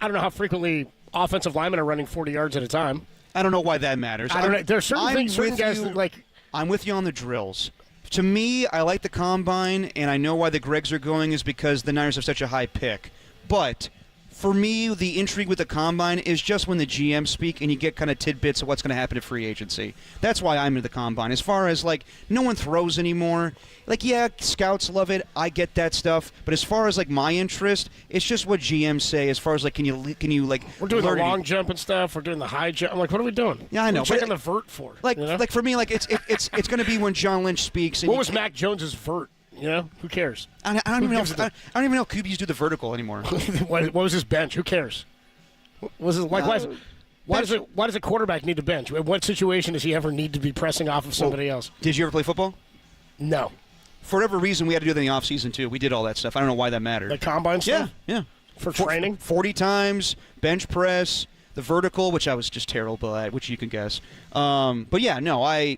I don't know how frequently offensive linemen are running 40 yards at a time. I don't know why that matters. I don't know. There are certain guys that like. I'm with you on the drills. To me, I like the Combine, and I know why the Gregs are going is because the Niners have such a high pick. But for me, the intrigue with the Combine is just when the GMs speak and you get kind of tidbits of what's going to happen at free agency. That's why I'm into the Combine. As far as, like, no one throws anymore. Like, yeah, scouts love it. I get that stuff. But as far as, like, my interest, it's just what GMs say as far as, like, can you like, we're doing the long jump and stuff. We're doing the high jump. I'm like, what are we doing? Yeah, I know. What are we checking the vert for? Like, you know? like for me, like, it's going to be when John Lynch speaks. And what was Mac Jones's vert? You know, who cares? I don't even know how QBs do the vertical anymore. What was his bench? Who cares? Was it like why does a quarterback need to bench? In what situation does he ever need to be pressing off of somebody else? Did you ever play football? No. For whatever reason, we had to do that in the offseason, too. We did all that stuff. I don't know why that mattered. The combine stuff? Yeah. For training? 40 times, bench press, the vertical, which I was just terrible at, which you can guess. But, yeah, no, I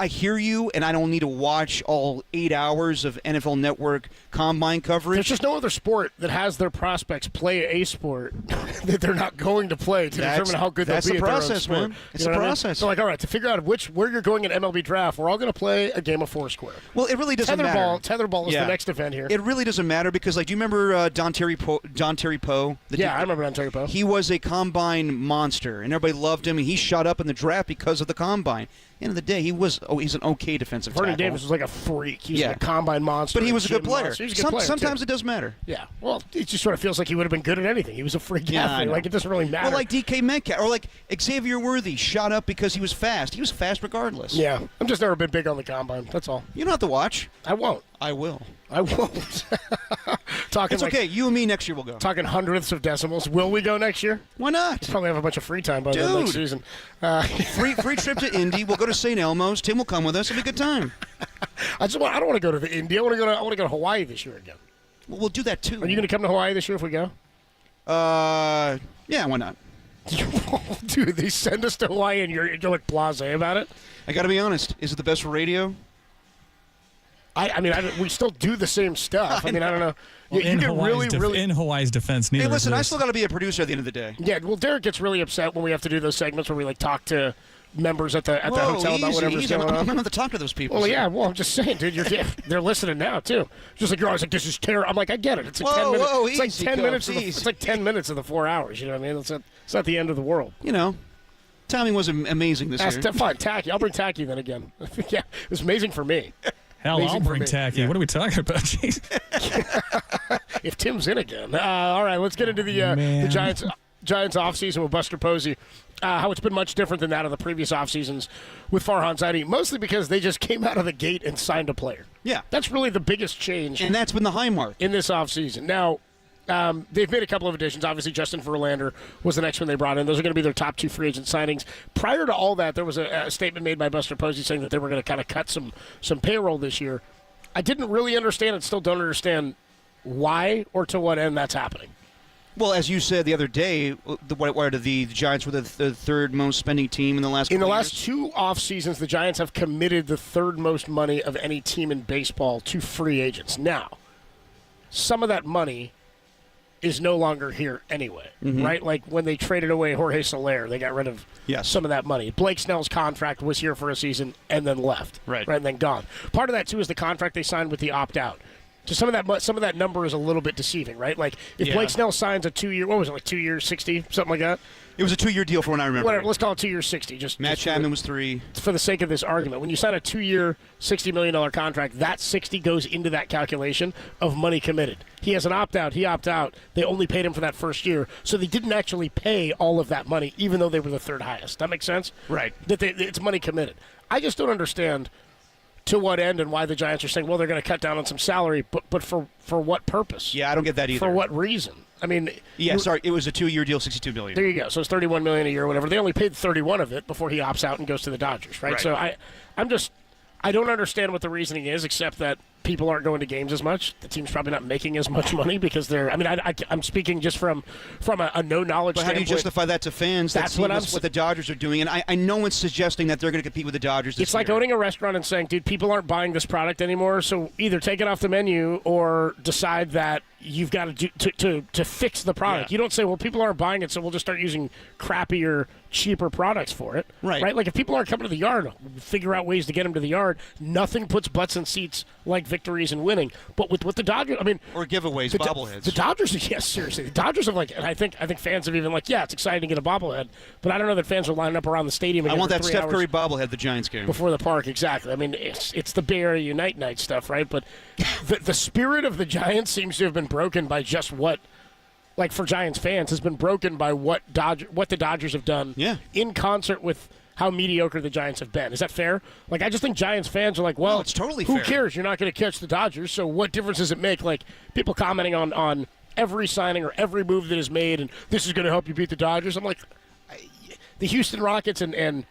hear you, and I don't need to watch all 8 hours of NFL Network Combine coverage. There's just no other sport that has their prospects play a sport that they're not going to play to determine how good they'll be at their own sport. That's the process, man. It's a process. I mean? So, like, all right, to figure out where you're going in MLB draft, we're all going to play a game of Foursquare. Well, it really doesn't matter. Tetherball is the next event here. It really doesn't matter because, like, do you remember Don Terry Poe? I remember Don Terry Poe. He was a Combine monster, and everybody loved him, and he shot up in the draft because of the Combine. At the end of the day, he's an okay defensive tackle. Vernon Davis was like a freak. He was like a Combine monster. But he was a good player. He was a good player, sometimes it does matter. Yeah. Well, it just sort of feels like he would have been good at anything. He was a freak athlete. Like, it doesn't really matter. Well, like DK Metcalf or like Xavier Worthy shot up because he was fast. He was fast regardless. Yeah. I'm just never been big on the Combine. That's all. You don't have to watch. I won't. I will. I won't. It's okay. You and me next year will go. Talking hundredths of decimals. Will we go next year? Why not? We'll probably have a bunch of free time by the next season. Free trip to Indy. We'll go to St. Elmo's. Tim will come with us. It'll be a good time. I don't want to go to the Indy. I want to go to Hawaii this year again. Well, we'll do that too. Are you going to come to Hawaii this year if we go? Yeah, why not? Dude, they send us to Hawaii and you're like blasé about it? I got to be honest. Is it the best for radio? I mean, we still do the same stuff. I mean, I don't know. Well, in Hawaii's defense, neither. Hey, listen, I still got to be a producer at the end of the day. Yeah, well, Derek gets really upset when we have to do those segments where we like talk to members at the hotel about whatever's going on. I'm not to talk to those people. Well, yeah. Well, I'm just saying, dude. They're listening now too. Just like you're always like, this is terrible. I'm like, I get it. It's like 10 minutes. It's like 10 minutes. It's like 10 minutes of the 4 hours. You know what I mean? It's not the end of the world. You know. Timing was amazing this year. Fine, Tacky. I'll bring Tacky then again. Yeah, it was amazing for me. Hell, I'll bring Tacky. Yeah. What are we talking about? Jeez. If Tim's in again. All right, let's get into the Giants offseason with Buster Posey. How it's been much different than that of the previous offseasons with Farhan Zaidi, mostly because they just came out of the gate and signed a player. Yeah. That's really the biggest change. And that's been the high mark. In this offseason. Now, they've made a couple of additions. Obviously, Justin Verlander was the next one they brought in. Those are going to be their top two free agent signings. Prior to all that, there was a statement made by Buster Posey saying that they were going to kind of cut some payroll this year. I didn't really understand and still don't understand why or to what end that's happening. Well, as you said the other day, the Giants were the third most spending team in the last. In the last 2 off seasons, the Giants have committed the third most money of any team in baseball to free agents. Now, some of that money is no longer here anyway, right? Like when they traded away Jorge Soler, they got rid of some of that money. Blake Snell's contract was here for a season and then left, right, and then gone. Part of that too is the contract they signed with the opt-out. So some of that number is a little bit deceiving, right? Like if Blake Snell signs a 2-year, what was it, like 2 years, 60, something like that? It was a 2-year deal for when I remember. Whatever, let's call it 2 years, 60. Matt Chapman was 3. For the sake of this argument, when you sign a 2-year, $60 million contract, that 60 goes into that calculation of money committed. He has an opt-out. He opt-out. They only paid him for that first year, so they didn't actually pay all of that money, even though they were the third highest. That makes sense? Right. It's money committed. I just don't understand to what end and why the Giants are saying, well, they're going to cut down on some salary, but for what purpose? Yeah, I don't get that either. For what reason? I mean, it was a 2-year deal, $62 million. There you go. So it's $31 million a year or whatever. They only paid 31 of it before he opts out and goes to the Dodgers, right? So I don't understand what the reasoning is, except that people aren't going to games as much. The team's probably not making as much money because they're. I mean, I'm speaking just from a no knowledge. But how do you justify that to fans? That's what the Dodgers are doing, and I know it's suggesting that they're going to compete with the Dodgers. It's like owning a restaurant and saying, "Dude, people aren't buying this product anymore, so either take it off the menu or decide that you've got to do to fix the product." You don't say, "Well, people aren't buying it, so we'll just start using crappier, cheaper products for it." Right? Like if people aren't coming to the yard, figure out ways to get them to the yard. Nothing puts butts in seats like victories and winning. But with the Dodgers, I mean, or giveaways, bobbleheads. The Dodgers, yes, seriously, the Dodgers have and I think fans have even it's exciting to get a bobblehead, but I don't know that fans are lining up around the stadium. I want that Steph Curry bobblehead, the Giants game before the park. Exactly. I mean, it's the Bay Area Unite night stuff, right? But the spirit of the Giants seems to have been broken by just what. Like for Giants fans, has been broken by what the Dodgers have done in concert with how mediocre the Giants have been. Is that fair? Like, I just think Giants fans are like, well, it's totally who fair. cares? You're not going to catch the Dodgers, so what difference does it make? Like, people commenting on every signing or every move that is made, and this is going to help you beat the Dodgers. I'm like, the Houston Rockets and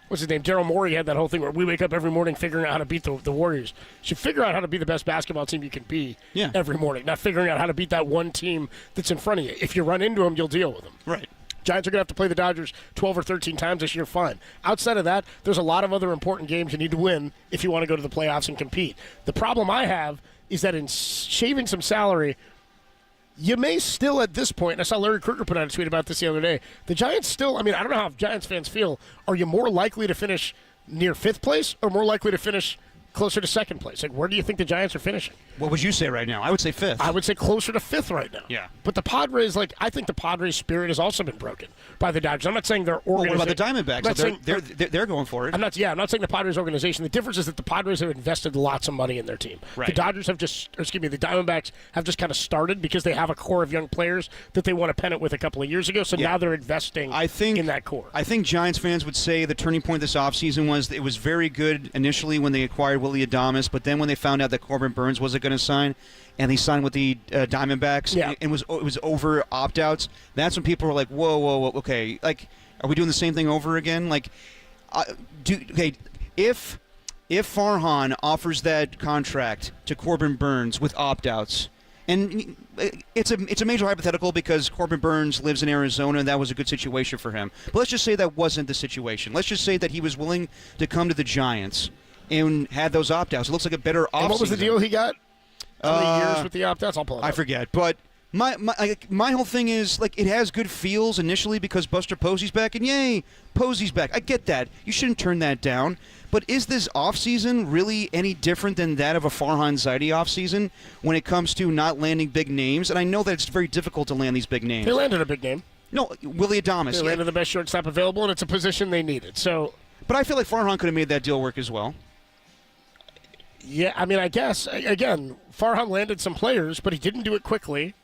what's his name? Daryl Morey had that whole thing where we wake up every morning figuring out how to beat the Warriors. You should figure out how to be the best basketball team you can be every morning, not figuring out how to beat that one team that's in front of you. If you run into them, you'll deal with them. Right. Giants are going to have to play the Dodgers 12 or 13 times this year, fine. Outside of that, there's a lot of other important games you need to win if you want to go to the playoffs and compete. The problem I have is that in shaving some salary, you may still at this point, and I saw Larry Krueger put out a tweet about this the other day, the Giants still, I mean, I don't know how Giants fans feel. Are you more likely to finish near 5th place or more likely to finish closer to 2nd place? Like, where do you think the Giants are finishing? What would you say right now? I would say 5th. I would say closer to 5th right now. Yeah. But the Padres, I think the Padres' spirit has also been broken by the Dodgers. I'm not saying their organization. What about the Diamondbacks? They're going for it. I'm not saying the Padres organization. The difference is that the Padres have invested lots of money in their team. Right. The Dodgers have the Diamondbacks have just kind of started because they have a core of young players that they won a pennant with a couple of years ago. So now they're investing in that core. I think Giants fans would say the turning point this offseason was it was very good initially when they acquired Willie Adames, but then when they found out that Corbin Burns wasn't going to sign, and he signed with the Diamondbacks, and it was over opt-outs, that's when people were like, whoa, okay, like, are we doing the same thing over again? Like, if Farhan offers that contract to Corbin Burns with opt-outs, and it's a major hypothetical because Corbin Burns lives in Arizona and that was a good situation for him. But let's just say that wasn't the situation. Let's just say that he was willing to come to the Giants and had those opt-outs. It looks like a better offseason. And what was the deal he got? How many years with the opt-outs? I'll pull it up. I forget, but my whole thing is, like, it has good feels initially because Buster Posey's back, and yay, Posey's back. I get that. You shouldn't turn that down. But is this offseason really any different than that of a Farhan Zaidi offseason when it comes to not landing big names? And I know that it's very difficult to land these big names. They landed a big name. No, Willie Adames. They landed the best shortstop available, and it's a position they needed. So, but I feel like Farhan could have made that deal work as well. Yeah, I mean, I guess, again, Farhan landed some players, but he didn't do it quickly.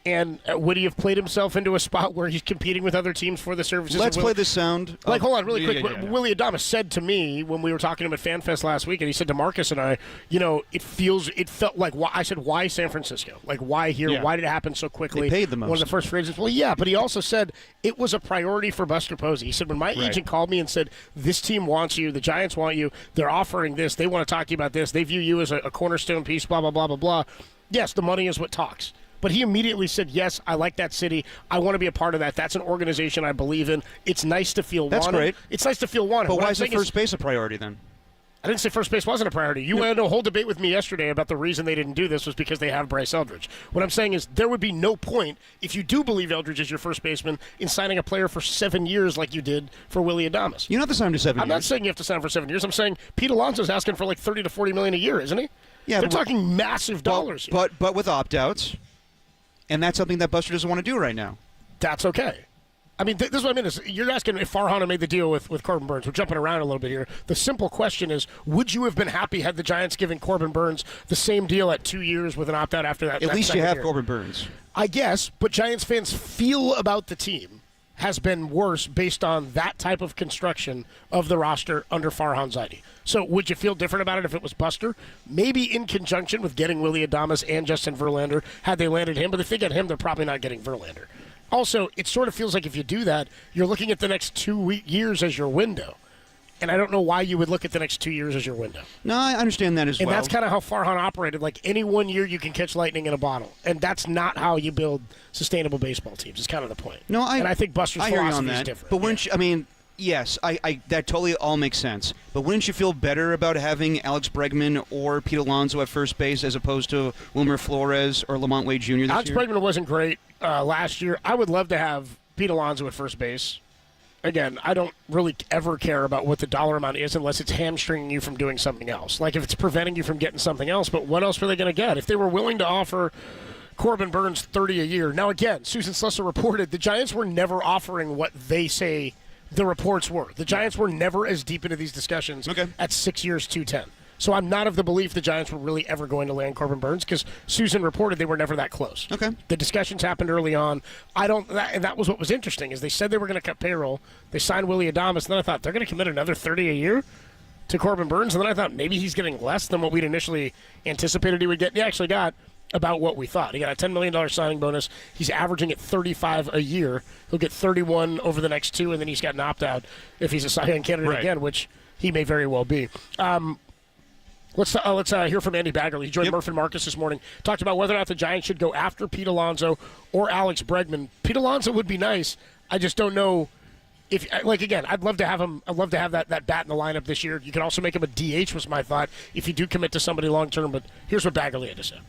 And would he have played himself into a spot where he's competing with other teams for the services? Let's play this sound. Hold on, really quick. Yeah. Willie Adames said to me when we were talking to him at FanFest last week, and he said to Marcus and I, it felt like, I said, why San Francisco? Like, why here? Yeah. Why did it happen so quickly? They paid the most. One of the first phrases. Well, yeah, but he also said it was a priority for Buster Posey. He said, when my agent called me and said, this team wants you, the Giants want you, they're offering this, they want to talk to you about this, they view you as a cornerstone piece, blah, blah, blah, blah, blah. Yes, the money is what talks. But he immediately said, yes, I like that city. I want to be a part of that. That's an organization I believe in. It's nice to feel wanted. That's great. It's nice to feel wanted. But What why I'm is the saying first base a priority then? I didn't say first base wasn't a priority. You had a whole debate with me yesterday about the reason they didn't do this was because they have Bryce Eldridge. What I'm saying is there would be no point, if you do believe Eldridge is your first baseman, in signing a player for 7 years like you did for Willie Adames. You don't have to sign him to 7 years. I'm not saying you have to sign him for 7 years. I'm saying Pete Alonso's asking for like $30 to $40 million a year, isn't he? Yeah, they're talking massive dollars here. But with opt-outs, and that's something that Buster doesn't want to do right now. That's okay. I mean, this is what I mean. Is you're asking if Farhan had made the deal with Corbin Burns. We're jumping around a little bit here. The simple question is, would you have been happy had the Giants given Corbin Burns the same deal at 2 years with an opt-out after that? At least you have year? Corbin Burns. I guess, but Giants fans feel about the team has been worse based on that type of construction of the roster under Farhan Zaidi. So would you feel different about it if it was Buster? Maybe in conjunction with getting Willie Adames and Justin Verlander, had they landed him. But if they get him, they're probably not getting Verlander. Also, it sort of feels like if you do that, you're looking at the next 2 years as your window. And I don't know why you would look at the next 2 years as your window. No, I understand that as well. And that's kind of how Farhan operated. Like, any 1 year you can catch lightning in a bottle. And that's not how you build sustainable baseball teams. It's kind of the point. No, and I think Buster's philosophy is different. But wouldn't you, I mean, yes, I that totally all makes sense. But wouldn't you feel better about having Alex Bregman or Pete Alonso at first base as opposed to Wilmer Flores or Lamont Wade Jr. this Alex year? Bregman wasn't great last year. I would love to have Pete Alonso at first base. Again, I don't really ever care about what the dollar amount is unless it's hamstringing you from doing something else. Like if it's preventing you from getting something else, but what else were they going to get? If they were willing to offer Corbin Burns $30 a year. Now, again, Susan Slesser reported the Giants were never offering what they say the reports were. The Giants were never as deep into these discussions at 6 years, $210. So I'm not of the belief the Giants were really ever going to land Corbin Burns because Susan reported they were never that close. Okay. The discussions happened early on. That was what was interesting is they said they were going to cut payroll. They signed Willie Adames, and then I thought they're going to commit another $30 a year to Corbin Burns, and then I thought maybe he's getting less than what we'd initially anticipated he would get. He actually got about what we thought. He got a $10 million signing bonus. He's averaging at $35 a year. He'll get $31 over the next 2, and then he's got an opt-out if he's a Cy Young candidate again, which he may very well be. Let's hear from Andy Baggerly. He joined Murph and Marcus this morning. Talked about whether or not the Giants should go after Pete Alonso or Alex Bregman. Pete Alonso would be nice. I just don't know if, like, again, I'd love to have him. I'd love to have that bat in the lineup this year. You could also make him a DH, was my thought, if you do commit to somebody long term. But here's what Baggerly had to say.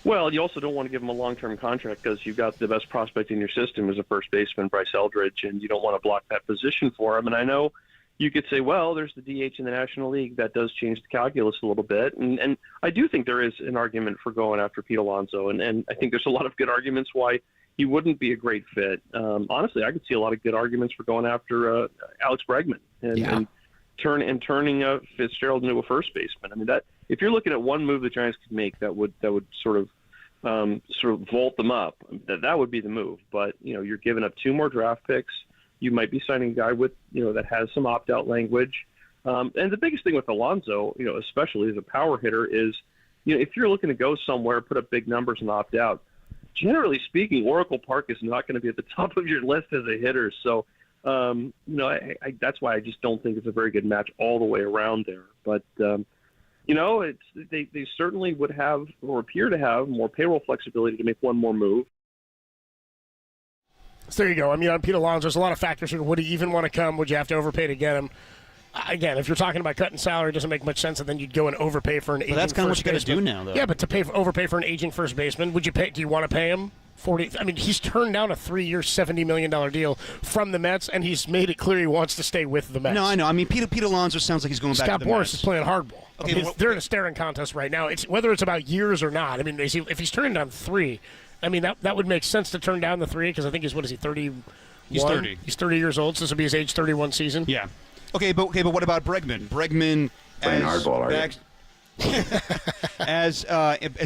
Well, you also don't want to give him a long-term contract because you've got the best prospect in your system as a first baseman, Bryce Eldridge, and you don't want to block that position for him. And I know you could say, well, there's the DH in the National League. That does change the calculus a little bit. And I do think there is an argument for going after Pete Alonso. And I think there's a lot of good arguments why he wouldn't be a great fit. Honestly, I could see a lot of good arguments for going after Alex Bregman and turning Fitzgerald into a first baseman. I mean, that if you're looking at one move the Giants could make that would sort of vault them up, that would be the move. But, you're giving up 2 more draft picks. You might be signing a guy with, that has some opt-out language. And the biggest thing with Alonso, especially as a power hitter, is, if you're looking to go somewhere, put up big numbers and opt out, generally speaking, Oracle Park is not going to be at the top of your list as a hitter. So, that's why I just don't think it's a very good match all the way around there. But, they certainly would have or appear to have more payroll flexibility to make one more move. So there you go. I mean, on Pete Alonso, there's a lot of factors here. Would he even want to come? Would you have to overpay to get him? Again, if you're talking about cutting salary, it doesn't make much sense, and then you'd go and overpay for an aging first baseman. That's kind of what you got to do now, though. Yeah, but overpay for an aging first baseman, would you pay? Do you want to pay him $40? I mean, he's turned down a 3-year, $70 million deal from the Mets, and he's made it clear he wants to stay with the Mets. No, I know. I mean, Pete Alonso sounds like he's going back to the Scott Boras Mets. is playing hardball. Okay, I mean, they're in a staring contest right now. It's whether it's about years or not. I mean, if he's turning down 3, I mean, that would make sense to turn down the 3 because I think he's 30? He's 30. He's 30 years old, so this will be his age 31 season. Yeah. Okay, but what about Bregman? Bregman, playing hardball, are you? as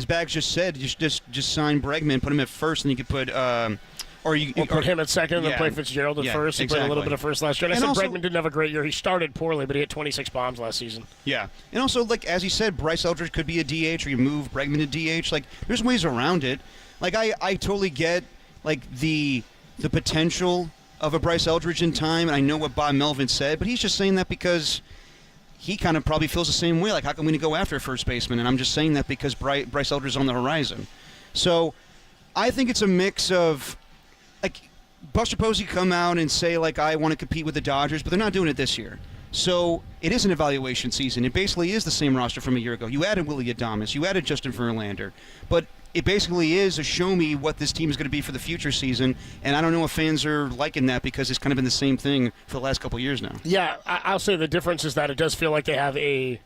Bags just said, you should just sign Bregman, put him at first, and you could put put him at second and then play Fitzgerald at first. He played a little bit of first last year. And I said Bregman didn't have a great year. He started poorly, but he hit 26 bombs last season. Yeah. And also, like, as he said, Bryce Eldridge could be a DH, or you move Bregman to DH. Like, there's ways around it. Like, I totally get, like, the potential of a Bryce Eldridge in time, and I know what Bob Melvin said, but he's just saying that because he kind of probably feels the same way. Like, how come we didn't go after a first baseman? And I'm just saying that because Bryce Eldridge is on the horizon. So I think it's a mix of, like, Buster Posey come out and say, like, I want to compete with the Dodgers, but they're not doing it this year. So it is an evaluation season. It basically is the same roster from a year ago. You added Willie Adames. You added Justin Verlander. But it basically is a show me what this team is going to be for the future season. And I don't know if fans are liking that because it's kind of been the same thing for the last couple of years now. Yeah, I'll say the difference is that it does feel like they have a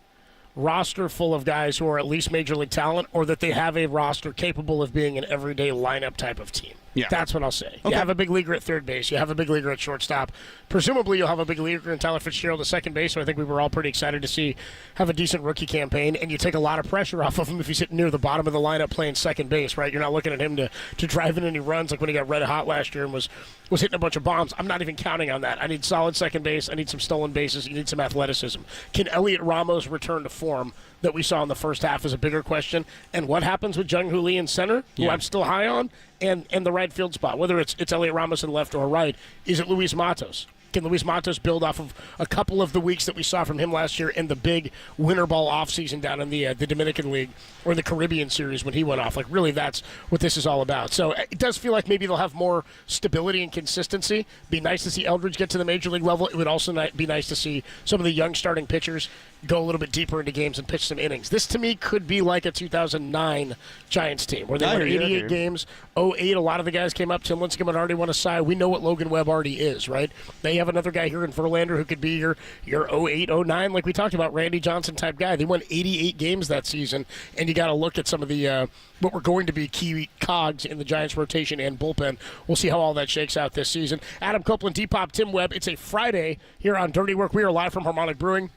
roster full of guys who are at least major league talent, or that they have a roster capable of being an everyday lineup type of team. Yeah. That's what I'll say. Okay. You have a big leaguer at third base. You have a big leaguer at shortstop. Presumably, you'll have a big leaguer in Tyler Fitzgerald at second base, so I think we were all pretty excited to see have a decent rookie campaign, and you take a lot of pressure off of him if he's sitting near the bottom of the lineup playing second base, right? You're not looking at him to drive in any runs like when he got red hot last year and was hitting a bunch of bombs. I'm not even counting on that. I need solid second base. I need some stolen bases. You need some athleticism. Can Elliot Ramos return to form that we saw in the first half is a bigger question. And what happens with Jung Hoo Lee in center, who I'm still high on, and the right field spot, whether it's Elliot Ramos in left or right, is it Luis Matos? Can Luis Matos build off of a couple of the weeks that we saw from him last year in the big winter ball offseason down in the Dominican League or the Caribbean Series when he went off? Like, really, that's what this is all about. So it does feel like maybe they'll have more stability and consistency. Be nice to see Eldridge get to the major league level. It would also be nice to see some of the young starting pitchers go a little bit deeper into games and pitch some innings. This, to me, could be like a 2009 Giants team where they won 88 games. 08, a lot of the guys came up. Tim Lincecum had already won a Cy. We know what Logan Webb already is, right? They have another guy here in Verlander who could be your 08, 09, like we talked about, Randy Johnson type guy. They won 88 games that season, and you got to look at some of the what were going to be key cogs in the Giants' rotation and bullpen. We'll see how all that shakes out this season. Adam Copeland, Depop, Tim Webb. It's a Friday here on Dirty Work. We are live from Harmonic Brewing,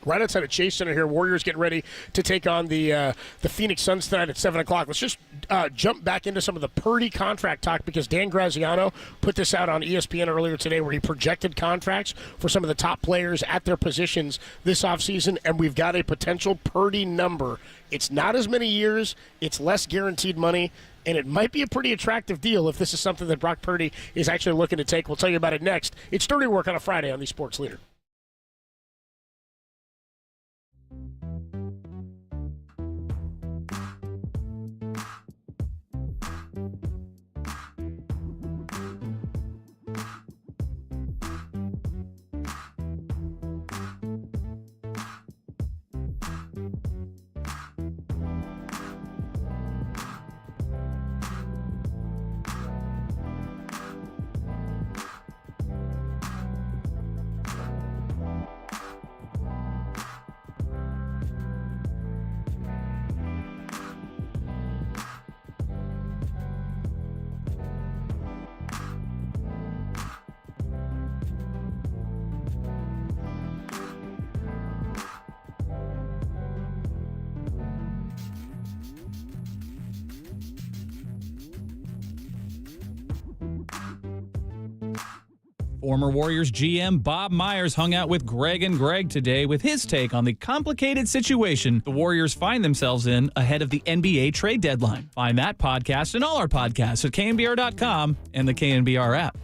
right outside of Chase Center here. Warriors getting ready to take on the Phoenix Suns tonight at 7 o'clock. Let's just jump back into some of the Purdy contract talk because Dan Graziano put this out on ESPN earlier today where he projected contracts for some of the top players at their positions this offseason, and we've got a potential Purdy number. It's not as many years. It's less guaranteed money. And it might be a pretty attractive deal if this is something that Brock Purdy is actually looking to take. We'll tell you about it next. It's Dirty Work on a Friday on the Sports Leader. Former Warriors GM Bob Myers hung out with Greg and Greg today with his take on the complicated situation the Warriors find themselves in ahead of the NBA trade deadline. Find that podcast and all our podcasts at KNBR.com and the KNBR app.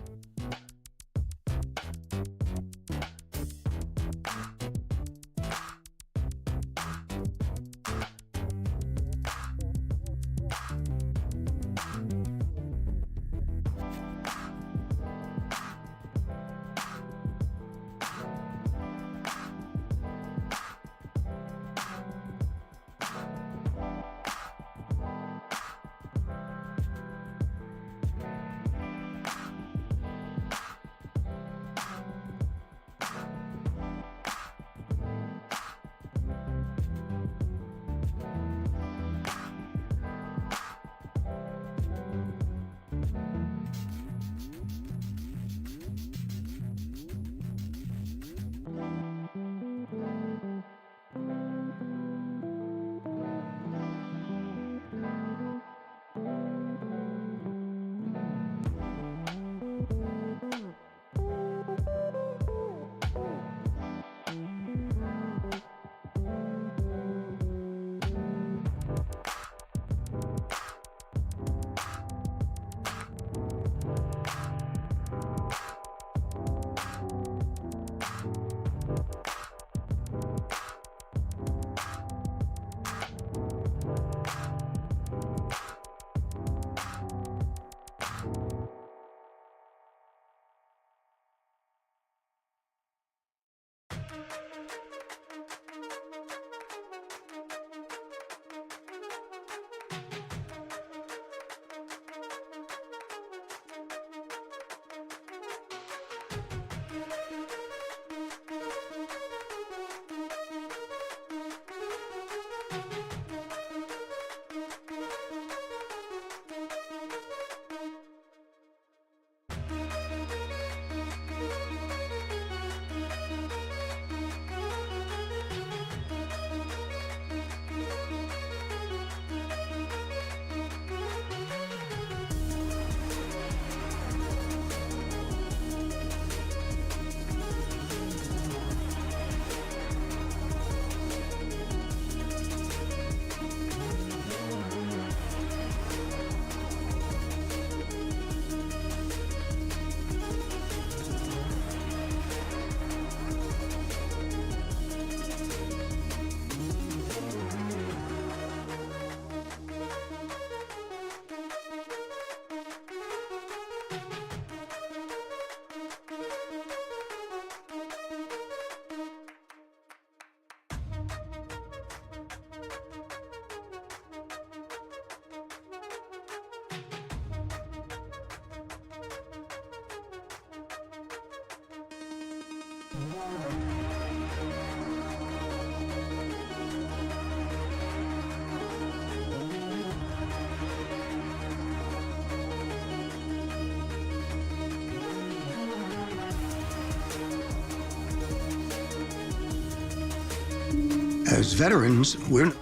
As veterans, we're...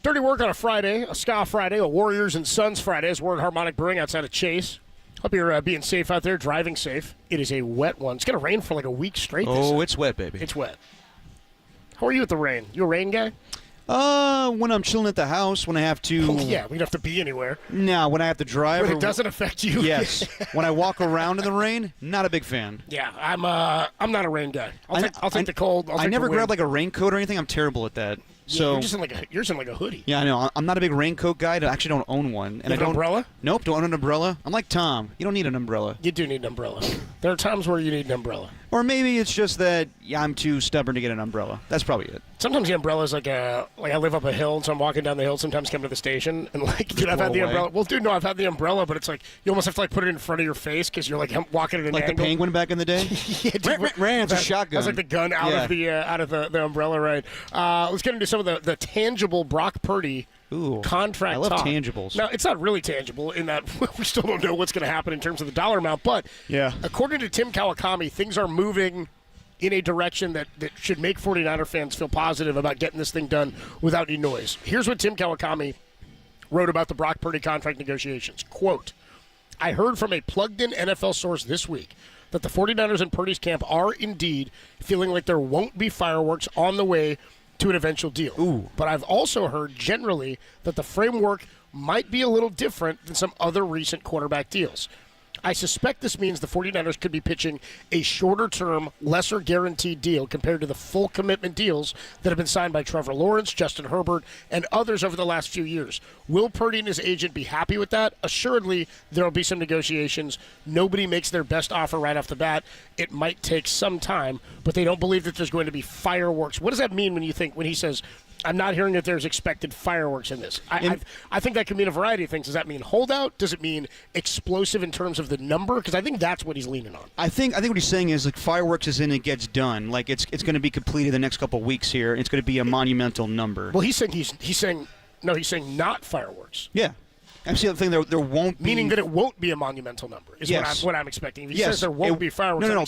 Dirty work on a Friday, a Ska Friday, a Warriors and Sons Friday, as we're at Harmonic Brewing outside of Chase. Hope you're being safe out there, driving safe. It is a wet one. It's going to rain for like a week straight. Oh, it's wet, baby. It's wet. How are you with the rain? You a rain guy? When I'm chilling at the house, when I have to... Oh, yeah, we don't have to be anywhere. No, when I have to drive... When it doesn't affect you. Yes. When I walk around in the rain, not a big fan. Yeah, I'm not a rain guy. I'll take the cold. I never grab like a raincoat or anything. I'm terrible at that. Yeah, So you're just in like a hoodie. Yeah, I know. I'm not a big raincoat guy. I actually don't own one. And I don't. An umbrella? Nope, don't own an umbrella. I'm like Tom. You don't need an umbrella. You do need an umbrella. There are times where you need an umbrella. Or maybe it's just that I'm too stubborn to get an umbrella. That's probably it. Sometimes the umbrella is like I live up a hill, so I'm walking down the hill. Sometimes come to the station and dude, I've had the umbrella. Well, dude, no, I've had the umbrella, but it's like you almost have to put it in front of your face because you're walking at an angle. Like the Penguin back in the day. Yeah, dude, ran a shotgun. That's like the gun out of the umbrella, right? Let's get into some of the tangible Brock Purdy. Ooh, contract. I love talk. tangibles. Now, it's not really tangible in that we still don't know what's going to happen in terms of the dollar amount, but according to Tim Kawakami, things are moving in a direction that should make 49er fans feel positive about getting this thing done without any noise. Here's what Tim Kawakami wrote about the Brock Purdy contract negotiations. Quote, I heard from a plugged-in NFL source this week that the 49ers and Purdy's camp are indeed feeling like there won't be fireworks on the way to an eventual deal. Ooh. But I've also heard generally that the framework might be a little different than some other recent quarterback deals. I suspect this means the 49ers could be pitching a shorter-term, lesser guaranteed deal compared to the full commitment deals that have been signed by Trevor Lawrence, Justin Herbert, and others over the last few years. Will Purdy and his agent be happy with that? Assuredly, there will be some negotiations. Nobody makes their best offer right off the bat. It might take some time, but they don't believe that there's going to be fireworks. What does that mean when he says, I'm not hearing that there's expected fireworks in this? I think that could mean a variety of things. Does that mean holdout? Does it mean explosive in terms of the number? Because I think that's what he's leaning on. I think what he's saying is like fireworks is in, it gets done. Like it's going to be completed the next couple of weeks here. It's going to be a monumental number. Well, he's saying not fireworks. Yeah. I'm seeing the thing there won't be. Meaning that it won't be a monumental number is what I'm expecting. If he says there won't be fireworks. No.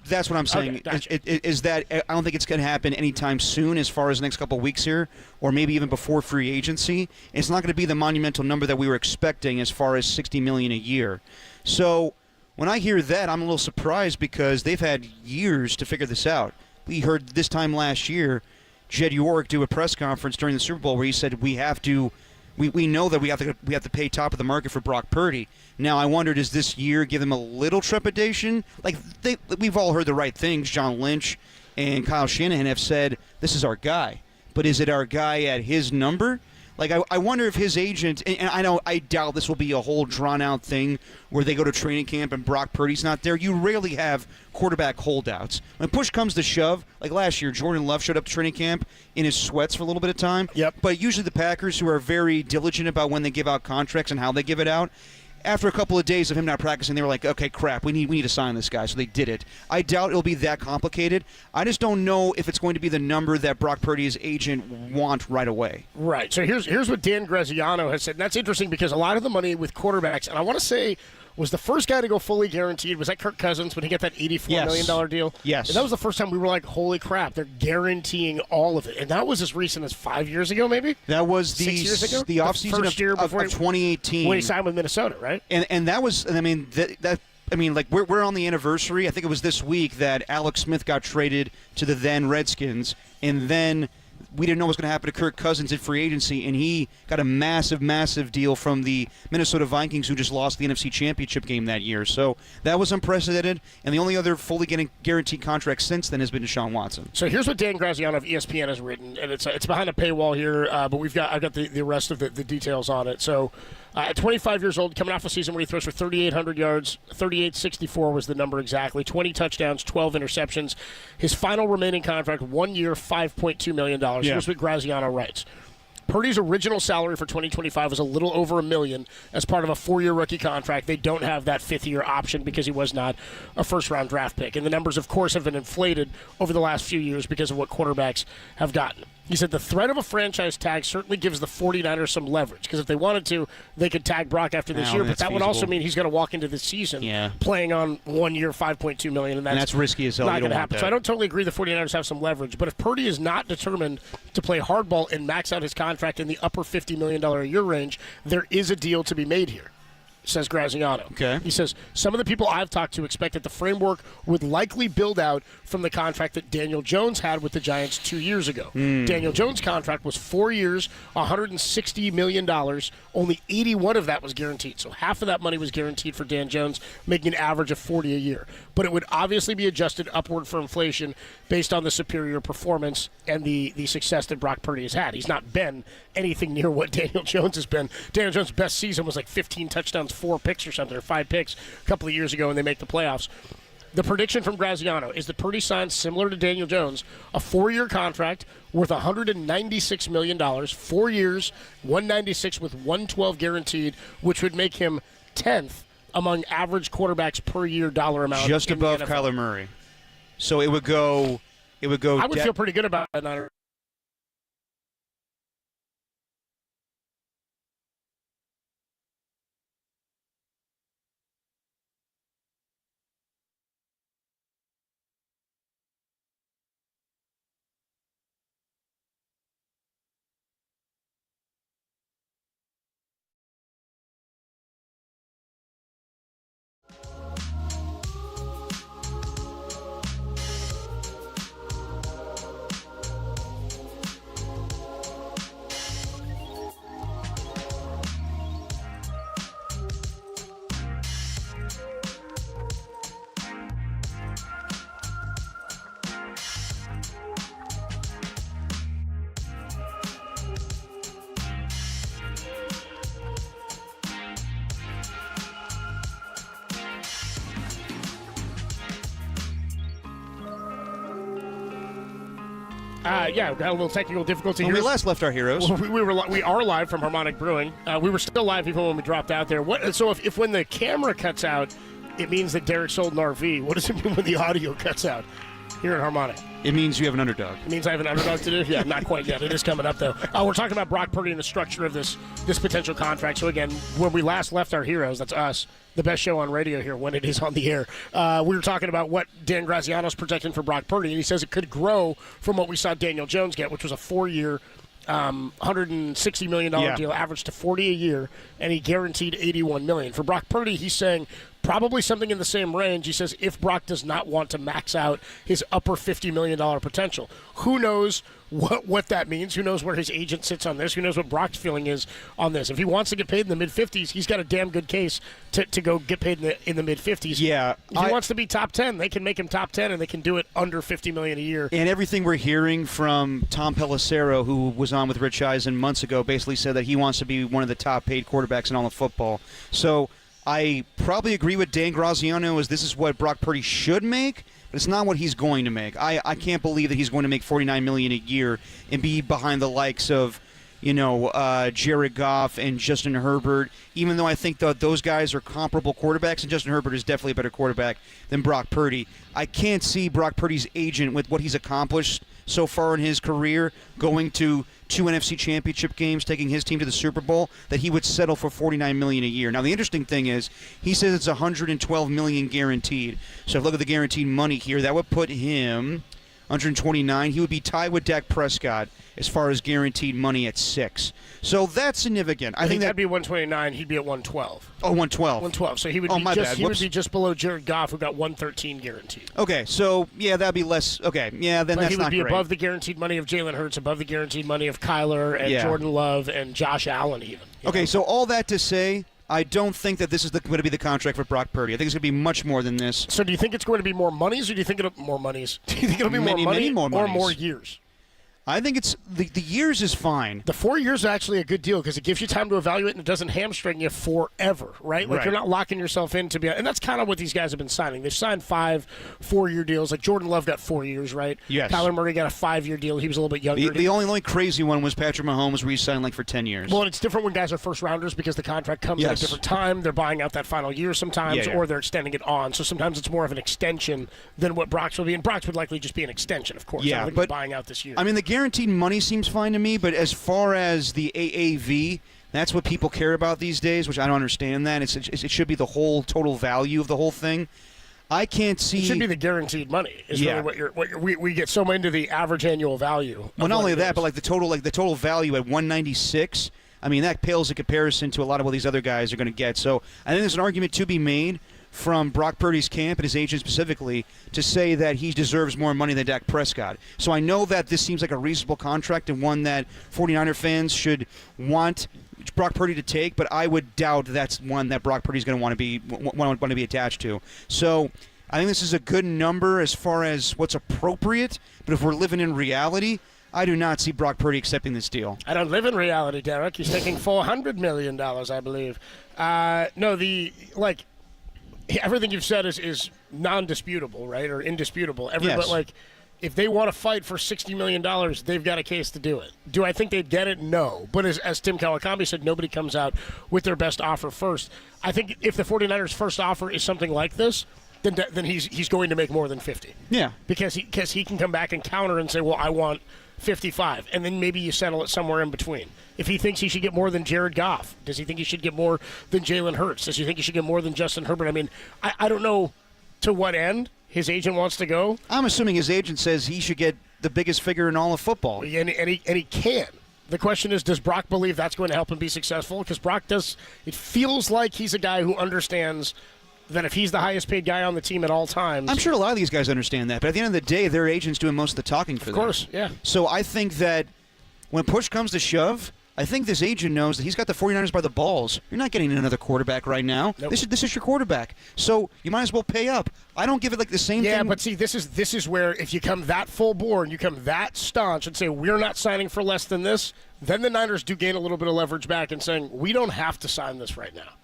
That's what I'm saying. Okay, gotcha. Is that I don't think it's going to happen anytime soon as far as the next couple of weeks here, or maybe even before free agency. It's not going to be the monumental number that we were expecting as far as $60 million a year. So when I hear that, I'm a little surprised because they've had years to figure this out. We heard this time last year Jed York do a press conference during the Super Bowl where he said we know that we have to pay top of the market for Brock Purdy. Now I wonder, does this year give them a little trepidation? Like we've all heard the right things. John Lynch and Kyle Shanahan have said this is our guy, but is it our guy at his number? Like I wonder if his agent, and I doubt this will be a whole drawn-out thing where they go to training camp and Brock Purdy's not there. You rarely have quarterback holdouts. When push comes to shove, like last year, Jordan Love showed up to training camp in his sweats for a little bit of time. Yep. But usually the Packers, who are very diligent about when they give out contracts and how they give it out, after a couple of days of him not practicing, they were like, okay, crap, we need to sign this guy. So they did it. I doubt it'll be that complicated. I just don't know if it's going to be the number that Brock Purdy's agent want right away. Right. So here's what Dan Graziano has said. And that's interesting because a lot of the money with quarterbacks, and I want to say, was the first guy to go fully guaranteed. Was that Kirk Cousins when he got that $84 million deal? Yes. And that was the first time we were like, holy crap, they're guaranteeing all of it. And that was as recent as 5 years ago, maybe? That was 6 years ago? The offseason of 2018. When he signed with Minnesota, right? And that was, I mean, we're on the anniversary. I think it was this week that Alex Smith got traded to the then Redskins, and then we didn't know what was going to happen to Kirk Cousins in free agency, and he got a massive, massive deal from the Minnesota Vikings, who just lost the NFC Championship game that year. So that was unprecedented, and the only other fully getting guaranteed contract since then has been Deshaun Watson. So here's what Dan Graziano of ESPN has written, and it's behind a paywall here, but I've got the rest of the details on it. So at 25 years old, coming off a season where he throws for 3,800 yards, 3,864 was the number exactly, 20 touchdowns, 12 interceptions. His final remaining contract, 1 year, $5.2 million. Yeah. Here's what Graziano writes. Purdy's original salary for 2025 was a little over $1 million as part of a 4-year rookie contract. They don't have that 5th-year option because he was not a first-round draft pick. And the numbers, of course, have been inflated over the last few years because of what quarterbacks have gotten. He said the threat of a franchise tag certainly gives the 49ers some leverage because if they wanted to, they could tag Brock after this year. But that would also mean he's going to walk into this season playing on 1 year, $5.2 million. And that's risky as hell. Not going to happen. So I don't totally agree the 49ers have some leverage. But if Purdy is not determined to play hardball and max out his contract in the upper $50 million a year range, there is a deal to be made here, says Graziano. Okay. He says, some of the people I've talked to expect that the framework would likely build out from the contract that Daniel Jones had with the Giants 2 years ago. Daniel Jones' contract was 4 years, $160 million. Only 81 of that was guaranteed. So half of that money was guaranteed for Dan Jones, making an average of $40 a year. But it would obviously be adjusted upward for inflation based on the superior performance and the success that Brock Purdy has had. He's not been anything near what Daniel Jones has been. Daniel Jones' best season was like 15 touchdowns, 4 picks or something, or 5 picks a couple of years ago, and they make the playoffs. The prediction from Graziano is that Purdy signs, similar to Daniel Jones, a 4-year contract worth $196 million, 4 years, $196 with $112 guaranteed, which would make him 10th among average quarterbacks per year dollar amount. Just above Kyler Murray. So it would go. I would feel pretty good about that. Yeah, we got a little technical difficulty here. We last left our heroes. We are live from Harmonic Brewing. We were still live even when we dropped out there. So if when the camera cuts out, it means that Derek sold an RV. What does it mean when the audio cuts out here at Harmonic? It means you have an underdog. It means I have an underdog to do? Yeah, not quite yet. It is coming up, though. We're talking about Brock Purdy and the structure of this potential contract. So, again, when we last left our heroes, that's us, the best show on radio here when it is on the air, we were talking about what Dan Graziano's projecting for Brock Purdy, and he says it could grow from what we saw Daniel Jones get, which was a 4-year, $160 million deal, averaged to $40 a year, and he guaranteed $81 million. For Brock Purdy, he's saying probably something in the same range. He says if Brock does not want to max out his upper $50 million potential. Who knows what that means? Who knows where his agent sits on this? Who knows what Brock's feeling is on this? If he wants to get paid in the mid-50s, he's got a damn good case to go get paid in the mid-50s. Yeah. If he wants to be top 10, they can make him top 10, and they can do it under $50 million a year. And everything we're hearing from Tom Pelissero, who was on with Rich Eisen months ago, basically said that he wants to be one of the top-paid quarterbacks in all of football. So I probably agree with Dan Graziano as this is what Brock Purdy should make, but it's not what he's going to make. I can't believe that he's going to make $49 million a year and be behind the likes of, Jared Goff and Justin Herbert, even though I think that those guys are comparable quarterbacks, and Justin Herbert is definitely a better quarterback than Brock Purdy. I can't see Brock Purdy's agent, with what he's accomplished so far in his career, going to 2 NFC championship games, taking his team to the Super Bowl, that he would settle for $49 million a year. Now, the interesting thing is, he says it's $112 million guaranteed. So if you look at the guaranteed money here, that would put him $129. He would be tied with Dak Prescott as far as guaranteed money at 6. So that's significant. I think that'd be 129. He'd be at 112. Oh, 112. 112. So he would would be just below Jared Goff, who got 113 guaranteed. Okay, so that'd be less. Okay, yeah, then that's not great. He would be above the guaranteed money of Jalen Hurts, above the guaranteed money of Kyler and Jordan Love and Josh Allen even. Okay, so all that to say, I don't think that this is going to be the contract for Brock Purdy. I think it's going to be much more than this. So do you think it's going to be more monies, or do you think it'll more monies? Do you think it'll be more money or more years? I think it's the years is fine. The 4 years is actually a good deal because it gives you time to evaluate and it doesn't hamstring you forever, right? Like you're not locking yourself in to be, and that's kind of what these guys have been signing. They've signed 5 4-year deals. Like Jordan Love got 4 years, right? Yes. Kyler Murray got a 5-year deal. He was a little bit younger. The only crazy one was Patrick Mahomes, where he signed for 10 years. Well, and it's different when guys are first rounders because the contract comes at a different time. They're buying out that final year sometimes, or they're extending it on. So sometimes it's more of an extension than what Brock's will be, and Brock's would likely just be an extension, of course. Yeah, but buying out this year. I mean, the guaranteed money seems fine to me, but as far as the AAV, that's what people care about these days, which I don't understand that. It should be the whole total value of the whole thing. I can't see. It should be the guaranteed money. Is really we get so into the average annual value. Well, not only that, but the total value at 196. I mean, that pales in comparison to a lot of what these other guys are going to get. So I think there's an argument to be made from Brock Purdy's camp and his agent specifically to say that he deserves more money than Dak Prescott. So I know that this seems like a reasonable contract and one that 49er fans should want Brock Purdy to take, but I would doubt that's one that Brock Purdy's going to want to be attached to. So I think this is a good number as far as what's appropriate, but if we're living in reality, I do not see Brock Purdy accepting this deal. I don't live in reality, Derek. He's taking $400 million, I believe. Everything you've said is non-disputable, right, or indisputable. But, if they want to fight for $60 million, they've got a case to do it. Do I think they'd get it? No. But as Tim Kawakami said, nobody comes out with their best offer first. I think if the 49ers' first offer is something like this, then he's going to make more than 50. Yeah. Because he can come back and counter and say, well, I want 55, and then maybe you settle it somewhere in between. If he thinks he should get more than Jared Goff, does he think he should get more than Jalen Hurts? Does he think he should get more than Justin Herbert? I mean, I don't know to what end his agent wants to go. I'm assuming his agent says he should get the biggest figure in all of football. And he can. The question is, does Brock believe that's going to help him be successful? Because Brock does. It feels like he's a guy who understands that if he's the highest paid guy on the team at all times. I'm sure a lot of these guys understand that, but at the end of the day, their agent's doing most of the talking for them. Of course, yeah. So I think that when push comes to shove, I think this agent knows that he's got the 49ers by the balls. You're not getting another quarterback right now. Nope. This is your quarterback. So you might as well pay up. I don't give it the same thing. Yeah, but see, this is where if you come that full bore and you come that staunch and say we're not signing for less than this, then the Niners do gain a little bit of leverage back in saying we don't have to sign this right now.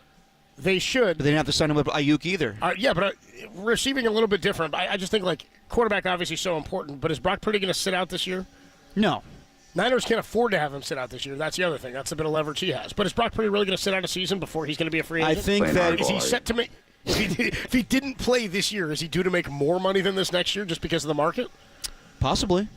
They should. But they didn't have to sign him with Ayuk either. But receiving a little bit different. I just think, quarterback obviously so important, but is Brock Purdy going to sit out this year? No. Niners can't afford to have him sit out this year. That's the other thing. That's a bit of leverage he has. But is Brock Purdy really going to sit out a season before he's going to be a free agent? I think that... Is he set to make... If he didn't play this year, is he due to make more money than this next year just because of the market? Possibly.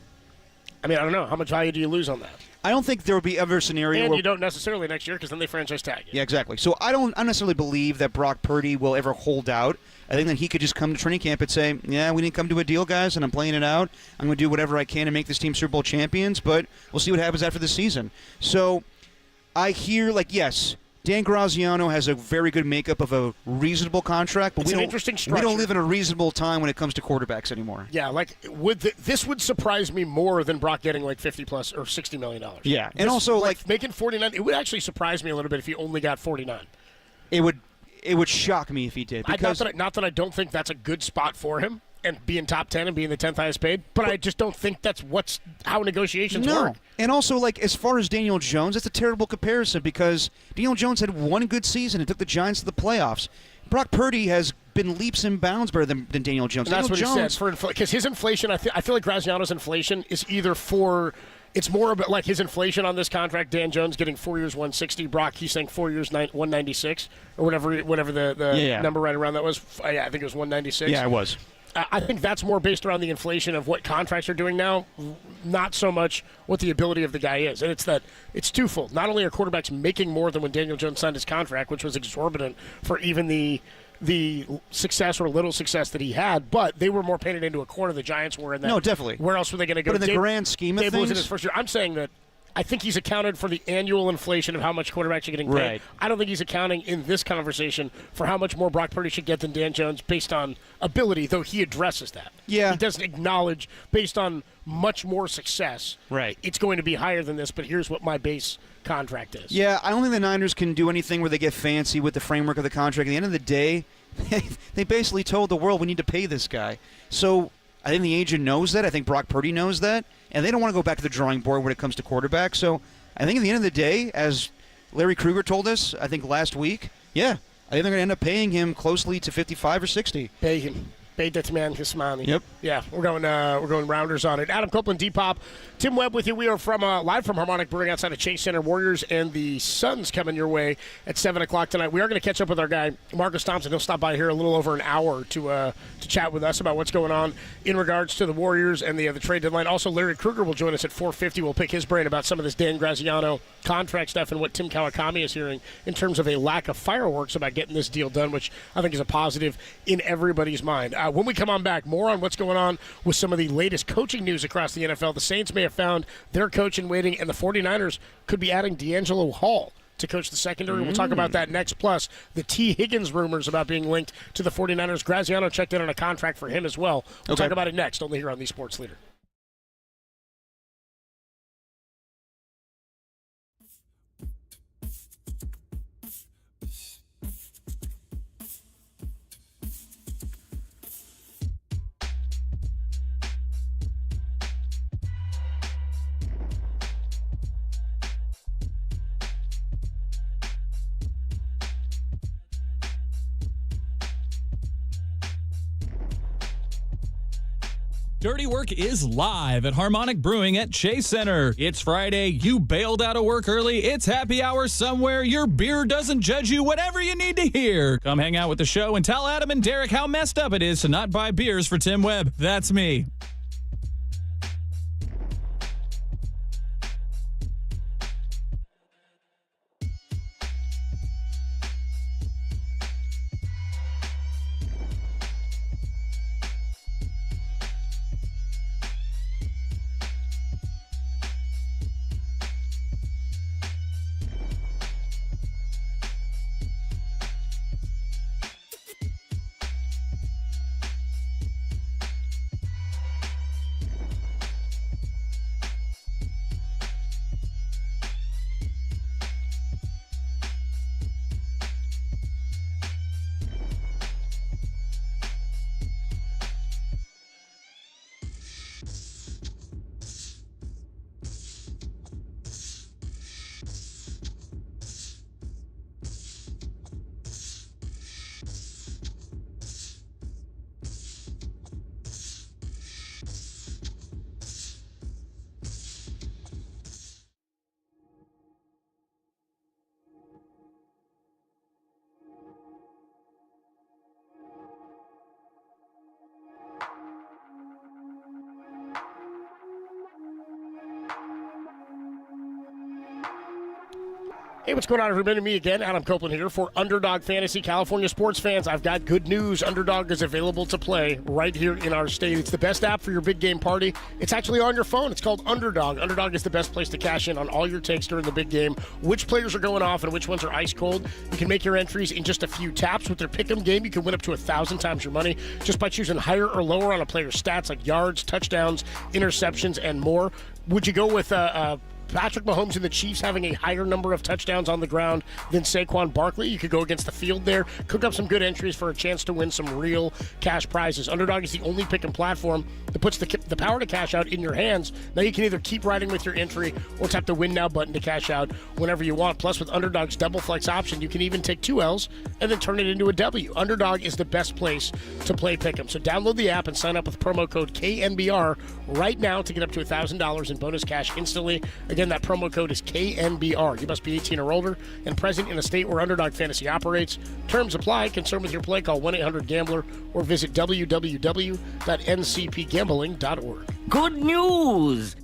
I mean, I don't know. How much value do you lose on that? I don't think there will be ever a scenario And where you don't necessarily next year because then they franchise tag you. Yeah, exactly. So I don't necessarily believe that Brock Purdy will ever hold out. I think that he could just come to training camp and say, yeah, we didn't come to a deal, guys, and I'm playing it out. I'm going to do whatever I can to make this team Super Bowl champions, but we'll see what happens after the season. So I hear, yes, Dan Graziano has a very good makeup of a reasonable contract, but we don't live in a reasonable time when it comes to quarterbacks anymore. Yeah, this would surprise me more than Brock getting $50 plus or $60 million. Yeah, and also making 49. It would actually surprise me a little bit if he only got 49. It would shock me if he did. Because not that I don't think that's a good spot for him and being top 10 and being the 10th highest paid, but I just don't think that's how negotiations work. And also, as far as Daniel Jones, that's a terrible comparison because Daniel Jones had one good season and took the Giants to the playoffs. Brock Purdy has been leaps and bounds better than Daniel Jones. And that's Daniel what he said. Because his inflation, I feel like Graziano's inflation is either for... It's more about his inflation on this contract. Dan Jones getting 4 years, 160. Brock, he's saying 4 years, 196 or whatever the number right around that was. I think it was 196. Yeah, it was. I think that's more based around the inflation of what contracts are doing now, not so much what the ability of the guy is. And it's twofold. Not only are quarterbacks making more than when Daniel Jones signed his contract, which was exorbitant for even the success or little success that he had, but they were more painted into a corner. The Giants were in that. No, definitely. Where else were they going to go? But in the grand scheme of things, things, was in his first year. I'm saying that I think he's accounted for the annual inflation of how much quarterbacks are getting paid. Right. I don't think he's accounting in this conversation for how much more Brock Purdy should get than Dan Jones based on ability, though he addresses that. Yeah. He doesn't acknowledge based on much more success. Right. It's going to be higher than this, but here's what my base contract is. Yeah, I don't think the Niners can do anything where they get fancy with the framework of the contract. At the end of the day, they basically told the world we need to pay this guy. So I think the agent knows that. I think Brock Purdy knows that. And they don't want to go back to the drawing board when it comes to quarterback. So I think at the end of the day, as Larry Krueger told us, I think last week, I think they're going to end up paying him closely to 55 or 60. Pay him. Pay that man his money. Yep. Yeah, we're going rounders on it. Adam Copeland, Depop, Tim Webb with you. We are live from Harmonic Brewing outside of Chase Center. Warriors and the Suns coming your way at 7 o'clock tonight. We are going to catch up with our guy Marcus Thompson. He'll stop by here a little over an hour to chat with us about what's going on in regards to the Warriors and the trade deadline. Also, Larry Krueger will join us at 4:50. We'll pick his brain about some of this Dan Graziano contract stuff and what Tim Kawakami is hearing in terms of a lack of fireworks about getting this deal done, which I think is a positive in everybody's mind. When we come on back, more on what's going on with some of the latest coaching news across the NFL. The Saints may have found their coach in waiting, and the 49ers could be adding D'Angelo Hall to coach the secondary. We'll talk about that next. Plus, the T. Higgins rumors about being linked to the 49ers. Graziano checked in on a contract for him as well. We'll talk about it next, only here on the Sports Leader. Dirty Work is live at Harmonic Brewing at Chase Center. It's Friday. You bailed out of work early. It's happy hour somewhere. Your beer doesn't judge you. Whatever you need to hear. Come hang out with the show and tell Adam and Derek how messed up it is to not buy beers for Tim Webb. That's me. Hey, what's going on, everybody? Me again, Adam Copeland here for Underdog Fantasy. California sports fans, I've got good news. Underdog is available to play right here in our state. It's the best app for your big game party. It's actually on your phone. It's called Underdog. Underdog is the best place to cash in on all your takes during the big game. Which players are going off and which ones are ice cold. You can make your entries in just a few taps. With their pick'em game, you can win up to 1,000 times your money just by choosing higher or lower on a player's stats like yards, touchdowns, interceptions, and more. Would you go with Patrick Mahomes and the Chiefs having a higher number of touchdowns on the ground than Saquon Barkley? You could go against the field there, cook up some good entries for a chance to win some real cash prizes. Underdog is the only pick-and power that puts the power to cash out in your hands. Now you can either keep riding with your entry or tap the Win Now button to cash out whenever you want. Plus, with Underdog's double flex option, you can even take 2 L's and then turn it into a W. Underdog is the best place to play pick-em. So download the app and sign up with promo code KNBR right now to get up to $1,000 in bonus cash instantly. Again, that promo code is KNBR. You must be 18 or older and present in a state where Underdog Fantasy operates. Terms apply. Concerned with your play, call 1-800-GAMBLER or visit www.ncpgambling.org. Good news!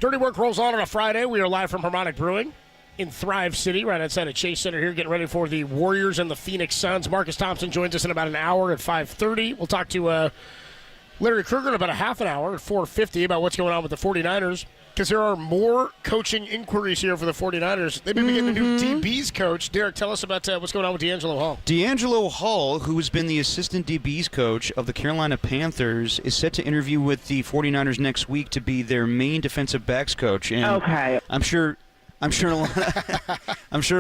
Dirty Work rolls on a Friday. We are live from Harmonic Brewing in Thrive City, right outside of Chase Center here, getting ready for the Warriors and the Phoenix Suns. Marcus Thompson joins us in about an hour at 5:30. We'll talk to Larry Krueger in about a half an hour at 4:50 about what's going on with the 49ers, because there are more coaching inquiries here for the 49ers. They've been getting a new DBs coach. Derek, tell us about what's going on with D'Angelo Hall. D'Angelo Hall, who has been the assistant DBs coach of the Carolina Panthers, is set to interview with the 49ers next week to be their main defensive backs coach. And okay. I'm sure a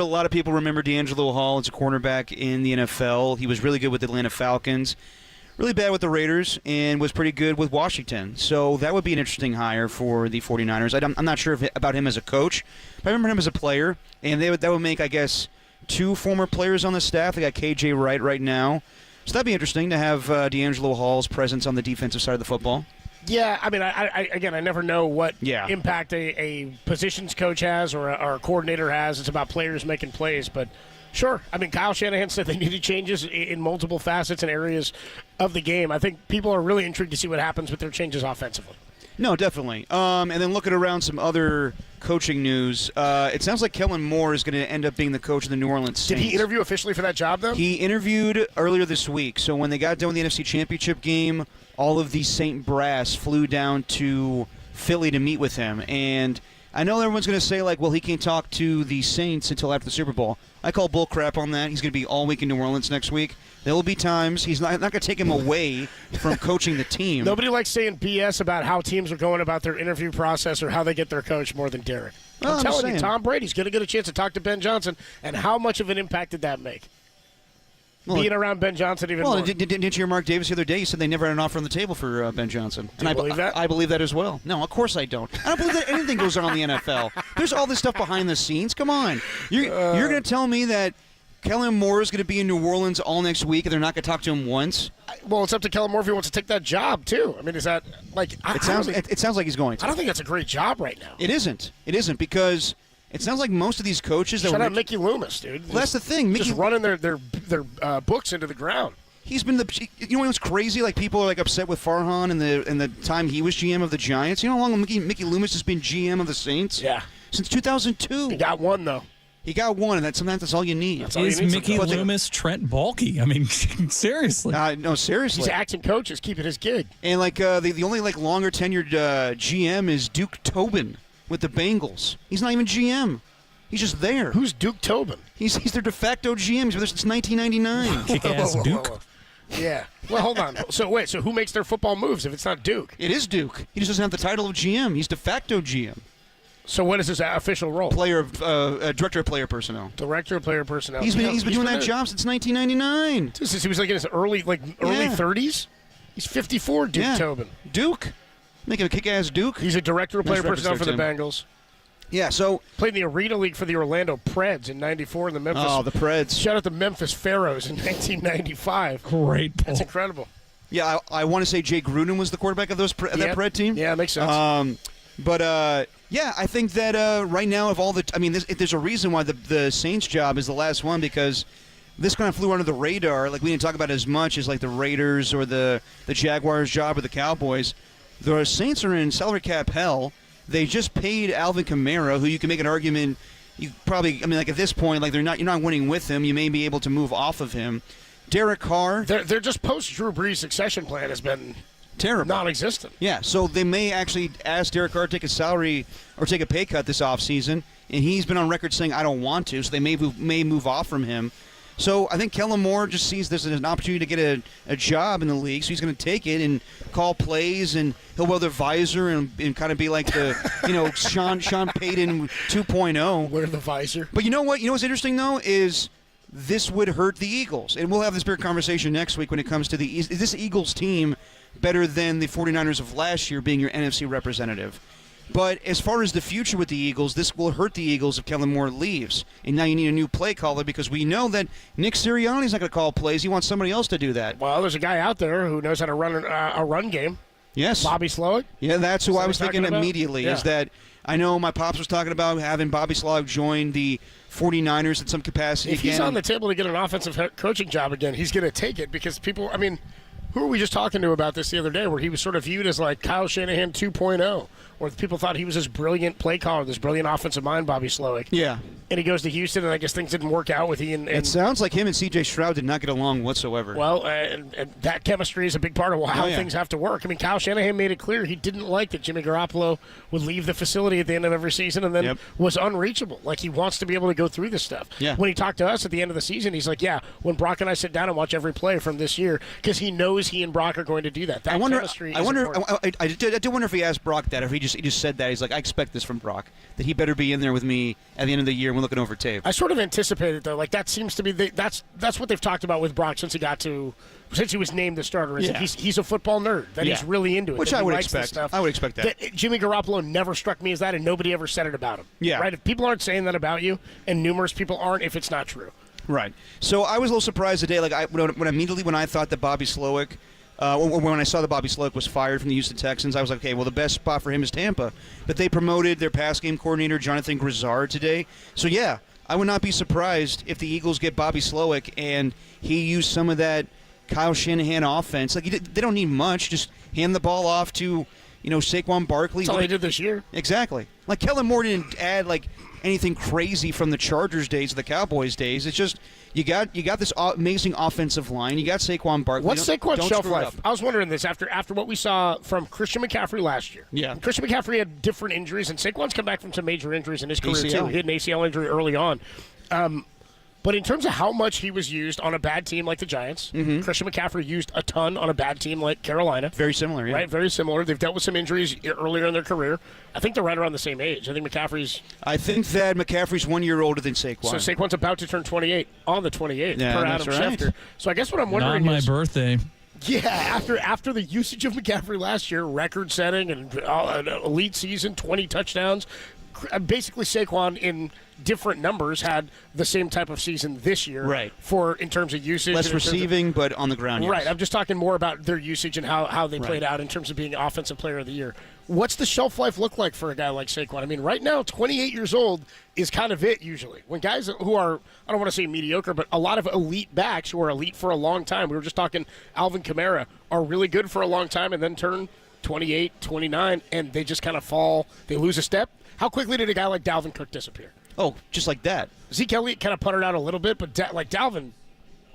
lot of people remember D'Angelo Hall as a cornerback in the NFL. He was really good with the Atlanta Falcons, really bad with the Raiders, and was pretty good with Washington. So that would be an interesting hire for the 49ers. I'm not sure about him as a coach, but I remember him as a player, and that would make, I guess, 2 former players on the staff. They got KJ Wright right now. So that'd be interesting to have D'Angelo Hall's presence on the defensive side of the football. Yeah, I mean, I never know what impact a positions coach has or a coordinator has. It's about players making plays, but sure. I mean, Kyle Shanahan said they needed changes in multiple facets and areas of the game. I think people are really intrigued to see what happens with their changes offensively. No, definitely. And then looking around some other coaching news, it sounds like Kellen Moore is going to end up being the coach of the New Orleans Saints. Did he interview officially for that job, though? He interviewed earlier this week. So when they got done with the NFC Championship game, all of the Saint brass flew down to Philly to meet with him. And I know everyone's going to say, like, well, he can't talk to the Saints until after the Super Bowl. I call bull crap on that. He's going to be all week in New Orleans next week. There will be times he's not going to take him away from coaching the team. Nobody likes saying BS about how teams are going about their interview process or how they get their coach more than Derek. I'm telling you, Tom Brady's going to get a chance to talk to Ben Johnson, and how much of an impact did that make? Being around Ben Johnson even more. Didn't you hear Mark Davis the other day? He said they never had an offer on the table for Ben Johnson. Do you believe that? I believe that as well. No, of course I don't. I don't believe that anything goes on in the NFL. There's all this stuff behind the scenes. Come on. You're going to tell me that Kellen Moore is going to be in New Orleans all next week and they're not going to talk to him once? Well, it's up to Kellen Moore if he wants to take that job, too. I mean, is that, like... It sounds like he's going to. I don't think that's a great job right now. It isn't. It isn't, because it sounds like most of these coaches... Shut up Mickey Loomis, dude. Well, that's the thing. Just running their books into the ground. He's been you know what's crazy? Like, people are like upset with Farhan and the time he was GM of the Giants. You know how long Mickey Loomis has been GM of the Saints? Yeah. Since 2002. He got one, though. He got one, and sometimes that's all you need. Is Mickey Loomis Trent Baalke? I mean, seriously. No, seriously. He's acting coach is keeping his gig. And like the only like longer tenured GM is Duke Tobin with the Bengals. He's not even GM. He's just there. Who's Duke Tobin? He's their de facto GM. He's been there since 1999. Kick-ass Duke. Yeah. Well, hold on. So who makes their football moves if it's not Duke? It is Duke. He just doesn't have the title of GM. He's de facto GM. So what is his official role? Director of player personnel. Director of player personnel. He's been doing that job since 1999. He was like in his early 30s. He's 54. Duke Tobin. Duke, making a kick-ass Duke. He's a director of player personnel for the Bengals. Yeah, so played in the Arena League for the Orlando Preds in '94 and the Memphis. Oh, the Preds! Shout out the Memphis Pharaohs in 1995. Great, that's incredible. Yeah, I want to say Jay Gruden was the quarterback of that Pred team. Yeah, it makes sense. Yeah, I think that right now, there's a reason why the Saints job is the last one, because this kind of flew under the radar. Like, we didn't talk about it as much as like the Raiders or the Jaguars job or the Cowboys. The Saints are in salary cap hell. They just paid Alvin Kamara, who you can make an argument. You probably, at this point, like you're not winning with him. You may be able to move off of him. Derek Carr. They're just post Drew Brees succession plan has been terrible, non-existent. Yeah, so they may actually ask Derek Carr to take a salary or take a pay cut this offseason, and he's been on record saying I don't want to. So they may move off from him. So I think Kellen Moore just sees this as an opportunity to get a job in the league, so he's going to take it and call plays, and he'll wear the visor and kind of be like the Sean Payton 2.0. Wear the visor. But you know what? You know what's interesting though is this would hurt the Eagles, and we'll have this big conversation next week when it comes to is this Eagles team better than the 49ers of last year being your NFC representative? But as far as the future with the Eagles, this will hurt the Eagles if Kellen Moore leaves. And now you need a new play caller, because we know that Nick Sirianni's not going to call plays. He wants somebody else to do that. Well, there's a guy out there who knows how to run a run game. Yes. Bobby Slowick. Yeah, that's who I was thinking immediately, is that I know my pops was talking about having Bobby Slowick join the 49ers in some capacity again. If he's on the table to get an offensive coaching job again, he's going to take it, because people, who were we just talking to about this the other day, where he was sort of viewed as like Kyle Shanahan 2.0, where people thought he was this brilliant play caller, this brilliant offensive mind, Bobby Slowick. Yeah. And he goes to Houston, and I guess things didn't work out with he and it sounds like him and C.J. Stroud did not get along whatsoever. Well, and that chemistry is a big part of how things have to work. Kyle Shanahan made it clear he didn't like that Jimmy Garoppolo would leave the facility at the end of every season and then was unreachable. Like, he wants to be able to go through this stuff. Yeah. When he talked to us at the end of the season, he's like, when Brock and I sit down and watch every play from this year, because he knows he and Brock are going to do that. I wonder if he asked Brock that, or if he just said that. He's like, I expect this from Brock, that he better be in there with me at the end of the year when we're looking over tape. I sort of anticipated, though. Like, that seems to be that's what they've talked about with Brock since he was named the starter. He's a football nerd, that he's really into it. Which I would expect. I would expect that. Jimmy Garoppolo never struck me as that, and nobody ever said it about him. Yeah. Right? If people aren't saying that about you, and numerous people aren't, if it's not true. Right. So I was a little surprised today. Like, when I thought that Bobby Slowick, when I saw that Bobby Slowick was fired from the Houston Texans, I was like, okay, well, the best spot for him is Tampa. But they promoted their pass game coordinator, Jonathan Grizzard, today. So, yeah, I would not be surprised if the Eagles get Bobby Slowick and he used some of that Kyle Shanahan offense. Like, they don't need much. Just hand the ball off to, Saquon Barkley. That's all they did this year. Exactly. Like, Kellen Moore didn't add, anything crazy from the Chargers days to the Cowboys days. It's just you got this amazing offensive line. You got Saquon Barkley. What's Saquon's shelf life? I was wondering this after what we saw from Christian McCaffrey last year. Yeah. Christian McCaffrey had different injuries, and Saquon's come back from some major injuries in his career, ACL. too. He had an ACL injury early on. But in terms of how much he was used on a bad team like the Giants, Christian McCaffrey used a ton on a bad team like Carolina. Very similar, yeah. Right, very similar. They've dealt with some injuries earlier in their career. I think they're right around the same age. I think McCaffrey's 1 year older than Saquon. So Saquon's about to turn 28 on the 28th yeah, per Adam Schefter. So I guess what I'm wondering is... Not my birthday. Yeah, after the usage of McCaffrey last year, record-setting and an elite season, 20 touchdowns, basically Saquon in different numbers had the same type of season this year, right? In terms of usage, less receiving, but on the ground, right? Yes. I'm just talking more about their usage and how they played out in terms of being Offensive Player of the Year. What's the shelf life look like for a guy like Saquon? I mean, right now, 28 years old is kind of it usually. When guys who are, I don't want to say mediocre, but a lot of elite backs who are elite for a long time, we were just talking Alvin Kamara, are really good for a long time and then turn 28, 29, and they just kind of fall. They lose a step. How quickly did a guy like Dalvin Cook disappear? Oh, just like that. Zeke Elliott kind of puttered out a little bit, but like Dalvin,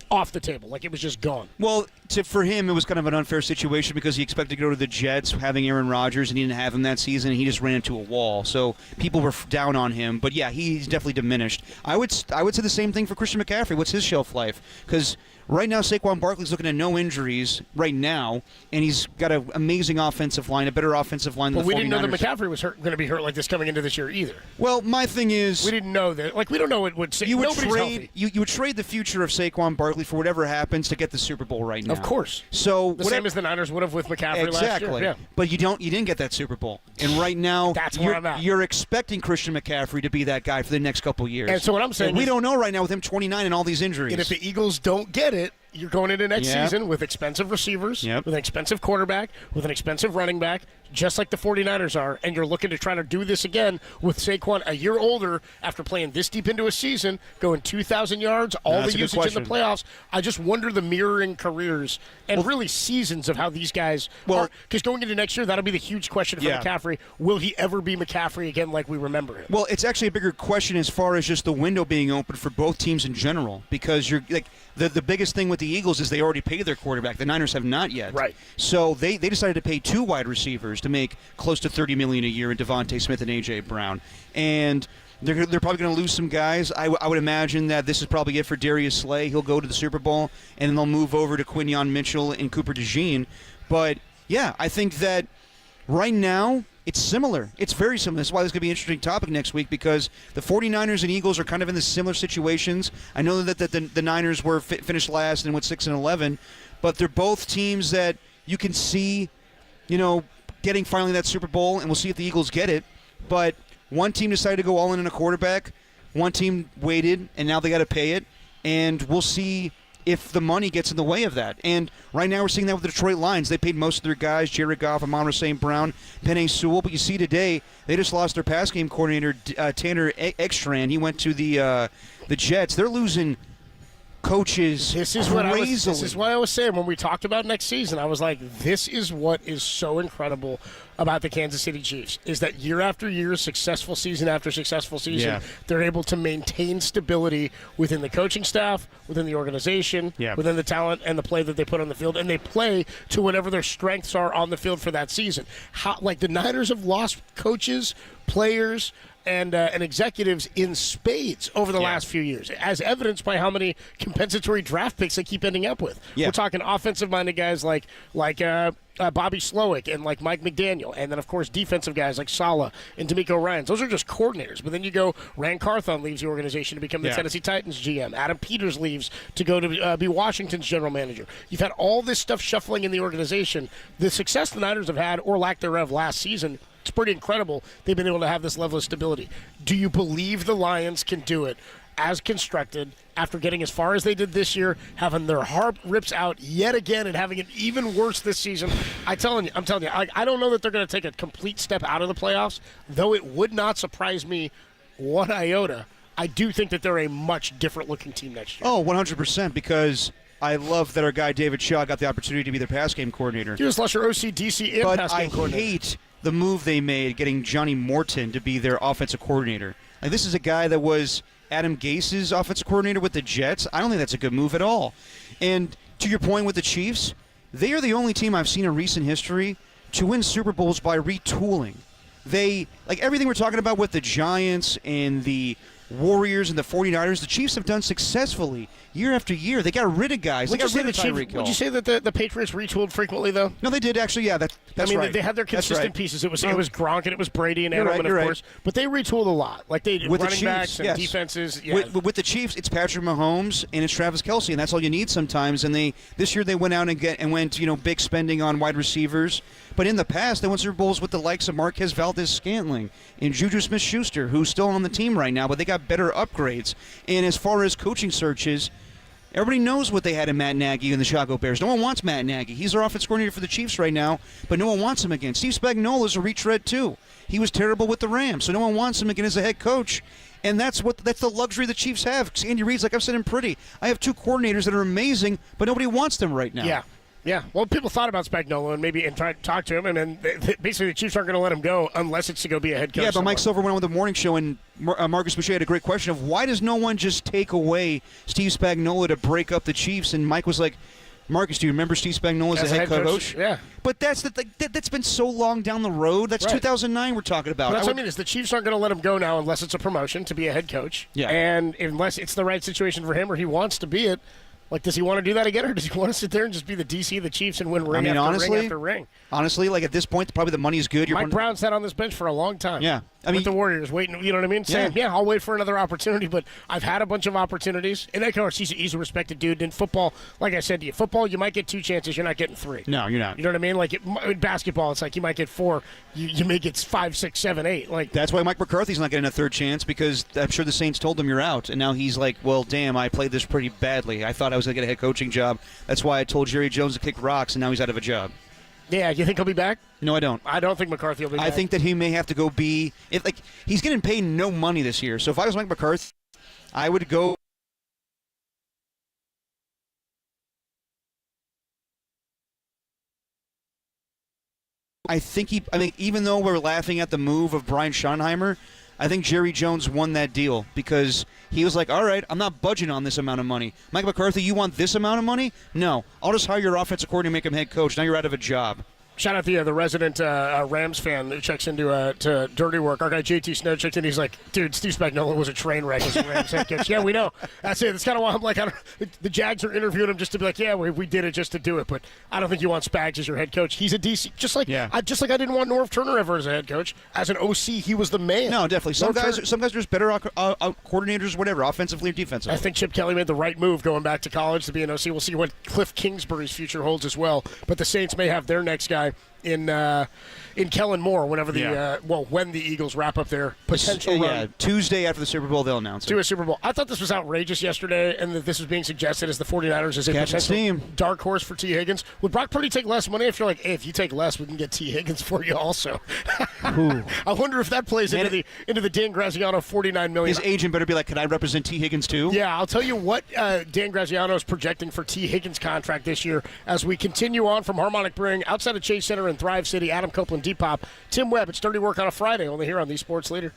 off the table. Like it was just gone. Well, for him, it was kind of an unfair situation because he expected to go to the Jets, having Aaron Rodgers, and he didn't have him that season, and he just ran into a wall. So people were down on him. But, yeah, he's definitely diminished. I would say the same thing for Christian McCaffrey. What's his shelf life? Because right now, Saquon Barkley's looking at no injuries right now, and he's got an amazing offensive line, a better offensive line than the 49ers. But we didn't know that McCaffrey was going to be hurt like this coming into this year either. Well, my thing is, we didn't know that. Like we don't know it would. You would trade the future of Saquon Barkley for whatever happens to get the Super Bowl right now. Of course. So same as the Niners would have with McCaffrey last year. Yeah. But you didn't get that Super Bowl, and right now that's where I'm at. You're expecting Christian McCaffrey to be that guy for the next couple of years. And so what I'm saying, we don't know right now with him 29 and all these injuries. And if the Eagles don't get it, you're going into next season with expensive receivers, with an expensive quarterback, with an expensive running back, just like the 49ers are, and you're looking to try to do this again with Saquon a year older after playing this deep into a season, going 2,000 yards, all the usage in the playoffs. I just wonder the mirroring careers and really seasons of how these guys are. Because going into next year, that'll be the huge question for McCaffrey. Will he ever be McCaffrey again like we remember him? Well, it's actually a bigger question as far as just the window being open for both teams in general, because you're like the biggest thing with the Eagles is they already paid their quarterback. The Niners have not yet. Right. So they decided to pay 2 wide receivers to make close to $30 million a year in Devontae Smith and A.J. Brown. And they're probably going to lose some guys. I would imagine that this is probably it for Darius Slay. He'll go to the Super Bowl, and then they'll move over to Quinyon Mitchell and Cooper DeJean. But, yeah, I think that right now it's similar. It's very similar. That's why this is going to be an interesting topic next week, because the 49ers and Eagles are kind of in the similar situations. I know that the Niners were finished last and went 6-11, but they're both teams that you can see, getting finally that Super Bowl, and we'll see if the Eagles get it. But one team decided to go all in on a quarterback. One team waited, and now they got to pay it. And we'll see if the money gets in the way of that. And right now we're seeing that with the Detroit Lions. They paid most of their guys, Jared Goff, Amon-Ra St. Brown, Penei Sewell. But you see today, they just lost their pass game coordinator, Tanner Ekstrand. He went to the Jets. They're losing coaches this is what I was saying when we talked about next season. I was like, this is what is so incredible about the Kansas City Chiefs, is that year after year, successful season after successful season, they're able to maintain stability within the coaching staff, within the organization, within the talent and the play that they put on the field, and they play to whatever their strengths are on the field for that season. Like the Niners have lost coaches, players, and executives in spades over the last few years, as evidenced by how many compensatory draft picks they keep ending up with. We're talking offensive-minded guys like Bobby Slowick and like Mike McDaniel, and then, of course, defensive guys like Saleh and D'Amico Ryans. Those are just coordinators. But then you go, Rand Carthon leaves the organization to become the Tennessee Titans GM. Adam Peters leaves to go to be Washington's general manager. You've had all this stuff shuffling in the organization. The success the Niners have had, or lack thereof, last season, it's pretty incredible. They've been able to have this level of stability. Do you believe the Lions can do it as constructed after getting as far as they did this year, having their heart rips out yet again and having it even worse this season? I'm telling you, I don't know that they're going to take a complete step out of the playoffs, though it would not surprise me one iota. I do think that they're a much different-looking team next year. Oh, 100%, because I love that our guy David Shaw got the opportunity to be their pass game coordinator. He was last year OC, DC, and pass game coordinator. But I hate the move they made, getting Johnny Morton to be their offensive coordinator. Like, this is a guy that was Adam Gase's offensive coordinator with the Jets. I don't think that's a good move at all. And to your point with the Chiefs, they are the only team I've seen in recent history to win Super Bowls by retooling. They, like everything we're talking about with the Giants and the Warriors and the 49ers, the Chiefs have done successfully year after year. They got rid of guys. They got rid of Tyreek Hill. Would you say that the Patriots retooled frequently, though? No, they did, actually. Yeah, that's right. They had their consistent pieces. It was Gronk and it was Brady and Edelman, of course. But they retooled a lot. Like they did running backs and defenses. Yeah. With the Chiefs, it's Patrick Mahomes and it's Travis Kelce, and that's all you need sometimes. And this year they went out and went big spending on wide receivers. But in the past, they won Super Bowls with the likes of Marquez Valdez-Scantling and Juju Smith-Schuster, who's still on the team right now, but they got better upgrades. And as far as coaching searches, everybody knows what they had in Matt Nagy and the Chicago Bears. No one wants Matt Nagy. He's their offense coordinator for the Chiefs right now, but no one wants him again. Steve Spagnuolo's a retread too. He was terrible with the Rams, so no one wants him again as a head coach. And that's the luxury the Chiefs have. Andy Reid's like I've said him pretty. I have two coordinators that are amazing, but nobody wants them right now. Yeah. Well, people thought about Spagnuolo and tried to talk to him, and then basically the Chiefs aren't going to let him go unless it's to go be a head coach. Yeah, but Mike Silver went on with the morning show, and Marcus Boucher had a great question of why does no one just take away Steve Spagnuolo to break up the Chiefs? And Mike was like, Marcus, do you remember Steve Spagnuolo as the head coach? Yeah. But that's been so long down the road. That's 2009 we're talking about. But that's what I mean is the Chiefs aren't going to let him go now unless it's a promotion to be a head coach. Yeah. And unless it's the right situation for him or he wants to be it. Like, does he want to do that again, or does he want to sit there and just be the DC of the Chiefs and win ring after ring after ring? Honestly, like at this point, probably the money is good. Mike Brown sat on this bench for a long time. Yeah. With the Warriors, waiting, you know what I mean? Saying, I'll wait for another opportunity, but I've had a bunch of opportunities. And of course, he's a respected dude. In football, like I said to you, football, you might get 2 chances, you're not getting 3. No, you're not. You know what I mean? Like in basketball, it's like you might get 4, you may get 5, 6, 7, 8. Like that's why Mike McCarthy's not getting a 3rd chance, because I'm sure the Saints told him you're out, and now he's like, well, damn, I played this pretty badly. I thought I was going to get a head coaching job. That's why I told Jerry Jones to kick rocks, and now he's out of a job. Yeah, you think he'll be back? No, I don't. I don't think McCarthy will be back. I think that he may have to go he's getting paid no money this year. So if I was Mike McCarthy, I would go. I think even though we're laughing at the move of Brian Schottenheimer, I think Jerry Jones won that deal because he was like, all right, I'm not budging on this amount of money. Mike McCarthy, you want this amount of money? No. I'll just hire your offensive coordinator and make him head coach. Now you're out of a job. Shout out the resident Rams fan that checks into to Dirty Work. Our guy JT Snow checks in. He's like, dude, Steve Spagnuolo was a train wreck as a Rams head coach. Yeah, we know. That's it. That's kind of why I'm like, the Jags are interviewing him just to be like, yeah, we did it just to do it. But I don't think you want Spags as your head coach. He's a DC. Just like I didn't want Norv Turner ever as a head coach. As an OC, he was the man. No, definitely. Some guys are just better coordinators, whatever, offensively or defensively. I think Chip Kelly made the right move going back to college to be an OC. We'll see what Cliff Kingsbury's future holds as well. But the Saints may have their next guy in Kellen Moore whenever when the Eagles wrap up their potential run. Tuesday after the Super Bowl they'll announce it. To a Super Bowl. I thought this was outrageous yesterday, and that this was being suggested as the 49ers as a potential team. Dark horse for T. Higgins. Would Brock Purdy take less money if you're like, hey, if you take less, we can get T. Higgins for you also? I wonder if that plays into the Dan Graziano $49 million. His agent better be like, can I represent T. Higgins too? Yeah, I'll tell you what Dan Graziano is projecting for T. Higgins' contract this year as we continue on from Harmonic Brewing outside of Chase Center in Thrive City. Adam Copeland, Depop, Tim Webb. It's Dirty Work on a Friday, only here on the Sports Leader.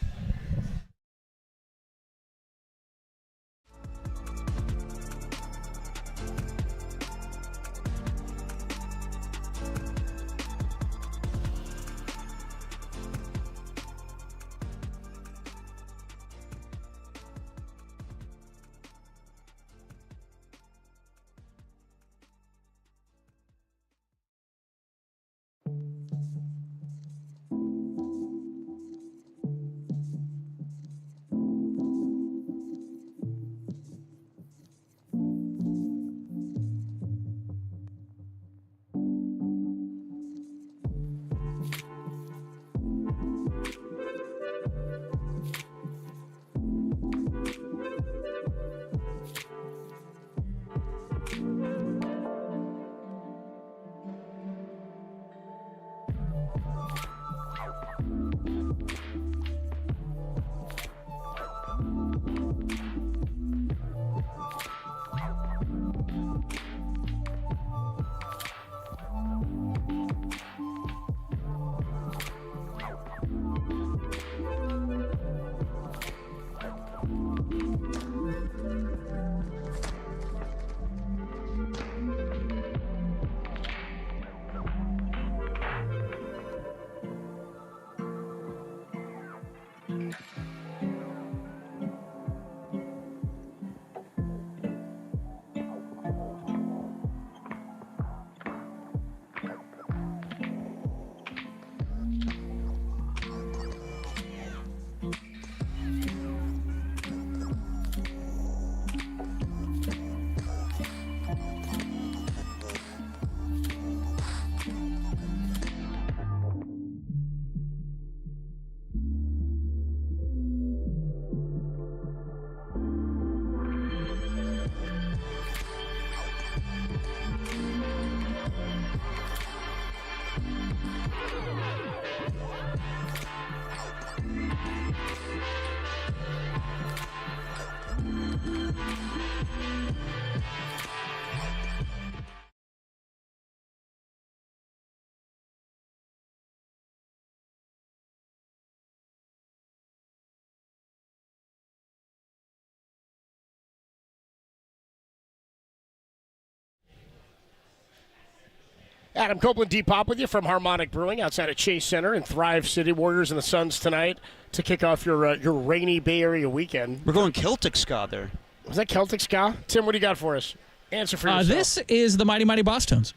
Adam Copeland, D-Pop with you from Harmonic Brewing outside of Chase Center in Thrive City. Warriors and the Suns tonight to kick off your rainy Bay Area weekend. We're going Celtic ska there. Was that Celtic ska? Tim, what do you got for us? Answer for yourself. This is the Mighty Mighty Boss Tones.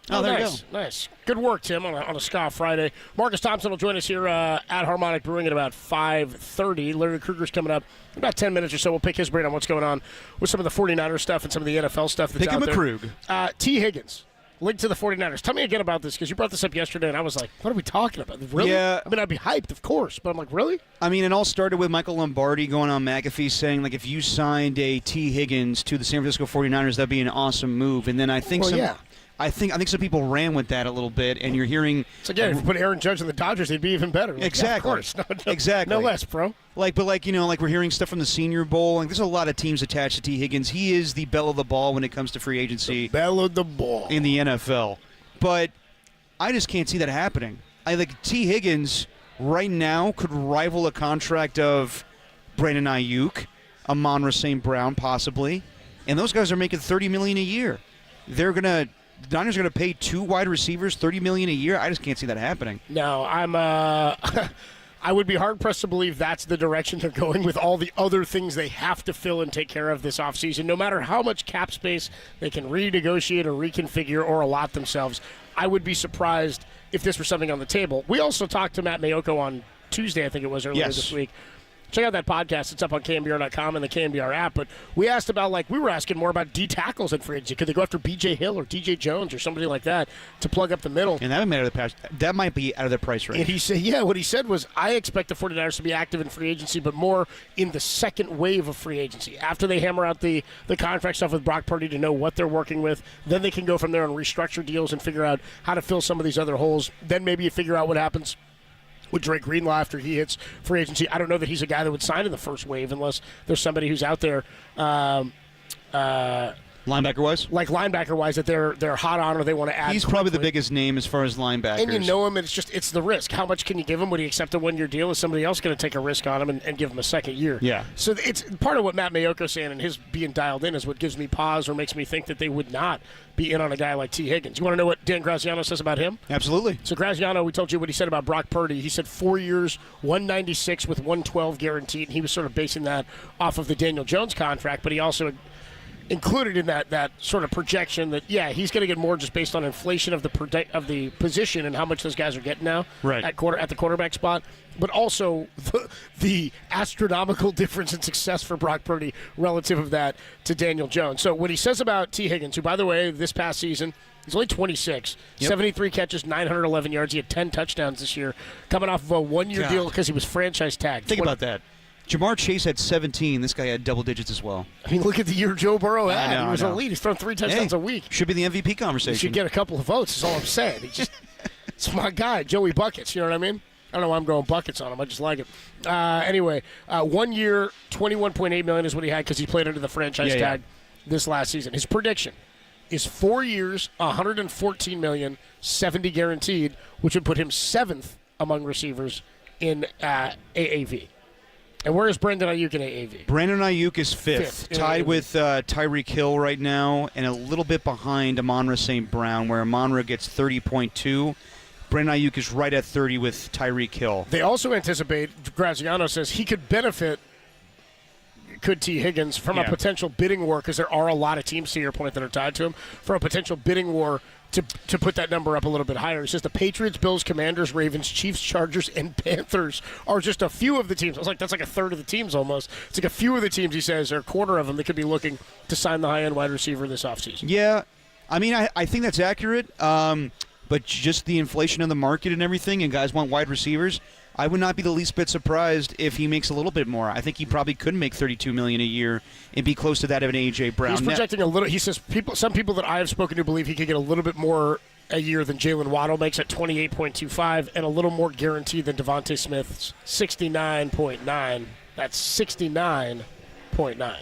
Oh, there nice, you go. Nice. Good work, Tim, on a Ska Friday. Marcus Thompson will join us here at Harmonic Brewing at about 5:30. Larry Kruger's coming up in about 10 minutes or so. We'll pick his brain on what's going on with some of the 49ers stuff and some of the NFL stuff that's out there. Pick him a Krug. T. Higgins, linked to the 49ers. Tell me again about this, because you brought this up yesterday, and I was like, what are we talking about? Really? Yeah. I mean, I'd be hyped, of course, but I'm like, really? I mean, it all started with Michael Lombardi going on McAfee saying, like, if you signed a T. Higgins to the San Francisco 49ers, that'd be an awesome move. And then I think I think some people ran with that a little bit, and you're hearing. So again, if you put Aaron Judge on the Dodgers, they'd be even better. Like, exactly. Yeah, of course. No, exactly. No less, bro. Like we're hearing stuff from the Senior Bowl. Like, there's a lot of teams attached to T. Higgins. He is the belle of the ball when it comes to free agency. The belle of the ball in the NFL. But I just can't see that happening. I think T. Higgins right now could rival a contract of Brandon Ayuk, Amon-Ra St. Brown, possibly, and those guys are making $30 million a year. The Niners are going to pay 2 wide receivers $30 million a year. I just can't see that happening. No, I would be hard-pressed to believe that's the direction they're going with all the other things they have to fill and take care of this offseason. No matter how much cap space they can renegotiate or reconfigure or allot themselves, I would be surprised if this were something on the table. We also talked to Matt Mayoko on Tuesday, I think it was, earlier this week. Check out that podcast. It's up on KNBR.com and the KNBR app. But we asked about, we were asking more about D tackles in free agency. Could they go after B.J. Hill or D.J. Jones or somebody like that to plug up the middle? And that might be out of the price range. And he said, what he said was, I expect the 49ers to be active in free agency, but more in the second wave of free agency. After they hammer out the contract stuff with Brock Purdy to know what they're working with, then they can go from there and restructure deals and figure out how to fill some of these other holes. Then maybe you figure out what happens with Drake Greenlaw after he hits free agency. I don't know that he's a guy that would sign in the first wave unless there's somebody who's out there linebacker-wise? Like linebacker-wise that they're hot on or they want to add. He's probably the biggest name as far as linebackers. And you know him, and it's the risk. How much can you give him? Would he accept a one-year deal? Is somebody else going to take a risk on him and give him a second year? Yeah. So it's part of what Matt Mayoko's saying, and his being dialed in is what gives me pause or makes me think that they would not be in on a guy like T. Higgins. You want to know what Dan Graziano says about him? Absolutely. So Graziano, we told you what he said about Brock Purdy. He said 4 years, 196 with 112 guaranteed, and he was sort of basing that off of the Daniel Jones contract, but he also included in that sort of projection that, he's going to get more just based on inflation of the position and how much those guys are getting now at the quarterback spot, but also the astronomical difference in success for Brock Purdy relative of that to Daniel Jones. So what he says about T. Higgins, who, by the way, this past season, he's only 26, 73 catches, 911 yards. He had 10 touchdowns this year, coming off of a one-year deal because he was franchise tagged. Think about that. Jamar Chase had 17. This guy had double digits as well. I mean, look at the year Joe Burrow had. He was elite. He's thrown 3 touchdowns a week. Should be the MVP conversation. He should get a couple of votes, is all I'm saying. It's my guy, Joey Buckets, you know what I mean? I don't know why I'm going buckets on him. I just like it. Anyway, 1 year, $21.8 million is what he had because he played under the franchise tag this last season. His prediction is 4 years, $114 million, 70 guaranteed, which would put him 7th among receivers in AAV. And where is Brandon Ayuk in AAV? Brandon Ayuk is fifth tied with Tyreek Hill right now, and a little bit behind Amon-Ra St. Brown, where Amon-Ra gets 30.2. Brandon Ayuk is right at 30 with Tyreek Hill. They also anticipate, Graziano says, he could benefit, could T. Higgins, from a potential bidding war, because there are a lot of teams, to your point, that are tied to him, for a potential bidding war to put that number up a little bit higher. He says the Patriots, Bills, Commanders, Ravens, Chiefs, Chargers, and Panthers are just a few of the teams. I was like, that's like a third of the teams almost. It's like a few of the teams, he says, or a quarter of them that could be looking to sign the high-end wide receiver this offseason. Yeah, I mean, I think that's accurate, but just the inflation of the market and everything, and guys want wide receivers, I would not be the least bit surprised if he makes a little bit more. I think he probably could make $32 million a year and be close to that of an A.J. Brown. He's projecting a little. He says some people that I have spoken to believe he could get a little bit more a year than Jalen Waddle makes at 28.25, and a little more guaranteed than Devontae Smith's 69.9. That's 69.9.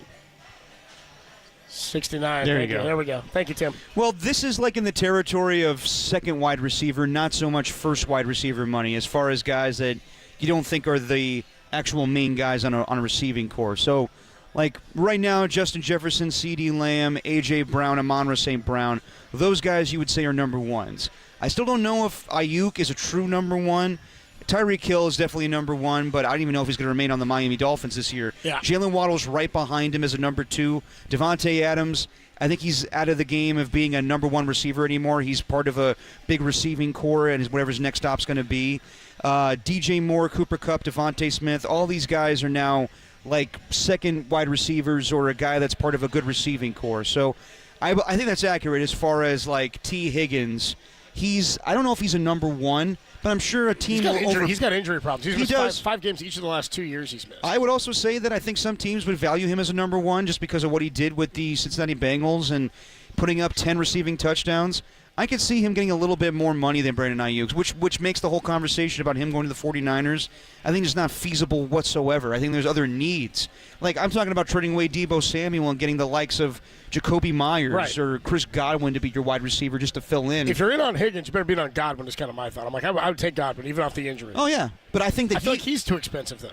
69. There you go. There we go. Thank you, Tim. Well, this is like in the territory of second wide receiver, not so much first wide receiver money, as far as guys that you don't think are the actual main guys on a receiving core. So Like, right now, Justin Jefferson, C.D. Lamb, A.J. Brown, Amon-Ra St. Brown, those guys you would say are number ones. I still don't know if Ayuk is a true number one. Tyreek Hill is definitely a number one, but I don't even know if he's going to remain on the Miami Dolphins this year. Yeah. Jalen Waddle's right behind him as a number two. Devontae Adams, I think he's out of the game of being a number one receiver anymore. He's part of a big receiving core, and whatever his next stop's going to be. DJ Moore, Cooper Kupp, Devontae Smith, all these guys are now like second wide receivers or a guy that's part of a good receiving core. So I think that's accurate as far as like T. Higgins. I don't know if he's a number one, but I'm sure a team he's got injury problems. He's missed five games each of the last 2 years he's missed. I would also say that I think some teams would value him as a number one just because of what he did with the Cincinnati Bengals and putting up 10 receiving touchdowns. I could see him getting a little bit more money than Brandon Ayuk, which makes the whole conversation about him going to the 49ers, I think it's not feasible whatsoever. I think there's other needs. Like, I'm talking about trading away Deebo Samuel and getting the likes of Jacoby Myers or Chris Godwin to be your wide receiver just to fill in. If you're in on Higgins, you better be in on Godwin is kind of my thought. I'm like, I would take Godwin, even off the injury. Oh, yeah. But I think that I feel like he's too expensive, though.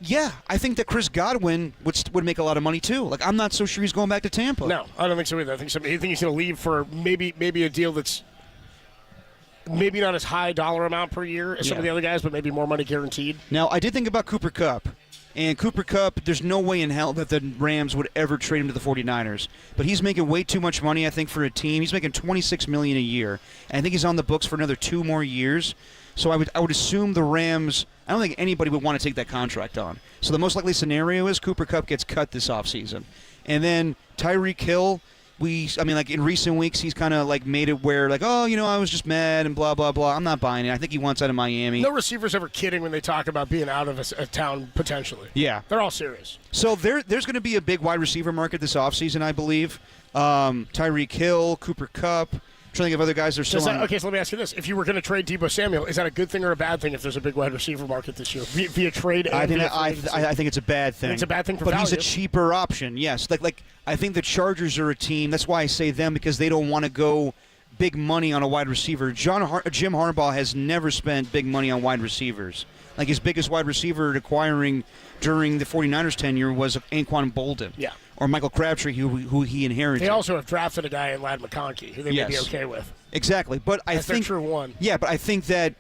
Yeah, I think that Chris Godwin would make a lot of money too. Like, I'm not so sure he's going back to Tampa. No, I don't think so either. I think he's going to leave for maybe a deal that's maybe not as high dollar amount per year as some of the other guys, but maybe more money guaranteed. Now, I did think about Cooper Kupp. And Cooper Kupp, there's no way in hell that the Rams would ever trade him to the 49ers. But he's making way too much money, I think, for a team. He's making $26 million a year. And I think he's on the books for another 2 more years. So I would assume the Rams, I don't think anybody would want to take that contract on. So the most likely scenario is Cooper Kupp gets cut this offseason. And then Tyreek Hill, like in recent weeks, he's kind of like made it where like, oh, I was just mad and blah, blah, blah. I'm not buying it. I think he wants out of Miami. No receiver's ever kidding when they talk about being out of a town potentially. Yeah. They're all serious. So there's going to be a big wide receiver market this offseason, I believe. Tyreek Hill, Cooper Kupp. Trying to think of other guys that are okay, so let me ask you this. If you were going to trade Deebo Samuel, is that a good thing or a bad thing if there's a big wide receiver market this year? Via trade and I think it's a bad thing. It's a bad thing for value. But he's a cheaper option, yes. Like I think the Chargers are a team. That's why I say them, because they don't want to go big money on a wide receiver. Jim Harbaugh has never spent big money on wide receivers. Like his biggest wide receiver acquiring during the 49ers tenure was Anquan Bolden. Yeah. Or Michael Crabtree, who he inherited. They also have drafted a guy in Ladd McConkey, who they may be okay with. Exactly. But I think their true one. Yeah, but I think that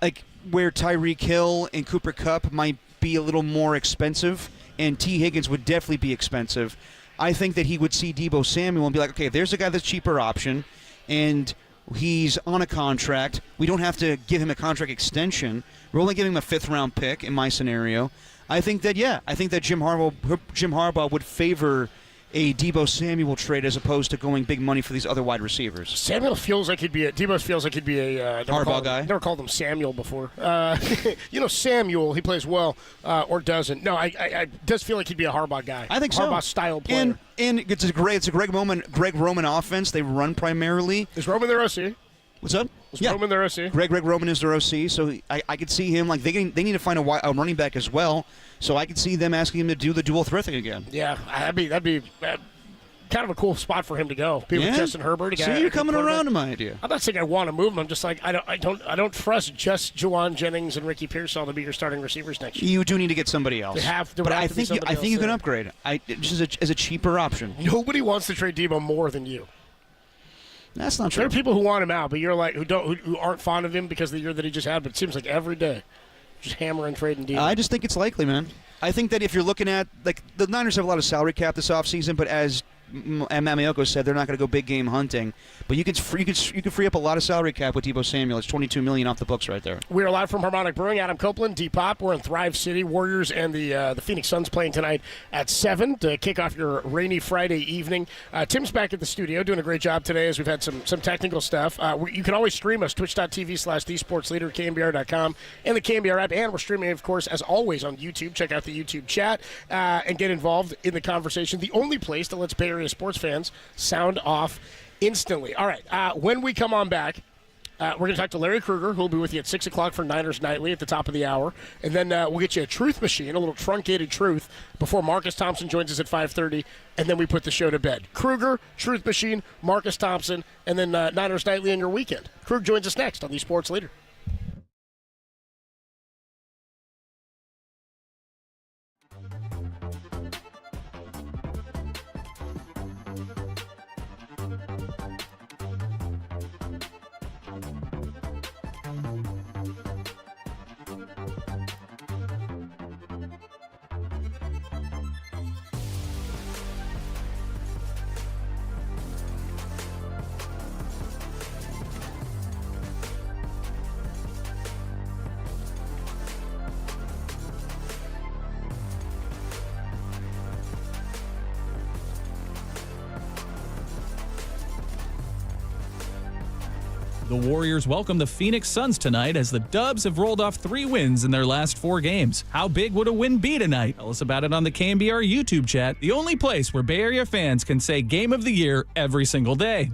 like where Tyreek Hill and Cooper Kupp might be a little more expensive, and T. Higgins would definitely be expensive, I think that he would see Deebo Samuel and be like, okay, there's a guy that's cheaper option, and he's on a contract. We don't have to give him a contract extension. We're only giving him a 5th-round pick in my scenario. I think that Jim Harbaugh would favor a Deebo Samuel trade as opposed to going big money for these other wide receivers. Deebo feels like he'd be a Harbaugh guy. Never called him Samuel before. Samuel, he plays well or doesn't. No, I does feel like he'd be a Harbaugh guy. I think so. Harbaugh style player. And it's a Greg Roman offense. They run primarily. Is Roman their OC? What's up? Roman their OC? Greg Roman is their OC, so I could see him like they need to find a running back as well. So I could see them asking him to do the dual threat thing again. Yeah, that'd be kind of a cool spot for him to go. Be with Justin Herbert. See, you're coming around to my idea. I'm not saying I want to move him. I'm just like I don't trust just Juwan Jennings and Ricky Pearsall to be your starting receivers next year. You do need to get somebody else. But I think you can upgrade. Just as a cheaper option. Nobody wants to trade Deebo more than you. That's not true. There are people who want him out, but you're like who aren't fond of him because of the year that he just had. But it seems like every day, just hammering trading Deebo. I just think it's likely, man. I think that if you're looking at like the Niners have a lot of salary cap this offseason, but as Matt Mayoko said, they're not going to go big game hunting. But you can free up a lot of salary cap with Deebo Samuel. It's $22 million off the books right there. We are live from Harmonic Brewing. Adam Copeland, D-Pop. We're in Thrive City. Warriors and the Phoenix Suns playing tonight at 7 to kick off your rainy Friday evening. Tim's back at the studio doing a great job today as we've had some technical stuff. You can always stream us, twitch.tv/thesportsleader, KNBR.com, and the KNBR app. And we're streaming, of course, as always, on YouTube. Check out the YouTube chat and get involved in the conversation. The only place that lets Bay Area sports fans sound off instantly. All right, when we come on back, we're going to talk to Larry Krueger, who will be with you at 6 o'clock for Niners Nightly at the top of the hour. And then we'll get you a truth machine, a little truncated truth, before Marcus Thompson joins us at 5:30, and then we put the show to bed. Krueger, truth machine, Marcus Thompson, and then Niners Nightly in your weekend. Krueger joins us next on the Sports Leader. The Warriors welcome the Phoenix Suns tonight as the Dubs have rolled off 3 wins in their last 4 games. How big would a win be tonight? Tell us about it on the KNBR YouTube chat, the only place where Bay Area fans can say Game of the Year every single day.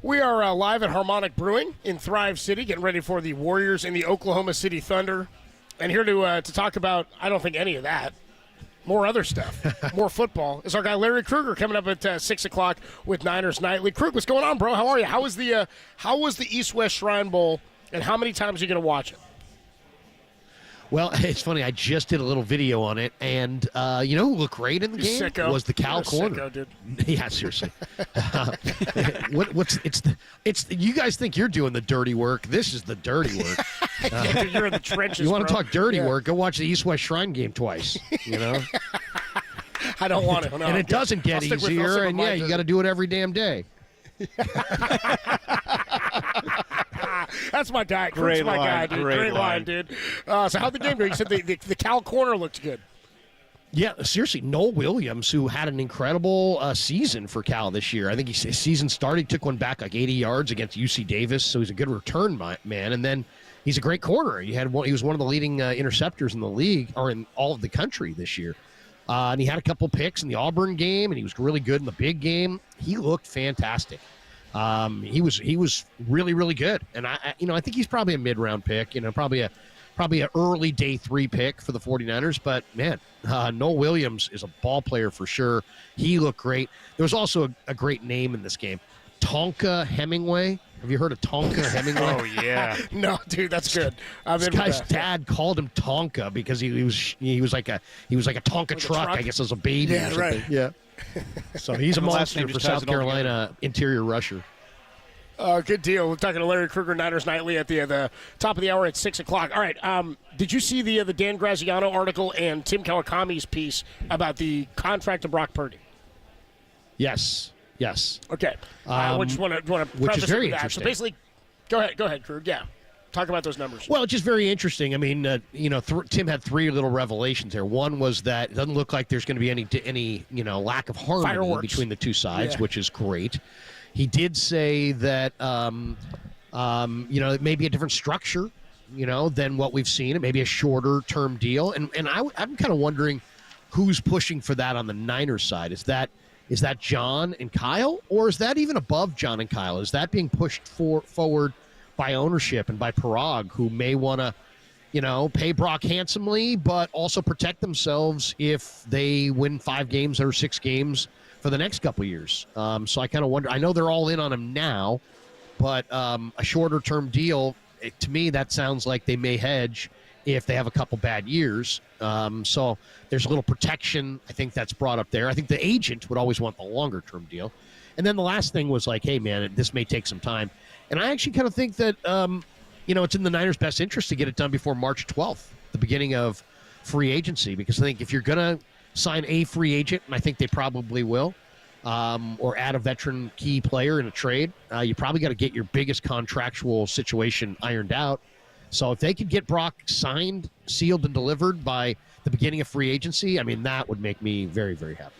We are live at Harmonic Brewing in Thrive City, getting ready for the Warriors and the Oklahoma City Thunder. And here to talk about, I don't think any of that, more other stuff, more football, is our guy Larry Krueger coming up at 6 o'clock with Niners Nightly. Krug, what's going on, bro? How are you? How was the East-West Shrine Bowl, and how many times are you going to watch it? Well, it's funny. I just did a little video on it, and you know who looked great in the game sicko. Was the Cal corner. Sicko, dude. Yeah, seriously. You guys think you're doing the dirty work? This is the dirty work. Yeah, you're in the trenches. You want to bro. talk dirty work? Go watch the East-West Shrine game twice. You know. I don't want to. No, and it doesn't get easier. And yeah, you got to do it every damn day. That's my guy. Great my guy, dude. Great line, dude. So how'd the game go? You said the Cal corner looked good. Yeah, seriously, Noel Williams, who had an incredible season for Cal this year. I think his season started, he took one back like 80 yards against UC Davis, so he's a good return man. And then he's a great corner. He was one of the leading interceptors in the league, or in all of the country this year. And he had a couple picks in the Auburn game, and he was really good in the big game. He looked fantastic. He was really, really good. And I think he's probably a mid-round pick, probably an early day 3 pick for the 49ers. But, man, Noel Williams is a ball player for sure. He looked great. There was also a great name in this game, Tonka Hemingway. Have you heard of Tonka Hemingway? Oh, yeah. No, dude, that's good. This guy's dad called him Tonka because he was like a Tonka truck, I guess, as a baby. Yeah, or something. right. Yeah. So he's a monster for South Carolina interior rusher. Good deal. We're talking to Larry Krueger, Niners Nightly, at the top of the hour at 6 o'clock. All right. Did you see the Dan Graziano article and Tim Kawakami's piece about the contract of Brock Purdy? Yes. Okay. I just want to which is very that. interesting. So basically, go ahead, Krug. Yeah. Talk about those numbers. Well, it's just very interesting. I mean, Tim had 3 little revelations there. One was that it doesn't look like there's going to be any lack of harmony Fireworks. between the two sides, Yeah. which is great. He did say that it may be a different structure, than what we've seen. It may be a shorter term deal, and I'm kind of wondering who's pushing for that on the Niners side. Is that John and Kyle, or is that even above John and Kyle? Is that being pushed forward by ownership and by Parag, who may want to, pay Brock handsomely, but also protect themselves if they win 5 games or 6 games for the next couple of years? So I kind of wonder. I know they're all in on him now, but a shorter-term deal, to me, that sounds like they may hedge if they have a couple bad years. So there's a little protection, I think, that's brought up there. I think the agent would always want the longer-term deal. And then the last thing was like, hey, man, this may take some time. And I actually kind of think that, it's in the Niners' best interest to get it done before March 12th, the beginning of free agency, because I think if you're going to sign a free agent, and I think they probably will, or add a veteran key player in a trade, you probably got to get your biggest contractual situation ironed out. So if they could get Brock signed, sealed, and delivered by the beginning of free agency, I mean, that would make me very, very happy.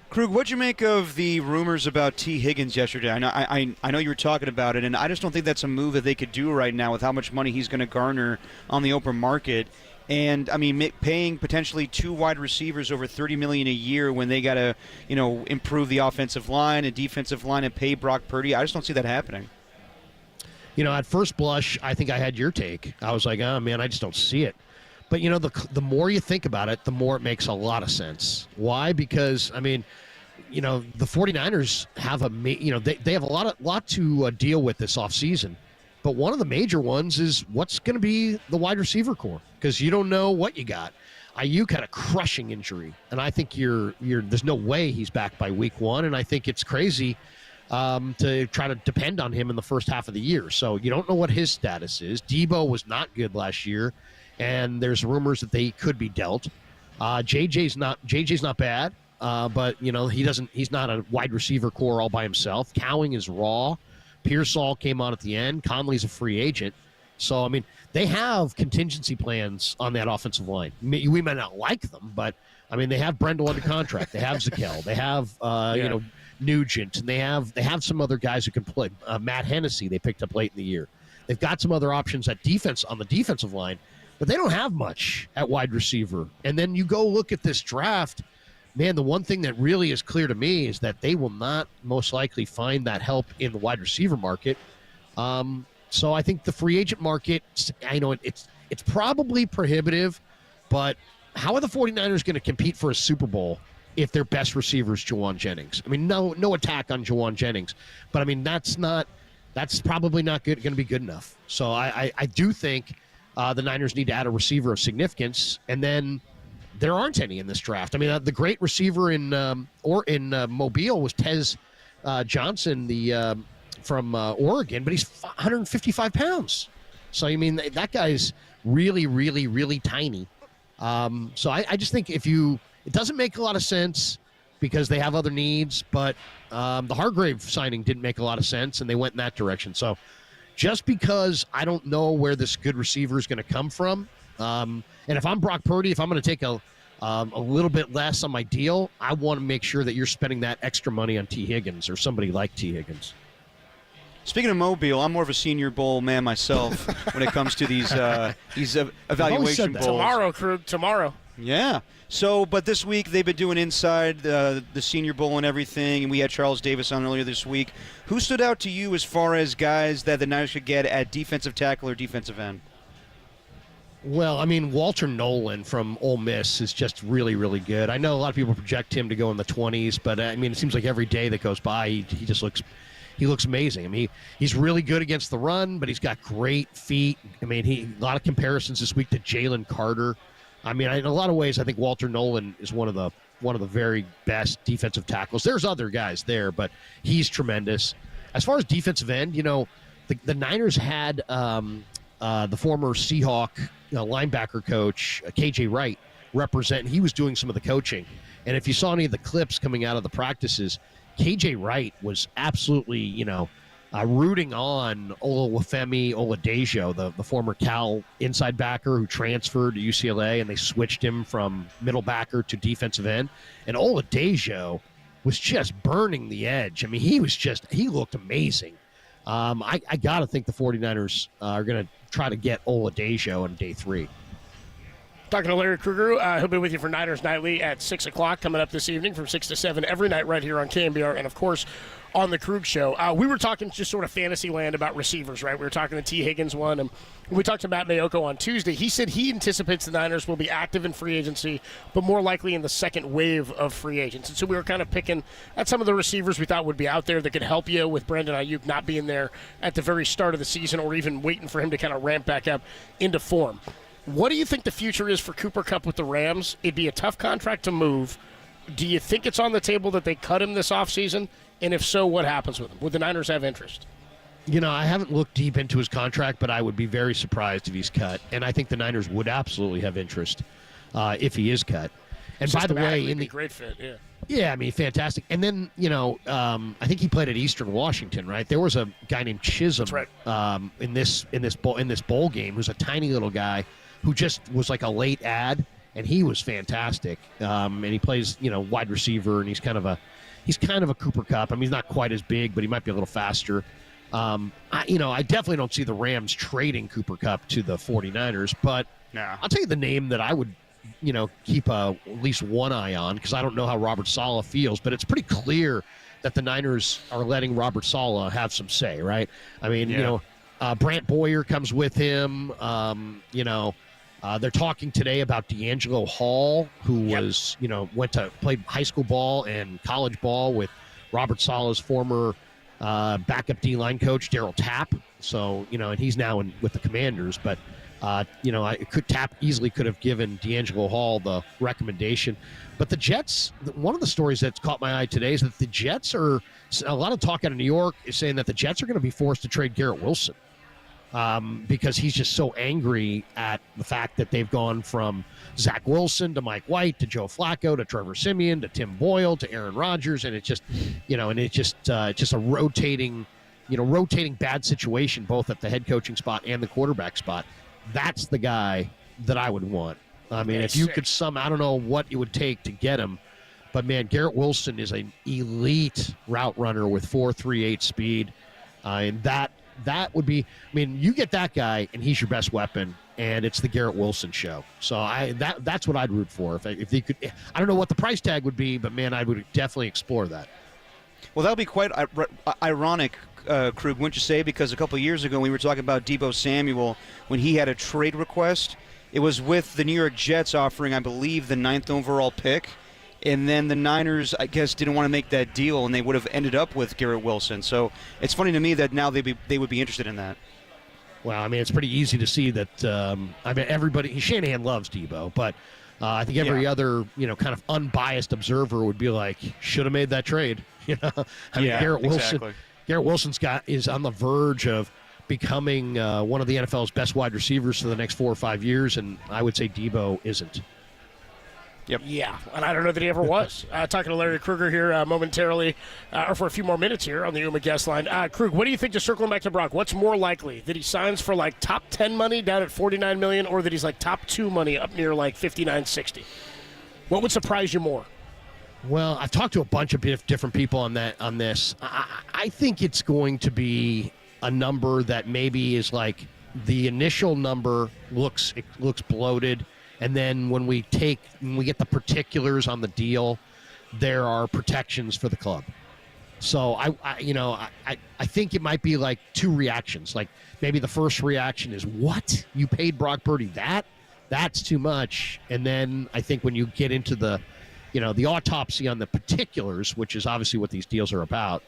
Krug, what'd you make of the rumors about T. Higgins yesterday? I know you were talking about it, and I just don't think that's a move that they could do right now with how much money he's going to garner on the open market. And, I mean, paying potentially 2 wide receivers over $30 million a year when they got to, improve the offensive line and defensive line and pay Brock Purdy, I just don't see that happening. At first blush, I think I had your take. I was like, oh, man, I just don't see it. But, the more you think about it, the more it makes a lot of sense. Why? Because, I mean, the 49ers have they have a lot to deal with this offseason. But one of the major ones is what's going to be the wide receiver core, because you don't know what you got. Ayuk had a crushing injury, and I think there's no way he's back by week 1, and I think it's crazy to try to depend on him in the first half of the year. So you don't know what his status is. Debo was not good last year, and there's rumors that they could be dealt. JJ's not bad, but he's not a wide receiver core all by himself. Cowing is raw. Pearsall came on at the end. Conley's a free agent. So, I mean, they have contingency plans on that offensive line. We may not like them, but, I mean, they have Brendel under contract. They have Zakel. They have, Nugent. And they have some other guys who can play. Matt Hennessy they picked up late in the year. They've got some other options on the defensive line, but they don't have much at wide receiver. And then you go look at this draft. Man, the one thing that really is clear to me is that they will not most likely find that help in the wide receiver market. So I think the free agent market, it's probably prohibitive, but how are the 49ers going to compete for a Super Bowl if their best receiver is Jawan Jennings? I mean, no attack on Jawan Jennings, but I mean, that's probably not going to be good enough. So I do think the Niners need to add a receiver of significance, and then there aren't any in this draft. I mean, the great receiver in Mobile was Tez Johnson, from Oregon, but he's 155 pounds. So, I mean, that guy's really, really, really tiny. So I just think it doesn't make a lot of sense because they have other needs, but the Hargrave signing didn't make a lot of sense, and they went in that direction. So just because I don't know where this good receiver is going to come from, and if I'm Brock Purdy, if I'm going to take a little bit less on my deal, I want to make sure that you're spending that extra money on T. Higgins or somebody like T. Higgins. Speaking of Mobile, I'm more of a Senior Bowl man myself when it comes to these evaluation bowls. Tomorrow, Krug, tomorrow. Yeah. So, but this week they've been doing inside the Senior Bowl and everything, and we had Charles Davis on earlier this week. Who stood out to you as far as guys that the Niners should get at defensive tackle or defensive end? Well, I mean, Walter Nolan from Ole Miss is just really, really good. I know a lot of people project him to go in the 20s, but I mean, it seems like every day that goes by, he just looks amazing. I mean, he's really good against the run, but he's got great feet. I mean, a lot of comparisons this week to Jalen Carter. I mean, in a lot of ways, I think Walter Nolan is one of the very best defensive tackles. There's other guys there, but he's tremendous. As far as defensive end, the Niners had the former Seahawk linebacker coach, KJ Wright, represent. He was doing some of the coaching. And if you saw any of the clips coming out of the practices, KJ Wright was absolutely, rooting on Olawufemi Oladejo, the former Cal inside backer who transferred to UCLA, and they switched him from middle backer to defensive end. And Oladejo was just burning the edge. I mean, he looked amazing. I got to think the 49ers are going to try to get Oladejo on day 3. Talking to Larry Krueger. He'll be with you for Niners Nightly at 6 o'clock coming up this evening from 6 to 7 every night right here on KNBR and, of course, on the Krug Show. We were talking just sort of fantasy land about receivers, right? We were talking to T. Higgins one, and we talked to Matt Mayoko on Tuesday. He said he anticipates the Niners will be active in free agency, but more likely in the second wave of free agents. And so we were kind of picking at some of the receivers we thought would be out there that could help you with Brandon Ayuk not being there at the very start of the season or even waiting for him to kind of ramp back up into form. What do you think the future is for Cooper Kupp with the Rams? It'd be a tough contract to move. Do you think it's on the table that they cut him this offseason? And if so, what happens with him? Would the Niners have interest? I haven't looked deep into his contract, but I would be very surprised if he's cut. And I think the Niners would absolutely have interest if he is cut. And by the way, great fit, yeah. Yeah, I mean, fantastic. And then, I think he played at Eastern Washington, right? There was a guy named Chisholm in this bowl game who's a tiny little guy who just was like a late ad, and he was fantastic. And he plays, wide receiver, and he's kind of a Cooper Kupp. I mean, he's not quite as big, but he might be a little faster. I definitely don't see the Rams trading Cooper Kupp to the 49ers, but I'll tell you the name that I would, keep at least one eye on, because I don't know how Robert Saleh feels, but it's pretty clear that the Niners are letting Robert Saleh have some say, right? I mean, Brant Boyer comes with him. They're talking today about D'Angelo Hall, who was, went to play high school ball and college ball with Robert Saleh's former backup D-line coach, Darryl Tapp. So, and he's now with the Commanders. But, Tapp easily could have given D'Angelo Hall the recommendation. But the Jets, one of the stories that's caught my eye today is that the Jets a lot of talk out of New York is saying that the Jets are going to be forced to trade Garrett Wilson. Because he's just so angry at the fact that they've gone from Zach Wilson to Mike White to Joe Flacco to Trevor Siemian to Tim Boyle to Aaron Rodgers, and it's just, just a rotating bad situation both at the head coaching spot and the quarterback spot. That's the guy that I would want. I mean, if you could I don't know what it would take to get him, but man, Garrett Wilson is an elite route runner with 4.38 speed, and that would be, I mean, you get that guy, and he's your best weapon, and it's the Garrett Wilson show. So that's what I'd root for. If they could, I don't know what the price tag would be, but man, I would definitely explore that. Well, that would be quite ironic, Krug, wouldn't you say? Because a couple of years ago, we were talking about Deebo Samuel when he had a trade request. It was with the New York Jets offering, I believe, the 9th overall pick. And then the Niners, I guess, didn't want to make that deal, and they would have ended up with Garrett Wilson. So it's funny to me that now they would be interested in that. Well, I mean, it's pretty easy to see that. Everybody, Shanahan loves Deebo, but I think every other, kind of unbiased observer would be like, should have made that trade. Garrett Wilson. Exactly. Garrett Wilson's is on the verge of becoming one of the NFL's best wide receivers for the next 4 or 5 years, and I would say Deebo isn't. Yep. Yeah, and I don't know that he ever was. Talking to Larry Krueger here momentarily, or for a few more minutes here on the UMA guest line. Krug, what do you think, just circling back to Brock, what's more likely, that he signs for like top 10 money down at $49 million, or that he's like top 2 money up near like $59-60? What would surprise you more? Well, I've talked to a bunch of different people on this. I think it's going to be a number that maybe is like the initial number looks bloated, And then when we get the particulars on the deal, there are protections for the club. So I think it might be like two reactions. Like maybe the first reaction is, what? You paid Brock Purdy that? That's too much. And then I think when you get into the autopsy on the particulars, which is obviously what these deals are about,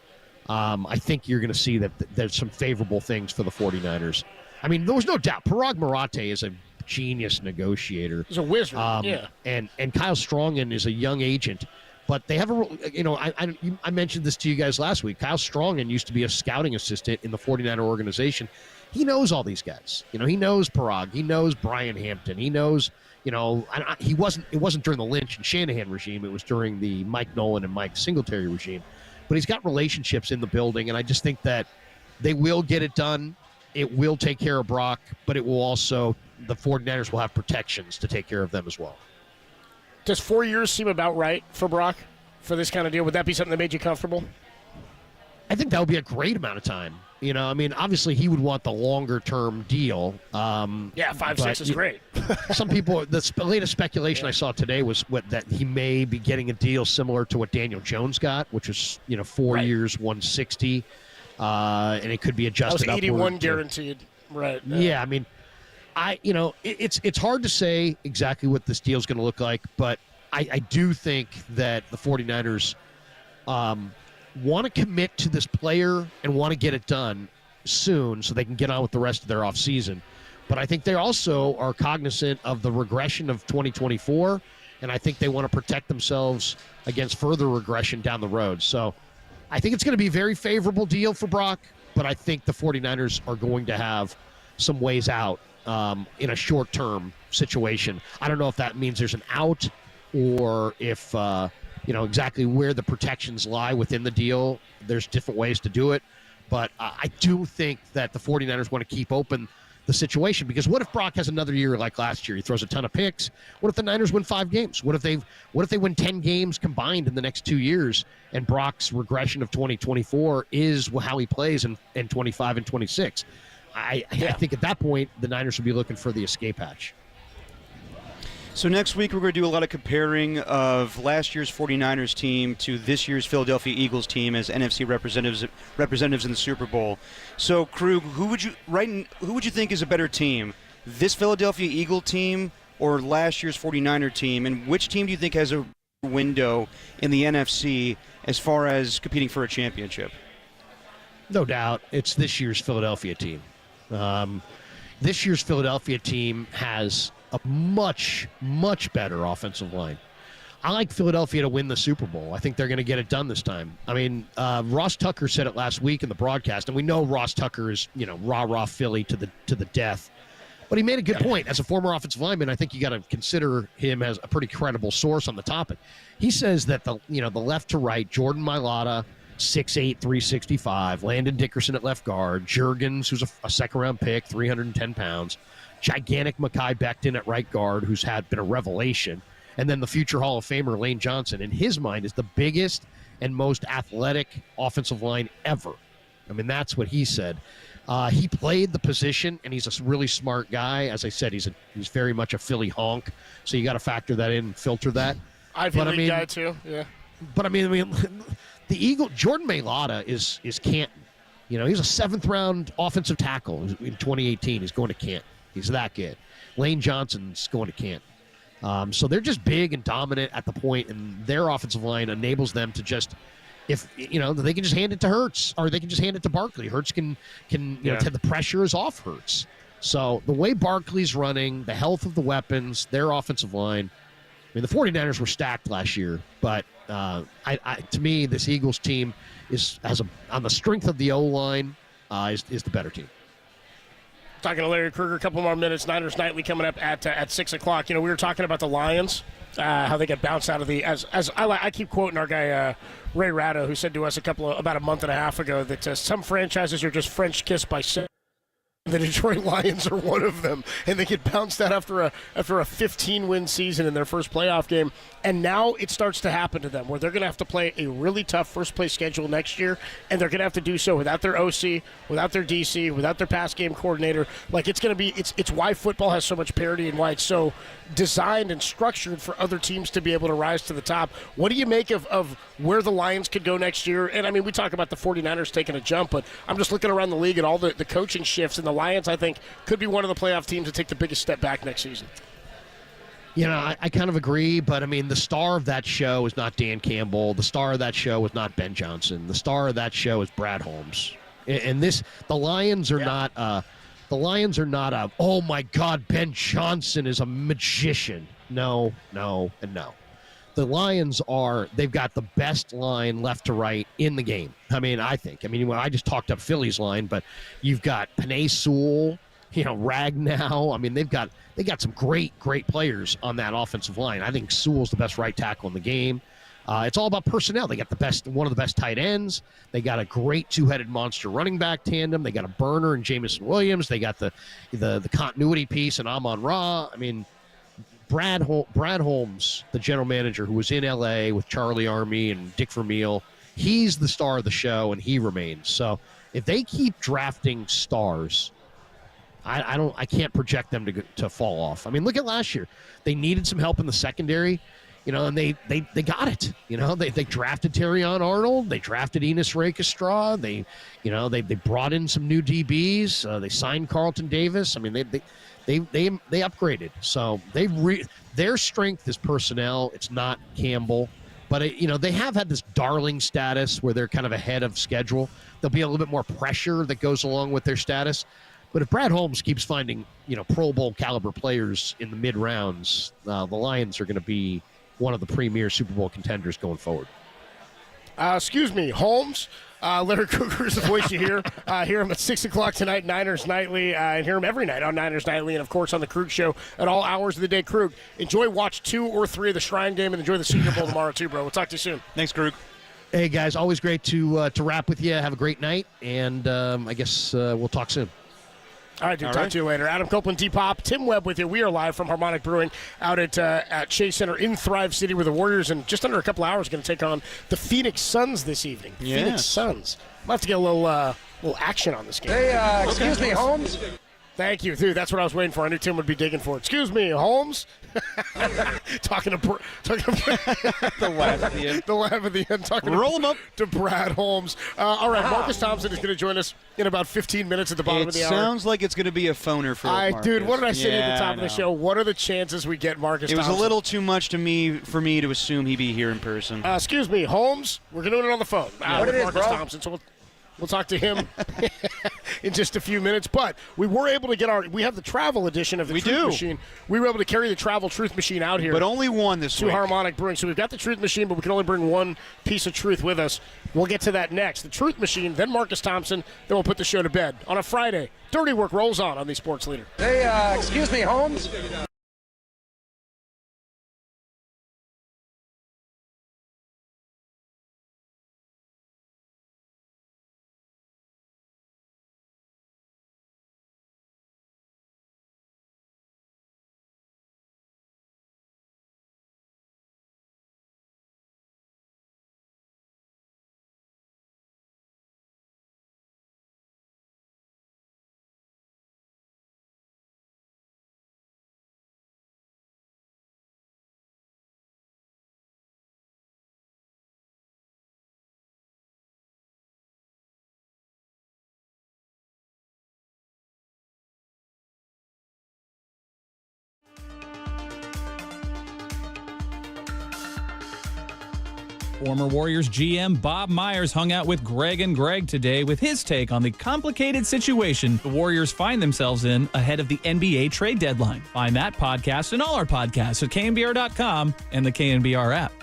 I think you're going to see that there's some favorable things for the 49ers. I mean, there was no doubt. Parag Marathe is a genius negotiator. He's a wizard, yeah. And Kyle Strongen is a young agent. But they have I mentioned this to you guys last week. Kyle Strongen used to be a scouting assistant in the 49er organization. He knows all these guys. He knows Parag. He knows Brian Hampton. He knows, it wasn't during the Lynch and Shanahan regime. It was during the Mike Nolan and Mike Singletary regime. But he's got relationships in the building, and I just think that they will get it done. It will take care of Brock, but it will also, the 49ers will have protections to take care of them as well. Does 4 years seem about right for Brock for this kind of deal? Would that be something that made you comfortable? I think that would be a great amount of time. Obviously he would want the longer-term deal. 5-6 is great. Some people, the latest speculation I saw today was that he may be getting a deal similar to what Daniel Jones got, which was 4 years, 160, and it could be adjusted. That was 81 upward. guaranteed, right? Yeah, I mean, it's hard to say exactly what this deal is going to look like, but I do think that the 49ers want to commit to this player and want to get it done soon so they can get on with the rest of their offseason. But I think they also are cognizant of the regression of 2024, and I think they want to protect themselves against further regression down the road. So I think it's going to be a very favorable deal for Brock, but I think the 49ers are going to have some ways out in a short-term situation. I don't know if that means there's an out or if, exactly where the protections lie within the deal. There's different ways to do it. But I do think that the 49ers want to keep open the situation, because what if Brock has another year like last year? He throws a ton of picks. What if the Niners win 5 games? What if they win 10 games combined in the next 2 years, and Brock's regression of 2024 is how he plays in 25 and 26? I think at that point, the Niners would be looking for the escape hatch. So next week, we're going to do a lot of comparing of last year's 49ers team to this year's Philadelphia Eagles team as NFC representatives in the Super Bowl. So, Krug, who would you think is a better team, this Philadelphia Eagle team or last year's 49er team? And which team do you think has a window in the NFC as far as competing for a championship? No doubt, it's this year's Philadelphia team. This year's Philadelphia team has a much, much better offensive line. I like Philadelphia to win the Super Bowl. I think they're going to get it done this time. I mean, Ross Tucker said it last week in the broadcast, and we know Ross Tucker is, rah-rah Philly to the death. But he made a good point. As a former offensive lineman, I think you got to consider him as a pretty credible source on the topic. He says that the left to right, Jordan Mailata, 6'8", 365, Landon Dickerson at left guard, Juergens, who's a second-round pick, 310 pounds, gigantic Mekhi Becton at right guard, who's been a revelation, and then the future Hall of Famer Lane Johnson, in his mind, is the biggest and most athletic offensive line ever. I mean, that's what he said. He played the position, and he's a really smart guy. As I said, he's very much a Philly honk, so you got to factor that in and filter that. Ivy League guy too, yeah. But I mean, the Eagle, Jordan Mailata is Canton. He's a 7th-round offensive tackle in 2018. He's going to Canton. He's that good. Lane Johnson's going to Canton. So they're just big and dominant at the point, and their offensive line enables them to just, if they can just hand it to Hurts, or they can just hand it to Barkley. Hurts can the pressure is off Hurts. So the way Barkley's running, the health of the weapons, their offensive line. I mean, the 49ers were stacked last year, but to me, this Eagles team on the strength of the O-line is the better team. Talking to Larry Krueger, a couple more minutes. Niners Nightly coming up at 6 o'clock. We were talking about the Lions, how they get bounced out of the. As I keep quoting our guy Ray Ratto, who said to us about a month and a half ago that some franchises are just French kissed by 7 The Detroit Lions are one of them, and they get bounced out after a 15-win season in their first playoff game. And now it starts to happen to them, where they're going to have to play a really tough first-place schedule next year, and they're going to have to do so without their OC, without their DC, without their pass game coordinator. Like, it's going to be, it's why football has so much parity and why it's so designed and structured for other teams to be able to rise to the top. What do you make of where the Lions could go next year? And, I mean, we talk about the 49ers taking a jump, but I'm just looking around the league at all the coaching shifts, and the Lions, I think, could be one of the playoff teams to take the biggest step back next season. You know, I kind of agree, but, I mean, the star of that show is not Dan Campbell. The star of that show is not Ben Johnson. The star of that show is Brad Holmes. And the Lions are not oh, my God, Ben Johnson is a magician. No, and no. The Lions they've got the best line left to right in the game. I mean, I think. I mean, I just talked up Philly's line, but you've got Penei Sewell, Ragnow. I mean, they got some great players on that offensive line. I think Sewell's the best right tackle in the game. It's all about personnel. They got one of the best tight ends. They got a great two-headed monster running back tandem. They got a burner in Jamison Williams. They got the continuity piece in Amon-Ra. I mean, Brad Holmes, the general manager who was in L.A. with Charlie Armey and Dick Vermeil, he's the star of the show, and he remains. So if they keep drafting stars, I can't project them to fall off. I mean, look at last year. They needed some help in the secondary, and they got it. They drafted Terrion Arnold. They drafted Enos Rakestra. They brought in some new DBs. They signed Carlton Davis. I mean, they upgraded. So their strength is personnel. It's not Campbell. But, they have had this darling status where they're kind of ahead of schedule. There'll be a little bit more pressure that goes along with their status. But if Brad Holmes keeps finding, Pro Bowl caliber players in the mid rounds, the Lions are going to be one of the premier Super Bowl contenders going forward. Excuse me, Holmes. Larry Krueger is the voice you hear. Hear him at 6 o'clock tonight, Niners Nightly. And hear him every night on Niners Nightly and, of course, on the Krug Show at all hours of the day. Krug, enjoy watch 2 or 3 of the Shrine Game and enjoy the Senior Bowl tomorrow, too, bro. We'll talk to you soon. Thanks, Krug. Hey, guys, always great to wrap with you. Have a great night, and I guess we'll talk soon. All right, dude. Talk to you later. Adam Copeland, T-Pop, Tim Webb with you. We are live from Harmonic Brewing out at Chase Center in Thrive City, where the Warriors in just under a couple hours are going to take on the Phoenix Suns this evening. Yes. Phoenix Suns. Might have to get a little action on this game. Hey, excuse me, Holmes. Thank you, dude. That's what I was waiting for. I knew Tim would be digging for it. Excuse me, Holmes. talking to the laugh at the end. The laugh at the end. Roll him up to Brad Holmes. All right, Marcus Thompson is going to join us in about 15 minutes at the bottom of the hour. It sounds like it's going to be a phoner for Marcus. Dude, what did I say at the top of the show? What are the chances we get Marcus Thompson? It was a little too much for me to assume he'd be here in person. Excuse me, Holmes. We're doing it on the phone. With Marcus Thompson. So we'll talk to him in just a few minutes. But we were able to get we have the travel edition of the Truth Machine. We were able to carry the travel Truth Machine out here. But only one this week. To Harmonic Brewing. So we've got the Truth Machine, but we can only bring one piece of truth with us. We'll get to that next. The Truth Machine, then Marcus Thompson, then we'll put the show to bed. On a Friday, Dirty Work rolls on the Sports Leader. Hey, excuse me, Holmes. Former Warriors GM Bob Myers hung out with Greg and Greg today with his take on the complicated situation the Warriors find themselves in ahead of the NBA trade deadline. Find that podcast and all our podcasts at KNBR.com and the KNBR app.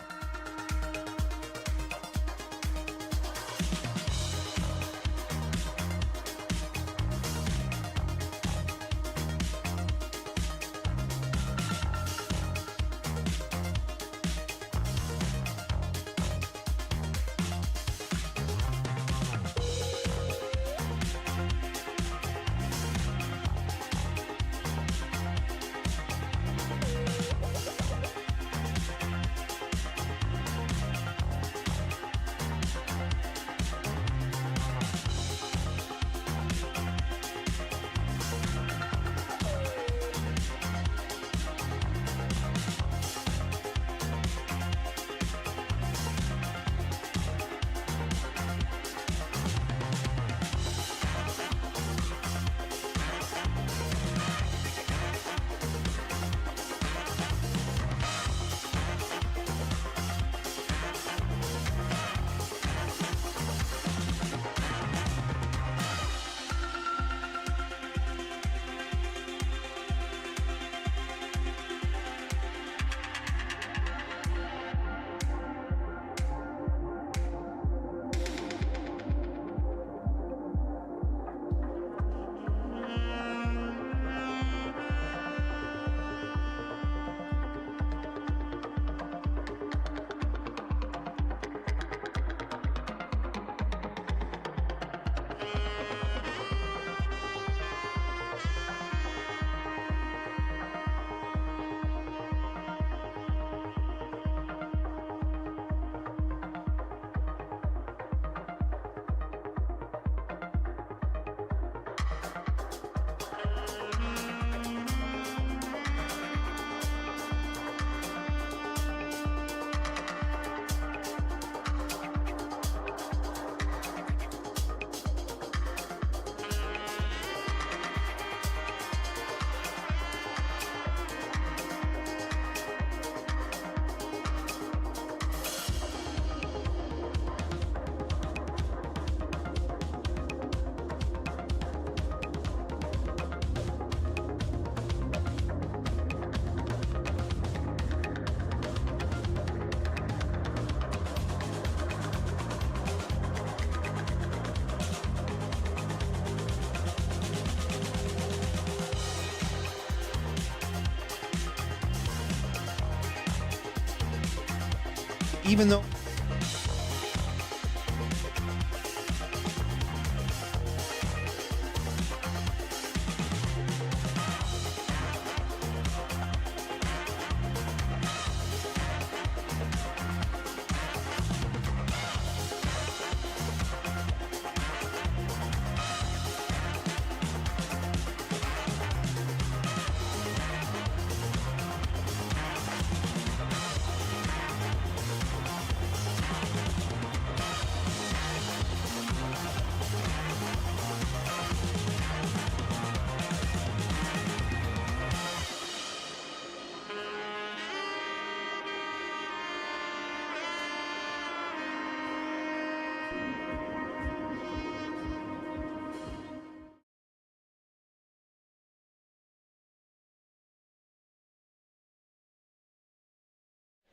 even though.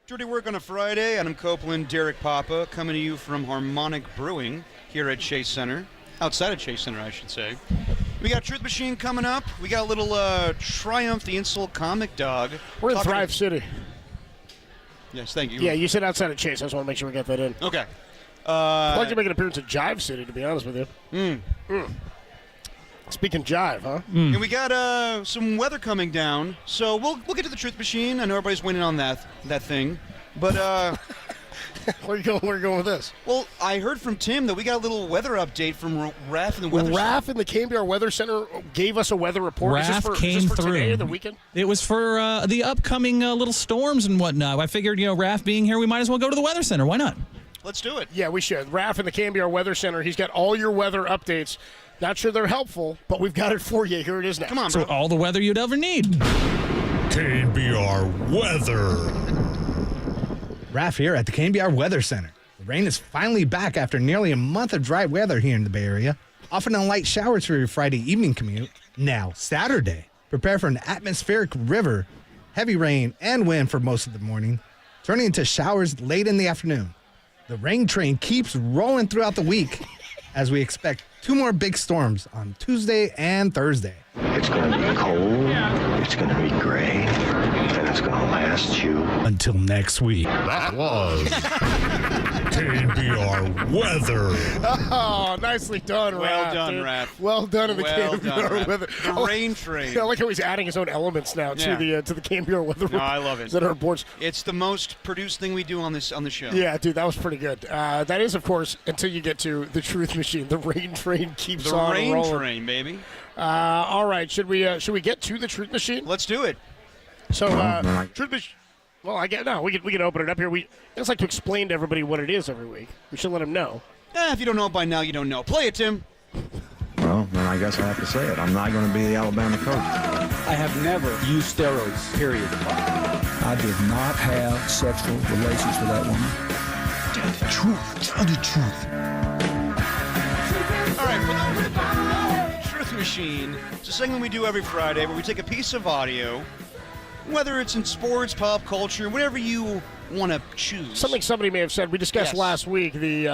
Dirty Work on a Friday. Adam Copeland, Derek Papa, coming to you from Harmonic Brewing here at Chase Center. Outside of Chase Center, I should say. We got Truth Machine coming up. We got a little Triumph the Insult Comic Dog. We're in Thrive City. Yes, thank you. Yeah, you said outside of Chase. I just want to make sure we get that in. Okay. I'd like to make an appearance at Jive City, to be honest with you. Speaking Jive, huh? And we got some weather coming down, so we'll get to the Truth Machine. I know everybody's waiting on that thing, but where you going with this? Well, I heard from Tim that we got a little weather update from Raph in the weather. Raph in the KNBR Weather Center gave us a weather report. Raph came is this for through today or the weekend. It was for the upcoming little storms and whatnot. I figured, Raph being here, we might as well go to the weather center. Why not? Let's do it. Yeah, we should. Raph in the KNBR Weather Center. He's got all your weather updates. Not sure they're helpful, but we've got it for you. Here it is now. Come on, bro. So all the weather you'd ever need. KNBR Weather. Raph here at the KNBR Weather Center. The rain is finally back after nearly a month of dry weather here in the Bay Area. Often on light showers for your Friday evening commute. Now, Saturday, prepare for an atmospheric river, heavy rain and wind for most of the morning, turning into showers late in the afternoon. The rain train keeps rolling throughout the week as we expect 2 more big storms on Tuesday and Thursday. It's going to be cold, it's going to be gray, and it's going to last you until next week. That was KNBR Weather. Oh, nicely done, Raph. Well done, Raph. Well done in the Well KNBR done, Weather. The rain train. I like how he's adding his own elements now to the KNBR Weather. No, I love it. That are boards. It's the most produced thing we do on the show. Yeah, dude, that was pretty good. That is, of course, until you get to the Truth Machine. The rain train keeps on rolling. The rain train, baby. All right, should we get to the Truth Machine? Let's do it. So, Truth Machine. Well, we can open it up here. I just like to explain to everybody what it is every week. We should let them know. If you don't know it by now, you don't know. Play it, Tim. Well, then I guess I have to say it. I'm not going to be the Alabama coach. I have never used steroids, period. I did not have sexual relations with that woman. Tell the truth. Tell the truth. All right, Truth Machine. It's a segment we do every Friday where we take a piece of audio, whether it's in sports, pop culture, whatever you want to choose. Something somebody may have said. We discussed last week we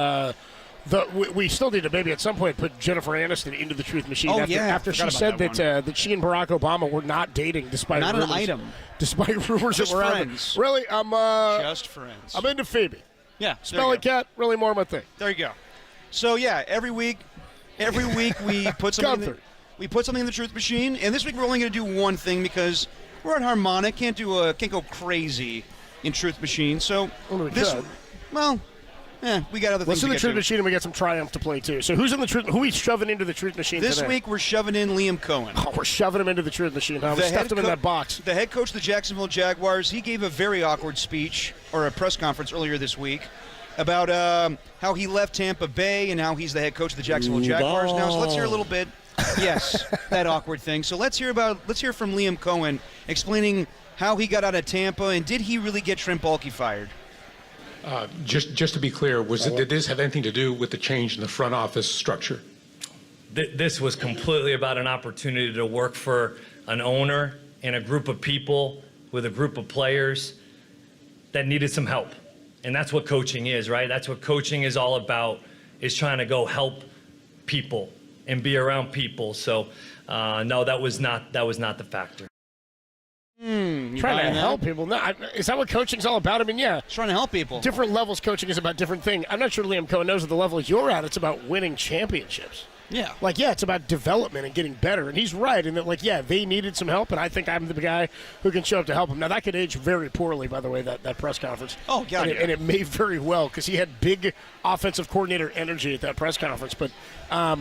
still need to maybe at some point put Jennifer Aniston into the Truth Machine after she said that she and Barack Obama were not dating despite not rumors, an item. Despite rumors Just that were friends. out. Really, I'm just friends. I'm into Phoebe. Yeah, Smelly Cat, really more my thing. There you go. So every week we put something. We put something in the Truth Machine, and this week we're only going to do one thing because we're at Harmonic. Can't go crazy in Truth Machine. So we got other things. Let's do to the get Truth to. Machine, and we got some Triumph to play too. So who's in the Truth? Who are we shoving into the Truth Machine This today? week we're shoving in Liam Cohen. Oh, we're shoving him into the Truth Machine. Huh? We stuffed him in that box. The head coach of the Jacksonville Jaguars. He gave a very awkward speech or a press conference earlier this week about how he left Tampa Bay and how he's the head coach of the Jacksonville Jaguars now. So let's hear a little bit. Yes, that awkward thing. So let's hear from Liam Cohen explaining how he got out of Tampa and did he really get Trent Baalke fired? Just to be clear, did this have anything to do with the change in the front office structure? This was completely about an opportunity to work for an owner and a group of people with a group of players that needed some help. And that's what coaching is, right? That's what coaching is all about, is trying to go help people and be around people. So, no, that was not the factor. You trying buying to that? help people. No, is that what coaching's all about? I mean, yeah. Trying to help people. Different levels coaching is about different things. I'm not sure Liam Cohen knows at the level you're at. It's about winning championships. Yeah. Like, yeah, it's about development and getting better. And he's right in that, like, yeah, they needed some help, and I think I'm the guy who can show up to help them. Now, that could age very poorly, by the way, that press conference. Oh, God. And it may very well, because he had big offensive coordinator energy at that press conference. But, I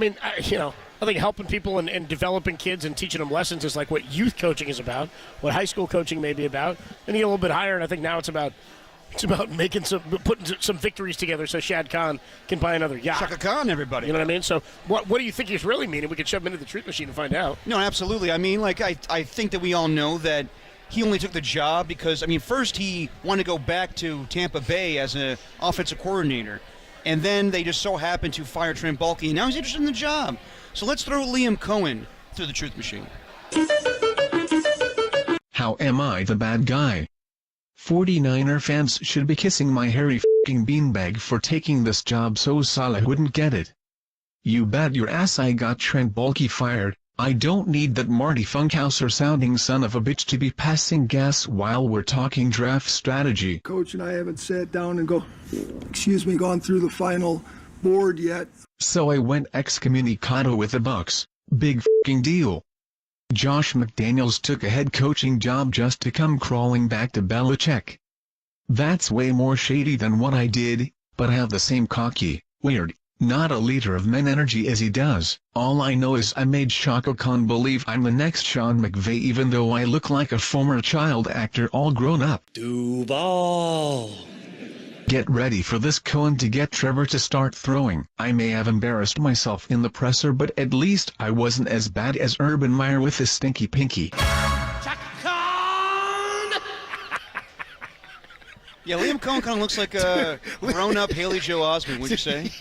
mean, I think helping people and developing kids and teaching them lessons is like what youth coaching is about, what high school coaching may be about. And you get a little bit higher, and I think now it's about putting some victories together so Shad Khan can buy another yacht. Shaka Khan, everybody. You know what I mean? So what do you think he's really meaning? We could shove him into the truth machine and find out. No, absolutely. I mean, like, I think that we all know that he only took the job because, I mean, first he wanted to go back to Tampa Bay as an offensive coordinator, and then they just so happened to fire Trent Baalke, and now he's interested in the job. So let's throw Liam Cohen through the truth machine. How am I the bad guy? 49er fans should be kissing my hairy f***ing beanbag for taking this job so Saleh wouldn't get it. You bet your ass I got Trent Baalke fired. I don't need that Marty Funkhauser-sounding son of a bitch to be passing gas while we're talking draft strategy. Coach and I haven't sat down and gone through the final board yet. So I went excommunicado with the Bucks. Big f***ing deal. Josh McDaniels took a head coaching job just to come crawling back to Belichick. That's way more shady than what I did, but I have the same cocky, weird, not a leader of men energy as he does. All I know is I made Shaka Khan believe I'm the next Sean McVay even though I look like a former child actor all grown up. Duval. Get ready for this Cohen to get Trevor to start throwing. I may have embarrassed myself in the presser, but at least I wasn't as bad as Urban Meyer with his stinky pinky. Yeah, Liam Cohen kind of looks like a grown-up Haley Joe Osment, would you say?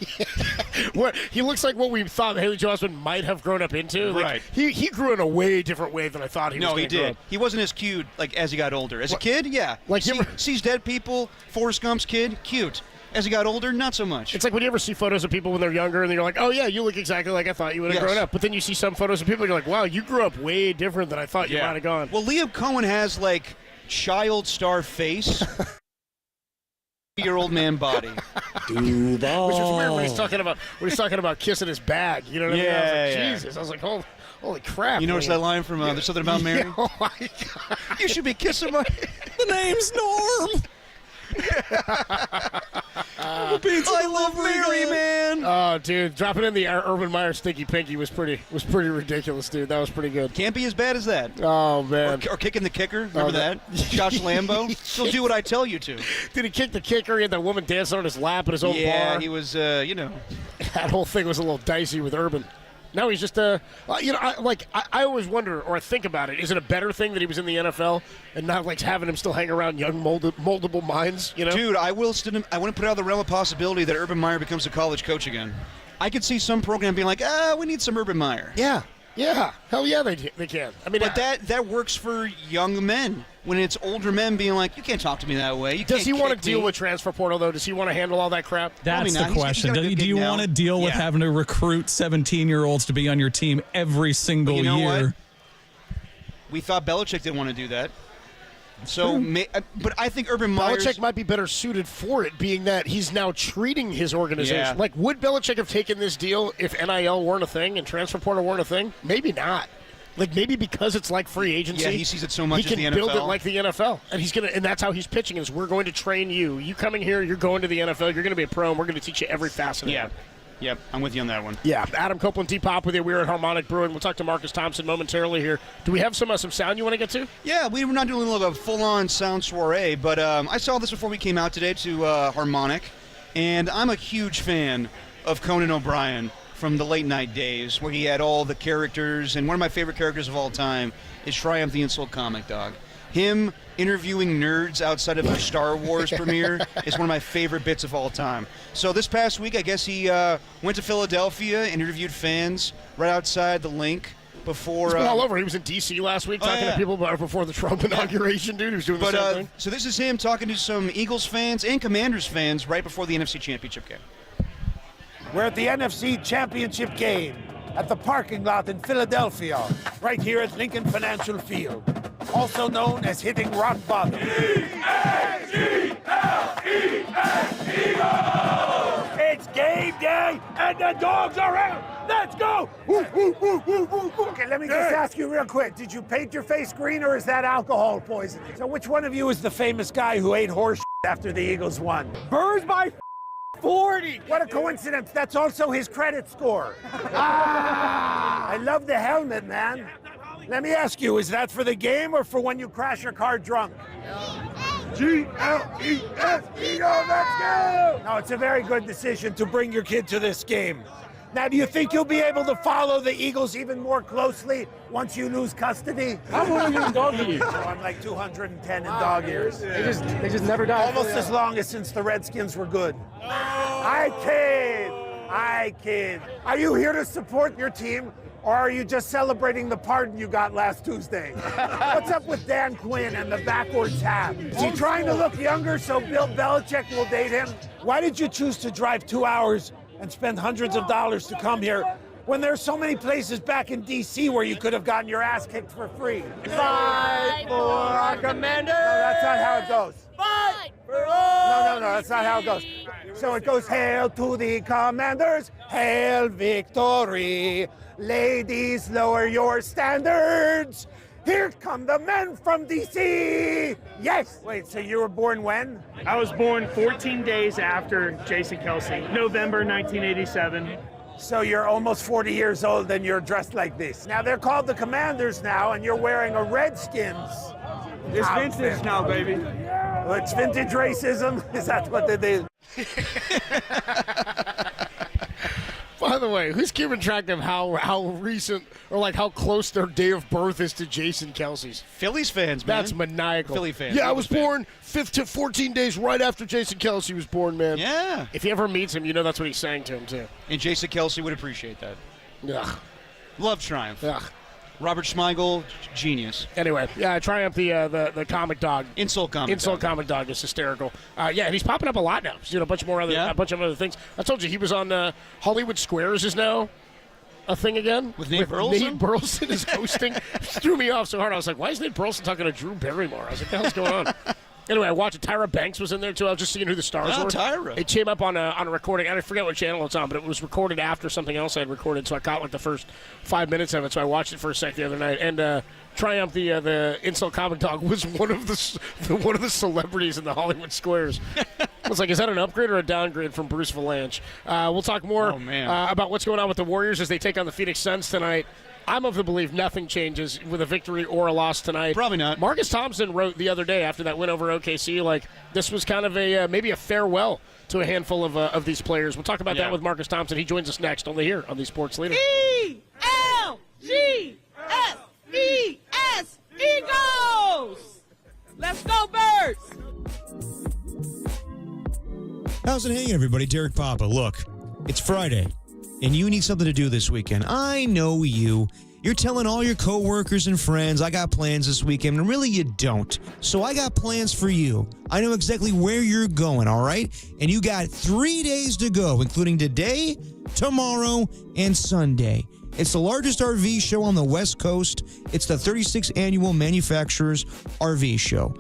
He looks like what we thought Haley Joe Osment might have grown up into. Like, Right. He grew in a way different way than I thought he was. No, he gonna grow did. up. He wasn't as cute like as he got older. As a kid, yeah. Like, sees dead people. Forrest Gump's kid, cute. As he got older, not so much. It's like when you ever see photos of people when they're younger and you're like, oh, yeah, you look exactly like I thought you would have Yes. grown up. But then you see some photos of people and you're like, wow, you grew up way different than I thought you might have gone. Well, Liam Cohen has, like, child star face. Your old man body. Which is weird when he's talking about kissing his bag. You know what I mean? I was like, Yeah. Jesus. I was like, holy crap. You notice man. that line from There's Something About Mary? Yeah, oh my God. You should be kissing my... The name's Norm. I love Mary, man. Oh, dude, dropping in the Urban Meyer stinky pinky was pretty ridiculous, dude. That was pretty good. Can't be as bad as that. Oh man. Or kicking the kicker. Remember that? Josh Lambo. He'll do what I tell you to. Did he kick the kicker? He had that woman dancing on his lap at his own bar. Yeah, he was, That whole thing was a little dicey with Urban. Now he's just, I always wonder, or I think about it, is it a better thing that he was in the NFL and not like having him still hang around young, moldable minds, you know? Dude, I wouldn't put it out of the realm of possibility that Urban Meyer becomes a college coach again. I could see some program being like, we need some Urban Meyer. Yeah. Hell yeah, they can. I mean, but that works for young men. When it's older men being like, you can't talk to me that way. Does he want to deal with transfer portal, though? Does he want to handle all that crap? That's the question. Do you want to deal with having to recruit 17-year-olds to be on your team every single year? What? We thought Belichick didn't want to do that. So, but I think Urban Meyer... Belichick might be better suited for it, being that he's now treating his organization. Yeah. Like, would Belichick have taken this deal if NIL weren't a thing and transfer portal weren't a thing? Maybe not. Like, maybe because it's like free agency. Yeah, he sees it so much as the NFL. He can build it like the NFL. And that's how he's pitching is we're going to train you. You coming here, you're going to the NFL, you're going to be a pro, and we're going to teach you every facet of it. Yep, I'm with you on that one. Yeah, Adam Copeland, T-Pop with you. We're at Harmonic Brewing. We'll talk to Marcus Thompson momentarily here. Do we have some sound you want to get to? Yeah, we were not doing a full-on sound soiree, but I saw this before we came out today to Harmonic, and I'm a huge fan of Conan O'Brien from the late night days where he had all the characters, and one of my favorite characters of all time is Triumph the Insult Comic Dog. Him interviewing nerds outside of a Star Wars premiere is one of my favorite bits of all time. So this past week, I guess he went to Philadelphia, interviewed fans right outside the Link before... He's been all over. He was in D.C. last week talking to people before the Trump inauguration, dude. He was doing the same thing. So this is him talking to some Eagles fans and Commanders fans right before the NFC Championship game. We're at the NFC Championship game at the parking lot in Philadelphia, right here at Lincoln Financial Field. also known as hitting rock bottom. It's game day, and the dogs are out. Let's go! Okay, let me just ask you real quick. Did you paint your face green, or is that alcohol poisoning? So which one of you is the famous guy who ate horse after the Eagles won? Burrs by 40. What a coincidence. That's also his credit score. I love the helmet, man. Let me ask you, is that for the game or for when you crash your car drunk? G-L-E-S, Eagle, let's go! No, it's a very good decision to bring your kid to this game. Now, do you think you'll be able to follow the Eagles even more closely once you lose custody? How long are you in dog years? Oh, I'm like 210 in dog years. They just never die. Almost as long as since the Redskins were good. I kid. Are you here to support your team, or are you just celebrating the pardon you got last Tuesday? What's up with Dan Quinn and the backwards hat? Is he trying to look younger so Bill Belichick will date him? Why did you choose to drive 2 hours and spend hundreds of dollars to come here when there's so many places back in D.C. where you could have gotten your ass kicked for free? Fight for our commander! No, that's not how it goes. Fight for all! No, that's not how it goes. So it goes, hail to the commanders, hail victory. Ladies, lower your standards. Here come the men from D.C. Yes. Wait, so you were born when? I was born 14 days after Jason Kelsey, November 1987. So you're almost 40 years old and you're dressed like this. Now they're called the Commanders now, and you're wearing a Redskins. It's vintage now, baby. Well, it's vintage racism. Is that what they did? By the way, who's keeping track of how recent or like how close their day of birth is to Jason Kelsey's? Phillies fans, man. That's maniacal. Philly fans. Yeah, I was born 14 days right after Jason Kelsey was born, man. Yeah. If he ever meets him, you know that's what he's saying to him, too. And Jason Kelsey would appreciate that. Ugh. Love Triumph. Ugh. Robert Smigel, genius. Anyway, yeah, Triumph, the comic dog. Insult comic dog is hysterical. Yeah, and he's popping up a lot now. He's doing a bunch of other things. I told you he was on Hollywood Squares is now a thing again. With Nate Burleson? Nate Burleson is hosting. Threw me off so hard. I was like, why is Nate Burleson talking to Drew Barrymore? I was like, what the hell's going on? Anyway, I watched it. Tyra Banks was in there, too. I was just seeing who the stars were. Tyra. It came up on a recording. I forget what channel it's on, but it was recorded after something else I had recorded, so I caught like the first 5 minutes of it, so I watched it for a sec the other night. And Triumph, the insult comic dog, was one of the celebrities in the Hollywood Squares. I was like, is that an upgrade or a downgrade from Bruce Valanche? We'll talk more about what's going on with the Warriors as they take on the Phoenix Suns tonight. I'm of the belief nothing changes with a victory or a loss tonight. Probably not. Marcus Thompson wrote the other day after that win over OKC, like, this was kind of maybe a farewell to a handful of these players. We'll talk about that with Marcus Thompson. He joins us next, only here on the Sports Leader. ELGSES Eagles! Let's go, Birds! How's it hanging, everybody? Derek Papa. Look, it's Friday, and you need something to do this weekend. I know you. You're telling all your coworkers and friends, I got plans this weekend, and really you don't. So I got plans for you. I know exactly where you're going, all right? And you got 3 days to go, including today, tomorrow, and Sunday. It's the largest RV show on the West Coast. It's the 36th annual Manufacturers RV Show.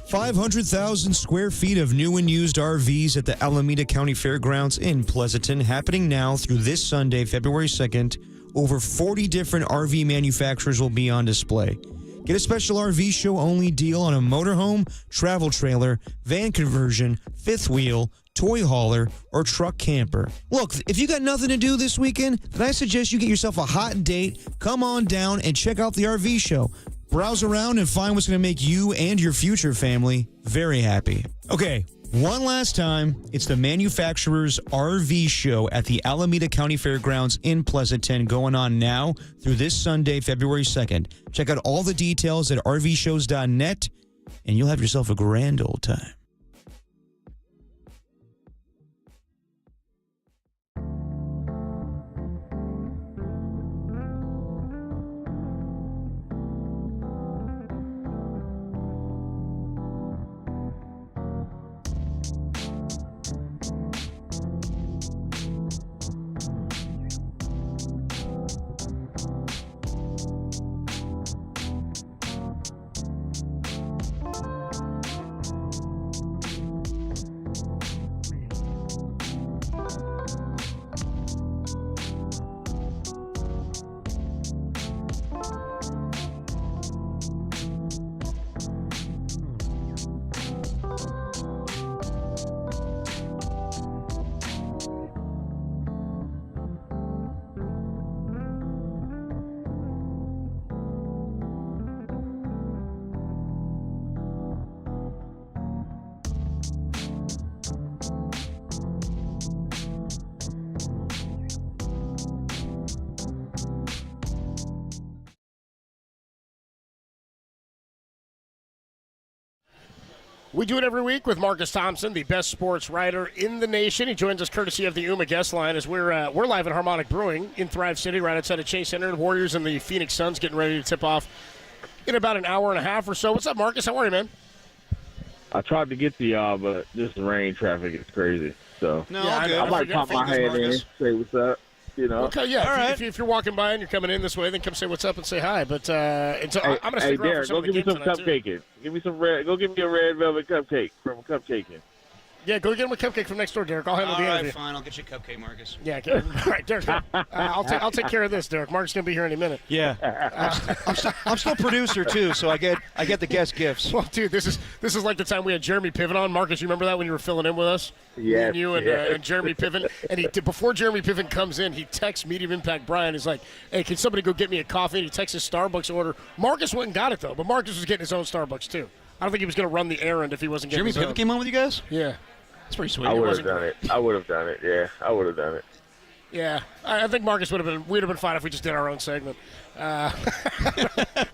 500,000 square feet of new and used RVs at the Alameda County Fairgrounds in Pleasanton, happening now through this Sunday, February 2nd. Over 40 different RV manufacturers will be on display. Get a special RV show only deal on a motorhome, travel trailer, van conversion, fifth wheel, toy hauler, or truck camper. Look, if you got nothing to do this weekend, then I suggest you get yourself a hot date, come on down and check out the RV show. Browse around and find what's going to make you and your future family very happy. Okay, one last time, it's the Manufacturers RV Show at the Alameda County Fairgrounds in Pleasanton, going on now through this Sunday, February 2nd. Check out all the details at rvshows.net, and you'll have yourself a grand old time. We do it every week with Marcus Thompson, the best sports writer in the nation. He joins us courtesy of the UMA guest line as we're live at Harmonic Brewing in Thrive City, right outside of Chase Center. The Warriors and the Phoenix Suns getting ready to tip off in about an hour and a half or so. What's up, Marcus? How are you, man? I tried to get to y'all, but this rain traffic is crazy. So No, Yeah, all good. I might pop my head in, say what's up. You know. Okay, yeah. All If, right. if you're walking by and you're coming in this way, then come say what's up and say hi. But I'm going to stick around for Derek, some go of the give me games some tonight, too. cupcaking. Give me some red. Go give me a red velvet cupcake from Cupcaking. Yeah, go get him a cupcake from next door, Derek. I'll handle All the right, interview. fine. I'll get you a cupcake, Marcus. Yeah, okay. All right, Derek. I'll take care of this, Derek. Mark's going to be here any minute. Yeah. I'm still producer, too, so I get the guest gifts. Well, dude, this is like the time we had Jeremy Piven on. Marcus, you remember that when you were filling in with us? Yes, Me and you and Jeremy Piven. And before Jeremy Piven comes in, he texts Medium Impact Brian. He's like, hey, can somebody go get me a coffee? And he texts his Starbucks order. Marcus went and got it, though. But Marcus was getting his own Starbucks, too. I don't think he was going to run the errand if he wasn't getting Jeremy his own. Piven came on with you guys? Yeah. That's pretty sweet. I would have done it. I would have done it. Yeah, I would have done it. Yeah, I think Marcus we'd have been fine if we just did our own segment.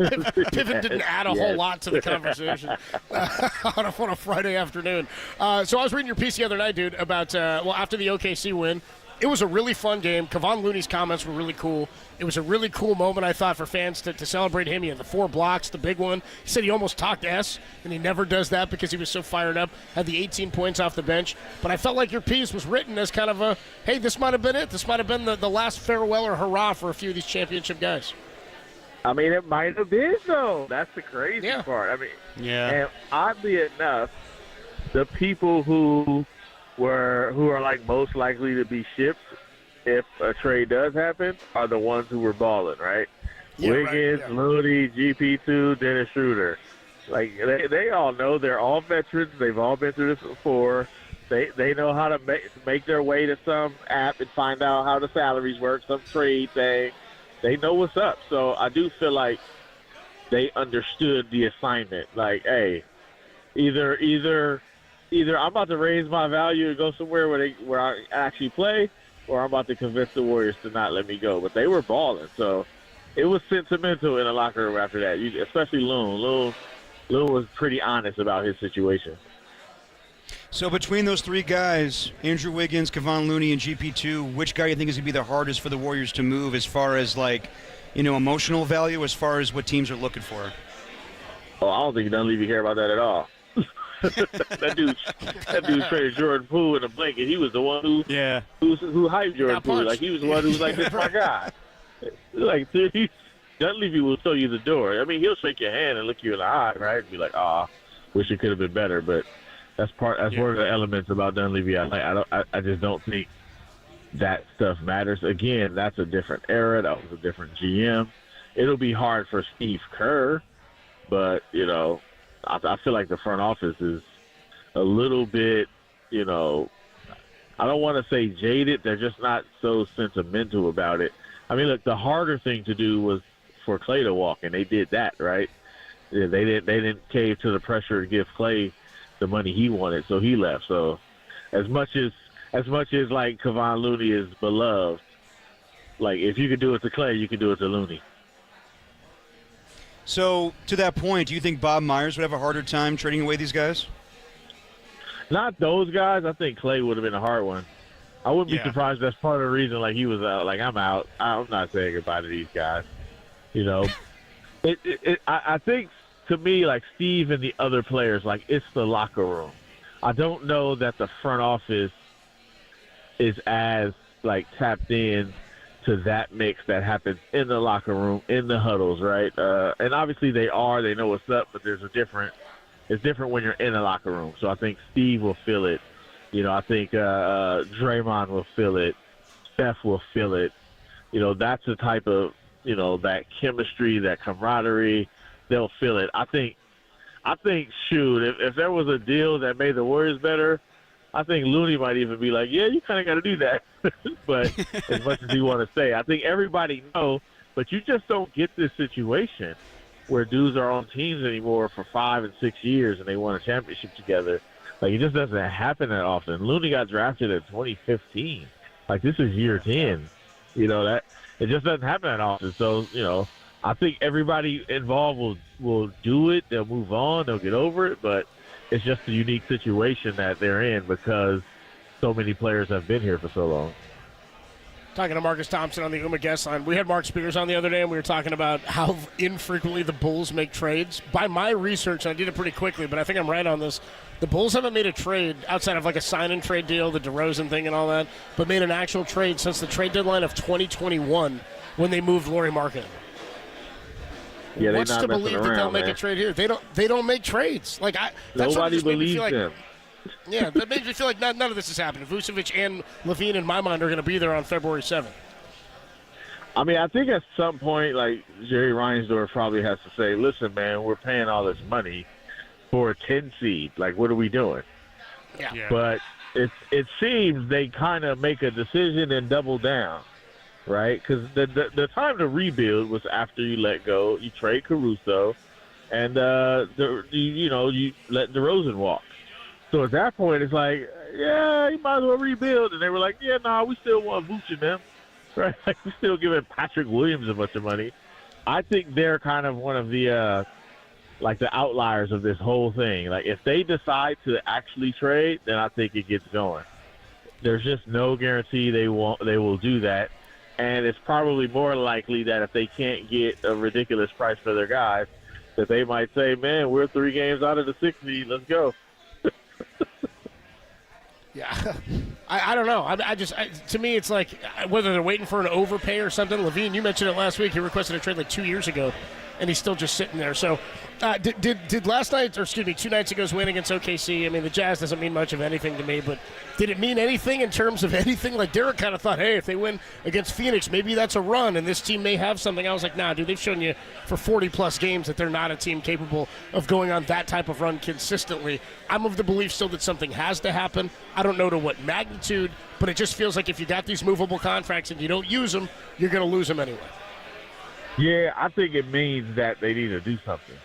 Piven didn't add a whole lot to the conversation on a Friday afternoon. So I was reading your piece the other night, dude, about after the OKC win. It was a really fun game. Kevon Looney's comments were really cool. It was a really cool moment, I thought, for fans to celebrate him. He had the 4 blocks, the big one. He said he almost talked S, and he never does that because he was so fired up. Had the 18 points off the bench. But I felt like your piece was written as kind of a, hey, this might have been it. This might have been the last farewell or hurrah for a few of these championship guys. I mean, it might have been, though. That's the crazy part. I mean, and oddly enough, the people who are like most likely to be shipped if a trade does happen are the ones who were balling, right? Yeah, Wiggins, right, yeah. Looney, GP2, Dennis Schroeder. Like they all know, they're all veterans. They've all been through this before. They know how to make their way to some app and find out how the salaries work, some trade thing. They know what's up. So I do feel like they understood the assignment. Like, hey, either I'm about to raise my value and go somewhere where I actually play, or I'm about to convince the Warriors to not let me go. But they were balling, so it was sentimental in the locker room after that. Especially Loon. Loon was pretty honest about his situation. So between those 3 guys, Andrew Wiggins, Kevon Looney, and GP2, which guy do you think is going to be the hardest for the Warriors to move as far as, like, emotional value, as far as what teams are looking for? Oh, I don't think Dunleavy care about that at all. that dude traded Jordan Poole in a blanket. He was the one who hyped Jordan Poole. Like, he was the one who was like, "This is my guy." Like, Dunleavy will show you the door. I mean, he'll shake your hand and look you in the eye, right? And be like, wish it could have been better. But that's one of the elements about Dunleavy. I just don't think that stuff matters. Again, that's a different era. That was a different GM. It'll be hard for Steve Kerr, but I feel like the front office is a little bit, I don't want to say jaded. They're just not so sentimental about it. I mean, look, the harder thing to do was for Klay to walk, and they did that, right? They didn't cave to the pressure to give Klay the money he wanted, so he left. So as much as like Kevon Looney is beloved, like if you could do it to Klay, you could do it to Looney. So, to that point, do you think Bob Myers would have a harder time trading away these guys? Not those guys. I think Klay would have been a hard one. I wouldn't be surprised. That's part of the reason, like, he was out. Like, I'm out. I'm not saying goodbye to these guys. I think, to me, like, Steve and the other players, like, it's the locker room. I don't know that the front office is as, like, tapped in to that mix that happens in the locker room, in the huddles, right? And obviously they know what's up, but it's different when you're in the locker room. So I think Steve will feel it. I think Draymond will feel it. Steph will feel it. That's the type of, that chemistry, that camaraderie, they'll feel it. I think, shoot, if there was a deal that made the Warriors better, I think Looney might even be like, yeah, you kind of got to do that. But as much as you want to say, I think everybody knows, but you just don't get this situation where dudes are on teams anymore for 5 and 6 years and they won a championship together. Like, it just doesn't happen that often. Looney got drafted in 2015. Like, this is year 10. That it just doesn't happen that often. So, I think everybody involved will do it. They'll move on. They'll get over it. But it's just a unique situation that they're in because so many players have been here for so long. Talking to Marcus Thompson on the UMA guest line. We had Mark Spears on the other day, and we were talking about how infrequently the Bulls make trades. By my research, and I did it pretty quickly, but I think I'm right on this, the Bulls haven't made a trade outside of like a sign-and-trade deal, the DeRozan thing and all that, but made an actual trade since the trade deadline of 2021 when they moved Lauri Markkanen. Yeah, What's not to messing believe around, that they'll make man. a trade here? They don't make trades. Like that's what Nobody just made me believes feel like, them. Yeah, that makes me feel like none of this is happening. Vucevic and Levine, in my mind, are going to be there on February 7th. I mean, I think at some point, like, Jerry Reinsdorf probably has to say, listen, man, we're paying all this money for a 10 seed. Like, what are we doing? Yeah. But it seems they kind of make a decision and double down, right? Because the time to rebuild was after you let go. You trade Caruso, and you let DeRozan walk. So at that point, it's like, yeah, you might as well rebuild. And they were like, yeah, nah, we still want Vooch and them. Right? Like, we're still giving Patrick Williams a bunch of money. I think they're kind of one of the the outliers of this whole thing. Like, if they decide to actually trade, then I think it gets going. There's just no guarantee they will do that. And it's probably more likely that if they can't get a ridiculous price for their guys, that they might say, man, we're 3 games out of the 6th seed. Let's go. Yeah, I don't know. To me, it's like whether they're waiting for an overpay or something. Levine, you mentioned it last week. He requested a trade like 2 years ago, and he's still just sitting there. So, did last night, or excuse me, 2 nights ago's win against OKC? I mean, the Jazz doesn't mean much of anything to me, but did it mean anything in terms of anything? Like Derek kind of thought, hey, if they win against Phoenix, maybe that's a run, and this team may have something. I was like, nah, dude, they've shown you for 40-plus games that they're not a team capable of going on that type of run consistently. I'm of the belief still that something has to happen. I don't know to what magnitude, but it just feels like if you got these movable contracts and you don't use them, you're going to lose them anyway. Yeah, I think it means that they need to do something,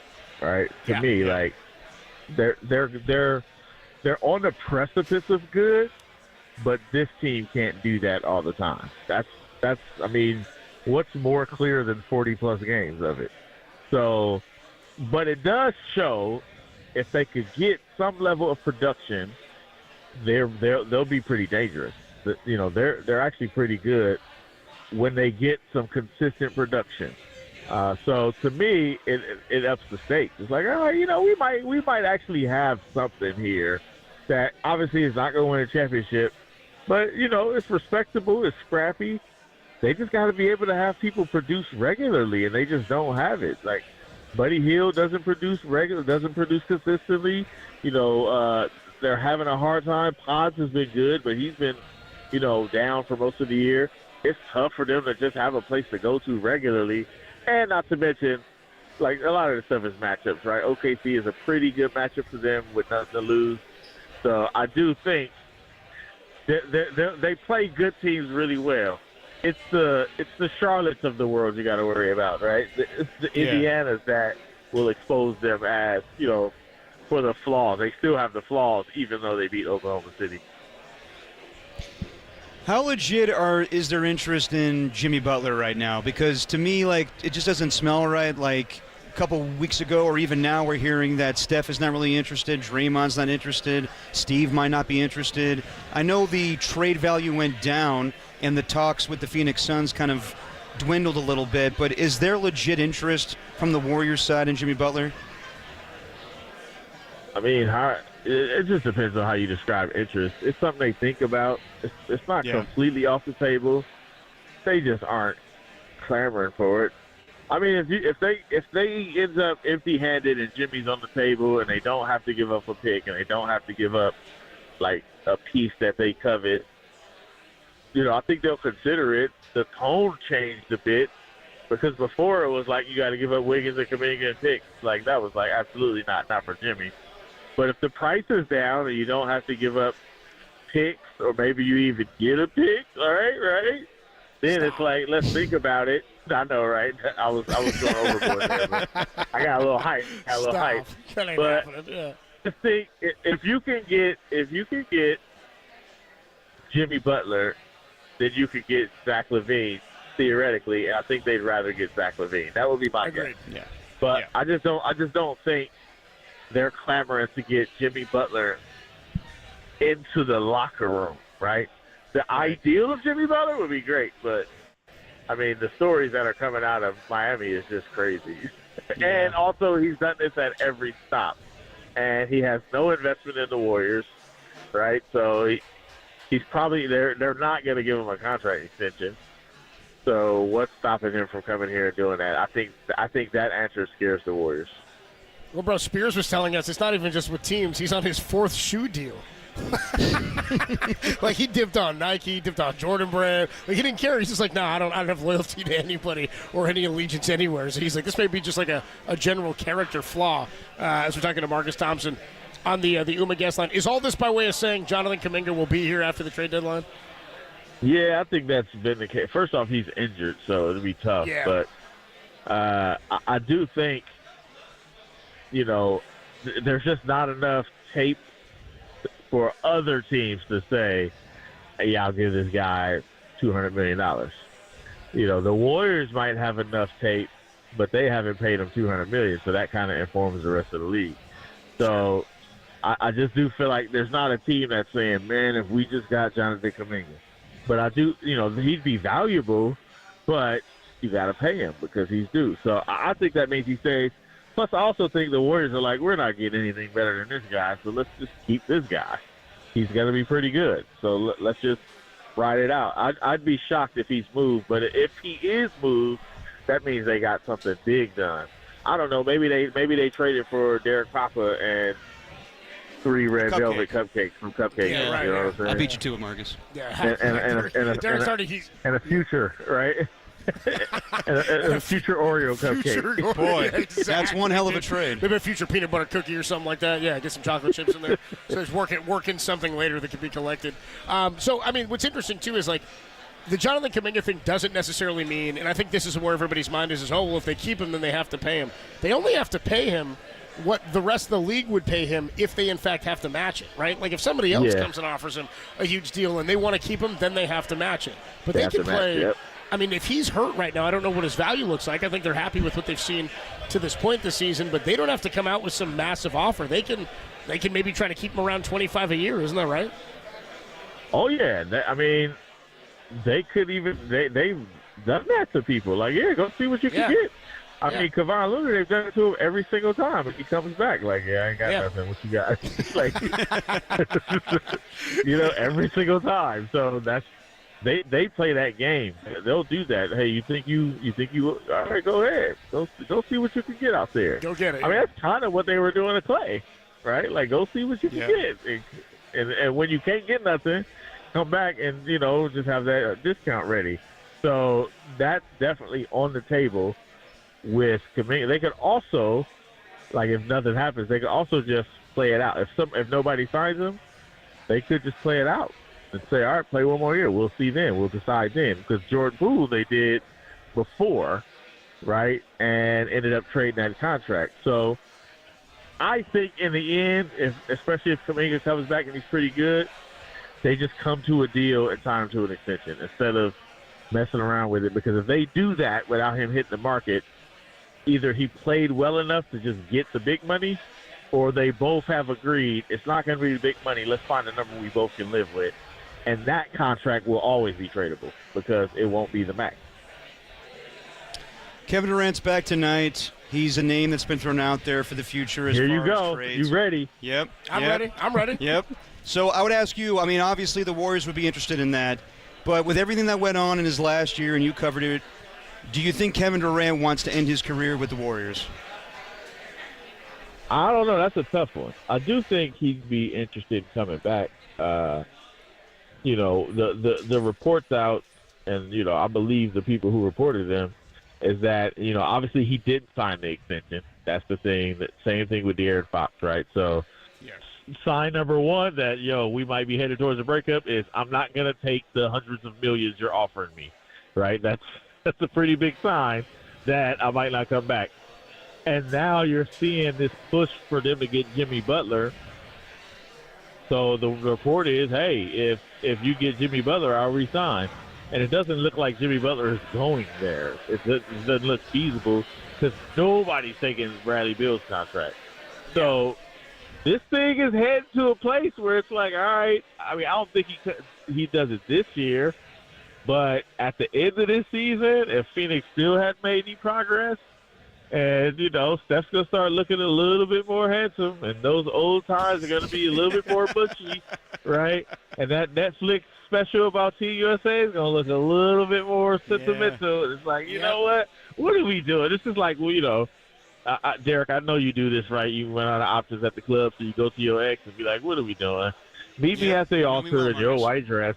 right? To me, like they're on the precipice of good, but this team can't do that all the time. That's I mean, what's more clear than 40-plus games of it? So, but it does show if they could get some level of production, they'll be pretty dangerous. You know, they're actually pretty good when they get some consistent production. So to me, it ups the stakes. It's like, oh, you know, we might actually have something here that obviously is not going to win a championship, but you know, it's respectable, it's scrappy. They just got to be able to have people produce regularly, and they just don't have it. Like Buddy Hield doesn't produce consistently. You know, they're having a hard time. Pods has been good, but he's been, you know, down for most of the year. It's tough for them to just have a place to go to regularly. And not to mention, like, a lot of the stuff is matchups, right? OKC is a pretty good matchup for them with nothing to lose. So I do think they play good teams really well. It's the Charlottes of the world you got to worry about, right? It's the Indianas that will expose them as, you know, for the flaws. They still have the flaws, even though they beat Oklahoma City. How legit is their interest in Jimmy Butler right now? Because to me, like, it just doesn't smell right. Like a couple weeks ago, or even now, we're hearing that Steph is not really interested, Draymond's not interested, Steve might not be interested. I know the trade value went down, and the talks with the Phoenix Suns kind of dwindled a little bit. But is there legit interest from the Warriors side in Jimmy Butler? I mean, it just depends on how you describe interest. It's something they think about. It's not completely off the table. They just aren't clamoring for it. I mean, if they end up empty-handed and Jimmy's on the table and they don't have to give up a pick and they don't have to give up like a piece that they covet, you know, I think they'll consider it. The tone changed a bit because before it was like you got to give up Wiggins and Kuminga and picks. Like that was like absolutely not for Jimmy. But if the price is down and you don't have to give up picks, or maybe you even get a pick, all right? Then it's like, let's think about it. I know, right? I was going overboard there, but I got a little hype. But I think if you can get Jimmy Butler, then you could get Zach LaVine theoretically. I think they'd rather get Zach LaVine. That would be my guess. Yeah. But I just don't think they're clamoring to get Jimmy Butler into the locker room, right? The ideal of Jimmy Butler would be great, but, I mean, the stories that are coming out of Miami is just crazy. Yeah. And also, he's done this at every stop. And he has no investment in the Warriors, right? So he's probably they're not going to give him a contract extension. So what's stopping him from coming here and doing that? I think that answer scares the Warriors. Well, bro, Spears was telling us it's not even just with teams. He's on his 4th shoe deal. Like, he dipped on Nike, he dipped on Jordan Brand. Like, he didn't care. He's just like, no, I don't have loyalty to anybody or any allegiance anywhere. So he's like, this may be just like a general character flaw. As we're talking to Marcus Thompson on the UMA guest line. Is all this by way of saying Jonathan Kuminga will be here after the trade deadline? Yeah, I think that's been the case. First off, he's injured, so it'll be tough. Yeah. But I do think, there's just not enough tape for other teams to say, hey, I'll give this guy $200 million. The Warriors might have enough tape, but they haven't paid him $200 million, so that kind of informs the rest of the league. So I just do feel like there's not a team that's saying, man, if we just got Jonathan Kuminga. But I do, he'd be valuable, but you got to pay him because he's due. So I think that means he stays. Plus, I also think the Warriors are like, we're not getting anything better than this guy, so let's just keep this guy. He's going to be pretty good. So let's just ride it out. I'd be shocked if he's moved, but if he is moved, that means they got something big done. I don't know. Maybe they traded for Derek Papa and 3 red velvet cupcakes from Cupcakes. Yeah, right, you know what I'm saying? I beat you to it, Marcus. Yeah, and a future, right? and a future Oreo cupcake. Boy, exactly. That's one hell of a trade. Maybe a future peanut butter cookie or something like that. Yeah, get some chocolate chips in there. So he's working something later that can be collected. So, I mean, what's interesting, too, is, like, the Jonathan Kuminga thing doesn't necessarily mean, and I think this is where everybody's mind is, oh, well, if they keep him, then they have to pay him. They only have to pay him what the rest of the league would pay him if they, in fact, have to match it, right? Like, if somebody else comes and offers him a huge deal and they want to keep him, then they have to match it. But they can play. Yep. I mean, if he's hurt right now, I don't know what his value looks like. I think they're happy with what they've seen to this point this season, but they don't have to come out with some massive offer. They can maybe try to keep him around 25 a year, isn't that right? Oh yeah, they could even they've done that to people. Like, yeah, go see what you can get. I mean, Kevon Looney, they've done it to him every single time. And he comes back like, yeah, I ain't got nothing. What you got? Like, every single time. So they play that game. They'll do that. Hey, you think you? All right, go ahead. Go see what you can get out there. Go get it. I mean, that's kind of what they were doing to Clay, right? Like, go see what you can get. And when you can't get nothing, come back and just have that discount ready. So that's definitely on the table. With Kuminga, they could also, like, if nothing happens, they could also just play it out. If nobody signs him, they could just play it out and say, all right, play one more year. We'll see then. We'll decide then. Because Jordan Poole, they did before, right, and ended up trading that contract. So I think in the end, especially if Kuminga comes back and he's pretty good, they just come to a deal and sign him to an extension instead of messing around with it. Because if they do that without him hitting the market, either he played well enough to just get the big money, or they both have agreed it's not going to be the big money. Let's find a number we both can live with. And that contract will always be tradable because it won't be the max. Kevin Durant's back tonight. He's a name that's been thrown out there for the future. Here you go. You ready? Yep. I'm ready. Yep. So I would ask you, I mean, obviously the Warriors would be interested in that. But with everything that went on in his last year, and you covered it, do you think Kevin Durant wants to end his career with the Warriors? I don't know. That's a tough one. I do think he'd be interested in coming back. The reports out, and, I believe the people who reported them, is that, obviously he didn't sign the extension. That's the thing. Same thing with De'Aaron Fox, right? So sign number one that, we might be headed towards a breakup is I'm not going to take the hundreds of millions you're offering me, right? That's a pretty big sign that I might not come back. And now you're seeing this push for them to get Jimmy Butler. So the report is, hey, if you get Jimmy Butler, I'll resign. And it doesn't look like Jimmy Butler is going there. It doesn't look feasible because nobody's taking Bradley Beal's contract. So this thing is heading to a place where it's like, all right. I mean, I don't think he does it this year, but at the end of this season, if Phoenix still hadn't made any progress, and Steph's gonna start looking a little bit more handsome, and those old ties are gonna be a little bit more bushy, right? And that Netflix special about Team USA is gonna look a little bit more sentimental. It's like, you know what? What are we doing? This is like, Derek, I know you do this, right? You went on the options at the club, so you go to your ex and be like, what are we doing? Meet me at the altar in your white dress.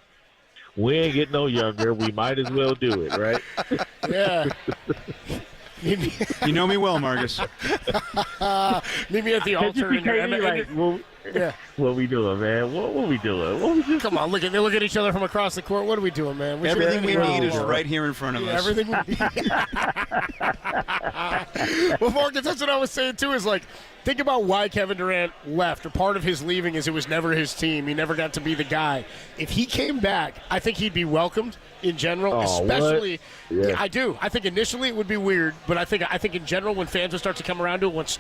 We ain't getting no younger. We might as well do it, right? Yeah. You know me well, Marcus. Meet me at the altar. What we doing, man? What we doing? Come on, they look at each other from across the court. What are we doing, man? Everything we need is right here in front of us. Everything we need. Well, Marcus, that's what I was saying, too, is like, think about why Kevin Durant left, or part of his leaving is it was never his team. He never got to be the guy. If he came back, I think he'd be welcomed in general, especially. Yeah, I do. I think initially it would be weird, but I think in general when fans would start to come around to it,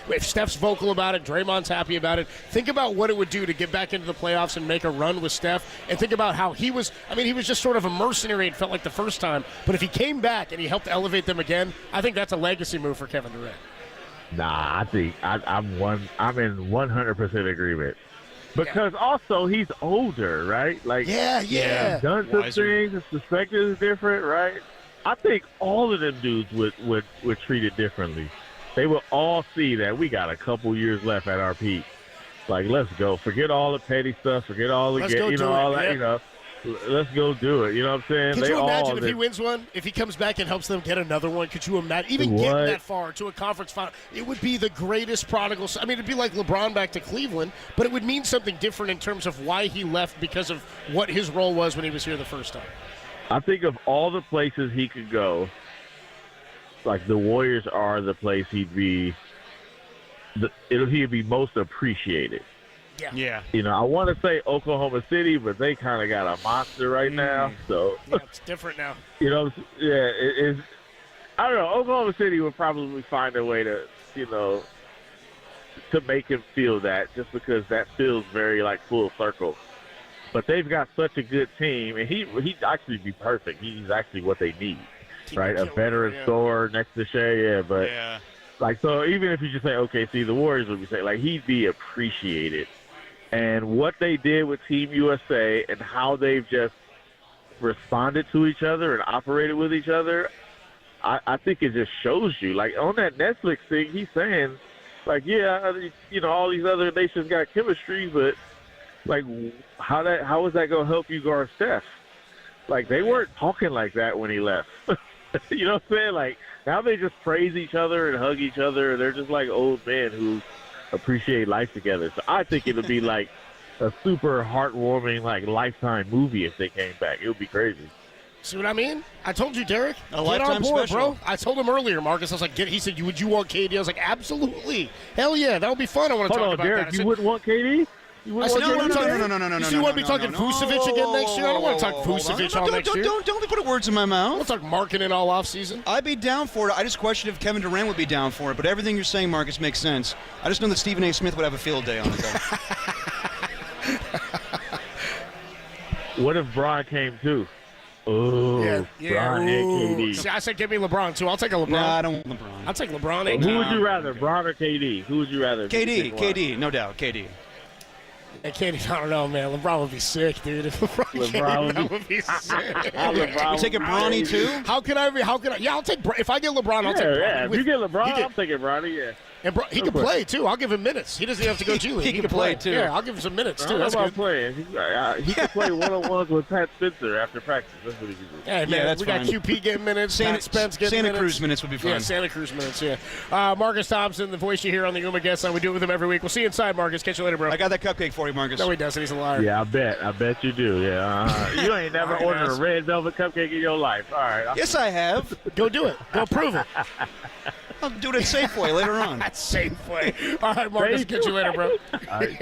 if Steph's vocal about it, Draymond's happy about it, think about what it would do to get back into the playoffs and make a run with Steph, and think about how he was just sort of a mercenary, it felt like the first time, but if he came back and he helped elevate them again, I think that's a legacy move for Kevin Durant. Nah, I think I'm in 100% agreement. Because also he's older, right? Like he's done some things. His perspective is different, right? I think all of them dudes would treat it differently. They will all see that we got a couple years left at our peak. Like, let's go. Forget all the petty stuff. Forget all the let's go do it. You know what I'm saying? Could you imagine if he wins one, if he comes back and helps them get another one? Could you imagine even getting that far to a conference final? It would be the greatest prodigal. I mean, it'd be like LeBron back to Cleveland, but it would mean something different in terms of why he left because of what his role was when he was here the first time. I think of all the places he could go, like the Warriors are the place he'd be most appreciated. Yeah. I want to say Oklahoma City, but they kind of got a monster right now. So it's different now. I don't know. Oklahoma City would probably find a way to make him feel that, just because that feels very like full circle. But they've got such a good team, and he'd actually be perfect. He's actually what they need, right? A veteran scorer next to Shea, like, so even if you just say, okay, see, the Warriors would be saying, like, he'd be appreciated. And what they did with Team USA and how they've just responded to each other and operated with each other, I think it just shows you. Like, on that Netflix thing, he's saying, like, all these other nations got chemistry, but, like, how is that going to help you guard Steph? Like, they weren't talking like that when he left. You know what I'm saying? Like, now they just praise each other and hug each other. They're just like old men who appreciate life together. So I think it would be like a super heartwarming, like, Lifetime movie if they came back. It would be crazy. See what I mean? I told you, Derek. A Lifetime on board, special. Bro. I told him earlier, Marcus. I was like, he said, would you want KD? I was like, absolutely. Hell yeah, that would be fun. I want to talk about Derek, that. You wouldn't want KD? I said, no. You want me talking Vucevic again next year? I don't want to talk Vucevic all next year. Don't be putting words in my mouth. We'll talk marketing all offseason. I'd be down for it. I just question if Kevin Durant would be down for it. But everything you're saying, Marcus, makes sense. I just know that Stephen A. Smith would have a field day on it, though. What if Bron came too? Oh, Bron and KD. See, I said give me LeBron too. I'll take a LeBron. Nah, I don't want LeBron. I'll take LeBron. Who would you rather, Bron or KD? Who would you rather? KD, no doubt, KD. I don't know, man. LeBron would be sick, dude. If LeBron would be sick. You taking Bronny too? How can I? Yeah, I'll take. If I get LeBron, I'll take. Yeah, if you get LeBron, I'm taking Bronny. Yeah. And he can play too. I'll give him minutes. He doesn't even have to go G League. He can play too. Yeah, I'll give him some minutes too. That's about good. Playing. He can play one-on-ones with Pat Spencer after practice. That's what he can do. Yeah, man, that's we got QP getting minutes. Pat Spence getting Santa minutes. Cruz minutes would be fun. Yeah, Santa Cruz minutes. Yeah. Marcus Thompson, the voice you hear on the Uma Guest Line. We do it with him every week. We'll see you inside, Marcus. Catch you later, bro. I got that cupcake for you, Marcus. No, he doesn't. He's a liar. Yeah, I bet you do. Yeah. You ain't never ordered a red velvet cupcake in your life. All right. Yes, I have. Go do it. Go prove it. I'll do it at Safeway later on. At Safeway. All right, Marcus. Catch you later, bro. All right,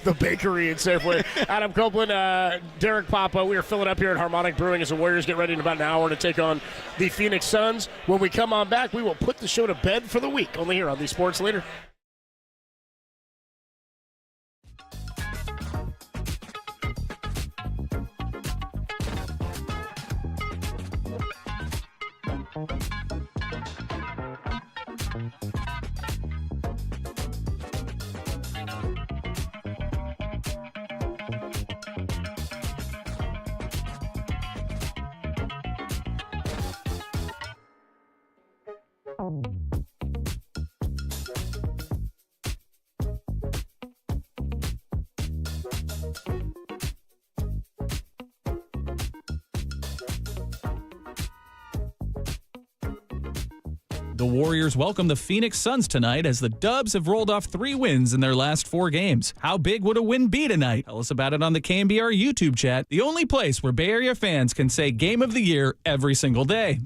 The bakery in Safeway. Adam Copeland, Derek Papa, we are filling up here at Harmonic Brewing as the Warriors get ready in about an hour to take on the Phoenix Suns. When we come on back, we will put the show to bed for the week, only here on the Sports Leader. The Warriors welcome the Phoenix Suns tonight as the Dubs have rolled off 3 wins in their last 4 games. How big would a win be tonight? Tell us about it on the KNBR YouTube chat, the only place where Bay Area fans can say Game of the Year every single day.